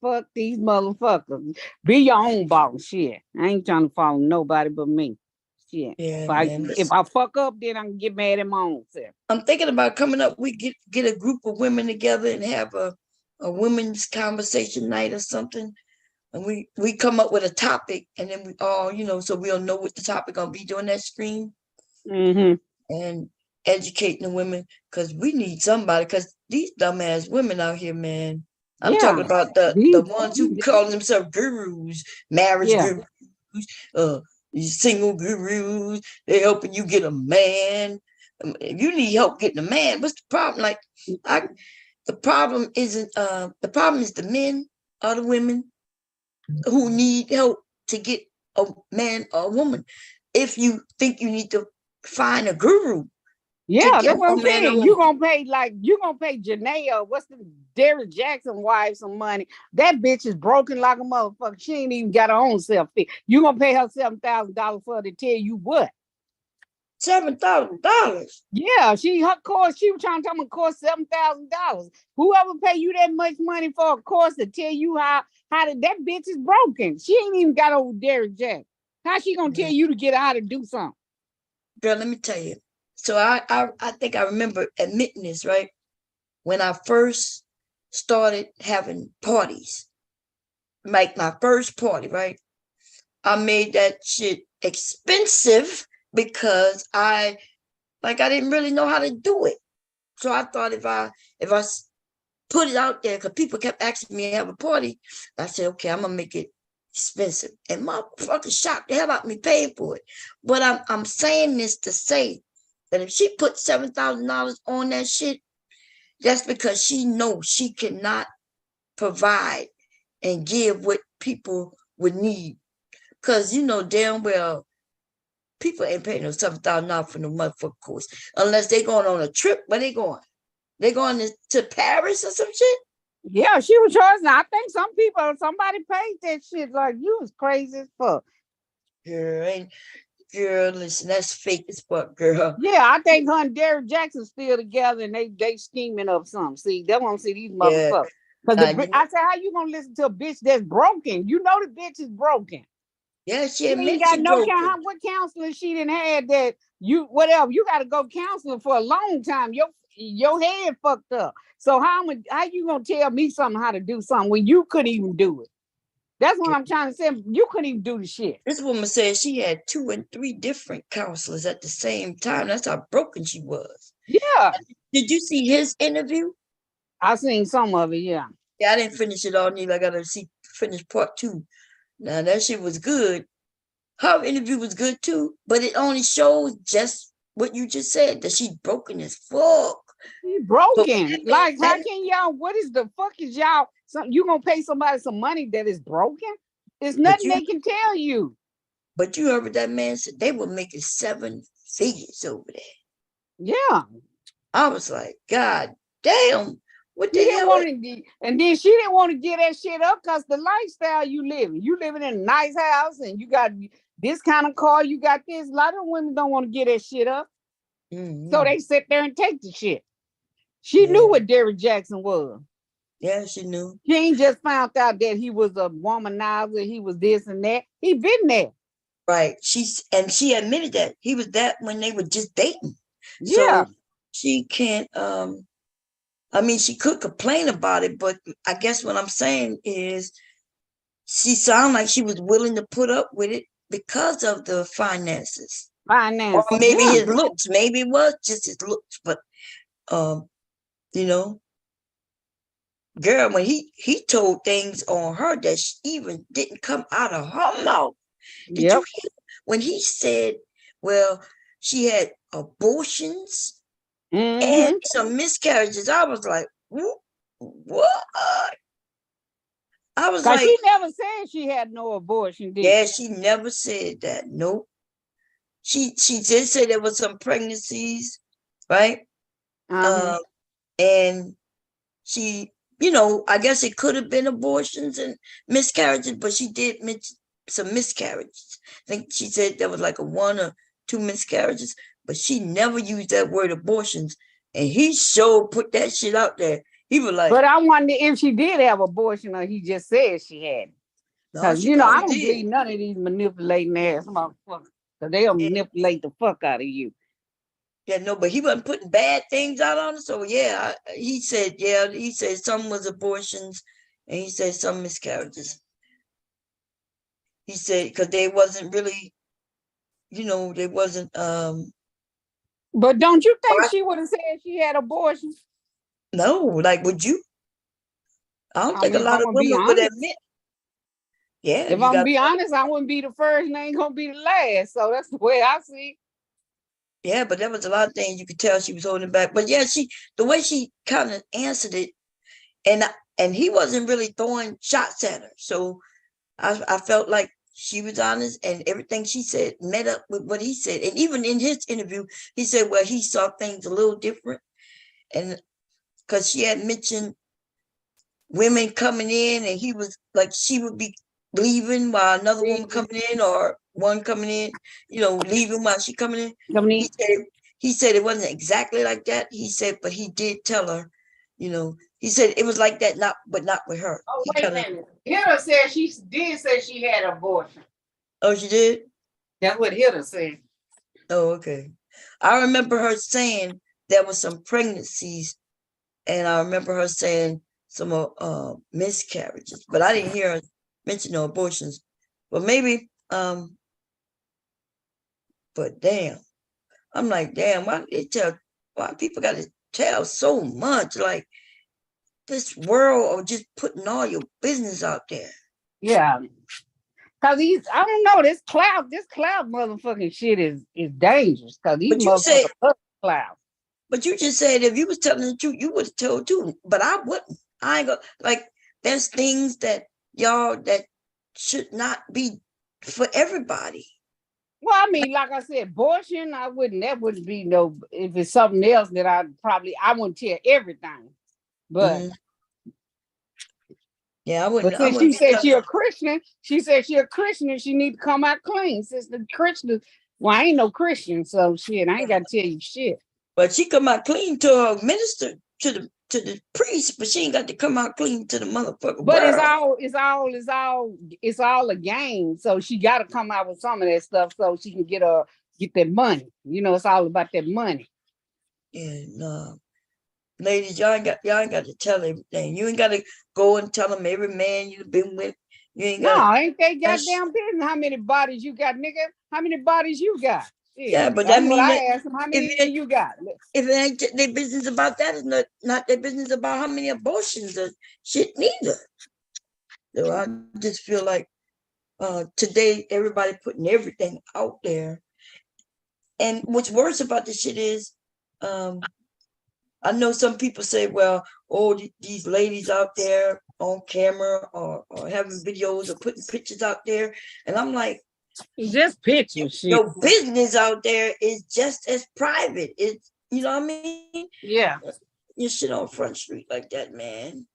Fuck these motherfuckers. Be your own boss. Shit. I ain't trying to follow nobody but me. Shit. Yeah, if I fuck up, then I can get mad at my own self. I'm thinking about coming up. We get a group of women together and have a women's conversation night or something. And we come up with a topic, and then we all, so we'll know what the topic gonna be during that stream. And educating the women, because we need somebody, because these dumbass women out here, man. I'm talking about the ones who call themselves gurus, marriage gurus, single gurus. They're helping you get a man. If you need help getting a man, what's the problem? Like, the problem isn't the problem is the men or the women who need help to get a man or a woman. If you think you need to find a guru. Yeah, that's what I'm saying. You're gonna pay Janae, what's the Derrick Jackson wife, some money. That bitch is broken like a motherfucker. She ain't even got her own self fit. You gonna pay her $7,000 for her to tell you what? $7,000. Yeah, her course. She was trying to tell me course $7,000. Whoever pay you that much money for a course to tell you how that bitch is broken. She ain't even got old Derrick Jackson. How she gonna tell you to get her how to do something? Girl, let me tell you. So I think I remember admitting this, right? When I first started having parties, like my first party, right? I made that shit expensive because I didn't really know how to do it. So I thought if I put it out there, because people kept asking me to have a party, I said, okay, I'm gonna make it expensive. And motherfuckers shocked the hell out of me paying for it. But I'm saying this to say that if she put $7,000 on that shit, that's because she knows she cannot provide and give what people would need. Because damn well, people ain't paying no $7,000 for no motherfucking course unless they going on a trip. Where they going? They going to Paris or some shit? Yeah, she was charging. I think somebody paid that shit. Like, you was crazy as fuck. Girl, listen, that's fake as fuck, girl. Yeah, I think her and Derrick Jackson still together and they scheming up something. See, they want to see these motherfuckers. Because I said, how you gonna listen to a bitch that's broken? You know the bitch is broken. Yeah, she ain't got no what counseling she didn't have that you got to go counseling for a long time. Your head fucked up. So how you gonna tell me how to do something when you couldn't even do it? That's what I'm trying to say. You couldn't even do the shit. This woman said she had 2 and 3 different counselors at the same time. That's how broken she was. Yeah. Did you see his interview? I seen some of it, yeah. Yeah, I didn't finish it all, neither. I gotta finish part 2. Now that shit was good. Her interview was good too, but it only shows just what you just said, that she's broken as fuck. She broken. Like, how can y'all, what is the fuck is y'all, you gonna pay somebody some money that is broken? There's nothing they can tell you. But you heard what that man said, they were making 7 figures over there. Yeah. I was like, God damn, what the hell? And then she didn't want to get that shit up because the lifestyle you living in a nice house and you got this kind of car, you got this. A lot of women don't want to get that shit up. So they sit there and take the shit. She knew what Derrick Jackson was. Yeah, she knew. She ain't just found out that he was a womanizer, he was this and that. He been there. Right. She admitted that he was that when they were just dating. Yeah. So she can't she could complain about it, but I guess what I'm saying is she sounded like she was willing to put up with it because of the finances. Or maybe his looks. Maybe it was just his looks, but girl, when he told things on her that she even didn't come out of her mouth. Did you hear when he said, well, she had abortions and some miscarriages? I was like, what? I was Cause like, she never said she had no abortion, did yeah, she? she never said that. Nope. She did say there was some pregnancies, right? Uh-huh. And she, I guess it could have been abortions and miscarriages, but she did mention some miscarriages. I think she said there was like a 1 or 2 miscarriages, but she never used that word abortions. And he sure put that shit out there. He was like, But I wonder if she did have abortion or he just said she had it. no, Because, she I probably don't did. believe none of these manipulating ass motherfuckers. Because they'll manipulate the fuck out of you. Yeah, no, but he wasn't putting bad things out on her. So yeah, he said some was abortions, and he said some miscarriages. He said because they wasn't really, they wasn't. But don't you think she would have said she had abortion? No, like would you? I don't think a If lot I'm of gonna be women would honest, admit. Yeah, if you I'm gonna got. be honest, I wouldn't be the first and ain't gonna be the last. So that's the way I see. Yeah, but there was a lot of things you could tell she was holding back. But yeah, the way she kind of answered it, and he wasn't really throwing shots at her. So I felt like she was honest, and everything she said met up with what he said. And even in his interview, he said, well, he saw things a little different. And because she had mentioned women coming in, and he was like, she would be leaving while another woman coming in, or one coming in, leaving while she coming in. He said it wasn't exactly like that. He said, but he did tell her, he said it was like that, but not with her. Oh, wait a minute. Hitter said she did say she had abortion. Oh, she did? That's what Hitter said. Oh, okay. I remember her saying there was some pregnancies, and I remember her saying some miscarriages, but I didn't hear her mention no abortions. But maybe, but damn, I'm like, damn, why people got to tell so much? Like this world of just putting all your business out there. Yeah. Cause I don't know, this cloud motherfucking shit is dangerous. Cause these motherfuckers love cloud. But you just said if you was telling the truth, you would have told too. But I wouldn't. I ain't gonna there's things that that should not be for everybody. Well, I mean, like I said, abortion, that wouldn't be no, if it's something else that I wouldn't tell everything. But yeah, I wouldn't. But since she said she a Christian, and she need to come out clean. Since the Christian, well, I ain't no Christian, so shit, I ain't gotta tell you shit. But she come out clean to her minister, to the priest, but she ain't got to come out clean to the motherfucker. But world. it's all a game. So she gotta come out with some of that stuff so she can get that money. It's all about that money. Yeah, no. Ladies, y'all ain't got to tell everything. You ain't got to go and tell them every man you've been with. You ain't got. No, ain't they goddamn business? How many bodies you got, nigga? How many bodies you got? Yeah, but that means I asked them, how many you got? If it ain't their business about that, it's not their business about how many abortions or shit neither. So I just feel like today everybody putting everything out there. And what's worse about this shit is I know some people say, well, these ladies out there on camera or having videos or putting pictures out there. And I'm like, just pictures. Your business out there is just as private. It's, you know what I mean? Yeah. You shit on Front Street like that, man.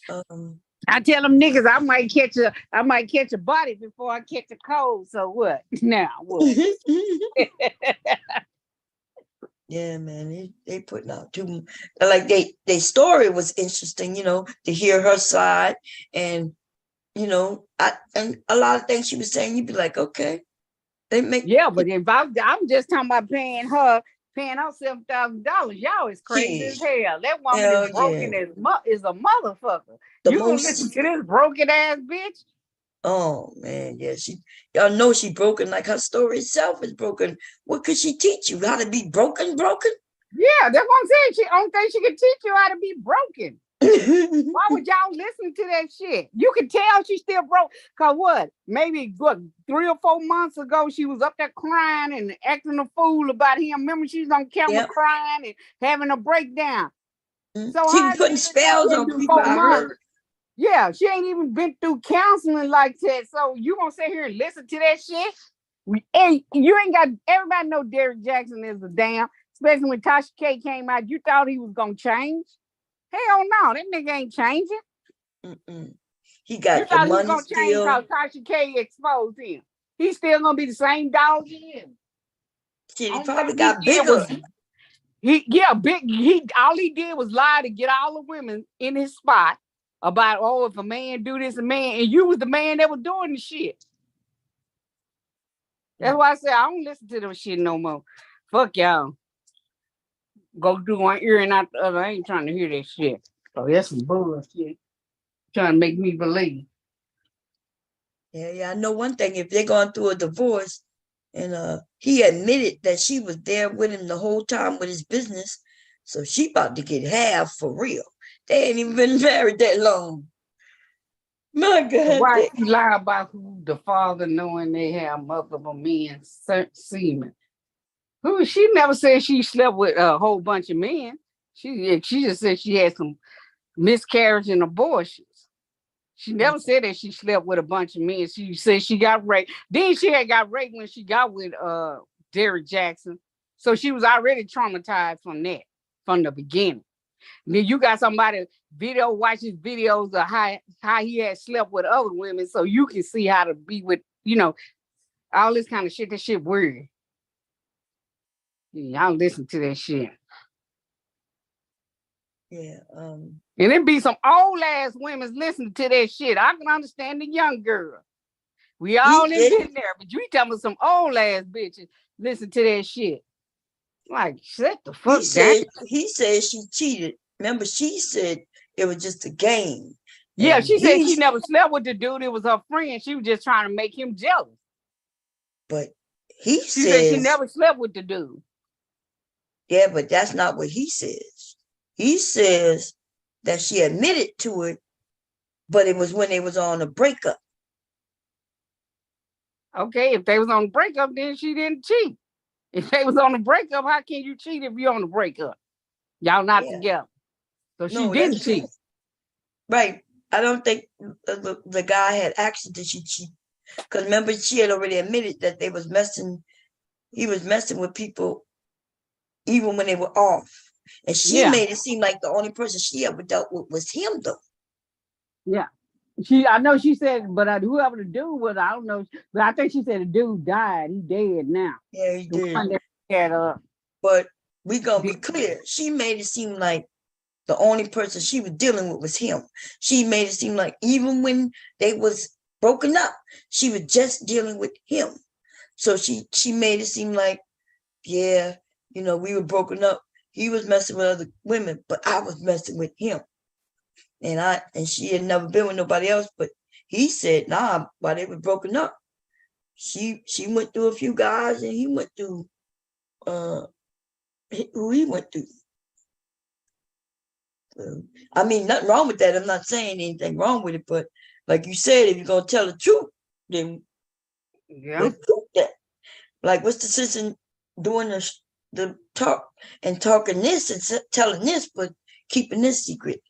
I tell them niggas I might catch a body before I catch a cold. So what? Now what? Yeah, man, they putting out too. Like they story was interesting, to hear her side, and and a lot of things she was saying, you'd be like, okay, they make. Yeah, but if I'm just talking about paying her $7,000, y'all is crazy as hell. That woman is broken is a motherfucker. You gonna listen to this broken ass bitch? Oh man, yeah, y'all know she broken, like her story itself is broken. What could she teach you? How to be broken? Yeah, that's what I'm saying. She don't think she can teach you how to be broken. Why would y'all listen to that shit? You can tell she's still broke. Cause maybe 3 or 4 months ago she was up there crying and acting a fool about him. Remember, she was on camera crying and having a breakdown. So she was putting spells on people. I heard. Yeah, she ain't even been through counseling like that. So you gonna sit here and listen to that shit? You ain't got everybody know Derrick Jackson is a damn, especially when Tasha K came out. You thought he was gonna change? Hell no, that nigga ain't changing. He got you the thought he was money gonna change still. because Tasha K exposed him. He's still gonna be the same dog he is. Shit, he probably got bigger. All he did was lie to get all the women in his spot about, oh, if a man do this, a man, and you was the man that was doing the shit. That's why I said I don't listen to them shit no more. Fuck y'all. Go do one ear and out the other. I ain't trying to hear that shit. So that's some bullshit. Trying to make me believe. Yeah, I know one thing. If they're going through a divorce, and he admitted that she was there with him the whole time with his business, so she about to get half for real. They ain't even been married that long. My God. Why you lie about who the father knowing they have multiple men semen? Who she never said she slept with a whole bunch of men. She just said she had some miscarriage and abortions. She never said that she slept with a bunch of men. She said she got raped. Then she had got raped when she got with Derrick Jackson. So she was already traumatized from that from the beginning. And then you got somebody watches videos of how he had slept with other women, so you can see how to be with, all this kind of shit. That shit weird. Y'all listen to that shit. Yeah. And it be some old ass women listening to that shit. I can understand the young girl. We all in there, but you talking about some old ass bitches listen to that shit. Like, shut the fuck down. He said she cheated. Remember, she said it was just a game. Yeah, she said she never slept with the dude. It was her friend. She was just trying to make him jealous. But she said she never slept with the dude. Yeah, but that's not what he says. He says that she admitted to it, but it was when they was on a breakup. Okay, if they was on a breakup, then she didn't cheat. If they was on a breakup, how can you cheat if you're on a breakup? Y'all not together. So she didn't cheat. Right. I don't think the guy had asked that she cheat. Because remember, she had already admitted that he was messing with people even when they were off. And she made it seem like the only person she ever dealt with was him, though. Yeah. I know she said, but whoever the dude was, I don't know. But I think she said the dude died. He dead now. Yeah, he did. But we gonna be clear. She made it seem like the only person she was dealing with was him. She made it seem like even when they was broken up, she was just dealing with him. So she made it seem like, yeah, we were broken up. He was messing with other women, but I was messing with him. And she had never been with nobody else, but he said, nah, while they were broken up, she went through a few guys and he went through who he went through. I mean, nothing wrong with that. I'm not saying anything wrong with it, but like you said, if you're gonna tell the truth, then prove that. Like, what's the sense in doing the talk and talking this and telling this, but keeping this secret?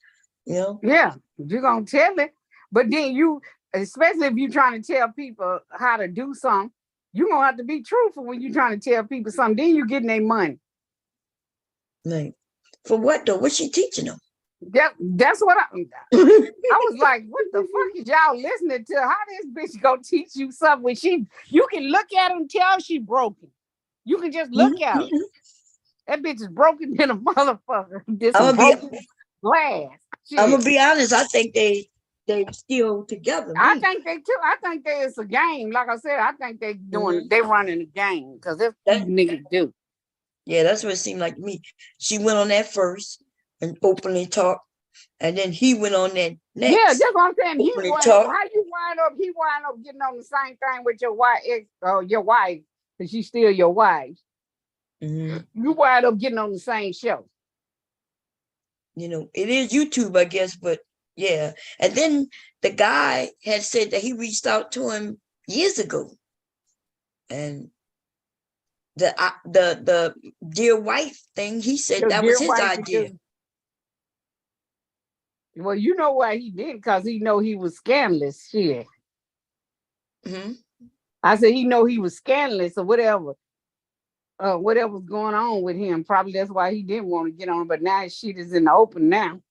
Yeah, you're gonna tell it, but then especially if you're trying to tell people how to do something, you're gonna have to be truthful when you're trying to tell people something. Then you're getting their money. Like, for what though? What's she teaching them? That's what I was like, what the fuck is y'all listening to? How this bitch gonna teach you something when you can look at her and tell she broken. You can just look at her. That bitch is broken than a motherfucker. This is broken glass. I'm gonna be honest. I think they still together. I think they too. I think it's a game. Like I said, I think they running a game because that's what niggas do. Yeah, that's what it seemed like to me. She went on that first and openly talked, and then he went on that next. Yeah, that's what I'm saying. He wind up getting on the same thing with your wife, because she's still your wife. You wind up getting on the same show. It is YouTube, I guess, but yeah. And then the guy had said that he reached out to him years ago, and the dear wife thing, he said that was his idea. Well, you know why he didn't, because he know he was scandalous. Shit. Mm-hmm. I said he know he was scandalous or whatever. Whatever's going on with him. Probably that's why he didn't want to get on. But now his shit is in the open now.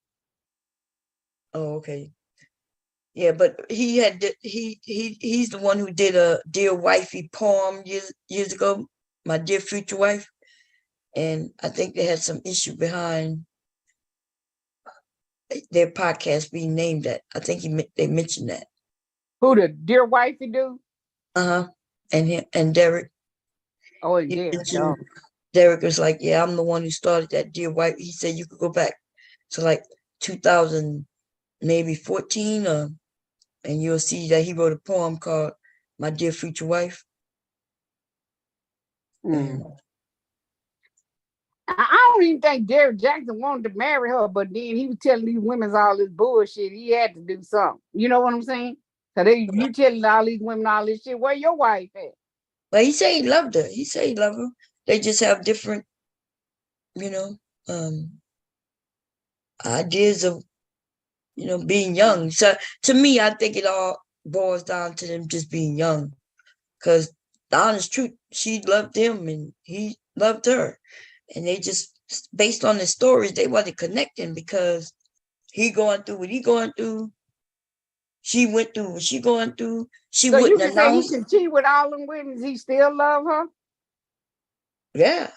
Oh, okay. Yeah, but he's the one who did a Dear Wifey poem years ago, My Dear Future Wife. And I think they had some issue behind their podcast being named that. I think they mentioned that. Who, the Dear Wifey do? Uh-huh. And Derek. Oh, and Derek. Oh. Derek was like, yeah, I'm the one who started that Dear Wife. He said you could go back to like 2000, maybe 14, and you'll see that he wrote a poem called My Dear Future Wife. I don't even think Derek Jackson wanted to marry her, but then he was telling these women all this bullshit. He had to do something. You know what I'm saying? So you telling all these women all this shit. Where your wife at? But he said he loved her. He said he loved her. They just have different, ideas of, being young. So to me, I think it all boils down to them just being young. Because the honest truth, she loved him and he loved her. And they just, based on the stories, they wasn't connecting because he going through what he going through. She went through what she going through. She so wouldn't you can announce. say he can cheat with all them women, he still love her? Yeah.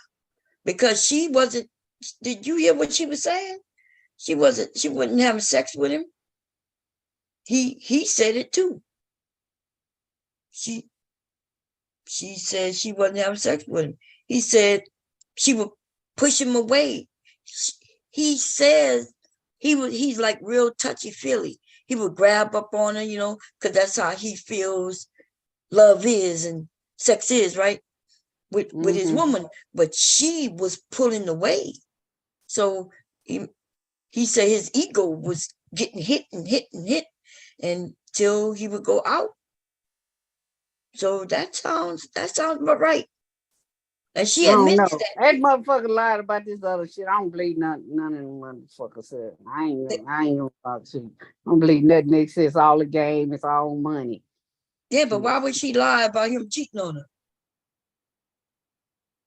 Because she wasn't, did you hear what she was saying? She wasn't having sex with him. He said it too. She said she wasn't having sex with him. He said she would push him away. He says he's like real touchy-feely. He would grab up on her, because that's how he feels love is and sex is, right? With his woman. But she was pulling away. So he said his ego was getting hit and hit and hit until he would go out. So that sounds about right. And she admits that motherfucker lied about this other shit. I don't believe none of them motherfuckers said. I ain't gonna talk to you. I don't believe nothing they say. It's all a game, it's all money. Yeah, but why would she lie about him cheating on her?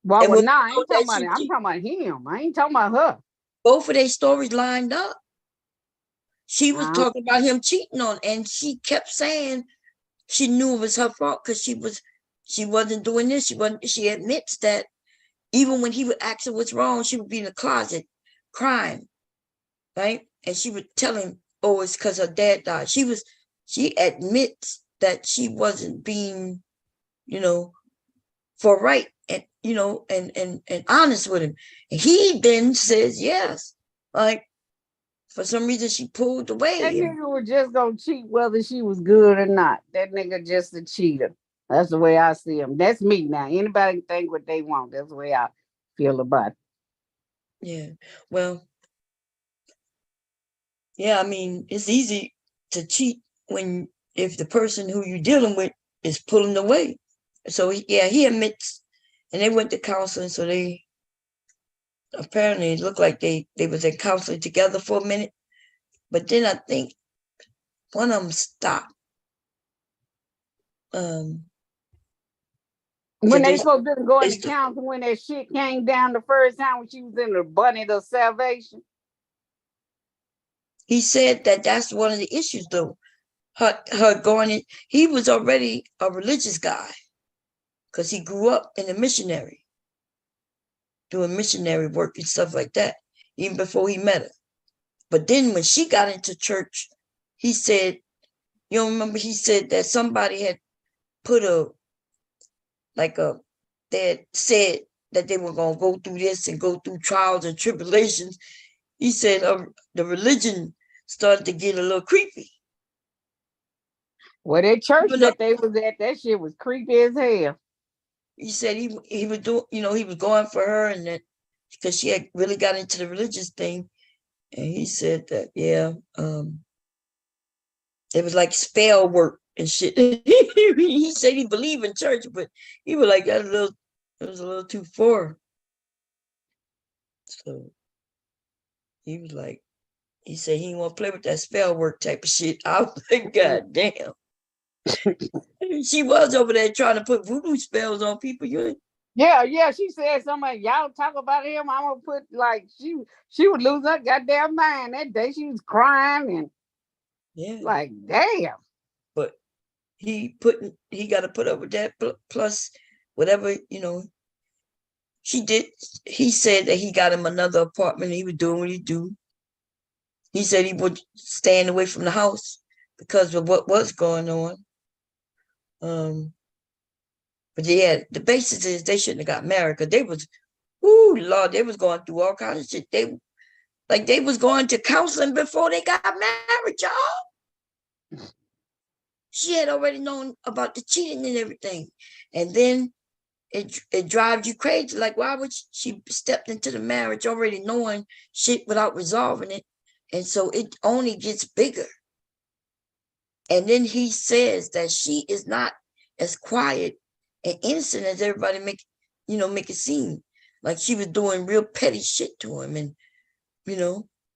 Well, I ain't talking about it. I'm talking about him. I ain't talking about her. Both of their stories lined up. She was talking about him cheating on, and she kept saying she knew it was her fault because she wasn't doing this. She admits that even when he would ask her what's wrong, she would be in the closet crying, right? And she would tell him, oh, it's because her dad died. She admits that she wasn't being, for right and and honest with him. And he then says yes. Like for some reason she pulled away. That nigga was just gonna cheat whether she was good or not. That nigga just a cheater. That's the way I see him. That's me now. Anybody can think what they want. That's the way I feel about it. Yeah. Well, yeah, I mean, it's easy to cheat if the person who you're dealing with is pulling away. So he admits, and they went to counseling. So they apparently it looked like they was in counseling together for a minute, but then I think one of them stopped. When they supposed to go into counseling when that shit came down the first time when she was in the bunny of salvation. He said that's one of the issues though. Her going in, he was already a religious guy because he grew up in a missionary, doing missionary work and stuff like that, even before he met her. But then when she got into church, he said, you don't remember, he said that somebody had put they had said that they were going to go through this and go through trials and tribulations. He said the religion started to get a little creepy. Well, that church that they was at, that shit was creepy as hell. He said he was doing, he was going for her, and that because she had really got into the religious thing, and he said that it was like spell work and shit. He said he believed in church, but he was like it was a little too far. So he was like, He said he didn't want to play with that spell work type of shit. I was like, God damn. She was over there trying to put voodoo spells on people. Yeah. She said something. Y'all talk about him. I'm gonna put like she would lose her goddamn mind that day. She was crying and like damn. But he got to put up with that plus whatever she did. He said that he got him another apartment. He was doing what he do. He said he would stand away from the house because of what was going on. But yeah, the basis is they shouldn't have got married because they was, Lord, they was going through all kinds of shit. They was going to counseling before they got married, y'all. She had already known about the cheating and everything. And then it drives you crazy. Like, why would she stepped into the marriage already knowing shit without resolving it? And so it only gets bigger. And then he says that she is not as quiet and innocent as everybody make it seem. Like she was doing real petty shit to him and,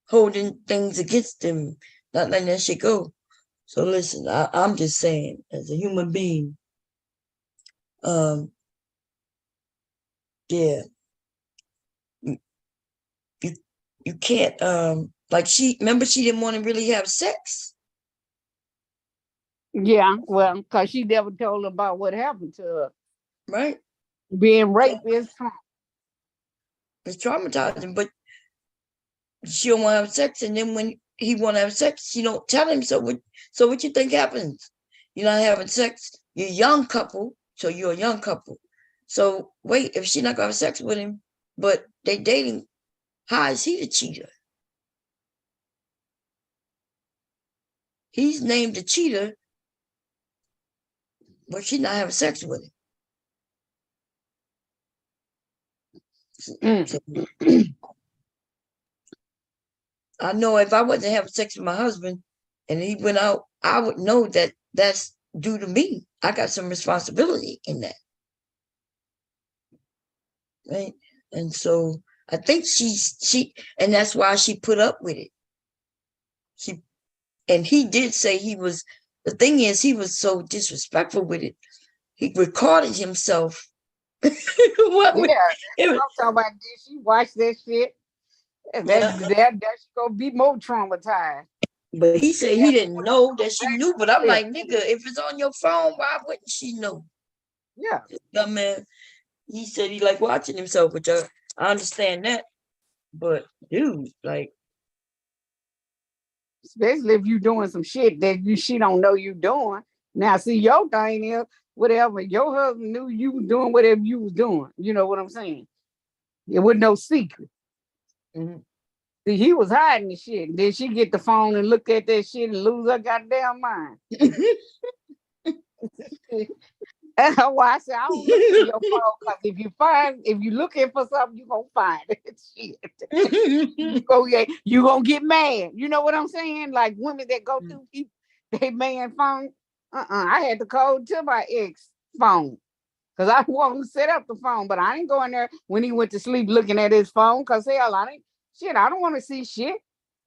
holding things against him, not letting that shit go. So listen, I'm just saying, as a human being, yeah, you can't, like she didn't want to really have sex. Yeah, well, because she never told about what happened to her. Right. Being raped is it's traumatizing, but she don't want to have sex, and then when he want to have sex, she don't tell him. So what you think happens? You're not having sex. You're a young couple, so you're a young couple. So wait, if she's not gonna have sex with him, but they dating, how is he the cheater? He's named the cheater, but she's not having sex with him. So, I know if I wasn't having sex with my husband and he went out, I would know that that's due to me. I got some responsibility in that. Right. And so I think and that's why she put up with it. And he did say the thing is, he was so disrespectful with it. He recorded himself. I'm talking about this. She watched that shit. And that's gonna be more traumatized. But he said he didn't know that she knew. But I'm like, nigga, if it's on your phone, why wouldn't she know? Yeah. Man, he said he like watching himself, which I understand that. But dude, like, especially if you doing some shit that she don't know you doing. Now, see, your thing is whatever your husband knew you was doing, whatever you was doing. You know what I'm saying? It was no secret. Mm-hmm. See, he was hiding the shit. Then she get the phone and look at that shit and lose her goddamn mind. That's why I said I don't look at your phone, because if you looking for something, you gonna find it. Shit. You gonna get mad. You know what I'm saying? Like women that go through their man phone. I had to call to my ex phone because I want to set up the phone, but I ain't going there when he went to sleep looking at his phone. Cause hell, I don't want to see shit.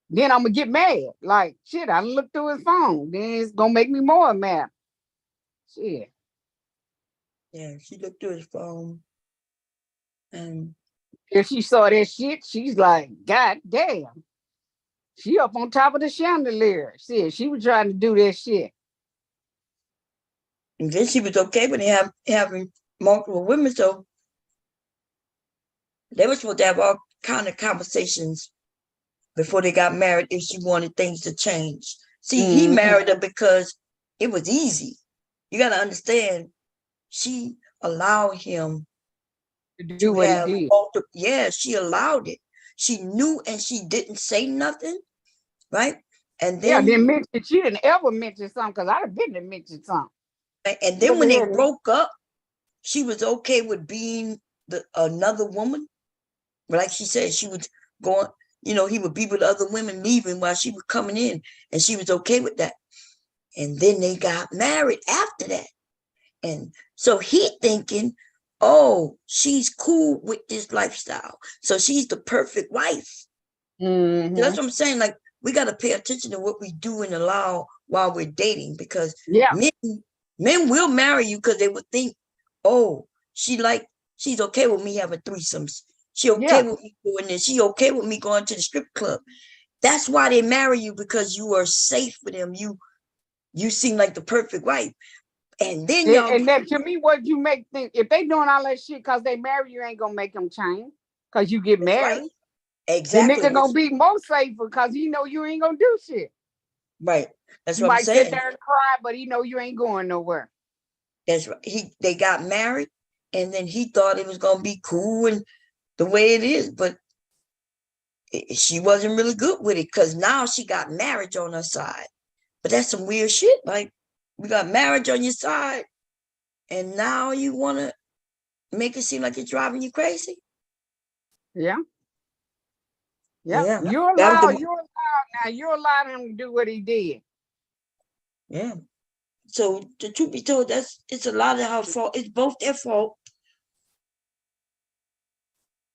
Then I'm gonna get mad. Like shit, I done look through his phone. Then it's gonna make me more mad. Shit. Yeah, she looked through his phone. And if she saw that shit, she's like, God damn. She up on top of the chandelier. She was trying to do that shit. And then she was okay with having multiple women, so they were supposed to have all kind of conversations before they got married if she wanted things to change. See, he married her because it was easy. You got to understand, she allowed him to do what he did. Yeah, she allowed it. She knew and she didn't say nothing, right? And then she didn't ever mention something because I'd have been to mention something. And then when they broke up, she was okay with being another woman. Like she said, she was going, he would be with other women leaving while she was coming in, and she was okay with that. And then they got married after that. And so he thinking, oh, she's cool with this lifestyle. So she's the perfect wife. Mm-hmm. That's what I'm saying. Like we got to pay attention to what we do and allow while we're dating, because Yeah. men will marry you because they would think, oh, she's okay with me having threesomes. She okay with me doing this. She okay with me going to the strip club. That's why they marry you, because you are safe for them. You seem like the perfect wife. And then and that, to me, what you make think, if they doing all that shit because they marry you, ain't gonna make them change because you get married. Right. Exactly. The nigga gonna be more safer because he know you ain't gonna do shit. Right. That's you what I'm might saying. Sit there and cry, but he know you ain't going nowhere. That's right. They got married, and then he thought it was gonna be cool and the way it is, but she wasn't really good with it, because now she got marriage on her side. But that's some weird shit. Like, we got marriage on your side, and now you want to make it seem like it's driving you crazy? Yeah. Yeah. You're allowed now. You're allowed him to do what he did. Yeah. So the truth be told, it's a lot of her fault. It's both their fault.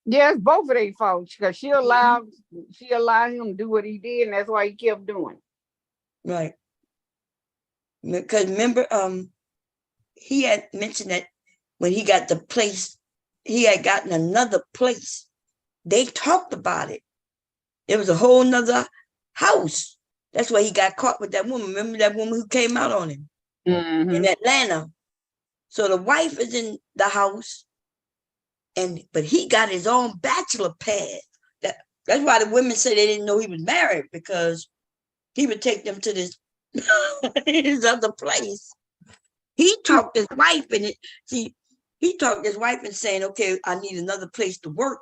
Yeah, it's both of their faults, because she allowed him to do what he did, and that's why he kept doing it. Right. Because remember, he had mentioned that when he got the place, he had gotten another place. They talked about it. It was a whole nother house. That's why he got caught with that woman. Remember that woman who came out on him in Atlanta? So the wife is in the house, but he got his own bachelor pad. That's why the women say they didn't know he was married, because he would take them to this his other place. He talked his wife and he talked his wife and saying, okay, I need another place to work.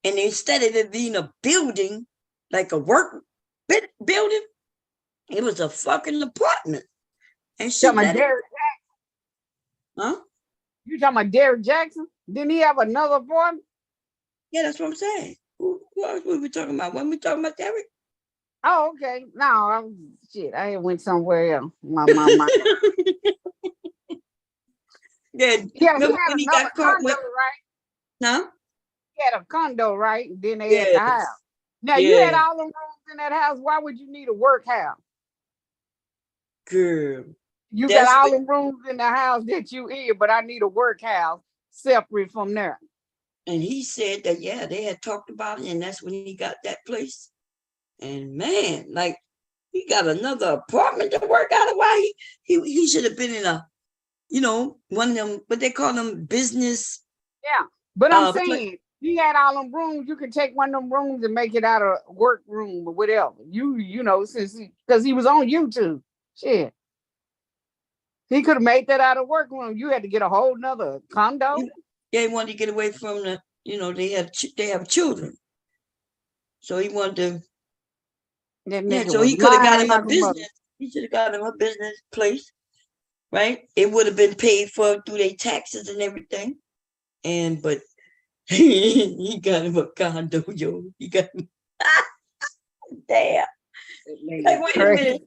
And instead of it being a building, like a work building, it was a fucking apartment. And she let it. Huh? You talking about Derrick Jackson? Didn't he have another apartment? Yeah, that's what I'm saying. Who else were we talking about? When we talking about Derrick? Oh, okay. No, I went somewhere else. My mama. Yeah, remember when he got caught with, right? Huh? He had a condo, right? And then they had the house. Now you had all the rooms in that house. Why would you need a work house? Girl. You got all the rooms in the house that you in, but I need a workhouse separate from there. And he said that, they had talked about it, and that's when he got that place. And man, like, he got another apartment to work out of. Why he should have been in a, one of them, what they call them, business. Yeah, but I'm saying he had all them rooms. You could take one of them rooms and make it out a work room or whatever. Since because he was on YouTube, shit. He could have made that out of work room. You had to get a whole nother condo. Yeah, he wanted to get away from the, they have children. So he wanted to. So he could have got him a business. He should have got him a business place, right? It would have been paid for through their taxes and everything. But he got him a condo, yo. He got him. Damn. Like, wait a minute.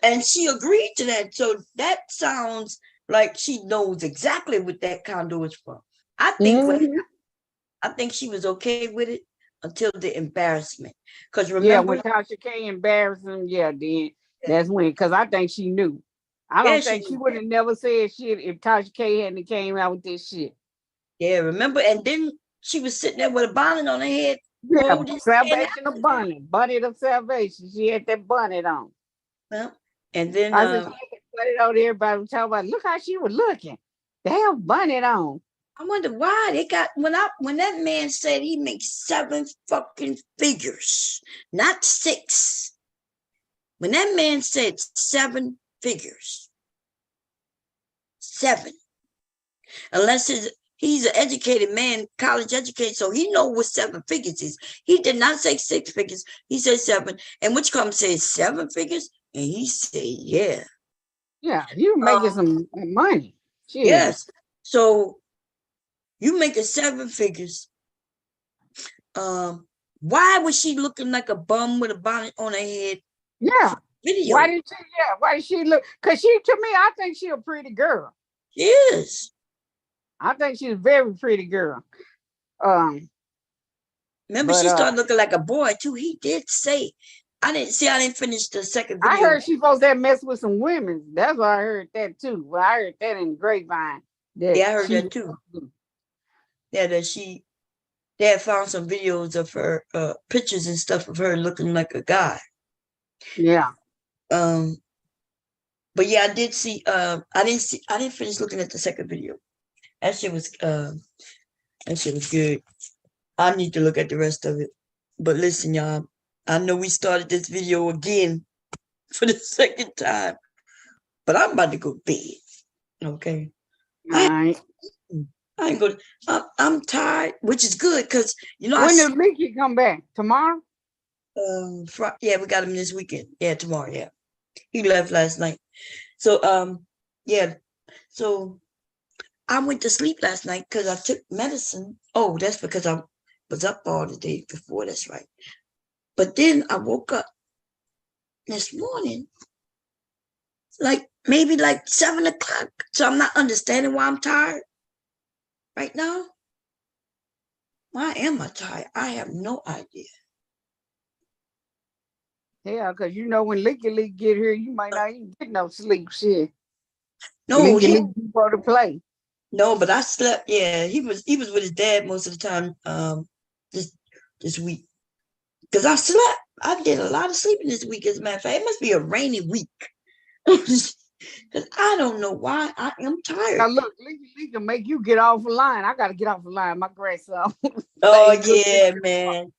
And she agreed to that. So that sounds like she knows exactly what that condo is for. I think she was okay with it until the embarrassment. Because remember, when Tasha K embarrassed him, then that's when. Because I think she knew. I don't think she would have never said shit if Tasha K hadn't came out with this shit. Yeah, remember? And then she was sitting there with a bonnet on her head. Yeah, salvation of bonnet of salvation. She had that bonnet on. Well, and then I said she had put it on. Everybody was talking about, look how she was looking. They have bonnet on. I wonder why they got when that man said he makes 7 fucking figures, not 6. When that man said 7 figures, 7, unless he's an educated man, college educated, so he knows what 7 figures is. He did not say 6 figures. He said 7. And which come says 7 figures, and he said, yeah. Yeah, you making some money. Shit. Yes. So you making 7 figures. Why was she looking like a bum with a bonnet on her head? Yeah. Video. Why did she look? Because to me, I think she a pretty girl. She is. I think she's a very pretty girl. Remember, she started looking like a boy too. He did say, I didn't finish the second video. I heard she supposed to mess with some women. That's why I heard that too. Well, I heard that in the grapevine. Yeah, I heard that too. Yeah, they had found some videos of her, pictures and stuff of her looking like a guy. Yeah. But yeah, I did see. I didn't finish looking at the second video. That shit was good. I need to look at the rest of it. But listen, y'all, I know we started this video again for the second time, but I'm about to go to bed. Okay. All right. I ain't going. I'm tired, which is good because when does Mickey come back? Tomorrow? Yeah, we got him this weekend. Yeah, tomorrow. Yeah, he left last night. So yeah, so I went to sleep last night because I took medicine. Oh, that's because I was up all the day before. That's right. But then I woke up this morning, maybe 7 o'clock. So I'm not understanding why I'm tired right now. Why am I tired? I have no idea. Yeah, because when Licky get here, you might not even get no sleep. Shit. No, Licky go to play. No, but I slept. Yeah, he was with his dad most of the time. This week, because I slept. I did a lot of sleeping this week. As a matter of fact, it must be a rainy week. Because I don't know why I am tired. Now look, Licky can make you get off the line. I got to get off the line. My grandson. Oh yeah, man.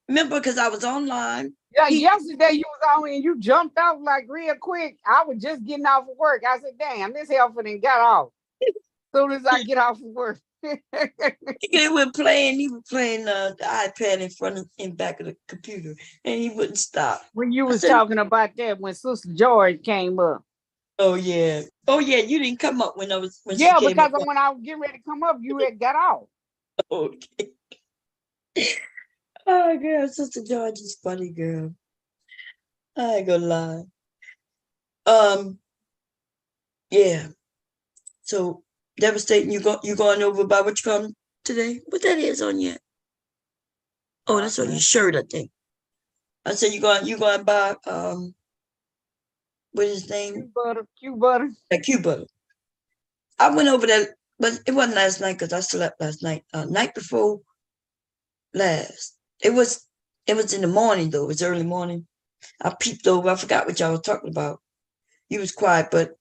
Remember, because I was online. Yeah, yesterday you was on and you jumped off real quick. I was just getting off of work. I said, "Damn, this helper done got off." As soon as I get off of work, he was playing the iPad in back of the computer, and he wouldn't stop. When you was talking about that, when Sister George came up. Oh yeah, you didn't come up when she came because up. when I was getting ready to come up, you had got off. Okay. Oh girl, Sister George is funny, girl. I ain't gonna lie. Yeah. So devastating. You going over by what you come today? What that is on you? Oh, that's on your shirt, I think. I said you going by what is his name? Q Butter. Yeah, Q Butter. I went over there, but it wasn't last night because I slept last night. Night before last. It was in the morning though. It was early morning. I peeped over. I forgot what y'all was talking about. You was quiet, but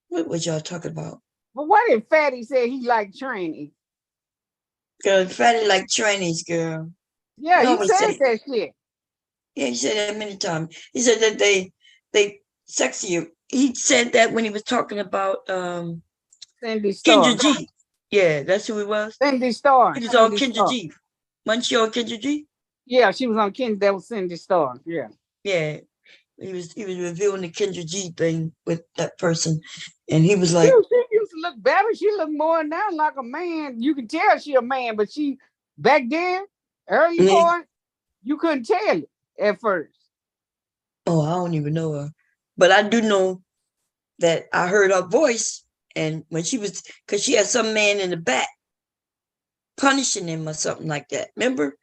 what was y'all talking about? But what if Fatty said he liked training? Girl, Fatty like trainings, girl. Yeah, he said that shit. Yeah, he said that many times. He said that they sexy. He said that when he was talking about Cindy Starr. Kendra G. Yeah, that's who he was. Cindy Starr. He was on Kendra G. Wasn't she on Kendra G? Yeah, she was on Kendra. That was Cindy Starr. Yeah. Yeah. He was reviewing the Kendra G thing with that person, and he was like, she used to look better. She looked more now like a man. You can tell she a man, but she back then, early part, you couldn't tell it at first. Oh, I don't even know her, but I do know that I heard her voice, and when she was, because she had some man in the back punishing him or something like that. Remember?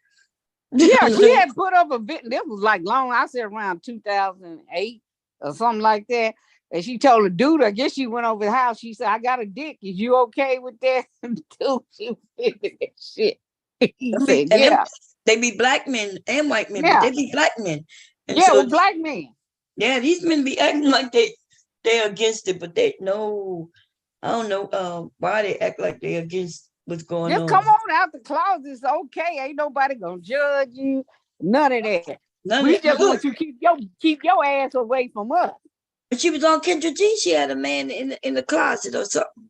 Yeah, she had put up a bit. This was long. I said around 2008 or something like that. And she told the dude, I guess she went over the house. She said, "I got a dick. Is you okay with that?" Dude, she did that shit. He said, "Yeah." They be black men and white men, Yeah. but they be black men. And yeah, so, black men. Yeah, these men be acting like they're against it, but I don't know why they act like they're against what's going on. Just come on out the closet. It's okay. Ain't nobody gonna judge you. None of that. We just want you to keep your ass away from us. But she was on Kendra G. She had a man in the closet or something.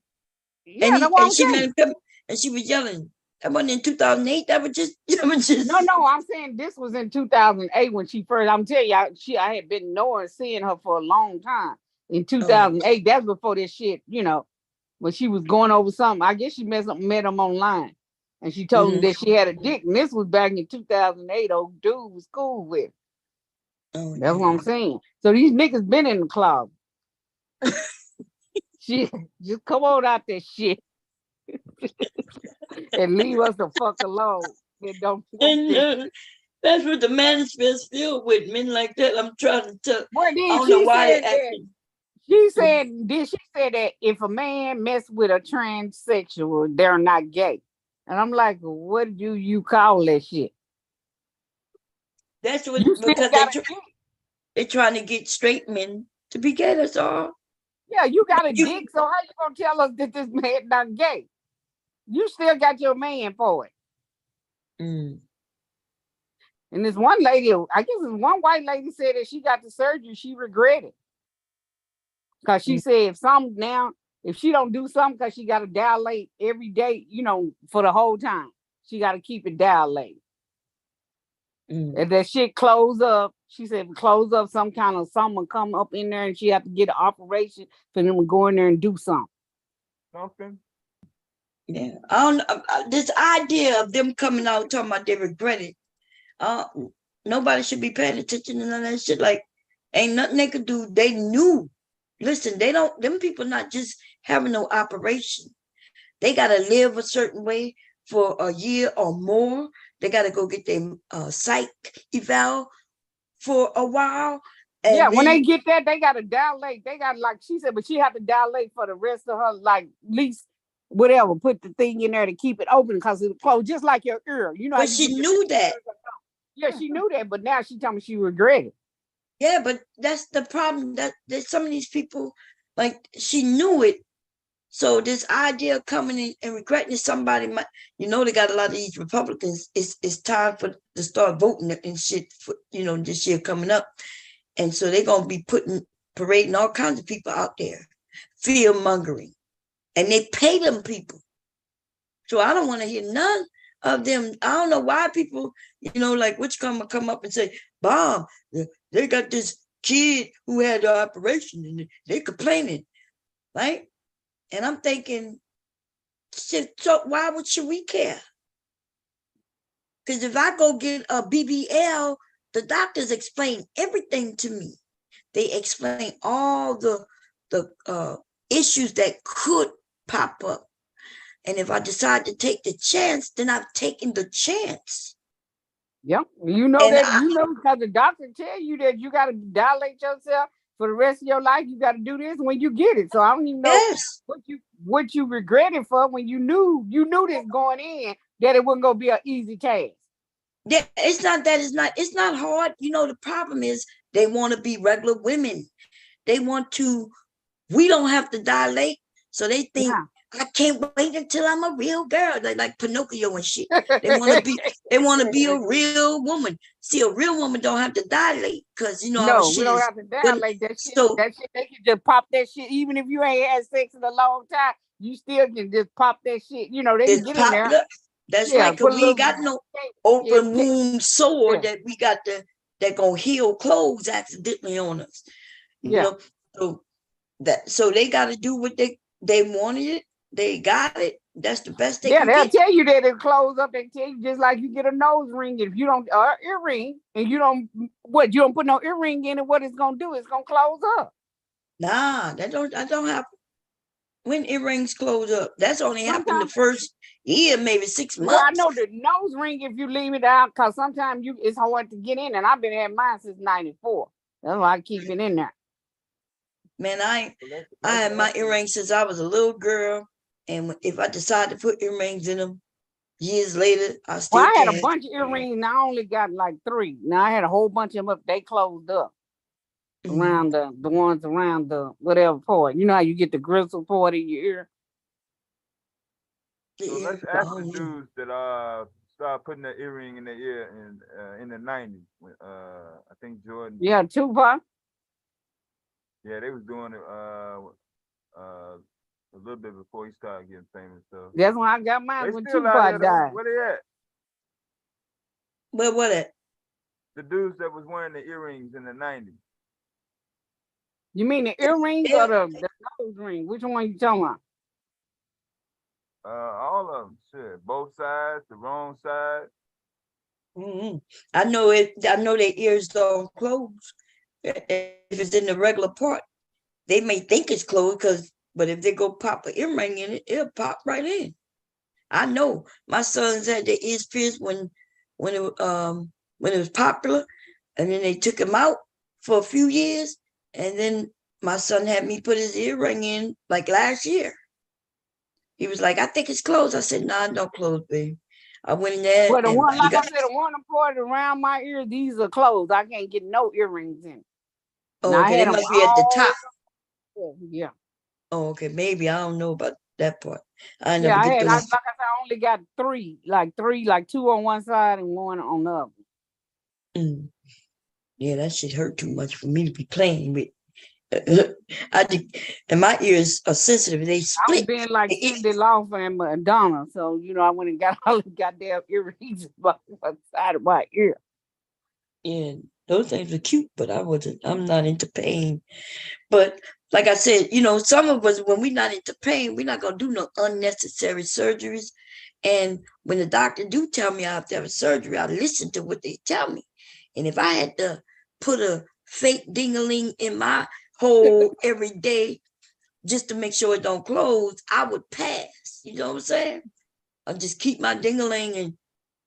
Yeah, and she met him, and she was yelling. That wasn't in 2008. That was just. No. I'm saying this was in 2008 when she first. I'm telling you, I had been seeing her for a long time. In 2008, that's before this shit. When she was going over something, I guess she met him online, and she told him that she had a dick. And this was back in 2008. Old dude was cool with. That's what I'm saying. So these niggas been in the club. She just come on out that shit and leave us the fuck alone. don't And that's what the manosphere is filled with, men like that. I'm trying to tell. Well, I then don't know she why they said that. acting. She said that if a man mess with a transsexual, they're not gay. And I'm like, what do you call that shit? That's what, because they're trying to get straight men to be gay. That's all. Yeah, you got a dick, so how you gonna tell us that this man not gay? You still got your man for it. Mm. And this one lady, I guess this one white lady said that she got the surgery, she regretted. Because she said if she don't do something, because she got to dilate every day, for the whole time. She got to keep it dilated. If that shit close up, she said, close up, someone come up in there and she have to get an operation for them to go in there and do something. Something. Yeah, I don't know. This idea of them coming out talking about they regret it. Nobody should be paying attention to none of that shit. Like, ain't nothing they could do. They knew. Listen, them people not just having no operation. They got to live a certain way for a year or more. They got to go get their psych eval for a while. And yeah, when they get that, they got to dilate. They got, like she said, but she have to dilate for the rest of her, like, at least whatever, put the thing in there to keep it open because it'll close, just like your ear. But she knew that. Yeah, she knew that, but now she told me she regretted. Yeah, but that's the problem. That some of these people, like, she knew it. So this idea of coming in and regretting somebody might, they got a lot of these Republicans. It's time to start voting and shit for, this year coming up. And so they're gonna be parading all kinds of people out there, fear mongering. And they pay them people. So I don't want to hear none of them. I don't know why people, like which come up and say, Bob, they got this kid who had the operation and they're complaining, right? And I'm thinking, shit, so why should we care? Because if I go get a BBL, the doctors explain everything to me. They explain all the issues that could pop up. And if I decide to take the chance, then I've taken the chance. Yep. Because the doctor tell you that you got to dilate yourself for the rest of your life. You got to do this when you get it. So I don't even know what you regretted for when you knew this going in, that it wasn't going to be an easy task. Yeah, it's not hard. The problem is they want to be regular women. We don't have to dilate. So they think, I can't wait until I'm a real girl. They like Pinocchio and shit. They want to be a real woman. See, a real woman don't have to dilate because no, we don't have to dilate that shit. That shit, they can just pop that shit. Even if you ain't had sex in a long time, you still can just pop that shit. They can get in there. That's right, because we ain't got no open wound sore that we got that gonna heal clothes accidentally on us. So they got to do what they wanted it. They got it. That's the best they can they'll get. tell you that it close up. They tell you just like you get a nose ring. If you don't earring and you don't put no earring in it, what it's gonna do? It's gonna close up. Nah, that don't happen. When earrings close up, that's only happened the first year, maybe 6 months. Well, I know the nose ring, if you leave it out, because sometimes it's hard to get in, and I've been having mine since '94. That's why I keep it in there. Man, I had my earrings since I was a little girl, and if I decide to put earrings in them years later, I still I had a bunch of earrings, and I only got like 3. Now I had a whole bunch of them up. They closed up around the ones around the whatever part. You know how you get the gristle part in your ear. So let's ask the dudes that started putting the earring in their ear in the '90s. I think Jordan. Yeah, Tupac. Yeah, they was doing it a little bit before he started getting famous. So that's when I got mine when Tupac died. Where they at? Where what at? The dudes that was wearing the earrings in the '90s. You mean the earrings or the nose ring? Which one you talking about? All of them. Shit, both sides, the wrong side. Mm-hmm. I know it. I know their ears don't close. If it's in the regular part, they may think it's closed but if they go pop an earring in it, it'll pop right in. I know my sons had their ears pierced when it was popular, and then they took him out for a few years, and then my son had me put his earring in like last year. He was like, I think it's closed. I said, nah, don't close, babe. I went in there. Well, the and one, he like got, I said, the one part around my ear, these are closed. I can't get no earrings in. And oh, I okay, had they them must be at the all. top. Yeah. Oh, okay, maybe I don't know about that part. I Yeah, never get like I those. said, I only got three, like two on one side and one on the other. Mm. Yeah, that shit hurt too much for me to be playing with. I did, and my ears are sensitive. They split. I'm being like Cindy Lauper and Madonna, so I went and got all the goddamn earrings by the side of my ear. Yeah, those things are cute, but I'm not into pain. But like I said, some of us, when we're not into pain, we're not gonna do no unnecessary surgeries. And when the doctor do tell me I have to have a surgery, I listen to what they tell me. And if I had to put a fake ding-a-ling in my hole every day just to make sure it don't close, I would pass. You know what I'm saying? I'll just keep my ding-a-ling and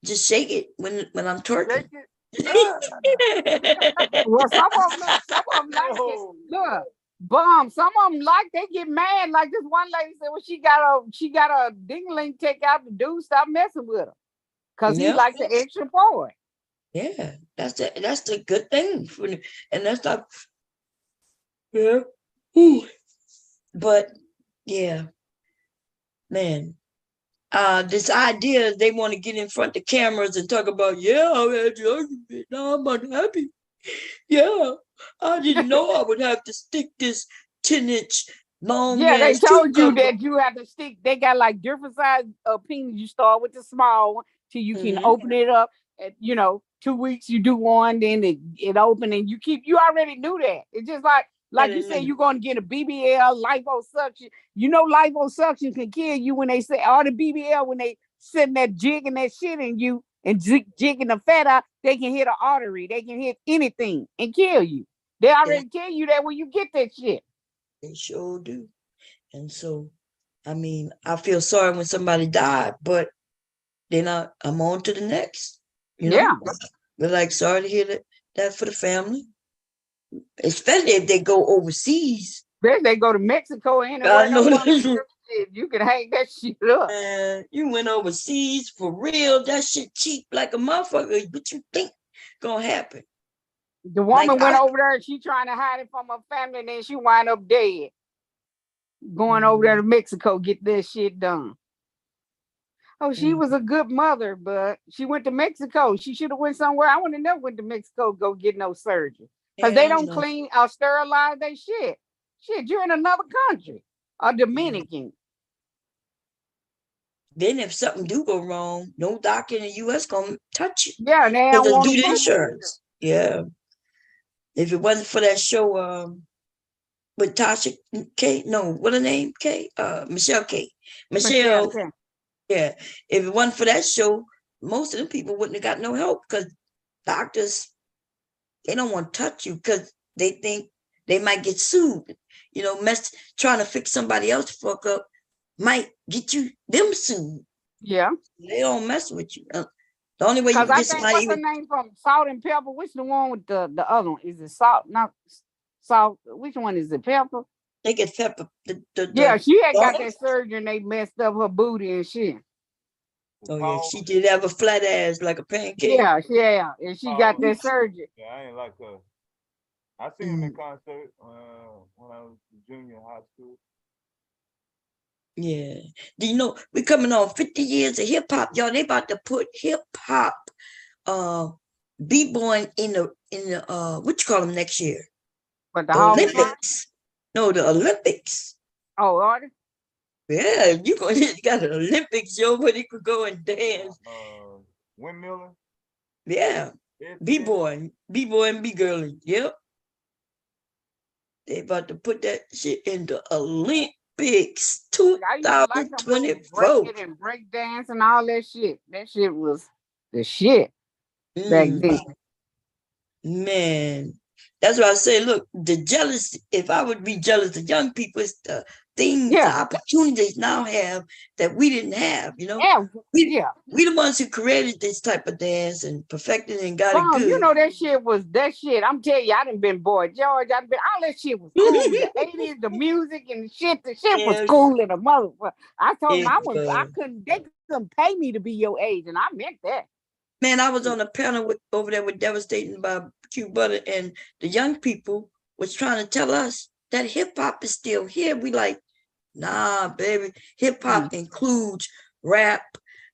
just shake it when I'm twerking. Well, some of them like it. Look, bum. Some of them they get mad. Like this one lady said, well, she got a ding-a-ling take out, the dude stop messing with her because he likes the extra part. Yeah, that's the good thing and that's not. Yeah. But yeah, man. This idea they want to get in front of the cameras and talk about, now I'm unhappy. Yeah, I didn't know I would have to stick this 10-inch long. Yeah, they told you that you have to stick. They got like different size penis. You start with the small one till you can open it up. And 2 weeks you do one, then it open and you already knew that. It's just like you said, you're going to get a BBL liposuction. Liposuction can kill you when they say all the BBL, when they sitting there jigging that shit in you and jigging the fat out, they can hit an artery. They can hit anything and kill you. They already tell you that when you get that shit. They sure do. And so, I mean, I feel sorry when somebody died, but then I'm on to the next. Yeah. We're like, sorry to hear that for the family. Especially if they go overseas. They go to Mexico anyway. You can hang that shit up. You went overseas for real. That shit cheap like a motherfucker. What you think gonna happen? The woman went over there. She trying to hide it from her family, and then she wind up dead. Going over there to Mexico, get this shit done. Oh, she was a good mother, but she went to Mexico. She should have went somewhere. I would have never went to Mexico to go get no surgery. Because they don't clean or sterilize their shit. Shit, you're in another country. A Dominican. Then if something do go wrong, no doctor in the U.S. gonna touch you. Yeah, they don't want to do the insurance. Yeah. If it wasn't for that show, with Tasha K, no, what her name? K, Michelle K. Michelle. Yeah. If it wasn't for that show, most of them people wouldn't have got no help because doctors, they don't want to touch you because they think they might get sued. Trying to fix somebody else fuck up might get them sued. Yeah. They don't mess with you. The only way you can get somebody. What's the name from Salt and Pepper? Which the one with the other one? Is it Salt? Not Salt. Which one is it? Pepper? They get Pepper. Yeah, she had got that surgery and they messed up her booty and shit. Oh yeah, she did have a flat ass like a pancake. Yeah, and she got that surgery. Yeah, I ain't like her. I seen him in concert when I was in junior high school. Yeah. Do you know we're coming on 50 years of hip hop, y'all? They about to put hip hop b-boying in the what you call them next year? But the Olympics. No, the Olympics. Oh, are they? Yeah, you got an Olympics, yo, where they could go and dance. Windmiller? Yeah. B-boy and B-girling. Yep. They about to put that shit in the Olympics 2024. And break dance and all that shit. That shit was the shit back then. Man. That's why I say, look, the jealousy, if I would be jealous of young people, it's the things, the opportunities now have that we didn't have, you know? We the ones who created this type of dance and perfected and got it good. You know that shit. I'm telling you, I done been Boy George. I done been all that shit was cool. The 80s, the music and the shit was cool in a motherfucker. I told them they couldn't pay me to be your age, and I meant that. Man, I was on a panel over there with Devastating by Q Butter, and the young people was trying to tell us that hip hop is still here. We like, nah, baby. Hip hop includes rap,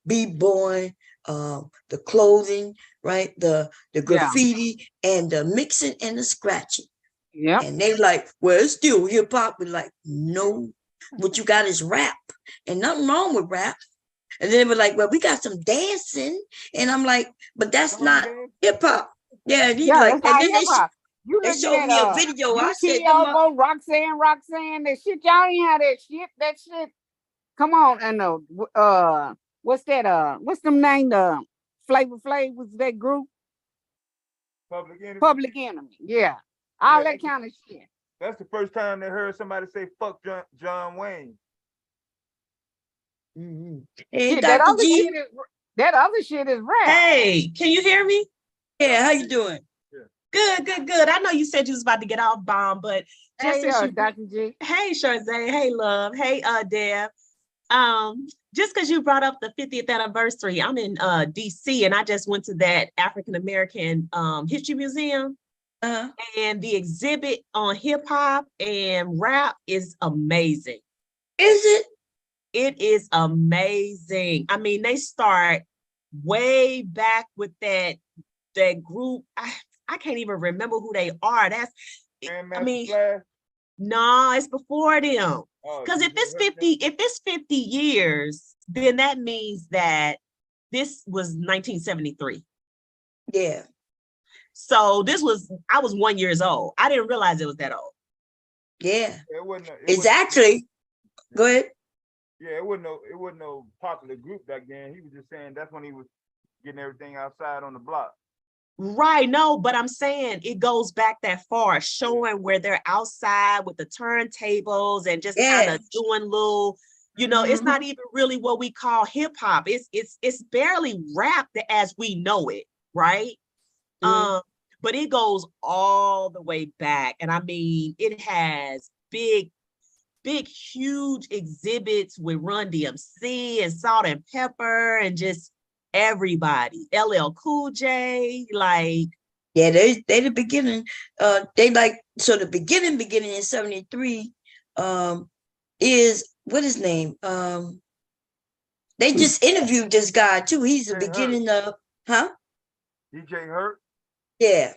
b-boy, the clothing, right? The graffiti and the mixing and the scratching. Yeah. And they like, well, it's still hip hop. We're like, no, what you got is rap, and nothing wrong with rap. And then they were like, well, we got some dancing. And I'm like, but that's not hip hop. Yeah, and he's like, and then they showed me a video. I said, Roxanne, that shit, y'all ain't have that shit. That shit. Come on, and what's that? What's them name? Flavor Flav was that group? Public Enemy. Yeah. All that kind of shit. That's the first time they heard somebody say fuck John Wayne. Mm-hmm. Hey, that other shit is rap. Hey, can you hear me? Yeah, how you doing? Good. I know you said you was about to get off bomb, but just Dr. G. Hey, Charzay. Hey, love. Hey, Deb. Just because you brought up the 50th anniversary, I'm in DC, and I just went to that African American History Museum. And the exhibit on hip hop and rap is amazing. Is it? It is amazing. I mean, they start way back with that group. I can't even remember who they are. No, it's before them. Because if it's 50 years, then that means that this was 1973. Yeah. So I was 1 year old. I didn't realize it was that old. Yeah. Exactly. Go ahead. Yeah, it wasn't no popular group back then. He was just saying that's when he was getting everything outside on the block. Right, no, but I'm saying it goes back that far, showing where they're outside with the turntables and just kind of doing little, it's not even really what we call hip hop. It's barely rap as we know it, right? But it goes all the way back, and I mean, it has big, huge exhibits with Run DMC and Salt and Pepper and just everybody. LL Cool J, like. Yeah, they the beginning. The beginning in 73 is what his name? They just interviewed this guy too. He's the beginning of DJ Hurt. Yeah.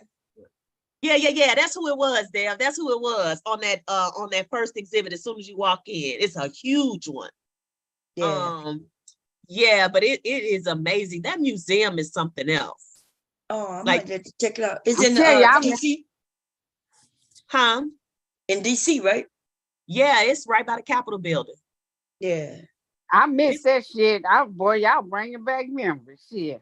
Yeah. That's who it was, Dave. That's who it was on that first exhibit. As soon as you walk in, it's a huge one. Yeah. But it is amazing. That museum is something else. Oh, I might have to check it out. It's in DC. Huh? In DC, right? Yeah, it's right by the Capitol building. Yeah. I miss that shit. Y'all bringing back memories. Shit.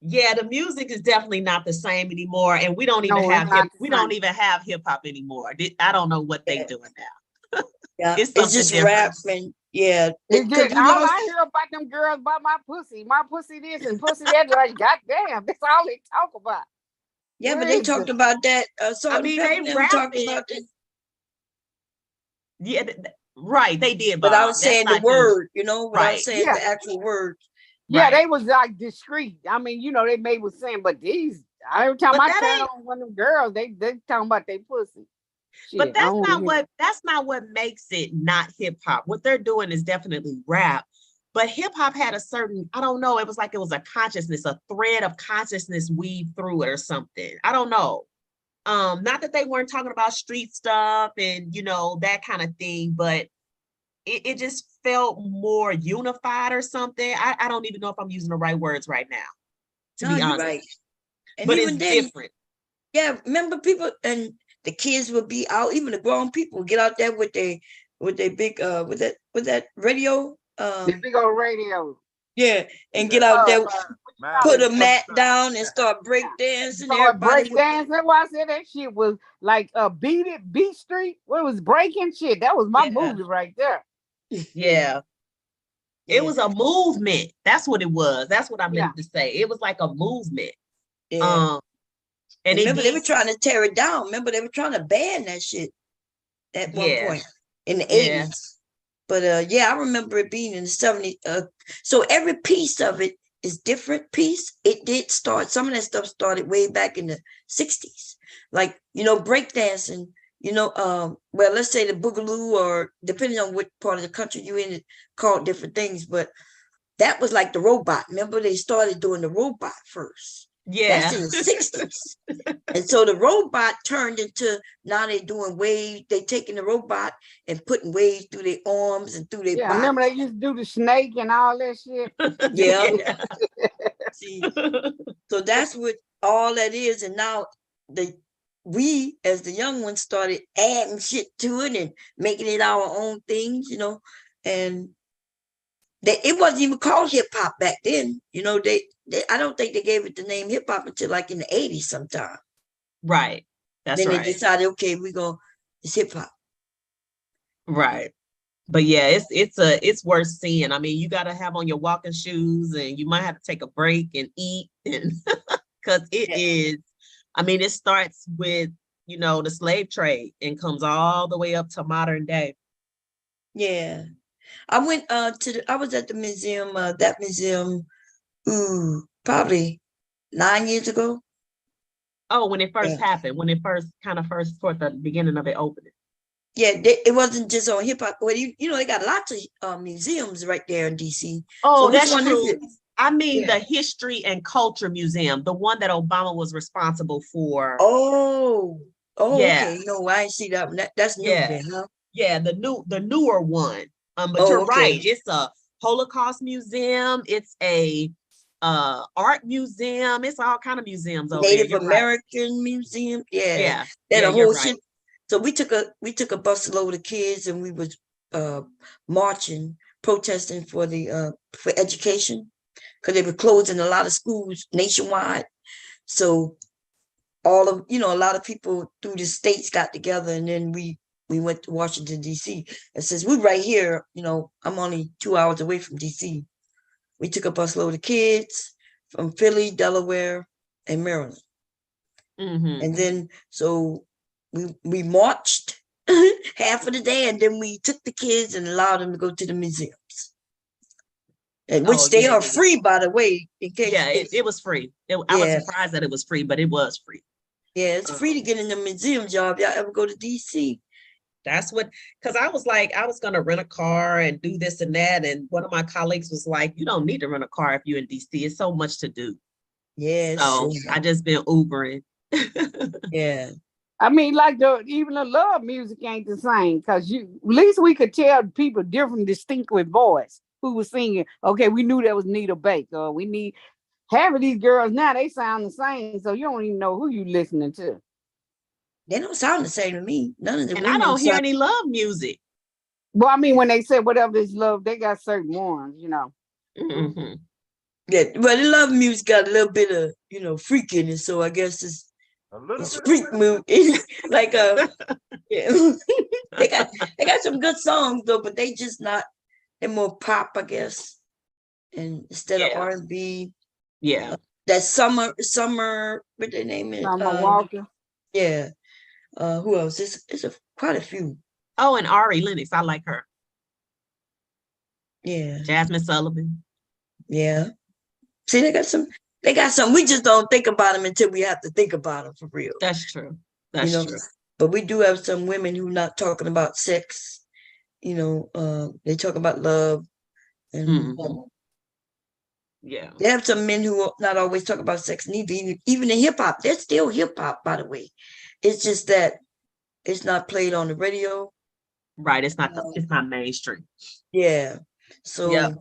Yeah, the music is definitely not the same anymore, and we don't even have hip hop anymore. I don't know what they're doing now. Yeah, it's just different. Rap and all I hear about them girls about my pussy this and pussy that. Like, goddamn, that's all they talk about. Yeah, but they talked about that. They talked about it. Yeah, right. They did, but I was saying the word. I was saying the actual word. Yeah, they was like discreet. I mean, they was saying, but every time I turn on one of them girls, they talking about their pussy. Shit, but that's not what makes it not hip hop. What they're doing is definitely rap. But hip hop had a certain, I don't know, it was a consciousness, a thread of consciousness weaved through it or something. I don't know. Not that they weren't talking about street stuff and that kind of thing, but it just felt more unified or something. I don't even know if I'm using the right words right now, to be honest. Right. And but even it's different. Yeah, remember people and the kids would be out, even the grown people would get out there with their big with that radio. The big old radio. Yeah, and get out there put a mat down and start break dancing. Start Everybody break dancing. That's why I said that shit was like Beat Street. What it was breaking shit. That was my movie right there. Yeah. It was a movement. That's what it was. That's what I meant to say. It was like a movement. Yeah. And remember, they were trying to tear it down. Remember, they were trying to ban that shit at one point in the 80s. But yeah, I remember it being in the 70s. So every piece of it is different piece. It did start, some of that stuff started way back in the 60s. Like, breakdancing, well, let's say the boogaloo, or depending on what part of the country you're in, it called different things. But that was like the robot. Remember, they started doing the robot first. Yeah. That's in the 60s. And so the robot turned into, now they're doing waves. They taking the robot and putting waves through their arms and through their body. Remember they used to do the snake and all that shit? Yeah. See, so that's what all that is. And now we, as the young ones, started adding shit to it and making it our own things, and it wasn't even called hip hop back then. I don't think they gave it the name hip hop until like in the 80s sometime. Right. That's then right. They decided, okay, it's hip hop. Right. But yeah, it's worth seeing. I mean, you got to have on your walking shoes, and you might have to take a break and eat, and because it is. I mean, it starts with the slave trade and comes all the way up to modern day. Yeah, I went I was at the museum. That museum, probably 9 years ago. Oh, when it first happened, when it first toward the beginning of it opening. Yeah, it wasn't just on hip hop. Well, they got lots of museums right there in DC. Oh, so which that's one true. is it? I mean, the History and Culture Museum, the one that Obama was responsible for. Oh, yeah. Okay. No, I ain't see that one. That's new then, huh? Yeah, the newer one. But you're right. It's a Holocaust museum. It's a art museum. It's all kind of museums over there. Native American museum. Yeah. Yeah, a whole shit. right. So we took a bus load of kids, and we was marching, protesting for education, because they were closing a lot of schools nationwide. So a lot of people through the states got together, and then we went to Washington, D.C. And since we're right here, I'm only 2 hours away from D.C. We took a bus load of kids from Philly, Delaware, and Maryland. Mm-hmm. And then so we marched half of the day, and then we took the kids and allowed them to go to the museums, and which they are free, by the way. In case it was free. I was surprised that it was free, but it was free. Yeah, it's free to get in the museums, y'all. If y'all ever go to DC. That's because I was like, I was going to rent a car and do this and that. And one of my colleagues was like, you don't need to rent a car if you're in DC. It's so much to do. Yeah. So I just been Ubering. Yeah. I mean, like even the love music ain't the same, because at least we could tell people different, distinct with voice who was singing. Okay, we knew that was Nita Baker. We need half of these girls now, they sound the same, so you don't even know who you listening to. They don't sound the same to me. None of them. And I don't hear any love music. Well, I mean, when they say whatever is love, they got certain ones, Mm-hmm. Yeah, well, the love music got a little bit of freak in it, so I guess it's freak music. Like yeah. they got some good songs though, but they just not. They're more pop, I guess, and instead of R&B. Yeah. That Summer, what their name is? Summer Walker. Yeah. Who else? It's quite a few. Oh, and Ari Lennox. I like her. Yeah. Jasmine Sullivan. Yeah. See, they got some. We just don't think about them until we have to think about them for real. That's true. That's true. But we do have some women who not talking about sex. They talk about love. And yeah. They have some men who not always talk about sex neither. Even in hip hop, they're still hip hop, by the way. It's just that it's not played on the radio. Right. It's not mainstream. Yeah. So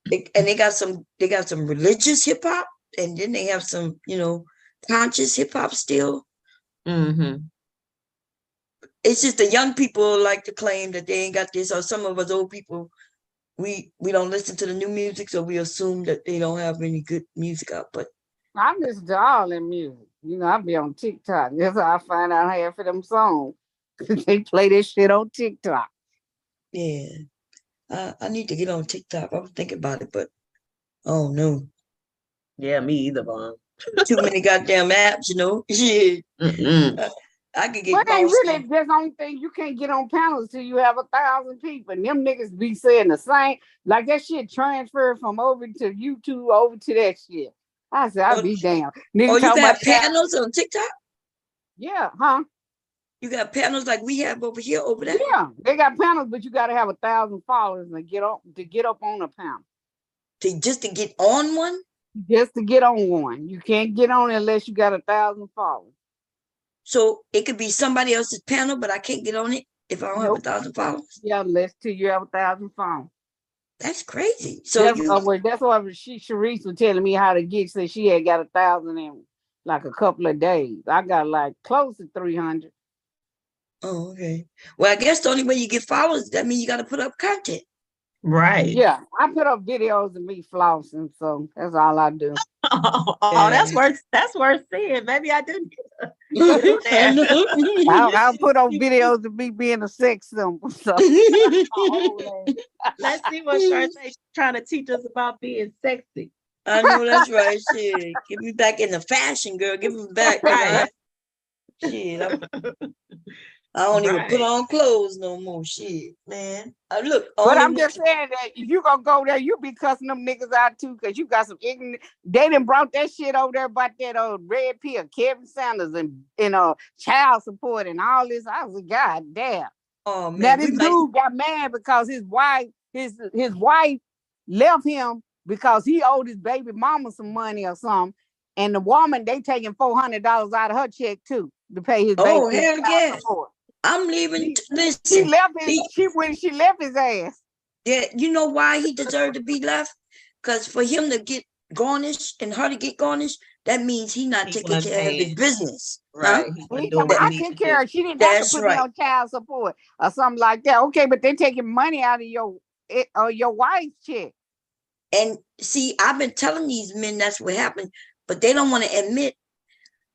they got some religious hip hop, and then they have some, conscious hip hop still. Mm-hmm. It's just the young people like to claim that they ain't got this, or some of us old people we don't listen to the new music, so we assume that they don't have any good music out. But I listen to all that music. You know, I be on TikTok. That's how I find out half of them songs. They play this shit on TikTok. yeah, I need to get on TikTok. I was thinking about it, but oh no. Yeah, me either, Vaughn. Too many goddamn apps, you know. Shit. I could get But ain't lost. really that's the only thing you can't get on panels till you have 1,000 people. And them niggas be saying the same, like that shit transferred from over to YouTube over to that shit. I said, I'll be damn. Niggas You talking got about panels on TikTok? Yeah, huh? You got panels like we have over here, over there? Yeah, they got panels, but you gotta have 1,000 followers to get up on a panel. Just to get on one? Just to get on one. You can't get on it unless you got 1,000 followers. So it could be somebody else's panel, but I can't get on it if I don't have 1,000 followers. Yeah, unless till you have 1,000 followers. That's crazy. So that's what Sharice was telling me how to get. So she had got 1,000 in like a couple of days. I got like close to 300. Oh, okay. Well, I guess the only way you get followers, that means you got to put up content. Right. Yeah, I put up videos of me flossing, so that's all I do. Oh, that's worth seeing. Maybe I didn't. I'll put on videos of me being a sex symbol. So. Let's see what Shartay's trying to teach us about being sexy. I know that's right. Shit, get me back in the fashion, girl. Give me back. Right. Shit, I don't even put on clothes no more. Shit, man. But I'm just saying that if you gonna go there, you be cussing them niggas out too, because you got some ignorant. They done brought that shit over there about that red pill, Kevin Sanders, and child support and all this. I was like, God damn. Oh man. Now this dude got mad because his wife left him because he owed his baby mama some money or something. And the woman, they taking $400 out of her check too to pay his baby. Oh, hell yeah. Support. I'm leaving. Listen, she left his ass. Yeah, you know why he deserved to be left? Because for him to get garnished and her to get garnished, that means he not taking care of his business. Right. Huh? I take care of. She didn't have to put me on child support or something like that. Okay, but they're taking money out of your wife's check. And see, I've been telling these men that's what happened, but they don't want to admit.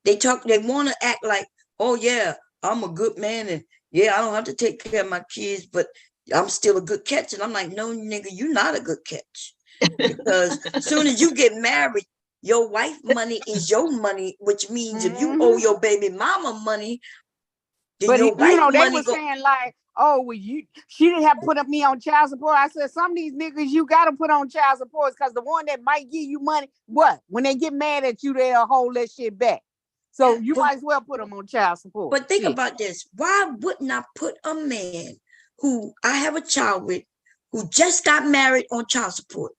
They want to act like, oh yeah, I'm a good man, and yeah, I don't have to take care of my kids, but I'm still a good catch. And I'm like, no, nigga, you're not a good catch. Because as soon as you get married, your wife money is your money, which means if you owe your baby mama money, then but your wife they money were saying like, oh, well, she didn't have to put me on child support. I said, some of these niggas you gotta put on child support because the one that might give you money, when they get mad at you, they'll hold that shit back. So you might as well put them on child support. But think about this. Why wouldn't I put a man who I have a child with, who just got married, on child support?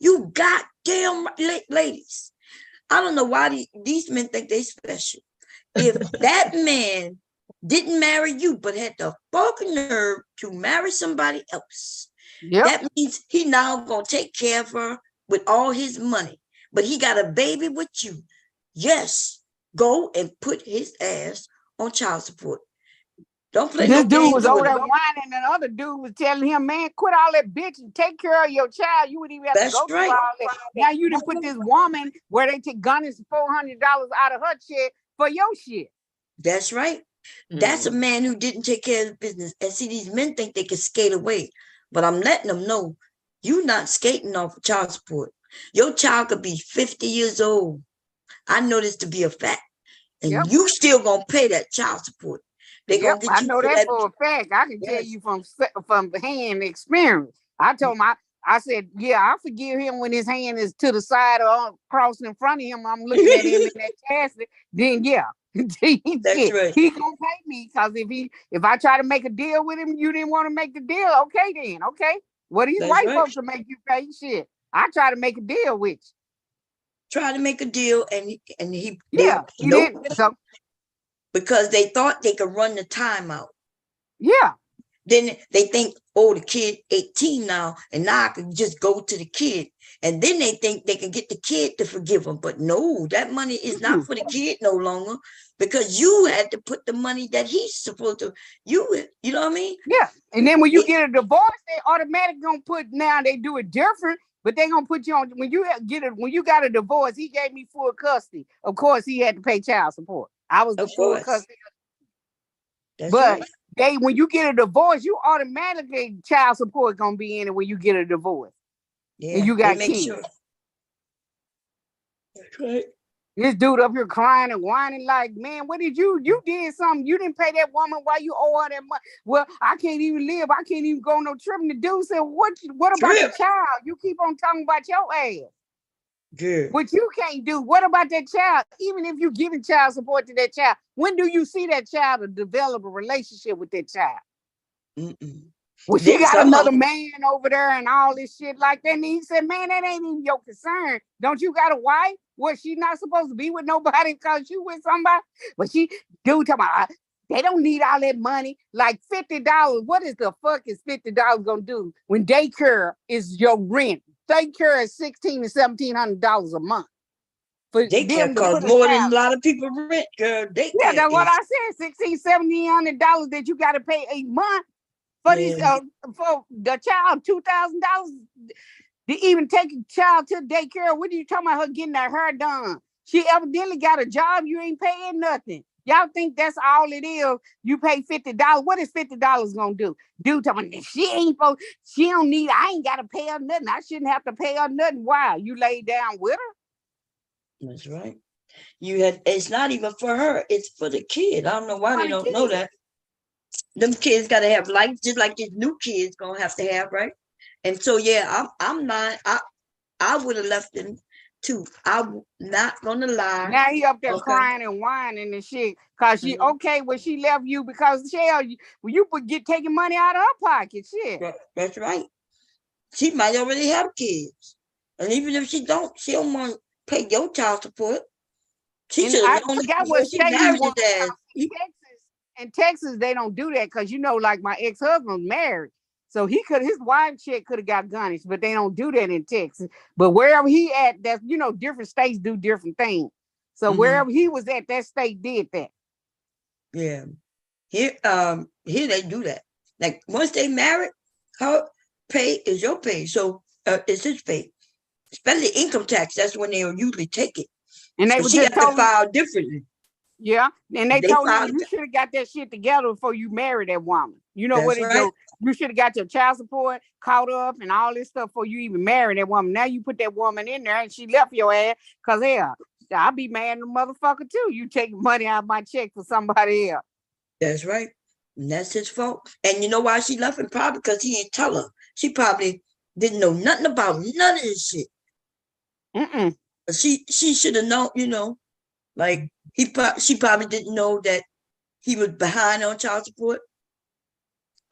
You goddamn ladies. I don't know why these men think they special. If that man didn't marry you, but had the fucking nerve to marry somebody else, that means he now gonna take care of her with all his money. But he got a baby with you. Yes. Go and put his ass on child support. Don't play. This dude was over there whining, and the other dude was telling him, "Man, quit all that bitch and take care of your child. You wouldn't even have to go through all that. Now you done put this woman where they take gunners $400 out of her check for your shit." That's right. That's a man who didn't take care of his business. And see, these men think they can skate away, but I'm letting them know you're not skating off of child support. Your child could be 50 years old. I know this to be a fact. And you still gonna pay that child support. They gonna get you. I know that for a fact. I can tell you from hand experience. I told him, I said, yeah, I forgive him when his hand is to the side or crossing in front of him. I'm looking at him in that casket. Then that's right. He gonna pay me because if I try to make a deal with him, you didn't want to make the deal. Okay, then Well, these white folks to make you pay shit. I try to make a deal with you. Try to make a deal, and he didn't. So, because they thought they could run the time out. Yeah. Then they think, oh, the kid 18 now, and now I can just go to the kid. And then they think they can get the kid to forgive them. But no, that money is not for the kid no longer, because you had to put the money that he's supposed to, you know what I mean? Yeah. And then when you get a divorce, they automatically gonna put, now they do it different, but they gonna put you on, when you got a divorce, he gave me full custody. Of course, he had to pay child support. I was the full custody. That's but right. when you get a divorce, you automatically, child support gonna be in it when you get a divorce. Yeah, And you got make kids. sure. That's right. This dude up here crying and whining like, man, what did you did something? You didn't pay that woman while you owe her that money. Well, I can't even live. I can't even go on no trip. And the dude said, what about the child? You keep on talking about your ass. Good. What you can't do. What about that child? Even if you're giving child support to that child, when do you see that child to develop a relationship with that child? Well, she got another man over there and all this shit like that. And he said, man, that ain't even your concern. Don't you got a wife? Was she not supposed to be with nobody because you with somebody? But dude talking about, they don't need all that money. Like $50. What is the fuck is $50 gonna do when daycare is your rent? Daycare is $1,600 to $1,700 a month. For daycare costs more than a lot of people rent, girl. Daycare. Yeah, that's what I said. $1,600, $1,700 that you got to pay a month for this for the child. $2,000 to even take a child to daycare. What are you talking about? Her getting her hair done? She evidently got a job. You ain't paying nothing. Y'all think that's all it is? You pay $50. What is $50 gonna do? Dude talking about, she don't need. I ain't gotta pay her nothing. I shouldn't have to pay her nothing. Why? You lay down with her? That's right. It's not even for her, it's for the kid. I don't know why they don't know that. Them kids gotta have life just like these new kids gonna have to have, right? And so I'm not, I would have left them too. I'm not gonna lie. Now he up there crying and whining and shit. Cause she well, she left you because you get taking money out of her pocket. Shit. That's right. She might already have kids. And even if she don't want to pay your child support. She should have known that before she married his ass. In Texas, they don't do that because like my ex-husband married. So his wife check could have got garnished, but they don't do that in Texas. But wherever he at, that's different states do different things. So wherever he was at, that state did that. Yeah. Here they do that. Like once they married, her pay is your pay. So it's his pay. Especially income tax, that's when they'll usually take it. And they she got to file differently. Yeah, and they told him you should have got that shit together before you married that woman. You know what it do? You should have got your child support caught up and all this stuff before you even married that woman. Now you put that woman in there and she left your ass because I'll be mad at the motherfucker too. You take money out of my check for somebody else. That's right. And that's his fault. And you know why she left him? Probably because he didn't tell her. She probably didn't know nothing about none of this shit. She should have known, like she probably didn't know that he was behind on child support.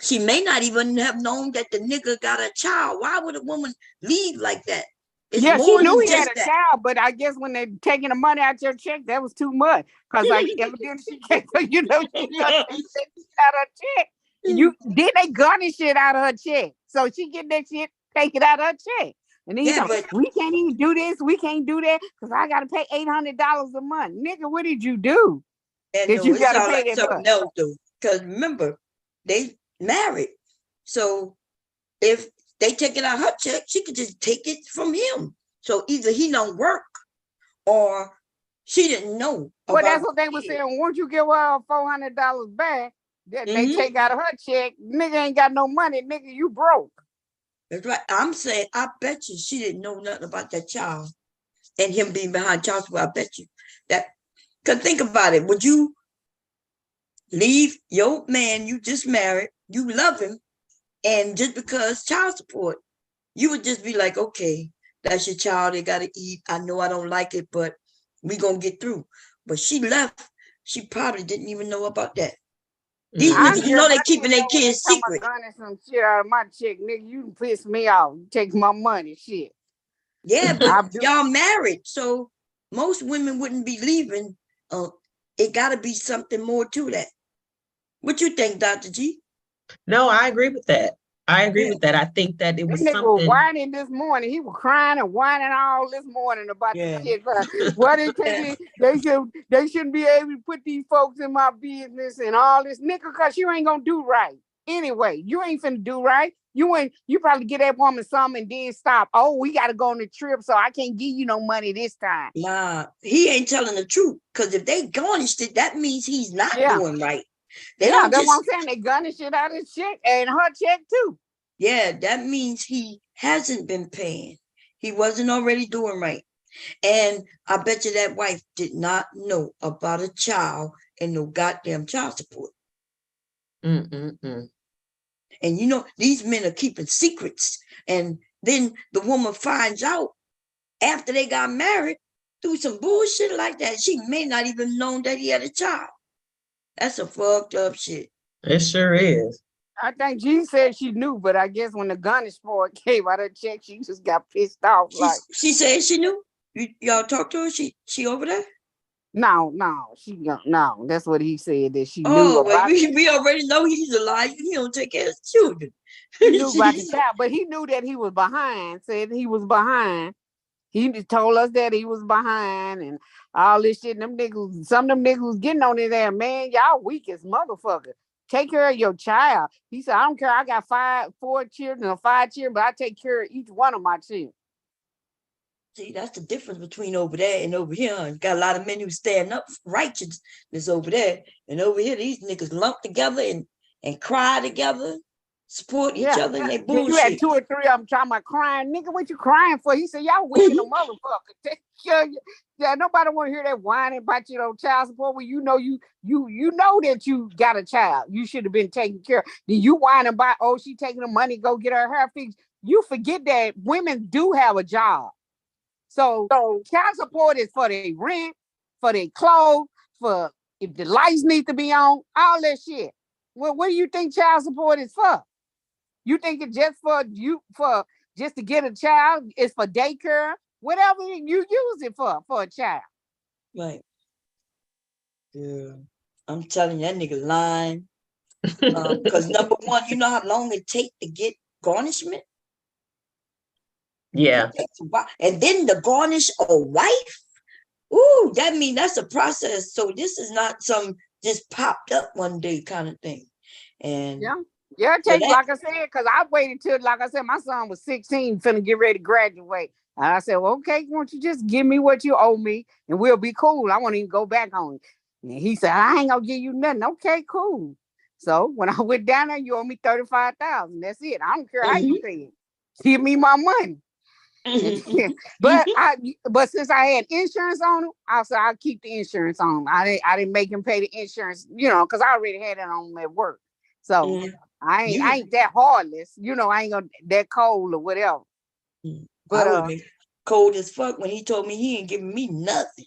She may not even have known that the nigga got a child. Why would a woman leave like that? It's she knew he had a child, but I guess when they're taking the money out your check, that was too much. Because evidently she can't, she got out her check. Then they garnish shit out of her check. So she get that shit, take it out of her check. And then we can't even do this. We can't do that because I got to pay $800 a month. Nigga, what did you do? You got to pay that much? No, dude. Because remember, they married. So if they take it out her check, she could just take it from him. So either he don't work or she didn't know. Well, that's what they were saying. Once you give her $400 back, that they take out of her check, nigga ain't got no money. Nigga, you broke. That's right. I'm saying, I bet you she didn't know nothing about that child and him being behind child support. I bet you that. Because think about it. Would you leave your man you just married, you love him, and just because child support, you would just be like, okay, that's your child. They got to eat. I know I don't like it, but we going to get through. But she left. She probably didn't even know about that. These niggas, they keeping their kids secret. Some shit out of my check, nigga. You piss me off. Take my money, shit. Yeah, but y'all married, so most women wouldn't be leaving. It got to be something more to that. What you think, Dr. G? No, I agree with that. I agree with that. I think that it This was nigga was something. whining this morning. He was crying and whining all this morning about this shit. Why they taking? They shouldn't be able to put these folks in my business and all this, nigga. Cause you ain't gonna do right anyway. You ain't finna do right. You probably get that woman something and then stop. Oh, we gotta go on the trip, so I can't give you no money this time. Nah, he ain't telling the truth. Cause if they garnished it, that means he's not doing right. They That's don't what I'm saying. They gunning shit out of his check and her check too. Yeah, that means he hasn't been paying. He wasn't already doing right. And I bet you that wife did not know about a child and no goddamn child support. Mm-mm-mm. And you know, these men are keeping secrets. And then the woman finds out after they got married through some bullshit like that. She may not even known that he had a child. That's a fucked up shit. It sure is. I think G said she knew, but I guess when the garnish part came out of check, she just got pissed off. She said she knew. Y'all talked to her. She over there. No, no. That's what he said that she knew Oh, about. well, we already know he's a liar. He don't take care of his children. He knew about the child, but he knew that he was behind. Said he was behind. He told us that he was behind and all this shit. Them niggas, some of them niggas was getting on his ass, man. Y'all weak as motherfucker. Take care of your child. He said, I don't care. I got 4 children or 5 children, but I take care of each one of my children. See, that's the difference between over there and over here. You got a lot of men who stand up for righteousness over there. And over here, these niggas lump together and cry together, support each other, and they bullshit. You had 2 or 3 of them talking about crying. Nigga, what you crying for? He said, y'all weak in the motherfucker. Take care. Yeah, nobody want to hear that whining about you know child support when you know that you got a child. You should have been taken care of. Then you whining about, oh, she taking the money, go get her hair fixed. You forget that women do have a job. So child support is for their rent, for their clothes, for if the lights need to be on, all that shit. Well, what do you think child support is for? You think it's just for just to get a child? It's for daycare, whatever you use it for a child. Right. Yeah. I'm telling you, that nigga lying. Because number one, you know how long it takes to get garnishment? Yeah. And then to garnish a wife? Ooh, that means that's a process. So this is not some just popped up one day kind of thing. And it takes, like I said, because I waited till, like I said, my son was 16, finna get ready to graduate. And I said, well, okay, why don't you just give me what you owe me and we'll be cool. I won't even go back on it. And he said, I ain't gonna give you nothing. Okay, cool. So when I went down there, you owe me $35,000. That's it. I don't care how you pay it. Give me my money. But since I had insurance on him, I said I'll keep the insurance on him. I didn't make him pay the insurance, because I already had it on him at work. So I ain't that heartless, I ain't gonna that cold or whatever. But I would be cold as fuck when he told me he ain't giving me nothing.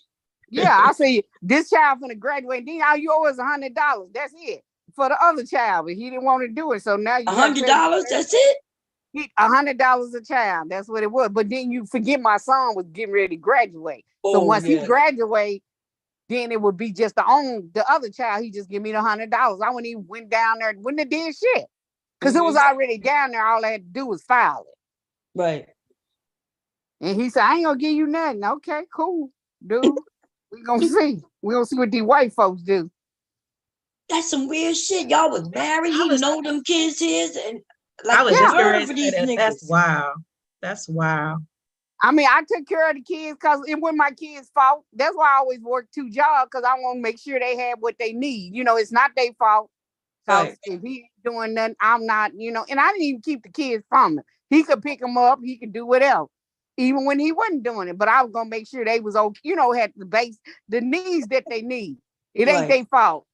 Yeah, I say this child finna graduate. Then all you owe is $100. That's it for the other child, but he didn't want to do it. So now you $100. That's it. $100 a child. That's what it was. But then you forget my son was getting ready to graduate. So once he graduate, then it would be just the other child. He just give me the $100. I wouldn't even went down there, wouldn't have did shit. Because it was already down there. All I had to do was file it. Right. And he said, I ain't gonna give you nothing. Okay, cool, dude. We gonna see. We gonna see what these white folks do. That's some weird shit. Y'all was married. He know them kids is, and I was just for these niggas. That's wild. That's wild. I mean, I took care of the kids because it wasn't my kids' fault. That's why I always work 2 jobs, because I want to make sure they have what they need. It's not their fault. Because if he ain't doing nothing, I'm not, and I didn't even keep the kids from him. He could pick them up. He could do whatever, even when he wasn't doing it. But I was going to make sure they was okay, had the needs that they need. It ain't their fault.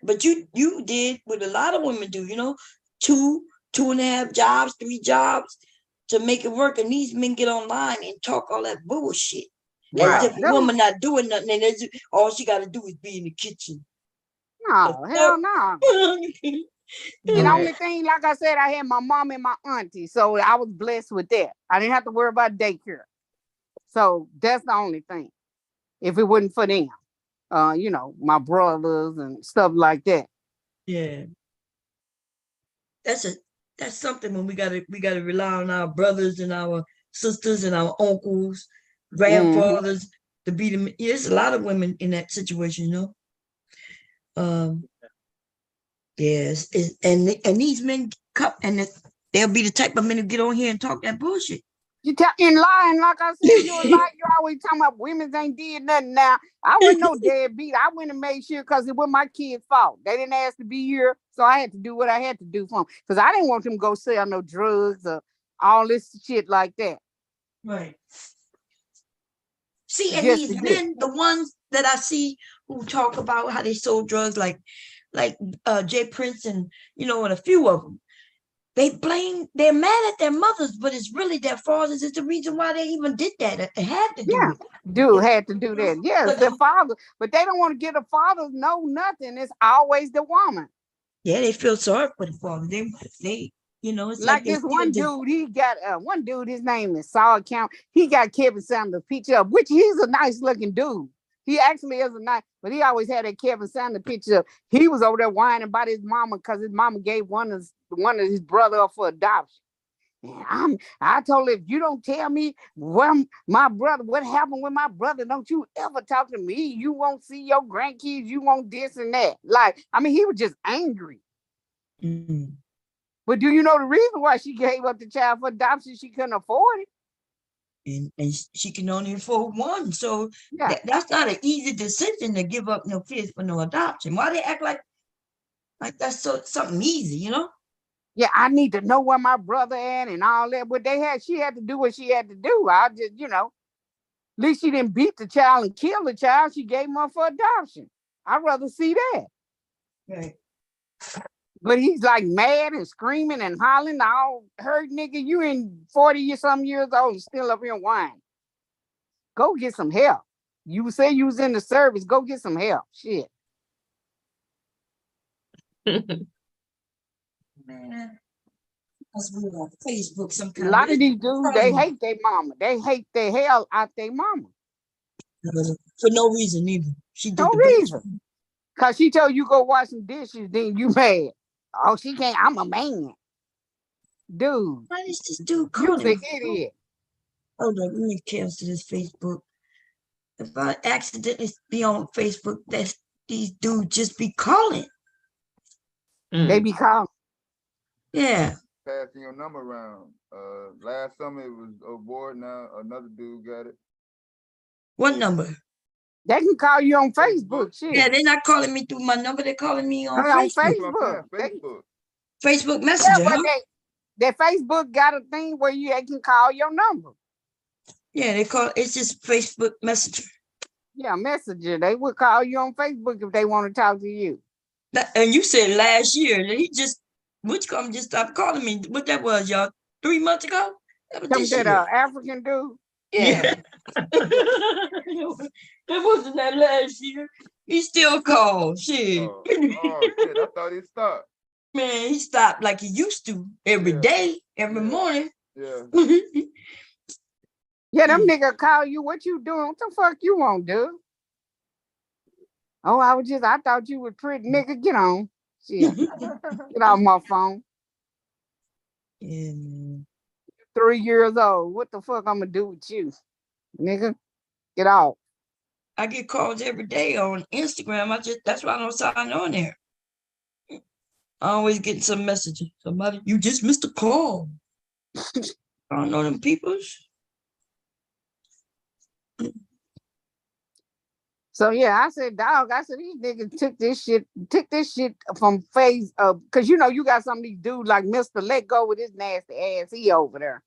But you did what a lot of women do, 2.5 jobs, 3 jobs to make it work. And these men get online and talk all that bullshit. Right. As if a woman not doing nothing, and all she got to do is be in the kitchen. No, hell no. And the only thing, like I said, I had my mom and my auntie, so I was blessed with that. I didn't have to worry about daycare. So that's the only thing. If it wasn't for them, my brothers and stuff like that. Yeah. that's something when we gotta rely on our brothers and our sisters and our uncles, grandfathers to be them. There's a lot of women in that situation, you know. Yes, and these men come and they'll be the type of men who get on here and talk that bullshit. You in lying, like I said, you a lie. You always talking about women ain't did nothing. Now I wasn't no deadbeat. I went and made sure because it was my kids' fault. They didn't ask to be here, so I had to do what I had to do for them because I didn't want them to go sell no drugs or all this shit like that. Right. See, and these men, the ones that I see who talk about how they sold drugs, like Jay Prince and and a few of them, they're mad at their mothers, but it's really their fathers is the reason why they even did that. It had to do it. Dude had to do that. Yes, their father, but they don't want to give the fathers nothing. It's always the woman. Yeah, they feel sorry for the father. They it's like this one dude. He got one dude. His name is Saul Count. He got Kevin Sanders picture up, which he's a nice looking dude. He actually is a nice, but he always had that Kevin Sanders picture up. He was over there whining about his mama because his mama gave one of his brother up for adoption. And I told him, if you don't tell me what happened with my brother, don't you ever talk to me. You won't see your grandkids. You won't this and that. He was just angry. Mm-hmm. But do you know the reason why she gave up the child for adoption? She couldn't afford it. And she can only afford one. So that's not an easy decision to give up no kids for no adoption. Why they act like that's something easy, Yeah, I need to know where my brother at and all that. But she had to do what she had to do. I just, at least she didn't beat the child and kill the child. She gave him up for adoption. I'd rather see that. Right. But he's like mad and screaming and hollering. All hurt, nigga. You in 40-some years old and still up here whining. Go get some help. You say you was in the service. Go get some help. Shit. Man, because we on Facebook sometimes. A lot of these dudes, they hate their mama. They hate the hell out their mama. For no reason either. She did no reason. Because she told you go wash some dishes, then you mad. Oh, she can't. I'm a man. Dude. Why is this dude calling? You're an idiot. Hold on, let me cancel this Facebook. If I accidentally be on Facebook, these dudes just be calling. They be calling. Yeah. Passing your number around. Last summer it was aboard. Now another dude got it. What number? They can call you on Facebook. Shit. Yeah, they're not calling me through my number. They're calling me on Facebook. Facebook Messenger. Yeah, but Facebook got a thing where they can call your number. Yeah, it's just Facebook Messenger. Yeah, Messenger. They would call you on Facebook if they want to talk to you. And you said last year that Witchcom just stopped calling me. What that was, y'all? 3 months ago? That African dude? Yeah. That wasn't that last year. He still called. Shit. Oh, shit. I thought he stopped. Man, he stopped like he used to every day, every morning. Yeah. Yeah, them niggas call you. What you doing? What the fuck you want, dude? Oh, I thought you was pretty. Nigga, get on. Shit. Get off my phone. Yeah, man. 3 years old. What the fuck I'm gonna do with you? Nigga, get off. I get calls every day on Instagram. That's why I don't sign on there. I always get some messages. Somebody, you just missed a call. I don't know them peoples. So yeah, I said, dog, these niggas took this shit from phase because you got some of these dudes like Mr. Let Go with his nasty ass. He over there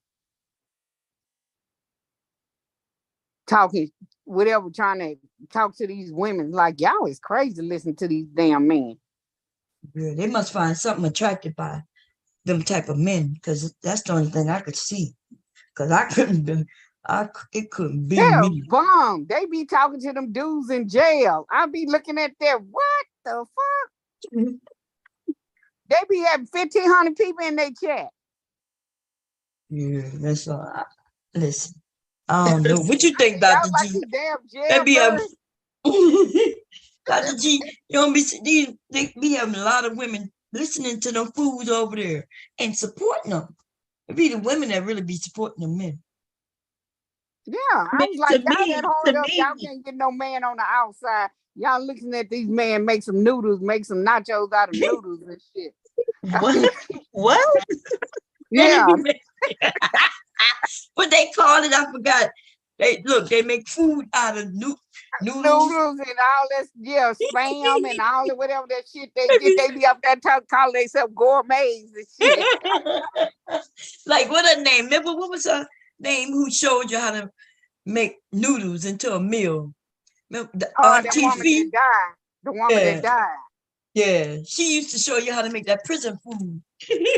talking whatever, trying to talk to these women. Like, y'all is crazy listening to these damn men. Yeah, they must find something attractive by them type of men, because that's the only thing I could see. Because it couldn't be me. Bomb. They be talking to them dudes in jail. I be looking at that. What the fuck? They be having 1,500 people in their chat. Yeah, that's all. Listen, I don't know. What you think, Dr. G? They be Dr. G, they be having a lot of women listening to them fools over there and supporting them. It'd be the women that really be supporting the men. Yeah, I was like, y'all that hard up, y'all can't get no man on the outside. Y'all looking at these men make some noodles, make some nachos out of noodles and shit. What? Yeah. What they call it, I forgot. They make food out of noodles and all that, spam and all that, whatever that shit they get. They be up there calling themselves gourmets and shit. Like, what her name? Remember, what was her name who showed you how to make noodles into a meal? Remember, the that woman that died. The woman that died. Yeah, she used to show you how to make that prison food.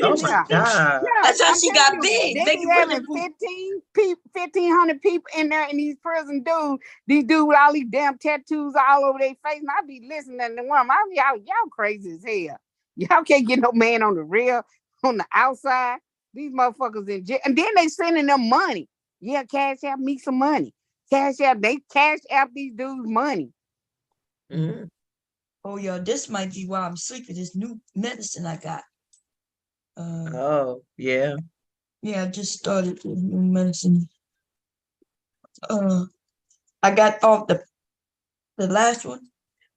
Oh my God. That's how she got big. They be having 1,500 people in there in these prison dudes. These dudes with all these damn tattoos all over their face. And I be listening to them. Y'all crazy as hell. Y'all can't get no man on the real, on the outside. These motherfuckers in jail. And then they sending them money. Yeah, cash out me some money. They cash out these dudes money. Mm-hmm. Oh, yeah, this might be why I'm sick of this new medicine I got. Yeah. Yeah, I just started with new medicine. I got off the last one,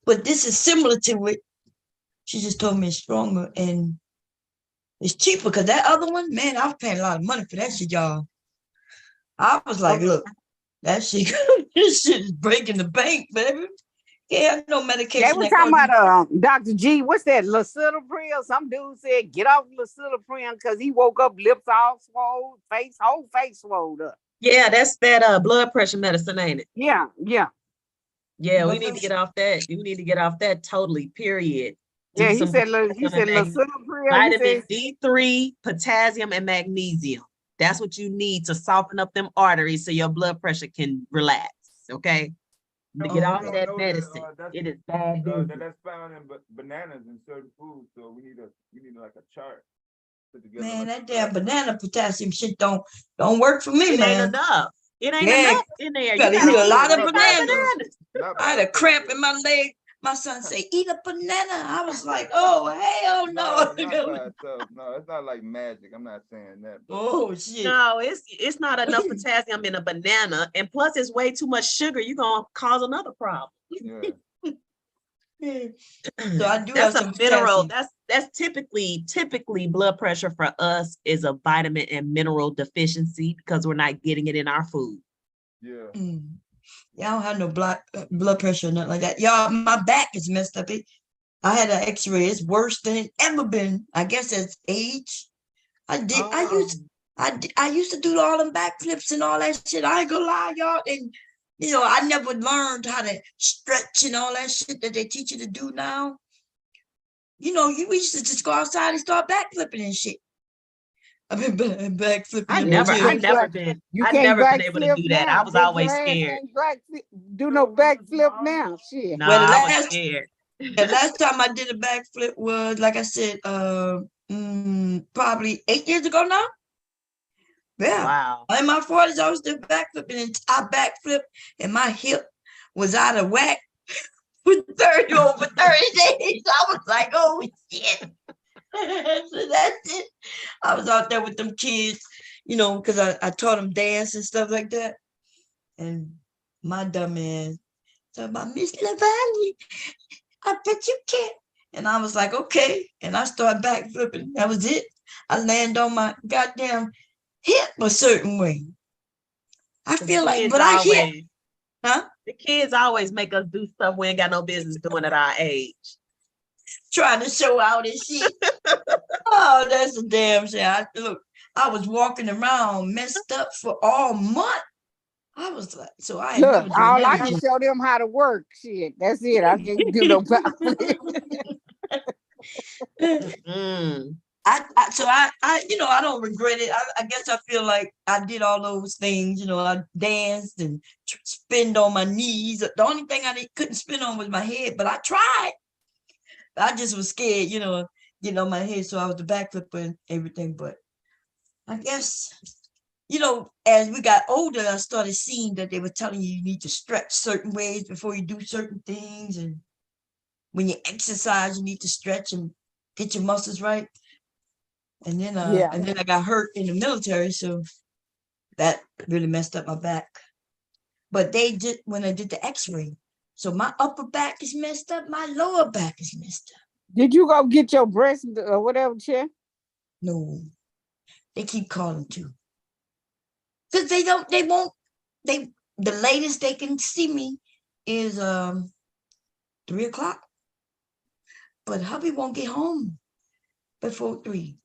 but this is similar to it. She just told me it's stronger and it's cheaper because that other one, man, I was paying a lot of money for that shit, y'all. I was like, look, that shit, this shit is breaking the bank, baby. Yeah, no medication. They were talking about Dr. G. What's that? Lisinopril. Some dude said get off Lisinopril because he woke up lips all swole, whole face swelled up. Yeah, that's that blood pressure medicine, ain't it? Yeah. Yeah, we need to get off that. You need to get off that totally. Period. Yeah, he said Lisinopril. Vitamin D3, potassium, and magnesium. That's what you need to soften up them arteries so your blood pressure can relax. Okay. To get off that medicine, it is bad. That's found in bananas and certain foods, so we need like a chart. Man, that damn banana potassium shit don't work for me, it man. Ain't enough. It ain't enough in there. You gotta eat a lot of bananas. bananas. I had a cramp in my leg. My son said, "Eat a banana." I was like, "Oh hell no!" No, it's not like magic. I'm not saying that. Oh shit! No, it's not enough potassium in a banana, and plus it's way too much sugar. You're gonna cause another problem. Yeah. So I do that's have a mineral. That's typically blood pressure for us is a vitamin and mineral deficiency because we're not getting it in our food. Yeah. Yeah, I don't have no blood pressure or nothing like that. Y'all, my back is messed up. I had an X-ray. It's worse than it ever been. I guess that's age. I used to do all them backflips and all that shit. I ain't gonna lie, y'all. And I never learned how to stretch and all that shit that they teach you to do now. We used to just go outside and start backflipping and shit. I've been backflipping. I've never been able to do that. I was always scared. Do no backflip now, shit. No, I was scared. The last time I did a backflip was, like I said, probably 8 years ago now. Yeah. Wow. In my 40s, I was still backflipping, and I backflipped, and my hip was out of whack for 30 over 30 days. I was like, oh shit. So that's it. I was out there with them kids, because I taught them dance and stuff like that. And my dumb ass talking about Miss LaValle, I bet you can't. And I was like, okay. And I started backflipping. That was it. I land on my goddamn hip a certain way. I feel like, but I hit. Huh? The kids always make us do stuff we ain't got no business doing at our age. Trying to show out and shit. Oh, that's a damn shit. I was walking around messed up for all month. I was like, so I look, all I can show them how to work. Shit, that's it. I can't do no backflip. I don't regret it. I guess I feel like I did all those things. I danced and spinned on my knees. The only thing I couldn't spin on was my head, but I tried. I just was scared, getting on my head, so I was the backflipper and everything. But I guess, as we got older, I started seeing that they were telling you need to stretch certain ways before you do certain things, and when you exercise, you need to stretch. And get your muscles right. And then Yeah. and then I got hurt in the military, so that really messed up my back. But they did when I did the x-ray. So my upper back is messed up, my lower back is messed up. Did you go get your breast or whatever check? No. They keep calling too. Because the latest they can see me is 3:00. But hubby won't get home before 3.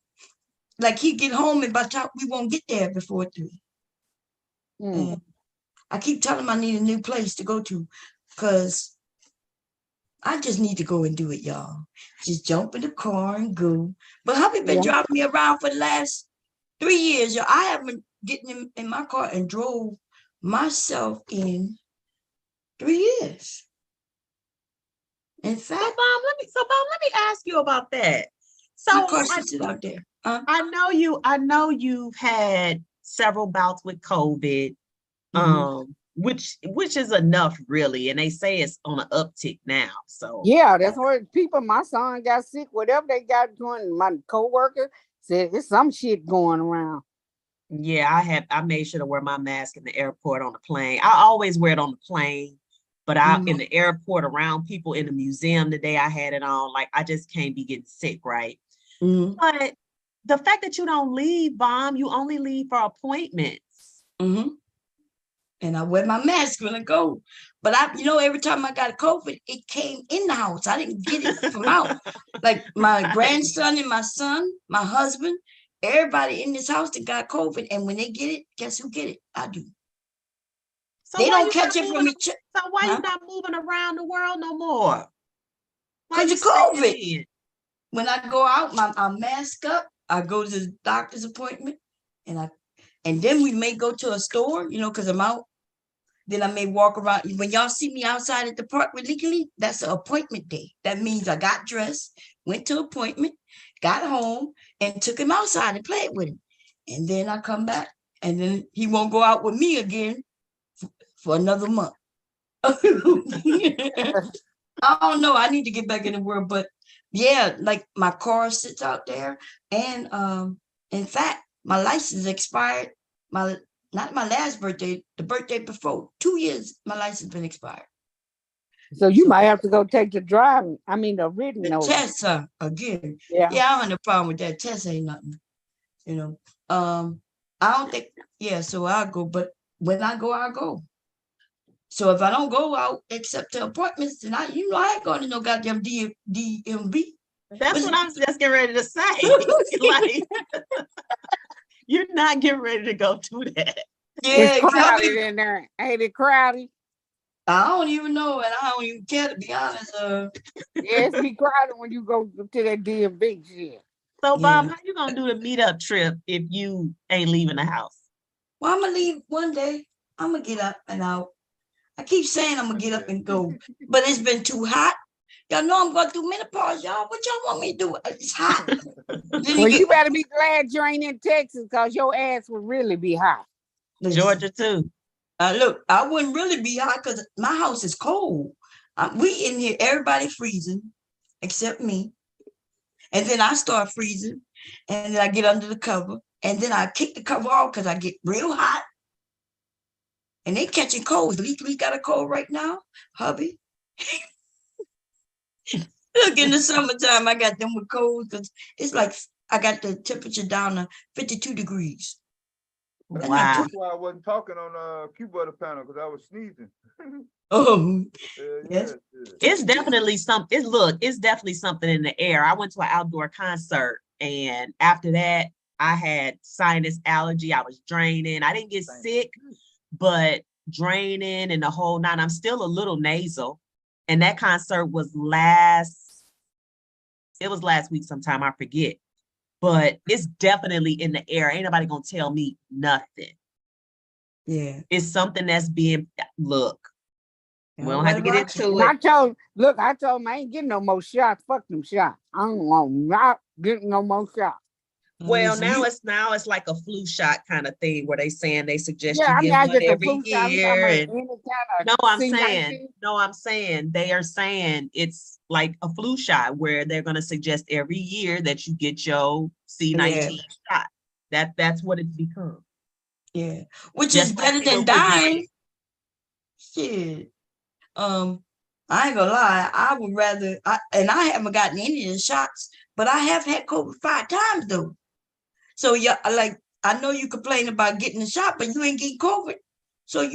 Like he get home and by the time we won't get there before 3. And I keep telling him I need a new place to go to because I just need to go and do it, y'all. Just jump in the car and go. But hubby been driving me around for the last 3 years. Y'all. I haven't getting in my car and drove myself in 3 years. In fact, Bob, let me ask you about that. So my car sits out there. I know you've had several bouts with COVID, which is enough really, and they say it's on an uptick now. So yeah, that's what people. My son got sick. Whatever they got doing, my coworker said it's some shit going around. Yeah, I made sure to wear my mask in the airport on the plane. I always wear it on the plane, but in the airport around people in the museum today, I had it on. Like I just can't be getting sick, right? But the fact that you don't leave, Bomb, you only leave for appointments. And I wear my mask when I go. But every time I got COVID, it came in the house. I didn't get it from out. Like my grandson and my son, my husband, everybody in this house that got COVID. And when they get it, guess who get it? I do. So they don't catch it from each other. So why you not moving around the world no more? Because of COVID. When I go out, I'm masked up. I go to the doctor's appointment, and then we may go to a store, because I'm out. Then I may walk around. When y'all see me outside at the park legally, that's an appointment day. That means I got dressed, went to appointment, got home, and took him outside and played with him. And then I come back, and then he won't go out with me again for another month. I don't know. I need to get back in the world, but yeah, like my car sits out there, and in fact, my license expired. Not my last birthday, the birthday before. 2 years, my license been expired. So you might have to go take the driving. The written test again. Yeah, I don't have no problem with that. Test ain't nothing. I don't think. Yeah, so I'll go, but when I go, I'll go. So if I don't go out except to appointments, then I ain't going to no goddamn DMV. That's what I was just getting ready to say. Like, you're not getting ready to go do that. Yeah, it's crowded in there. Ain't it crowded? I don't even know, and I don't even care, to be honest. It's be crowded when you go to that DMV shit. So, Bob, how you gonna do the meetup trip if you ain't leaving the house? Well, I'm gonna leave one day. I'm gonna get up and out. I keep saying I'm gonna get up and go, but it's been too hot. Y'all know I'm going through menopause, y'all. What y'all want me to do? It's hot. Well, you better be glad you ain't in Texas, because your ass would really be hot. Georgia too. Look, I wouldn't really be hot because my house is cold. We in here, everybody freezing except me. And then I start freezing, and then I get under the cover, and then I kick the cover off because I get real hot. And they catching colds. We got a cold right now, hubby. Look, in the summertime, I got them with colds because it's like I got the temperature down to 52 degrees. Wow. That's why I wasn't talking on Q-Butter panel, because I was sneezing. Yes. It's definitely something. It's definitely something in the air. I went to an outdoor concert, and after that, I had sinus allergy. I was draining. I didn't get sick, but draining and the whole nine. I'm still a little nasal. And that concert was last week sometime, I forget. But it's definitely in the air. Ain't nobody gonna tell me nothing. Yeah. It's something that's being, look, we don't have to get into it. I told him I ain't getting no more shots. Fuck them shots. I don't want not getting no more shots. Well, now it's like a flu shot kind of thing where they suggest Yeah, you I mean, get I one get the every flu shot. I'm talking year. about And any kind of C-19. I'm saying they are saying it's like a flu shot where they're going to suggest every year that you get your C-19 shot. That's what it's become. Yeah, which Just is like better they than do with dying. Shit. I ain't gonna lie. I would rather. And I haven't gotten any of the shots, but I have had COVID 5 times though. So yeah, like I know you complain about getting the shot, but you ain't getting COVID. So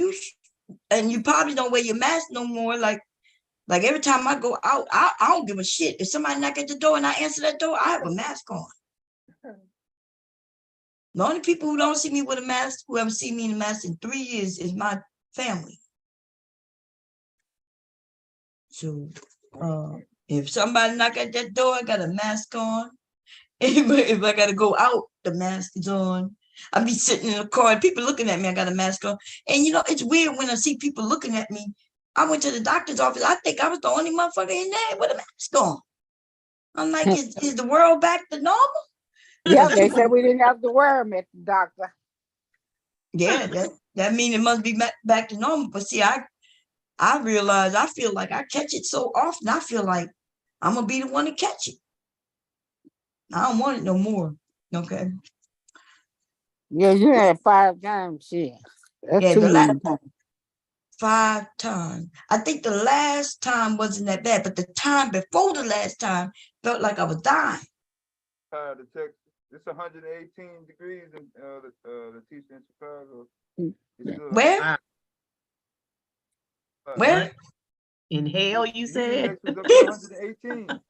and you probably don't wear your mask no more. Like every time I go out, I don't give a shit. If somebody knock at the door and I answer that door, I have a mask on. The only people who don't see me with a mask, who haven't seen me in a mask in 3 years, is my family. So if somebody knock at that door, I got a mask on. If I gotta go out, the mask is on. I be sitting in the car and people looking at me, I got a mask on. And it's weird when I see people looking at me. I went to the doctor's office. I think I was the only motherfucker in there with a mask on. I'm like, is the world back to normal? Yeah, they said we didn't have to wear them at the doctor. Yeah, that means it must be back to normal. But see, I realize I feel like I catch it so often. I feel like I'm gonna be the one to catch it. I don't want it no more. Okay. Yeah, you had 5 times. Shit. That's too many times. 5 times. I think the last time wasn't that bad, but the time before the last time felt like I was dying. Tired of Texas. It's 118 degrees in the teacher in Chicago. Where? Where? In hell, you said? Up to 118.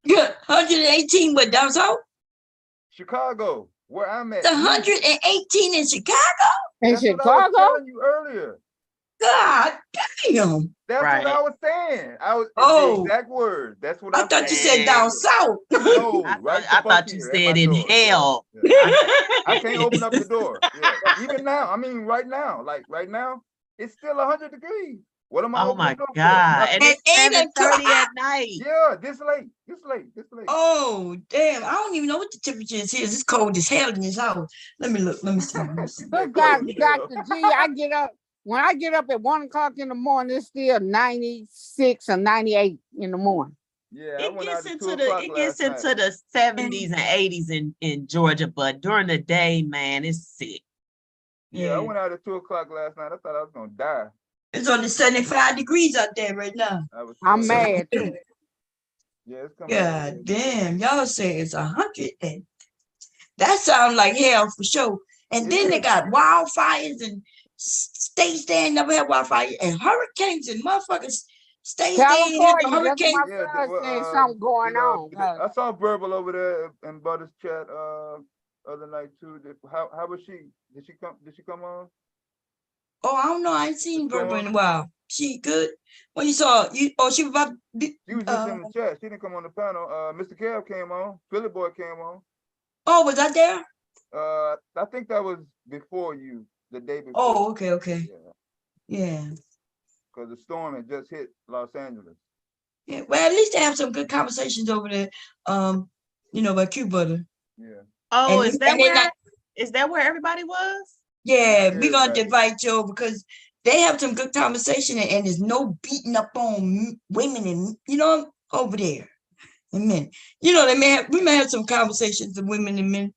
Yeah, 118 what, down south? Chicago, where I'm at. The 118 in Chicago? That's what I was telling you earlier. God damn. That's what I was saying. The exact word. That's what I thought you said down south. No, I thought you said in hell. I can't open up the door. Yeah. Even now, I mean, right now, it's still 100 degrees. What am I opening the door for? And it's 7:30 at night. Yeah, this late. Oh, damn. I don't even know what the temperature is here. It's cold as hell in this house. Let me look. Let me see. Look, Dr. G, I get up. When I get up at 1 o'clock in the morning, it's still 96 or 98 in the morning. Yeah, it gets into the 70s and 80s in Georgia, but during the day, man, it's sick. Yeah, I went out at 2 o'clock last night. I thought I was gonna die. It's only 75 degrees out there right now. I'm mad too. Yeah, it's coming. God damn, y'all say it's 100 and that sounds like hell for sure. And then they got wildfires and states there never had wildfires and hurricanes and motherfuckers states California, hurricanes. Saying something going on. I saw Verbal over there in Butters chat other night too. How was she? Did she come on? Oh, I don't know. I ain't seen Verbal in a while. She good? When you saw you? Oh, she was about. She was just in the chat. She didn't come on the panel. Mr. Kev came on. Philly Boy came on. Oh, was I there? I think that was before you, the day before. Oh, okay. Yeah. Because the storm had just hit Los Angeles. Yeah. Well, at least they have some good conversations over there. By Q Butter. Yeah. Oh, is that where everybody was? Yeah, we're gonna invite you because they have some good conversation and there's no beating up on women and over there and men. We may have some conversations of women and men,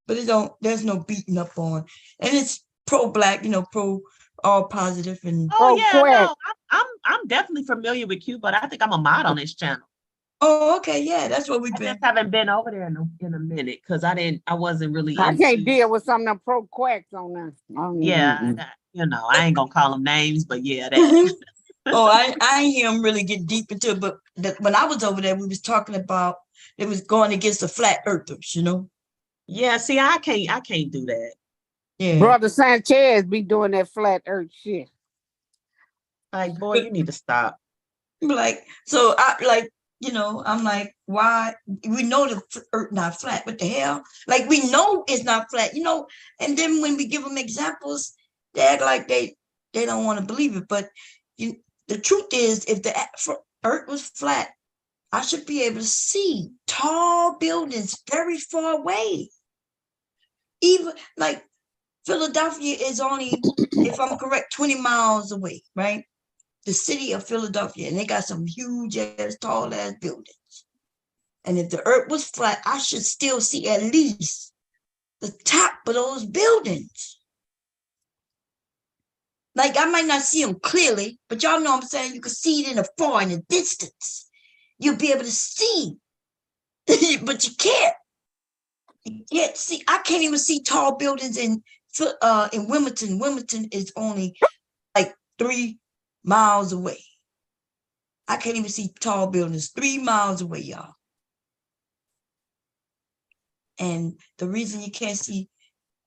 but there's no beating up on, and it's pro-black, pro all positive and no, I'm definitely familiar with Q, but I think I'm a mod on this channel. Oh, okay, yeah, that's what we've been. I just haven't been over there in a minute because I wasn't really. I can't deal with some of them pro quacks on there. I ain't gonna call them names, but yeah, Oh, I ain't hear them really get deep into it, but when I was over there, we was talking about it was going against the flat earthers, Yeah, see, I can't do that. Yeah, Brother Sanchez be doing that flat earth shit. Like, boy, you need to stop. Like, so I'm like, why? We know the earth not flat. What the hell? Like, we know it's not flat, and then when we give them examples, they act like they don't want to believe it. But the truth is, if the earth was flat, I should be able to see tall buildings very far away. Even like Philadelphia is only, if I'm correct, 20 miles away, right? The city of Philadelphia, and they got some huge ass, tall ass buildings. And if the earth was flat, I should still see at least the top of those buildings. Like I might not see them clearly, but y'all know what I'm saying? You can see it in the far, in the distance. You'll be able to see, but you can't. You can't see. I can't even see tall buildings in Wilmington. Wilmington is only like 3 miles away. I can't even see tall buildings 3 miles away, y'all. And the reason you can't see,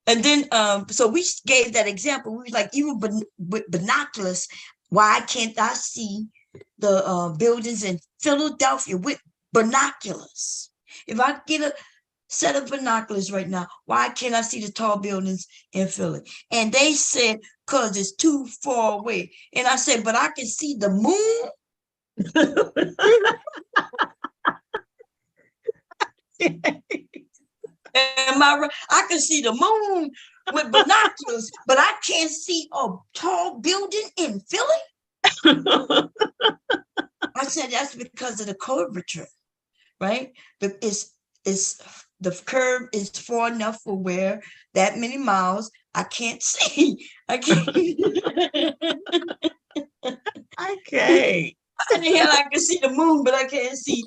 and then so we gave that example. We was like, even with binoculars, why can't I see the buildings in Philadelphia with binoculars? If I get a set of binoculars right now, why can't I see the tall buildings in Philly? And they said, because it's too far away. And I said, but I can see the moon. Am I right? I can see the moon with binoculars, but I can't see a tall building in Philly. I said that's because of the curvature, right? But it's the curve is far enough for where that many miles I can't see. I can't. Okay. How the hell I can see the moon, but I can't see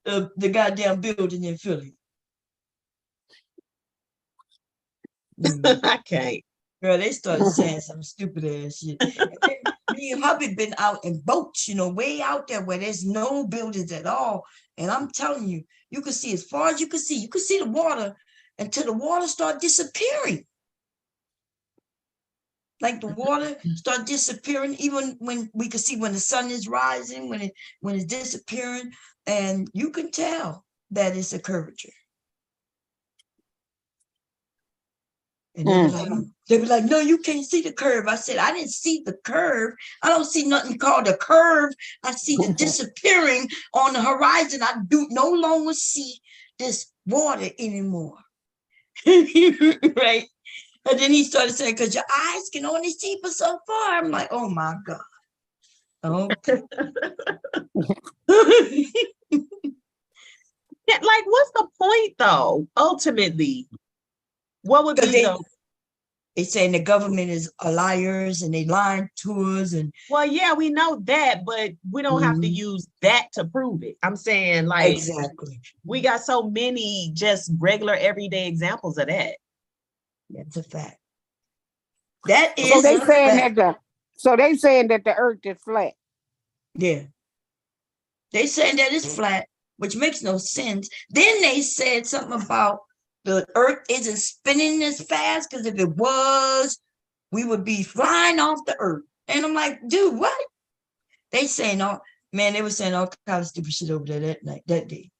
the goddamn building in Philly? I can't. Girl, they started saying some stupid ass shit. Me and hubby been out in boats, way out there where there's no buildings at all. And I'm telling you, you can see as far as you can see. You can see the water until the water start disappearing. Like the water start disappearing, even when we can see when the sun is rising, when it's disappearing, and you can tell that it's a curvature. And they be like, no, you can't see the curve. I said, I didn't see the curve. I don't see nothing called a curve. I see the disappearing on the horizon. I do no longer see this water anymore. Right? And then he started saying, because your eyes can only see for so far. I'm like, oh my God. Okay. Yeah, like, what's the point though? Ultimately, what would be they saying the government is liars and they lying to us, and well, yeah, we know that, but we don't have to use that to prove it. I'm saying, like, exactly, we got so many just regular everyday examples of that. That's a fact. That is so they saying fact. They saying that the earth is flat. Yeah. They saying that it's flat, which makes no sense. Then they said something about the earth isn't spinning as fast, because if it was, we would be flying off the earth. And I'm like, dude, what? They saying they were saying all kinds of stupid shit over there that day.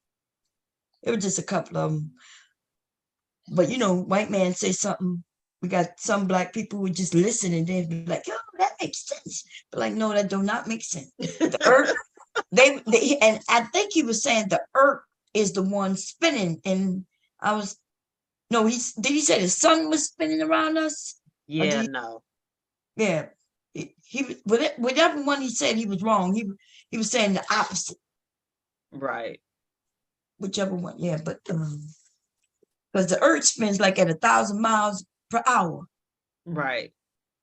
It was just a couple of them. But white man say something. We got some black people who just listen and then be like, oh, that makes sense. But like, no, that do not make sense. The earth, they and I think he was saying the earth is the one spinning. And did he say the sun was spinning around us? Yeah, no. Yeah. Whatever one he said he was wrong. He was saying the opposite. Right. Whichever one, yeah, but because the earth spins like at 1,000 miles per hour. Right.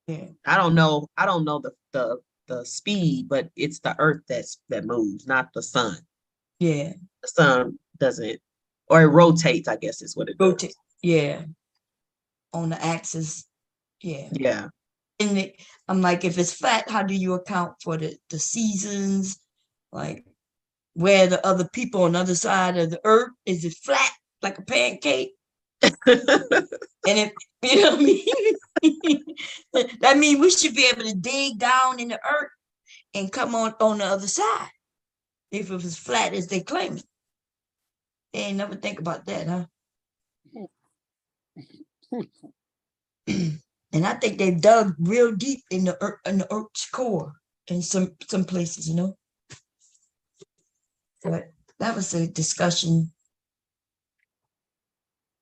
Yeah. I don't know the speed, but it's the earth that moves, not the sun. Yeah. The sun doesn't, or it rotates, I guess is what it rotates. Yeah. On the axis. Yeah. Yeah. And I'm like, if it's flat, how do you account for the seasons? Like, where the other people on the other side of the earth, is it flat like a pancake? And if you know what I mean, that means we should be able to dig down in the earth and come on the other side. If it was flat as they claim it. They ain't never think about that, huh? And I think they've dug real deep in the earth's core in some places, But that was a discussion.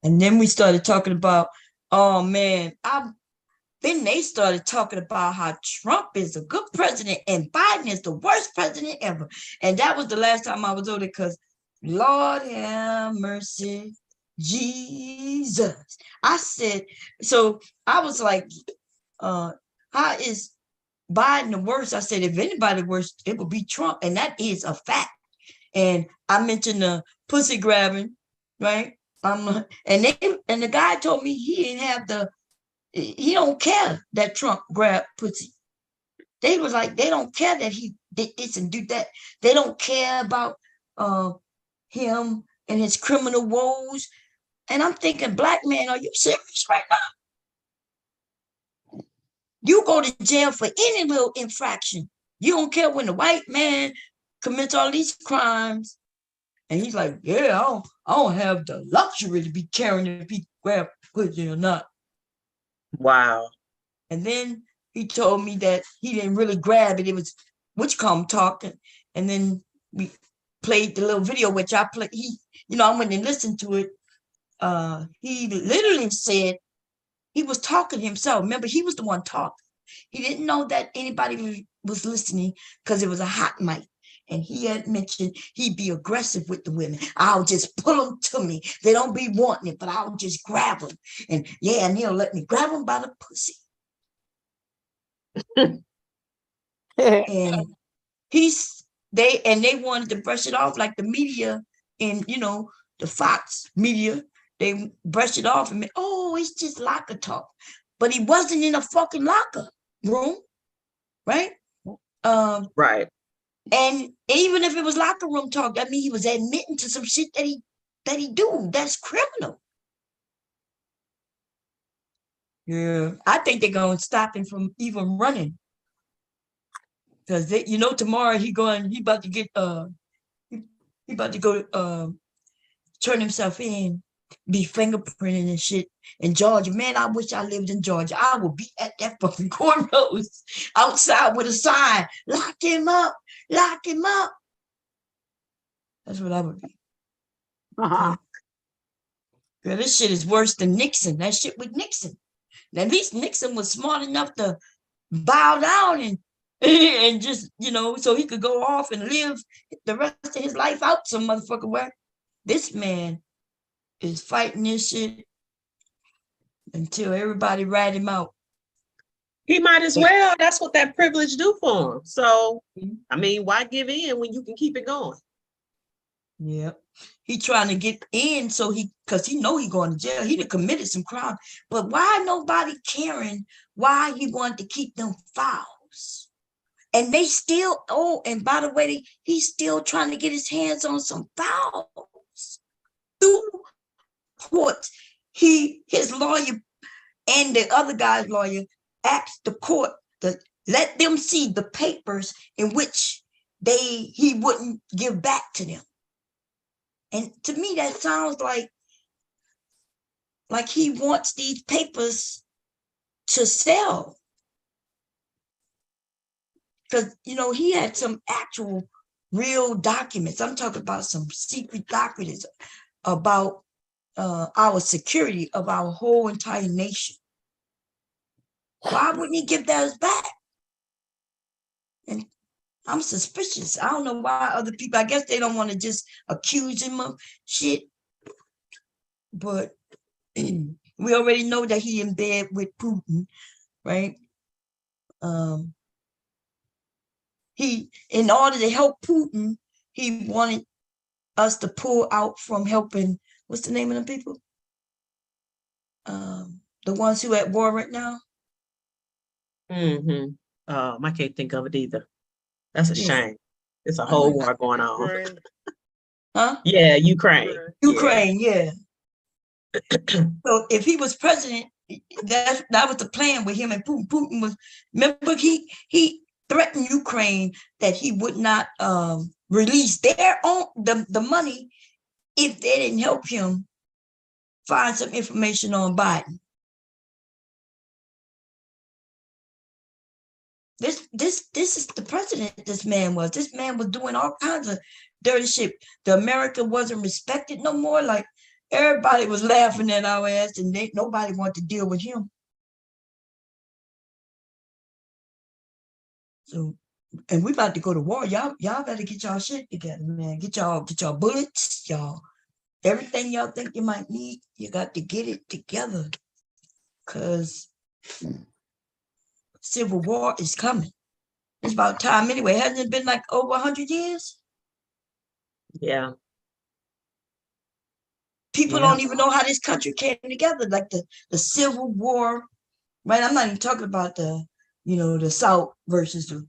And then we started talking about, oh man, then they started talking about how Trump is a good president and Biden is the worst president ever. And that was the last time I was over there because Lord have mercy, Jesus. I said, so I was like, how is Biden the worst? I said, if anybody worse, it would be Trump. And that is a fact. And I mentioned the pussy grabbing, right? And the guy told me he don't care that Trump grabbed pussy. They was like, they don't care that he did this and do that. They don't care about him and his criminal woes. And I'm thinking, black man, are you serious right now? You go to jail for any little infraction. You don't care when the white man commits all these crimes. And he's like, yeah, I don't have the luxury to be caring if he grabbed pussy or not. Wow. And then he told me that he didn't really grab it. It was Witchcom talking. And then we played the little video, which I played. I went and listened to it. He literally said he was talking himself. Remember, he was the one talking. He didn't know that anybody was listening because it was a hot mic. And he had mentioned he'd be aggressive with the women. I'll just pull them to me. They don't be wanting it, but I'll just grab them. And he'll let me grab them by the pussy. And they wanted to brush it off like the media and the Fox media. They brushed it off and it's just locker talk. But he wasn't in a fucking locker room, right? Right. And even if it was locker room talk, that means he was admitting to some shit that he do. That's criminal. Yeah, I think they're gonna stop him from even running. Because tomorrow he about to get he about to go turn himself in, be fingerprinting and shit in Georgia. Man, I wish I lived in Georgia. I would be at that fucking courthouse outside with a sign, lock him up, lock him up. That's what I would be. Yeah, this shit is worse than Nixon. That shit with Nixon. At least Nixon was smart enough to bow down and just, so he could go off and live the rest of his life out some motherfucking way. This man is fighting this shit until everybody rat him out. He might as well. That's what that privilege do for him. So, I mean, why give in when you can keep it going? Yeah. He trying to get in because he know he going to jail. He done committed some crime. But why nobody caring why he wanted to keep them files? And they still, and by the way, he's still trying to get his hands on some files. Through court, his lawyer and the other guy's lawyer asked the court to let them see the papers in which he wouldn't give back to them. And to me, that sounds like he wants these papers to sell. Because, he had some actual real documents. I'm talking about some secret documents about our security of our whole entire nation. Why wouldn't he give those back? And I'm suspicious. I don't know why other people, I guess they don't want to just accuse him of shit. But we already know that he in bed with Putin, right? He, in order to help Putin, he wanted us to pull out from helping, what's the name of the people? The ones who at war right now? I can't think of it either. That's a shame. It's a whole war going on. Huh? Yeah, Ukraine. Ukraine, yeah. So if he was president, that was the plan with him and Putin. Putin was, remember, he threatened Ukraine that he would not release their own the money if they didn't help him find some information on Biden. This is the president this man was. This man was doing all kinds of dirty shit. The America wasn't respected no more. Like everybody was laughing at our ass and nobody wanted to deal with him. So, and we about to go to war. Y'all better get y'all shit together, man. Get y'all bullets, y'all. Everything y'all think you might need, you got to get it together. Cause civil war is coming. It's about time anyway. Hasn't it been like over 100 years? Yeah. People don't even know how this country came together, like the Civil War, right? I'm not even talking about the South versus the,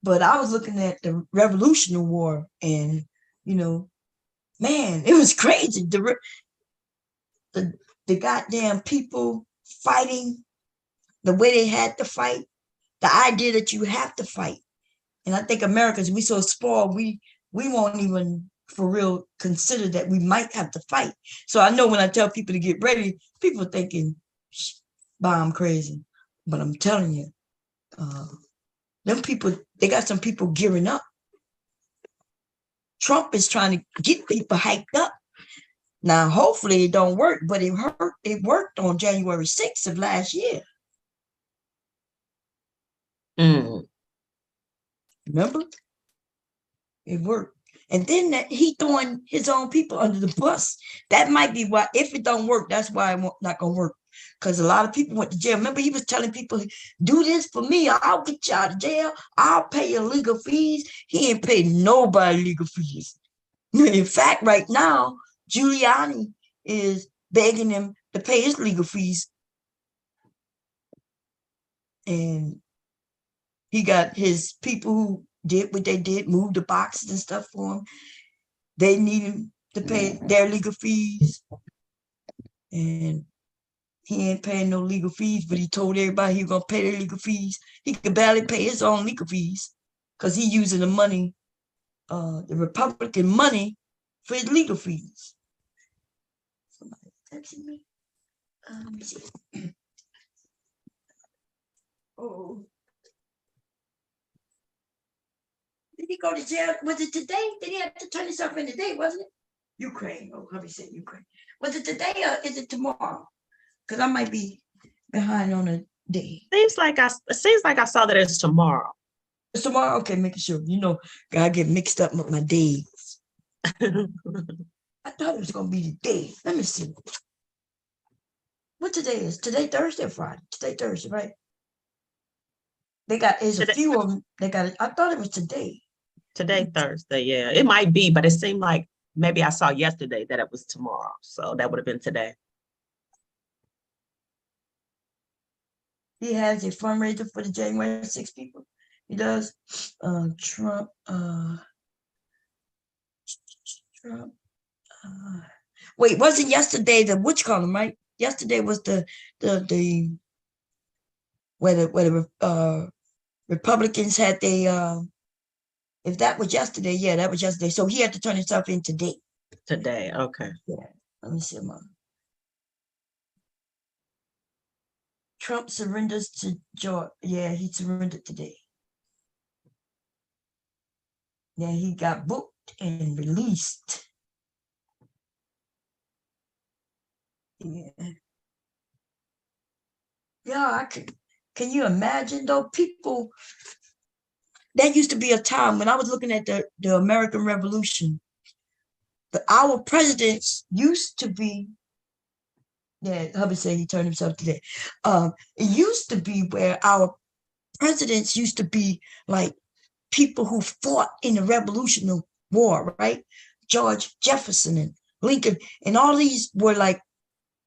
but I was looking at the Revolutionary War, and man, it was crazy. The goddamn people fighting the way they had to fight, the idea that you have to fight. And I think Americans, we so spoiled, we won't even for real consider that we might have to fight. So I know when I tell people to get ready, people are thinking bomb crazy. But I'm telling you, them people, they got some people gearing up. Trump is trying to get people hyped up. Now, hopefully it don't work, but it worked on January 6th of last year. Remember? It worked. And then he throwing his own people under the bus. That might be why, if it don't work, that's why it's not going to work. Because a lot of people went to jail. Remember, he was telling people, do this for me. I'll get you out of jail. I'll pay your legal fees. He ain't paid nobody legal fees. In fact, right now, Giuliani is begging him to pay his legal fees. And he got his people who did what they did, moved the boxes and stuff for him. They need him to pay their legal fees. And he ain't paying no legal fees, but he told everybody he was going to pay their legal fees. He could barely pay his own legal fees because he using the money, the Republican money, for his legal fees. Somebody texting me. Let me see. Oh. Did he go to jail? Was it today? Did he have to turn himself in today, wasn't it? Ukraine. Oh, hubby said Ukraine. Was it today or is it tomorrow? Because I might be behind on a day. It seems like I saw that it's tomorrow. It's tomorrow? Okay, making sure. I get mixed up with my days. I thought it was going to be today. Let me see. What today is? Today Thursday or Friday? Today Thursday, right? There's a few of them. They got it. I thought it was today. Today, Thursday, yeah. It might be, but it seemed like maybe I saw yesterday that it was tomorrow. So that would have been today. He has a fundraiser for the January 6th people. He does. Trump. Wait, wasn't yesterday the which column, right? Yesterday was the where the Republicans had if that was yesterday, yeah, that was yesterday. So he had to turn himself in today. Today, okay. Yeah. Let me see. Trump surrenders to George. Yeah, he surrendered today. Yeah, he got booked and released. Yeah. Yeah, can you imagine though? People, that used to be a time when I was looking at the American Revolution. Our presidents used to be, yeah, hubby said he turned himself today. It used to be where our presidents used to be like people who fought in the Revolutionary War, right? George Jefferson and Lincoln, and all these were like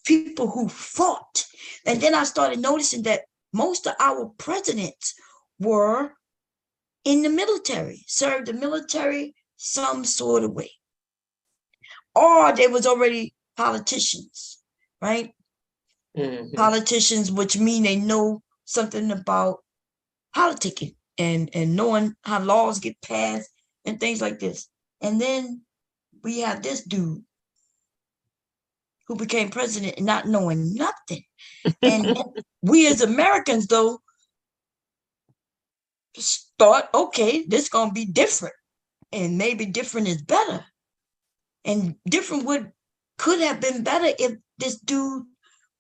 people who fought. And then I started noticing that most of our presidents were in the military, served the military some sort of way. Or they was already politicians, right? Mm-hmm. Politicians, which mean they know something about politicking and knowing how laws get passed and things like this. And then we have this dude who became president and not knowing nothing. And we as Americans, though, thought, okay, this gonna be different, and maybe different is better, and different could have been better if this dude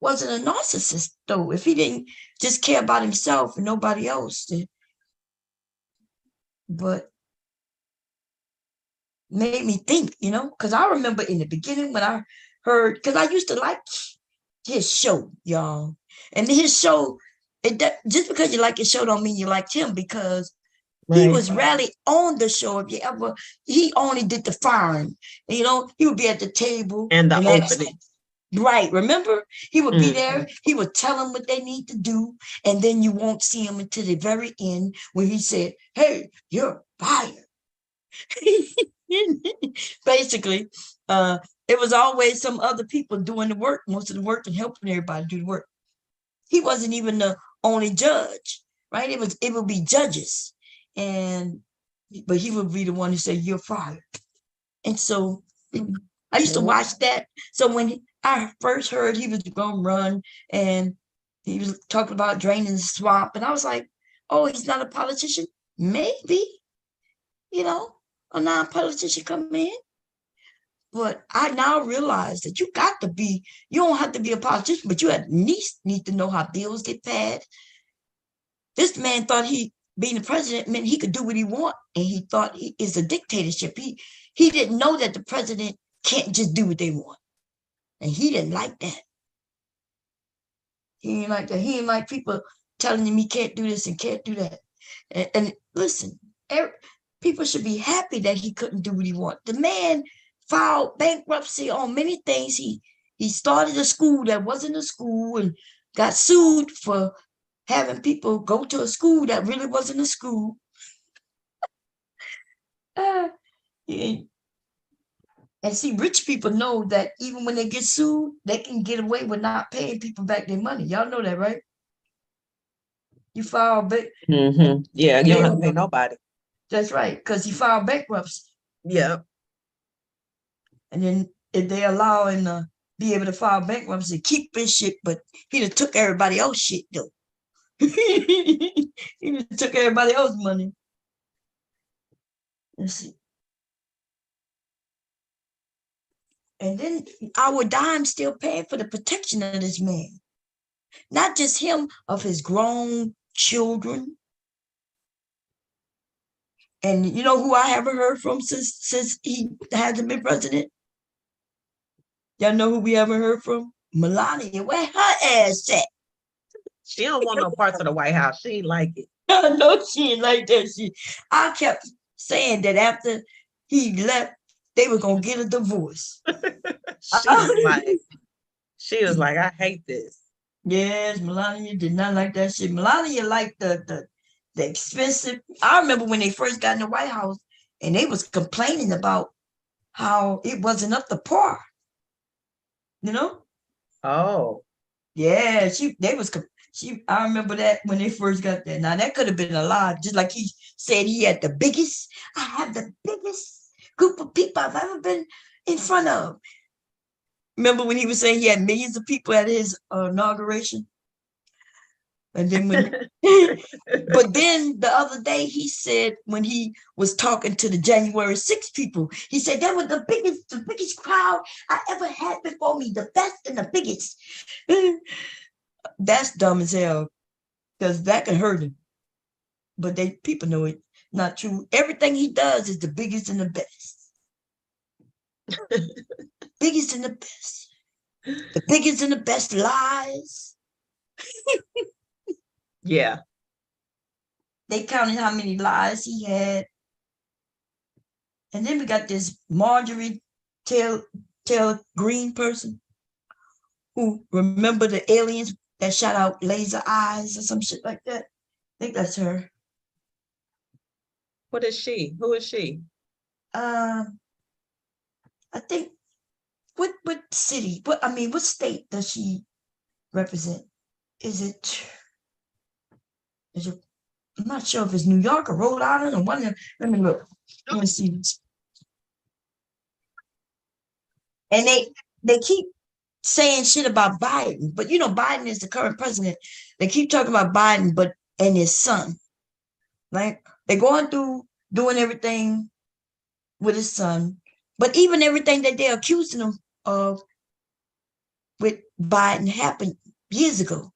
wasn't a narcissist, though. If he didn't just care about himself and nobody else, but made me think, because I remember in the beginning when I heard, because I used to like his show, y'all, and his show. Just because you like his show don't mean you liked him, because he was rarely on the show. If you ever, he only did the firing. He would be at the table and the opening. Right, remember? He would be there. He would tell them what they need to do, and then you won't see him until the very end when he said, "Hey, you're fired." Basically, it was always some other people doing the work, most of the work, and helping everybody do the work. He wasn't even the only judge, right? It would be judges, but he would be the one who said, "You're fired." And so I used to watch that. So when I first heard he was going to run, and he was talking about draining the swamp, and I was like, oh, he's not a politician? Maybe, a non-politician come in. But I now realize that you don't have to be a politician, but you at least need to know how bills get passed. This man thought being the president meant he could do what he want, and he thought it's a dictatorship. He didn't know that the president can't just do what they want. And he didn't like that. He didn't like that. He didn't like people telling him he can't do this and can't do that. And listen, people should be happy that he couldn't do what he wanted. The man filed bankruptcy on many things. He started a school that wasn't a school and got sued for having people go to a school that really wasn't a school. And see, rich people know that even when they get sued, they can get away with not paying people back their money. Y'all know that, right? You file back. Yeah, you don't have to pay nobody. That's right, because he filed bankruptcy. Yeah. And then if they allow him to be able to file bankruptcy, keep his shit, but he done took everybody else's shit, though. He done took everybody else's money. Let's see. And then our dime still paying for the protection of this man. Not just him, of his grown children. And you know who I haven't heard from since he hasn't been president? Y'all know who we haven't heard from? Melania. Where her ass at? She don't want no parts of the White House. She ain't like it. No, she ain't like that. I kept saying that after he left, they were gonna get a divorce. She was like, I hate this. Yes, Melania did not like that shit. Melania liked the expensive. I remember when they first got in the White House, and they was complaining about how it wasn't up to par. Oh. Yeah, I remember that when they first got there. Now that could have been a lie, just like he said he had I have the biggest group of people I've ever been in front of. Remember when he was saying he had millions of people at his inauguration? And then but then the other day he said, when he was talking to the January 6th people, he said that was the biggest crowd I ever had before me, the best and the biggest. That's dumb as hell, because that can hurt him. But people know it not true. Everything he does is the biggest and the best. Biggest and the best. The biggest and the best lies. Yeah. They counted how many lies he had. And then we got this Marjorie Taylor Greene person who remember the aliens that shot out laser eyes or some shit like that. I think that's her. What is she? Who is she? I think what city? What state does she represent? Is it? I'm not sure if it's New York or Rhode Island or one of them. Let me look. Let me see. And they keep saying shit about Biden, but Biden is the current president. They keep talking about Biden, and his son. right? They're going through doing everything with his son, but even everything that they're accusing him of with Biden happened years ago.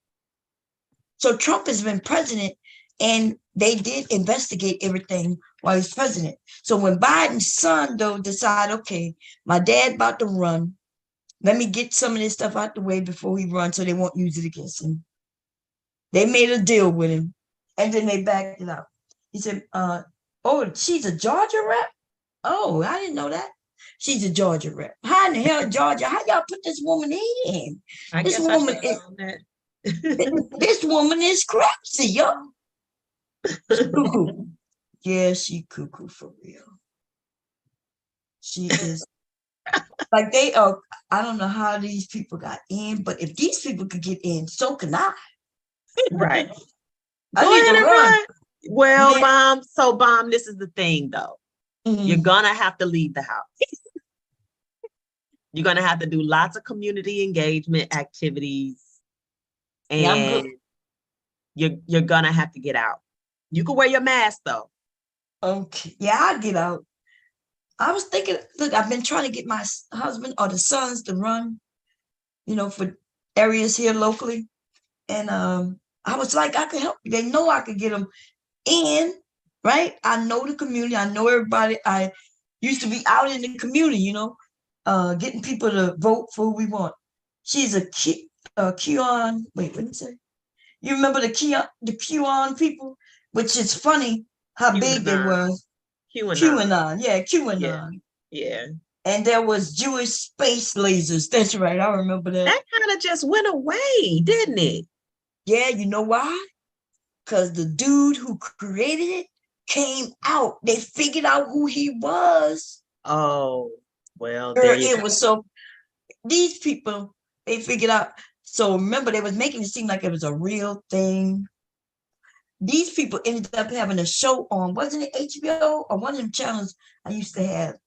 So Trump has been president, and they did investigate everything while he's president. So when Biden's son, though, decide, okay, my dad about to run, let me get some of this stuff out the way before he runs so they won't use it against him. They made a deal with him, and then they backed it up. He said, oh, she's a Georgia rep? Oh, I didn't know that. She's a Georgia rep. How in the hell, Georgia? How y'all put this woman in? This woman is this woman is crazy, yo. Cuckoo. Yeah, she cuckoo for real. She is like they are. I don't know how these people got in, but if these people could get in, so can I. Right. I Go need ahead to and run. Well, Man. Bomb. So, Bomb, this is the thing, though. You're gonna have to leave the house. You're gonna have to do lots of community engagement activities, and you're gonna have to get out. You can wear your mask though. Okay, yeah, I'll get out. I was thinking, look, I've been trying to get my husband or the sons to run, for areas here locally, and I was like, I could help. They know I could get them in, right? I know the community. I know everybody. I used to be out in the community, getting people to vote for who we want. She's a QAnon. Wait, what did you say? You remember the QAnon people? Which is funny how big they were. QAnon. Yeah, QAnon. Yeah. And there was Jewish space lasers. That's right. I remember that. That kind of just went away, didn't it? Yeah, you know why? Because the dude who created it came out. They figured out who he was. Oh, well, there you go. It was so these people, they figured out. So remember, they was making it seem like it was a real thing. These people ended up having a show on, wasn't it HBO or one of them channels I used to have?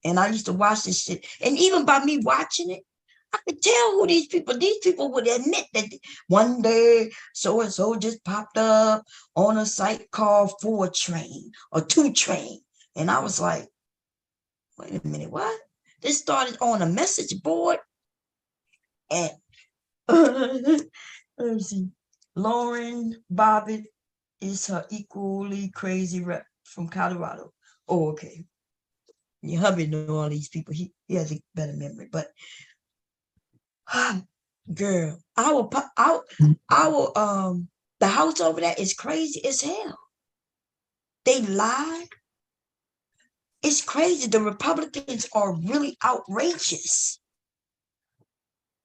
And I used to watch this shit. And even by me watching it, I could tell who these people would admit that one day so-and-so just popped up on a site called 4Train or 2Train. And I was like, wait a minute, what? This started on a message board. And let's see, Lauren Bobbitt is her equally crazy rep from Colorado. Oh, okay. Your hubby know all these people. He has a better memory, but girl, the house over there is crazy as hell. They lie. It's crazy. The Republicans are really outrageous.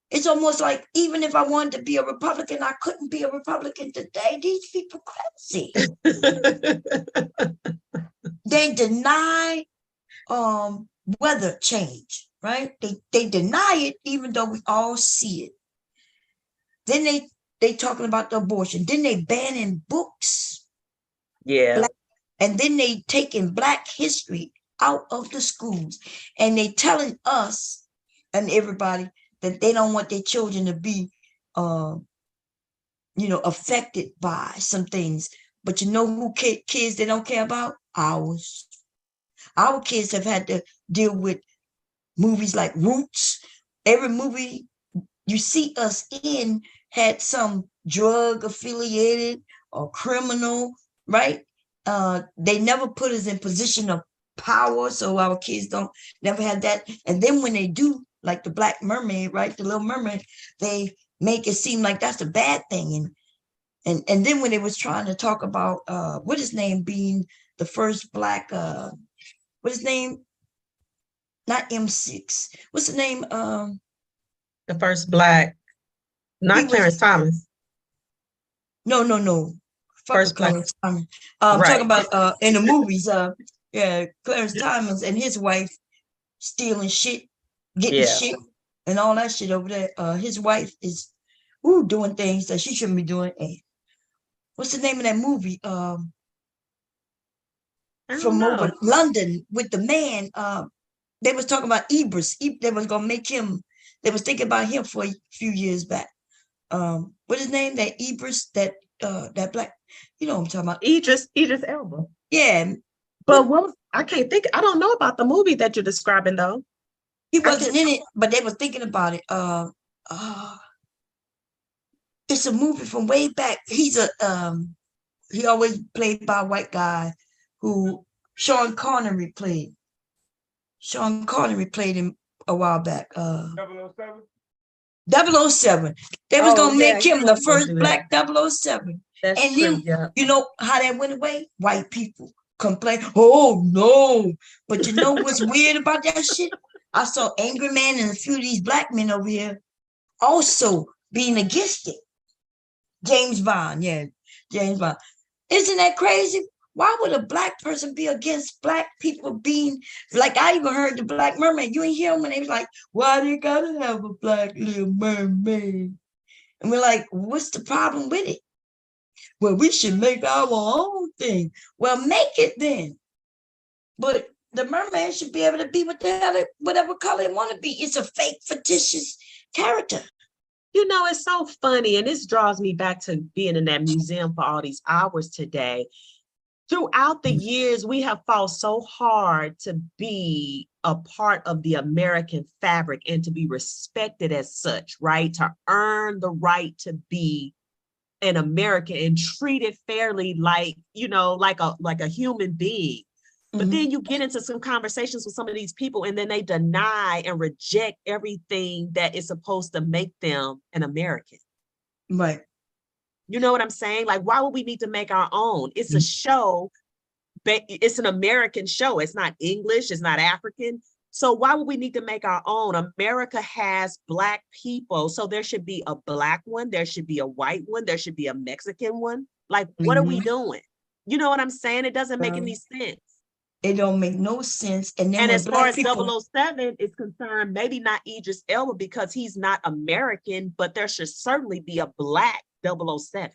It's almost like even if I wanted to be a Republican, I couldn't be a Republican today. These people crazy. They deny weather change, right? They deny it even though we all see it. Then they talking about the abortion. Then they banning books. Yeah. And then they taking Black history out of the schools. And they telling us and everybody that they don't want their children to be, affected by some things. But you know who kids they don't care about? Ours. Our kids have had to deal with movies like Roots. Every movie you see us in had some drug affiliated or criminal, right? They never put us in position of power, so our kids don't never have that. And then when they do, like the Black Mermaid, right, the Little Mermaid, they make it seem like that's a bad thing. And then when they was trying to talk about what his name being the first Black, what his name? Not M6. What's the name? The first Black, not Clarence Thomas. No. First Black. Clarence Thomas. Talking about in the movies. Clarence Thomas and his wife stealing shit, getting shit, and all that shit over there. His wife is doing things that she shouldn't be doing. And what's the name of that movie? From over London with the man. They was talking about Ibris. They was gonna make him. They was thinking about him for a few years back. What his name? That Ibris. That Black. You know what I'm talking about? Idris Elba. Yeah. But I can't think. I don't know about the movie that you're describing though. He wasn't in it, but they were thinking about it. It's a movie from way back. He always played by a white guy who Sean Connery played. Sean Connery played him a while back. 007? 007. They was gonna make him the first black 007. That's and true, then you know how that went away? White people complain, oh no. But you know what's weird about that shit? I saw Angry Man and a few of these black men over here also being against it. James Bond, James Bond. Isn't that crazy? Why would a black person be against black people being like? I even heard the Black Mermaid. You ain't hear them when they was like, "Why do you gotta have a black little mermaid?" And we're like, "What's the problem with it?" Well, we should make our own thing. Well, make it then. But the mermaid should be able to be whatever color it want to be. It's a fake, fictitious character. You know, it's so funny, and this draws me back to being in that museum for all these hours today. Throughout the years, we have fought so hard to be a part of the American fabric and to be respected as such, right? To earn the right to be an American and treated fairly like, you know, like a human being. But then you get into some conversations with some of these people and then they deny and reject everything that is supposed to make them an American. Right. You know what I'm saying? Like, why would we need to make our own? It's a show, but it's an American show. It's not English, it's not African. So why would we need to make our own? America has Black people. So there should be a Black one, there should be a white one, there should be a Mexican one. Like, what are we doing? You know what I'm saying? It doesn't make any sense. It don't make no sense. And then as far as people, 007 is concerned, maybe not Idris Elba because he's not American, but there should certainly be a Black 007.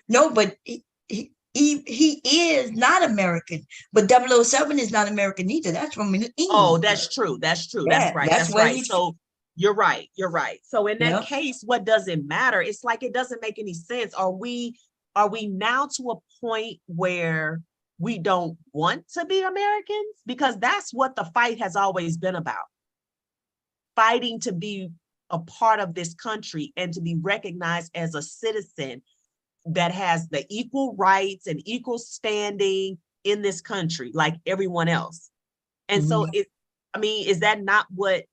No, but he is not American, but 007 is not American either. That's from England. Oh, that's true. That's true. Yeah, that's right. That's right. So you're right. You're right. So in that case, what does it matter? It's like it doesn't make any sense. Are we now to a point where we don't want to be Americans? Because that's what the fight has always been about. Fighting to be a part of this country and to be recognized as a citizen that has the equal rights and equal standing in this country, like everyone else. And so is that not what,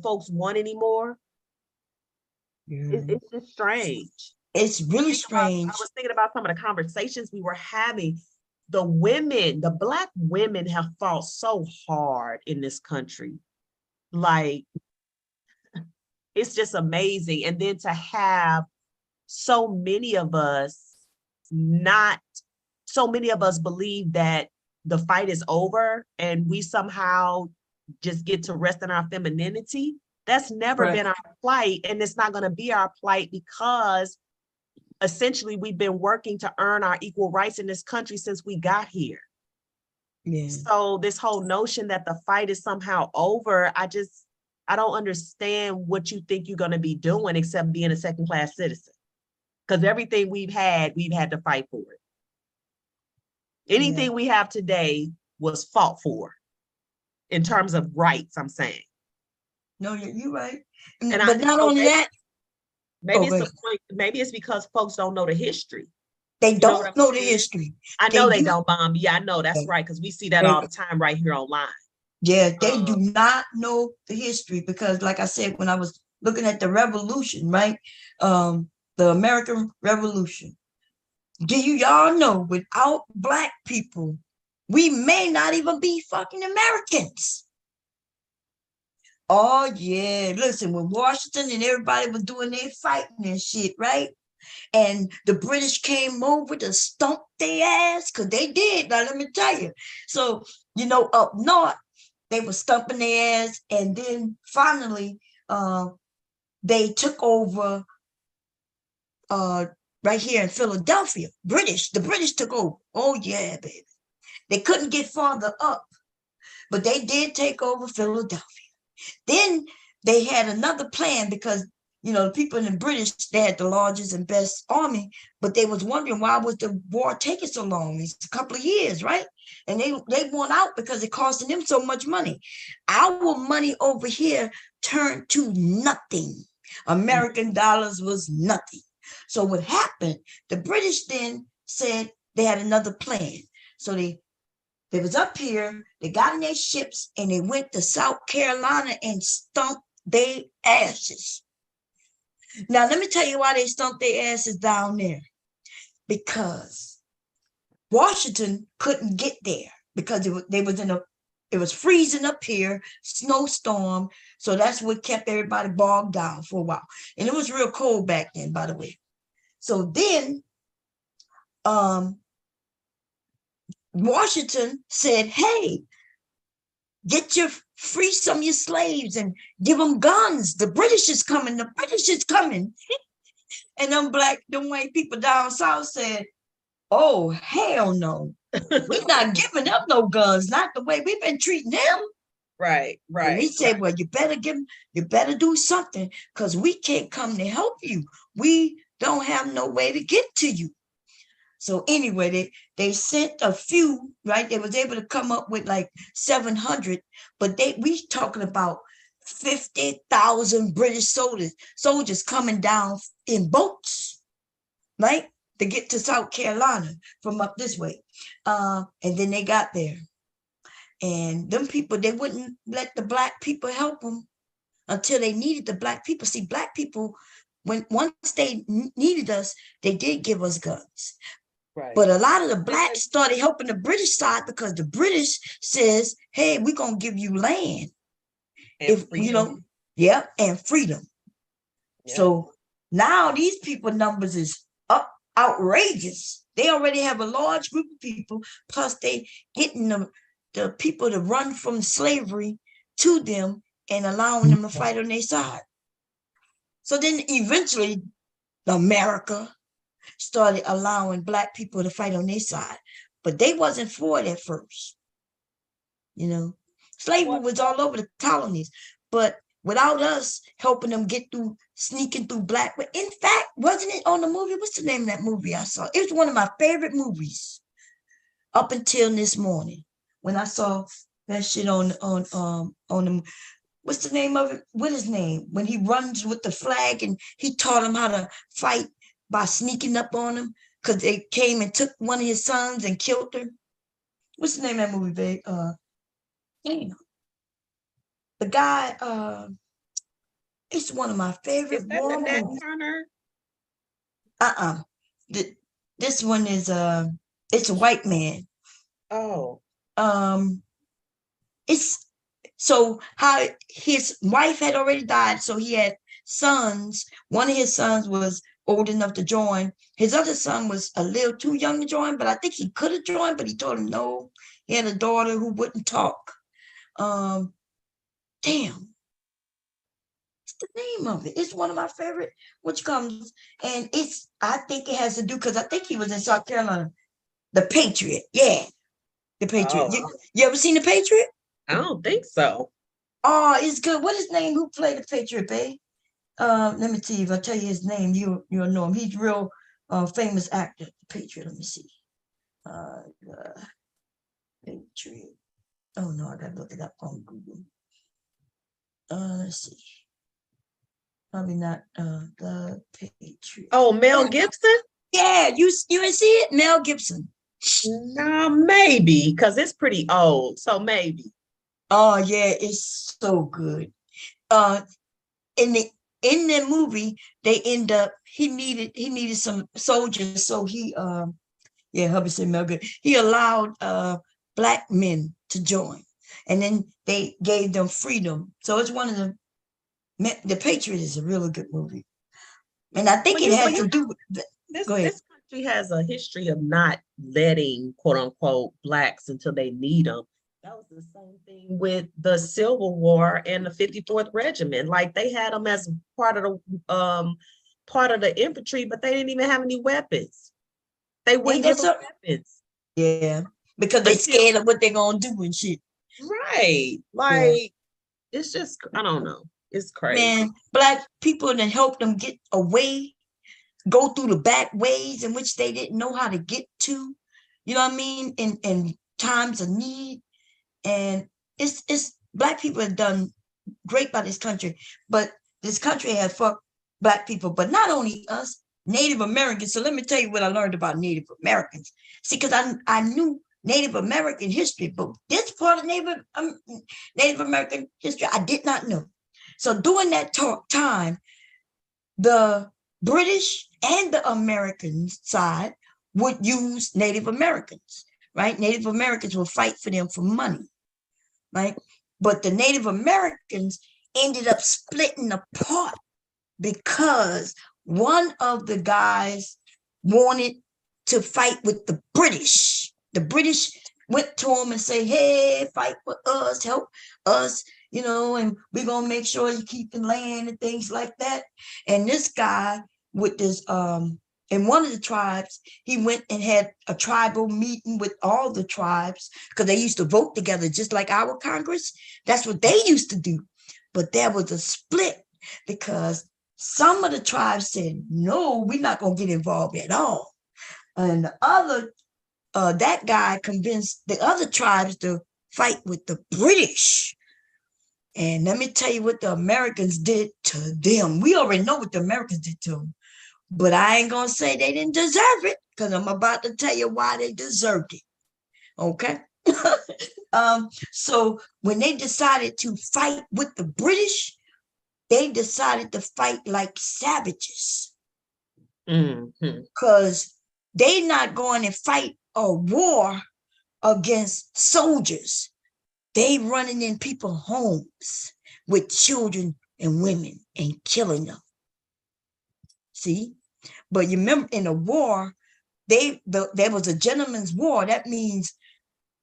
folks want anymore? It's just strange. It's really strange. I was thinking about some of the conversations we were having. The Black women have fought so hard in this country. Like, it's just amazing. And then to have so many of us believe that the fight is over and we somehow just get to rest in our femininity. That's never been our plight, and it's not going to be our plight because essentially we've been working to earn our equal rights in this country since we got here. Yeah. So this whole notion that the fight is somehow over, I don't understand what you think you're going to be doing except being a second-class citizen. Because everything we've had to fight for it. Anything we have today was fought for in terms of rights, I'm saying. No, you're right. But not only that, maybe it's because folks don't know the history. They don't know the history. I know they don't, Mom. Yeah, I know that's right, because we see that all the time right here online. Yeah, they do not know the history because, like I said, when I was looking at the revolution, right? The American Revolution. Do y'all know without Black people, we may not even be fucking Americans? Oh, yeah. Listen, when Washington and everybody was doing their fighting and shit, right? And the British came over to stomp their ass, because they did. Now, let me tell you. So, up north, they were stumping their ass. And then finally, they took over right here in Philadelphia. The British took over. Oh, yeah, baby. They couldn't get farther up, but they did take over Philadelphia. Then they had another plan because You know, the people in the British, they had the largest and best army, but they was wondering why was the war taking so long? It's a couple of years, right? And they won out because it costing them so much money. Our money over here turned to nothing. American dollars was nothing. So what happened, the British then said they had another plan. So they was up here, they got in their ships, and they went to South Carolina and stumped their asses. Now, let me tell you why they stumped their asses down there. Because Washington couldn't get there because it was freezing up here, snowstorm. So that's what kept everybody bogged down for a while. And it was real cold back then, by the way. So then Washington said, hey, free some of your slaves and give them guns. The British is coming. The British is coming. And them white people down south said, oh, hell no. We're not giving up no guns, not the way we've been treating them. Right. And he said, well, you better do something because we can't come to help you. We don't have no way to get to you. So anyway, they sent a few, right? They was able to come up with like 700, but we talking about 50,000 British soldiers coming down in boats, right? To get to South Carolina from up this way. And then they got there. And them people, they wouldn't let the black people help them until they needed the black people. See, black people, once they needed us, they did give us guns. Right. But a lot of the blacks started helping the British side because the British says, hey, we're going to give you land. And freedom. And freedom. Yeah. So now these people numbers is outrageous. They already have a large group of people, plus they getting the people to run from slavery to them and allowing them to fight on their side. So then eventually America started allowing black people to fight on their side, but they wasn't for it at first. You know, slavery was all over the colonies, but without us helping them get through, sneaking through black. In fact, wasn't it on the movie? What's the name of that movie I saw? It was one of my favorite movies up until this morning when I saw that shit on the, what's the name of it? What is his name? When he runs with the flag and he taught him how to fight by sneaking up on him because they came and took one of his sons and killed her. What's the name of that movie, babe? The guy, it's one of my favorite war movies. Turner? This one is it's a white man. Oh. It's so how his wife had already died, so he had sons. One of his sons was old enough to join. His other son was a little too young to join, but I think he could have joined, but he told him no. He had a daughter who wouldn't talk. Damn. What's the name of it? It's one of my favorite, which comes, and I think it has to do, because I think he was in South Carolina. The Patriot. Yeah. The Patriot. Oh. You ever seen The Patriot? I don't think so. Oh, it's good. What is his name? Who played the Patriot, babe? Let me see. If I tell you his name, you'll know him. He's a real famous actor. The Patriot. Let me see. Patriot. Oh no, I gotta look it up on Google. Let's see. Probably not the Patriot. Oh, Mel Gibson? Yeah, you ain't see it? Mel Gibson. Maybe, because it's pretty old. So maybe. Oh yeah, it's so good. In the movie, they end up he needed some soldiers, so he hubby said Mel Gibson. He allowed black men to join, and then they gave them freedom. So it's one of the Patriot is a really good movie, and I think it has to do with this country has a history of not letting quote unquote blacks until they need them. That was the same thing with the Civil War and the 54th Regiment. Like they had them as part of the infantry, but they didn't even have any weapons. They wouldn't give them weapons. Yeah, because they scared of what they're gonna do and shit. Right. Like it's just, I don't know. It's crazy. Man, Black people that helped them get away, go through the back ways in which they didn't know how to get to, you know what I mean, in times of need. And it's Black people have done great by this country, but this country has fucked Black people, but not only us, Native Americans. So let me tell you what I learned about Native Americans. See, because I knew Native American history, but this part of Native American history, I did not know. So during that time, the British and the American side would use Native Americans, right? Native Americans would fight for them for money, right? But the Native Americans ended up splitting apart because one of the guys wanted to fight with the British. The British went to him and say, hey, fight for us, help us, you know, and we're going to make sure you keep the land and things like that. And this guy with this, in one of the tribes, he went and had a tribal meeting with all the tribes because they used to vote together just like our Congress. That's what they used to do. But there was a split because some of the tribes said, no, we're not going to get involved at all. And the other, that guy convinced the other tribes to fight with the British. And let me tell you what the Americans did to them. We already know what the Americans did to them. But I ain't going to say they didn't deserve it because I'm about to tell you why they deserved it. Okay? So when they decided to fight with the British, they decided to fight like savages. Because they're not going to fight a war against soldiers. They running in people's homes with children and women and killing them. See? But you remember in a war, there was a gentleman's war. That means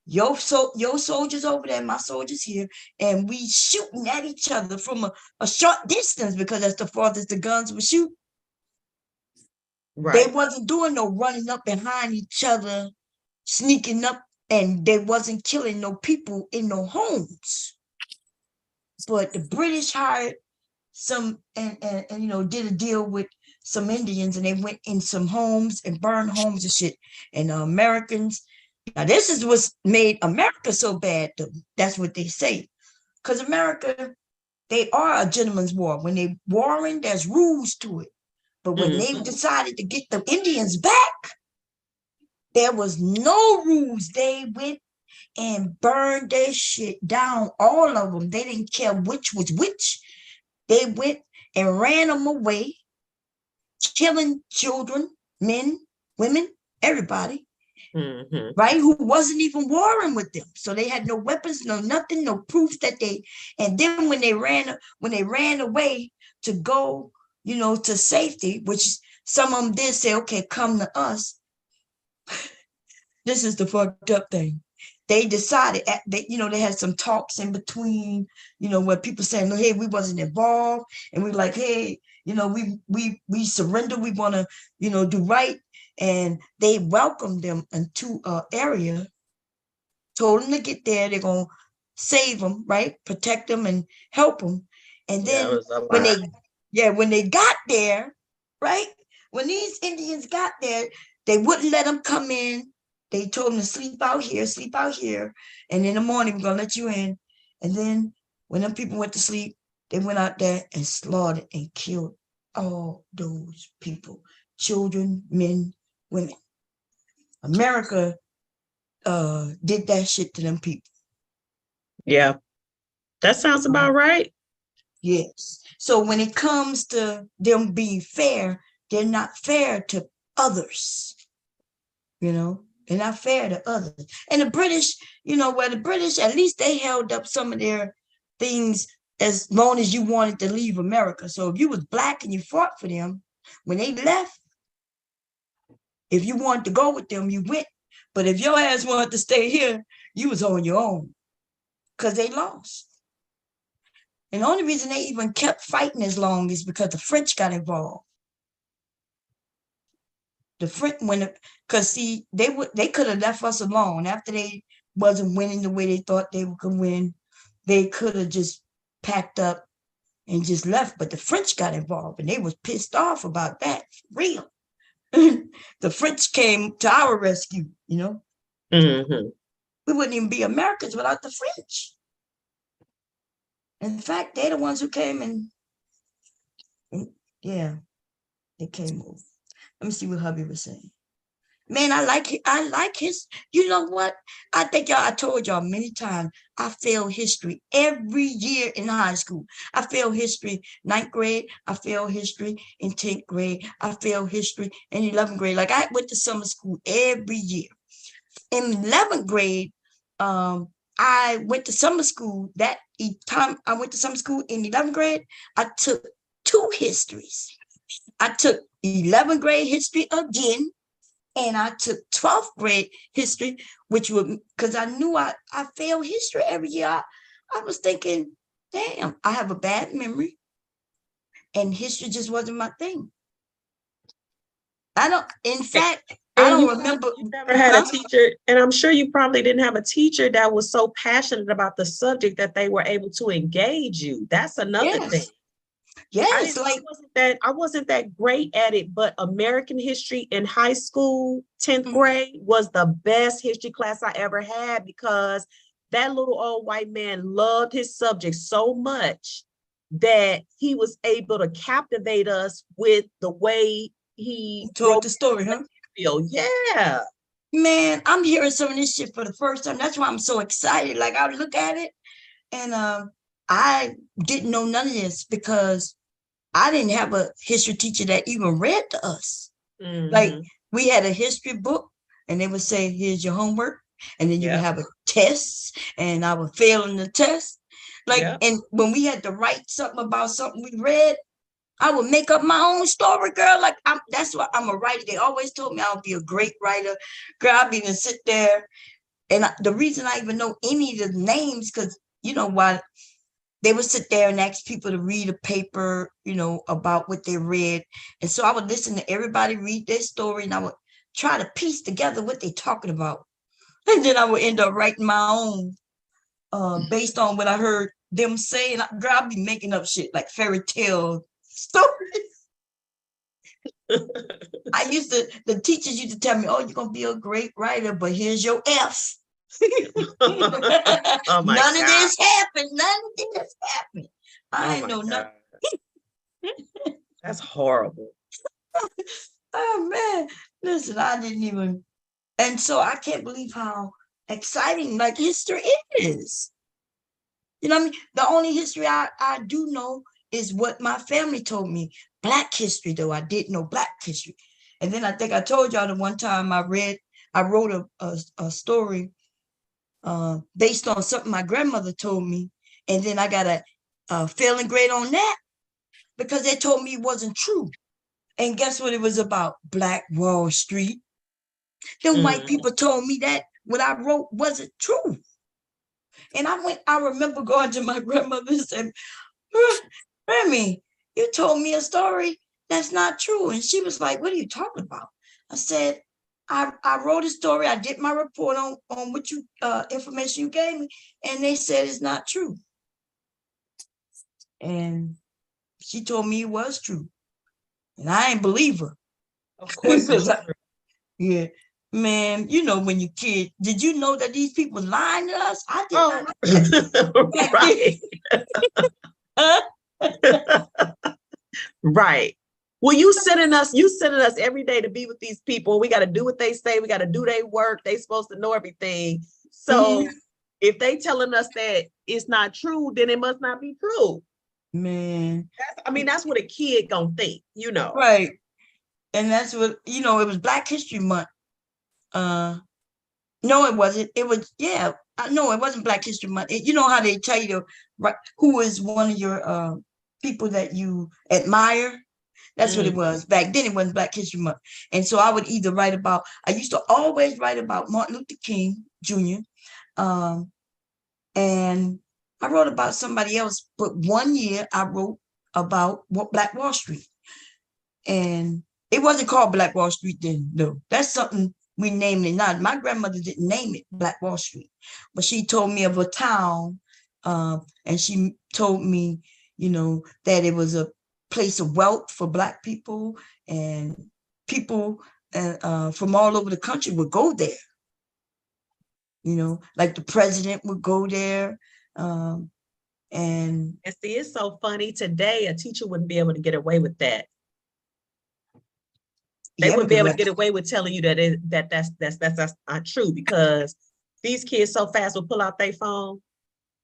your soldiers over there, my soldiers here, and we shooting at each other from a short distance because that's the farthest the guns would shoot. Right. They wasn't doing no running up behind each other, sneaking up, and they wasn't killing no people in no homes. But the British hired some and you know did a deal with some Indians, and they went in some homes and burned homes and shit. And the Americans, now this is what's made America so bad though. That's what they say. Because America, they are a gentleman's war. When they warring, there's rules to it. But when they decided to get the Indians back, there was no rules. They went and burned their shit down, all of them. They didn't care which was which. They went and ran them away, killing children, men, women, everybody, right? Who wasn't even warring with them. So they had no weapons, no nothing, no proof that they. And then when they ran away to go, you know, to safety, which some of them did say, okay, come to us. This is the fucked up thing. They decided that, you know, they had some talks in between, you know, where people saying, hey, we wasn't involved. And we were like, hey, you know, we surrender. We want to, you know, do right. And they welcomed them into an area, told them to get there. They're going to save them, right? Protect them and help them. And then when they got there, right? When these Indians got there, they wouldn't let them come in. They told them to sleep out here. And in the morning, we're going to let you in. And then when them people went to sleep, they went out there and slaughtered and killed all those people, children, men, women. America did that shit to them people. Yeah, that sounds about right. Yes. So when it comes to them being fair, they're not fair to others, you know. They're not fair to others. And the British, you know, the British, at least they held up some of their things as long as you wanted to leave America. So if you was Black and you fought for them, when they left, if you wanted to go with them, you went. But if your ass wanted to stay here, you was on your own because they lost. And the only reason they even kept fighting as long is because the French got involved. The French, because see, they could have left us alone after they wasn't winning the way they thought they could win. They could have just packed up and just left. But the French got involved, and they was pissed off about that. For real. The French came to our rescue, you know. Mm-hmm. We wouldn't even be Americans without the French. In fact, they're the ones who came and yeah, they came over. Let me see what hubby was saying. Man, I like his, you know what? I think I told y'all many times, I failed history every year in high school. I failed history 9th grade. I failed history in 10th grade. I failed history in 11th grade. Like I went to summer school every year. In 11th grade, I went to summer school. That time I went to summer school in 11th grade, I took 2 histories. I took 11th grade history again, and I took 12th grade history, which would, because I knew I failed history every year. I was thinking, damn, I have a bad memory, and history just wasn't my thing. I don't, in fact, I don't remember. You never had a teacher, and I'm sure you probably didn't have a teacher that was so passionate about the subject that they were able to engage you. That's another thing. Yes, I wasn't that great at it, but American history in high school, 10th grade, was the best history class I ever had, because that little old white man loved his subject so much that he was able to captivate us with the way he told the story, huh? Yeah. Man, I'm hearing some of this shit for the first time. That's why I'm so excited. Like I look at it, and I didn't know none of this because I didn't have a history teacher that even read to us. Mm-hmm. Like we had a history book, and they would say, "Here's your homework," and then you would have a test, and I would fail in the test. Like, and when we had to write something about something we read, I would make up my own story, girl. Like that's why I'm a writer. They always told me I'll be a great writer. Girl, I'd even sit there, and the reason I even know any of the names, because you know why. They would sit there and ask people to read a paper, you know, about what they read. And so I would listen to everybody read their story, and I would try to piece together what they're talking about. And then I would end up writing my own based on what I heard them say. And I'd be making up shit like fairy tale stories. The teachers used to tell me, "Oh, you're going to be a great writer, but here's your F." Oh None of this happened. I know nothing. That's horrible. Oh man, listen, I didn't even, and so I can't believe how exciting like history is. You know what I mean? The only history I do know is what my family told me. Black history, though, I didn't know Black history. And then I think I told y'all the one time I wrote a story based on something my grandmother told me, and then I got a failing grade on that because they told me it wasn't true. And guess what it was about? Black Wall Street. Then white people told me that what I wrote wasn't true. And I remember going to my grandmother and said, "Remy, you told me a story that's not true." And she was like, "What are you talking about?" I said, I wrote a story. I did my report on what you information you gave me, and they said it's not true. And she told me it was true, and I ain't believe her. Of course, yeah, man. You know when you kid, did you know that these people lying to us? I did not. Right. Well, you sending us every day to be with these people. We got to do what they say. We got to do their work. They supposed to know everything. So if they telling us that it's not true, then it must not be true. Man. That's what a kid gonna think, you know. Right. And that's what, you know, it was Black History Month. No, it wasn't. It was, no, it wasn't Black History Month. You know how they tell you who is one of your people that you admire? That's what it was. Back then, it wasn't Black History Month. And so I would either I used to always write about Martin Luther King Jr. And I wrote about somebody else, but one year I wrote about Black Wall Street. And it wasn't called Black Wall Street then, no. That's something we named it now. My grandmother didn't name it Black Wall Street, but she told me of a town, and she told me, that it was a place of wealth for Black people, and people from all over the country would go there. Like the president would go there. And see, it's so funny. Today, a teacher wouldn't be able to get away with that. They wouldn't be able to get away with telling you that's not true, because these kids so fast will pull out their phone.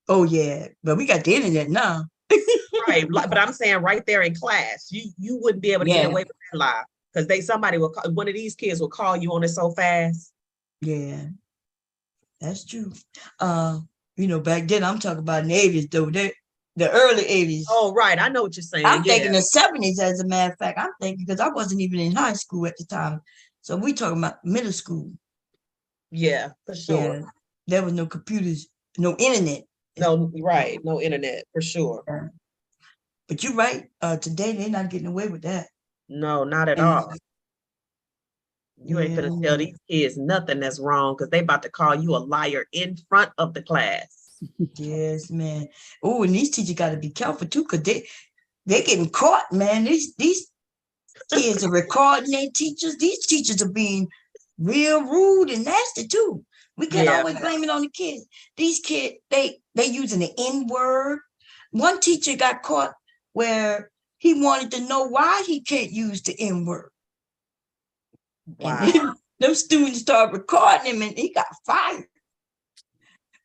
Oh yeah, but we got the internet now. Right, but I'm saying right there in class, you wouldn't be able to get away with that lie, because somebody will call, one of these kids will call you on it so fast. Yeah, that's true. Back then I'm talking about in the 80s though. The early 80s. Oh, right. I know what you're saying. I'm thinking the 70s, as a matter of fact. I'm thinking, because I wasn't even in high school at the time. So we talking about middle school. Yeah, for sure. Yeah, there was no computers, no internet. No, right. No internet, for sure. Yeah. But you're right. Today, they're not getting away with that. No, not at all. You ain't gonna tell these kids nothing that's wrong, because they about to call you a liar in front of the class. Yes, man. Oh, and these teachers got to be careful too, because they're getting caught, man. These kids are recording their teachers. These teachers are being real rude and nasty too. We can't always blame it on the kids. These kids, they using the N-word. One teacher got caught where he wanted to know why he can't use the N-word. Wow. And then those students started recording him, and he got fired.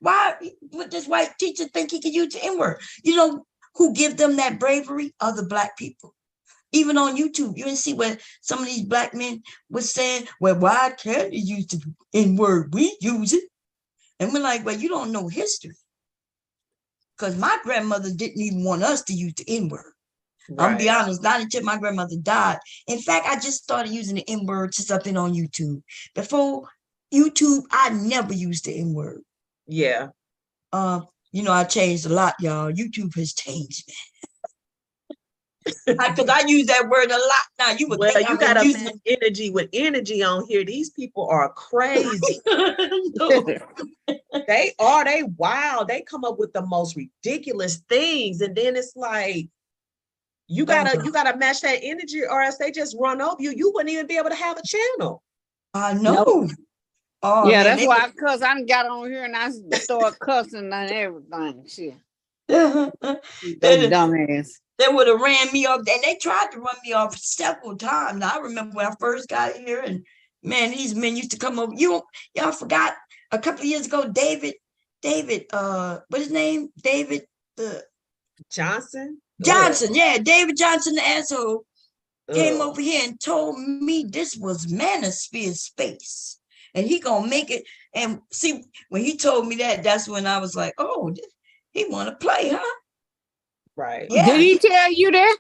Why would this white teacher think he could use the N-word? Who give them that bravery? Other Black people. Even on YouTube, you didn't see where some of these Black men were saying, well, why can't you use the N-word? We use it. And we're like, well, you don't know history. Because my grandmother didn't even want us to use the N-word. Right. I'm gonna be honest, not until my grandmother died. In fact, I just started using the N-word since I've been on YouTube. Before YouTube, I never used the N-word. Yeah. I changed a lot, y'all. YouTube has changed, man. Because I use that word a lot now. You got a energy with energy on here. These people are crazy. They wild. They come up with the most ridiculous things, and then it's like you gotta match that energy, or else they just run over you. You wouldn't even be able to have a channel. I know. Nope. Oh, yeah, man, that's why I got on here and I start cussing and everything. Shit. Dumbass. They would have ran me off, and they tried to run me off several times. Now, I remember when I first got here, and man, these men used to come over. Y'all forgot a couple of years ago, David, what's his name? David Johnson? Johnson, yeah, David Johnson, the asshole, came over here and told me this was Manosphere space. And he gonna make it. And see, when he told me that, that's when I was like, oh, he want to play, huh? Right. Yeah. Did he tell you that?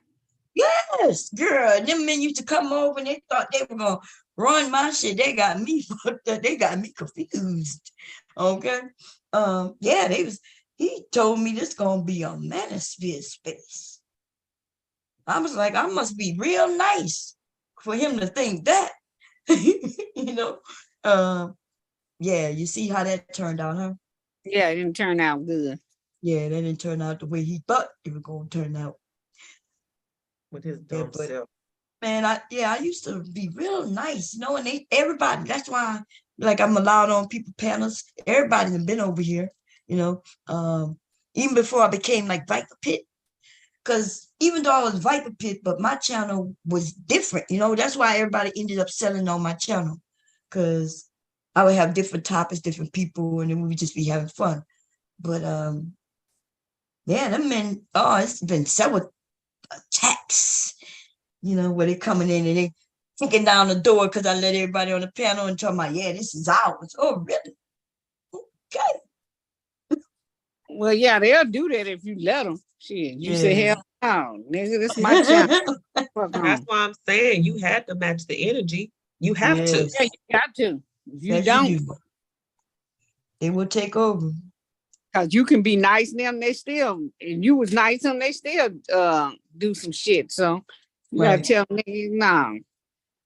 Yes, girl. Them men used to come over and they thought they were gonna run my shit. They got me fucked up. They got me confused. Okay. He told me this gonna be a Manosphere space. I was like, I must be real nice for him to think that. You see how that turned out, huh? Yeah, it didn't turn out good. Yeah, that didn't turn out the way he thought it was going to turn out. With his dumb self. Man, I used to be real nice, and everybody, that's why, like, I'm allowed on people panels. Everybody has been over here, even before I became like Viper Pit. Because even though I was Viper Pit, but my channel was different, that's why everybody ended up selling on my channel. Because I would have different topics, different people, and then we would just be having fun. But them men, it's been several attacks, where they coming in and they kicking down the door because I let everybody on the panel and talking about, yeah, this is ours. Oh, really? Okay. Well, yeah, they'll do that if you let them. Shit, you say, hell no, nigga, this is my channel. That's why I'm saying you had to match the energy. You have to. Yeah, you got to. If you don't, they will take over. Because you can be nice to them, they still, and you was nice to them, they still do some shit. So you gotta tell niggas, nah,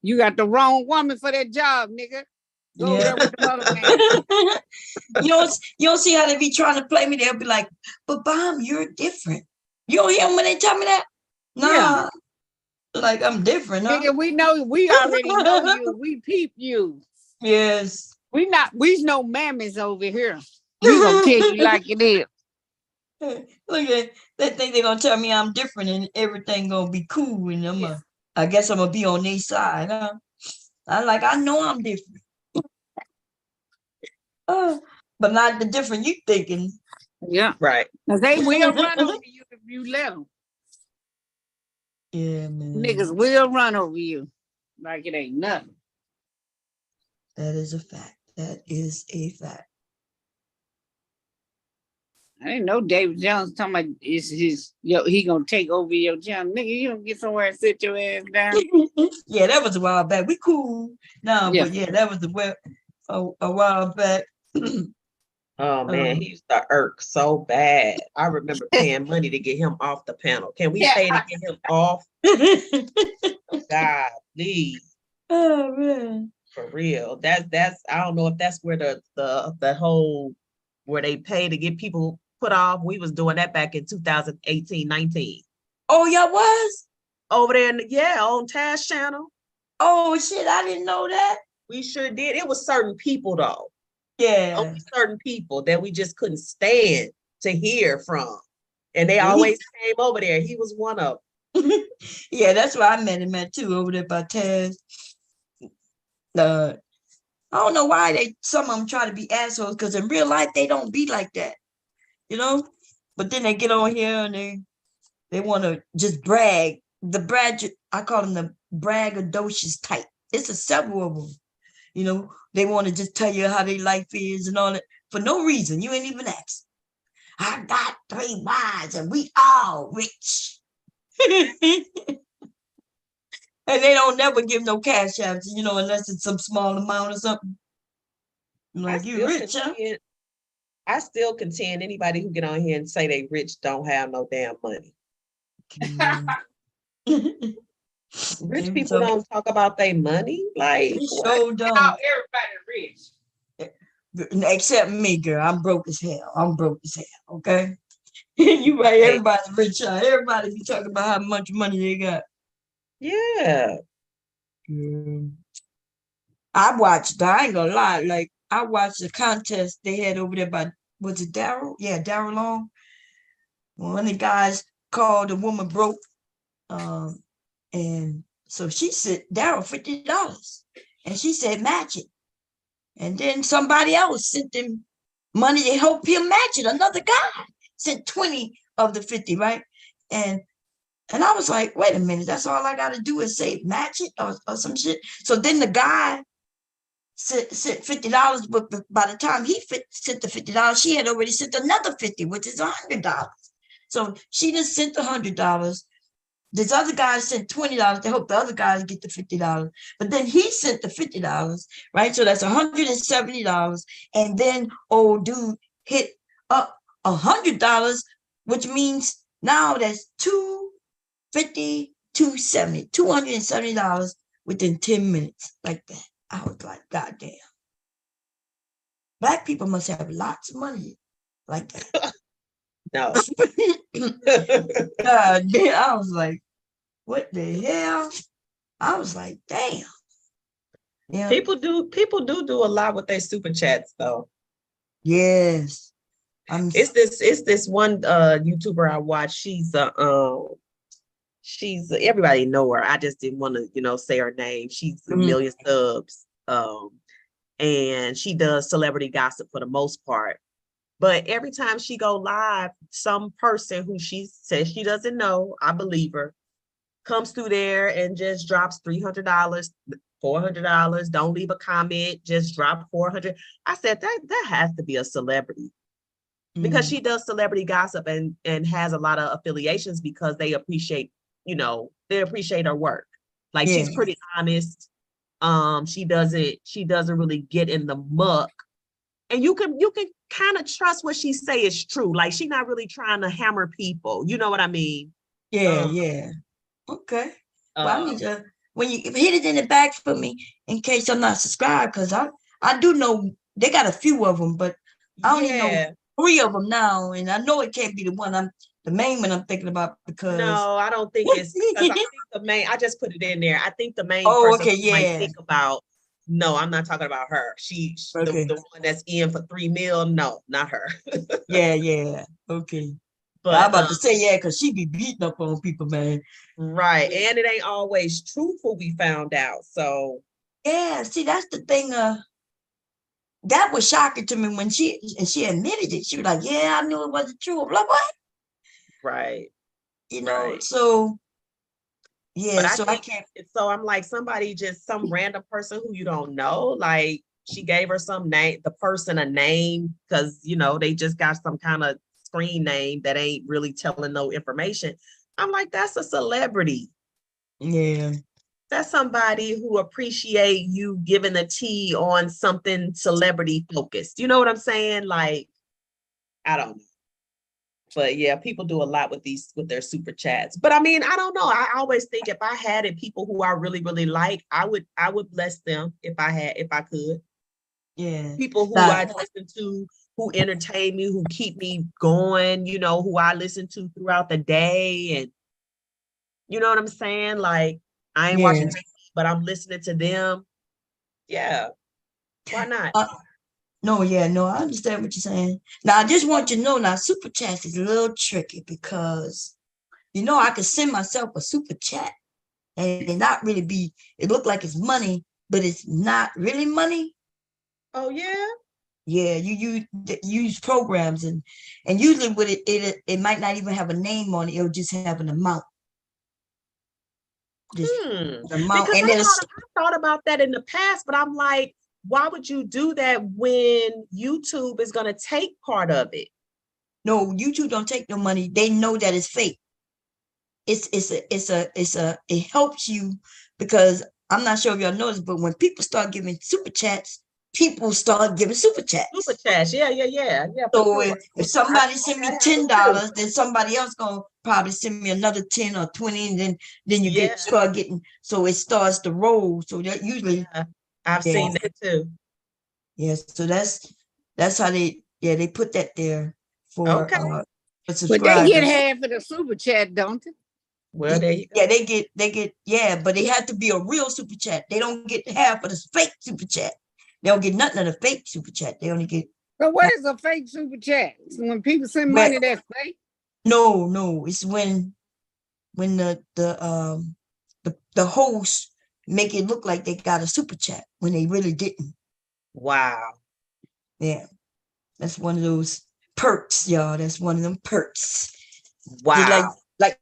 you got the wrong woman for that job, nigga. Go over there with the other man. You don't see how they be trying to play me. They'll be like, but Bomb, you're different. You don't hear them when they tell me that? Nah. Yeah. Like I'm different, huh? Nigga, we already know you. We peep you. Yes. We no mammies over here. We gonna tell you like it is. Look at they think they're gonna tell me I'm different and everything gonna be cool and I guess I'm gonna be on their side, huh? I know I'm different. But not the different you thinking. Yeah. Right. Cause they will run over you if you let them. Yeah, man. Niggas will run over you like it ain't nothing. That is a fact. That is a fact. I didn't know David Jones talking about he gonna take over your channel. Nigga, you don't get somewhere and sit your ass down. Yeah, that was a while back. We cool now, Yeah. but yeah, that was a while back. Oh man, he used to irk so bad. I remember paying money to get him off the panel. Can we pay to get him off? God, please. Oh man. For real. That's I don't know if that's where the whole where they pay to get people put off. We was doing that back in 2018, 19. Oh, y'all was? Over there on Tash channel. Oh shit, I didn't know that. We sure did. It was certain people though. Yeah. Only certain people that we just couldn't stand to hear from. And they always came over there. He was one of them. Yeah, that's where I met him at too, over there by Taz. I don't know why some of them try to be assholes, because in real life they don't be like that, you know. But then they get on here and they want to just brag. I call them the braggadocious type. It's a several of them, you know. They want to just tell you how their life is and all that for no reason. You ain't even asked. I got 3 wives and we all rich. And they don't never give no cash apps, you know, unless it's some small amount or something. Like, you rich, huh? I still contend anybody who get on here and say they rich don't have no damn money. Rich people don't talk about their money. Like, so don't. Everybody rich. Except me, girl. I'm broke as hell. Okay? You right, everybody's rich. Everybody be talking about how much money they got. Yeah. I ain't gonna lie, like I watched the contest they had over there by, was it Daryl? Yeah, Daryl Long. One of the guys called a woman broke. And so she said, Daryl, $50. And she said, match it. And then somebody else sent them money to help him match it. Another guy sent 20 of the 50, right? And I was like, wait a minute, that's all I got to do is say match it or some shit. So then the guy sent $50, but by the time he sent the $50, she had already sent another 50, which is $100. So she just sent $100. This other guy sent $20 to help the other guys get the $50. But then he sent the $50, right? So that's $170. And then old dude hit up $100, which means now that's $250, $270 within 10 minutes, like that. I was like, God damn. Black people must have lots of money like that. No. God damn. I was like, what the hell? I was like, damn. Yeah. People do a lot with their super chats though. Yes. It's this one YouTuber I watch. She's everybody know her. I just didn't want to, say her name. She's a million subs. And she does celebrity gossip for the most part. But every time she go live, some person who she says she doesn't know, I believe her, comes through there and just drops $300, $400. Don't leave a comment, just drop $400. I said that has to be a celebrity, because she does celebrity gossip and has a lot of affiliations because they appreciate, they appreciate her work. Like she's pretty honest. She doesn't really get in the muck, and you can kind of trust what she say is true. Like she's not really trying to hammer people. You know what I mean? Yeah. Okay. Well, I need to, when you hit it in the back for me, in case I'm not subscribed, because I do know they got a few of them, but I only know 3 of them now, and I know it can't be the one. the main one I'm thinking about because no, I don't think it's because I think the main. I just put it in there. I think the main Oh, person okay, who might yeah. think about. No, I'm not talking about her. Okay. The one that's in for $3 million. No, not her. yeah. Okay. But I'm about to say yeah, because she be beating up on people, man. right, and it ain't always truthful. We found out. So yeah, see, that's the thing. That was shocking to me when she admitted it. She was like, "Yeah, I knew it wasn't true." I'm like, what? right, You know. right. So yeah, But I so I think can't. so. I'm like somebody, just some random person who you don't know. Like she gave her some name, the person a name, because they just got some kind of screen name that ain't really telling no information. I'm like, that's a celebrity. Yeah. That's somebody who appreciate you giving the tea on something celebrity focused. You know what I'm saying? Like, I don't know. But yeah, people do a lot with their super chats. But I mean, I don't know. I always think if I had it, people who I really, really like, I would bless them if I could. Yeah. People who I listen to, who entertain me, who keep me going, who I listen to throughout the day. And you know what I'm saying? Like, I ain't watching TV, but I'm listening to them. Yeah. Why not? No, I understand what you're saying. Now, I just want you to know now, super chat is a little tricky because, I could send myself a super chat and it not really be, it look like it's money, but it's not really money. Oh, yeah? Yeah, you use programs and usually with it might not even have a name on it. It'll just have an amount. Because I thought about that in the past, but I'm like, why would you do that when YouTube is going to take part of it? No, YouTube don't take no money. They know that it's fake. It helps you because I'm not sure if y'all noticed, but when people start giving super chats, people start giving super chats. Super chats, yeah. So if somebody send me $10, then somebody else gonna probably send me another 10 or 20, and then you start getting. So it starts to roll. So that usually, I've seen that too. Yes, so that's how they put that there for subscribers. But they get half of the super chat, don't they? Well, they get but they have to be a real super chat. They don't get half of the fake super chat. They don't get nothing of the fake super chat. They only get. So what is a fake super chat? So when people send money, that's fake. No, it's when the host make it look like they got a super chat when they really didn't. Wow. Yeah, that's one of those perks, y'all. That's one of them perks. Wow.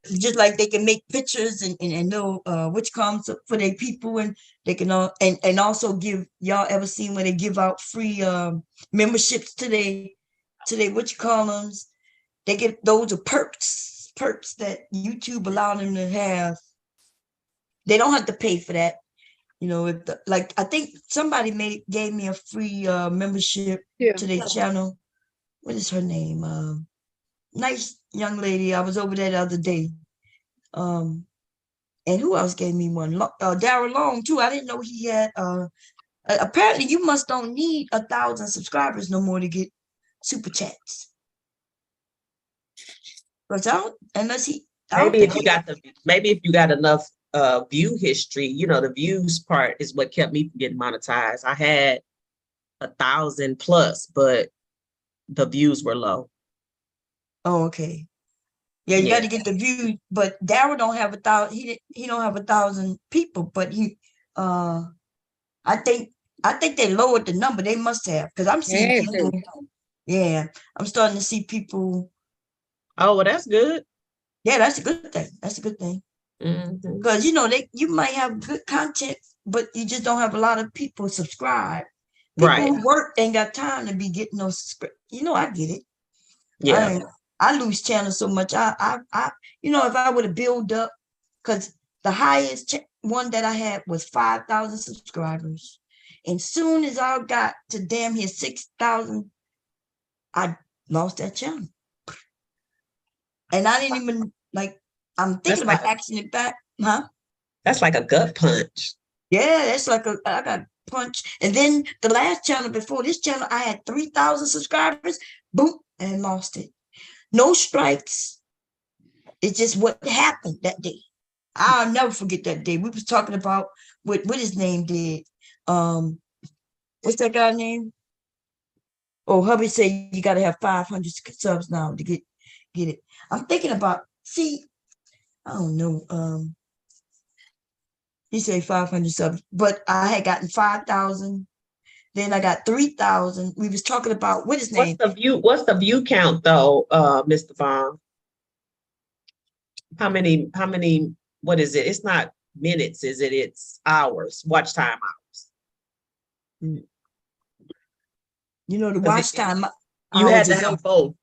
Just like they can make pictures and know which comes for their people, and they can and also give. Y'all ever seen when they give out free memberships to they what you call them? They get those are perks that YouTube allow them to have. They don't have to pay for that. I think somebody gave me a free membership to their channel. What is her name? Nice young lady. I was over there the other day. And who else gave me one? Darryl Long too. I didn't know he had. Apparently, you don't need 1,000 subscribers no more to get super chats. But maybe if you got enough view history, the views part is what kept me from getting monetized. I had 1,000 plus, but the views were low. Oh, okay. Yeah, you got to get the views, but Darryl don't have 1,000. He don't have 1,000 people, but I think they lowered the number. They must have, because I'm seeing people. Yeah, I'm starting to see people. Oh, well, that's good. Yeah, that's a good thing. That's a good thing. Because you might have good content, but you just don't have a lot of people subscribe. People who work ain't got time to be getting those subscriptions. I get it. Yeah. I lose channels so much. If I would have built up, because the highest one that I had was 5,000 subscribers, and soon as I got to damn near 6,000, I lost that channel, and I didn't even I'm thinking about axing it back, huh? That's like a gut punch. Yeah, that's like I got punched. And then the last channel before this channel, I had 3,000 subscribers, boom, and lost it. No strikes, It's just what happened that day. I'll never forget that day. We was talking about what his name did. What's that guy's name? Oh, hubby said you got to have 500 subs now to get it. I'm thinking about, see, I don't know. He said 500 subs, but I had gotten 5,000. Then I got 3,000. We was talking about what his name. What's the view count though, Mr. Vaughn? How many, what is it? It's not minutes, is it? It's hours, watch time hours. You know, the watch time. You had to have both.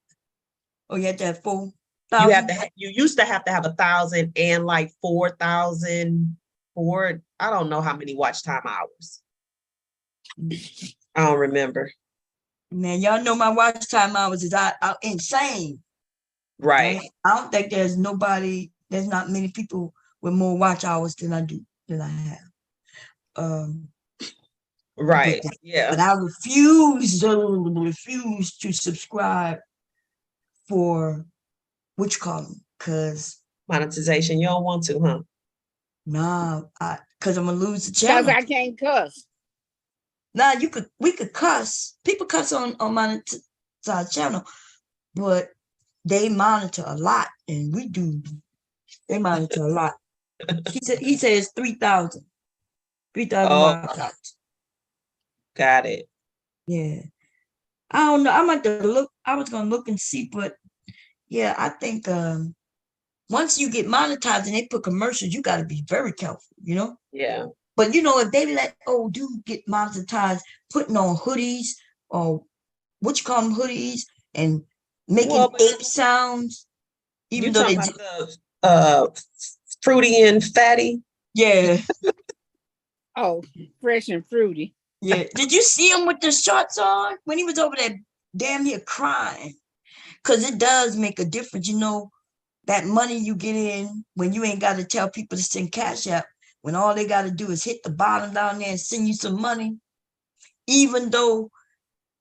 Oh, you had to have 4,000? You used to have 1,000 and like 4,000 for, I don't know how many watch time hours. I don't remember. Man, y'all know my watch time hours is insane. Right. I don't think there's not many people with more watch hours than I have. Right. But I refuse to subscribe for what you call them, because monetization. You don't want to, huh? Nah, because I'm gonna lose the channel. Because I can't cuss. Nah, we could cuss. People cuss on monetized channel, but they monitor a lot, and we do. They monitor a lot. He says 3,000. 3,000 watch. Got it. Yeah. I don't know. I'm going to look. I was gonna look and see, but yeah, I think once you get monetized and they put commercials, you gotta be very careful, you know? Yeah. But you know, if they let old dude get monetized, putting on hoodies or what you call them, hoodies, and making ape sounds, even though they about fruity and fatty. Yeah. Oh, fresh and fruity. Yeah. Did you see him with the shorts on when he was over there damn near crying? Because it does make a difference, you know, that money you get in when you ain't got to tell people to send cash out, when all they got to do is hit the bottom down there and send you some money, even though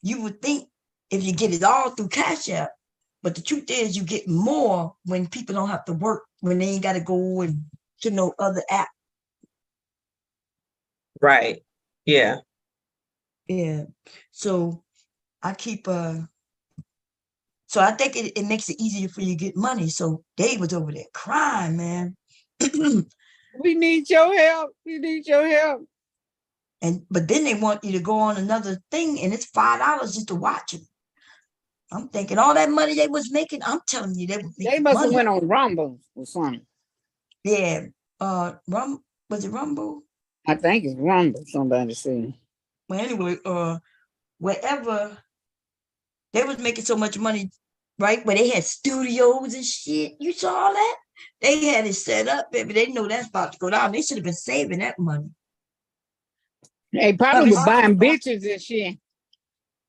you would think if you get it all through cash out, but the truth is you get more when people don't have to work, when they ain't got to go and to no other app. Right. Yeah. Yeah. So I keep so I think it makes it easier for you to get money. So Dave was over there crying, man. We need your help. We need your help. But then they want you to go on another thing, and it's $5 just to watch it. I'm thinking all that money they was making, I'm telling you, they must have went on Rumble or something. Yeah. Was it Rumble? I think it's Rumble, somebody said. Well, anyway, wherever they was making so much money, right? Where they had studios and shit. You saw all that? They had it set up, baby. They know that's about to go down. They should have been saving that money. They probably were buying bitches and shit.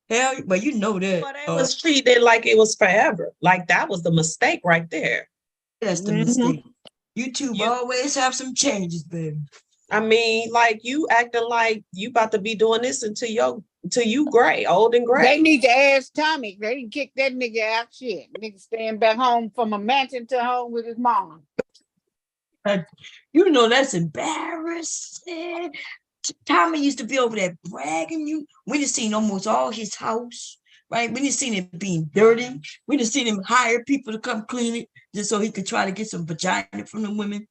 Hell, but you know that. But they was treating it like it was forever. Like that was the mistake right there. That's the mistake. YouTube always have some changes, baby. I mean, like you acting like you about to be doing this until you gray, old and gray. They need to ask Tommy. They didn't kick that nigga out. Shit, nigga staying back home from a mansion to home with his mom. You know that's embarrassing. Tommy used to be over there bragging you. We just seen almost all his house, right? We just seen it being dirty. We just seen him hire people to come clean it just so he could try to get some vagina from the women.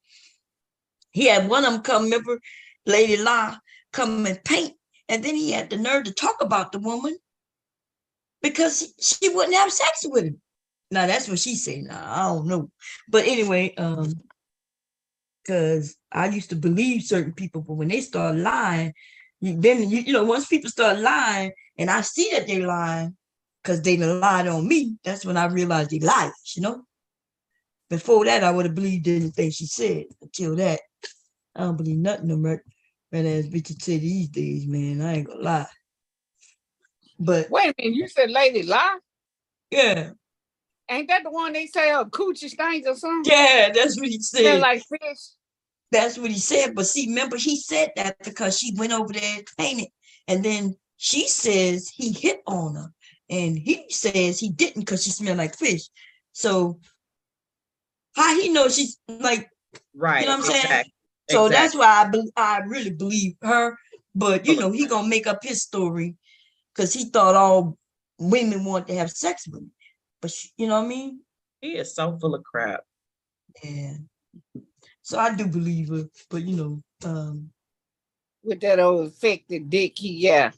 He had one of them come, remember, Lady La, come and paint. And then he had the nerve to talk about the woman because she wouldn't have sex with him. Now, that's what she said. Now, I don't know. But anyway, because I used to believe certain people, but when they start lying, then, you know, once people start lying, and I see that they lying because they lied on me, that's when I realized they lied, you know? Before that, I would have believed anything she said. Until that, I don't believe nothing them red ass bitches say these days, man. I ain't gonna lie. But wait a minute, you said Lady La? Yeah. Ain't that the one they say her coochie stinks or something? Yeah, that's what he said. Smell like fish. That's what he said. But see, remember, he said that because she went over there and painted. And then she says he hit on her. And he says he didn't because she smelled like fish. So How he know she's like, right? You know what I'm saying? Exactly. So that's why I really believe her. But you know, he gonna make up his story because he thought all women want to have sex with him. But you know what I mean? He is so full of crap. Yeah. So I do believe her, but you know, with that old infected dick, yeah.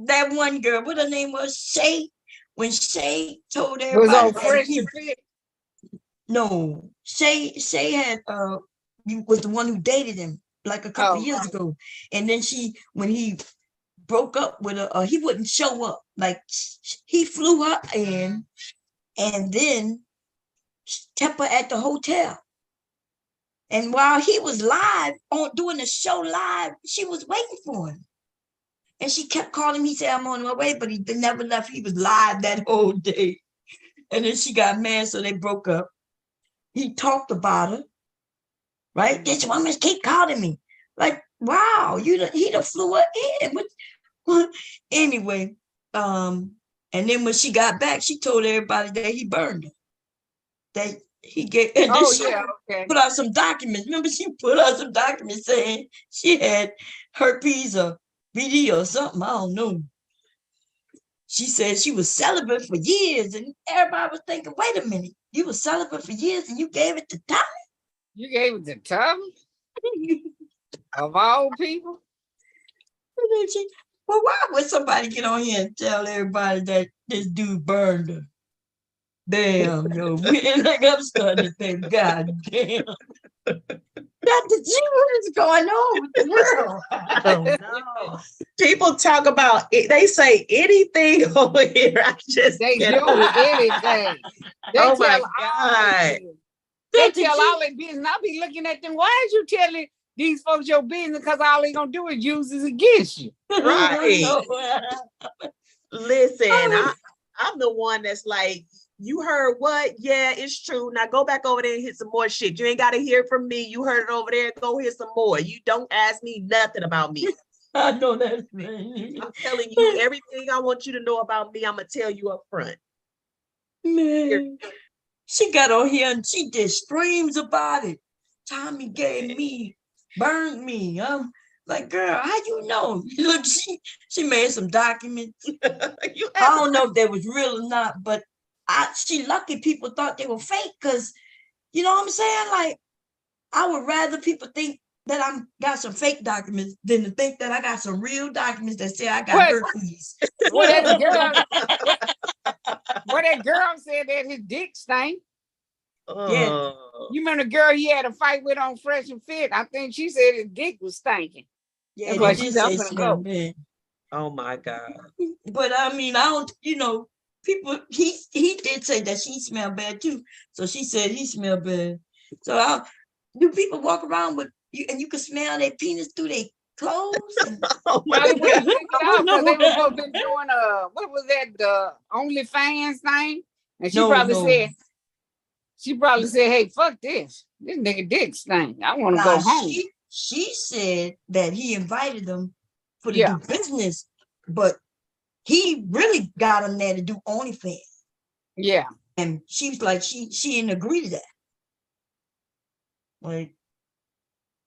that one girl, what her name was, Shay. When Shay told everybody was on Fresh and Fit. No, Shay had was the one who dated him like a couple of years ago, and then when he broke up with her, he wouldn't show up. Like he flew her in, and then kept her at the hotel. And while he was live on doing the show live, she was waiting for him. And she kept calling him. He said, I'm on my way, but he never left. He was live that whole day. And then she got mad, so they broke up. He talked about her, right? This woman keep calling me. Like, wow, he done flew her in. Anyway, and then when she got back, she told everybody that he burned her. That he gave, and then put out some documents. Remember, she put out some documents saying she had herpes or BD or something. I don't know. She said she was celibate for years, and everybody was thinking, wait a minute, you were celibate for years and you gave it to Tommy? You gave it to Tommy? Of all people? Well, why would somebody get on here and tell everybody that this dude burned her? Damn, no. Like, I'm starting to think, God damn. Dr. G, what is going on with the world? Oh, no. People talk about it. They say anything over here. They do anything. Oh my God. They tell all their business. I'll be looking at them. Why is you telling these folks your business? Because all they gonna do is use it against you. Right. Listen, I'm the one that's like, you heard what? Yeah, it's true. Now go back over there and hit some more shit. You ain't got to hear from me. You heard it over there. Go hear some more. You don't ask me nothing about me. I know that's right. I'm telling you everything I want you to know about me. I'm going to tell you up front. Man, she got on here and she did screams about it. Tommy gave me, burned me. I'm like, girl, how you know? Look, she made some documents. I don't know if they was real or not, but she lucky people thought they were fake, because you know what I'm saying? Like, I would rather people think that I got some fake documents than to think that I got some real documents that say I got herpes. What that girl said that his dick stank. Yeah. You remember the girl he had a fight with on Fresh and Fit? I think she said his dick was stinking. Yeah, that's she why said she go. Oh my God. But I mean, I don't, you know, people, he did say that she smelled bad too. So she said he smelled bad. So do people walk around with you and you can smell their penis through their clothes? And, oh my God. Because they were supposed to be doing what was that, the OnlyFans thing? And she probably said, hey, fuck this. This nigga dick stink. I want to go home. She said that he invited them for to do business, but he really got him there to do OnlyFans. Yeah. And she was like, she didn't agree to that. Like,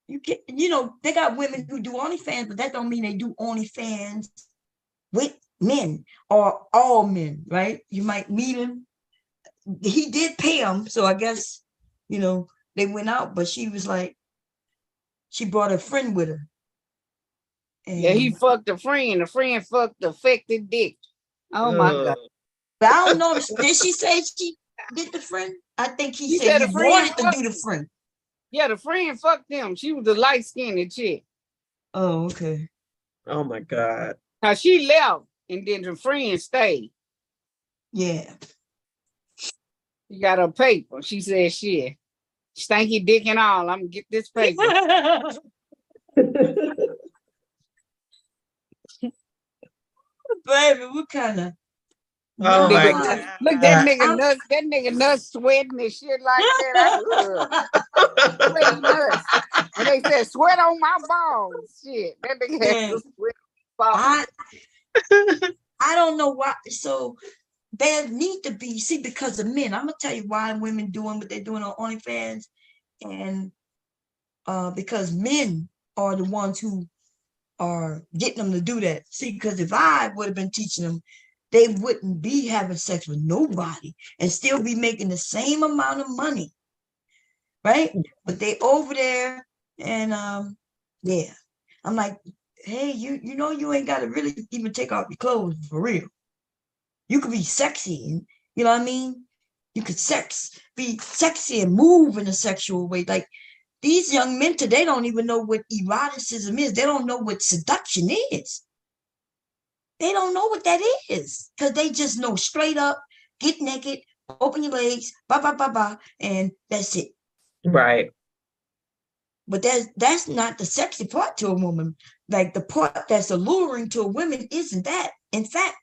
you can't, you know, they got women who do OnlyFans, but that don't mean they do OnlyFans with men or all men, right? You might meet him. He did pay him, so I guess, you know, they went out, but she was like, she brought a friend with her. And yeah, he fucked a friend. The friend fucked the affected dick. Oh my God. But I don't know. Did she say she did the friend? I think he said he wanted to do the friend. Yeah, the friend fucked him. She was a light-skinned chick. Oh, okay. Oh my God. Now she left and then the friend stayed. Yeah. She got her paper. She said, shit, stanky dick and all, I'm gonna get this paper. Baby, what kind of Oh my God. Look, that nigga nuts sweating and shit like that. Sweaty nuts. And they said sweat on my balls. Shit. That nigga had to sweat on my balls. I don't know why. So there need to be, see, because of men. I'm gonna tell you why women doing what they're doing on OnlyFans, and because men are the ones who are getting them to do that. See, because if I would have been teaching them, they wouldn't be having sex with nobody and still be making the same amount of money, right? But they over there, and yeah, I'm like, hey, you know, you ain't got to really even take off your clothes for real. You could be sexy, and you know what I mean. You could be sexy and move in a sexual way. Like these young men today don't even know what eroticism is. They don't know what seduction is. They don't know what that is because they just know straight up, get naked, open your legs, and that's it. Right. But that's not the sexy part to a woman. Like the part that's alluring to a woman isn't that. In fact,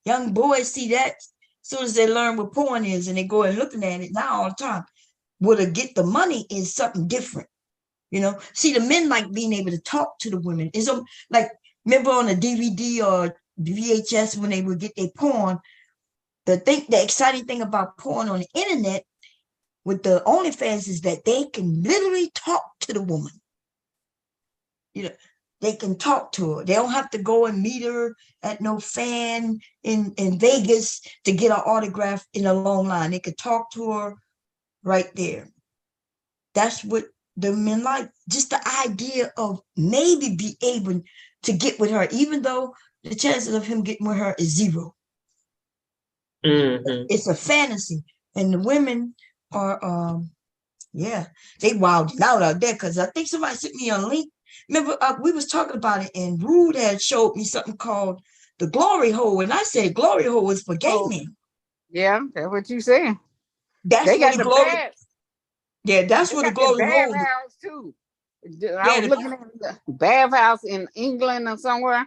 young boys see that as soon as they learn what porn is and they go and looking at it now all the time. Where to get the money is something different. You know, see, the men like being able to talk to the women. Is like, remember on a DVD or VHS when they would get their porn, the exciting thing about porn on the internet with the OnlyFans is that they can literally talk to the woman. You know, they can talk to her. They don't have to go and meet her at no fan in Vegas to get an autograph in a long line. They could talk to her right there. That's what the men like. Just the idea of maybe be able to get with her, even though the chances of him getting with her is 0. Mm-hmm. It's a fantasy. And the women are, yeah, they wilding out there because I think somebody sent me a link. Remember, we was talking about it, and Rude had showed me something called the glory hole, and I said glory hole is for gay men. Yeah, that's what you saying. That's they what got the the glory. bad. Yeah, that's They what the got glory the hole. bathhouse too. I was looking at the bathhouse in England or somewhere.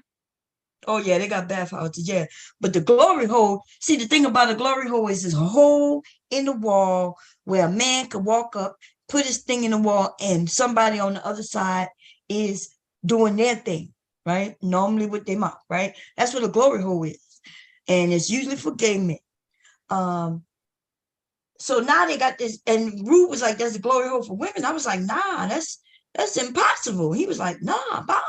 Oh yeah, they got bathhouses, yeah. But the glory hole, see, the thing about a glory hole is this hole in the wall where a man could walk up, put his thing in the wall, and somebody on the other side is doing their thing, right? Normally with their mouth, right? That's what a glory hole is. And it's usually for gay men. So now they got this, and Rude was like, there's a glory hole for women. I was like, nah, that's impossible. He was like, nah, Bob.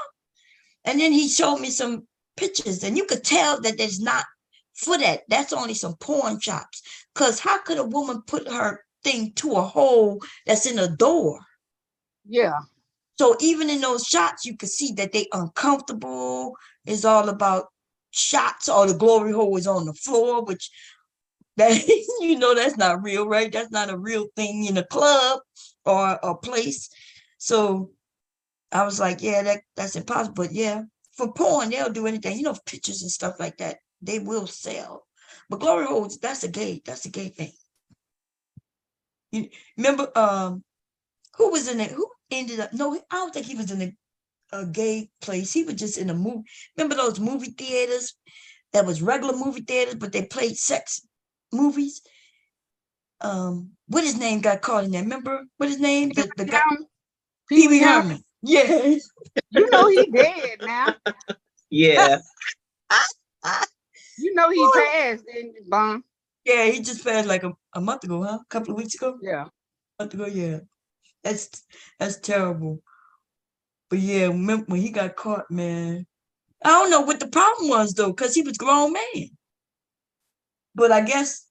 And then he showed me some pictures, and you could tell that there's not for that. That's only some porn chops. Because how could a woman put her thing to a hole that's in a door? Yeah. So even in those shots, you could see that they uncomfortable. It's all about shots, or the glory hole is on the floor, which that you know that's not real, right? That's not a real thing in a club or a place. So I was like, yeah, that's impossible. But yeah, for porn, they'll do anything. You know, pictures and stuff like that, they will sell. But glory holes, that's a gay thing. You remember who was in it? Who ended up? No, I don't think he was in a gay place. He was just in a movie. Remember those movie theaters that was regular movie theaters, but they played sex movies? What his name got caught in there? Remember what his name? The guy Pee Wee Herman. Yeah. You know he dead now. Yeah. You know he passed, didn't you, Bon? Yeah, he just passed like a month ago, huh? A couple of weeks ago? Yeah. A month ago, yeah. That's terrible. But yeah, remember when he got caught, man. I don't know what the problem was though, because he was a grown man. But I guess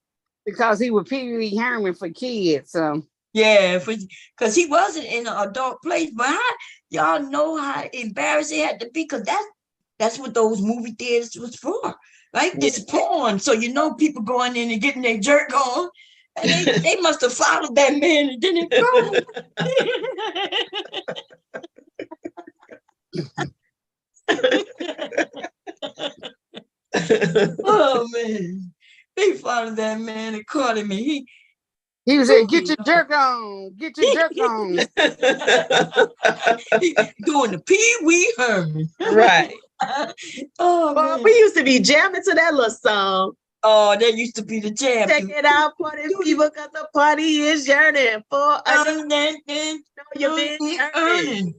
because he was Pee Wee Herman for kids, so yeah, because he wasn't in an adult place. But how y'all know how embarrassing it had to be? Because that's what those movie theaters was for. Like this porn. So you know people going in and getting their jerk on. And they must have followed that man and didn't go. Oh man. They followed that man and caught him, and he was saying, get your jerk on, get your jerk on. Doing the Pee Wee Herman. Right. Oh, well, man. we used to be jamming to that little song. Oh, that used to be the jam. Check it out, party people, because the party is yearning for a you've been earning.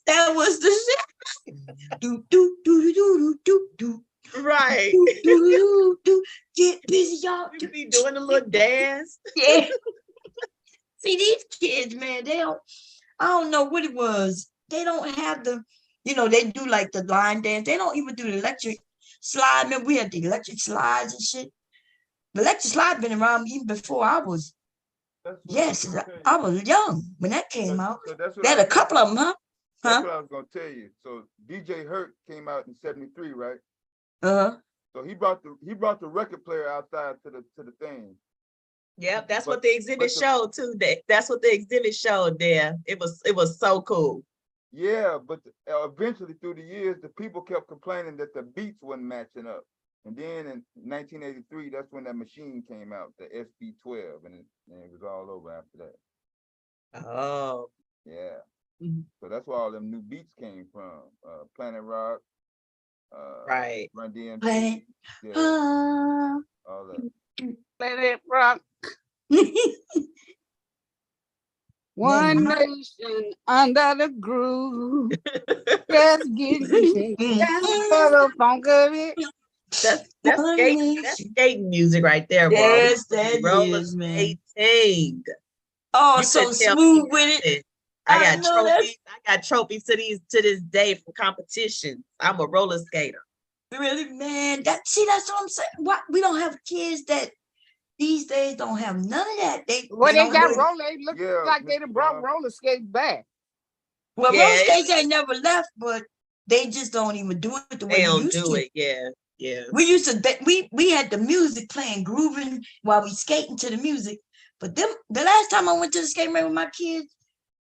That was the shit. Do do do do do do do. Right. Get busy, y'all. You be doing a little dance. Yeah. See, these kids, man, I don't know what it was. They don't have they do like the line dance. They don't even do the electric slide. Remember, we had the electric slides and shit. The electric slide been around even before I was, I was young when that came out. They had a couple of them, huh? That's what I was gonna tell you. So DJ Hurt came out in '73, right? Uh-huh. So he brought the record player outside to the thing. Yep, that's what the exhibit showed too. That's what the exhibit showed there. It was so cool. Yeah, but eventually through the years, the people kept complaining that the beats wasn't matching up. And then in 1983, that's when that machine came out, the SB12, and it was all over after that. Oh. Yeah. So that's where all them new beats came from. Planet Rock, right. Run DMC, Planet, all that. Planet Rock. One nation under the groove. Just getting down for the funk of it. That's skating music right there, bro. Yes, that is, man. Skating. Oh, You so couldn't tell smooth me with it. I got trophies to this day from competitions. I'm a roller skater. Really, man. That's what I'm saying. What we don't have kids that these days don't have none of that. They got roller. They look like they done brought roller skates back. Well, roller skates ain't never left, but they just don't even do it the way we used to. Yeah. We used to. We had the music playing, grooving while we skating to the music. But the last time I went to the skate rink with my kids,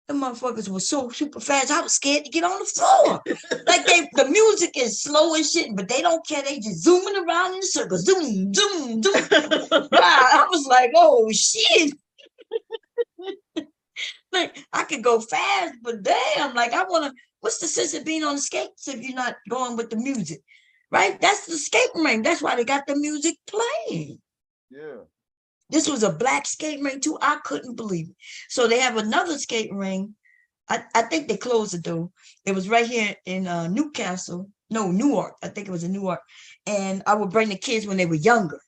the motherfuckers were so super fast. I was scared to get on the floor. Like the music is slow and shit, but they don't care. They just zooming around in circles, zoom, zoom, zoom. Wow, I was like, oh shit. Like I could go fast, but damn, like what's the sense of being on the skates if you're not going with the music? Right? That's the skating rink. That's why they got the music playing. Yeah. This was a black skating rink too. I couldn't believe it. So they have another skating rink. I think they closed it though. It was right here in Newark. I think it was in Newark. And I would bring the kids when they were younger.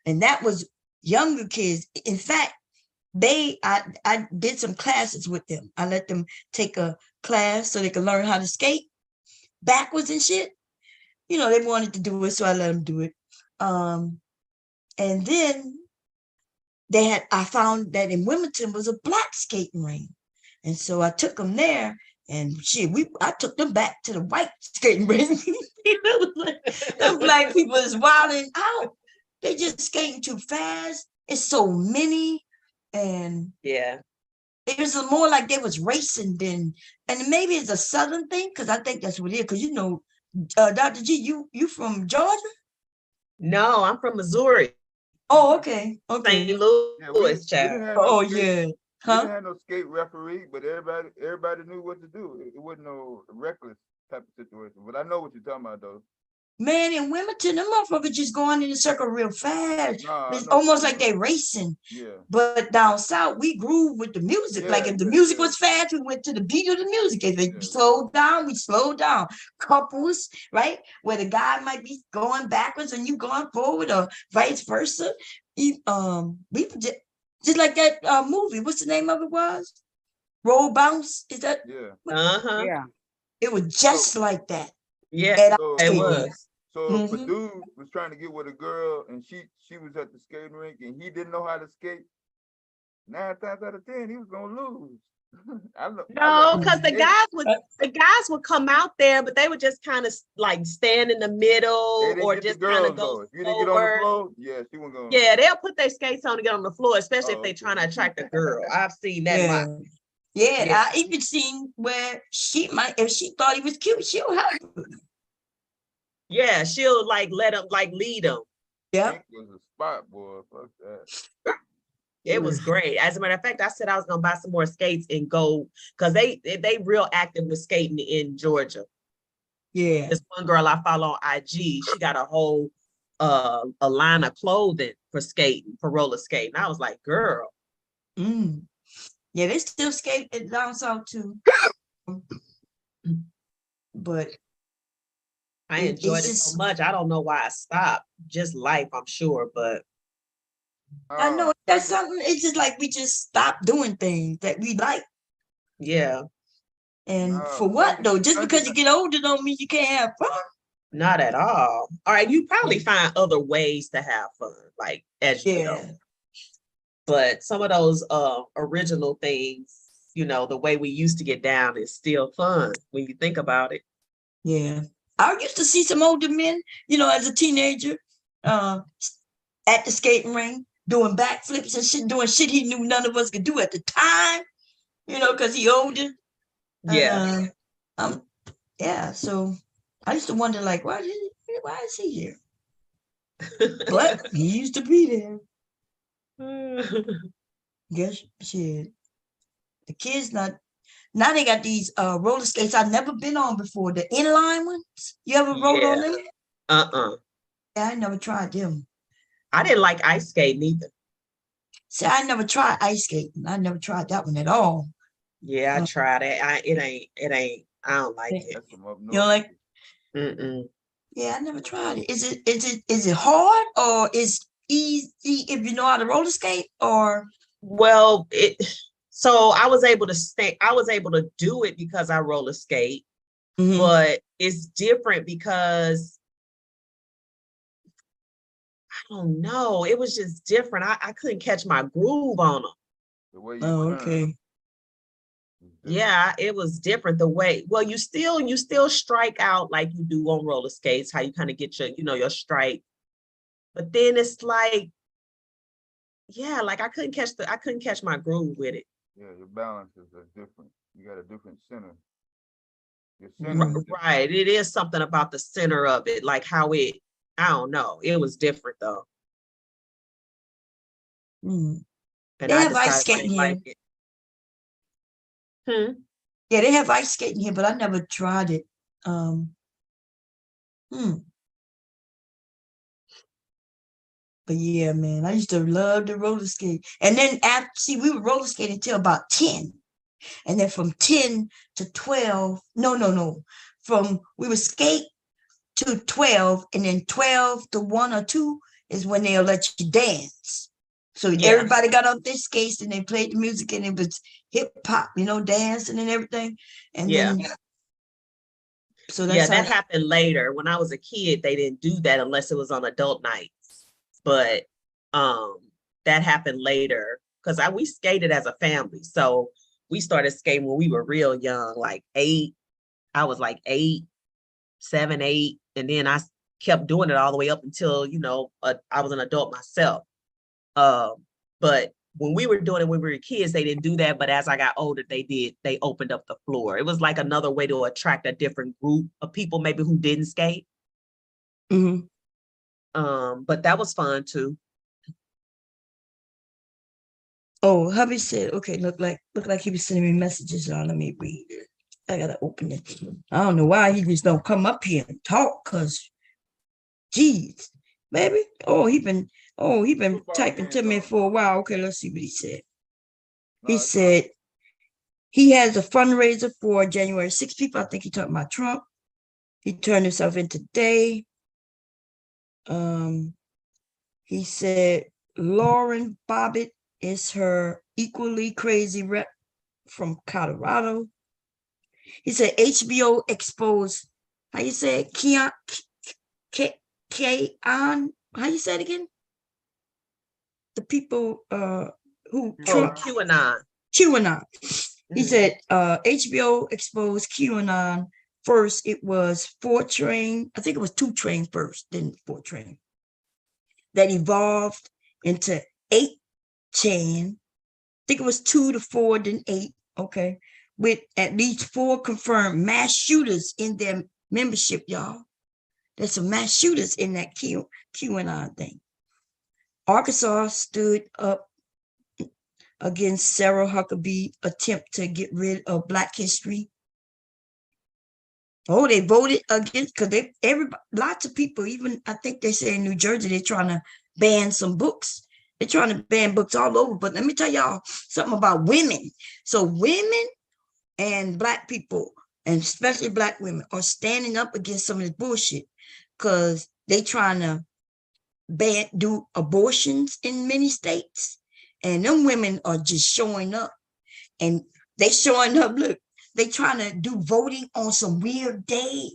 And that was younger kids. In fact, I did some classes with them. I let them take a class so they could learn how to skate backwards and shit. They wanted to do it, so I let them do it. And then I found that in Wilmington was a black skating rink. And so I took them there and I took them back to the white skating rink. The black people is wilding out. They just skating too fast. It's so many. And yeah, it was more like they was racing and maybe it's a Southern thing, because I think that's what it is. Because Dr. G, you from Georgia? No, I'm from Missouri. Oh, okay. St. Louis, child. Oh, yeah. Huh? We didn't have no skate referee, but everybody knew what to do. It wasn't no reckless type of situation. But I know what you're talking about, though. Man, in Wilmington, them motherfuckers just going in a circle real fast. It's almost like they racing. Yeah. But down south, we groove with the music. Like if the music was fast, we went to the beat of the music. If it slowed down, we slowed down. Couples, right? Where the guy might be going backwards and you going forward, or vice versa. We just like that movie. What's the name of it was? Roll Bounce? Is that? Yeah. Uh-huh. Yeah. It was just like that. Yeah, it was. So if a dude was trying to get with a girl and she was at the skating rink and he didn't know how to skate, 9 times out of 10 he was gonna lose. No, because the guys would come out there, but they would just kind of like stand in the middle or just kind of go. If you didn't get on the floor, she wasn't going. Yeah, they'll put their skates on to get on the floor, especially if they're trying to attract a girl. I've seen that a lot. Yeah, I even seen where if she thought he was cute, she'll help him. Yeah, she'll like let him lead him. Yeah. It was a spot, boy. Fuck that. It was great. As a matter of fact, I said I was gonna buy some more skates and go, because they real active with skating in Georgia. Yeah. This one girl I follow on IG, she got a whole a line of clothing for skating, for roller skating. I was like, girl. Yeah, they still skate down south too. But I enjoyed it so much. I don't know why I stopped. Just life, I'm sure, but I know that's something. It's just like we just stopped doing things that we like. Yeah. And for what though? Just because you get older don't mean you can't have fun. Not at all. All right, you probably find other ways to have fun, like as you know. But some of those original things, you know, the way we used to get down is still fun when you think about it. Yeah. I used to see some older men, you know, as a teenager, at the skating rink, doing backflips and shit, doing shit he knew none of us could do at the time, you know, because he older. Yeah. Yeah. So I used to wonder, like, why is he here? But he used to be there. Guess shit. The kids now they got these roller skates I've never been on before. The inline ones. You ever rode on them? Yeah, I never tried them. I didn't like ice skating either. See, I never tried ice skating. I never tried that one at all. Yeah, I tried it. It ain't. I don't like it. You know, like. Yeah, I never tried it. Is it hard or is easy if you know how to roller skate or? Well, so I was able to do it because I roller skate, but it's different because I don't know. It was just different. I couldn't catch my groove on them. The way you okay. Yeah, it was different the way. Well, you still strike out like you do on roller skates, how you kind of get your strike. But then it's like, yeah, like I couldn't catch my groove with it. Yeah, your balances are different. You got a different center. Your center right. It is something about the center of it, like how I don't know. It was different though. And they have ice skating here. Yeah, they have ice skating here, but I never tried it. But yeah, man, I used to love to roller skate. And then we were roller skating until about 10. And then from 10 to 12, no. We would skate to 12, and then 12 to 1 or 2 is when they'll let you dance. So everybody got up their skates and they played the music and it was hip hop, dancing and everything. And then so that's that happened later. When I was a kid, they didn't do that unless it was on adult nights. But that happened later because we skated as a family. So we started skating when we were real young, like 8. I was like 8, 7, 8, and then I kept doing it all the way up until I was an adult myself. But when we were doing it when we were kids, they didn't do that. But as I got older, they did. They opened up the floor. It was like another way to attract a different group of people, maybe who didn't skate. But that was fun too. Oh, hubby said, okay, look like he was sending me messages on. Let me read it. I gotta open it. I don't know why he just don't come up here and talk, cause geez, maybe. He been typing to me for a while. Okay, let's see what he said. He said he has a fundraiser for January 6th people. I think he talking about Trump. He turned himself in today. He said Lauren Bobbitt is her equally crazy rep from Colorado. He said HBO exposed, how you say it? K-on, how you say it again? The people who Trump. QAnon. He said HBO exposed QAnon. First, it was 4-train. I think it was 2-train first, then 4-train. That evolved into 8-chain. I think it was 2 to 4, then 8. Okay. With at least 4 confirmed mass shooters in their membership, y'all. There's some mass shooters in that QAnon thing. Arkansas stood up against Sarah Huckabee's attempt to get rid of Black history. Oh, they voted against, because lots of people, even I think they say in New Jersey, they're trying to ban some books. They're trying to ban books all over. But let me tell y'all something about women. So women and Black people and especially Black women, are standing up against some of this bullshit because they trying to do abortions in many states. And them women are just showing up. And they showing up, look, they trying to do voting on some weird day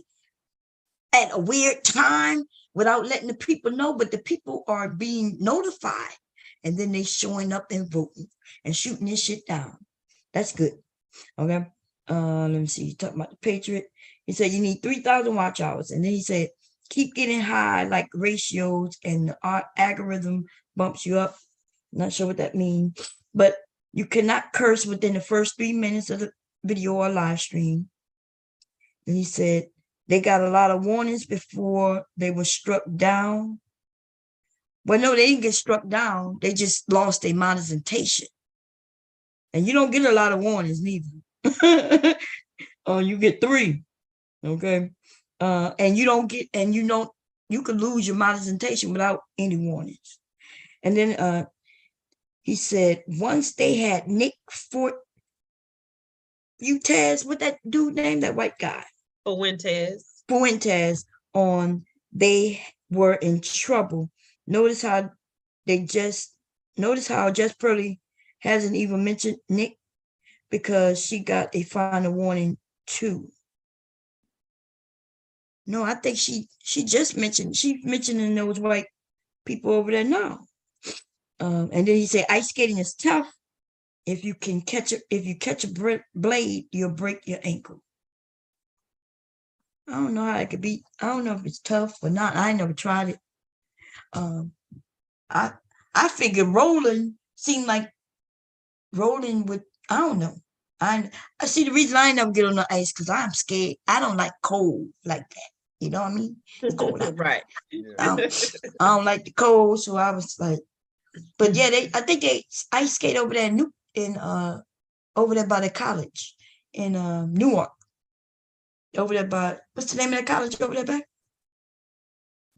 at a weird time without letting the people know, but the people are being notified. And then they showing up and voting and shooting this shit down. That's good. Okay. Let me see. He talking about the Patriot. He said you need 3,000 watch hours. And then he said, keep getting high like ratios and the algorithm bumps you up. Not sure what that means, but you cannot curse within the first 3 minutes of the video or live stream. And he said they got a lot of warnings before they were struck down. Well, no, they didn't get struck down. They just lost their monetization. And you don't get a lot of warnings neither. You get 3. Okay. And you don't get, and you could lose your monetization without any warnings. And then he said once they had Nick Fuentes, what that dude named, that white guy? Fuentes on, they were in trouble. Notice how Jess Pearly hasn't even mentioned Nick because she got a final warning too. No, I think she just mentioned, she's mentioning those white people over there now. And then he said ice skating is tough. If you catch a blade, you'll break your ankle. I don't know how it could be. I don't know if it's tough or not. I never tried it. I figured rolling seemed like rolling with, I don't know. I see the reason I never get on the ice because I'm scared. I don't like cold like that. You know what I mean? Cold. Right. I don't like the cold, so I was like, but yeah, I think they ice skate over there in over there by the college in Newark. Over there by, what's the name of that college over there back?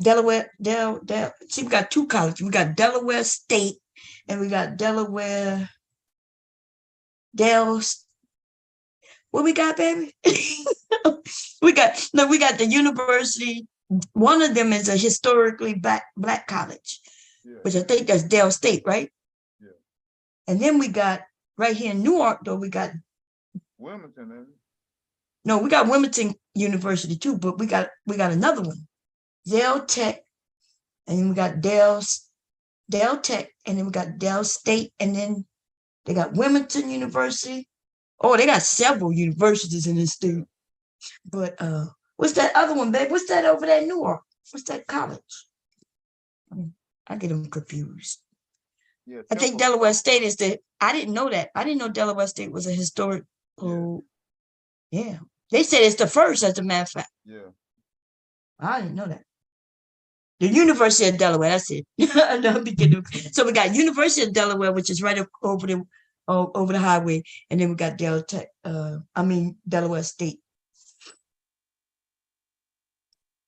Delaware. See, we got 2 colleges. We got Delaware State and we got Delaware. What we got, baby? we got the university. One of them is a historically black college, which I think that's Dell State, right? Yeah. And then we got right here in Newark, though, we got Wilmington, isn't it? No, we got Wilmington University too, but we got another one, Dell Tech, and then we got Dell Tech, and then we got Dell State, and then they got Wilmington University. Oh, they got several universities in this state. But what's that other one, babe? What's that over there in Newark? What's that college? I get them confused. Yeah, I think Delaware State is I didn't know that. I didn't know Delaware State was a historic. Yeah. They said it's the first, as a matter of fact. Yeah. I didn't know that. The University of Delaware, that's it. So we got University of Delaware, which is right up over the highway, and then we got Delaware State.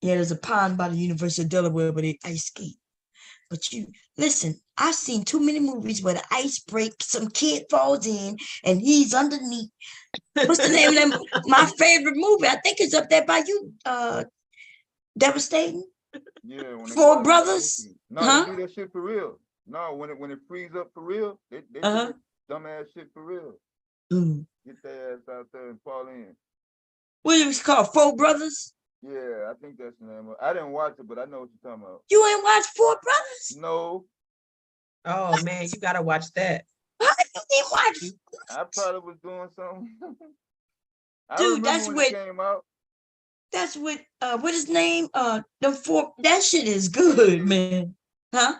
Yeah, there's a pond by the University of Delaware where they ice skate. But listen, I've seen too many movies where the ice breaks, some kid falls in, and he's underneath. What's the name of that? My favorite movie, I think it's up there by you, Devastating. Yeah, when Four Brothers. No, they do that shit for real. No, when it frees up for real, they do that dumbass shit for real. Get their ass out there and fall in. What is it called? Four Brothers? Yeah, I think that's the name of it. I didn't watch it, but I know what you're talking about. You ain't watched Four Brothers? No. Oh man, you gotta watch that. Why you didn't watch it? I probably was doing something. Dude, that's when it came out. That's what his name? That shit is good, man. Huh?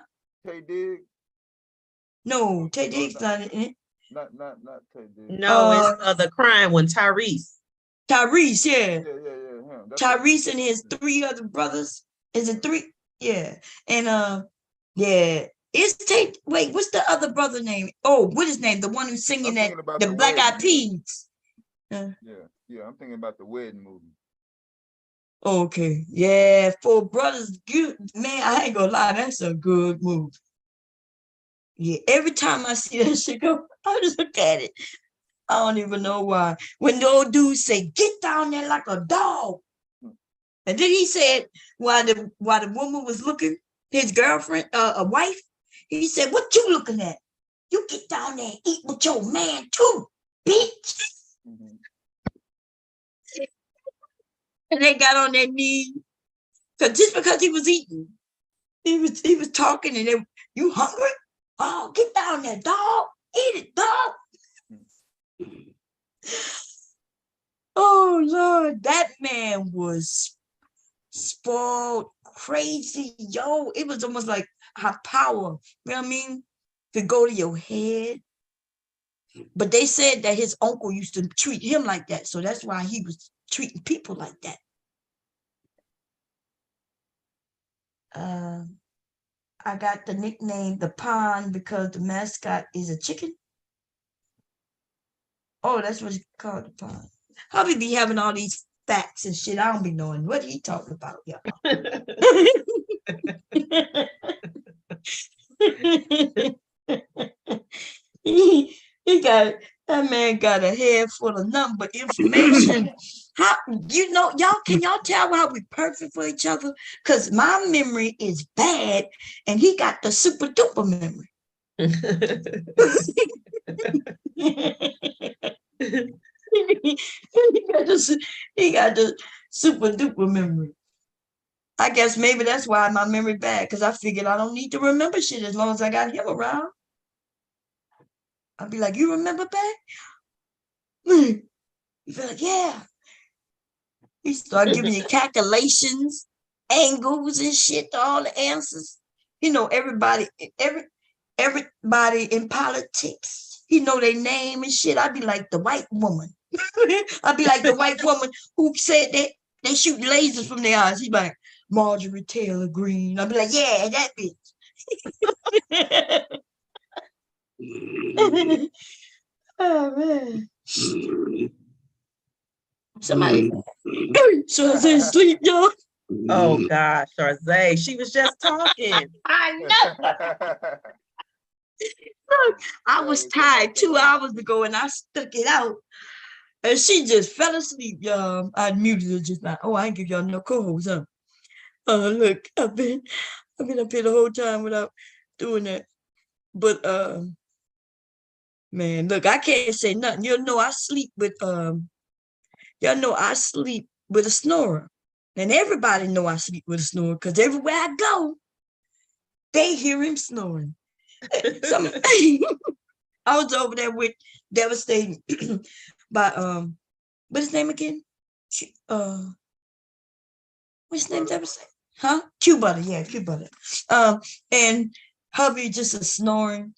Tay Diggs? No, Tay Diggs not in it. Not Tay Diggs. No, it's the crime one, Tyrese. Tyrese, yeah. Him. Tyrese and his 3 other brothers. Is it 3? Yeah. And yeah. Wait, what's the other brother name? Oh, what is his name? The one who's singing that the Black Eyed Peas. Yeah, I'm thinking about the wedding movie. Okay, yeah, Four Brothers, good man. I ain't gonna lie, that's a good movie. Yeah, every time I see that shit go, I just look at it. I don't even know why. When the old dude say, "Get down there like a dog," and then he said, while the woman was looking, his girlfriend, a wife, he said, "What you looking at? You get down there and eat with your man too, bitch." And they got on their knees, just because he was eating, he was talking, and they, "You hungry? Oh, get down there, dog. Eat it, dog." Oh Lord, that man was spoiled, crazy, yo. It was almost like her power, you know what I mean, to go to your head. But they said that his uncle used to treat him like that, so that's why he was treating people like that. I got the nickname the pond because the mascot is a chicken. Oh, that's what it's called, the pond. How we be having all these facts and shit? I don't be knowing what he talking about, y'all. he got that man got a head full of nothing but information. How can y'all tell how we perfect for each other? Because my memory is bad and he got the super duper memory. he got the super duper memory. I guess maybe that's why my memory bad, because I figured I don't need to remember shit as long as I got him around. I'd be like, "You remember back?" You feel like, "Yeah." He start giving you calculations, angles and shit to all the answers. You know, everybody in politics, he know their name and shit. I'd be like the white woman. I'd be like the white woman who said that they shoot lasers from their eyes. He'd be like, "Marjorie Taylor Greene." I'd be like, "Yeah, that bitch." Oh man. Somebody Charze sleep, y'all. Oh gosh, Charze. She was just talking. I know. Look, I was tired 2 hours ago and I stuck it out. And she just fell asleep, y'all. I muted her just now. Oh, I ain't give y'all no co-host, huh? Look, I've been up here the whole time without doing that. But man, look, I can't say nothing. Y'all know I sleep with a snorer. And everybody know I sleep with a snorer because everywhere I go, they hear him snoring. I was over there with Devastating by what's his name again? What's his name? Devastating? Huh? Q Butter, yeah, Q Butter. And hubby just a snoring.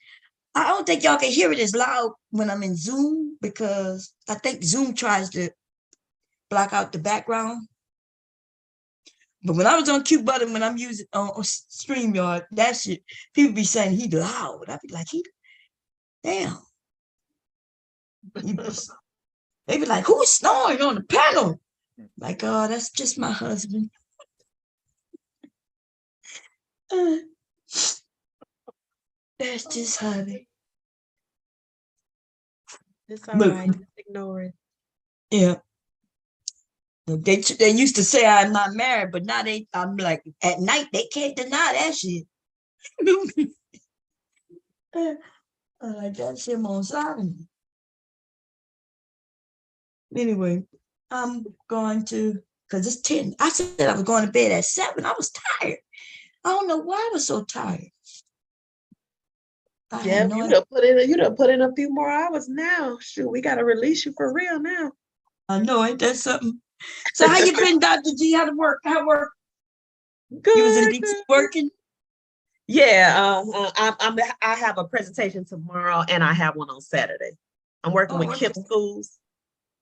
I don't think y'all can hear it as loud when I'm in Zoom because I think Zoom tries to block out the background. But when I was on Q Butter, when I'm using on StreamYard, that shit, people be saying he loud. I'd be like, damn. They be like, "Who's snoring on the panel?" Like, "Oh, that's just my husband." That's just hubby. It's all right. Just ignore it. Yeah. They used to say I'm not married, but now I'm like, at night they can't deny that shit. I got him on silent. Anyway, I'm going to, because it's 10. I said I was going to bed at 7. I was tired. I don't know why I was so tired. Yeah, you done put in a few more hours now. Shoot, we gotta release you for real now. I know, ain't that something? So how you been, Dr. G? How work? Good. You was in DC working? Yeah, I have a presentation tomorrow and I have one on Saturday. I'm working with KIPP schools.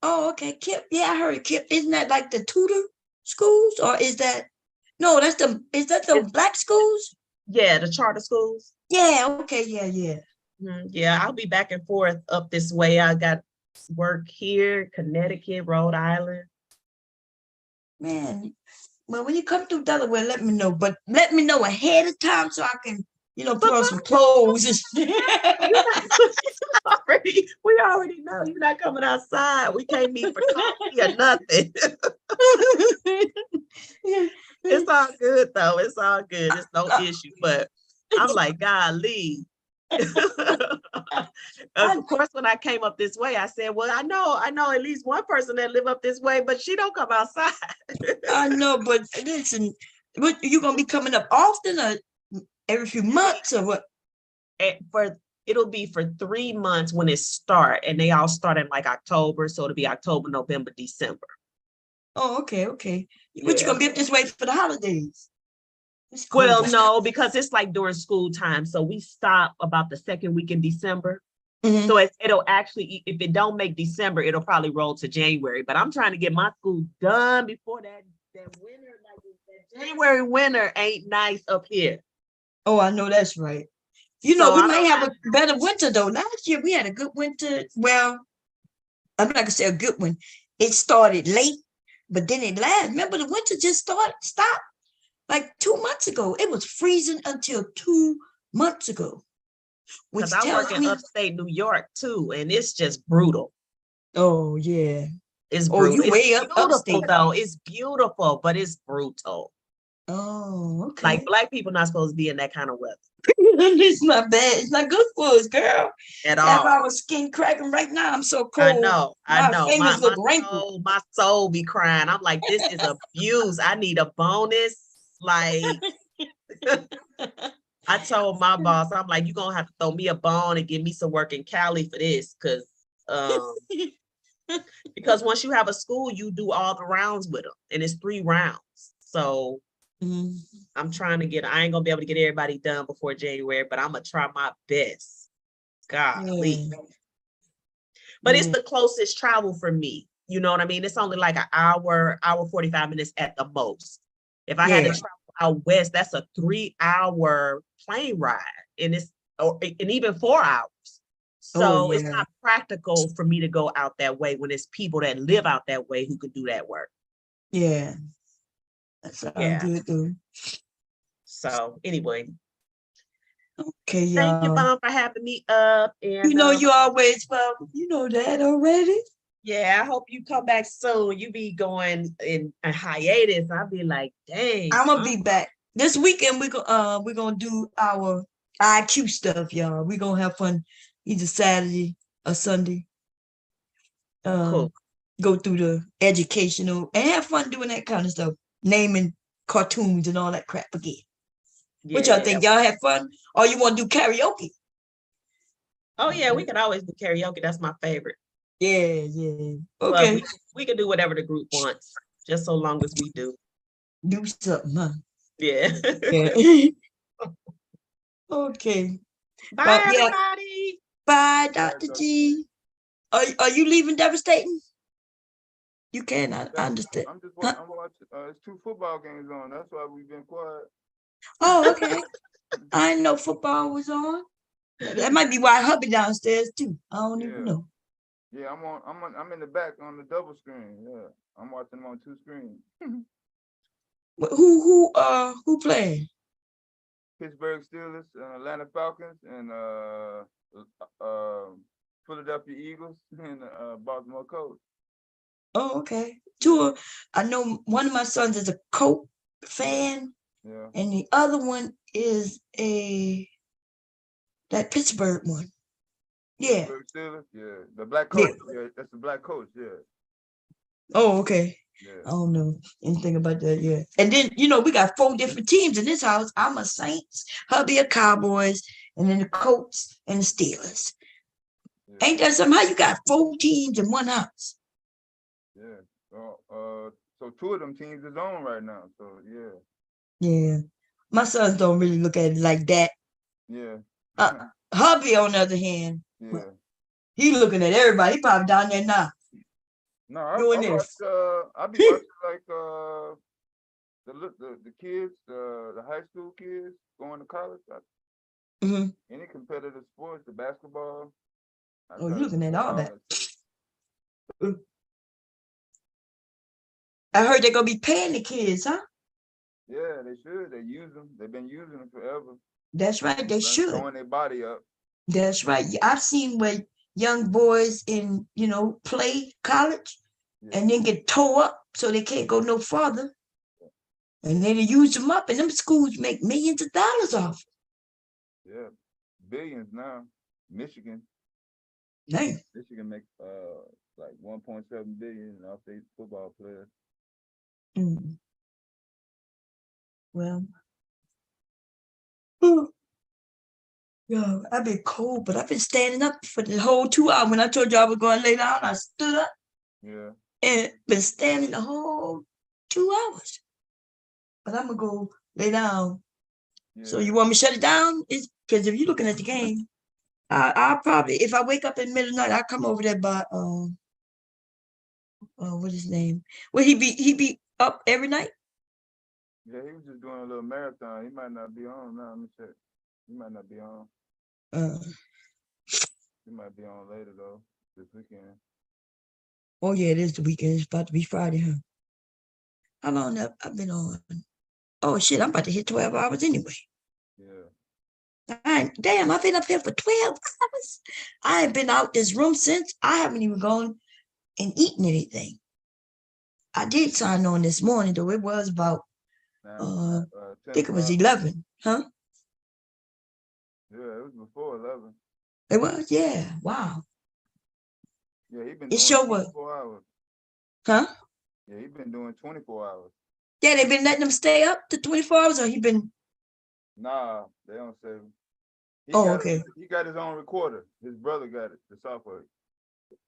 Oh, okay. KIPP. Yeah, I heard KIPP. Isn't that like the tutor schools? Or is that the black schools? Yeah, the charter schools. Yeah, okay, yeah. Yeah, I'll be back and forth up this way. I got work here, Connecticut, Rhode Island. Man, well, when you come through Delaware, let me know. But let me know ahead of time so I can put on some clothes and we already know you're not coming outside. We can't meet for coffee or nothing. It's all good though. It's all good. It's no issue. But I'm like, golly. Of course, when I came up this way, I said, well, I know at least one person that live up this way, but she don't come outside. I know, but listen, what you gonna be coming up often or every few months or what? It'll be for 3 months when it start, and they all start in like October, so it'll be October, November, December. Oh, okay. But you gonna be up this way for the holidays? Well, no, because it's like during school time, so we stop about the second week in December. So it'll actually, if it don't make December, it'll probably roll to January. But I'm trying to get my school done before that winter. Like that January winter ain't nice up here. Oh, I know that's right. We may have a better winter though. Last year we had a good winter. Well, I'm not gonna say a good one. It started late, but then it lasted. Remember, the winter just stopped like 2 months ago. It was freezing until 2 months ago. Because I work in upstate New York too, and it's just brutal. Oh yeah, it's brutal. You way up beautiful though. It's beautiful, but it's brutal. Oh, okay. Like black people not supposed to be in that kind of weather. It's not bad. It's not good for us, girl. At all. If I was skin cracking right now, I'm so cold. I know. My fingers look wrinkled. My soul be crying. I'm like, this is abuse. I need a bonus. Like, I told my boss, I'm like, you're gonna have to throw me a bone and give me some work in Cali for this, because once you have a school, you do all the rounds with them, and it's 3 rounds. So I'm trying to I ain't gonna be able to get everybody done before January, but I'm gonna try my best. Golly. But it's the closest travel for me. You know what I mean? It's only like an hour 45 minutes at the most. If I had to travel out west, that's a 3-hour plane ride, and even 4 hours. So it's not practical for me to go out that way when it's people that live out that way who could do that work. Yeah. That sounds good though. So anyway. Okay, y'all. Thank you, Mom, for having me up. And you always welcome. You know that already. Yeah, I hope you come back soon. You be going in a hiatus. I'll be like, dang. I'm gonna be back this weekend. We're gonna do our IQ stuff, y'all. We're gonna have fun either Saturday or Sunday. Cool. Go through the educational and have fun doing that kind of stuff, naming cartoons and all that crap again. Yeah. What y'all think? Y'all have fun, or you want to do karaoke? Oh yeah, we can always do karaoke. That's my favorite. Yeah. Well, Okay. we can do whatever the group wants, just so long as we do something, huh? Yeah. Okay. Bye, everybody. Bye, Dr. G. Are you leaving devastating? You can. I understand. I'm watching. It's 2 football games on. That's why we've been quiet. Oh, okay. I didn't know football was on. That might be why hubby downstairs too. I don't even know. Yeah, I'm in the back on the double screen. Yeah, I'm watching them on 2 screens. Who playing? Pittsburgh Steelers, Atlanta Falcons, and Philadelphia Eagles and Baltimore Colts. Oh, okay. I know one of my sons is a Colt fan, and the other one is that Pittsburgh one. Yeah. Pittsburgh Steelers, yeah. The black coach. Yeah, that's the black coach. Yeah. Oh, okay. Yeah. I don't know anything about that yet. And then we got 4 different teams in this house. I'm a Saints, hubby a Cowboys, and then the Colts and the Steelers. Yeah. Ain't that somehow you got 4 teams in one house? Yeah. So 2 of them teams is on right now. So yeah. Yeah. My sons don't really look at it like that. Yeah. Hubby, on the other hand, he looking at everybody. He probably down there now. No, I be watching like the kids, the high school kids going to college. Any competitive sports, the basketball. Oh, you're looking at all that. I heard they're gonna be paying the kids, huh? Yeah, they should. They use them. They've been using them forever. That's right. They should. Throwing their body up. That's right. I've seen where young boys in, play college and then get tore up so they can't go no farther. And then they use them up, and them schools make millions of dollars off. Yeah, billions now. Michigan. Dang. Michigan makes like 1.7 billion off their football players. Mm. Well, yeah, I've been cold, but I've been standing up for the whole 2 hours. When I told you I was going to lay down, I stood up. Yeah. And been standing the whole 2 hours. But I'm gonna go lay down. Yeah. So you want me to shut it down? It's because if you're looking at the game, I'll probably, if I wake up in the middle of the night, I'll come over there by what's his name? Will he be up every night? Yeah, he was just doing a little marathon. He might not be on now. Let me check. He might not be on. He might be on later though, this weekend. Oh yeah, it is the weekend. It's about to be Friday, huh? How long have I been on? Oh shit, I'm about to hit 12 hours anyway. Yeah. Damn, I've been up here for 12 hours. I ain't been out this room since. I haven't even gone and eaten anything. I did sign on this morning, though. It was about, I think it was 11, huh? Yeah, it was before 11. It was, yeah. Wow. Yeah, he been doing 24 hours. Huh? Yeah, he been doing 24 hours. Yeah, they been letting him stay up to 24 hours, or he been? Nah, they don't say. Okay. He got his own recorder. His brother got it, the software.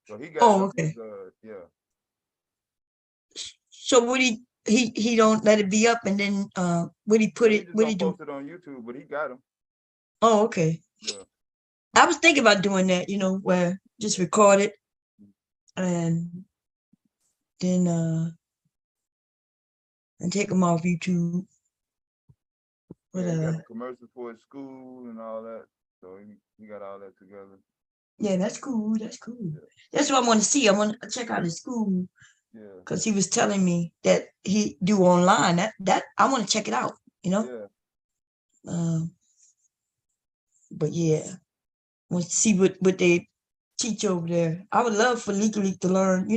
So he got. Oh, okay. Yeah. So would he don't let it be up, and then would he put it? Would he do? Post it on YouTube, but he got him. Oh, okay. Yeah. I was thinking about doing that, where just record it and then and take them off YouTube. But he got the commercial for his school and all that. So he got all that together. Yeah, that's cool. That's cool. Yeah. That's what I want to see. I want to check out his school. Yeah. Because he was telling me that he do online. That I want to check it out, Yeah. But yeah, I want to see what they teach over there. I would love for Legally to learn,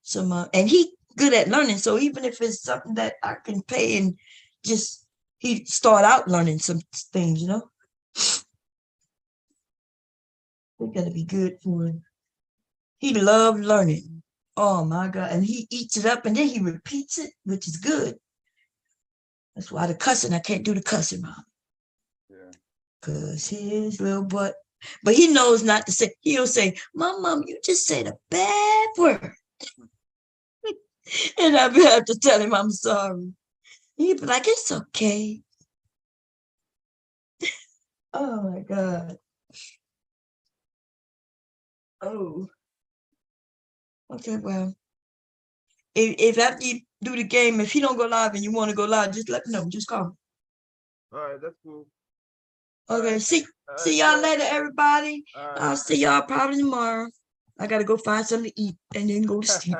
some and he good at learning. So even if it's something that I can pay and just he start out learning some things, They gotta be good for him. He loved learning. Oh my God. And he eats it up and then he repeats it, which is good. That's why the cussing, I can't do the cussing, Mom. Yeah. Cause his little butt. But he knows not to say, he'll say, Mom, you just said a bad word. And I have to tell him I'm sorry. He'd be like, it's okay. Oh my God. Oh. Okay, well. If after you do the game, if he don't go live and you want to go live, just let me know. Just call me. All right, that's cool. Okay, see y'all later, everybody. I'll see y'all probably tomorrow. I gotta go find something to eat and then go to sleep.